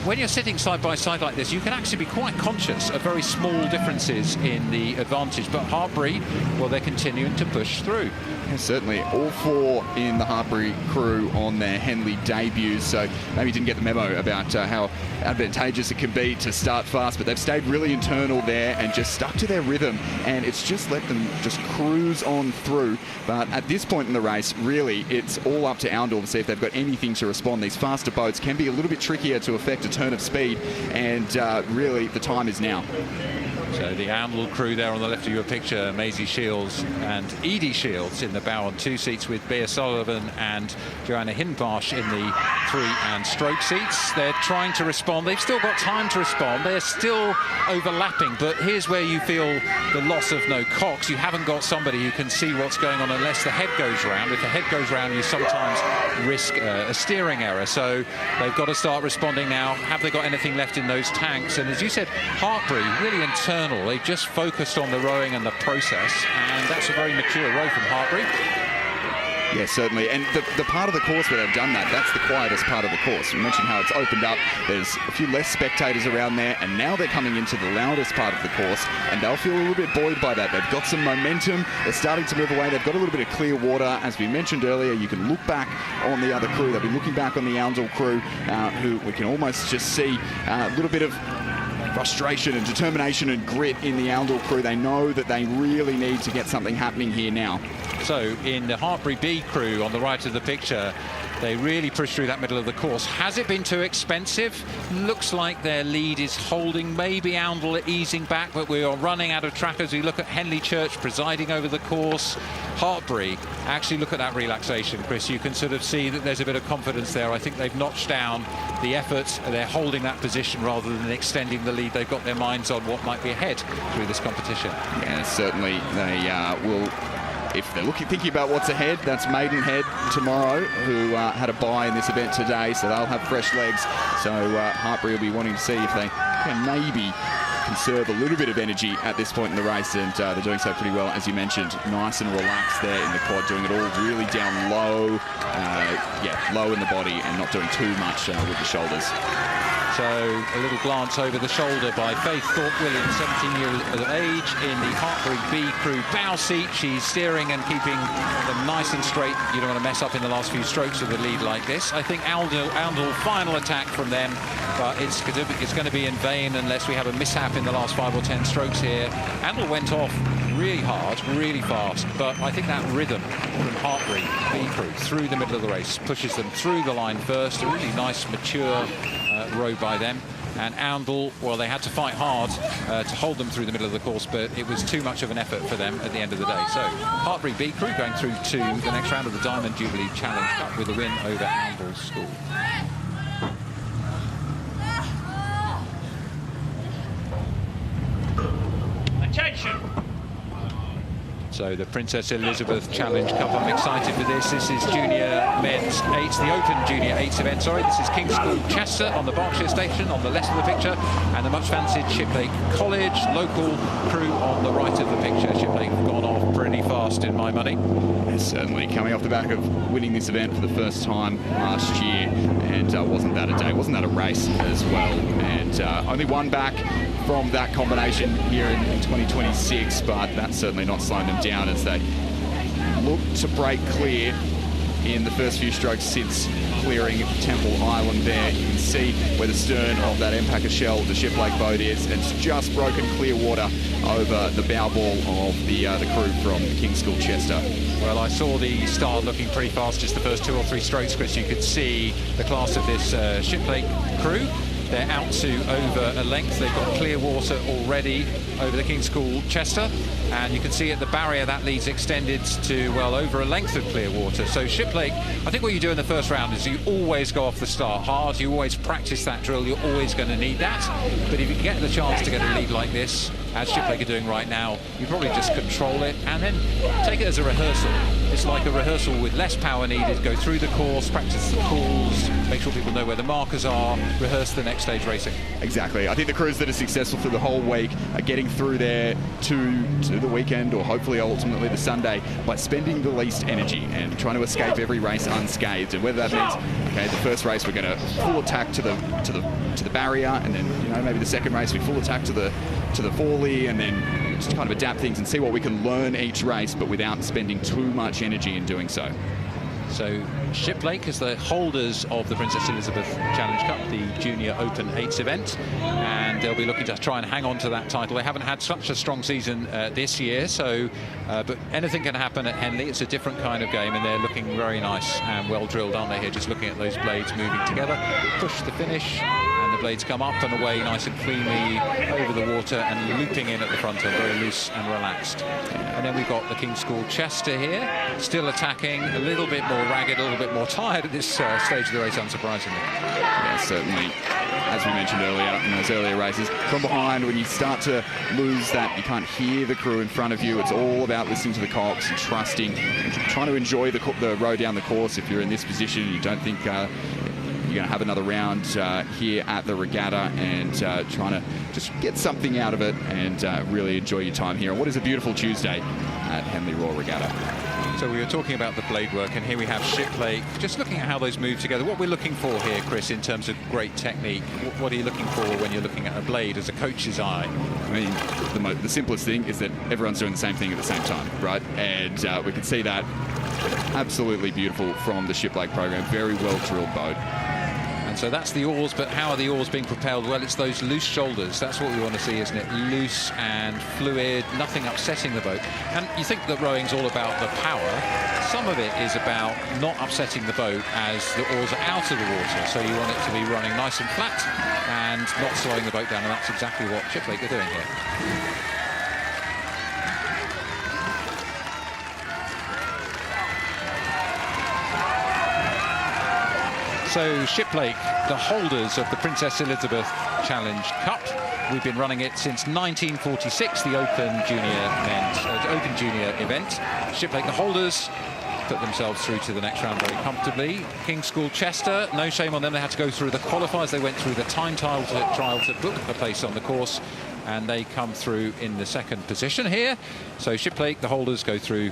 [SPEAKER 5] When you're sitting side by side like this, you can actually be quite conscious of very small differences in the advantage. But Hartbury, well, they're continuing to push through.
[SPEAKER 4] Yeah, certainly. All four in the Hartbury crew on their Henley debuts, so maybe didn't get the memo about how advantageous it can be to start fast, but they've stayed really internal there and just stuck to their rhythm, and it's just let them just cruise on through. But at this point in the race, really, it's all up to Oundle to see if they've got anything to respond. These faster boats can be a little bit trickier to affect a turn of speed, and really the time is now.
[SPEAKER 5] So the Oundle crew there on the left of your picture, Maisie Shields and Edie Shields in the bow on 2 seats, with Bea Sullivan and Joanna Hindmarsh in the 3 and stroke seats. They're trying to respond. They've still got time to respond. They're still overlapping, but here's where you feel the loss of no cocks. You haven't got somebody who can see what's going on unless the head goes round. If the head goes round, you sometimes risk a steering error. So they've got to start responding now. Have they got anything left in those tanks? And as you said, Hartbury, really internal. They just focused on the rowing and the process, and that's a very mature row from Hartbury.
[SPEAKER 4] Yeah, certainly. And the part of the course where they've done that, that's the quietest part of the course. We mentioned how it's opened up. There's a few less spectators around there, and now they're coming into the loudest part of the course, and they'll feel a little bit buoyed by that. They've got some momentum. They're starting to move away. They've got a little bit of clear water. As we mentioned earlier, you can look back on the other crew. They'll be looking back on the Oundle crew, who we can almost just see a little bit of frustration and determination and grit in the Oundle crew. They know that they really need to get something happening here now.
[SPEAKER 5] So in the Hartbury B crew on the right of the picture, they really push through that middle of the course. Has it been too expensive? Looks like their lead is holding. Maybe Oundle easing back, but we are running out of track as we look at Henley Church presiding over the course. Hartbury, actually look at that relaxation, Chris. You can sort of see that there's a bit of confidence there. I think they've notched down the effort. They're holding that position rather than extending the lead. They've got their minds on what might be ahead through this competition.
[SPEAKER 4] Yeah, certainly they will. If they're thinking about what's ahead, that's Maidenhead tomorrow, who had a bye in this event today, so they'll have fresh legs. So Hartbury will be wanting to see if they can maybe conserve a little bit of energy at this point in the race, and they're doing so pretty well, as you mentioned. Nice and relaxed there in the quad, doing it all really down low, low in the body, and not doing too much with the shoulders.
[SPEAKER 5] So So a little glance over the shoulder by Faith Thorpe-Williams, 17 years of age, in the Hartbury B crew bow seat. She's steering and keeping them nice and straight. You don't want to mess up in the last few strokes of the lead like this. I think Oundle final attack from them, but it's going to be in vain unless we have a mishap in the last 5 or 10 strokes here. Oundle went off really hard, really fast, but I think that rhythm from Hartbury B crew through the middle of the race pushes them through the line first. A really nice, mature row by them. And Oundle, well, they had to fight hard to hold them through the middle of the course, but it was too much of an effort for them at the end of the day. So Hartbury B crew going through to the next round of the Diamond Jubilee Challenge Cup with a win over Oundle School.
[SPEAKER 7] Attention!
[SPEAKER 5] So the Princess Elizabeth Challenge Cup, I'm excited for this. This is Junior Men's 8s, the Open Junior 8s event, sorry. This is King's School Chester on the Berkshire station on the left of the picture, and the much fancied Shiplake College local crew on the right of the picture. Shiplake have gone off pretty fast in my money.
[SPEAKER 4] Certainly coming off the back of winning this event for the first time last year, and wasn't that a day, wasn't that a race as well, and only one back from that combination here in 2026, but that's certainly not slowing them down as they look to break clear in the first few strokes since clearing Temple Island there. You can see where the stern of that Empacker shell, the Shiplake boat is, and it's just broken clear water over the bow ball of the crew from King's School Chester.
[SPEAKER 5] Well, I saw the start looking pretty fast just the first 2 or 3 strokes, Chris. You could see the class of this Shiplake crew. They're out to over a length. They've got clear water already over the King's School Chester, and you can see at the barrier that lead's extended to, well, over a length of clear water. So Shiplake, I think what you do in the first round is you always go off the start hard. You always practice that drill. You're always going to need that. But if you get the chance to get a lead like this, as Shiplake are doing right now, you probably just control it and then take it as a rehearsal. It's like a rehearsal with less power needed. Go through the course, practice the pulls, make sure people know where the markers are, rehearse the next stage racing.
[SPEAKER 4] Exactly. I think the crews that are successful through the whole week are getting through there to the weekend, or hopefully ultimately the Sunday, by spending the least energy and trying to escape every race unscathed. And whether that means, okay, the first race we're going to full attack to the barrier, and then maybe the second race we full attack to the Fawley, and then just kind of adapt things and see what we can learn each race, but without spending too much energy in doing so.
[SPEAKER 5] So Shiplake is the holders of the Princess Elizabeth Challenge Cup, the Junior Open 8s event, and they'll be looking to try and hang on to that title. They haven't had such a strong season this year, so but anything can happen at Henley. It's a different kind of game, and they're looking very nice and well drilled, aren't they, here, just looking at those blades moving together. Push the finish, and the blades come up and away nice and cleanly over the water and looping in at the front end, very loose and relaxed. And then we've got the King's School Chester here, still attacking, a little bit more ragged, a little bit more tired at this stage of the race, unsurprisingly.
[SPEAKER 4] Yeah, certainly. As we mentioned earlier, in those earlier races, from behind, when you start to lose that, you can't hear the crew in front of you. It's all about listening to the cocks and trusting and trying to enjoy the row down the course. If you're in this position, you don't think you're going to have another round here at the regatta, and trying to just get something out of it and really enjoy your time here on what is a beautiful Tuesday at Henley Royal Regatta.
[SPEAKER 5] So we were talking about the blade work, and here we have Shiplake, just looking at how those move together. What we're looking for here, Chris, in terms of great technique, what are you looking for when you're looking at a blade as a coach's eye?
[SPEAKER 4] I mean, the simplest thing is that everyone's doing the same thing at the same time, right? And we can see that absolutely beautiful from the Shiplake program. Very well drilled boat.
[SPEAKER 5] And so that's the oars, but how are the oars being propelled? Well, it's those loose shoulders. That's what we want to see, isn't it? Loose and fluid, nothing upsetting the boat. And you think that rowing's all about the power. Some of it is about not upsetting the boat as the oars are out of the water. So you want it to be running nice and flat and not slowing the boat down. And that's exactly what Shiplake are doing here. So Shiplake, the holders of the Princess Elizabeth Challenge Cup. We've been running it since 1946, the Open Junior event. Shiplake, the holders, put themselves through to the next round very comfortably. King's School Chester, no shame on them. They had to go through the qualifiers. They went through the time trial to book a place on the course, and they come through in the second position here. So Shiplake, the holders, go through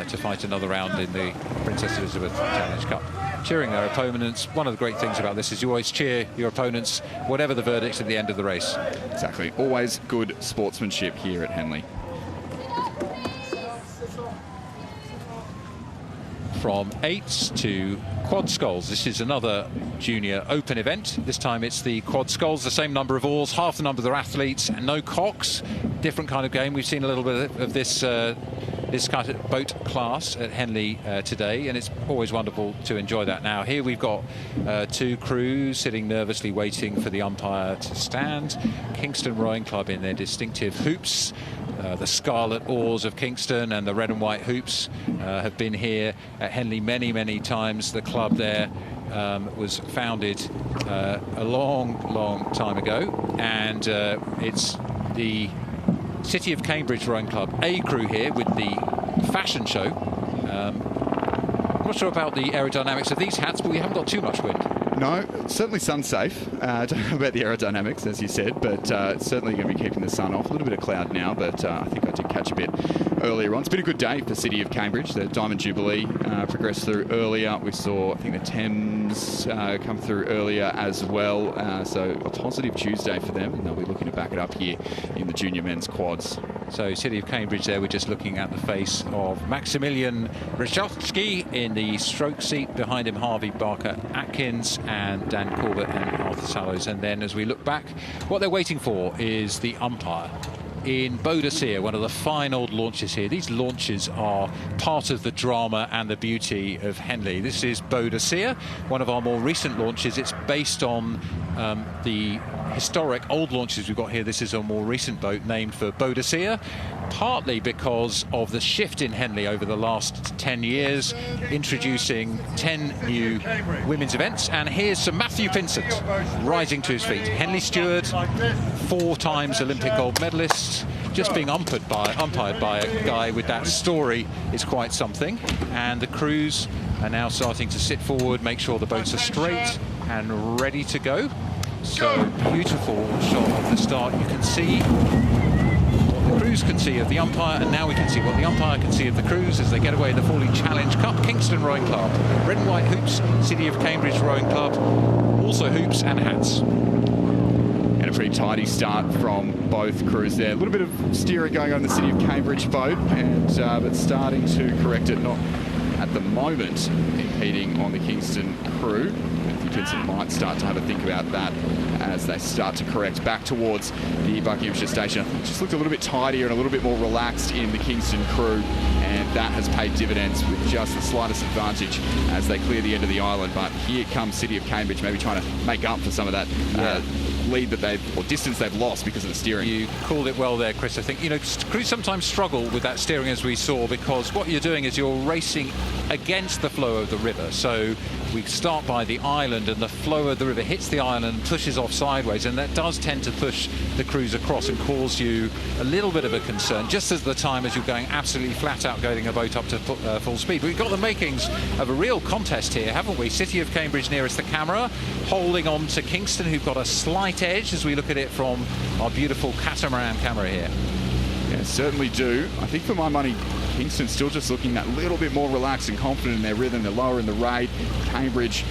[SPEAKER 5] to fight another round in the Princess Elizabeth Challenge Cup. cheering their opponents. One of the great things about this is you always cheer your opponents, whatever the verdict at the end of the race.
[SPEAKER 4] Exactly. Always good sportsmanship here at Henley.
[SPEAKER 5] From 8s to quad sculls. This is another junior open event. This time it's the quad sculls, the same number of oars, half the number of their athletes, and no cocks. Different kind of game. We've seen a little bit of this this kind of boat class at Henley today, and it's always wonderful to enjoy that. Now here we've got two crews sitting nervously waiting for the umpire to stand. Kingston Rowing Club in their distinctive hoops. The scarlet oars of Kingston and the red and white hoops have been here at Henley many times. The club there was founded a long time ago, and it's the City of Cambridge Rowing Club A crew here with the fashion show. I'm not sure about the aerodynamics of these hats, but we haven't got too much wind.
[SPEAKER 4] No, certainly sun safe. I don't know about the aerodynamics, as you said, but it's certainly going to be keeping the sun off. A little bit of cloud now, but I think I did catch a bit earlier on. It's been a good day for City of Cambridge. The Diamond Jubilee progressed through earlier. We saw, I think, the Thames come through earlier as well. So a positive Tuesday for them, and they'll be looking to back it up here in the junior men's quads.
[SPEAKER 5] So City of Cambridge there, we're just looking at the face of Maximilian Ryszkowski in the stroke seat. Behind him, Harvey Barker-Atkins and Dan Corbett and Arthur Sallows. And then as we look back, what they're waiting for is the umpire. In Borlase, one of the fine old launches here. These launches are part of the drama and the beauty of Henley. This is Borlase, one of our more recent launches. It's based on the historic old launches we've got here. This is a more recent boat named for Borlase, partly because of the shift in Henley over the last 10 years, introducing 10 new women's events. And here's Sir Matthew Pinsent rising to his feet. Henley steward, 4 times Olympic gold medalist, just being umpired by a guy with that story is quite something. And the crews are now starting to sit forward, make sure the boats are straight and ready to go. So beautiful shot of the start. You can see what the crews can see of the umpire, and now we can see what the umpire can see of the crews as they get away in the Fawley Challenge Cup. Kingston Rowing Club, red and white hoops, City of Cambridge Rowing Club, also hoops and hats.
[SPEAKER 4] And a pretty tidy start from both crews there. A little bit of steering going on in the City of Cambridge boat, and but starting to correct it, not at the moment impeding on the Kingston crew. Vincent might start to have a think about that as they start to correct back towards the Buckinghamshire station. It just looked a little bit tidier and a little bit more relaxed in the Kingston crew, and that has paid dividends with just the slightest advantage as they clear the end of the island. But here comes City of Cambridge, maybe trying to make up for some of that lead that or distance they've lost because of the steering.
[SPEAKER 5] You called it well there, Chris. I think, crews sometimes struggle with that steering, as we saw, because what you're doing is you're racing against the flow of the river. So we start by the island, and the flow of the river hits the island and pushes off sideways, and that does tend to push the crews across and cause you a little bit of a concern, just as the time as you're going absolutely flat out, getting a boat up to full speed. But we've got the makings of a real contest here, haven't we? City of Cambridge nearest the camera, holding on to Kingston, who've got a slight edge as we look at it from our beautiful catamaran camera here.
[SPEAKER 4] Yeah, certainly do. I think for my money, Kingston's still just looking that little bit more relaxed and confident in their rhythm. They're lower in the rate. Cambridge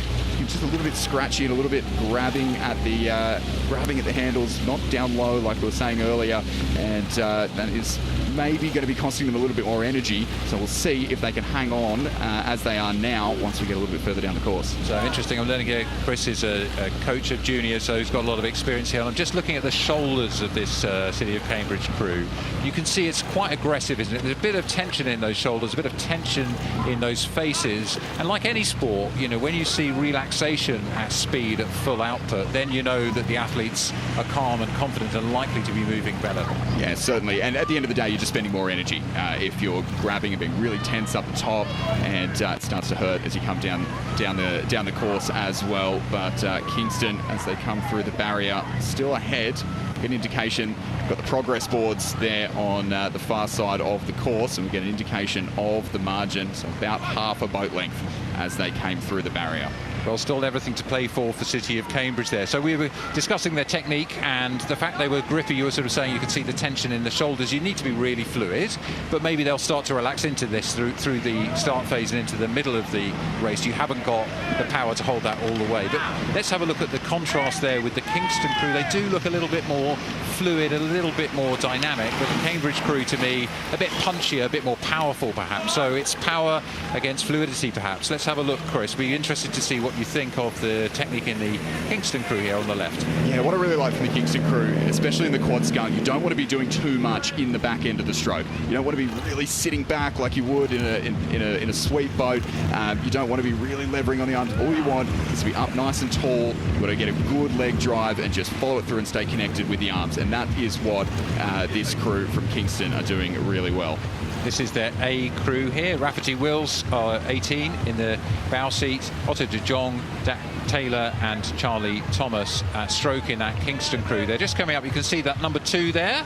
[SPEAKER 4] just a little bit scratchy and a little bit grabbing at the handles, not down low like we were saying earlier, and that is maybe going to be costing them a little bit more energy. So we'll see if they can hang on as they are now once we get a little bit further down the course.
[SPEAKER 5] So interesting. I'm learning here. Chris is a coach of juniors, so he's got a lot of experience here. And I'm just looking at the shoulders of this City of Cambridge crew. You can see it's quite aggressive, isn't it? There's a bit of tension in those shoulders, a bit of tension in those faces. And like any sport, when you see relaxation at speed, at full output, then you know that the athletes are calm and confident and likely to be moving better.
[SPEAKER 4] Yeah, certainly. And at the end of the day, you're just spending more energy if you're grabbing and being really tense up the top, and it starts to hurt as you come down the course as well. But Kingston, as they come through the barrier, still ahead. An indication, got the progress boards there on the far side of the course, and we get an indication of the margin, so about half a boat length as they came through the barrier.
[SPEAKER 5] Well, still everything to play for City of Cambridge there. So we were discussing their technique and the fact they were grippy. You were sort of saying you could see the tension in the shoulders. You need to be really fluid, but maybe they'll start to relax into this through the start phase and into the middle of the race. You haven't got the power to hold that all the way. But let's have a look at the contrast there with the Kingston crew. They do look a little bit more fluid, a little bit more dynamic, but the Cambridge crew, to me, a bit punchier, a bit more powerful, perhaps. So it's power against fluidity, perhaps. Let's have a look, Chris. Be interested to see what you think of the technique in the Kingston crew here on the left.
[SPEAKER 4] Yeah, what I really like from the Kingston crew, especially in the quad scull, you don't want to be doing too much in the back end of the stroke. You don't want to be really sitting back like you would in a sweep boat. You don't want to be really levering on the arms. All you want is to be up nice and tall. You've got to get a good leg drive and just follow it through and stay connected with the arms. And that is what this crew from Kingston are doing really well.
[SPEAKER 5] This is their A crew here. Rafferty Wills are 18 in the bow seat. Otto de Jong, Jack Taylor and Charlie Thomas at stroke in that Kingston crew. They're just coming up. You can see that number 2 there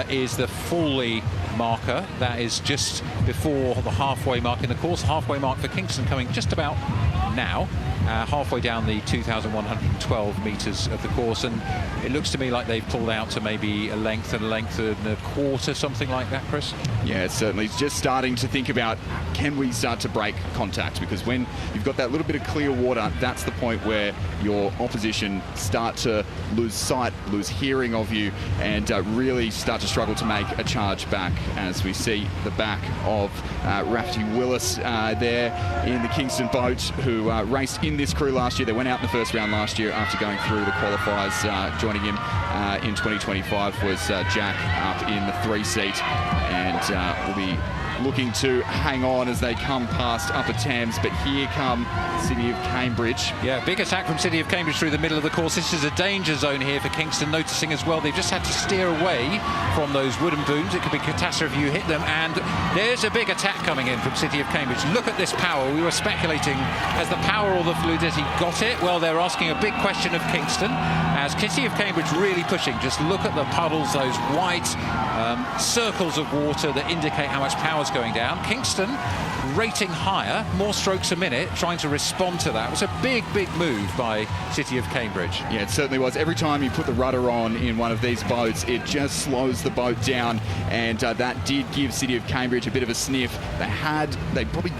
[SPEAKER 5] is the Fawley marker. That is just before the halfway mark in the course. Halfway mark for Kingston coming just about now. Halfway down the 2,112 metres of the course, and it looks to me like they've pulled out to maybe a length and a quarter, something like that, Chris.
[SPEAKER 4] Yeah, it's certainly just starting to think about, can we start to break contact? Because when you've got that little bit of clear water, that's the point where your opposition start to lose sight, lose hearing of you, and really start to struggle to make a charge back, as we see the back of Rafferty Willis there in the Kingston boat, who raced in this crew last year. They went out in the first round last year after going through the qualifiers. Joining him in 2025 was Jack up in the 3 seat, and will be looking to hang on as they come past Upper Thames. But here come City of Cambridge.
[SPEAKER 5] Yeah, big attack from City of Cambridge through the middle of the course. This is a danger zone here for Kingston, noticing as well they've just had to steer away from those wooden booms. It could be catastrophe if you hit them, and there's a big attack coming in from City of Cambridge. Look at this power. We were speculating, has the power or the fluidity got it? Well, they're asking a big question of Kingston, as City of Cambridge really pushing. Just look at the puddles, those white circles of water that indicate how much power's going down. Kingston rating higher, more strokes a minute, trying to respond to that. It was a big move by City of Cambridge.
[SPEAKER 4] Yeah, it certainly was. Every time you put the rudder on in one of these boats, it just slows the boat down, and that did give City of Cambridge a bit of a sniff. They probably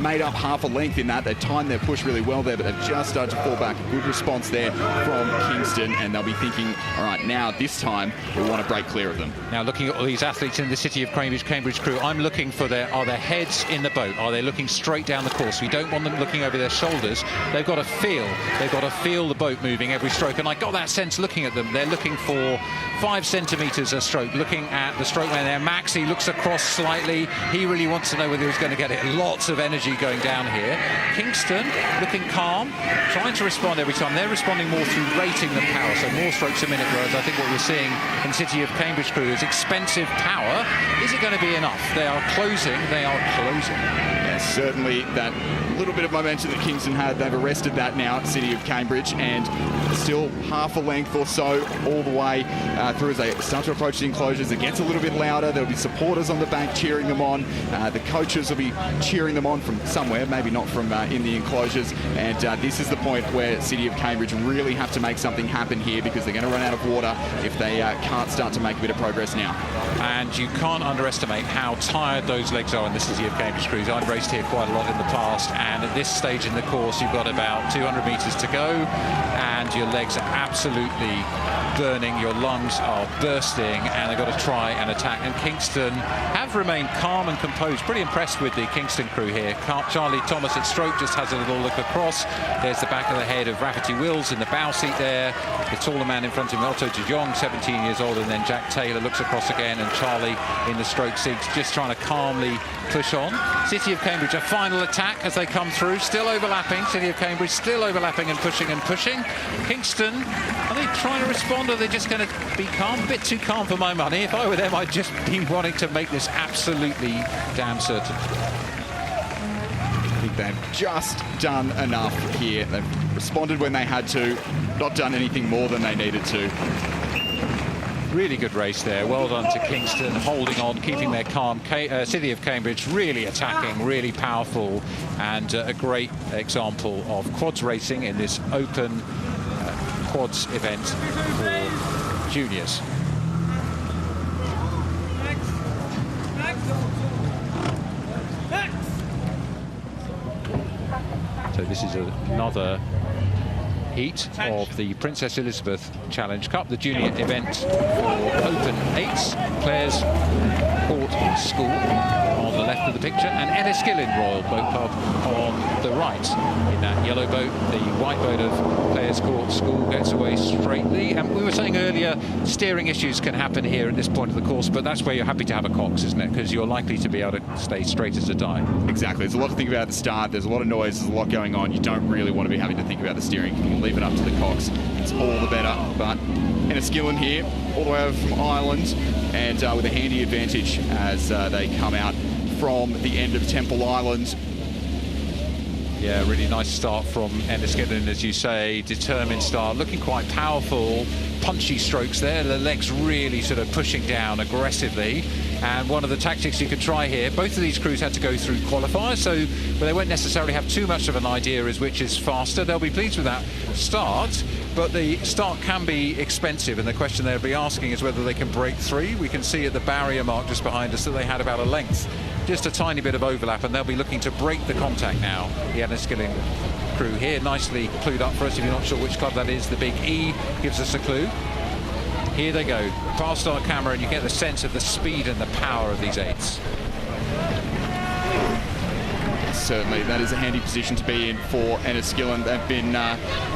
[SPEAKER 4] made up half a length in that. They timed their push really well there, but they've just started to fall back. A good response there from Kingston, and they'll be thinking, all right, now this time we want to break clear of them.
[SPEAKER 5] Now, looking at all these athletes in the City of Cambridge crew, I'm looking for are their heads in the boat? Are they looking straight down the course? We don't want them looking over their shoulders. They've got to feel the boat moving every stroke, and I got that sense looking at them. They're looking for 5 centimetres a stroke. Looking at the stroke man there, Maxi looks across slightly. He really wants to know whether he's going to get it. Lots of energy going down here. Kingston looking calm, trying to respond every time. They're responding more through rating than power, so more strokes a minute, whereas I think what we're seeing in City of Cambridge crew is expensive power. Is it going to be enough? They are closing.
[SPEAKER 4] Yeah, certainly that little bit of momentum that Kingston had, they've arrested that now at City of Cambridge, and still half a length or so all the way through as they start to approach the enclosures. It gets a little bit louder. There'll be supporters on the bank cheering them on. The coaches will be cheering them on from somewhere, maybe not from in the enclosures, and this is the point where City of Cambridge really have to make something happen here, because they're going to run out of water if they can't start to make a bit of progress now.
[SPEAKER 5] And you can't underestimate how tired those legs are in the City of Cambridge crews. I've raced here quite a lot in the past, and at this stage in the course you've got about 200 metres to go, and your legs are absolutely burning, your lungs are bursting, and they've got to try and attack. And Kingston have remained calm and composed. Pretty impressed with the Kingston crew here. Charlie Thomas at stroke just has a little look across. There's the back of the head of Rafferty Wills in the bow seat there. The taller man in front of him, Otto de Jong, 17 years old, and then Jack Taylor looks across again, and Charlie in the stroke seats just trying to calmly push on. City of Cambridge, a final attack as they come through, still overlapping. City of Cambridge still overlapping and pushing and pushing. Kingston, are they trying to respond, or are they just going to be calm? A bit too calm for my money. If I were them, I'd just be wanting to make this absolutely damn certain.
[SPEAKER 4] I think they've just done enough here. They've responded when they had to, not done anything more than they needed to.
[SPEAKER 5] Really good race there. Well done to Kingston, holding on, keeping their calm. City of Cambridge really attacking, really powerful, and a great example of quads racing in this open quads event for juniors. So this is another heat of the Princess Elizabeth Challenge Cup, the junior event for Open 8s. Clare's Court School on the left of the picture, and Enniskillen Royal Boat Club on the right. In that yellow boat, the white boat of Clare's Court School gets away straightly. And we were saying earlier, steering issues can happen here at this point of the course, but that's where you're happy to have a Cox, isn't it? Because you're likely to be able to stay straight as a die.
[SPEAKER 4] Exactly. There's a lot to think about at the start. There's a lot of noise. There's a lot going on. You don't really want to be having to think about the steering. You can leave it up to the Cox. It's all the better. But Enniskillen here, all the way over from Ireland, and with a handy advantage as they come out from the end of Temple Island.
[SPEAKER 5] Yeah, really nice start from Enniskillen, as you say. Determined start, looking quite powerful. Punchy strokes there, the legs really sort of pushing down aggressively. And one of the tactics you could try here, both of these crews had to go through qualifiers, so they won't necessarily have too much of an idea as which is faster. They'll be pleased with that start, but the start can be expensive, and the question they'll be asking is whether they can break through. We can see at the barrier mark just behind us that they had about a length, just a tiny bit of overlap, and they'll be looking to break the contact now. The Enniskillen crew here, nicely clued up for us. If you're not sure which club that is, the big E gives us a clue. Here they go, fast start camera, and you get the sense of the speed and the power of these 8s.
[SPEAKER 4] Certainly, that is a handy position to be in for Enniskillen. They've been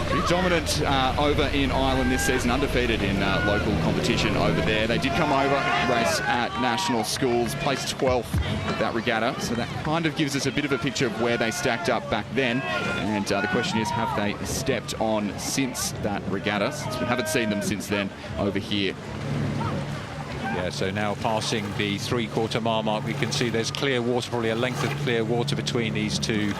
[SPEAKER 4] pretty dominant over in Ireland this season, undefeated in local competition over there. They did come over, race at national schools, placed 12th at that regatta, so that kind of gives us a bit of a picture of where they stacked up back then. And the question is, have they stepped on since that regatta, since we haven't seen them since then over here?
[SPEAKER 5] Yeah, so now passing the 3/4 mile mark, we can see there's clear water, probably a length of clear water between these two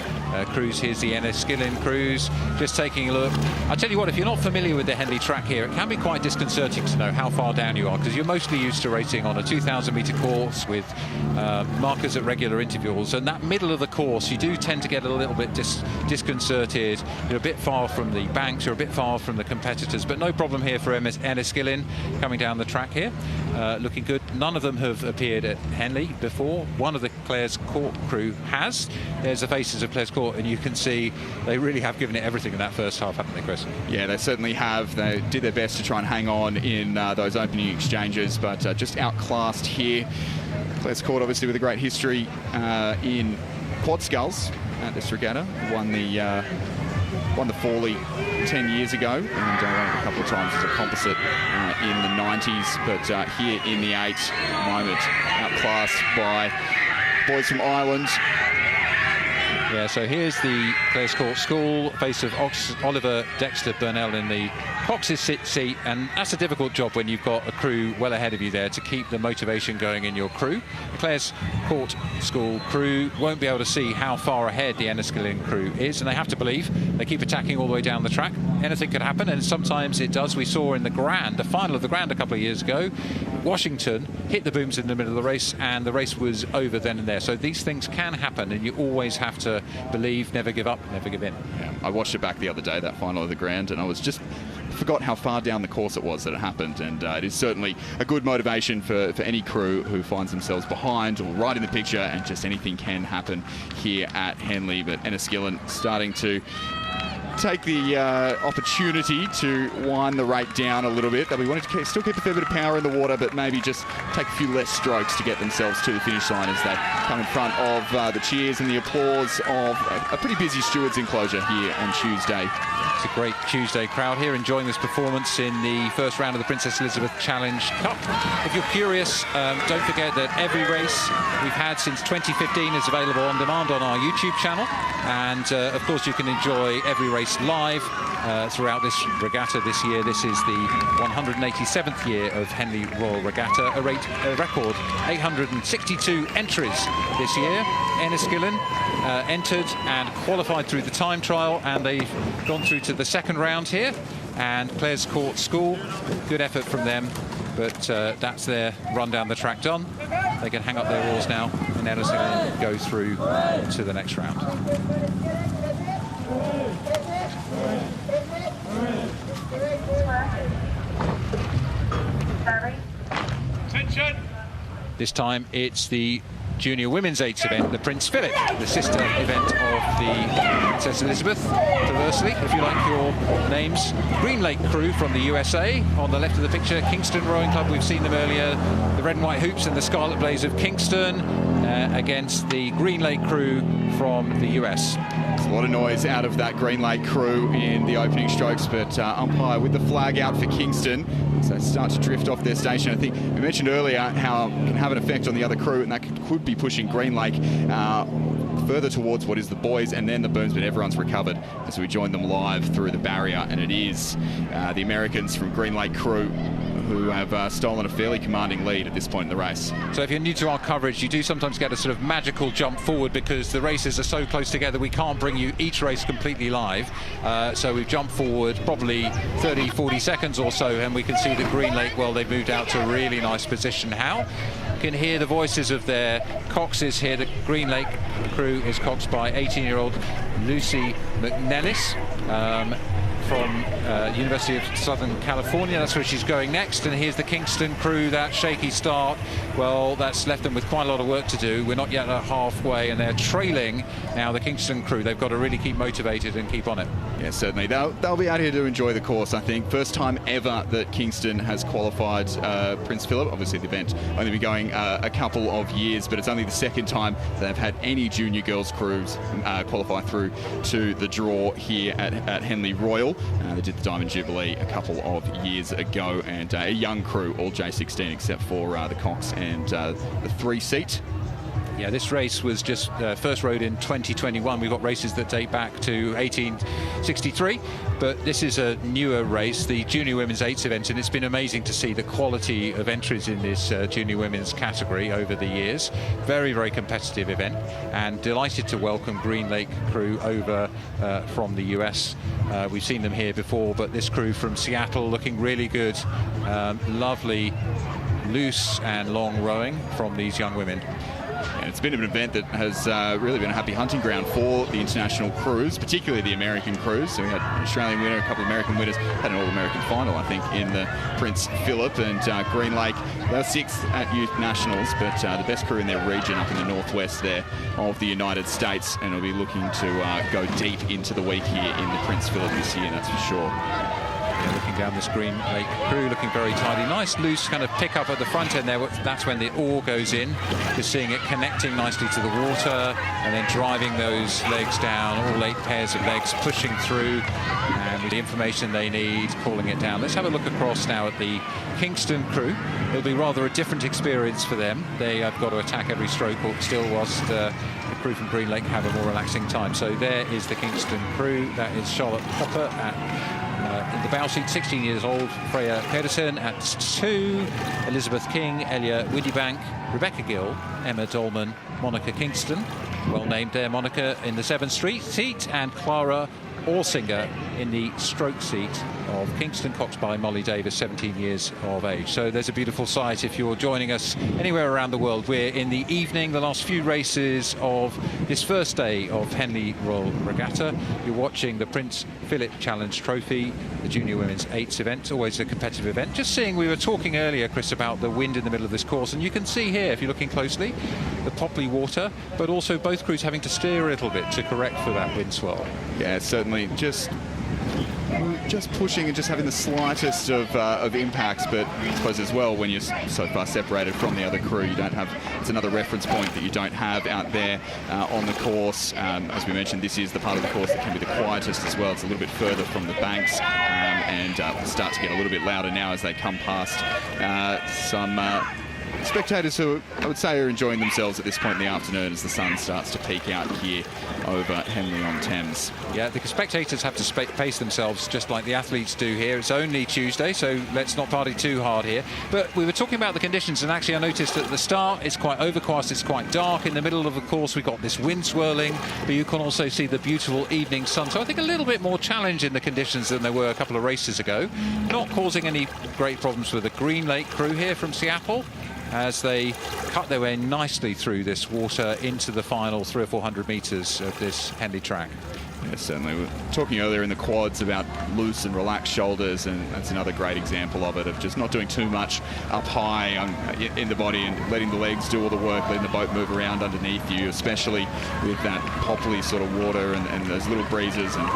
[SPEAKER 5] crews. Here's the Enniskillen crews, just taking a look. I'll tell you what, if you're not familiar with the Henley track here, it can be quite disconcerting to know how far down you are, because you're mostly used to racing on a 2,000-metre course with markers at regular intervals, and that middle of the course, you do tend to get a little bit disconcerted. You're a bit far from the banks, you're a bit far from the competitors, but no problem here for Enniskillen coming down the track here. Looking good. None of them have appeared at Henley before. One of the Clare's Court crew has. There's the faces of Clare's Court, and you can see they really have given it everything in that first half, haven't they, Chris?
[SPEAKER 4] Yeah, they certainly have. They did their best to try and hang on in those opening exchanges, but just outclassed here. Clare's Court, obviously, with a great history in quad sculls at this regatta. Won the Fawley 10 years ago, and won it a couple of times as a composite in the 90s, but here in the 8 moment, outclassed by boys from Ireland.
[SPEAKER 5] Yeah, so here's the Clare's Court School, face of Oliver Dexter Burnell in the Cox's seat, and that's a difficult job when you've got a crew well ahead of you there to keep the motivation going in your crew. The Clare's Court School crew won't be able to see how far ahead the Enniskillen crew is, and they have to believe they keep attacking all the way down the track. Anything could happen, and sometimes it does. We saw in the Grand, the final of the Grand a couple of years ago, Washington hit the booms in the middle of the race, and the race was over then and there. So these things can happen, and you always have to believe, never give up, never give in.
[SPEAKER 4] Yeah, I watched it back the other day, that final of the Grand, and I was just forgot how far down the course it was that it happened, and it is certainly a good motivation for any crew who finds themselves behind or right in the picture, and just anything can happen here at Henley. But Enniskillen starting to take the opportunity to wind the rate down a little bit. They'll be wanting to still keep a fair bit of power in the water, but maybe just take a few less strokes to get themselves to the finish line as they come in front of the cheers and the applause of a pretty busy stewards enclosure here on Tuesday.
[SPEAKER 5] It's a great Tuesday crowd here enjoying this performance in the first round of the Princess Elizabeth Challenge Cup. If you're curious, don't forget that every race we've had since 2015 is available on demand on our YouTube channel, and of course you can enjoy every race live throughout this regatta this year. This is the 187th year of Henley Royal Regatta, a record 862 entries this year. Enniskillen entered and qualified through the time trial, and they've gone through to the second round here. And Clare's Court School, good effort from them. but that's their run down the track done. They can hang up their oars now, and Edison will go through to the next round.
[SPEAKER 7] Attention!
[SPEAKER 5] This time it's the Junior Women's 8s event, the Prince Philip, the sister event of the Princess Elizabeth. Perversely, if you like your names. Green Lake crew from the USA. On the left of the picture, Kingston Rowing Club. We've seen them earlier. The red and white hoops and the scarlet blaze of Kingston against the Green Lake crew from the US.
[SPEAKER 4] A lot of noise out of that Green Lake crew in the opening strokes, but umpire with the flag out for Kingston. So they start to drift off their station. I think we mentioned earlier how it can have an effect on the other crew, and that could be pushing Green Lake further towards what is the boys and then the booms, but everyone's recovered as we join them live through the barrier, and it is the Americans from Green Lake crew who have stolen a fairly commanding lead at this point in the race.
[SPEAKER 5] So if you're new to our coverage, you do sometimes get a sort of magical jump forward because the races are so close together, we can't bring you each race completely live. So we've jumped forward probably 30, 40 seconds or so, and we can see that Green Lake, well, they've moved out to a really nice position. How? You can hear the voices of their coxes here. The Green Lake crew is coxed by 18-year-old Lucy McNellis. From University of Southern California. That's where she's going next. And here's the Kingston crew. That shaky start, well, that's left them with quite a lot of work to do. We're not yet at halfway, and they're trailing now the Kingston crew. They've got to really keep motivated and keep on it.
[SPEAKER 4] Yeah, certainly. They'll be out here to enjoy the course, I think. First time ever that Kingston has qualified Prince Philip. Obviously, the event only been going a couple of years, but it's only the second time they've had any junior girls crews qualify through to the draw here at Henley Royal. They did the Diamond Jubilee a couple of years ago, and a young crew, all J16 except for the Cox and the 3-seat.
[SPEAKER 5] Yeah, this race was just first rode in 2021. We've got races that date back to 1863, but this is a newer race, the Junior Women's 8s event, and it's been amazing to see the quality of entries in this Junior Women's category over the years. Very, very competitive event, and delighted to welcome Green Lake crew over from the US. We've seen them here before, but this crew from Seattle looking really good. Lovely, loose and long rowing from these young women.
[SPEAKER 4] And it's been an event that has really been a happy hunting ground for the international crews, particularly the American crews. So we had an Australian winner, a couple of American winners, had an All-American final, I think, in the Prince Philip, and Green Lake, they were 6th at Youth Nationals, but the best crew in their region up in the northwest there of the United States, and will be looking to go deep into the week here in the Prince Philip this year, that's for sure.
[SPEAKER 5] Yeah, looking down this Green Lake crew, looking very tidy. Nice loose kind of pick up at the front end there. That's when the oar goes in. You're seeing it connecting nicely to the water and then driving those legs down, all 8 pairs of legs pushing through, and with the information they need, calling it down. Let's have a look across now at the Kingston crew. It'll be rather a different experience for them. They have got to attack every stroke still, whilst the crew from Green Lake have a more relaxing time. So there is the Kingston crew. That is Charlotte Popper in the bow seat, 16 years old. Freya Pedersen at 2. Elizabeth King, Elia Widibank, Rebecca Gill, Emma Dolman, Monica Kingston. Well named there, Monica in the 7th seat, and Clara Orsinger in the stroke seat of Kingston, coxed by Molly Davis, 17 years of age. So there's a beautiful sight if you're joining us anywhere around the world. We're in the evening, the last few races of this first day of Henley Royal Regatta. You're watching the Prince Philip Challenge Trophy, the Junior Women's 8s event, always a competitive event. Just seeing, we were talking earlier, Chris, about the wind in the middle of this course, and you can see here, if you're looking closely, the poppy water, but also both crews having to steer a little bit to correct for that wind swell.
[SPEAKER 4] Yeah, certainly just pushing and just having the slightest of impacts, but I suppose as well, when you're so far separated from the other crew, you don't have, it's another reference point that you don't have out there on the course. As we mentioned, this is the part of the course that can be the quietest as well. It's a little bit further from the banks, and will start to get a little bit louder now as they come past some spectators who I would say are enjoying themselves at this point in the afternoon as the sun starts to peak out here over Henley-on-Thames.
[SPEAKER 5] Yeah, the spectators have to pace themselves just like the athletes do here. It's only Tuesday, so let's not party too hard here. But we were talking about the conditions, and actually I noticed at the start it's quite overcast, it's quite dark. In the middle of the course we've got this wind swirling, but you can also see the beautiful evening sun. So I think a little bit more challenge in the conditions than there were a couple of races ago. Not causing any great problems with the Green Lake crew here from Seattle, as they cut their way nicely through this water into the final 300 or 400 metres of this Henley track.
[SPEAKER 4] Yeah, certainly. We were talking earlier in the quads about loose and relaxed shoulders, and that's another great example of it, of just not doing too much up high in the body and letting the legs do all the work, letting the boat move around underneath you, especially with that poppy sort of water and those little breezes and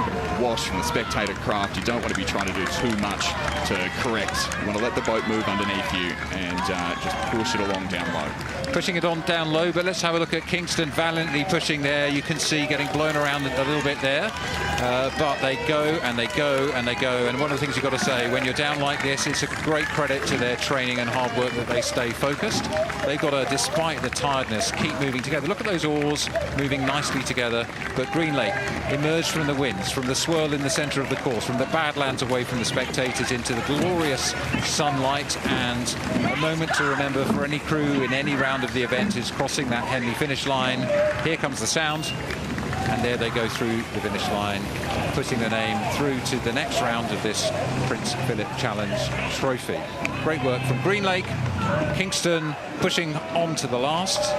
[SPEAKER 4] wash from the spectator craft. You don't want to be trying to do too much to correct. You want to let the boat move underneath you and just push it along down low.
[SPEAKER 5] Pushing it on down low, but let's have a look at Kingston valiantly pushing there. You can see getting blown around a little bit there. But they go and they go and they go, and one of the things you've got to say when you're down like this, it's a great credit to their training and hard work that they stay focused. They've got to, despite the tiredness, keep moving together. Look at those oars moving nicely together. But Green Lake emerged from the winds, from the swirl in the centre of the course, from the badlands away from the spectators into the glorious sunlight, and a moment to remember for any crew in any round of the event is crossing that Henley finish line. Here comes the sound. And there they go through the finish line, putting their name through to the next round of this Prince Philip Challenge Trophy. Great work from Green Lake. Kingston pushing on to the last.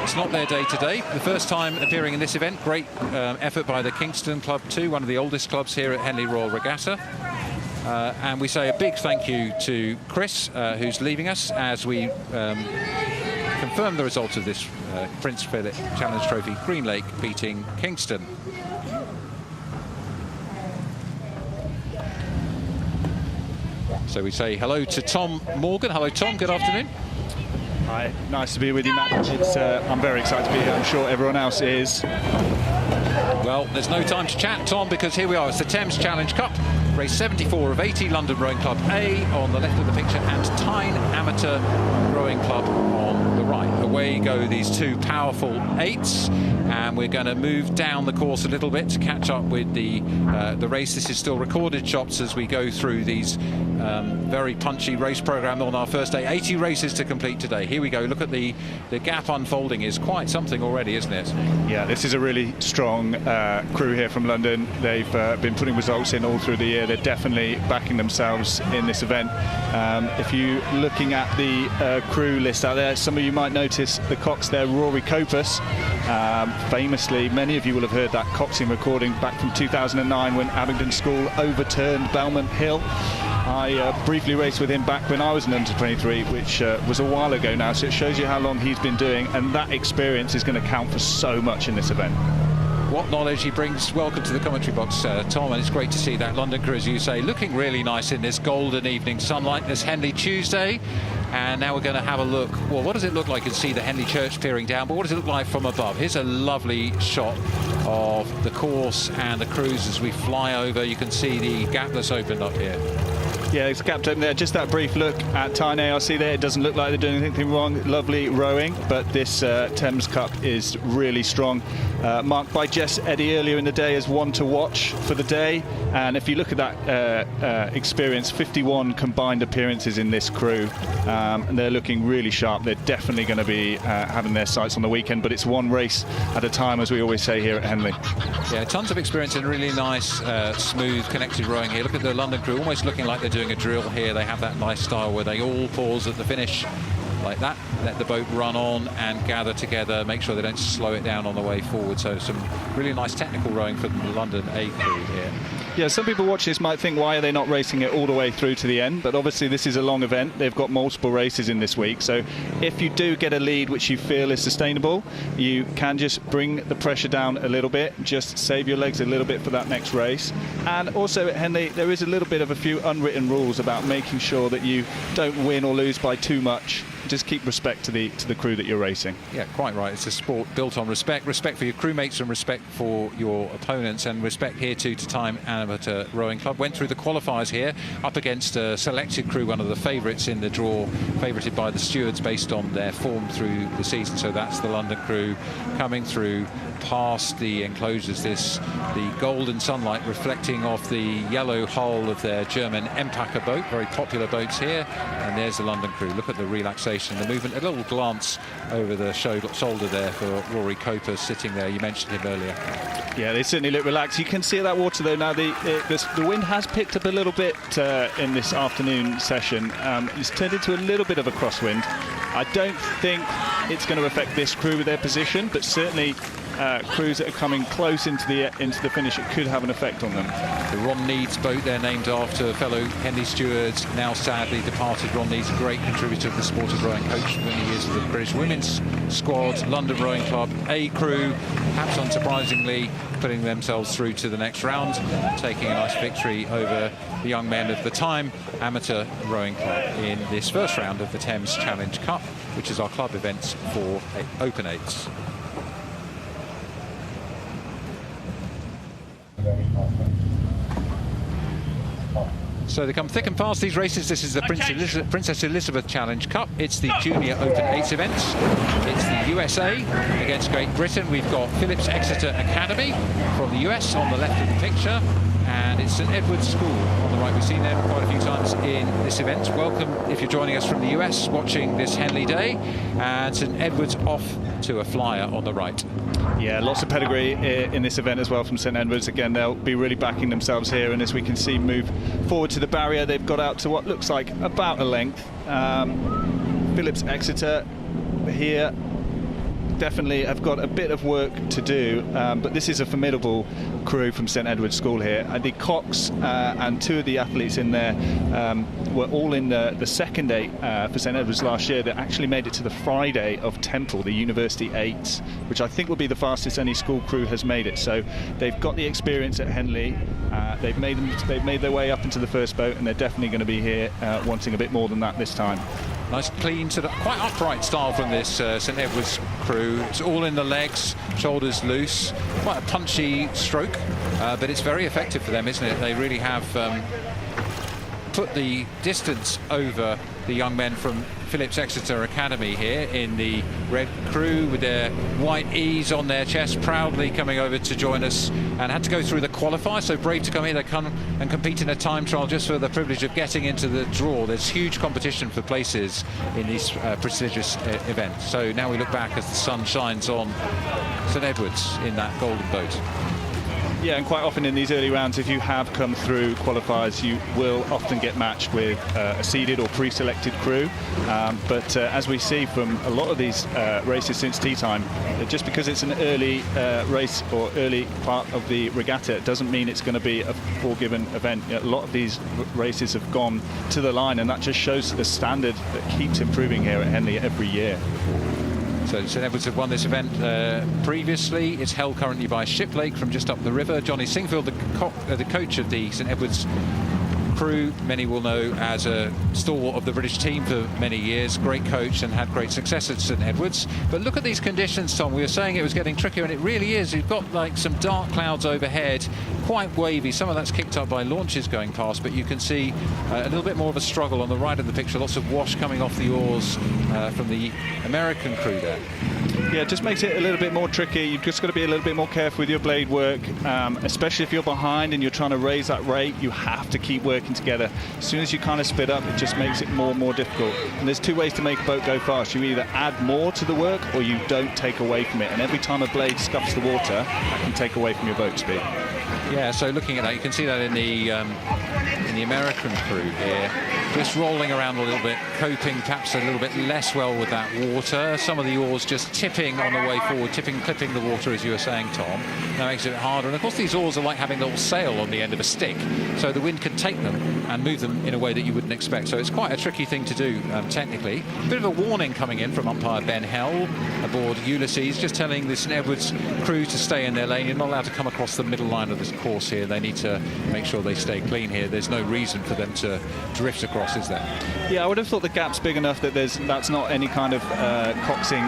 [SPEAKER 5] It's not their day today. The first time appearing in this event. Great effort by the Kingston Club too, one of the oldest clubs here at Henley Royal Regatta. And we say a big thank you to Chris, who's leaving us as we confirm the results of this Prince Philip Challenge Trophy. Green Lake beating Kingston. So we say hello to Tom Morgan. Hello, Tom. Good afternoon.
[SPEAKER 6] Hi. Nice to be with you, Matt. I'm very excited to be here. I'm sure everyone else is.
[SPEAKER 5] Well, there's no time to chat, Tom, because here we are. It's the Thames Challenge Cup. Race 74 of 80, London Rowing Club A on the left of the picture, and Tyne Amateur Rowing Club on the right. Away go these two powerful eights, and we're going to move down the course a little bit to catch up with the race. This is still recorded shots as we go through these very punchy race programme on our first day. 80 races to complete today. Here we go. Look at the gap unfolding. Is quite something already, isn't it?
[SPEAKER 6] Yeah, this is a really strong crew here from London. They've been putting results in all through the year. They're definitely backing themselves in this event. If you're looking at the crew list out there, some of you might notice the cox there, Rory Copus. Famously, many of you will have heard that coxing recording back from 2009 when Abingdon School overturned Belmont Hill. I briefly raced with him back when I was an under-23, which was a while ago now, so it shows you how long he's been doing, and that experience is going to count for so much in this event.
[SPEAKER 5] What knowledge he brings. Welcome to the commentary box, Tom, and it's great to see that London crew, as you say, looking really nice in this golden evening sunlight, this Henley Tuesday. And now we're going to have a look. Well, what does it look like? You can see the Henley Church peering down, but what does it look like from above? Here's a lovely shot of the course and the crews as we fly over. You can see the gap that's opened up here.
[SPEAKER 6] Yeah, it's gapped open there. Just that brief look at Tyne R.C. there. It doesn't look like they're doing anything wrong. Lovely rowing, but this Thames Cup is really strong. Marked by Jess Eddy earlier in the day as one to watch for the day. And if you look at that experience, 51 combined appearances in this crew, and they're looking really sharp. They're definitely going to be having their sights on the weekend, but it's one race at a time, as we always say here at Henley.
[SPEAKER 5] Yeah, tons of experience and really nice, smooth, connected rowing here. Look at the London crew, almost looking like they're doing a drill here. They have that nice style where they all pause at the finish like that, let the boat run on and gather together, make sure they don't slow it down on the way forward. So some really nice technical rowing from the London A crew here.
[SPEAKER 6] Yeah, some people watching this might think, why are they not racing it all the way through to the end? But obviously this is a long event. They've got multiple races in this week. So if you do get a lead which you feel is sustainable, you can just bring the pressure down a little bit, just save your legs a little bit for that next race. And also at Henley, there is a little bit of a few unwritten rules about making sure that you don't win or lose by too much. just keep respect to the crew that you're racing.
[SPEAKER 5] Yeah, quite right. It's a sport built on respect for your crewmates and respect for your opponents, and respect here to Time Amateur Rowing Club. Went through the qualifiers here up against a selected crew, one of the favourites in the draw, favourited by the stewards based on their form through the season. So that's the London crew coming through past the enclosures. The golden sunlight reflecting off the yellow hull of their German Empacher boat, very popular boats here. And there's the London crew. Look at the relaxation, the movement. A little glance over the shoulder there for Rory Coper sitting there. You mentioned him earlier.
[SPEAKER 6] Yeah, they certainly look relaxed. You can see that water though now. The wind has picked up a little bit in this afternoon session. It's turned into a little bit of a crosswind. I don't think it's going to affect this crew with their position, but certainly crews that are coming close into the finish, it could have an effect on them.
[SPEAKER 5] The Ron Needs boat, they're named after fellow Henley stewards, now sadly departed Ron Needs, a great contributor to the sport of rowing, coach for many years of the British women's squad, London Rowing Club, a crew, perhaps unsurprisingly, putting themselves through to the next round, taking a nice victory over the young men of the Time Amateur Rowing Club in this first round of the Thames Challenge Cup, which is our club events for Open 8s. So they come thick and fast, these races. This is the Princess Elizabeth Challenge Cup. It's the Junior Open 8s events. It's the USA against Great Britain. We've got Phillips Exeter Academy from the US on the left of the picture. And it's St Edward's School on the right. We've seen them quite a few times in this event. Welcome if you're joining us from the US watching this Henley Day. And St Edward's off to a flyer on the right.
[SPEAKER 6] Yeah, lots of pedigree in this event as well from St Edward's. Again, they'll be really backing themselves here, and as we can see move forward to the barrier, they've got out to what looks like about a length. Phillips Exeter here definitely have got a bit of work to do, but this is a formidable crew from St Edward's School here. The Cocks and two of the athletes in there were all in the second 8 for St Edward's last year. They actually made it to the Friday of Temple, the University 8s, which I think will be the fastest any school crew has made it. So they've got the experience at Henley. They've made their way up into the first boat, and they're definitely going to be here wanting a bit more than that this time.
[SPEAKER 5] Nice, clean, sort of quite upright style from this St Edward's crew. It's all in the legs, shoulders loose. Quite a punchy stroke, but it's very effective for them, isn't it? They really have put the distance over the young men from Phillips Exeter Academy here in the red crew with their white E's on their chest, proudly coming over to join us, and had to go through the qualifier. So brave to come here. They come and compete in a time trial just for the privilege of getting into the draw. There's huge competition for places in these prestigious events. So now we look back as the sun shines on St Edward's in that golden boat.
[SPEAKER 6] Yeah, and quite often in these early rounds, if you have come through qualifiers, you will often get matched with a seeded or pre-selected crew. But as we see from a lot of these races since tea time, just because it's an early race or early part of the regatta, it doesn't mean it's going to be a forgiven event. A lot of these races have gone to the line, and that just shows the standard that keeps improving here at Henley every year.
[SPEAKER 5] So St Edward's have won this event previously. It's held currently by Shiplake from just up the river. Johnny Singfield, the coach of the St Edward's crew, many will know as a stalwart of the British team for many years. Great coach and had great success at St Edward's. But look at these conditions, Tom. We were saying it was getting trickier, and it really is. You've got like some dark clouds overhead, quite wavy. Some of that's kicked up by launches going past, but you can see a little bit more of a struggle on the right of the picture. Lots of wash coming off the oars from the American crew there.
[SPEAKER 6] Yeah, it just makes it a little bit more tricky. You've just got to be a little bit more careful with your blade work, especially if you're behind and you're trying to raise that rate. You have to keep working together. As soon as you kind of split up, it just makes it more and more difficult. And there's two ways to make a boat go fast. You either add more to the work or you don't take away from it. And every time a blade scuffs the water, that can take away from your boat speed.
[SPEAKER 5] Yeah, so looking at that, you can see that in the American crew here, just rolling around a little bit, coping perhaps a little bit less well with that water. Some of the oars just tipping on the way forward, clipping the water, as you were saying, Tom. That makes it harder. And of course, these oars are like having a little sail on the end of a stick, so the wind can take them and move them in a way that you wouldn't expect. So it's quite a tricky thing to do technically. A bit of a warning coming in from umpire Ben Hell aboard Ulysses, just telling the St Edward's crew to stay in their lane. You're not allowed to come across the middle line of the course here. They need to make sure they stay clean here. There's no reason for them to drift across, is there?
[SPEAKER 6] Yeah, I would have thought the gap's big enough that that's not any kind of coxing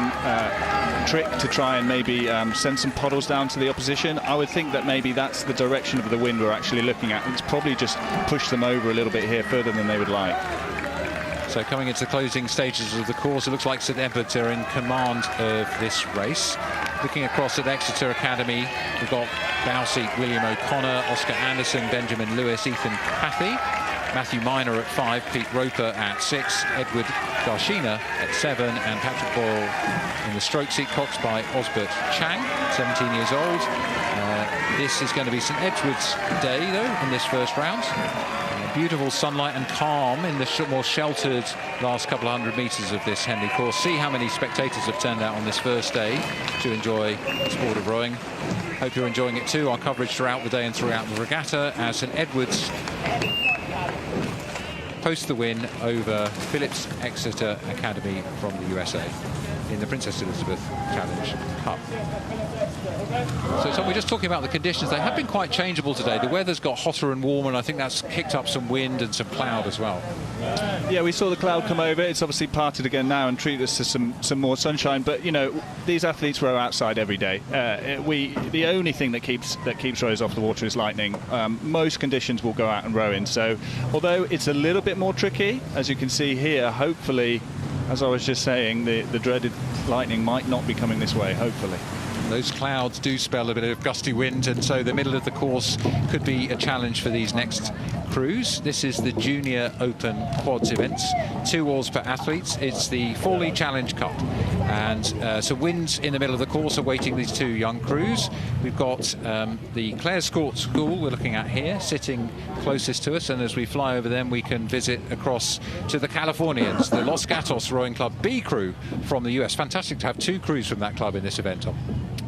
[SPEAKER 6] trick to try and maybe send some puddles down to the opposition. I would think that maybe that's the direction of the wind we're actually looking at. It's probably just pushed them over a little bit here further than they would like.
[SPEAKER 5] So coming into the closing stages of the course, it looks like St Edwards are in command of this race. Looking across at Exeter Academy, we've got Bowsey, William O'Connor, Oscar Anderson, Benjamin Lewis, Ethan Pathy, Matthew Minor at 5, Pete Roper at 6, Edward Garshina at 7, and Patrick Boyle in the stroke seat, coxed by Osbert Chang, 17 years old. This is going to be St Edward's day, though, in this first round. Beautiful sunlight and calm in the more sheltered last couple of hundred metres of this Henley course. See how many spectators have turned out on this first day to enjoy the sport of rowing. Hope you're enjoying it too. Our coverage throughout the day and throughout the regatta as St Edwards post the win over Phillips Exeter Academy from the USA in the Princess Elizabeth Challenge Cup. So we're just talking about the conditions. They have been quite changeable today. The weather's got hotter and warmer, and I think that's kicked up some wind and some cloud as well.
[SPEAKER 6] Yeah, we saw the cloud come over. It's obviously parted again now and treated us to some more sunshine. But, you know, these athletes row outside every day. The only thing that keeps rowers off the water is lightning. Most conditions will go out and row in. So although it's a little bit more tricky, as you can see here, hopefully, as I was just saying, the dreaded lightning might not be coming this way, hopefully.
[SPEAKER 5] Those clouds do spell a bit of gusty wind, and so the middle of the course could be a challenge for these next crews. This is the Junior Open Quads events, 2 oars per athletes. It's the Fawley Challenge Cup, and so winds in the middle of the course awaiting these 2 young crews. We've got the Clare's Court School we're looking at here, sitting closest to us, and as we fly over them, we can visit across to the Californians, the Los Gatos Rowing Club B crew from the US. Fantastic to have 2 crews from that club in this event, Tom.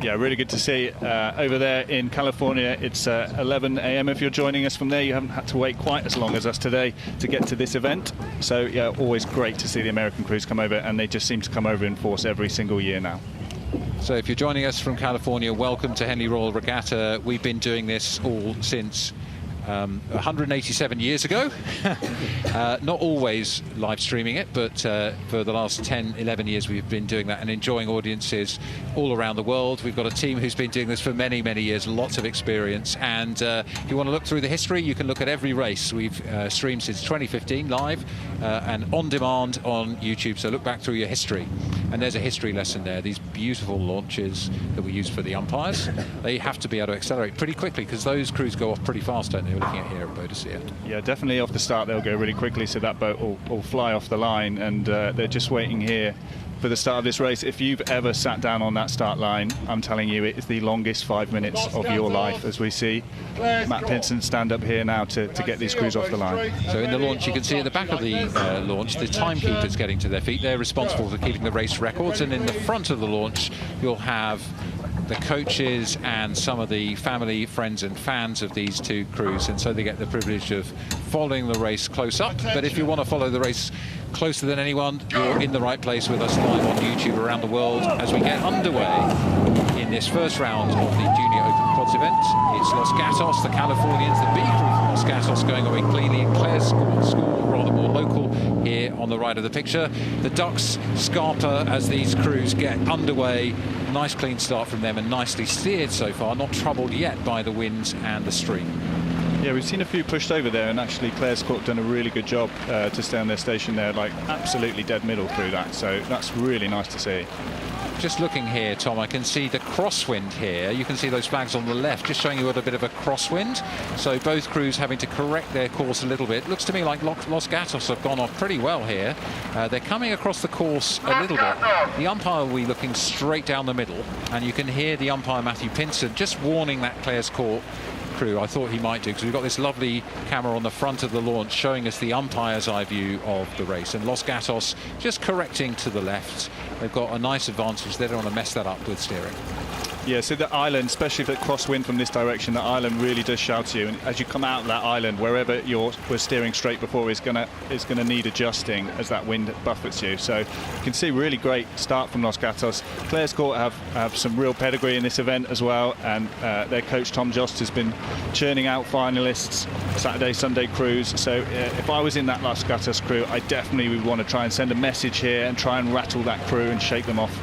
[SPEAKER 6] Yeah, really good to see. Over there in California, it's 11 a.m. If you're joining us from there, you haven't had to wait quite as long as us today to get to this event. So, yeah, always great to see the American crews come over, and they just seem to come over in force every single year now.
[SPEAKER 5] So if you're joining us from California, welcome to Henley Royal Regatta. We've been doing this all since 187 years ago. Not always live streaming it, but for the last 10, 11 years we've been doing that and enjoying audiences all around the world. We've got a team who's been doing this for many, many years, lots of experience. And if you want to look through the history, you can look at every race. We've streamed since 2015 live and on demand on YouTube. So look back through your history. And there's a history lesson there. These beautiful launches that we use for the umpires, they have to be able to accelerate pretty quickly because those crews go off pretty fast, don't they? We're looking at here at Bodicea.
[SPEAKER 6] Yeah, definitely off the start they'll go really quickly, so that boat will fly off the line, and they're just waiting here for the start of this race. If you've ever sat down on that start line, I'm telling you, it is the longest 5 minutes of your life, as we see Matt Pinson stand up here now to get these crews off the line.
[SPEAKER 5] So in the launch, you can see at the back of the launch, the timekeepers getting to their feet. They're responsible for keeping the race records, and in the front of the launch, you'll have the coaches and some of the family, friends and fans of these 2 crews, and so they get the privilege of following the race close up. But if you want to follow the race closer than anyone, you're in the right place with us live on YouTube around the world as we get underway in this first round of the Junior Open Quads event. It's Los Gatos, the Californians, the B crew from Los Gatos going away cleanly, and Clare's School, rather more local, here on the right of the picture. The Ducks, Scarpa, as these crews get underway. Nice clean start from them and nicely steered so far, not troubled yet by the winds and the stream.
[SPEAKER 6] Yeah, we've seen a few pushed over there, and actually Clare's Court done a really good job to stay on their station there, like absolutely dead middle through that, so that's really nice to see.
[SPEAKER 5] Just looking here, Tom, I can see the crosswind here. You can see those flags on the left, just showing you what a bit of a crosswind. So both crews having to correct their course a little bit. Looks to me like Los Gatos have gone off pretty well here. They're coming across the course a little bit. The umpire will be looking straight down the middle, and you can hear the umpire, Matthew Pinson, just warning that Clare's Court crew. I thought he might do, because we've got this lovely camera on the front of the launch showing us the umpire's eye view of the race, and Los Gatos just correcting to the left. They've got a nice advantage. They don't want to mess that up with steering.
[SPEAKER 6] Yeah, so the island, especially if it crosswind from this direction, the island really does shout to you. And as you come out of that island, wherever we're steering straight before is gonna need adjusting as that wind buffets you. So you can see really great start from Los Gatos. Clares Court have some real pedigree in this event as well, and their coach Tom Jost has been churning out finalists Saturday, Sunday crews. So if I was in that Los Gatos crew, I definitely would want to try and send a message here and try and rattle that crew and shake them off,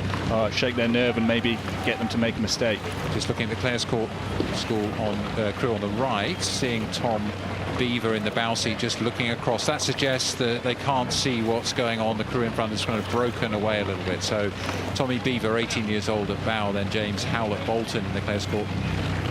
[SPEAKER 6] shake their nerve, and maybe get them to make a mistake.
[SPEAKER 5] Just looking at the Clares Court school crew on the right, seeing Tom Beaver in the bow seat just looking across. That suggests that they can't see what's going on. The crew in front is kind of broken away a little bit. So Tommy Beaver, 18 years old at bow, then James Howlett Bolton in the Clares Court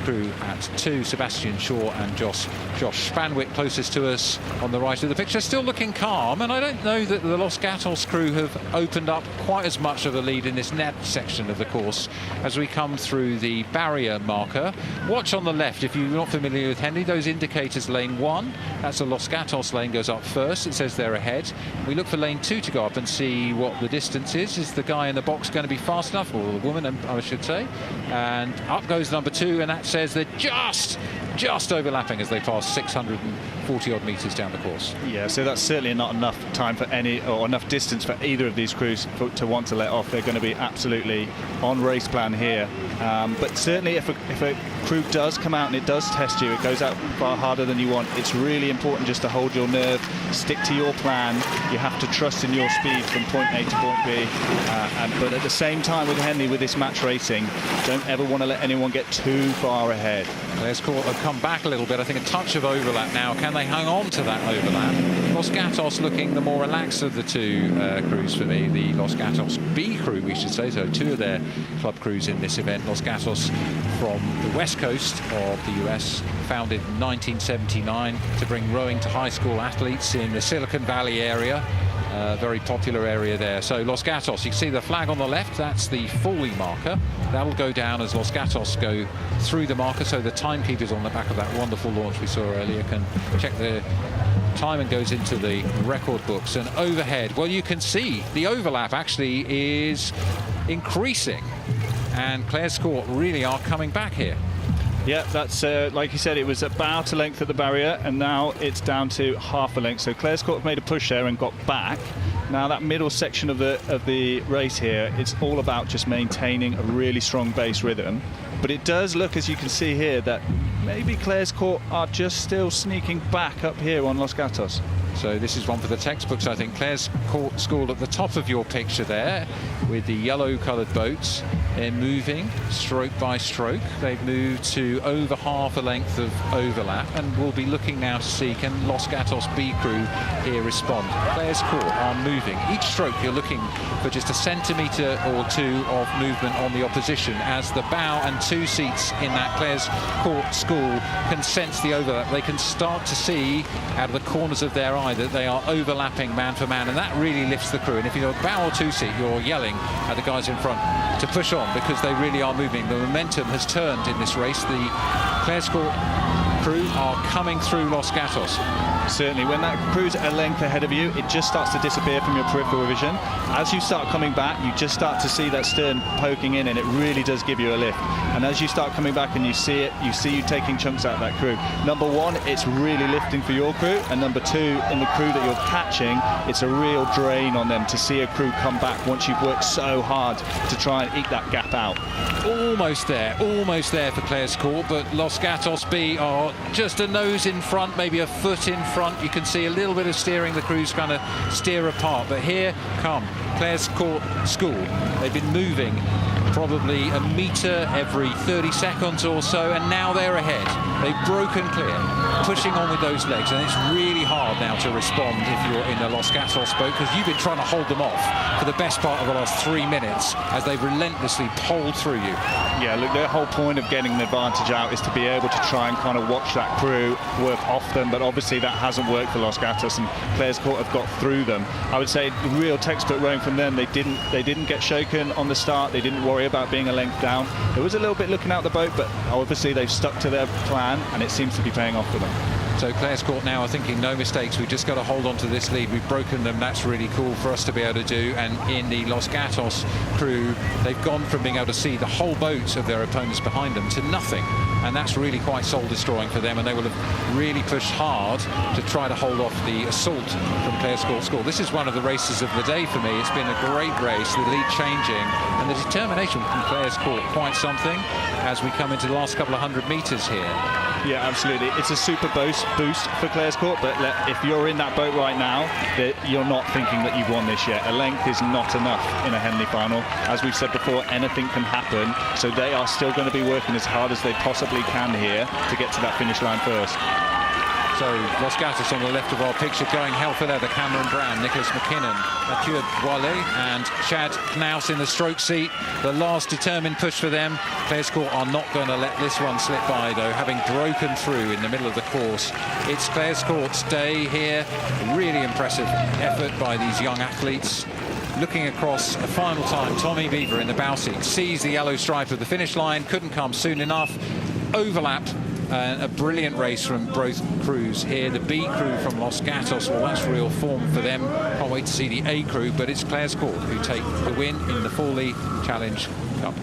[SPEAKER 5] crew at 2, Sebastian Shaw and Josh Spanwick closest to us on the right of the picture, still looking calm, and I don't know that the Los Gatos crew have opened up quite as much of a lead in this net section of the course as we come through the barrier marker. Watch on the left if you're not familiar with Henley, those indicators. Lane 1, that's the Los Gatos lane, goes up first. It says they're ahead. We look for lane 2 to go up and see what the distance is. Is the guy in the box going to be fast enough, or the woman, I should say? And up goes number 2, and that says they're just overlapping as they pass 640 odd metres down the course.
[SPEAKER 6] Yeah, so that's certainly not enough time for enough distance for either of these crews to want to let off. They're going to be absolutely on race plan here. But certainly if a crew does come out and it does test you, it goes out far harder than you want, it's really important just to hold your nerve, stick to your plan. You have to trust in your speed from point A to point B. But at the same time with Henley, with this match racing, don't ever want to let anyone get too far ahead.
[SPEAKER 5] Clares Court have come back a little bit. I think a touch of overlap now. Can they hang on to that overlap? Los Gatos looking the more relaxed of the two crews for me. The Los Gatos B crew, we should say. So 2 of their club crews in this event. Los Gatos from the west coast of the US, founded in 1979 to bring rowing to high school athletes in the Silicon Valley area. Very popular area there. So Los Gatos, you can see the flag on the left, that's the Fawley marker. That'll go down as Los Gatos go through the marker, so the timekeepers on the back of that wonderful launch we saw earlier can check the time and goes into the record books. And overhead, well, you can see the overlap actually is increasing, and Clares Court really are coming back here.
[SPEAKER 6] Yeah, that's like you said, it was about a length at the barrier, and now it's down to half a length. So Clares Court have made a push there and got back. Now that middle section of the race here, it's all about just maintaining a really strong base rhythm. But it does look, as you can see here, that maybe Clares Court are just still sneaking back up here on Los Gatos.
[SPEAKER 5] So this is one for the textbooks, I think. Clares Court School at the top of your picture there with the yellow coloured boats. They're moving stroke by stroke. They've moved to over half a length of overlap, and we'll be looking now to see can Los Gatos B crew here respond. Clares Court are moving. Each stroke you're looking for just a centimetre or 2 of movement on the opposition as the bow and 2 seats in that Clares Court School can sense the overlap. They can start to see out of the corners of their eye that they are overlapping man for man, and that really lifts the crew. And if you're a bow or 2 seat, you're yelling at the guys in front to push on because they really are moving. The momentum has turned in this race. The Clares Court crew are coming through Los Gatos.
[SPEAKER 6] Certainly, when that crew's a length ahead of you, it just starts to disappear from your peripheral vision. As you start coming back, you just start to see that stern poking in, and it really does give you a lift. And as you start coming back and you see it, you see you taking chunks out of that crew. Number 1, it's really lifting for your crew, and number 2, in the crew that you're catching, it's a real drain on them to see a crew come back once you've worked so hard to try and eke that gap out.
[SPEAKER 5] Almost there for Clares Court, but Los Gatos B are just a nose in front, maybe a foot in front. You can see a little bit of steering, the crew's trying to steer apart, but here come Clares Court School. They've been moving probably a metre every 30 seconds or so, and now they're ahead. They've broken clear, pushing on with those legs, and it's really hard now to respond if you're in a Los Gatos boat, because you've been trying to hold them off for the best part of the last 3 minutes as they've relentlessly poled through you.
[SPEAKER 6] Yeah, look, their whole point of getting an advantage out is to be able to try and kind of watch that crew work off them, but obviously that hasn't worked for Los Gatos, and Clares Court have got through them. I would say the real textbook rowing from them. They didn't get shaken on the start. They didn't worry about being a length down. It was a little bit looking out the boat, but obviously they've stuck to their plan, and it seems to be paying off for them.
[SPEAKER 5] So Clare's Court now are thinking no mistakes, we've just got to hold on to this lead, we've broken them, that's really cool for us to be able to do. And in the Los Gatos crew, they've gone from being able to see the whole boat of their opponents behind them to nothing, and that's really quite soul destroying for them, and they will have really pushed hard to try to hold off the assault from Clare's Court score. This is one of the races of the day for me. It's been a great race, the lead changing, and the determination from Clare's Court quite something as we come into the last couple of 100 metres here.
[SPEAKER 6] Yeah, absolutely. It's a super boost for Clare's Court, but if you're in that boat right now, you're not thinking that you've won this yet. A length is not enough in a Henley final. As we've said before, anything can happen, so they are still going to be working as hard as they possibly can here to get to that finish line first.
[SPEAKER 5] So Los Gatos on the left of our picture going hell for leather. Cameron Brown, Nicholas McKinnon, Mathieu Boilet and Chad Knaus in the stroke seat. The last determined push for them. Clare's Court are not going to let this one slip by though, having broken through in the middle of the course. It's Clare's Court's day here. Really impressive effort by these young athletes. Looking across a final time, Tommy Beaver in the bow seat sees the yellow stripe of the finish line, couldn't come soon enough. Overlap. A brilliant race from both crews here. The B crew from Los Gatos, well, that's real form for them. Can't wait to see the A crew, but it's Clare's Court who take the win in the Fawley Challenge Cup.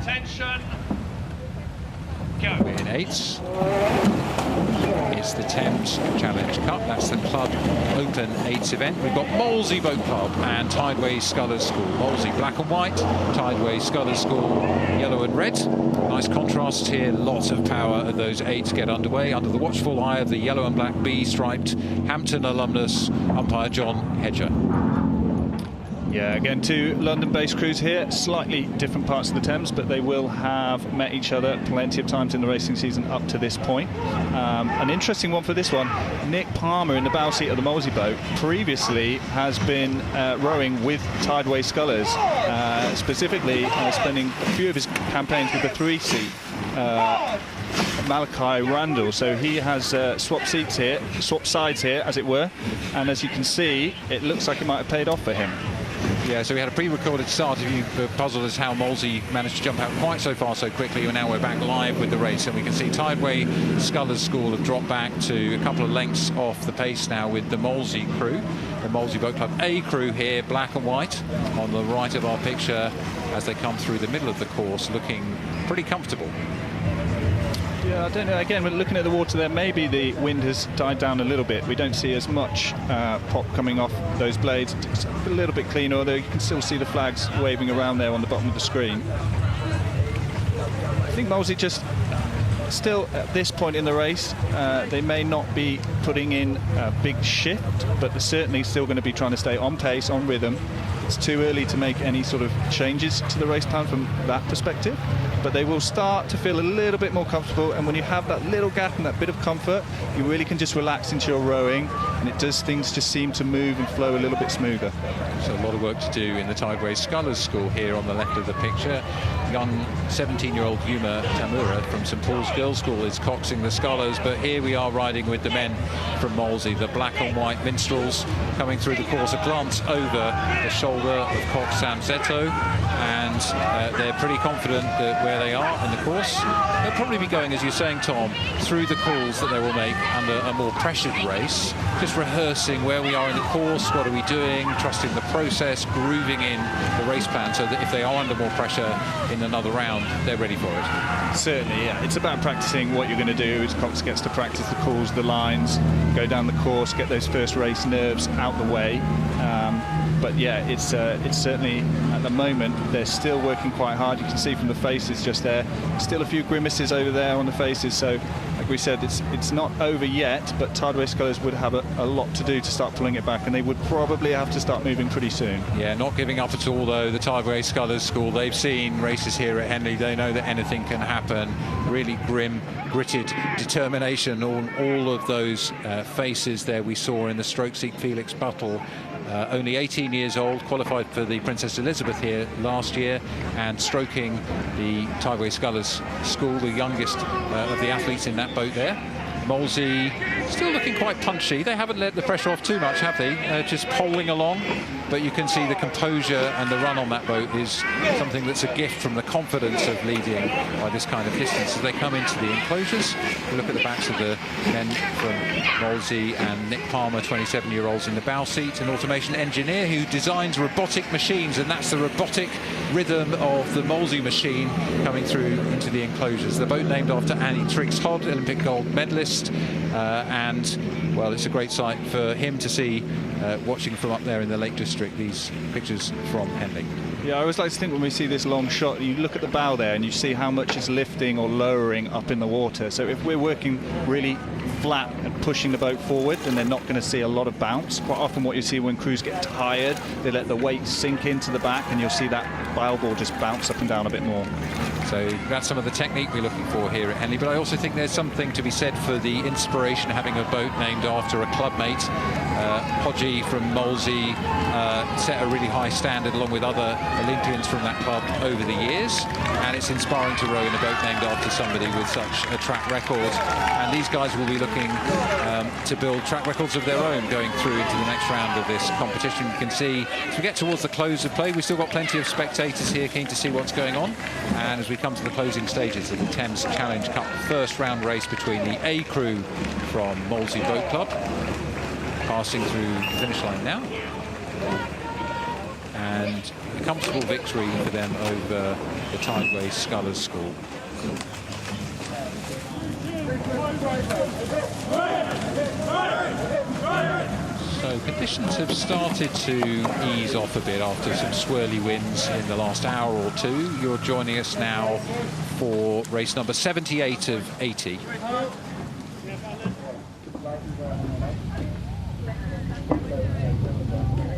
[SPEAKER 7] Attention. Go.
[SPEAKER 5] In eights. It's the Thames Challenge Cup. That's the Club Open 8s event. We've got Molesey Boat Club and Tideway Scullers School. Molesey black and white, Tideway Scullers School yellow and red. Nice contrasts here. Lots of power as those 8s get underway under the watchful eye of the yellow and black B-striped Hampton alumnus umpire John Hedger.
[SPEAKER 6] Yeah, again, two London-based crews here, slightly different parts of the Thames, but they will have met each other plenty of times in the racing season up to this point. An interesting one for this one, Nick Palmer in the bow seat of the Molesey boat previously has been rowing with Tideway Scullers, specifically spending a few of his campaigns with the 3-seat Malachi Randall, so he has swapped sides here, as it were, and as you can see, it looks like it might have paid off for him.
[SPEAKER 5] Yeah, so we had a pre-recorded start. If you puzzled as how Molesey managed to jump out quite so far so quickly, and now we're back live with the race, and we can see Tideway Scullers School have dropped back to a couple of lengths off the pace now with the Molesey crew. The Molesey Boat Club A crew here, black and white, on the right of our picture as they come through the middle of the course, looking pretty comfortable.
[SPEAKER 6] Yeah, I don't know. Again, we're looking at the water there. Maybe the wind has died down a little bit. We don't see as much pop coming off those blades. It's a little bit cleaner, although you can still see the flags waving around there on the bottom of the screen. I think Molesey just still at this point in the race, they may not be putting in a big shift, but they're certainly still going to be trying to stay on pace, on rhythm. It's too early to make any sort of changes to the race plan from that perspective, but they will start to feel a little bit more comfortable, and when you have that little gap and that bit of comfort, you really can just relax into your rowing, and things just seem to move and flow a little bit smoother.
[SPEAKER 5] So a lot of work to do in the Tideway Scullers School here on the left of the picture. Young 17-year-old Yuma Tamura from St Paul's Girls' School is coxing the Scullers, but here we are riding with the men from Molesey, the black and white minstrels coming through the course. A glance over the shoulder of Cox Sam Zeto, and they're pretty confident that where they are in the course, they'll probably be going, as you're saying, Tom, through the calls that they will make under a more pressured race, just rehearsing where we are in the course, what are we doing, trusting the process, grooving in the race plan so that if they are under more pressure in another round, they're ready for it.
[SPEAKER 6] Certainly, yeah. It's about practicing what you're going to do. As Cox gets to practice the calls, the lines, go down the course, get those first race nerves out the way. But yeah, it's certainly, at the moment, they're still working quite hard. You can see from the faces just there, still a few grimaces over there on the faces. So, like we said, it's not over yet, but Tideway Scullers would have a lot to do to start pulling it back, and they would probably have to start moving pretty soon.
[SPEAKER 5] Yeah, not giving up at all, though. The Tideway Scullers School, they've seen races here at Henley. They know that anything can happen. Really grim, gritted determination on all of those faces there we saw in the stroke seat. Felix Buttle, only 18 years old, qualified for the Princess Elizabeth here last year, and stroking the Tideway Scullers School, the youngest of the athletes in that boat there. Molesey still looking quite punchy. They haven't let the pressure off too much, have they? Just polling along. but you can see the composure and the run on that boat is something that's a gift from the confidence of leading by this kind of distance. As they come into the enclosures, we look at the backs of the men from Molesey and Nick Palmer, 27-year-olds in the bow seat, an automation engineer who designs robotic machines, and that's the robotic rhythm of the Molesey machine coming through into the enclosures. The boat named after Annie Triggs-Todd, Olympic gold medalist, and well, it's a great sight for him to see watching from up there in the Lake District, these pictures from Henley.
[SPEAKER 6] Yeah, I always like to think when we see this long shot, you look at the bow there and you see how much is lifting or lowering up in the water. So if we're working really flat and pushing the boat forward, then they're not going to see a lot of bounce. Quite often what you see when crews get tired, they let the weight sink into the back and you'll see that bow ball just bounce up and down a bit more.
[SPEAKER 5] So that's some of the technique we're looking for here at Henley. But I also think there's something to be said for the inspiration, having a boat named after a clubmate. Podgy from Molesey set a really high standard along with other Olympians from that club over the years, and it's inspiring to row in a boat named after somebody with such a track record. And these guys will be looking to build track records of their own going through into the next round of this competition. You can see as we get towards the close of play, we've still got plenty of spectators here keen to see what's going on, and as we come to the closing stages of the Thames Challenge Cup first round race between the A crew from Molesey Boat Club, passing through the finish line now, and a comfortable victory for them over the Tideway Scullers school. So conditions have started to ease off a bit after some swirly winds in the last hour or two. You're joining us now for race number 78 of 80.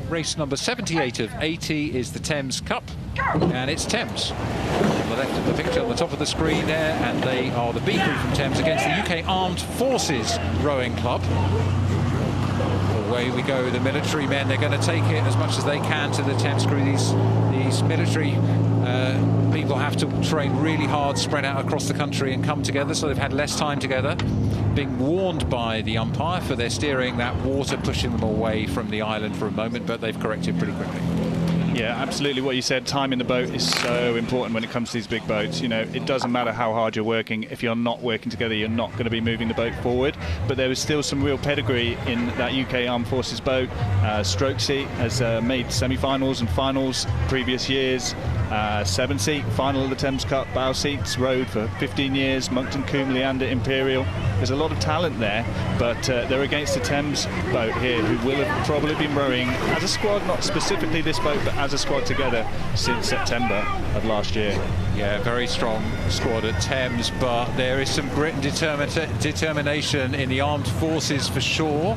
[SPEAKER 5] Race number 78 of 80 is the Thames Cup, and it's Thames on the left of the picture on the top of the screen there, and they are the B crew from Thames against the UK Armed Forces Rowing Club. Away we go, the military men. They're going to take it as much as they can to the Thames crew. These military people have to train really hard, spread out across the country and come together, so they've had less time together, being warned by the umpire for their steering that water, pushing them away from the island for a moment, but they've corrected pretty quickly.
[SPEAKER 6] Yeah, absolutely what you said. Time in the boat is so important when it comes to these big boats. You know, it doesn't matter how hard you're working. If you're not working together, you're not going to be moving the boat forward. But there was still some real pedigree in that UK Armed Forces boat. Strokesy has made semi-finals and finals previous years. 7-seat, final of the Thames Cup, bow seats, rowed for 15 years, Moncton, Coombe, Leander, Imperial. There's a lot of talent there, but they're against the Thames boat here, who will have probably been rowing as a squad, not specifically this boat, but as a squad together since September of last year.
[SPEAKER 5] Yeah, very strong squad at Thames, but there is some grit and determination in the armed forces for sure.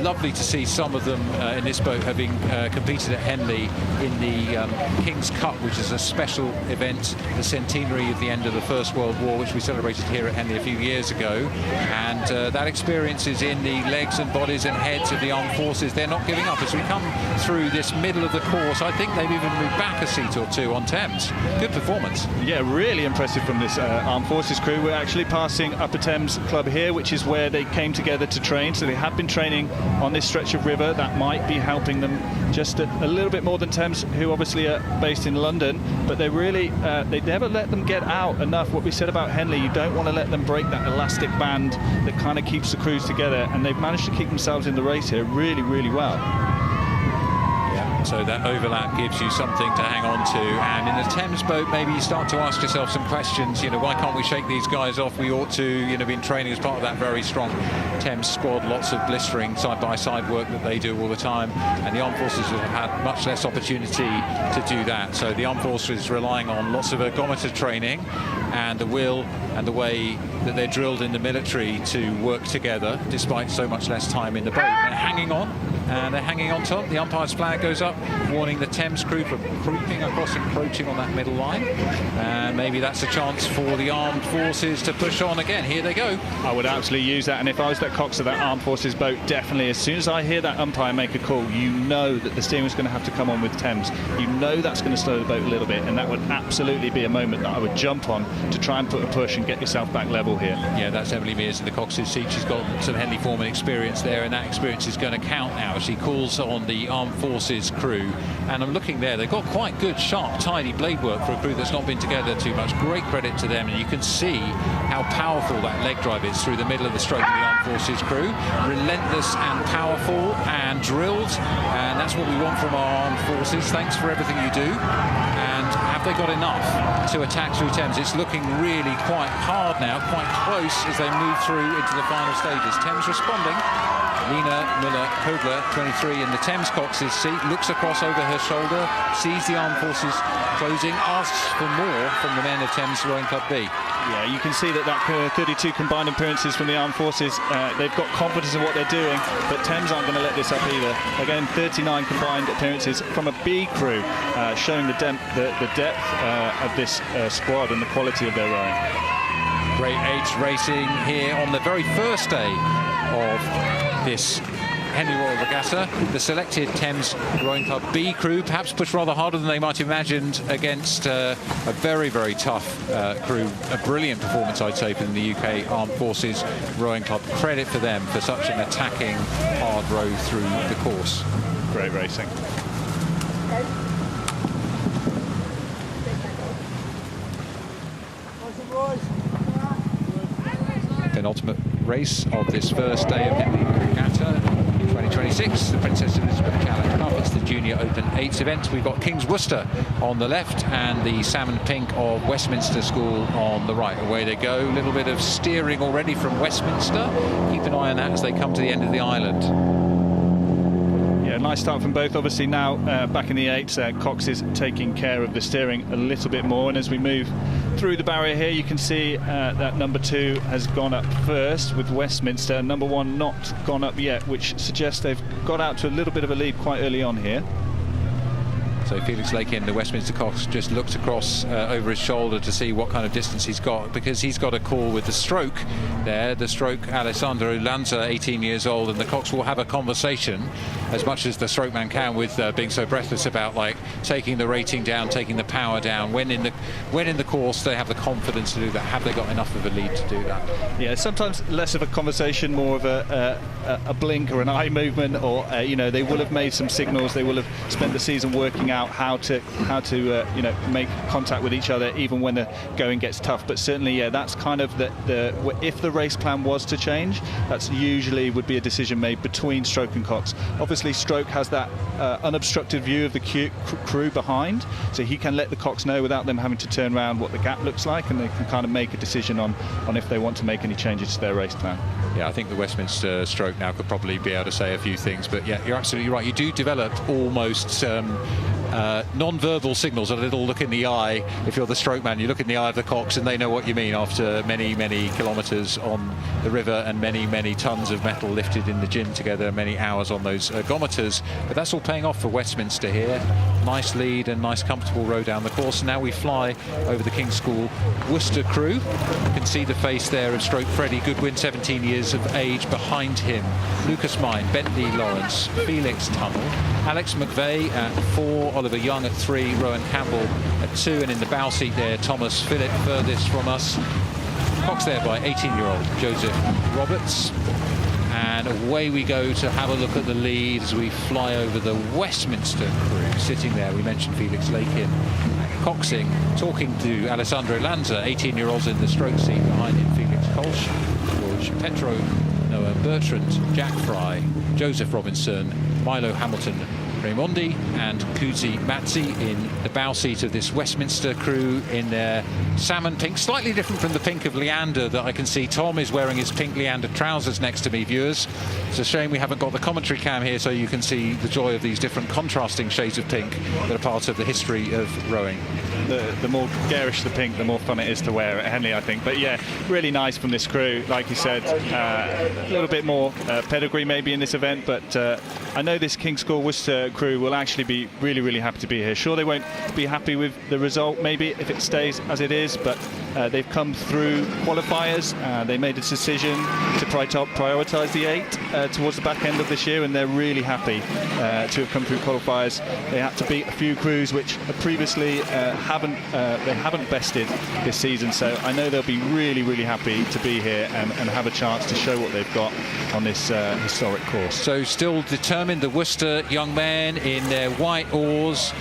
[SPEAKER 5] Lovely to see some of them in this boat having competed at Henley in the King's Cup, which is a special event, the centenary of the end of the First World War, which we celebrated here at Henley a few years ago. And that experience is in the legs and bodies and heads of the armed forces. They're not giving up. As we come through this middle of the course, I think they've even moved back a seat or two on Thames. Good performance.
[SPEAKER 6] Yeah, really impressive from this armed forces crew. We're actually passing Upper Thames Club here, which is where they came together to train. So they have been training on this stretch of river. That might be helping them just a little bit more than Thames, who obviously are based in London, but they really they never let them get out enough. What we said about Henley, you don't want to let them break that elastic band that kind of keeps the crews together, and they've managed to keep themselves in the race here really, really well.
[SPEAKER 5] So that overlap gives you something to hang on to, and in a Thames boat maybe you start to ask yourself some questions. You know, why can't we shake these guys off? We ought to, you know, been training as part of that very strong Thames squad, lots of blistering side-by-side work that they do all the time, and the armed forces have had much less opportunity to do that. So the armed forces is relying on lots of ergometer training and the will and the way that they're drilled in the military to work together despite so much less time in the boat. They're hanging on, and they're hanging on top. The umpire's flag goes up, warning the Thames crew from creeping across, encroaching on that middle line. And maybe that's a chance for the armed forces to push on again. Here they go.
[SPEAKER 6] I would absolutely use that, and if I was that cox of that armed forces boat, definitely, as soon as I hear that umpire make a call, you know that the steering is going to have to come on with Thames. You know that's going to slow the boat a little bit, and that would absolutely be a moment that I would jump on to try and put a push and get yourself back level here.
[SPEAKER 5] Yeah, that's Emily Mears in the cox's seat. She's got some Henley Foreman experience there, and that experience is going to count now. She calls on the Armed Forces crew, and I'm looking there, they've got quite good, sharp, tidy blade work for a crew that's not been together too much. Great credit to them, and you can see how powerful that leg drive is through the middle of the stroke of the Armed Forces crew. Relentless and powerful and drilled, and that's what we want from our Armed Forces. Thanks for everything you do. And have they got enough to attack through Thames? It's looking really quite hard now, quite close as they move through into the final stages. Thames responding. Lena Müller-Kogler, 23, in the Thames Cox's seat, looks across over her shoulder, sees the Armed Forces closing, asks for more from the men of Thames Rowing Club B.
[SPEAKER 6] Yeah, you can see that 32 combined appearances from the Armed Forces, they've got confidence in what they're doing, but Thames aren't going to let this up either. Again, 39 combined appearances from a B crew, showing the depth of this squad and the quality of their rowing.
[SPEAKER 5] Great age racing here on the very first day of this Henley Royal Regatta. The selected Thames Rowing Club B crew perhaps pushed rather harder than they might have imagined against a very, very tough crew. A brilliant performance, I'd say, from the UK Armed Forces Rowing Club. Credit for them for such an attacking, hard row through the course.
[SPEAKER 6] Great racing.
[SPEAKER 5] Penultimate race of this first day of Henley Regatta 2026. The Princess Elizabeth Callan Cup. It's the Junior Open 8s event. We've got King's Worcester on the left and the salmon pink of Westminster School on the right. Away they go. A little bit of steering already from Westminster. Keep an eye on that as they come to the end of the island.
[SPEAKER 6] Yeah, nice start from both. Obviously now back in the 8s, Cox is taking care of the steering a little bit more, and as we move through the barrier here, you can see that number 2 has gone up first with Westminster. Number 1 not gone up yet, which suggests they've got out to a little bit of a lead quite early on here.
[SPEAKER 5] So Felix Lakin, the Westminster Cox, just looks across over his shoulder to see what kind of distance he's got, because he's got a call with the stroke there. The stroke, Alessandro Lanza, 18 years old, and the Cox will have a conversation, as much as the stroke man can, with being so breathless about like taking the rating down, taking the power down. When in the course they have the confidence to do that, have they got enough of a lead to do that?
[SPEAKER 6] Yeah, sometimes less of a conversation, more of a blink or an eye movement, or you know, they will have made some signals. They will have spent the season working out how to you know, make contact with each other even when the going gets tough. But certainly, yeah, that's kind of if the race plan was to change, that's usually would be a decision made between Stroke and Cox. Obviously Stroke has that unobstructed view of the crew behind, so he can let the Cox know without them having to turn around what the gap looks like, and they can kind of make a decision on if they want to make any changes to their race plan.
[SPEAKER 5] Yeah, I think the Westminster Stroke now could probably be able to say a few things, but yeah, you're absolutely right. You do develop almost non-verbal signals, a little look in the eye. If you're the stroke man, you look in the eye of the Cox and they know what you mean after many, many kilometres on the river and many, many tons of metal lifted in the gin together, many hours on those ergometers. But that's all paying off for Westminster here. Nice lead and nice comfortable row down the course. Now we fly over the King's School Worcester crew. You can see the face there of stroke Freddie Goodwin, 17 years of age. Behind him, Lucas Mine, Bentley Lawrence, Felix Tunnell, Alex McVeigh at 4, Oliver Young at 3, Rowan Campbell at 2, and in the bow seat there, Thomas Phillip, furthest from us. Cox there by 18-year-old Joseph Roberts. And away we go to have a look at the lead as we fly over the Westminster crew. Sitting there, we mentioned Felix Lakin coxing, talking to Alessandro Lanza, 18-year-olds in the stroke seat. Behind him, Felix Kolsch, George Petro, Noah Bertrand, Jack Fry, Joseph Robinson, Milo Hamilton, Raimondi and Kuzi Matzi in the bow seat of this Westminster crew in their salmon pink, slightly different from the pink of Leander that I can see. Tom is wearing his pink Leander trousers next to me, viewers. It's a shame we haven't got the commentary cam here so you can see the joy of these different contrasting shades of pink that are part of the history of rowing.
[SPEAKER 6] The more garish the pink, the more fun it is to wear at Henley, I think. But yeah, really nice from this crew. Like you said, a little bit more pedigree maybe in this event, but I know this King's School Worcester boat crew will actually be really, really happy to be here. Sure, they won't be happy with the result, maybe, if it stays as it is, but they've come through qualifiers. They made a decision to prioritise the 8 towards the back end of this year, and they're really happy to have come through qualifiers. They had to beat a few crews which previously haven't bested this season, so I know they'll be really, really happy to be here and have a chance to show what they've got on this historic course.
[SPEAKER 5] So still determined, the Worcester young men in their white oars.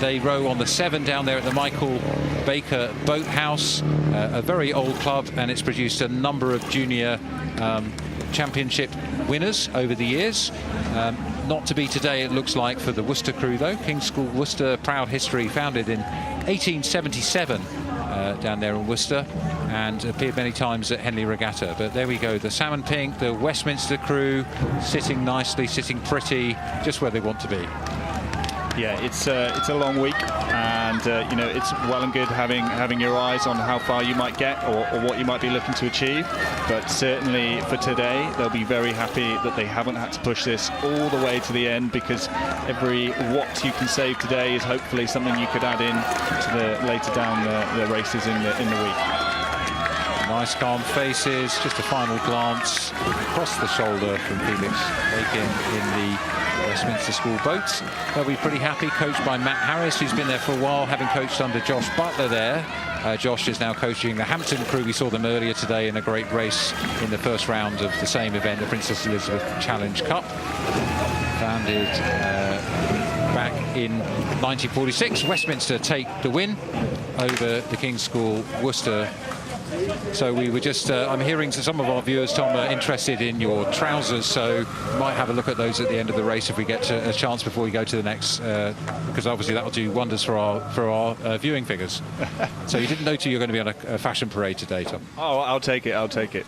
[SPEAKER 5] They row on the 7 down there at the Michael Baker Boathouse, a very old club, and it's produced a number of junior championship winners over the years. Not to be today, it looks like, for the Worcester crew, though. King's School Worcester, proud history, founded in 1877 down there in Worcester, and appeared many times at Henley Regatta. But there we go, the salmon pink, the Westminster crew, sitting nicely, sitting pretty, just where they want to be.
[SPEAKER 6] Yeah, it's a long week, and you know, it's well and good having your eyes on how far you might get or what you might be looking to achieve. But certainly for today, they'll be very happy that they haven't had to push this all the way to the end, because every watt you can save today is hopefully something you could add in to the later down the races in the week.
[SPEAKER 5] Nice calm faces, just a final glance across the shoulder from Felix Bacon in the Westminster School boats. They'll be pretty happy, coached by Matt Harris, who's been there for a while, having coached under Josh Butler there. Josh is now coaching the Hampton crew. We saw them earlier today in a great race in the first round of the same event, the Princess Elizabeth Challenge Cup. Founded back in 1946. Westminster take the win over the King's School Worcester. So we were just, I'm hearing some of our viewers, Tom, are interested in your trousers, so might have a look at those at the end of the race if we get a chance before we go to the next, because obviously that will do wonders for our viewing figures. So you didn't know you're going to be on a fashion parade today, Tom?
[SPEAKER 6] Oh, I'll take it.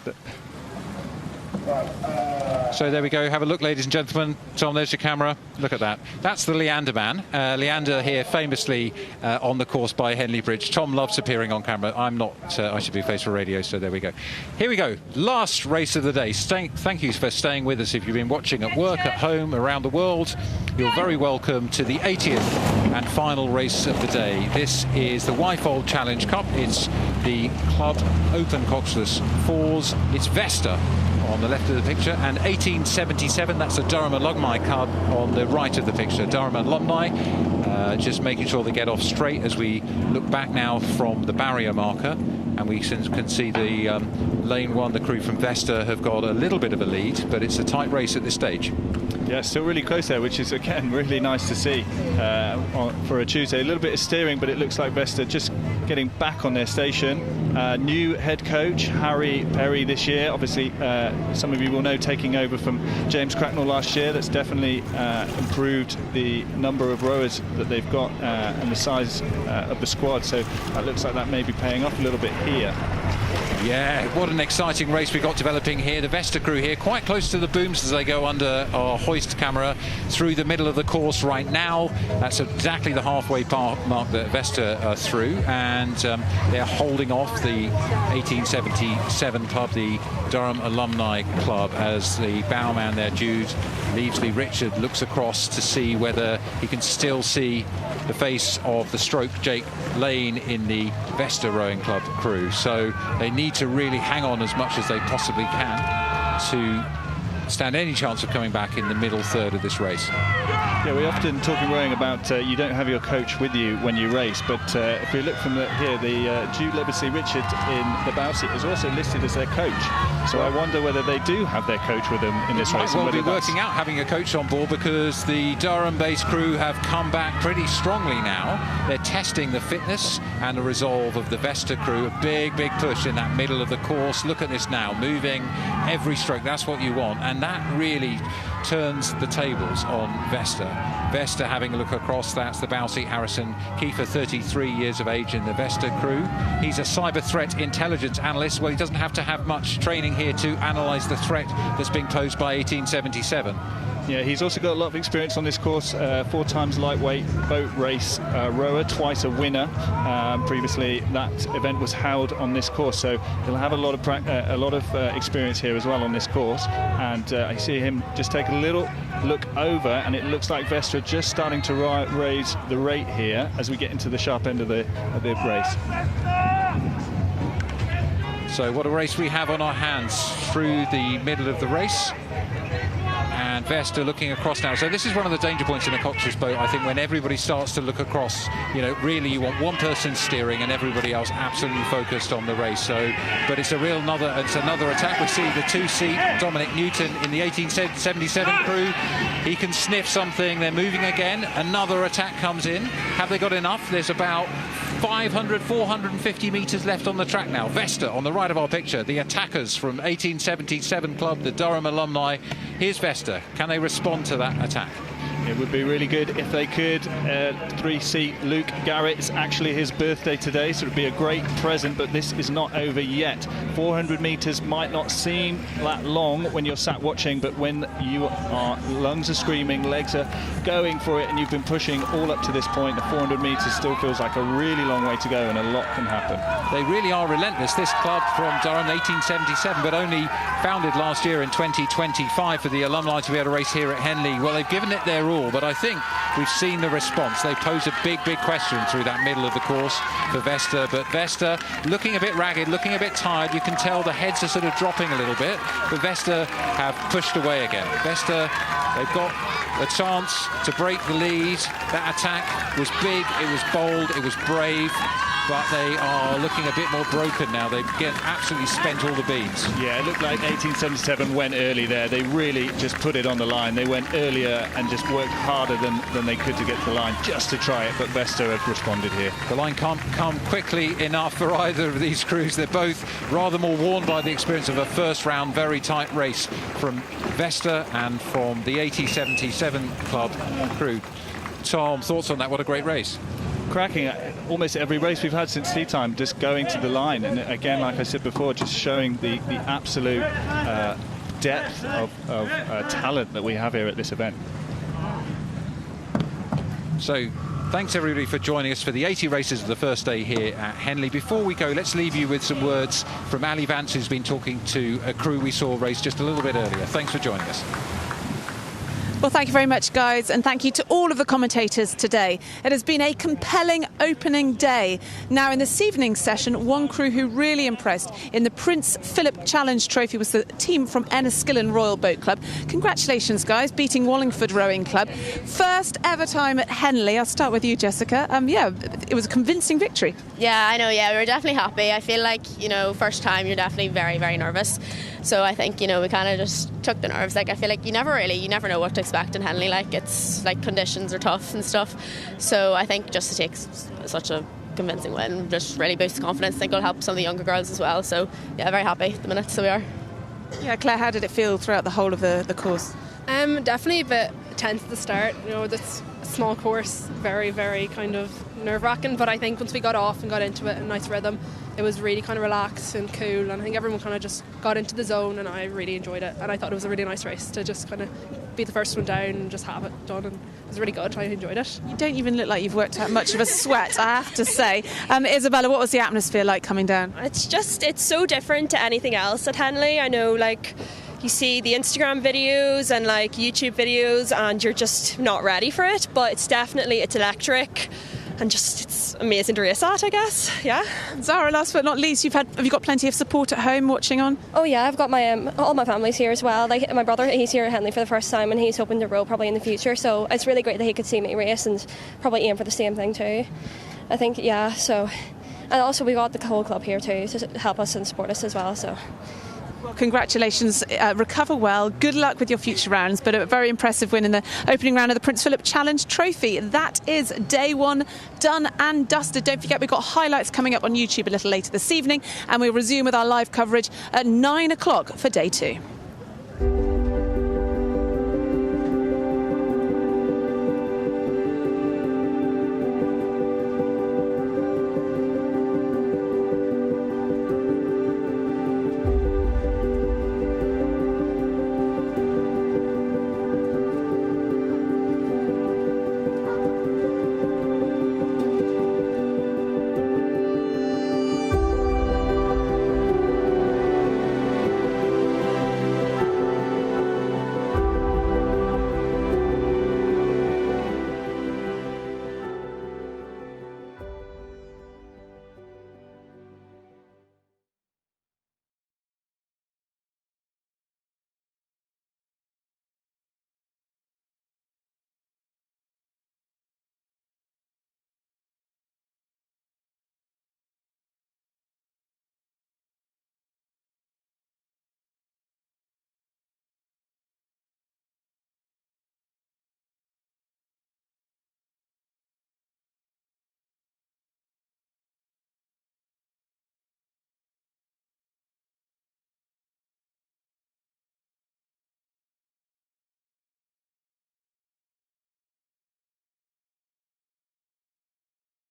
[SPEAKER 5] So there we go. Have a look, ladies and gentlemen. Tom, there's your camera. Look at that. That's the Leander man. Leander here famously on the course by Henley Bridge. Tom loves appearing on camera. I'm not. I should be faced for radio, so there we go. Here we go. Last race of the day. Thank you for staying with us. If you've been watching at work, at home, around the world, you're very welcome to the 80th and final race of the day. This is the Wyfold Challenge Cup. It's the Club Open Coxless Fours. It's Vesta on the left of the picture, and 1877, that's the Durham Alumni Club on the right of the picture. Durham Alumni, just making sure they get off straight as we look back now from the barrier marker, and we can see the lane 1, the crew from Vesta have got a little bit of a lead, but it's a tight race at this stage.
[SPEAKER 6] Yeah, still really close there, which is, again, really nice to see for a Tuesday. A little bit of steering, but it looks like Vesta just getting back on their station. New head coach, Harry Perry, this year. Obviously, some of you will know, taking over from James Cracknell last year. That's definitely improved the number of rowers that they've got and the size of the squad. So it looks like that may be paying off a little bit here.
[SPEAKER 5] Yeah, what an exciting race we've got developing here. The Vesta crew here, quite close to the booms as they go under our hoist camera through the middle of the course right now. That's exactly the halfway mark that Vesta are through, and they're holding off the 1877 club, the Durham Alumni Club, as the bowman there, Jude Leavesley Richard, looks across to see whether he can still see the face of the stroke Jake Lane in the Vesta Rowing Club crew. So they need to really hang on as much as they possibly can to stand any chance of coming back in the middle third of this race.
[SPEAKER 6] Yeah, we often talk in rowing about you don't have your coach with you when you race, but if we look from here, the Jude Leavesley Richard in the bow seat is also listed as their coach. So I wonder whether they do have their coach with them in this race.
[SPEAKER 5] Might well be working out having a coach on board, because the Durham-based crew have come back pretty strongly now. They're testing the fitness and the resolve of the Vesta crew. A big push in that middle of the course. Look at this now, moving every stroke. That's what you want, and that really turns the tables on Vesta. Vesta having a look across, that's the bow seat Harrison Kiefer, 33 years of age in the Vesta crew. He's a cyber threat intelligence analyst. Well, he doesn't have to have much training here to analyse the threat that's being posed by 1877.
[SPEAKER 6] Yeah, he's also got a lot of experience on this course. 4 times lightweight boat race rower, twice a winner. Previously, that event was held on this course, so he'll have a lot of experience here as well on this course. And I see him just take a little look over, and it looks like Vesta just starting to raise the rate here as we get into the sharp end of the race.
[SPEAKER 5] So what a race we have on our hands through the middle of the race. And Vesta looking across now. So this is one of the danger points in a coxswain's boat, I think, when everybody starts to look across. You know, really you want one person steering and everybody else absolutely focused on the race. So, but it's another attack. We see the 2-seat Dominic Newton in the 1877 crew. He can sniff something. They're moving again. Another attack comes in. Have they got enough? There's about 450 metres left on the track now. Vesta on the right of our picture, the attackers from 1877 club, the Durham alumni. Here's Vesta. Can they respond to that attack?
[SPEAKER 6] It would be really good if they could. 3-seat Luke Garrett, it's actually his birthday today, so it would be a great present, but this is not over yet. 400 metres might not seem that long when you're sat watching, but when lungs are screaming, legs are going for it, and you've been pushing all up to this point, the 400 metres still feels like a really long way to go, and a lot can happen.
[SPEAKER 5] They really are relentless. This club from Durham, 1877, but only founded last year in 2025 for the alumni to be able to race here at Henley. Well, they've given it their all, but I think we've seen the response. They pose a big question through that middle of the course for Vesta, but Vesta looking a bit ragged, looking a bit tired. You can tell the heads are sort of dropping a little bit, but Vesta have pushed away again. Vesta, they've got a chance to break the lead. That attack was big, it was bold, it was brave, but they are looking a bit more broken now. They've absolutely spent all the beans.
[SPEAKER 6] Yeah, it looked like 1877 went early there. They really just put it on the line. They went earlier and just worked harder than they could to get to the line just to try it, but Vesta have responded here.
[SPEAKER 5] The line can't come quickly enough for either of these crews. They're both rather more worn by the experience of a first round, very tight race from Vesta and from the 1877 club crew. Tom, thoughts on that? What a great race.
[SPEAKER 6] Cracking. Almost every race we've had since tea time, just going to the line, and again, like I said before, just showing the absolute depth of talent that we have here at this event.
[SPEAKER 5] So thanks everybody for joining us for the 80 races of the first day here at Henley. Before we go, let's leave you with some words from Ali Vance, who's been talking to a crew we saw race just a little bit earlier. Thanks for joining us.
[SPEAKER 1] Well, thank you very much, guys, and thank you to all of the commentators today. It has been a compelling opening day. Now, in this evening's session, one crew who really impressed in the Prince Philip Challenge Trophy was the team from Enniskillen Royal Boat Club. Congratulations, guys, beating Wallingford Rowing Club. First ever time at Henley. I'll start with you, Jessica. Yeah, it was a convincing victory.
[SPEAKER 8] Yeah, I know, yeah, we were definitely happy. I feel like, you know, first time you're definitely very, very nervous. So I think, you know, we kind of just took the nerves. Like, I feel like you never know what to expect in Henley. Like, it's like conditions are tough and stuff. So I think just to take such a convincing win just really boosts confidence. I think it'll help some of the younger girls as well. So yeah, very happy at the minute, so we are.
[SPEAKER 1] Yeah, Claire, how did it feel throughout the whole of the course?
[SPEAKER 9] Definitely a bit tense at the start. You know, that's a small course, very, very kind of nerve-wracking, but I think once we got off and got into it, a nice rhythm, it was really kind of relaxed and cool, and I think everyone kind of just got into the zone, and I really enjoyed it, and I thought it was a really nice race to just kind of be the first one down and just have it done, and it was really good. I enjoyed it.
[SPEAKER 1] You don't even look like you've worked out much of a sweat, I have to say. Isabella, what was the atmosphere like coming down?
[SPEAKER 10] It's so different to anything else at Henley. I know, like, you see the Instagram videos and like YouTube videos and you're just not ready for it, but it's electric and just it's amazing to race at, I guess. Yeah.
[SPEAKER 1] Zara, last but not least, have you got plenty of support at home watching on?
[SPEAKER 10] Oh yeah, I've got my all my family's here as well. Like my brother, he's here at Henley for the first time and he's hoping to row probably in the future, so it's really great that he could see me race and probably aim for the same thing too. I think, yeah, so, and also we got the Coll club here too to help us and support us as well, so.
[SPEAKER 1] Well, congratulations, recover well, good luck with your future rounds, but a very impressive win in the opening round of the Prince Philip Challenge Trophy. That is day one done and dusted. Don't forget, we've got highlights coming up on YouTube a little later this evening, and we'll resume with our live coverage at 9 o'clock for day two.